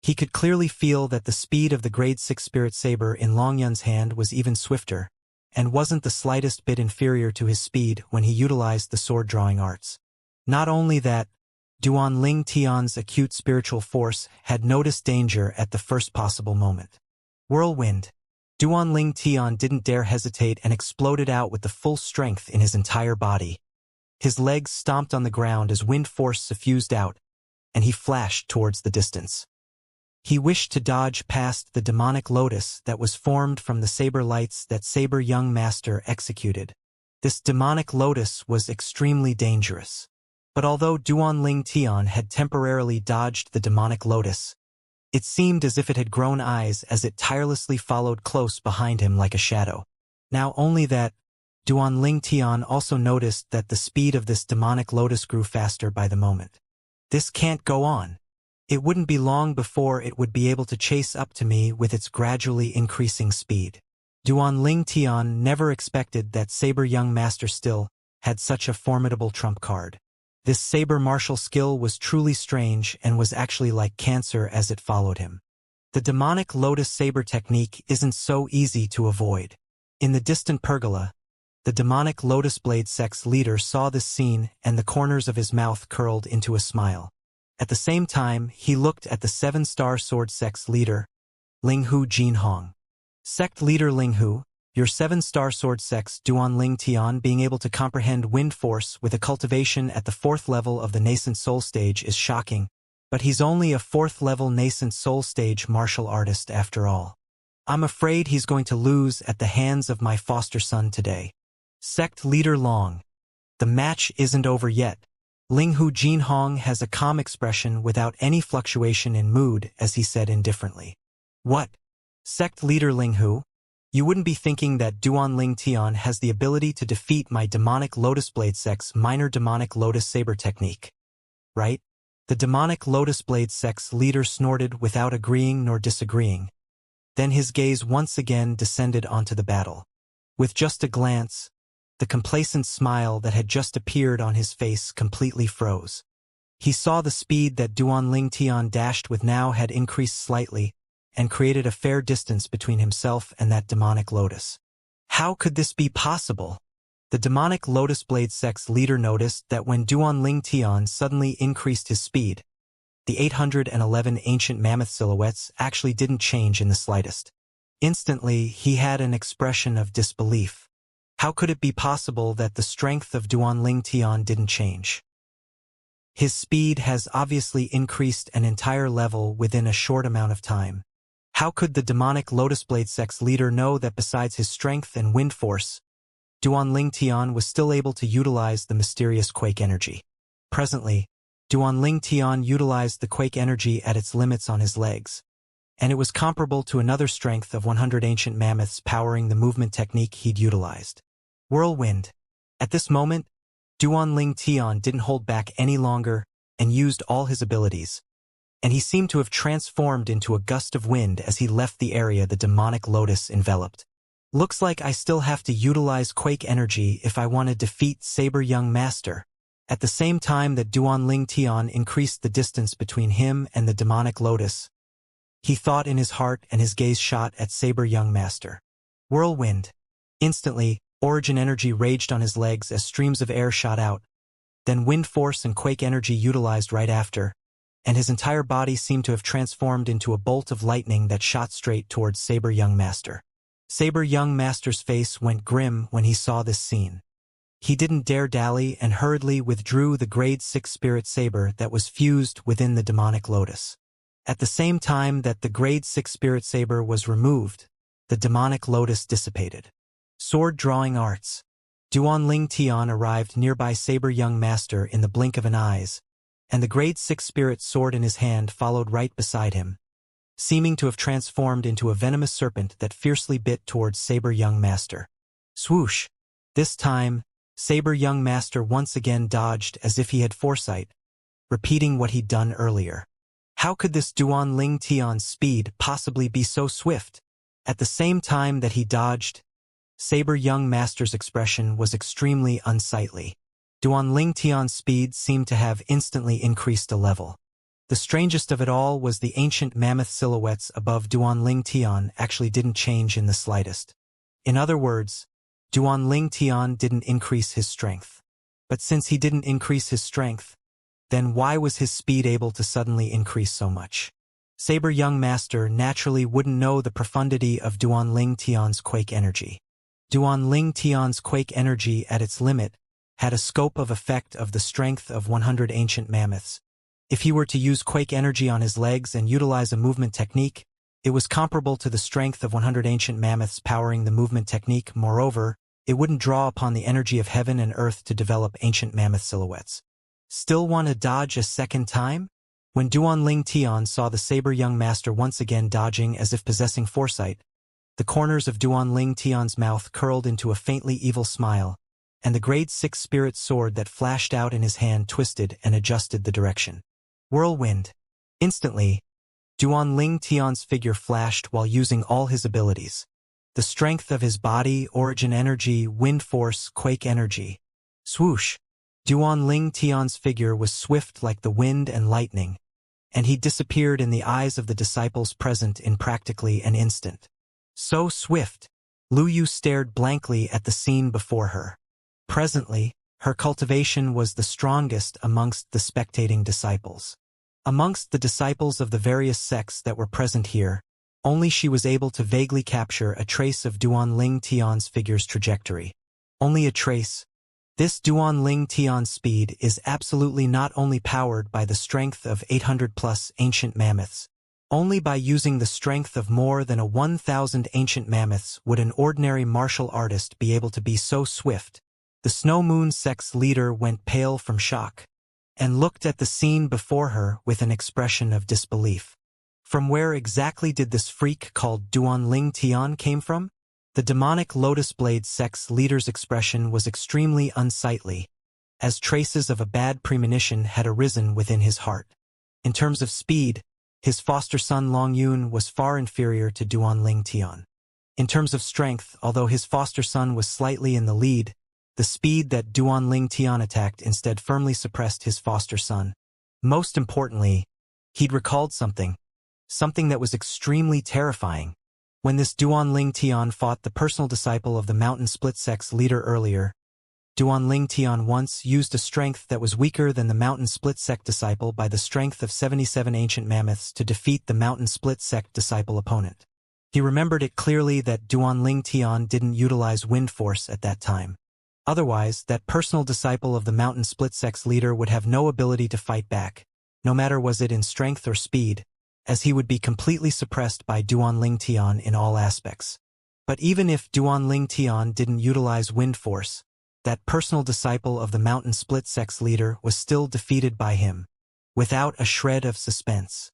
He could clearly feel that the speed of the grade 6 spirit saber in Long Yun's hand was even swifter, and wasn't the slightest bit inferior to his speed when he utilized the sword-drawing arts. Not only that, Duan Ling Tian's acute spiritual force had noticed danger at the first possible moment. Whirlwind. Duan Ling Tian didn't dare hesitate and exploded out with the full strength in his entire body. His legs stomped on the ground as wind force suffused out, and he flashed towards the distance. He wished to dodge past the demonic lotus that was formed from the saber lights that Saber Young Master executed. This demonic lotus was extremely dangerous. But although Duan Ling Tian had temporarily dodged the demonic lotus, it seemed as if it had grown eyes as it tirelessly followed close behind him like a shadow. Now only that, Duan Ling Tian also noticed that the speed of this demonic lotus grew faster by the moment. This can't go on. It wouldn't be long before it would be able to chase up to me with its gradually increasing speed. Duan Ling Tian never expected that Saber Young Master still had such a formidable trump card. This saber martial skill was truly strange and was actually like cancer as it followed him. The demonic lotus saber technique isn't so easy to avoid. In the distant pergola, the demonic lotus blade sex leader saw this scene and the corners of his mouth curled into a smile. At the same time, he looked at the 7-star sword sex leader, Linghu Jinhong. Sect leader Linghu, your 7-star sword sex Duan Ling Tian being able to comprehend wind force with a cultivation at the 4th level of the nascent soul stage is shocking, but he's only a 4th level nascent soul stage martial artist after all. I'm afraid he's going to lose at the hands of my foster son today. Sect leader Long. The match isn't over yet. Linghu Jinhong has a calm expression without any fluctuation in mood as he said indifferently. What? Sect leader Linghu? You wouldn't be thinking that Duan Ling Tian has the ability to defeat my demonic lotus blade sex minor demonic lotus saber technique, right? The demonic lotus blade sex leader snorted without agreeing nor disagreeing. Then his gaze once again descended onto the battle. With just a glance, the complacent smile that had just appeared on his face completely froze. He saw the speed that Duan Ling Tian dashed with now had increased slightly, and created a fair distance between himself and that demonic lotus. How could this be possible? The demonic lotus blade sex leader noticed that when Duan Ling Tian suddenly increased his speed, the 811 ancient mammoth silhouettes actually didn't change in the slightest. Instantly, he had an expression of disbelief. How could it be possible that the strength of Duan Ling Tian didn't change? His speed has obviously increased an entire level within a short amount of time. How could the demonic lotus blade sex leader know that besides his strength and wind force, Duan Ling Tian was still able to utilize the mysterious quake energy? Presently, Duan Ling Tian utilized the quake energy at its limits on his legs. and it was comparable to another strength of 100 ancient mammoths powering the movement technique he'd utilized. Whirlwind. At this moment, Duanling Tian didn't hold back any longer and used all his abilities, and he seemed to have transformed into a gust of wind as he left the area the demonic lotus enveloped. Looks like I still have to utilize quake energy if I want to defeat Saber Young Master. At the same time that Duanling Tian increased the distance between him and the demonic lotus, he thought in his heart, and his gaze shot at Saber Young Master. Whirlwind. Instantly, origin energy raged on his legs as streams of air shot out, then wind force and quake energy utilized right after, and his entire body seemed to have transformed into a bolt of lightning that shot straight towards Saber Young Master. Saber Young Master's face went grim when he saw this scene. He didn't dare dally and hurriedly withdrew the grade 6 spirit saber that was fused within the demonic lotus. At the same time that the grade 6 spirit saber was removed, the demonic lotus dissipated. Sword drawing arts. Duanling Tian arrived nearby Saber Young Master in the blink of an eye, and the grade 6 spirit sword in his hand followed right beside him, seeming to have transformed into a venomous serpent that fiercely bit towards Saber Young Master. Swoosh! This time, Saber Young Master once again dodged as if he had foresight, repeating what he'd done earlier. How could this Duanling Tian's speed possibly be so swift? At the same time that he dodged, Saber Young Master's expression was extremely unsightly. Duanling Tian's speed seemed to have instantly increased a level. The strangest of it all was the ancient mammoth silhouettes above Duanling Tian actually didn't change in the slightest. In other words, Duanling Tian didn't increase his strength. But since he didn't increase his strength, then why was his speed able to suddenly increase so much? Saber Young Master naturally wouldn't know the profundity of Duanling Tian's quake energy. Duanling Tian's quake energy at its limit had a scope of effect of the strength of 100 ancient mammoths. If he were to use quake energy on his legs and utilize a movement technique, it was comparable to the strength of 100 ancient mammoths powering the movement technique. Moreover, it wouldn't draw upon the energy of heaven and earth to develop ancient mammoth silhouettes. Still want to dodge a second time? When Duanling Tian saw the Saber Young Master once again dodging as if possessing foresight, the corners of Duanling Tian's mouth curled into a faintly evil smile, and the grade 6 spirit sword that flashed out in his hand twisted and adjusted the direction. Whirlwind. Instantly, Duanling Tian's figure flashed while using all his abilities. The strength of his body, origin energy, wind force, quake energy. Swoosh! Duanling Tian's figure was swift like the wind and lightning, and he disappeared in the eyes of the disciples present in practically an instant. So swift, Lu Yu stared blankly at the scene before her. Presently, her cultivation was the strongest amongst the spectating disciples. Amongst the disciples of the various sects that were present here, only she was able to vaguely capture a trace of Duanling Tian's figure's trajectory. Only a trace. This Duanling Tian's speed is absolutely not only powered by the strength of 800+ ancient mammoths. Only by using the strength of more than 1,000 ancient mammoths would an ordinary martial artist be able to be so swift. The Snow Moon sect's leader went pale from shock, and looked at the scene before her with an expression of disbelief. From where exactly did this freak called Duanling Tian came from? The demonic Lotus Blade sect's leader's expression was extremely unsightly, as traces of a bad premonition had arisen within his heart. In terms of speed, his foster son Long Yun was far inferior to Duanling Tian. In terms of strength, although his foster son was slightly in the lead, the speed that Duanling Tian attacked instead firmly suppressed his foster son. Most importantly, he'd recalled something that was extremely terrifying. When this Duanling Tian fought the personal disciple of the Mountain Split sect's leader earlier, Duanling Tian once used a strength that was weaker than the Mountain Split sect disciple by the strength of 77 ancient mammoths to defeat the Mountain Split sect disciple opponent. He remembered it clearly that Duanling Tian didn't utilize wind force at that time. Otherwise, that personal disciple of the Mountain Split sect's leader would have no ability to fight back, no matter was it in strength or speed, as he would be completely suppressed by Duanling Tian in all aspects. But even if Duanling Tian didn't utilize wind force, that personal disciple of the Mountain Split sect's leader was still defeated by him, without a shred of suspense.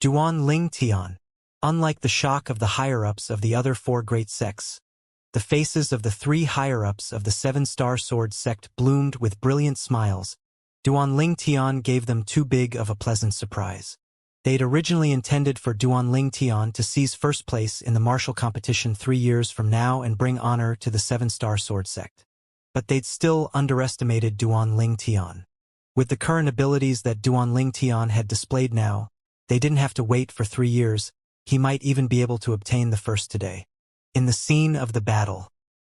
Duanling Tian. Unlike the shock of the higher-ups of the other 4 great sects, the faces of the 3 higher-ups of the 7-star sword sect bloomed with brilliant smiles. Duanling Tian gave them too big of a pleasant surprise. They'd originally intended for Duanling Tian to seize first place in the martial competition 3 years from now and bring honor to the 7-star sword sect. But they'd still underestimated Duanling Tian. With the current abilities that Duanling Tian had displayed now, they didn't have to wait for 3 years. He might even be able to obtain the first today. In the scene of the battle,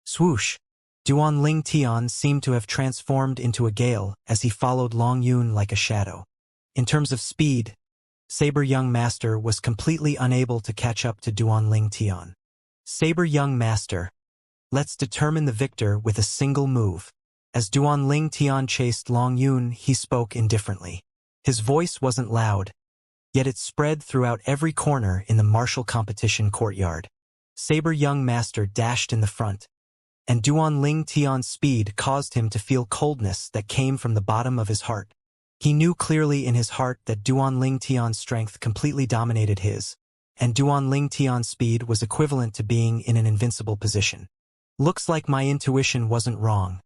swoosh, Duanling Tian seemed to have transformed into a gale as he followed Long Yun like a shadow. In terms of speed, Saber Young Master was completely unable to catch up to Duanling Tian. Saber Young Master, let's determine the victor with a single move. As Duanling Tian chased Long Yun, he spoke indifferently. His voice wasn't loud, yet it spread throughout every corner in the martial competition courtyard. Saber Young Master dashed in the front, and Duanling Tian's speed caused him to feel coldness that came from the bottom of his heart. He knew clearly in his heart that Duanling Tian's strength completely dominated his, and Duanling Tian's speed was equivalent to being in an invincible position. Looks like my intuition wasn't wrong.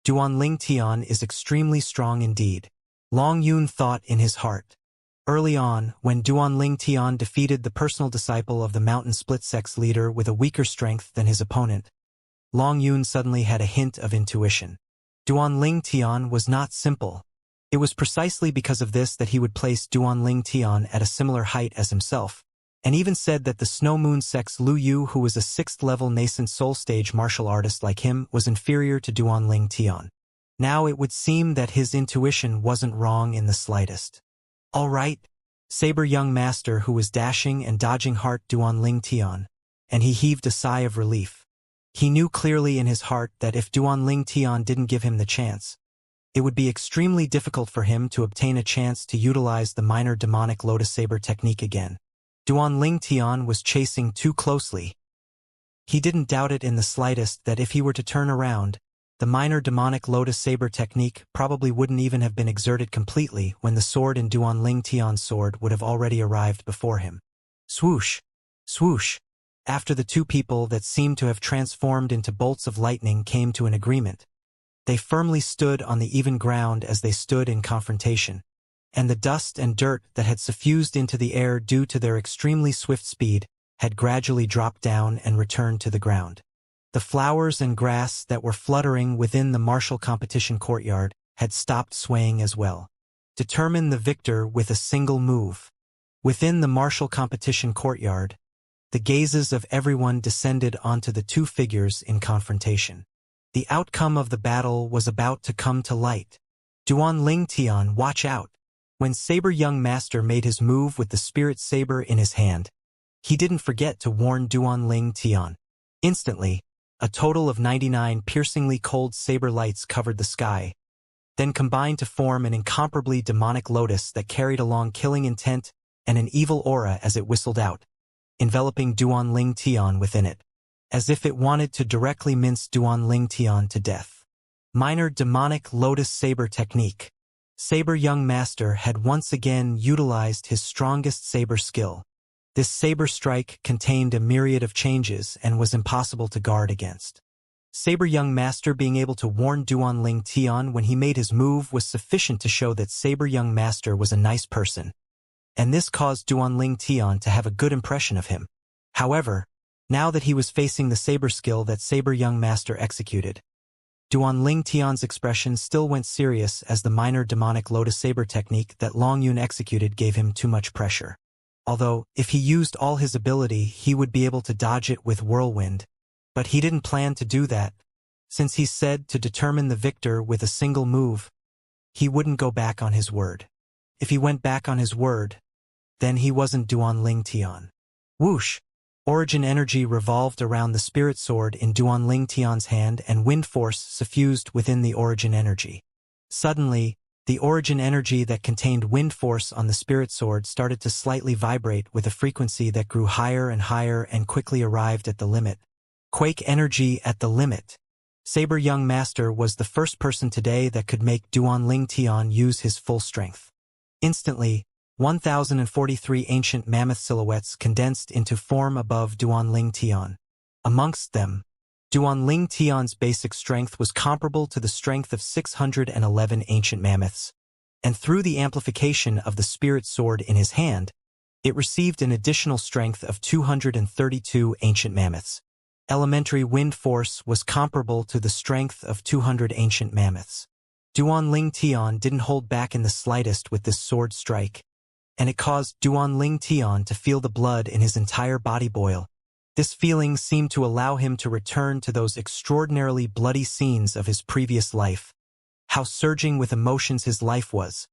Duanling Tian is extremely strong indeed, Long Yun thought in his heart. Early on, when Duanling Tian defeated the personal disciple of the Mountain Split Sect's leader with a weaker strength than his opponent, Long Yun suddenly had a hint of intuition. Duanling Tian was not simple. It was precisely because of this that he would place Duanling Tian at a similar height as himself, and even said that the Snow Moon Sect's Lu Yu, who was a 6th-level nascent soul stage martial artist like him, was inferior to Duanling Tian. Now it would seem that his intuition wasn't wrong in the slightest. All right, Saber Young Master, who was dashing and dodging heart Duanling Tian, and he heaved a sigh of relief. He knew clearly in his heart that if Duanling Tian didn't give him the chance, it would be extremely difficult for him to obtain a chance to utilize the minor demonic lotus saber technique again. Duanling Tian was chasing too closely. He didn't doubt it in the slightest that if he were to turn around, the minor demonic lotus saber technique probably wouldn't even have been exerted completely when the sword in Duanling Tian's sword would have already arrived before him. Swoosh! Swoosh! After the 2 people that seemed to have transformed into bolts of lightning came to an agreement, they firmly stood on the even ground as they stood in confrontation, and the dust and dirt that had suffused into the air due to their extremely swift speed had gradually dropped down and returned to the ground. The flowers and grass that were fluttering within the martial competition courtyard had stopped swaying as well. Determine the victor with a single move. Within the martial competition courtyard, the gazes of everyone descended onto the 2 figures in confrontation. The outcome of the battle was about to come to light. Duanling Tian, watch out! When Saber Young Master made his move with the spirit saber in his hand, he didn't forget to warn Duanling Tian. Instantly, a total of 99 piercingly cold saber lights covered the sky, then combined to form an incomparably demonic lotus that carried along killing intent and an evil aura as it whistled out, enveloping Duanling Tian within it, as if it wanted to directly mince Duanling Tian to death. Minor demonic lotus saber technique. Saber Young Master had once again utilized his strongest saber skill. This saber strike contained a myriad of changes and was impossible to guard against. Saber Young Master being able to warn Duanling Tian when he made his move was sufficient to show that Saber Young Master was a nice person, and this caused Duanling Tian to have a good impression of him. However, now that he was facing the saber skill that Saber Young Master executed, Duanling Tian's expression still went serious as the minor demonic lotus saber technique that Long Yun executed gave him too much pressure. Although, if he used all his ability, he would be able to dodge it with whirlwind. But he didn't plan to do that. Since he said to determine the victor with a single move, he wouldn't go back on his word. If he went back on his word, then he wasn't Duanling Tian. Whoosh! Origin energy revolved around the spirit sword in Duanling Tian's hand and wind force suffused within the origin energy. Suddenly, the origin energy that contained wind force on the spirit sword started to slightly vibrate with a frequency that grew higher and quickly arrived at the limit. Quake energy at the limit. Saber Young Master was the first person today that could make Duanling Tian use his full strength. Instantly, 1,043 ancient mammoth silhouettes condensed into form above Duanling Tian. Amongst them, Duanling Tian's basic strength was comparable to the strength of 611 ancient mammoths, and through the amplification of the spirit sword in his hand, it received an additional strength of 232 ancient mammoths. Elementary wind force was comparable to the strength of 200 ancient mammoths. Duanling Tian didn't hold back in the slightest with this sword strike, and it caused Duanling Tian to feel the blood in his entire body boil. This feeling seemed to allow him to return to those extraordinarily bloody scenes of his previous life. How surging with emotions his life was.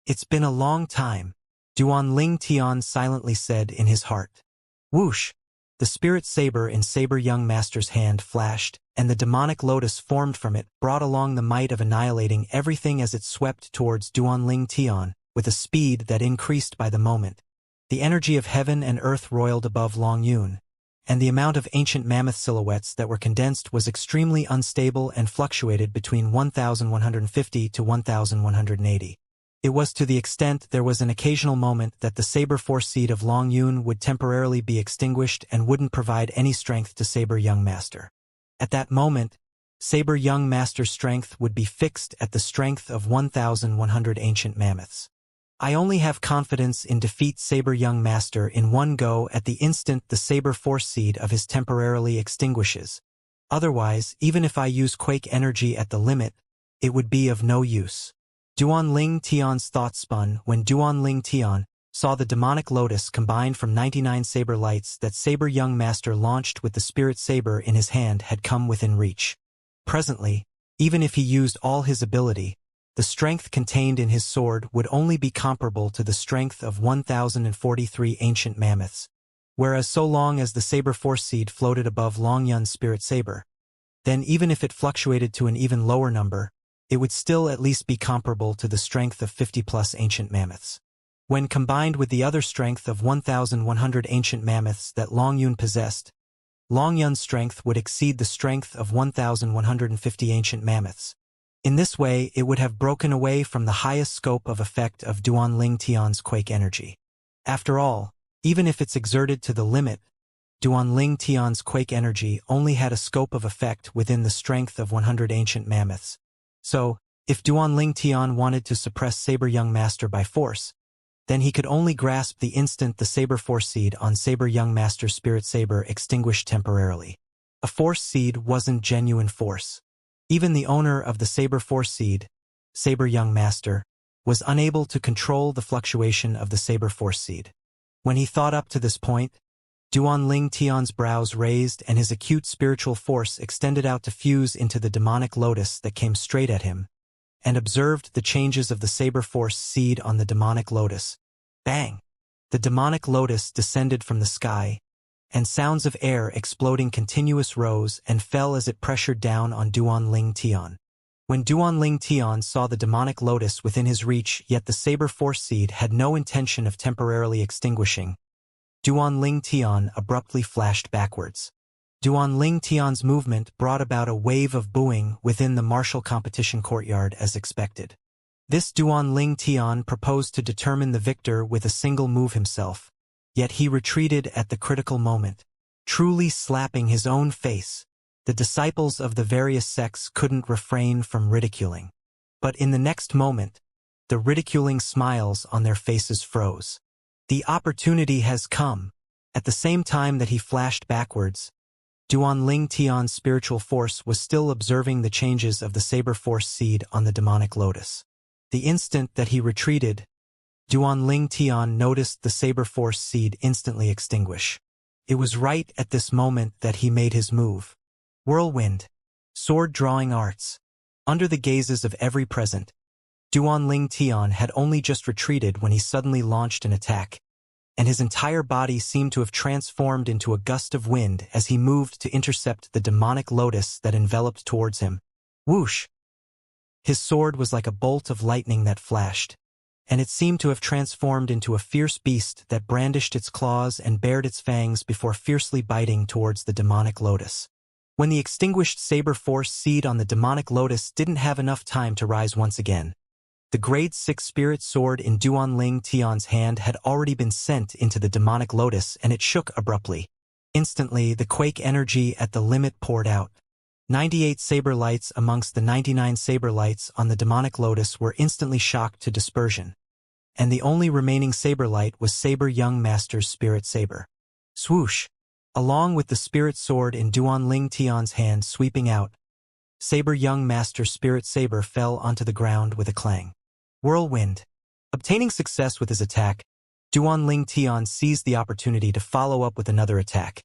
It's been a long time, Duanling Tian silently said in his heart. Whoosh! The spirit saber in Saber Young Master's hand flashed, and the demonic lotus formed from it brought along the might of annihilating everything as it swept towards Duanling Tian, with a speed that increased by the moment. The energy of heaven and earth roiled above Long Yun, and the amount of ancient mammoth silhouettes that were condensed was extremely unstable and fluctuated between 1,150 to 1,180. It was to the extent there was an occasional moment that the saber force seed of Long Yun would temporarily be extinguished and wouldn't provide any strength to Saber Young Master. At that moment, Saber Young Master's strength would be fixed at the strength of 1,100 ancient mammoths. I only have confidence in defeat Saber Young Master in one go at the instant the saber force seed of his temporarily extinguishes. Otherwise, even if I use quake energy at the limit, it would be of no use. Duanling Tian's thoughts spun when Duanling Tian saw the demonic lotus combined from 99 saber lights that Saber Young Master launched with the spirit saber in his hand had come within reach. Presently, even if he used all his ability, the strength contained in his sword would only be comparable to the strength of 1,043 ancient mammoths, whereas so long as the saber force seed floated above Long Yun's spirit saber, then even if it fluctuated to an even lower number, it would still at least be comparable to the strength of 50-plus ancient mammoths. When combined with the other strength of 1,100 ancient mammoths that Long Yun possessed, Long Yun's strength would exceed the strength of 1,150 ancient mammoths. In this way, it would have broken away from the highest scope of effect of Duanling Tian's quake energy. After all, even if it's exerted to the limit, Duanling Tian's quake energy only had a scope of effect within the strength of 100 ancient mammoths. So, if Duanling Tian wanted to suppress Saber Young Master by force, then he could only grasp the instant the saber force seed on Saber Young Master's spirit saber extinguished temporarily. A force seed wasn't genuine force. Even the owner of the saber force seed, Saber Young Master, was unable to control the fluctuation of the saber force seed. When he thought up to this point, Duanling Tian's brows raised and his acute spiritual force extended out to fuse into the demonic lotus that came straight at him, and observed the changes of the saber force seed on the demonic lotus. Bang! The demonic lotus descended from the sky, and sounds of air exploding continuous rose and fell as it pressured down on Duanling Tian. When Duanling Tian saw the demonic lotus within his reach yet the saber force seed had no intention of temporarily extinguishing, Duanling Tian abruptly flashed backwards. Duanling Tian's movement brought about a wave of booing within the martial competition courtyard as expected. This Duanling Tian proposed to determine the victor with a single move himself, yet he retreated at the critical moment, truly slapping his own face. The disciples of the various sects couldn't refrain from ridiculing. But in the next moment, the ridiculing smiles on their faces froze. The opportunity has come. At the same time that he flashed backwards, Duanling Tian's spiritual force was still observing the changes of the saber force seed on the demonic lotus. The instant that he retreated, Duanling Tian noticed the saber force seed instantly extinguish. It was right at this moment that he made his move. Whirlwind. Sword-drawing arts. Under the gazes of every present, Duanling Tian had only just retreated when he suddenly launched an attack, and his entire body seemed to have transformed into a gust of wind as he moved to intercept the demonic lotus that enveloped towards him. Whoosh! His sword was like a bolt of lightning that flashed, and it seemed to have transformed into a fierce beast that brandished its claws and bared its fangs before fiercely biting towards the demonic lotus. When the extinguished saber force seed on the demonic lotus didn't have enough time to rise once again, The grade 6 spirit sword in Duanling Tian's hand had already been sent into the demonic lotus, and it shook abruptly. Instantly, the quake energy at the limit poured out. 98 saber lights amongst the 99 saber lights on the demonic lotus were instantly shocked to dispersion. And the only remaining saber light was Saber Young Master's spirit saber. Swoosh! Along with the spirit sword in Duanling Tian's hand sweeping out, Saber Young Master's spirit saber fell onto the ground with a clang. Whirlwind. Obtaining success with his attack, Duanling Tian seized the opportunity to follow up with another attack,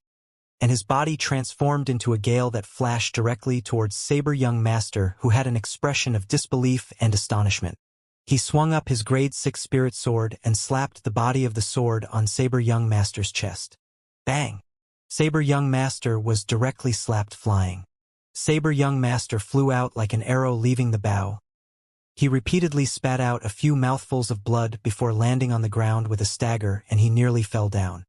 and his body transformed into a gale that flashed directly towards Saber Young Master, who had an expression of disbelief and astonishment. He swung up his grade 6 spirit sword and slapped the body of the sword on Saber Young Master's chest. Bang! Saber Young Master was directly slapped flying. Saber Young Master flew out like an arrow leaving the bow. He repeatedly spat out a few mouthfuls of blood before landing on the ground with a stagger, and he nearly fell down.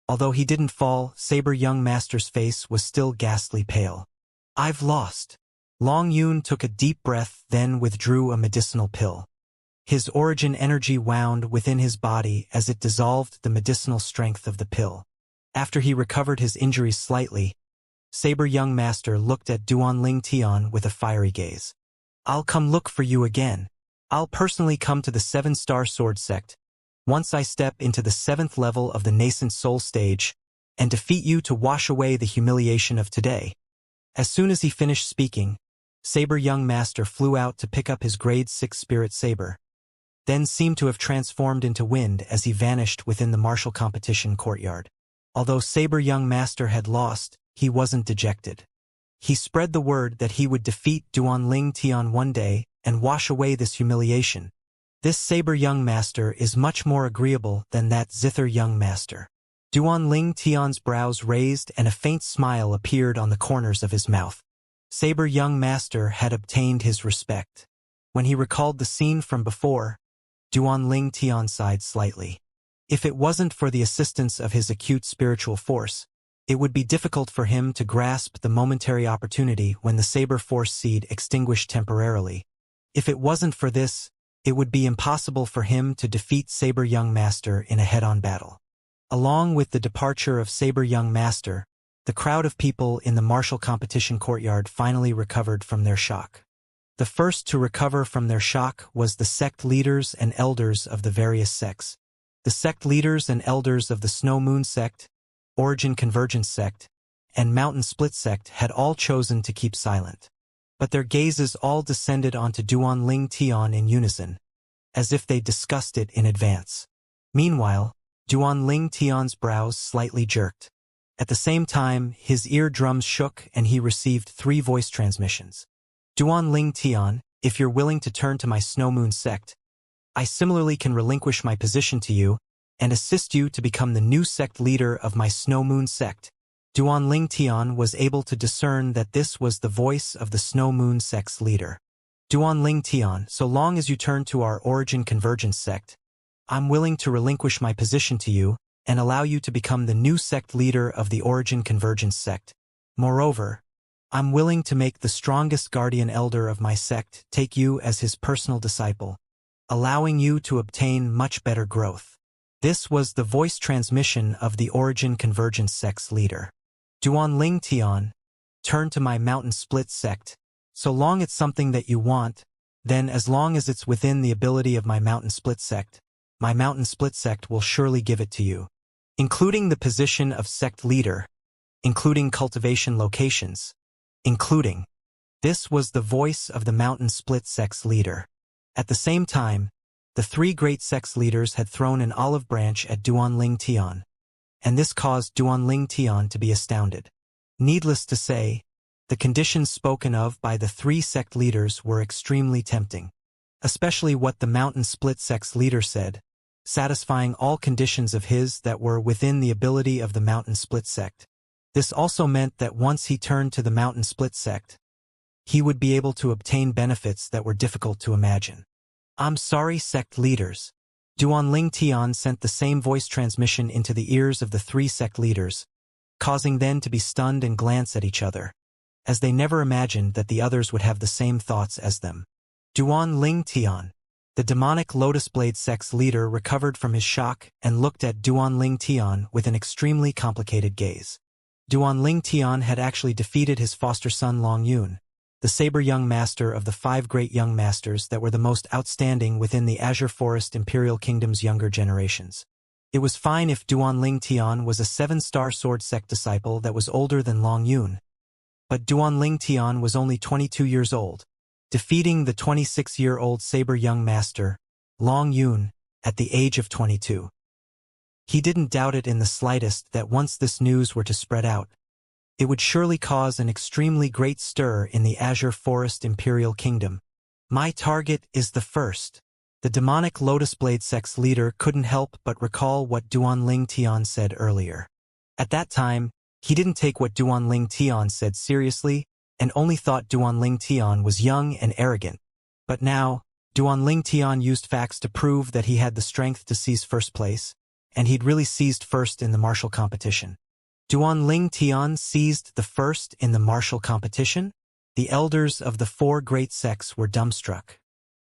Although he didn't fall, Saber Young Master's face was still ghastly pale. I've lost. Long Yun took a deep breath, then withdrew a medicinal pill. His origin energy wound within his body as it dissolved the medicinal strength of the pill. After he recovered his injuries slightly, Saber Young Master looked at Duanling Tian with a fiery gaze. I'll come look for you again. I'll personally come to the 7-star sword sect, once I step into the 7th level of the nascent soul stage, and defeat you to wash away the humiliation of today. As soon as he finished speaking, Saber Young Master flew out to pick up his grade 6 spirit saber, then seemed to have transformed into wind as he vanished within the martial competition courtyard. Although Saber Young Master had lost, he wasn't dejected. He spread the word that he would defeat Duanling Tian one day and wash away this humiliation. This Saber Young Master is much more agreeable than that Zither Young Master. Duanling Tian's brows raised and a faint smile appeared on the corners of his mouth. Saber Young Master had obtained his respect. When he recalled the scene from before, Duanling Tian sighed slightly. If it wasn't for the assistance of his acute spiritual force, it would be difficult for him to grasp the momentary opportunity when the Saber Force seed extinguished temporarily. If it wasn't for this, it would be impossible for him to defeat Saber Young Master in a head-on battle. Along with the departure of Saber Young Master, the crowd of people in the martial competition courtyard finally recovered from their shock. The first to recover from their shock was the sect leaders and elders of the various sects. The sect leaders and elders of the Snow Moon sect, Origin Convergence sect, and Mountain Split sect had all chosen to keep silent. But their gazes all descended onto Duanling Tian in unison, as if they discussed it in advance. Meanwhile, Duanling Tian's brows slightly jerked. At the same time, his eardrums shook and he received 3 voice transmissions. Duanling Tian, if you're willing to turn to my Snow Moon sect, I similarly can relinquish my position to you and assist you to become the new sect leader of my Snow Moon sect. Duanling Tian was able to discern that this was the voice of the Snow Moon sect's leader. Duanling Tian, so long as you turn to our Origin Convergence sect, I'm willing to relinquish my position to you and allow you to become the new sect leader of the Origin Convergence sect. Moreover, I'm willing to make the strongest guardian elder of my sect take you as his personal disciple, allowing you to obtain much better growth. This was the voice transmission of the Origin Convergence sect's leader. Duanling Tian, turn to my Mountain Split sect. So long it's something that you want, then as long as it's within the ability of my Mountain Split sect, my Mountain Split sect will surely give it to you. Including the position of sect leader, including cultivation locations, including. This was the voice of the Mountain Split sect's leader. At the same time, the 3 great sects leaders had thrown an olive branch at Duanling Tian, and this caused Duanling Tian to be astounded. Needless to say, the conditions spoken of by the 3 sect leaders were extremely tempting, especially what the Mountain Split sect's leader said, satisfying all conditions of his that were within the ability of the Mountain Split sect. This also meant that once he turned to the Mountain Split sect, he would be able to obtain benefits that were difficult to imagine. I'm sorry, sect leaders. Duanling Tian sent the same voice transmission into the ears of the 3 sect leaders, causing them to be stunned and glance at each other, as they never imagined that the others would have the same thoughts as them. Duanling Tian, The demonic Lotus Blade sect's leader recovered from his shock and looked at Duanling Tian with an extremely complicated gaze. Duanling Tian had actually defeated his foster son Long Yun, the saber young master of the 5 great young masters that were the most outstanding within the Azure Forest Imperial Kingdom's younger generations. It was fine if Duanling Tian was a 7-star sword sect disciple that was older than Long Yun. But Duanling Tian was only 22 years old, defeating the 26-year-old saber young master, Long Yun, at the age of 22. He didn't doubt it in the slightest that once this news were to spread out, it would surely cause an extremely great stir in the Azure Forest Imperial Kingdom. My target is the first. The demonic Lotus Blade sect's leader couldn't help but recall what Duanling Tian said earlier. At that time, he didn't take what Duanling Tian said seriously and only thought Duanling Tian was young and arrogant. But now, Duanling Tian used facts to prove that he had the strength to seize first place, and he'd really seized first in the martial competition. Duanling Tian seized the first in the martial competition? The elders of the 4 great sects were dumbstruck.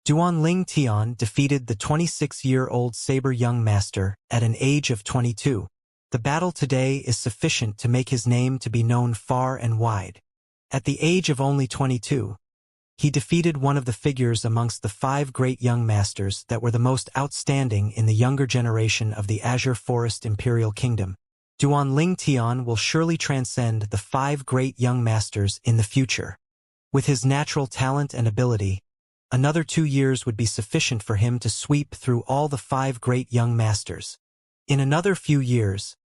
Duanling Tian defeated the 26-year-old saber young master at an age of 22. The battle today is sufficient to make his name to be known far and wide. At the age of only 22, he defeated one of the figures amongst the 5 great young masters that were the most outstanding in the younger generation of the Azure Forest Imperial Kingdom. Duanling Tian will surely transcend the 5 great young masters in the future. With his natural talent and ability, another 2 years would be sufficient for him to sweep through all the 5 great young masters. In another few years,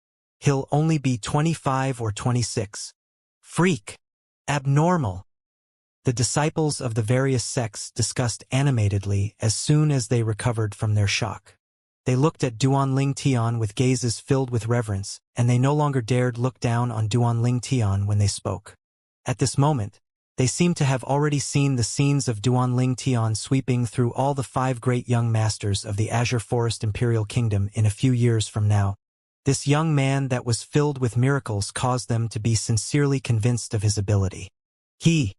he'll only be 25 or 26. Freak! Abnormal! The disciples of the various sects discussed animatedly as soon as they recovered from their shock. They looked at Duanling Tian with gazes filled with reverence, and they no longer dared look down on Duanling Tian when they spoke. At this moment, they seemed to have already seen the scenes of Duanling Tian sweeping through all the 5 great young masters of the Azure Forest Imperial Kingdom in a few years from now. This young man that was filled with miracles caused them to be sincerely convinced of his ability. He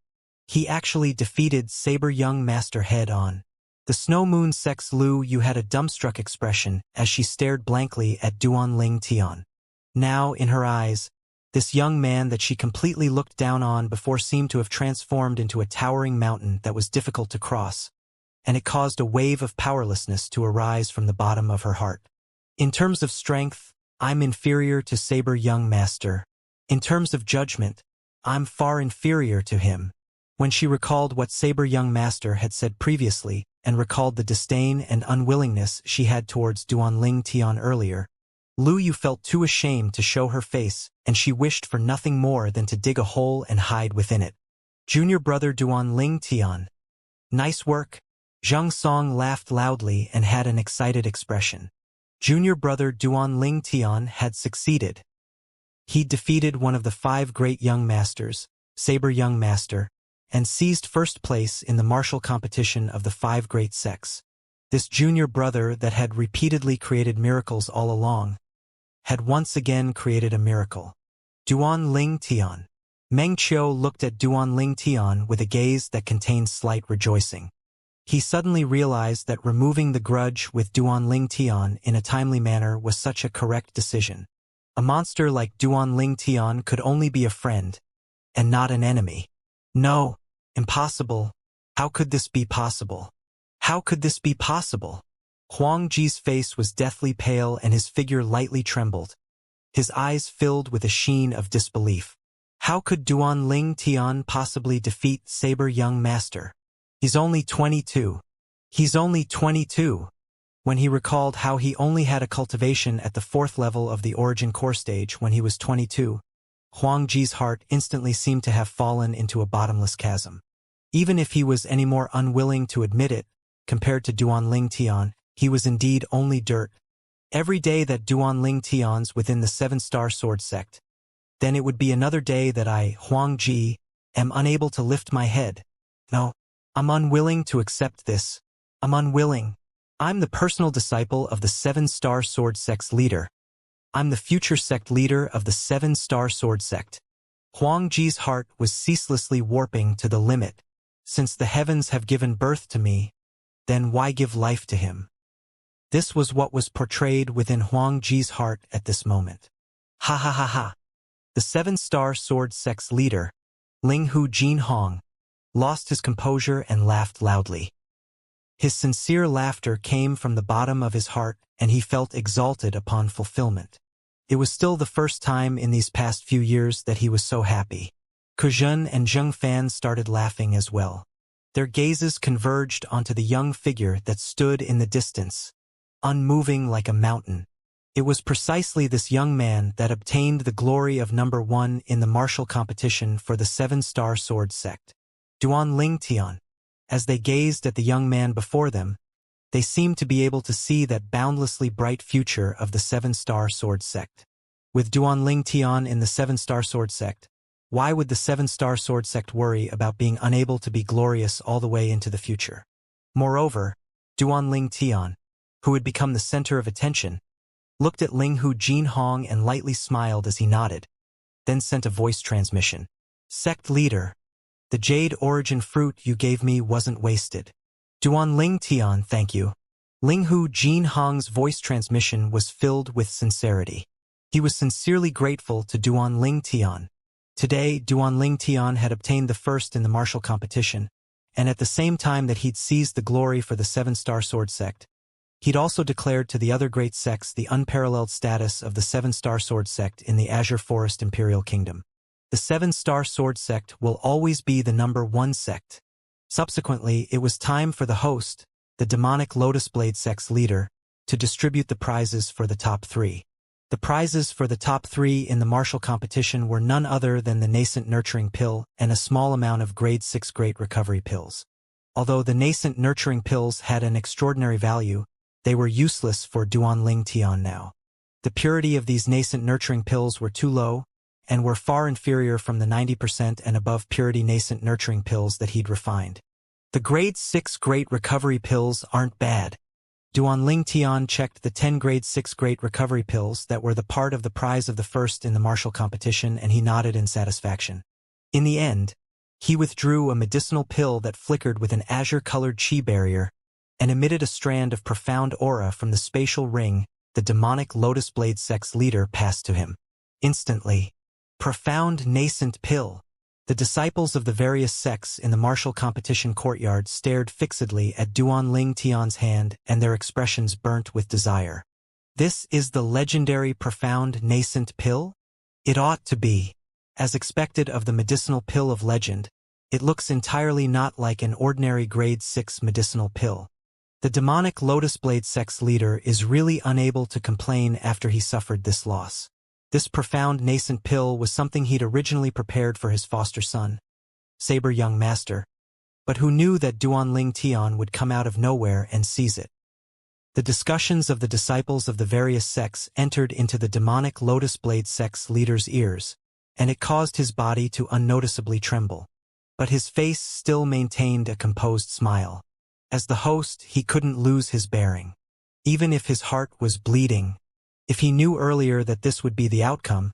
actually defeated Saber Young Master head-on. The Snow Moon sect's Lu Yu had a dumbstruck expression as she stared blankly at Duanling Tian. Now, in her eyes, this young man that she completely looked down on before seemed to have transformed into a towering mountain that was difficult to cross, and it caused a wave of powerlessness to arise from the bottom of her heart. In terms of strength, I'm inferior to Saber Young Master. In terms of judgment, I'm far inferior to him. When she recalled what Saber Young Master had said previously, and recalled the disdain and unwillingness she had towards Duanling Tian earlier, Lu Yu felt too ashamed to show her face, and she wished for nothing more than to dig a hole and hide within it. Junior brother Duanling Tian. Nice work. Zhang Song laughed loudly and had an excited expression. Junior brother Duanling Tian had succeeded. He'd defeated one of the 5 great young masters, Saber Young Master, and seized first place in the martial competition of the 5 great sects. This junior brother that had repeatedly created miracles all along had once again created a miracle. Duanling Tian. Meng Qiu looked at Duanling Tian with a gaze that contained slight rejoicing. He suddenly realized that removing the grudge with Duanling Tian in a timely manner was such a correct decision. A monster like Duanling Tian could only be a friend, and not an enemy. No, impossible. How could this be possible? How could this be possible? Huang Ji's face was deathly pale and his figure lightly trembled. His eyes filled with a sheen of disbelief. How could Duanling Tian possibly defeat Saber Young Master? He's only 22. He's only 22. When he recalled how he only had a cultivation at the 4th level of the Origin Core stage when he was 22, Huang Ji's heart instantly seemed to have fallen into a bottomless chasm. Even if he was any more unwilling to admit it, compared to Duanling Tian, he was indeed only dirt. Every day that Duanling Tian's within the 7-star sword sect, then it would be another day that I, Huang Ji, am unable to lift my head. No, I'm unwilling to accept this. I'm unwilling. I'm the personal disciple of the 7-star sword sect's leader. I'm the future sect leader of the 7-star sword sect. Huang Ji's heart was ceaselessly warping to the limit. Since the heavens have given birth to me, then why give life to him? This was what was portrayed within Huang Ji's heart at this moment. Ha ha ha ha. The 7-star sword sect's leader, Ling Hu Jin Hong, lost his composure and laughed loudly. His sincere laughter came from the bottom of his heart, and he felt exalted upon fulfillment. It was still the first time in these past few years that he was so happy. Kuzhen and Zheng Fan started laughing as well. Their gazes converged onto the young figure that stood in the distance, unmoving like a mountain. It was precisely this young man that obtained the glory of number 1 in the martial competition for the 7-star sword sect. Duan Ling Tian. As they gazed at the young man before them, they seemed to be able to see that boundlessly bright future of the 7-star sword sect. With Duan Ling Tian in the 7-star sword sect, why would the 7-star sword sect worry about being unable to be glorious all the way into the future? Moreover, Duan Ling Tian, who had become the center of attention, looked at Ling Hu Jin Hong and lightly smiled as he nodded, then sent a voice transmission. Sect leader, the jade origin fruit you gave me wasn't wasted. Duan Ling Tian, thank you. Ling Hu Jin Hong's voice transmission was filled with sincerity. He was sincerely grateful to Duan Ling Tian. Today, Duan Ling Tian had obtained the first in the martial competition, and at the same time that he'd seized the glory for the 7-star sword sect, he'd also declared to the other great sects the unparalleled status of the 7-star sword sect in the Azure Forest Imperial Kingdom. The 7-star sword sect will always be the number 1 sect. Subsequently, it was time for the host, the demonic Lotus Blade sect's leader, to distribute the prizes for the top 3. The prizes for the top 3 in the martial competition were none other than the nascent nurturing pill and a small amount of grade 6 great recovery pills. Although the nascent nurturing pills had an extraordinary value, they were useless for Duan Ling Tian now. The purity of these nascent nurturing pills were too low, and were far inferior from the 90% and above purity nascent nurturing pills that he'd refined. The grade 6 great recovery pills aren't bad. Duan Ling Tian checked the 10 grade 6 great recovery pills that were the part of the prize of the first in the martial competition, and he nodded in satisfaction. In the end, he withdrew a medicinal pill that flickered with an azure-colored chi barrier and emitted a strand of profound aura from the spatial ring the demonic Lotus Blade sect's leader passed to him. Instantly, profound nascent pill. The disciples of the various sects in the martial competition courtyard stared fixedly at Duan Ling Tian's hand, and their expressions burnt with desire. This is the legendary profound nascent pill? It ought to be. As expected of the medicinal pill of legend, it looks entirely not like an ordinary grade 6 medicinal pill. The demonic Lotus Blade sect's leader is really unable to complain after he suffered this loss. This profound nascent pill was something he'd originally prepared for his foster son, Saber Young Master, but who knew that Duan Ling Tian would come out of nowhere and seize it. The discussions of the disciples of the various sects entered into the demonic Lotus Blade sect's leader's ears, and it caused his body to unnoticeably tremble. But his face still maintained a composed smile. As the host, he couldn't lose his bearing. Even if his heart was bleeding, if he knew earlier that this would be the outcome,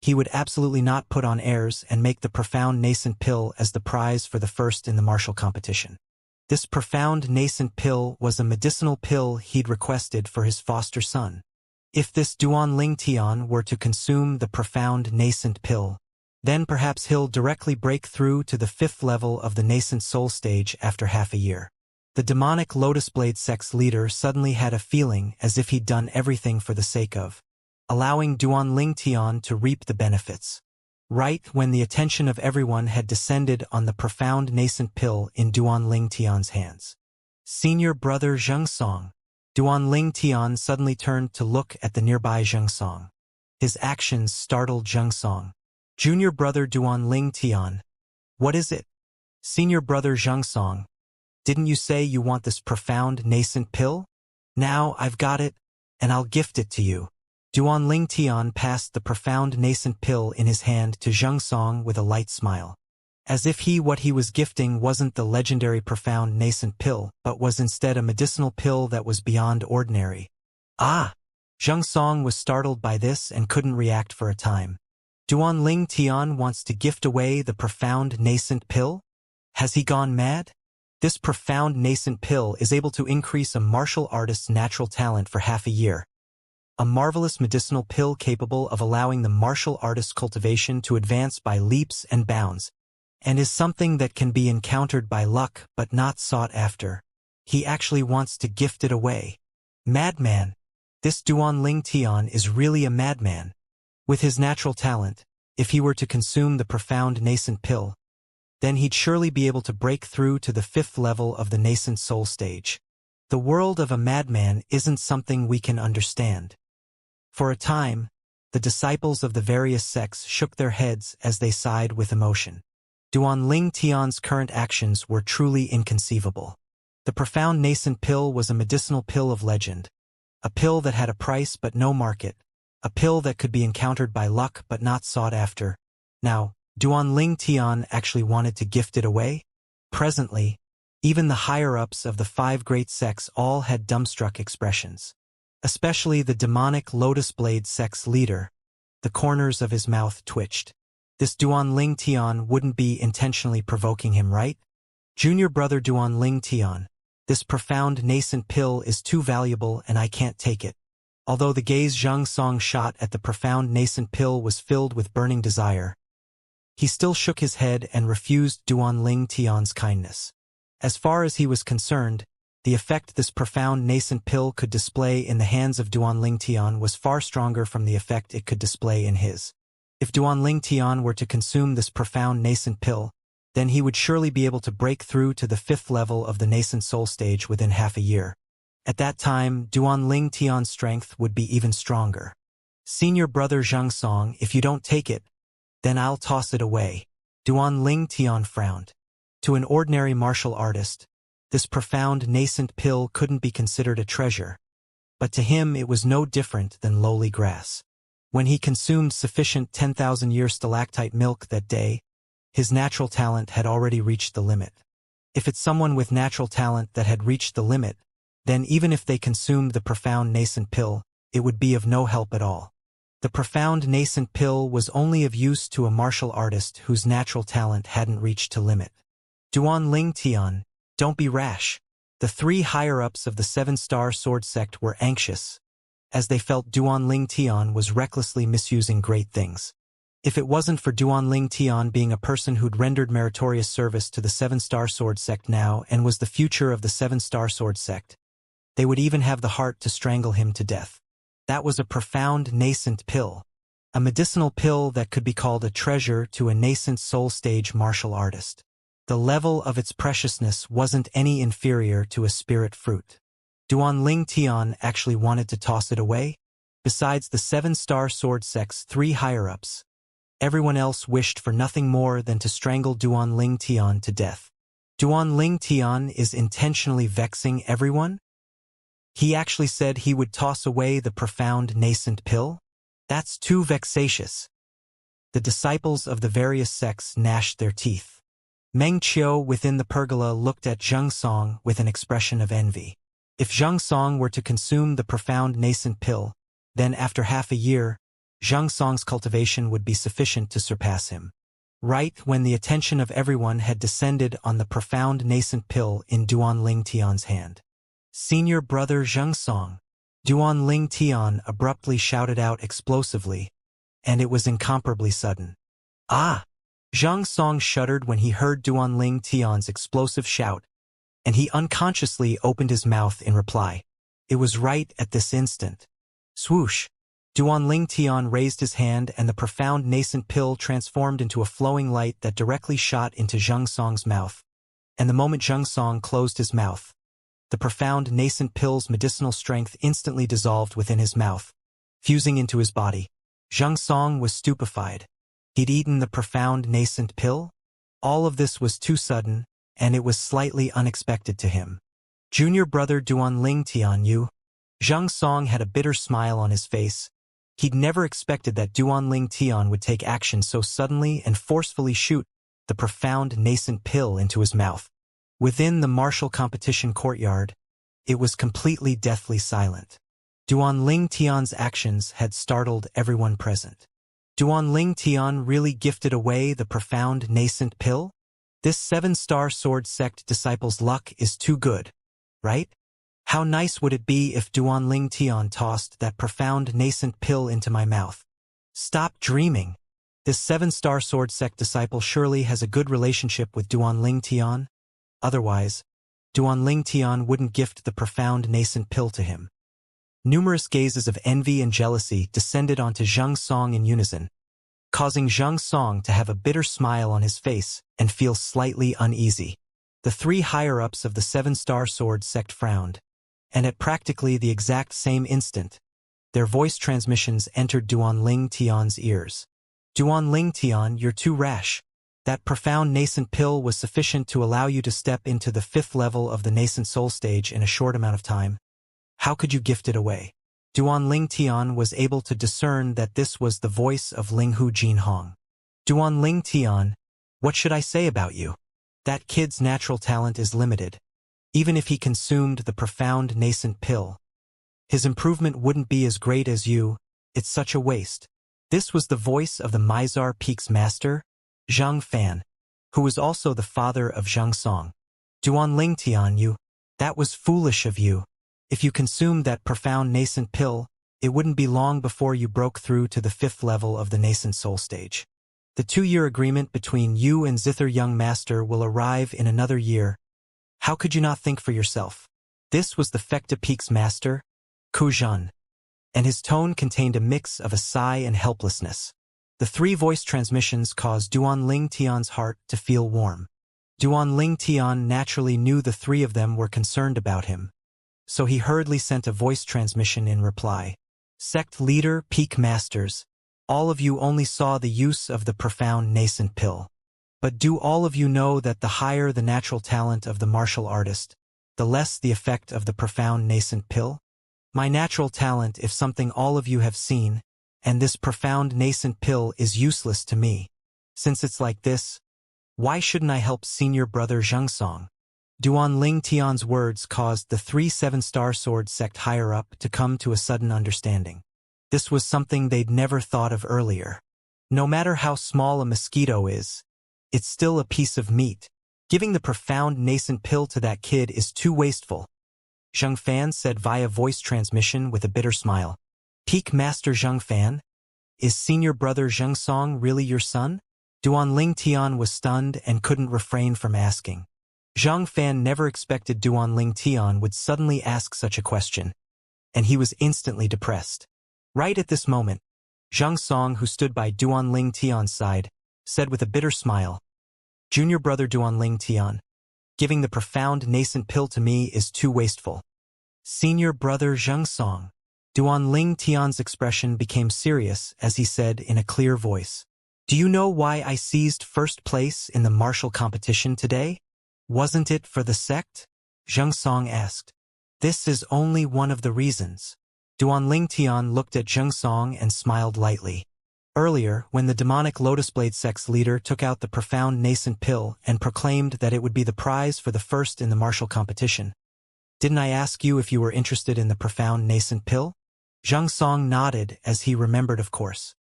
he would absolutely not put on airs and make the profound nascent pill as the prize for the first in the martial competition. This profound nascent pill was a medicinal pill he'd requested for his foster son. If this Duan Ling Tian were to consume the profound nascent pill, then perhaps he'll directly break through to the 5th level of the nascent soul stage after half a year. The demonic Lotus Blade sect's leader suddenly had a feeling as if he'd done everything for the sake of allowing Duan Ling Tian to reap the benefits. Right when the attention of everyone had descended on the profound nascent pill in Duan Ling Tian's hands. Senior brother Zheng Song. Duan Ling Tian suddenly turned to look at the nearby Zheng Song. His actions startled Zheng Song. Junior brother Duan Ling Tian. What is it? Senior brother Zheng Song. Didn't you say you want this profound nascent pill? Now I've got it, and I'll gift it to you. Duan Ling Tian passed the profound nascent pill in his hand to Zheng Song with a light smile. As if what he was gifting wasn't the legendary profound nascent pill, but was instead a medicinal pill that was beyond ordinary. Ah! Zheng Song was startled by this and couldn't react for a time. Duan Ling Tian wants to gift away the profound nascent pill? Has he gone mad? This profound nascent pill is able to increase a martial artist's natural talent for half a year. A marvelous medicinal pill capable of allowing the martial artist's cultivation to advance by leaps and bounds, and is something that can be encountered by luck but not sought after. He actually wants to gift it away. Madman. This Duanling Tian is really a madman. With his natural talent, if he were to consume the profound nascent pill, then he'd surely be able to break through to the 5th level of the nascent soul stage. The world of a madman isn't something we can understand. For a time, the disciples of the various sects shook their heads as they sighed with emotion. Duanling Tian's current actions were truly inconceivable. The profound nascent pill was a medicinal pill of legend, a pill that had a price but no market, a pill that could be encountered by luck but not sought after. Now, Duanling Tian actually wanted to gift it away? Presently, even the higher-ups of the 5 great sects all had dumbstruck expressions. Especially the demonic Lotus Blade sect's leader. The corners of his mouth twitched. This Duanling Tian wouldn't be intentionally provoking him, right? Junior brother Duanling Tian, this profound nascent pill is too valuable and I can't take it. Although the gaze Zhang Song shot at the profound nascent pill was filled with burning desire, he still shook his head and refused Duanling Tian's kindness. As far as he was concerned, the effect this profound nascent pill could display in the hands of Duanling Tian was far stronger from the effect it could display in his. If Duanling Tian were to consume this profound nascent pill, then he would surely be able to break through to the 5th level of the nascent soul stage within half a year. At that time, Duanling Tian's strength would be even stronger. Senior brother Zhang Song, if you don't take it, then I'll toss it away. Duanling Tian frowned. To an ordinary martial artist, this profound nascent pill couldn't be considered a treasure, but to him it was no different than lowly grass. When he consumed sufficient 10,000-year stalactite milk that day, his natural talent had already reached the limit. If it's someone with natural talent that had reached the limit, then even if they consumed the profound nascent pill, it would be of no help at all. The profound nascent pill was only of use to a martial artist whose natural talent hadn't reached to limit. Duanling Tian, don't be rash. The 3 higher-ups of the 7-star sword sect were anxious, as they felt Duanling Tian was recklessly misusing great things. If it wasn't for Duanling Tian being a person who'd rendered meritorious service to the 7-star sword sect now and was the future of the 7-star sword sect, they would even have the heart to strangle him to death. That was a profound nascent pill, a medicinal pill that could be called a treasure to a nascent soul stage martial artist. The level of its preciousness wasn't any inferior to a spirit fruit. Duanling Tian actually wanted to toss it away. Besides the 7-star sword sect's 3 higher-ups, everyone else wished for nothing more than to strangle Duanling Tian to death. Duanling Tian is intentionally vexing everyone? He actually said he would toss away the profound nascent pill? That's too vexatious. The disciples of the various sects gnashed their teeth. Meng Qiu within the pergola looked at Zhang Song with an expression of envy. If Zhang Song were to consume the profound nascent pill, then after half a year, Zhang Song's cultivation would be sufficient to surpass him. Right when the attention of everyone had descended on the profound nascent pill in Duanling Tian's hand. Senior brother Zhang Song, Duanling Tian abruptly shouted out explosively, and it was incomparably sudden. Ah! Zhang Song shuddered when he heard Duanling Tian's explosive shout, and he unconsciously opened his mouth in reply. It was right at this instant. Swoosh! Duanling Tian raised his hand and the profound nascent pill transformed into a flowing light that directly shot into Zhang Song's mouth. And the moment Zhang Song closed his mouth, the profound nascent pill's medicinal strength instantly dissolved within his mouth, fusing into his body. Zhang Song was stupefied. He'd eaten the profound nascent pill? All of this was too sudden, and it was slightly unexpected to him. Junior brother Duanling Tian, you? Zhang Song had a bitter smile on his face. He'd never expected that Duanling Tian would take action so suddenly and forcefully shoot the profound nascent pill into his mouth. Within the martial competition courtyard, it was completely deathly silent. Duanling Tian's actions had startled everyone present. Duanling Tian really gifted away the profound nascent pill? This 7-star sword sect disciple's luck is too good, right? How nice would it be if Duanling Tian tossed that profound nascent pill into my mouth? Stop dreaming. This 7-star sword sect disciple surely has a good relationship with Duanling Tian. Otherwise, Duanling Tian wouldn't gift the profound nascent pill to him. Numerous gazes of envy and jealousy descended onto Zhang Song in unison, causing Zhang Song to have a bitter smile on his face and feel slightly uneasy. The 3 higher-ups of the 7-star sword sect frowned, and at practically the exact same instant, their voice transmissions entered Duanling Tian's ears. Duanling Tian, you're too rash. That profound nascent pill was sufficient to allow you to step into the 5th level of the nascent soul stage in a short amount of time. How could you gift it away? Duanling Tian was able to discern that this was the voice of Linghu Jinhong. Duanling Tian, what should I say about you? That kid's natural talent is limited. Even if he consumed the profound nascent pill, his improvement wouldn't be as great as you. It's such a waste. This was the voice of the Mizar Peak's master, Zhang Fan, who was also the father of Zhang Song. Duanling Tian, that was foolish of you. If you consumed that profound nascent pill, it wouldn't be long before you broke through to the 5th level of the nascent soul stage. The 2-year agreement between you and Zither Young Master will arrive in another year. How could you not think for yourself? This was the Fecta Peak's master, Ku Zhan, and his tone contained a mix of a sigh and helplessness. The 3 voice transmissions caused Duanling Tian's heart to feel warm. Duanling Tian naturally knew the 3 of them were concerned about him, so he hurriedly sent a voice transmission in reply. Sect leader, Peak Masters, all of you only saw the use of the profound nascent pill. But do all of you know that the higher the natural talent of the martial artist, the less the effect of the profound nascent pill? My natural talent, if something all of you have seen, and this profound nascent pill is useless to me. Since it's like this, why shouldn't I help senior brother Zhang Song? Duanling Tian's words caused the 3 7-star sword sect higher-up to come to a sudden understanding. This was something they'd never thought of earlier. No matter how small a mosquito is, it's still a piece of meat. Giving the profound nascent pill to that kid is too wasteful. Zhang Fan said via voice transmission with a bitter smile. Peak Master Zhang Fan? Is senior brother Zhang Song really your son? Duanling Tian was stunned and couldn't refrain from asking. Zhang Fan never expected Duanling Tian would suddenly ask such a question, and he was instantly depressed. Right at this moment, Zhang Song, who stood by Duanling Tian's side, said with a bitter smile, Junior brother Duanling Tian, giving the profound nascent pill to me is too wasteful. Senior brother Zhang Song. Duanling Tian's expression became serious as he said in a clear voice, Do you know why I seized first place in the martial competition today? Wasn't it for the sect? Zhang Song asked. This is only one of the reasons. Duanling Tian looked at Zhang Song and smiled lightly. Earlier, when the demonic Lotus Blade sect's leader took out the profound nascent pill and proclaimed that it would be the prize for the first in the martial competition, didn't I ask you if you were interested in the profound nascent pill? Zhang Song nodded as he remembered, of course.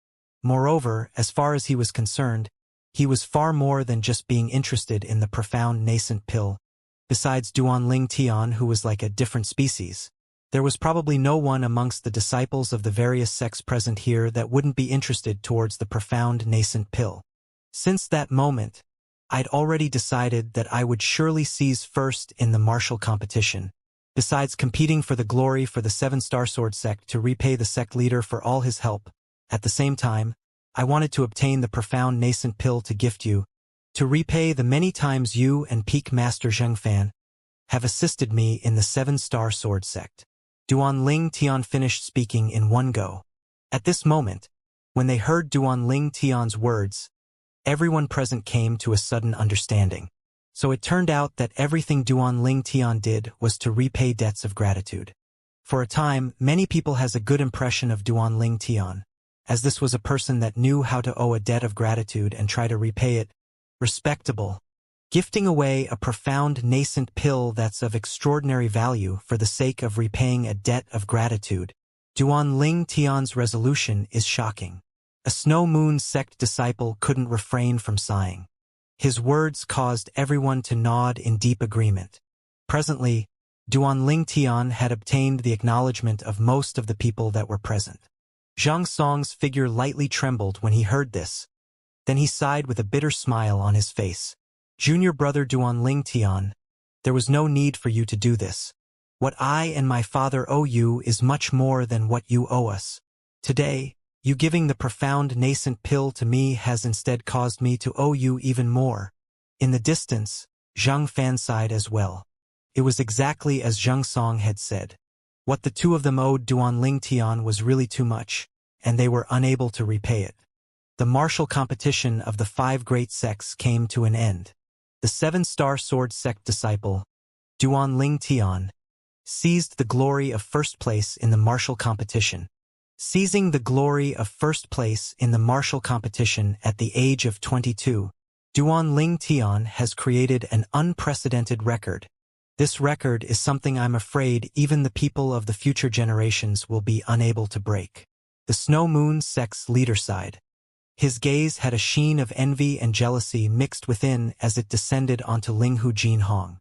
Moreover, as far as he was concerned, he was far more than just being interested in the profound nascent pill. Besides Duanling Tian, who was like a different species, there was probably no one amongst the disciples of the various sects present here that wouldn't be interested towards the profound nascent pill. Since that moment, I'd already decided that I would surely seize first in the martial competition. Besides competing for the glory for the 7-star sword sect to repay the sect leader for all his help, at the same time, I wanted to obtain the profound nascent pill to gift you, to repay the many times you and Peak Master Zheng Fan have assisted me in the 7-star sword sect. Duanling Tian finished speaking in one go. At this moment, when they heard Duanling Tian's words, everyone present came to a sudden understanding. So it turned out that everything Duanling Tian did was to repay debts of gratitude. For a time, many people has a good impression of Duanling Tian, as this was a person that knew how to owe a debt of gratitude and try to repay it. Respectable. Gifting away a profound nascent pill that's of extraordinary value for the sake of repaying a debt of gratitude. Duanling Tian's resolution is shocking. A Snow Moon sect disciple couldn't refrain from sighing. His words caused everyone to nod in deep agreement. Presently, Duanling Tian had obtained the acknowledgement of most of the people that were present. Zhang Song's figure lightly trembled when he heard this. Then he sighed with a bitter smile on his face. Junior brother Duanling Tian, there was no need for you to do this. What I and my father owe you is much more than what you owe us. Today, you giving the profound nascent pill to me has instead caused me to owe you even more. In the distance, Zhang Fan sighed as well. It was exactly as Zhang Song had said. What the two of them owed Duanling Tian was really too much, and they were unable to repay it. The martial competition of the 5 great sects came to an end. The 7-star sword sect disciple, Duanling Tian, seized the glory of first place in the martial competition. Seizing the glory of first place in the martial competition at the age of 22, Duanling Tian has created an unprecedented record. This record is something I'm afraid even the people of the future generations will be unable to break. The Snow Moon sect's leader sighed. His gaze had a sheen of envy and jealousy mixed within as it descended onto Linghu Jinhong.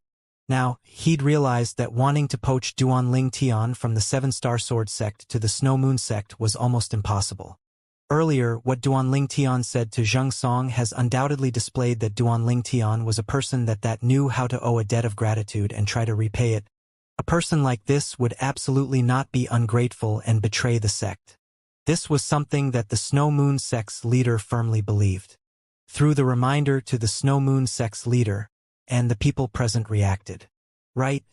Now, he'd realized that wanting to poach Duanling Tian from the 7-star sword sect to the Snow Moon sect was almost impossible. Earlier, what Duanling Tian said to Zhang Song has undoubtedly displayed that Duanling Tian was a person that knew how to owe a debt of gratitude and try to repay it. A person like this would absolutely not be ungrateful and betray the sect. This was something that the Snow Moon sect's leader firmly believed. Through the reminder to the Snow Moon sect's leader, and the people present reacted. Right,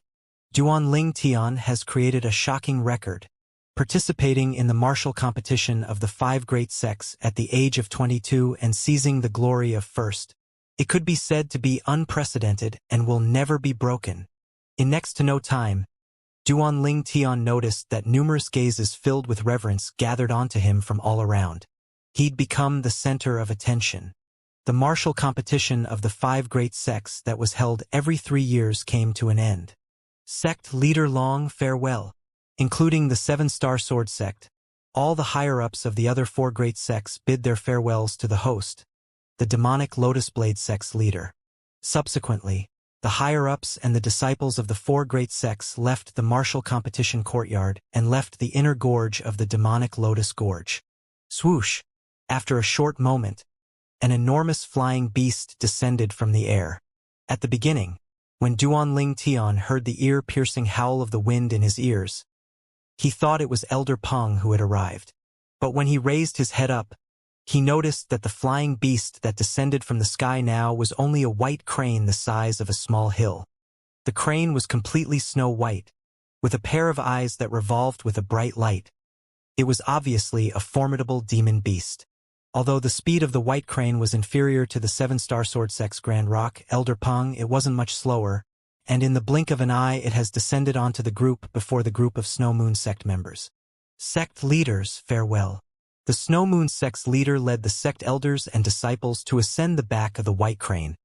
Duanling Tian has created a shocking record, participating in the martial competition of the 5 great sects at the age of 22 and seizing the glory of first. It could be said to be unprecedented and will never be broken. In next to no time, Duanling Tian noticed that numerous gazes filled with reverence gathered onto him from all around. He'd become the center of attention. The martial competition of the 5 great sects that was held every 3 years came to an end. Sect leader long farewell. Including the 7-star sword sect, all the higher-ups of the other 4 great sects bid their farewells to the host, the demonic Lotus Blade sect's leader. Subsequently, the higher-ups and the disciples of the 4 great sects left the martial competition courtyard and left the inner gorge of the demonic Lotus Gorge. Swoosh! After a short moment, an enormous flying beast descended from the air. At the beginning, when Duanling Tian heard the ear-piercing howl of the wind in his ears, he thought it was Elder Peng who had arrived. But when he raised his head up, he noticed that the flying beast that descended from the sky now was only a white crane the size of a small hill. The crane was completely snow white, with a pair of eyes that revolved with a bright light. It was obviously a formidable demon beast. Although the speed of the white crane was inferior to the 7-star sword sect's Grand Rock, Elder Peng, it wasn't much slower, and in the blink of an eye it has descended onto the group before the group of Snow Moon sect members. Sect leaders, farewell. The Snow Moon sect's leader led the sect elders and disciples to ascend the back of the white crane,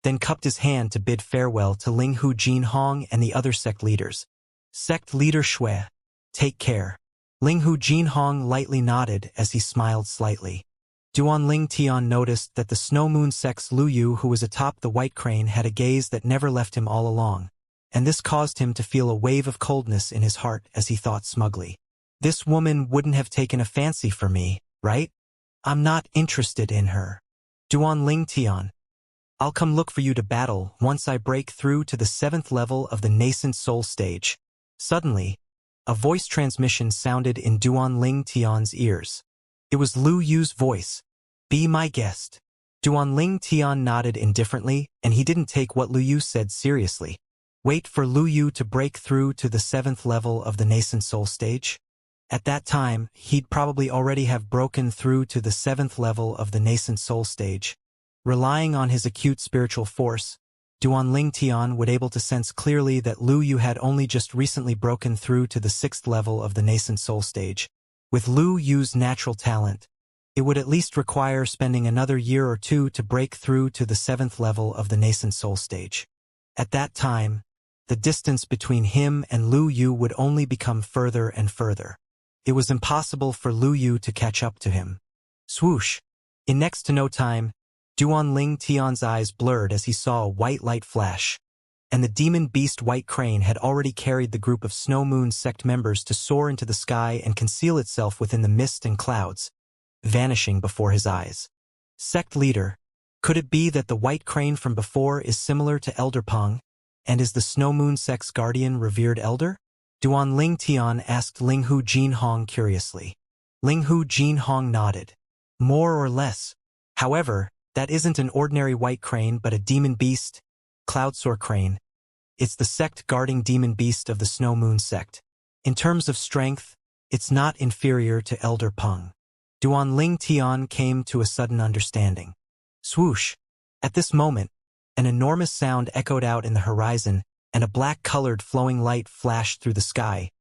then cupped his hand to bid farewell to Linghu Jinhong and the other sect leaders. Sect leader Shui, take care. Linghu Jinhong lightly nodded as he smiled slightly. Duanling Tian noticed that the Snow Moon sect's Lu Yu, who was atop the white crane, had a gaze that never left him all along, and this caused him to feel a wave of coldness in his heart as he thought smugly. This woman wouldn't have taken a fancy for me, right? I'm not interested in her. Duanling Tian, I'll come look for you to battle once I break through to the 7th level of the nascent soul stage. Suddenly, a voice transmission sounded in Duanling Tian's ears. It was Lu Yu's voice. Be my guest. Duanling Tian nodded indifferently, and he didn't take what Lu Yu said seriously. Wait for Lu Yu to break through to the 7th level of the nascent soul stage? At that time, he'd probably already have broken through to the 7th level of the nascent soul stage. Relying on his acute spiritual force, Duanling Tian would able to sense clearly that Lu Yu had only just recently broken through to the 6th level of the nascent soul stage. With Lu Yu's natural talent, it would at least require spending another year or 2 to break through to the 7th level of the nascent soul stage. At that time, the distance between him and Lu Yu would only become further and further. It was impossible for Lu Yu to catch up to him. Swoosh! In next to no time, Duan Ling Tian's eyes blurred as he saw a white light flash, and the demon beast White Crane had already carried the group of Snow Moon sect members to soar into the sky and conceal itself within the mist and clouds, vanishing before his eyes. Sect leader, could it be that the White Crane from before is similar to Elder Peng, and is the Snow Moon sect's guardian revered elder? Duan Ling Tian asked Linghu Jinhong curiously. Linghu Jinhong nodded. More or less. However, that isn't an ordinary White Crane but a demon beast, Cloudsoar Crane. It's the sect guarding demon beast of the Snow Moon sect. In terms of strength, it's not inferior to Elder Peng. Duan Ling Tian came to a sudden understanding. Swoosh! At this moment, an enormous sound echoed out in the horizon, and a black-colored flowing light flashed through the sky,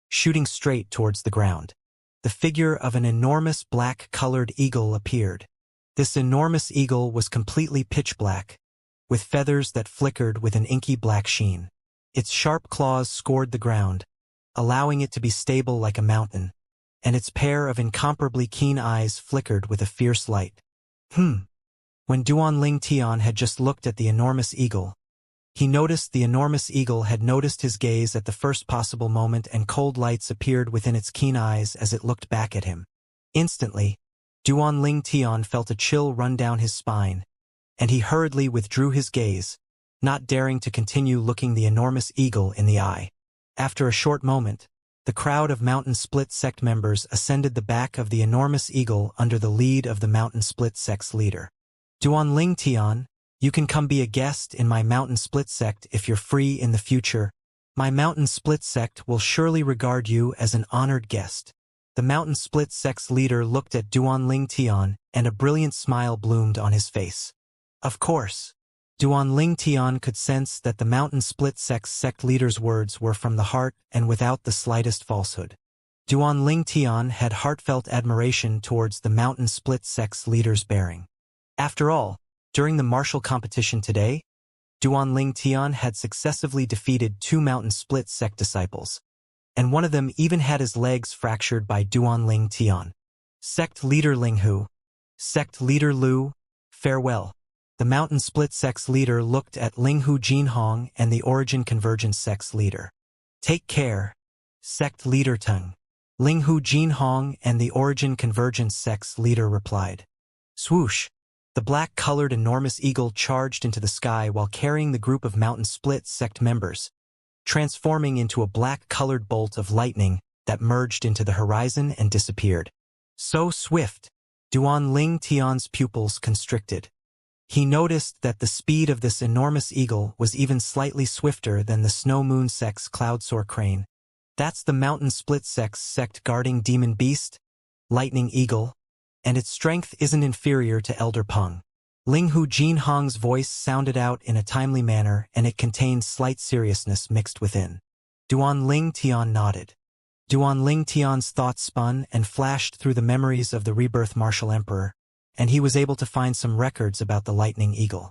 shooting straight towards the ground. The figure of an enormous black-colored eagle appeared. This enormous eagle was completely pitch black, with feathers that flickered with an inky black sheen. Its sharp claws scored the ground, allowing it to be stable like a mountain, and its pair of incomparably keen eyes flickered with a fierce light. When Duan Ling Tian had just looked at the enormous eagle, he noticed the enormous eagle had noticed his gaze at the first possible moment, and cold lights appeared within its keen eyes as it looked back at him. Instantly, Duan Ling Tian felt a chill run down his spine, and he hurriedly withdrew his gaze, not daring to continue looking the enormous eagle in the eye. After a short moment, the crowd of Mountain Split sect members ascended the back of the enormous eagle under the lead of the Mountain Split sect's leader. Duan Ling Tian, you can come be a guest in my Mountain Split sect if you're free in the future. My Mountain Split sect will surely regard you as an honored guest. The Mountain Split sect's leader looked at Duan Ling Tian, and a brilliant smile bloomed on his face. Of course. Duan Ling Tian could sense that the Mountain Split sect's sect leader's words were from the heart and without the slightest falsehood. Duan Ling Tian had heartfelt admiration towards the Mountain Split sect's leader's bearing. After all, during the martial competition today, Duan Ling Tian had successively defeated 2 Mountain Split sect disciples, and one of them even had his legs fractured by Duan Ling Tian. Sect leader Linghu, sect leader Lu, farewell. The Mountain Split sect's leader looked at Linghu Jinhong and the Origin Convergence sect's leader. Take care, sect leader Teng. Linghu Jinhong and the Origin Convergence sect's leader replied. Swoosh! The black-colored enormous eagle charged into the sky while carrying the group of Mountain Split sect members, transforming into a black-colored bolt of lightning that merged into the horizon and disappeared. So swift, Duan Ling Tian's pupils constricted. He noticed that the speed of this enormous eagle was even slightly swifter than the Snow Moon sect's Cloudsoar Crane. That's the Mountain Split sect's sect guarding demon beast, Lightning Eagle, and its strength isn't inferior to Elder Peng. Linghu Jinhong's voice sounded out in a timely manner, and it contained slight seriousness mixed within. Duan Ling Tian nodded. Duan Ling Tian's thoughts spun and flashed through the memories of the rebirth martial emperor, and he was able to find some records about the Lightning Eagle.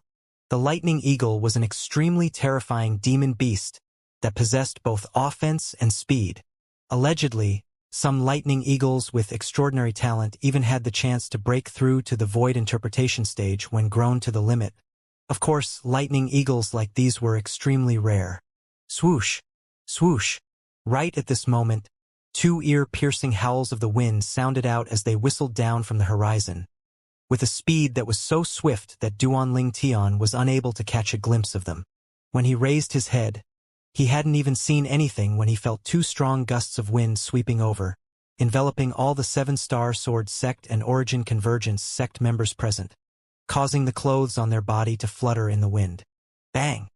The Lightning Eagle was an extremely terrifying demon beast that possessed both offense and speed. Allegedly, some lightning eagles with extraordinary talent even had the chance to break through to the void interpretation stage when grown to the limit. Of course, lightning eagles like these were extremely rare. Swoosh! Swoosh! Right at this moment, 2 ear-piercing howls of the wind sounded out as they whistled down from the horizon, with a speed that was so swift that Duan Ling Tian was unable to catch a glimpse of them. When he raised his head, he hadn't even seen anything when he felt 2 strong gusts of wind sweeping over, enveloping all the 7-Star Sword sect and Origin Convergence sect members present, causing the clothes on their body to flutter in the wind. Bang!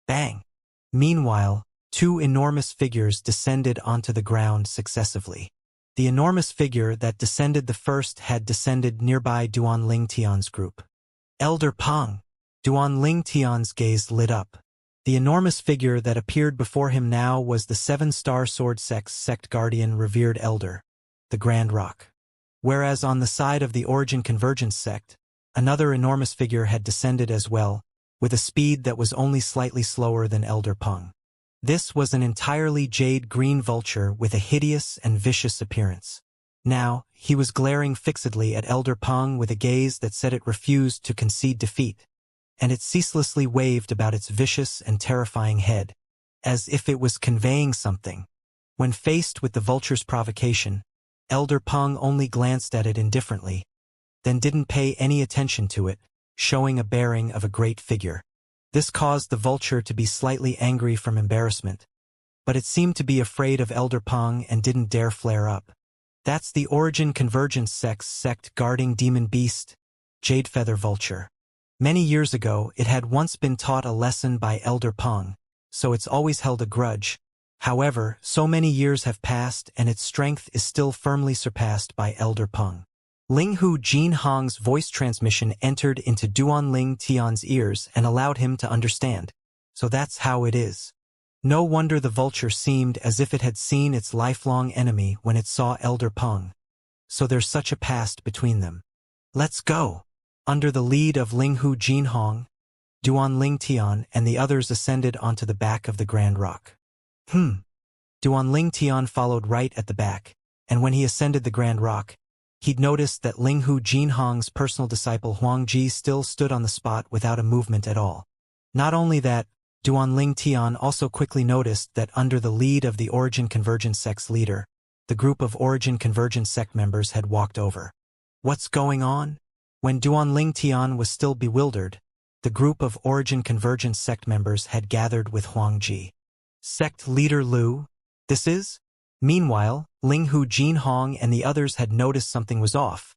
Bang! Meanwhile, 2 enormous figures descended onto the ground successively. The enormous figure that descended the first had descended nearby Duan Ling Tian's group. Elder Peng! Duan Ling Tian's gaze lit up. The enormous figure that appeared before him now was the 7-Star Sword sect's sect guardian revered elder, the Grand Rock. Whereas on the side of the Origin Convergence sect, another enormous figure had descended as well, with a speed that was only slightly slower than Elder Peng. This was an entirely jade-green vulture with a hideous and vicious appearance. Now, he was glaring fixedly at Elder Peng with a gaze that said it refused to concede defeat, and it ceaselessly waved about its vicious and terrifying head, as if it was conveying something. When faced with the vulture's provocation, Elder Peng only glanced at it indifferently, then didn't pay any attention to it, showing a bearing of a great figure. This caused the vulture to be slightly angry from embarrassment, but it seemed to be afraid of Elder Peng and didn't dare flare up. That's the Origin Convergence sect guarding Demon Beast, Jade Feather Vulture. Many years ago, it had once been taught a lesson by Elder Peng, so it's always held a grudge. However, so many years have passed and its strength is still firmly surpassed by Elder Peng. Linghu Jinhong's voice transmission entered into Duanling Tian's ears and allowed him to understand. So that's how it is. No wonder the vulture seemed as if it had seen its lifelong enemy when it saw Elder Peng. So there's such a past between them. Let's go. Under the lead of Linghu Jinhong, Duanling Tian and the others ascended onto the back of the Grand Rock. Duanling Tian followed right at the back, and when he ascended the Grand Rock, he'd noticed that Linghu Jinhong's personal disciple Huangji still stood on the spot without a movement at all. Not only that, Duanling Tian also quickly noticed that under the lead of the Origin Convergence sect's leader, the group of Origin Convergence sect members had walked over. What's going on? When Duanling Tian was still bewildered, the group of Origin Convergence sect members had gathered with Huangji. Sect leader Lu, this is? Meanwhile, Linghu Jinhong and the others had noticed something was off,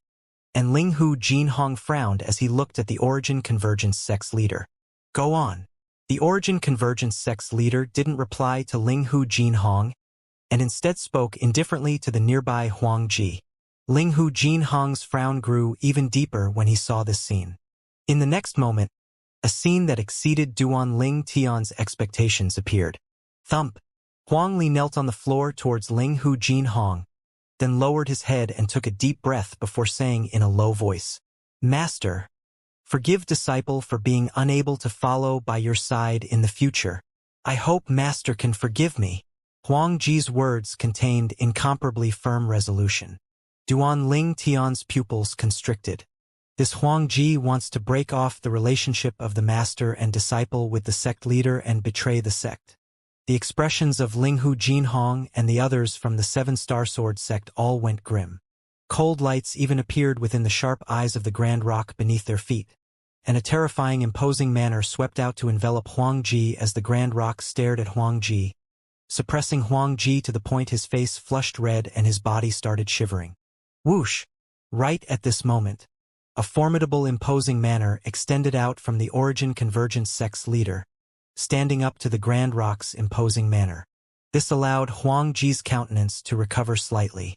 and Linghu Jinhong frowned as he looked at the Origin Convergence sect's leader. Go on. The Origin Convergence sect's leader didn't reply to Linghu Jinhong, and instead spoke indifferently to the nearby Huangji. Linghu Jinhong's frown grew even deeper when he saw this scene. In the next moment, a scene that exceeded Duanling Tian's expectations appeared. Thump! Huang Li knelt on the floor towards Linghu Jinhong, then lowered his head and took a deep breath before saying in a low voice, Master, forgive disciple for being unable to follow by your side in the future. I hope Master can forgive me. Huangji's words contained incomparably firm resolution. Duanling Tian's pupils constricted. This Huangji wants to break off the relationship of the master and disciple with the sect leader and betray the sect. The expressions of Linghu Jinhong and the others from the Seven-Star Sword sect all went grim. Cold lights even appeared within the sharp eyes of the Grand Rock beneath their feet, and a terrifying, imposing manner swept out to envelop Huangji as the Grand Rock stared at Huangji, suppressing Huangji to the point his face flushed red and his body started shivering. Whoosh! Right at this moment, a formidable, imposing manner extended out from the Origin Convergence sect's leader, standing up to the Grand Rock's imposing manner. This allowed Huangji's countenance to recover slightly.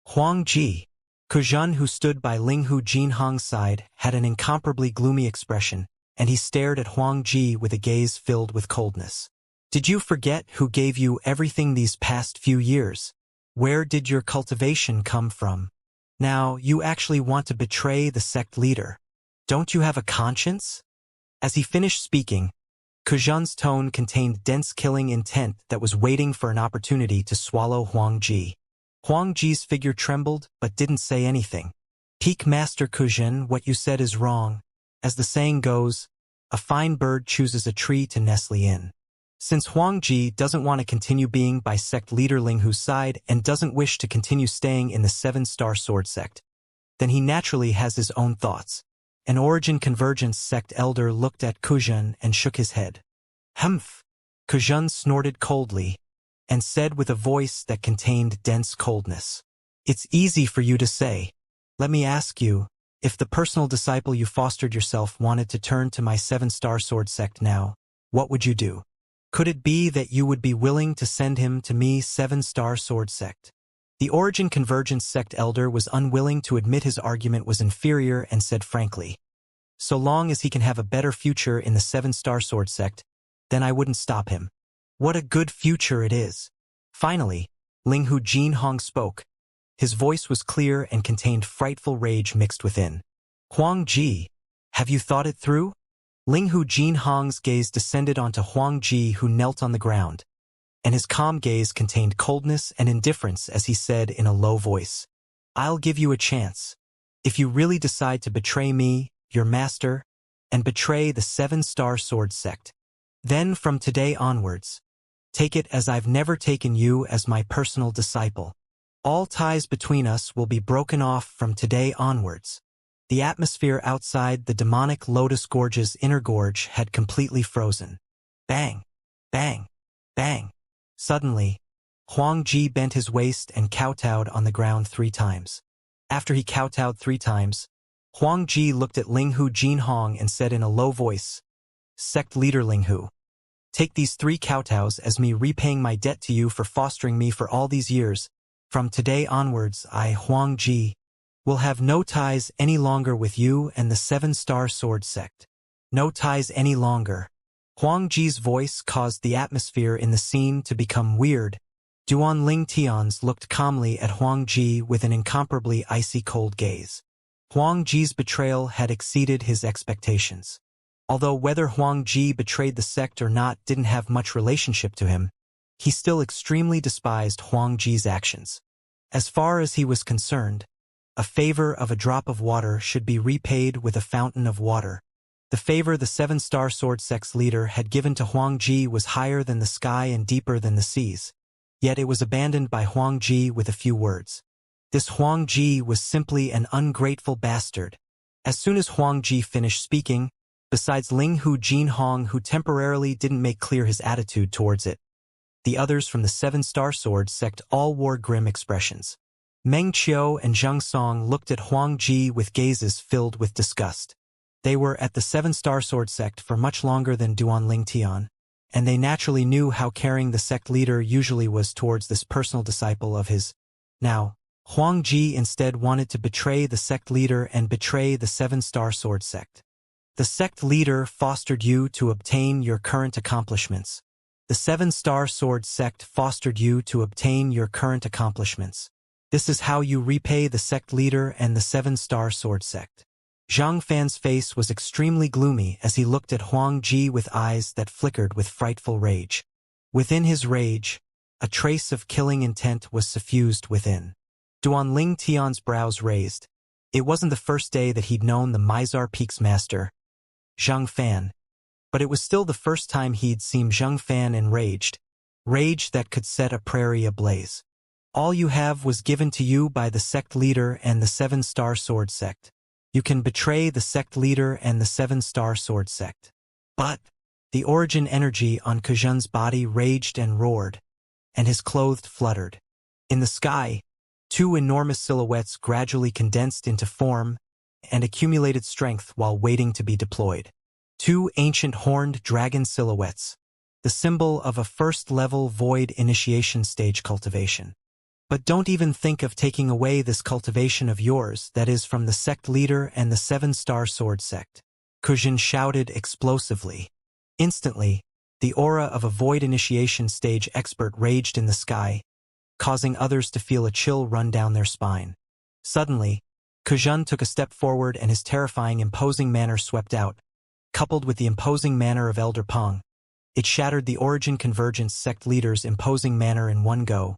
Huangji, Kuzhun, who stood by Linghu Jinhong's side, had an incomparably gloomy expression, and he stared at Huangji with a gaze filled with coldness. Did you forget who gave you everything these past few years? Where did your cultivation come from? Now, you actually want to betray the sect leader. Don't you have a conscience? As he finished speaking, Kuzhun's tone contained dense killing intent that was waiting for an opportunity to swallow Huangji. Huangji's figure trembled but didn't say anything. Peak Master Kuzhun, what you said is wrong. As the saying goes, a fine bird chooses a tree to nestle in. Since Huangji doesn't want to continue being by sect leader Linghu's side and doesn't wish to continue staying in the Seven-Star Sword sect, then he naturally has his own thoughts. An Origin Convergence sect elder looked at Kuzhun and shook his head. Humph! Kuzhun snorted coldly and said with a voice that contained dense coldness. It's easy for you to say. Let me ask you, if the personal disciple you fostered yourself wanted to turn to my Seven-Star Sword sect now, what would you do? Could it be that you would be willing to send him to me Seven-Star Sword sect? The Origin Convergence sect elder was unwilling to admit his argument was inferior and said frankly, so long as he can have a better future in the Seven-Star Sword sect, then I wouldn't stop him. What a good future it is. Finally, Linghu Jinhong spoke. His voice was clear and contained frightful rage mixed within. Huangji, have you thought it through? Linghu Jinhong's gaze descended onto Huangji, who knelt on the ground, and his calm gaze contained coldness and indifference as he said in a low voice, I'll give you a chance. If you really decide to betray me, your master, and betray the 7-star sword sect, then from today onwards, take it as I've never taken you as my personal disciple. All ties between us will be broken off from today onwards. The atmosphere outside the demonic Lotus Gorge's inner gorge had completely frozen. Bang! Bang! Bang! Suddenly, Huang Ji bent his waist and kowtowed on the ground 3 times. After he kowtowed 3 times, Huang Ji looked at Linghu Jinhong and said in a low voice, "Sect leader Linghu, take these 3 kowtows as me repaying my debt to you for fostering me for all these years. From today onwards, I, Huang Ji, will have no ties any longer with you and the 7-star sword sect. No ties any longer." Huang Ji's voice caused the atmosphere in the scene to become weird. Duan Ling Tian's looked calmly at Huang Ji with an incomparably icy cold gaze. Huang Ji's betrayal had exceeded his expectations. Although whether Huang Ji betrayed the sect or not didn't have much relationship to him, he still extremely despised Huang Ji's actions. As far as he was concerned, a favor of a drop of water should be repaid with a fountain of water. The favor the 7-star sword sect's leader had given to Huang Ji was higher than the sky and deeper than the seas. Yet it was abandoned by Huang Ji with a few words. This Huang Ji was simply an ungrateful bastard. As soon as Huang Ji finished speaking, besides Linghu Jinhong, who temporarily didn't make clear his attitude towards it, the others from the 7-star sword sect all wore grim expressions. Meng Qiu and Zhang Song looked at Huang Ji with gazes filled with disgust. They were at the 7-star sword sect for much longer than Duan Ling Tian, and they naturally knew how caring the sect leader usually was towards this personal disciple of his. Now, Huang Ji instead wanted to betray the sect leader and betray the 7-star sword sect. The sect leader fostered you to obtain your current accomplishments. The 7-star sword sect fostered you to obtain your current accomplishments. This is how you repay the sect leader and the 7-star sword sect. Zhang Fan's face was extremely gloomy as he looked at Huang Ji with eyes that flickered with frightful rage. Within his rage, a trace of killing intent was suffused within. Duan Ling Tian's brows raised. It wasn't the first day that he'd known the Mizar Peak's master, Zhang Fan, but it was still the first time he'd seen Zhang Fan enraged, rage that could set a prairie ablaze. All you have was given to you by the sect leader and the 7-star sword sect. You can betray the sect leader and the 7-star sword sect. But the origin energy on Kuzhun's body raged and roared, and his clothes fluttered. In the sky, 2 enormous silhouettes gradually condensed into form and accumulated strength while waiting to be deployed. 2 ancient horned dragon silhouettes, the symbol of a first-level void initiation stage cultivation. But don't even think of taking away this cultivation of yours that is from the sect leader and the 7-star sword sect. Kuzhin shouted explosively. Instantly, the aura of a void initiation stage expert raged in the sky, causing others to feel a chill run down their spine. Suddenly, Kuzhin took a step forward and his terrifying imposing manner swept out, coupled with the imposing manner of Elder Peng. It shattered the Origin Convergence sect leader's imposing manner in one go,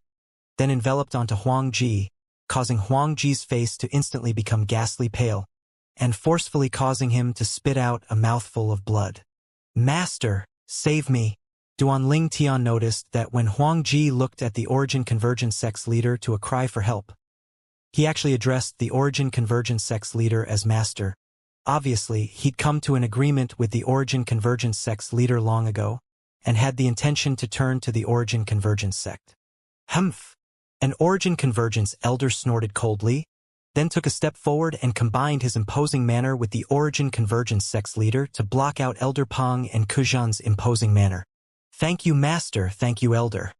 then enveloped onto Huang Ji, causing Huang Ji's face to instantly become ghastly pale, and forcefully causing him to spit out a mouthful of blood. "Master, save me!" Duan Ling Tian noticed that when Huang Ji looked at the Origin Convergence sect's leader to a cry for help, he actually addressed the Origin Convergence sect's leader as Master. Obviously, he'd come to an agreement with the Origin Convergence sect's leader long ago, and had the intention to turn to the Origin Convergence sect. Humph! An Origin Convergence elder snorted coldly, then took a step forward and combined his imposing manner with the Origin Convergence sect's leader to block out Elder Peng and Kuzhan's imposing manner. "Thank you, Master, thank you, Elder."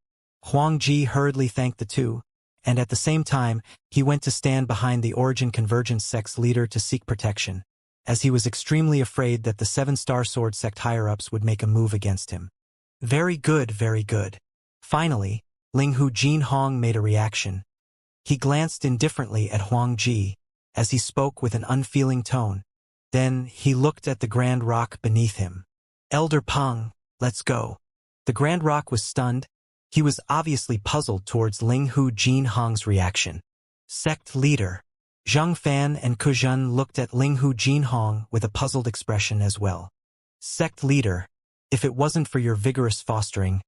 Huang Ji hurriedly thanked the two, and at the same time, he went to stand behind the Origin Convergence sect's leader to seek protection, as he was extremely afraid that the 7-star sword sect higher-ups would make a move against him. Very good, very good. Finally, Linghu Jinhong made a reaction. He glanced indifferently at Huang Ji, as he spoke with an unfeeling tone. Then he looked at the Grand Rock beneath him. "Elder Peng, let's go." The Grand Rock was stunned. He was obviously puzzled towards Linghu Jinhong's reaction. Sect leader. Zhang Fan and Kuzhen looked at Linghu Jinhong with a puzzled expression as well. Sect leader, if it wasn't for your vigorous fostering,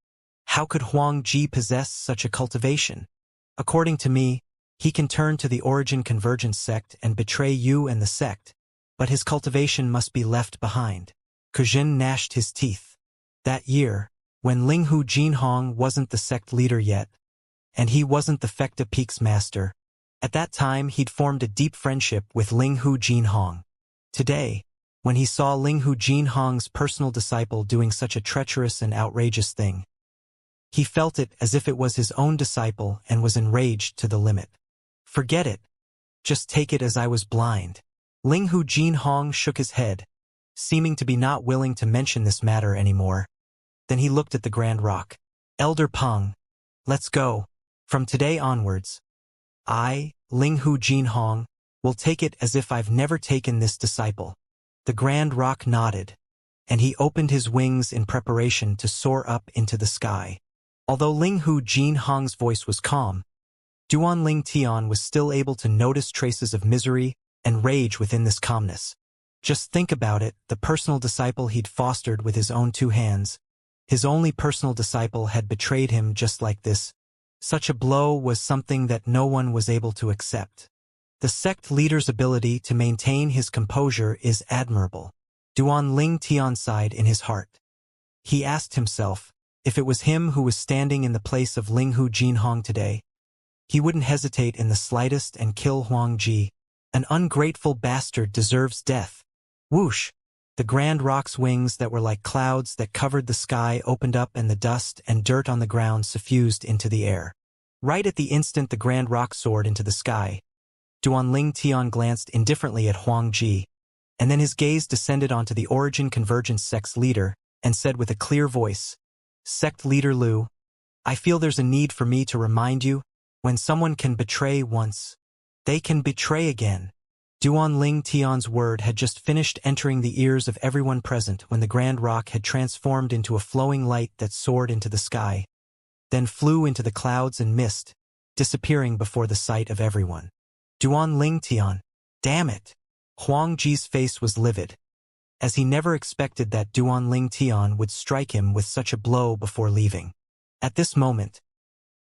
how could Huang Ji possess such a cultivation? According to me, he can turn to the origin convergence sect and betray you and the sect, but his cultivation must be left behind. Kuzhen gnashed his teeth. That year, when Linghu Jinhong wasn't the sect leader yet, and he wasn't the Fecta Peak's master, at that time he'd formed a deep friendship with Linghu Jinhong. Today, when he saw Linghu Jinhong's personal disciple doing such a treacherous and outrageous thing, he felt it as if it was his own disciple and was enraged to the limit. Forget it. Just take it as I was blind. Linghu Jinhong shook his head, seeming to be not willing to mention this matter anymore. Then he looked at the Grand Rock. Elder Peng, let's go. From today onwards, I, Linghu Jinhong, will take it as if I've never taken this disciple. The Grand Rock nodded, and he opened his wings in preparation to soar up into the sky. Although Linghu Jinhong's voice was calm, Duanling Tian was still able to notice traces of misery and rage within this calmness. Just think about it, the personal disciple he'd fostered with his own 2 hands. His only personal disciple had betrayed him just like this. Such a blow was something that no one was able to accept. The sect leader's ability to maintain his composure is admirable. Duanling Tian sighed in his heart. He asked himself, if it was him who was standing in the place of Linghu Jinhong today, he wouldn't hesitate in the slightest and kill Huang Ji. An ungrateful bastard deserves death. Whoosh! The Grand Rock's wings that were like clouds that covered the sky opened up and the dust and dirt on the ground suffused into the air. Right at the instant the Grand Rock soared into the sky, Duanling Tian glanced indifferently at Huang Ji, and then his gaze descended onto the Origin Convergence sect's leader and said with a clear voice, Sect leader Liu, I feel there's a need for me to remind you, when someone can betray once, they can betray again. Duanling Tian's word had just finished entering the ears of everyone present when the Grand Rock had transformed into a flowing light that soared into the sky, then flew into the clouds and mist, disappearing before the sight of everyone. Duanling Tian, damn it! Huang Ji's face was livid, as he never expected that Duanling Tian would strike him with such a blow before leaving. At this moment,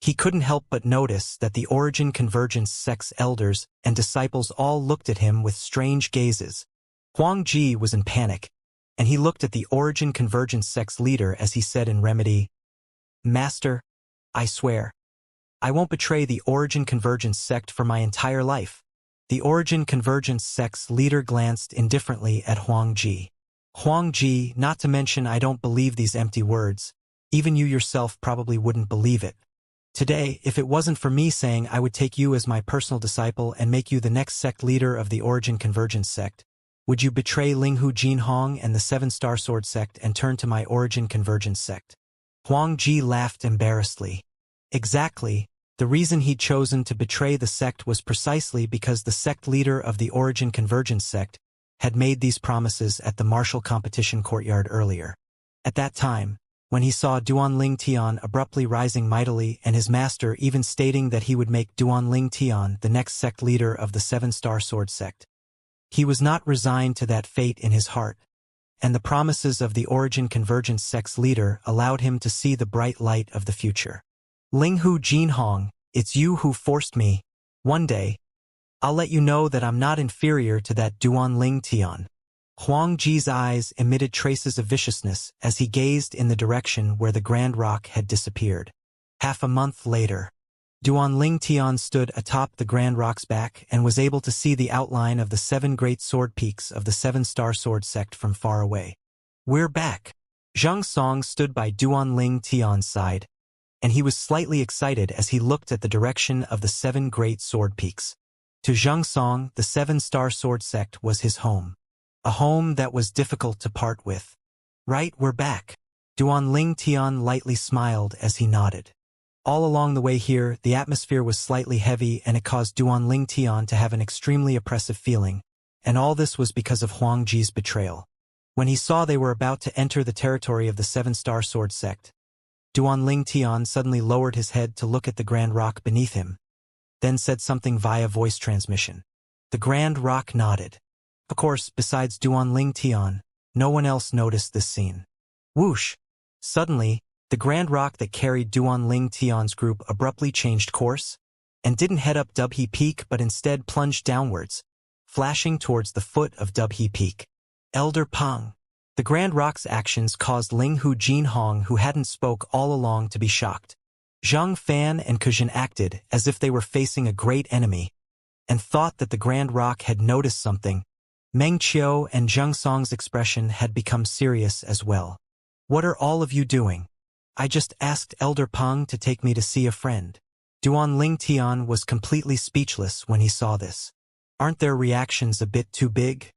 he couldn't help but notice that the Origin Convergence sect's elders and disciples all looked at him with strange gazes. Huang Ji was in panic, and he looked at the Origin Convergence sect's leader as he said in remedy, Master, I swear, I won't betray the Origin Convergence sect for my entire life. The Origin Convergence sect's leader glanced indifferently at Huang Ji. Huang Ji, not to mention I don't believe these empty words. Even you yourself probably wouldn't believe it. Today, if it wasn't for me saying I would take you as my personal disciple and make you the next sect leader of the Origin Convergence sect, would you betray Linghu Jinhong and the 7-Star Sword sect and turn to my Origin Convergence sect? Huang Ji laughed embarrassedly. Exactly, the reason he'd chosen to betray the sect was precisely because the sect leader of the Origin Convergence sect had made these promises at the martial competition courtyard earlier. At that time, when he saw Duanling Tian abruptly rising mightily and his master even stating that he would make Duanling Tian the next sect leader of the 7-Star Sword sect, he was not resigned to that fate in his heart, and the promises of the Origin Convergence sect's leader allowed him to see the bright light of the future. Linghu Jinhong, it's you who forced me. One day, I'll let you know that I'm not inferior to that Duanling Tian. Huang Ji's eyes emitted traces of viciousness as he gazed in the direction where the Grand Rock had disappeared. Half a month later, Duanling Tian stood atop the Grand Rock's back and was able to see the outline of the 7 great sword peaks of the 7-Star Sword sect from far away. We're back. Zhang Song stood by Duanling Tian's side, and he was slightly excited as he looked at the direction of the 7 great sword peaks. To Zhang Song, the 7-Star Sword sect was his home. A home that was difficult to part with. Right, we're back. Duanling Tian lightly smiled as he nodded. All along the way here, the atmosphere was slightly heavy and it caused Duanling Tian to have an extremely oppressive feeling, and all this was because of Huang Ji's betrayal. When he saw they were about to enter the territory of the 7-Star Sword sect, Duanling Tian suddenly lowered his head to look at the Grand Rock beneath him. then said something via voice transmission. The Grand Rock nodded. Of course, besides Duanling Tian, no one else noticed this scene. Whoosh! Suddenly, the Grand Rock that carried Duanling Tian's group abruptly changed course, and didn't head up Dubhe Peak but instead plunged downwards, flashing towards the foot of Dubhe Peak. Elder Peng. The Grand Rock's actions caused Ling Hu Jinhong, who hadn't spoke all along, to be shocked. Zhang Fan and Kujin acted as if they were facing a great enemy, and thought that the Grand Rock had noticed something. Meng Qiu and Zheng Song's expression had become serious as well. What are all of you doing? I just asked Elder Peng to take me to see a friend. Duanling Tian was completely speechless when he saw this. Aren't their reactions a bit too big?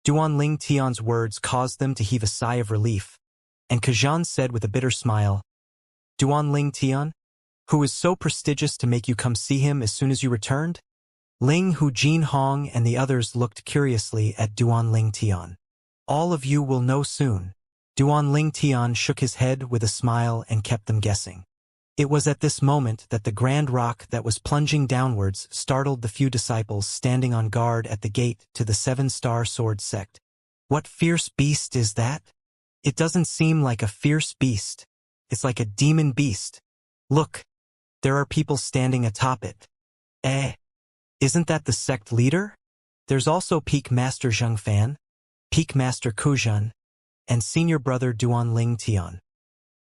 Duanling Tian's words caused them to heave a sigh of relief, and Kazhan said with a bitter smile, Duanling Tian? Who is so prestigious to make you come see him as soon as you returned? Ling Hu Jinhong and the others looked curiously at Duanling Tian. All of you will know soon. Duanling Tian shook his head with a smile and kept them guessing. It was at this moment that the Grand Rock that was plunging downwards startled the few disciples standing on guard at the gate to the Seven-Star Sword sect. What fierce beast is that? It doesn't seem like a fierce beast. It's like a demon beast. Look, there are people standing atop it. Isn't that the sect leader? There's also Peak Master Zheng Fan, Peak Master Kuzhan, and Senior Brother Duanling Tian.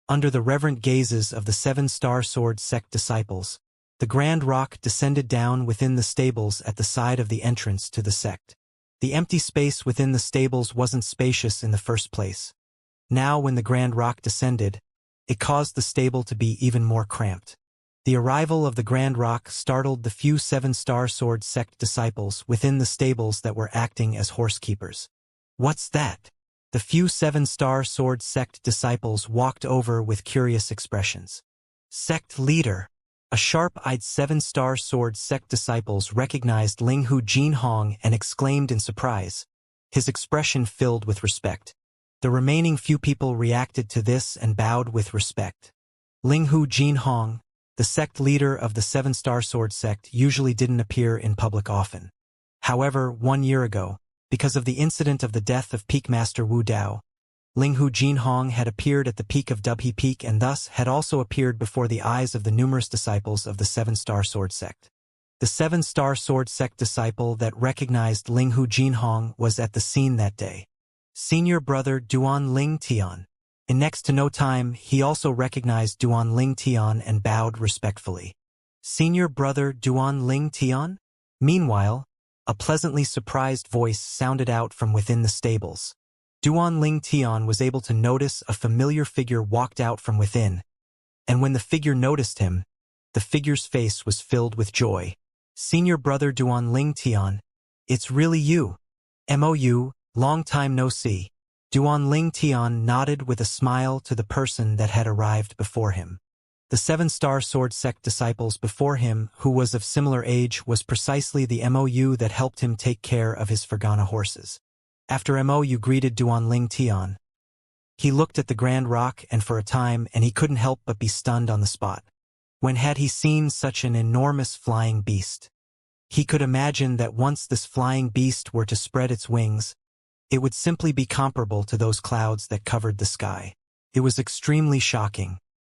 Under the reverent gazes of the Seven-Star Sword sect disciples, the Grand Rock descended down within the stables at the side of the entrance to the sect. The empty space within the stables wasn't spacious in the first place. Now when the Grand Rock descended, it caused the stable to be even more cramped. The arrival of the Grand Rock startled the few Seven-Star Sword sect disciples within the stables that were acting as horsekeepers. What's that? The few Seven-Star Sword sect disciples walked over with curious expressions. Sect leader. A sharp-eyed Seven-Star Sword sect disciples recognized Ling Hu Jinhong and exclaimed in surprise. His expression filled with respect. The remaining few people reacted to this and bowed with respect. Ling Hu Jinhong, the sect leader of the Seven-Star Sword sect, usually didn't appear in public often. However, 1 year ago, because of the incident of the death of Peak Master Wu Dao, Ling Hu Jinhong had appeared at the peak of Dubhe Peak and thus had also appeared before the eyes of the numerous disciples of the Seven-Star Sword sect. The Seven-Star Sword sect disciple that recognized Ling Hu Jinhong was at the scene that day. Senior Brother Duanling Tian. In next to no time, he also recognized Duanling Tian and bowed respectfully. Senior Brother Duanling Tian? Meanwhile, a pleasantly surprised voice sounded out from within the stables. Duanling Tian was able to notice a familiar figure walked out from within, and when the figure noticed him, the figure's face was filled with joy. Senior Brother Duanling Tian, it's really you. MOU, long time no see. Duanling Tian nodded with a smile to the person that had arrived before him. The Seven-Star Sword sect disciples before him, who was of similar age, was precisely the MOU that helped him take care of his Fergana horses. After MOU greeted Duanling Tian, he looked at the Grand Rock and for a time and he couldn't help but be stunned on the spot. When had he seen such an enormous flying beast? He could imagine that once this flying beast were to spread its wings, it would simply be comparable to those clouds that covered the sky. It was extremely shocking.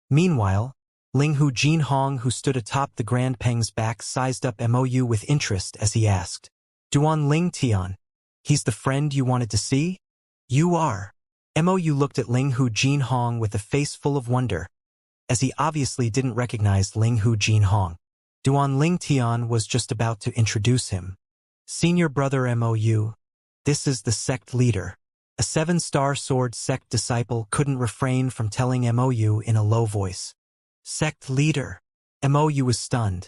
Meanwhile, Ling Hu Jinhong, who stood atop the Grand Peng's back, sized up MOU with interest as he asked, Duanling Tian, he's the friend you wanted to see? You are. MOU looked at Ling Hu Jinhong with a face full of wonder, as he obviously didn't recognize Ling Hu Jinhong. Duanling Tian was just about to introduce him. Senior Brother MOU, this is the sect leader. A Seven-Star Sword sect disciple couldn't refrain from telling MOU in a low voice. Sect leader. MOU was stunned.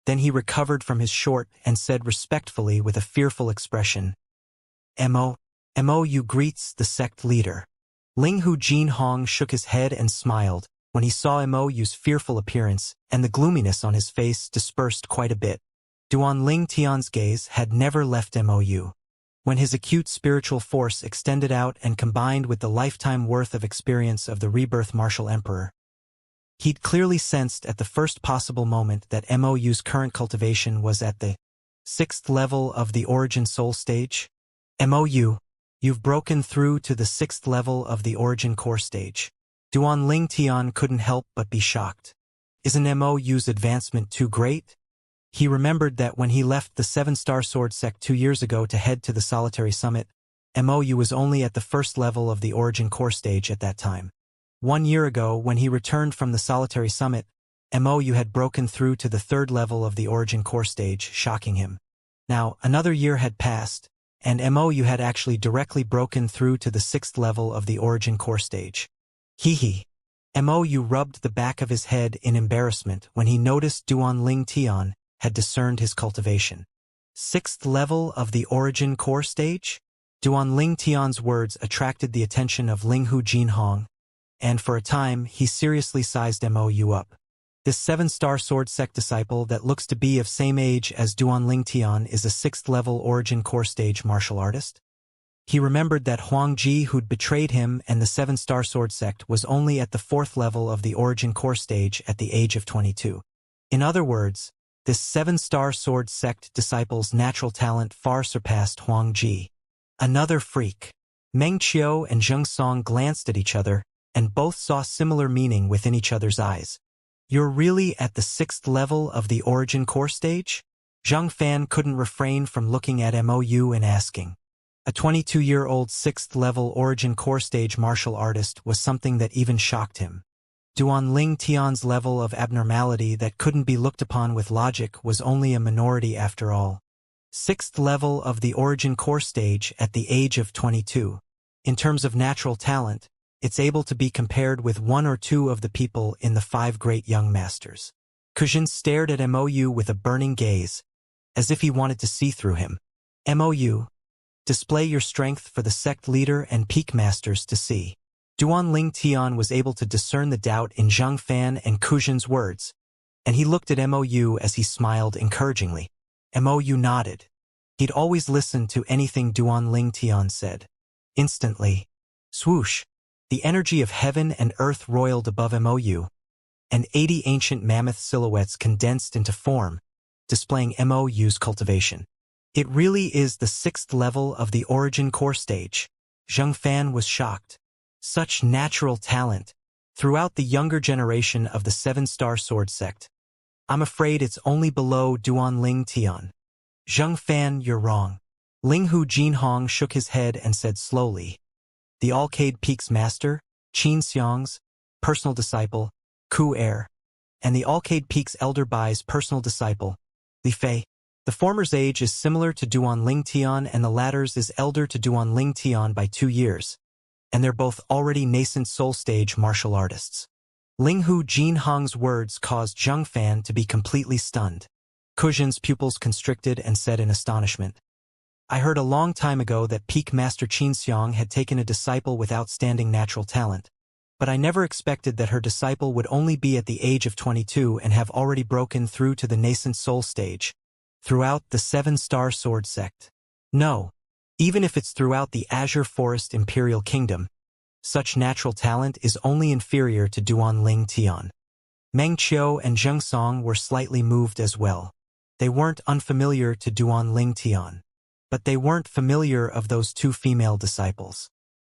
Then he recovered from his short and said respectfully with a fearful expression, MOU greets the sect leader. Ling Hu Jinhong shook his head and smiled when he saw MOU's fearful appearance, and the gloominess on his face dispersed quite a bit. Duanling Tian's gaze had never left MOU. When his acute spiritual force extended out and combined with the lifetime worth of experience of the rebirth martial emperor, He'd clearly sensed at the first possible moment that MOU's current cultivation was at the 6th level of the origin soul stage. MOU, you've broken through to the 6th level of the origin core stage. Duan Ling Tian couldn't help but be shocked. Isn't MOU's advancement too great? He remembered that when he left the 7-star sword sect 2 years ago to head to the solitary summit, MOU was only at the 1st level of the origin core stage at that time. 1 year ago, when he returned from the solitary summit, MOU had broken through to the 3rd level of the origin core stage, shocking him. Now, another year had passed, and MOU had actually directly broken through to the 6th level of the origin core stage. Hee. MOU rubbed the back of his head in embarrassment when he noticed Duan Ling Tian had discerned his cultivation. 6th level of the origin core stage? Duan Ling Tian's words attracted the attention of Linghu Jinhong, and for a time he seriously sized MOU up. This 7-star sword sect disciple that looks to be of same age as Duan Ling Tian is a 6th level origin core stage martial artist? He remembered that Huang Ji, who'd betrayed him and the 7-star sword sect, was only at the 4th level of the origin core stage at the age of 22. In other words, this 7-star sword sect disciple's natural talent far surpassed Huang Ji. Another freak. Meng Qiu and Zheng Song glanced at each other, and both saw similar meaning within each other's eyes. You're really at the 6th level of the origin core stage? Zhang Fan couldn't refrain from looking at MOU and asking. A 22-year-old 6th level origin core stage martial artist was something that even shocked him. Duan Ling Tian's level of abnormality that couldn't be looked upon with logic was only a minority after all. 6th level of the origin core stage at the age of 22. In terms of natural talent, it's able to be compared with 1 or 2 of the people in the 5 great young masters. Kujin stared at MOU with a burning gaze, as if he wanted to see through him. MOU, display your strength for the sect leader and peak masters to see. Duan Ling Tian was able to discern the doubt in Zhang Fan and Kujin's words, and he looked at MOU as he smiled encouragingly. MOU nodded. He'd always listened to anything Duan Ling Tian said. Instantly, swoosh, the energy of heaven and earth roiled above MOU, and 80 ancient mammoth silhouettes condensed into form, displaying MOU's cultivation. It really is the 6th level of the origin core stage. Zheng Fan was shocked. Such natural talent throughout the younger generation of the 7-star sword sect. I'm afraid it's only below Duan Ling Tian. Zheng Fan, you're wrong. Linghu Jinhong shook his head and said slowly. The Alcade Peak's master, Xianxia's personal disciple, Ku Er, and the Alcade Peak's elder Bai's personal disciple, Li Fei. The former's age is similar to Duan Ling Tian and the latter's is elder to Duan Ling Tian by 2 years, and they're both already nascent soul stage martial artists. Linghu Jinhong's words caused Zheng Fan to be completely stunned. Kujin's pupils constricted and said in astonishment, I heard a long time ago that peak master Xianxia had taken a disciple with outstanding natural talent, but I never expected that her disciple would only be at the age of 22 and have already broken through to the nascent soul stage, throughout the 7-star sword sect. No, even if it's throughout the Azure Forest Imperial Kingdom, such natural talent is only inferior to Duan Ling Tian. Meng Qiu and Zheng Song were slightly moved as well. They weren't unfamiliar to Duan Ling Tian, but they weren't familiar of those 2 female disciples.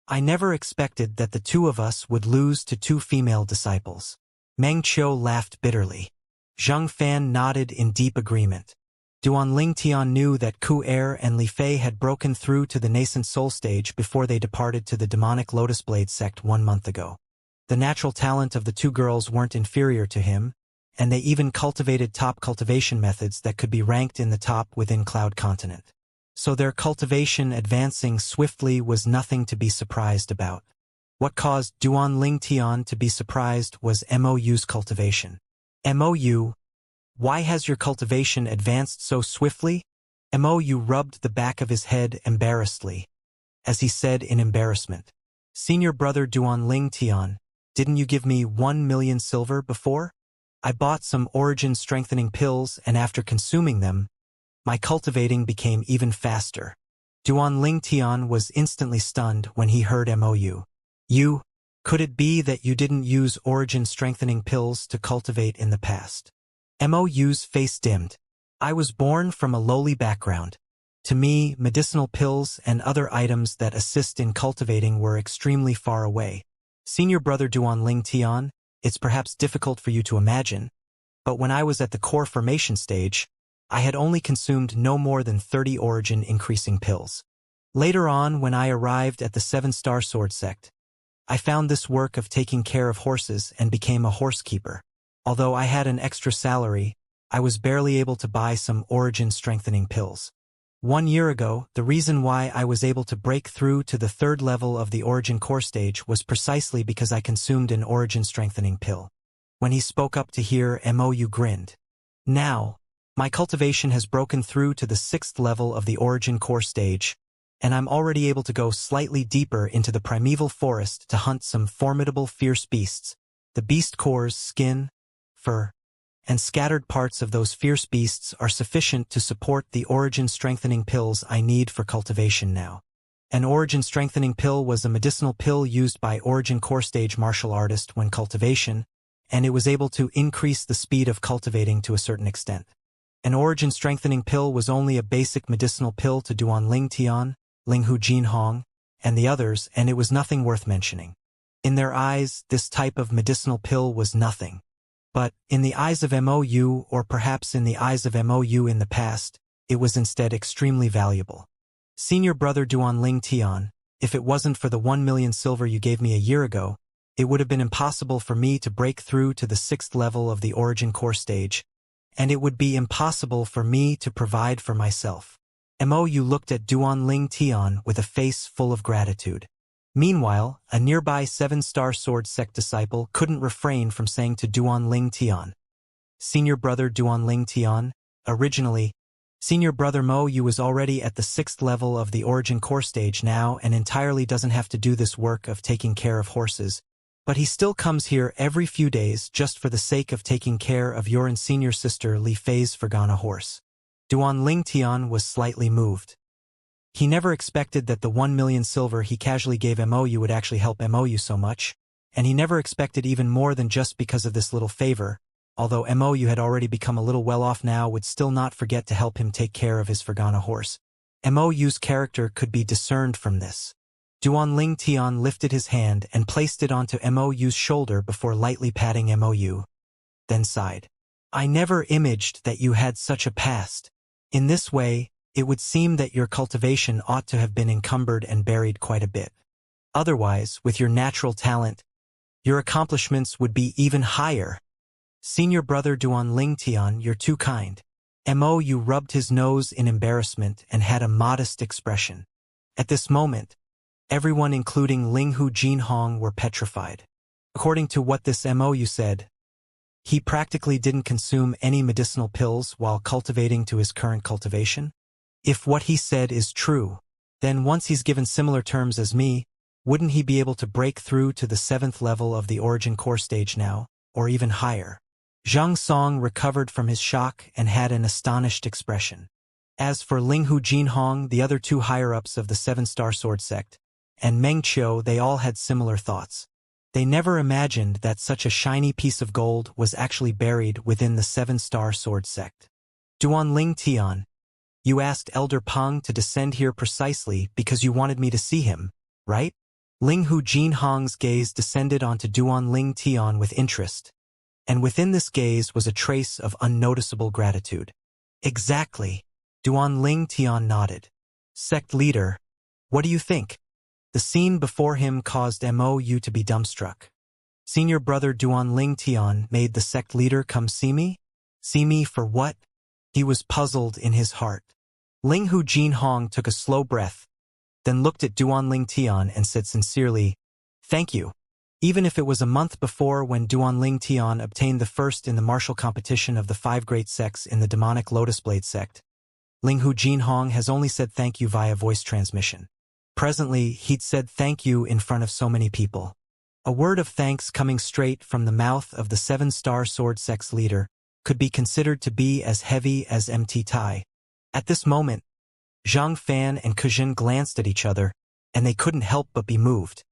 I never expected that the 2 of us would lose to 2 female disciples. Meng Qiu laughed bitterly. Zheng Fan nodded in deep agreement. Duan Ling Tian knew that Ku Er and Li Fei had broken through to the nascent soul stage before they departed to the demonic Lotus Blade sect 1 month ago. The natural talent of the 2 girls weren't inferior to him, and they even cultivated top cultivation methods that could be ranked in the top within Cloud Continent. So their cultivation advancing swiftly was nothing to be surprised about. What caused Duan Ling Tian to be surprised was MOU's cultivation. MOU, why has your cultivation advanced so swiftly? MOU rubbed the back of his head embarrassedly, as he said in embarrassment. Senior brother Duan Ling Tian, didn't you give me 1 million silver before? I bought some origin strengthening pills and after consuming them, my cultivating became even faster. Duan Ling Tian was instantly stunned when he heard MOU. You, Could it be that you didn't use origin-strengthening pills to cultivate in the past? Mou's face dimmed. I was born from a lowly background. To me, medicinal pills and other items that assist in cultivating were extremely far away. Senior brother Duanling Tian, it's perhaps difficult for you to imagine, but when I was at the core formation stage, I had only consumed no more than 30 origin-increasing pills. Later on, when I arrived at the 7-star sword sect, I found this work of taking care of horses and became a horsekeeper. Although I had an extra salary, I was barely able to buy some origin-strengthening pills. 1 year ago, the reason why I was able to break through to the 3rd level of the origin core stage was precisely because I consumed an origin-strengthening pill. When he spoke up to hear, Mou grinned. Now, my cultivation has broken through to the 6th level of the origin core stage, and I'm already able to go slightly deeper into the primeval forest to hunt some formidable fierce beasts. The beast core's skin, fur, and scattered parts of those fierce beasts are sufficient to support the origin-strengthening pills I need for cultivation now. An origin-strengthening pill was a medicinal pill used by origin core stage martial artist when cultivation, and it was able to increase the speed of cultivating to a certain extent. An origin-strengthening pill was only a basic medicinal pill to Duanling Tian, Linghu Jinhong, and the others, and it was nothing worth mentioning. In their eyes, this type of medicinal pill was nothing. But, in the eyes of Mou, or perhaps in the eyes of Mou in the past, it was instead extremely valuable. Senior brother Duanling Tian, if it wasn't for the 1 million silver you gave me a year ago, it would have been impossible for me to break through to the 6th level of the origin core stage, and it would be impossible for me to provide for myself. Mou looked at Duanling Tian with a face full of gratitude. Meanwhile, a nearby 7-star sword sect disciple couldn't refrain from saying to Duanling Tian, Senior brother Duanling Tian, originally, Senior brother Mou was already at the 6th level of the origin core stage now and entirely doesn't have to do this work of taking care of horses, but he still comes here every few days just for the sake of taking care of your and senior sister Li Fei's Fergana horse. Duanling Tian was slightly moved. He never expected that the 1 million silver he casually gave Mou would actually help Mou so much, and he never expected even more than just because of this little favor, although Mou had already become a little well-off now would still not forget to help him take care of his Fergana horse. Mou's character could be discerned from this. Duanling Tian lifted his hand and placed it onto Mou's shoulder before lightly patting Mou, then sighed. I never imagined that you had such a past. In this way, it would seem that your cultivation ought to have been encumbered and buried quite a bit. Otherwise, with your natural talent, your accomplishments would be even higher. Senior brother Duanling Tian, you're too kind. Mou rubbed his nose in embarrassment and had a modest expression. At this moment, everyone including Linghu Jinhong were petrified. According to what this Mou said, he practically didn't consume any medicinal pills while cultivating to his current cultivation. If what he said is true, then once he's given similar terms as me, wouldn't he be able to break through to the 7th level of the origin core stage now, or even higher? Zhang Song recovered from his shock and had an astonished expression. As for Linghu Jinhong, the other 2 higher-ups of the 7-star sword sect, and Meng Qiu, they all had similar thoughts. They never imagined that such a shiny piece of gold was actually buried within the 7-star sword sect. Duanling Tian, you asked Elder Peng to descend here precisely because you wanted me to see him, right? Linghu Jinhong's gaze descended onto Duanling Tian with interest, and within this gaze was a trace of unnoticeable gratitude. Exactly. Duanling Tian nodded. Sect leader, what do you think? The scene before him caused Mou to be dumbstruck. Senior brother Duanling Tian made the sect leader come see me? See me for what? He was puzzled in his heart. Linghu Jinhong took a slow breath, then looked at Duanling Tian and said sincerely, Thank you. Even if it was a month before when Duanling Tian obtained the first in the martial competition of the 5 great sects in the demonic Lotus Blade sect, Linghu Jinhong has only said thank you via voice transmission. Presently, he'd said thank you in front of so many people. A word of thanks coming straight from the mouth of the 7-star sword sect's leader could be considered to be as heavy as MT Tai. At this moment, Zhang Fan and Kujin glanced at each other, and they couldn't help but be moved.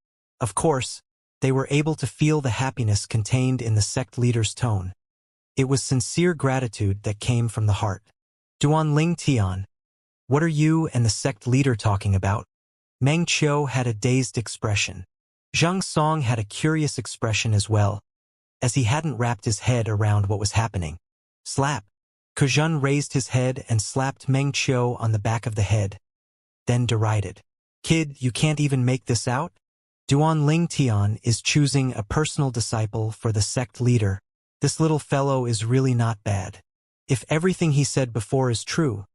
Of course, They were able to feel the happiness contained in the sect leader's tone. It was sincere gratitude that came from the heart. Duan Ling Tian, what are you and the sect leader talking about? Meng Qiu had a dazed expression. Zhang Song had a curious expression as well, as he hadn't wrapped his head around what was happening. Slap! Kuzhun raised his head and slapped Meng Qiu on the back of the head, then derided. Kid, you can't even make this out? Duan Ling Tian is choosing a personal disciple for the sect leader. This little fellow is really not bad. If everything he said before is true,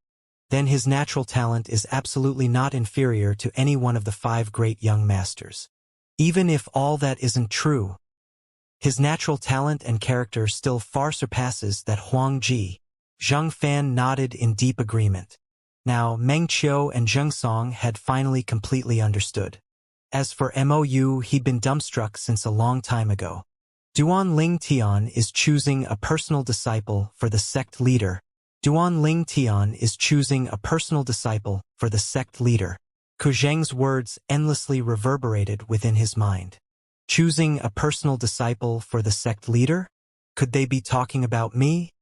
then his natural talent is absolutely not inferior to any one of the 5 great young masters. Even if all that isn't true, his natural talent and character still far surpasses that Huang Ji. Zhang Fan nodded in deep agreement. Now Meng Qiu and Zheng Song had finally completely understood. As for MOU, he'd been dumbstruck since a long time ago. Duan Ling Tian is choosing a personal disciple for the sect leader. Duan Ling Tian is choosing a personal disciple for the sect leader. Ku Zheng's words endlessly reverberated within his mind. Choosing a personal disciple for the sect leader? Could they be talking about me?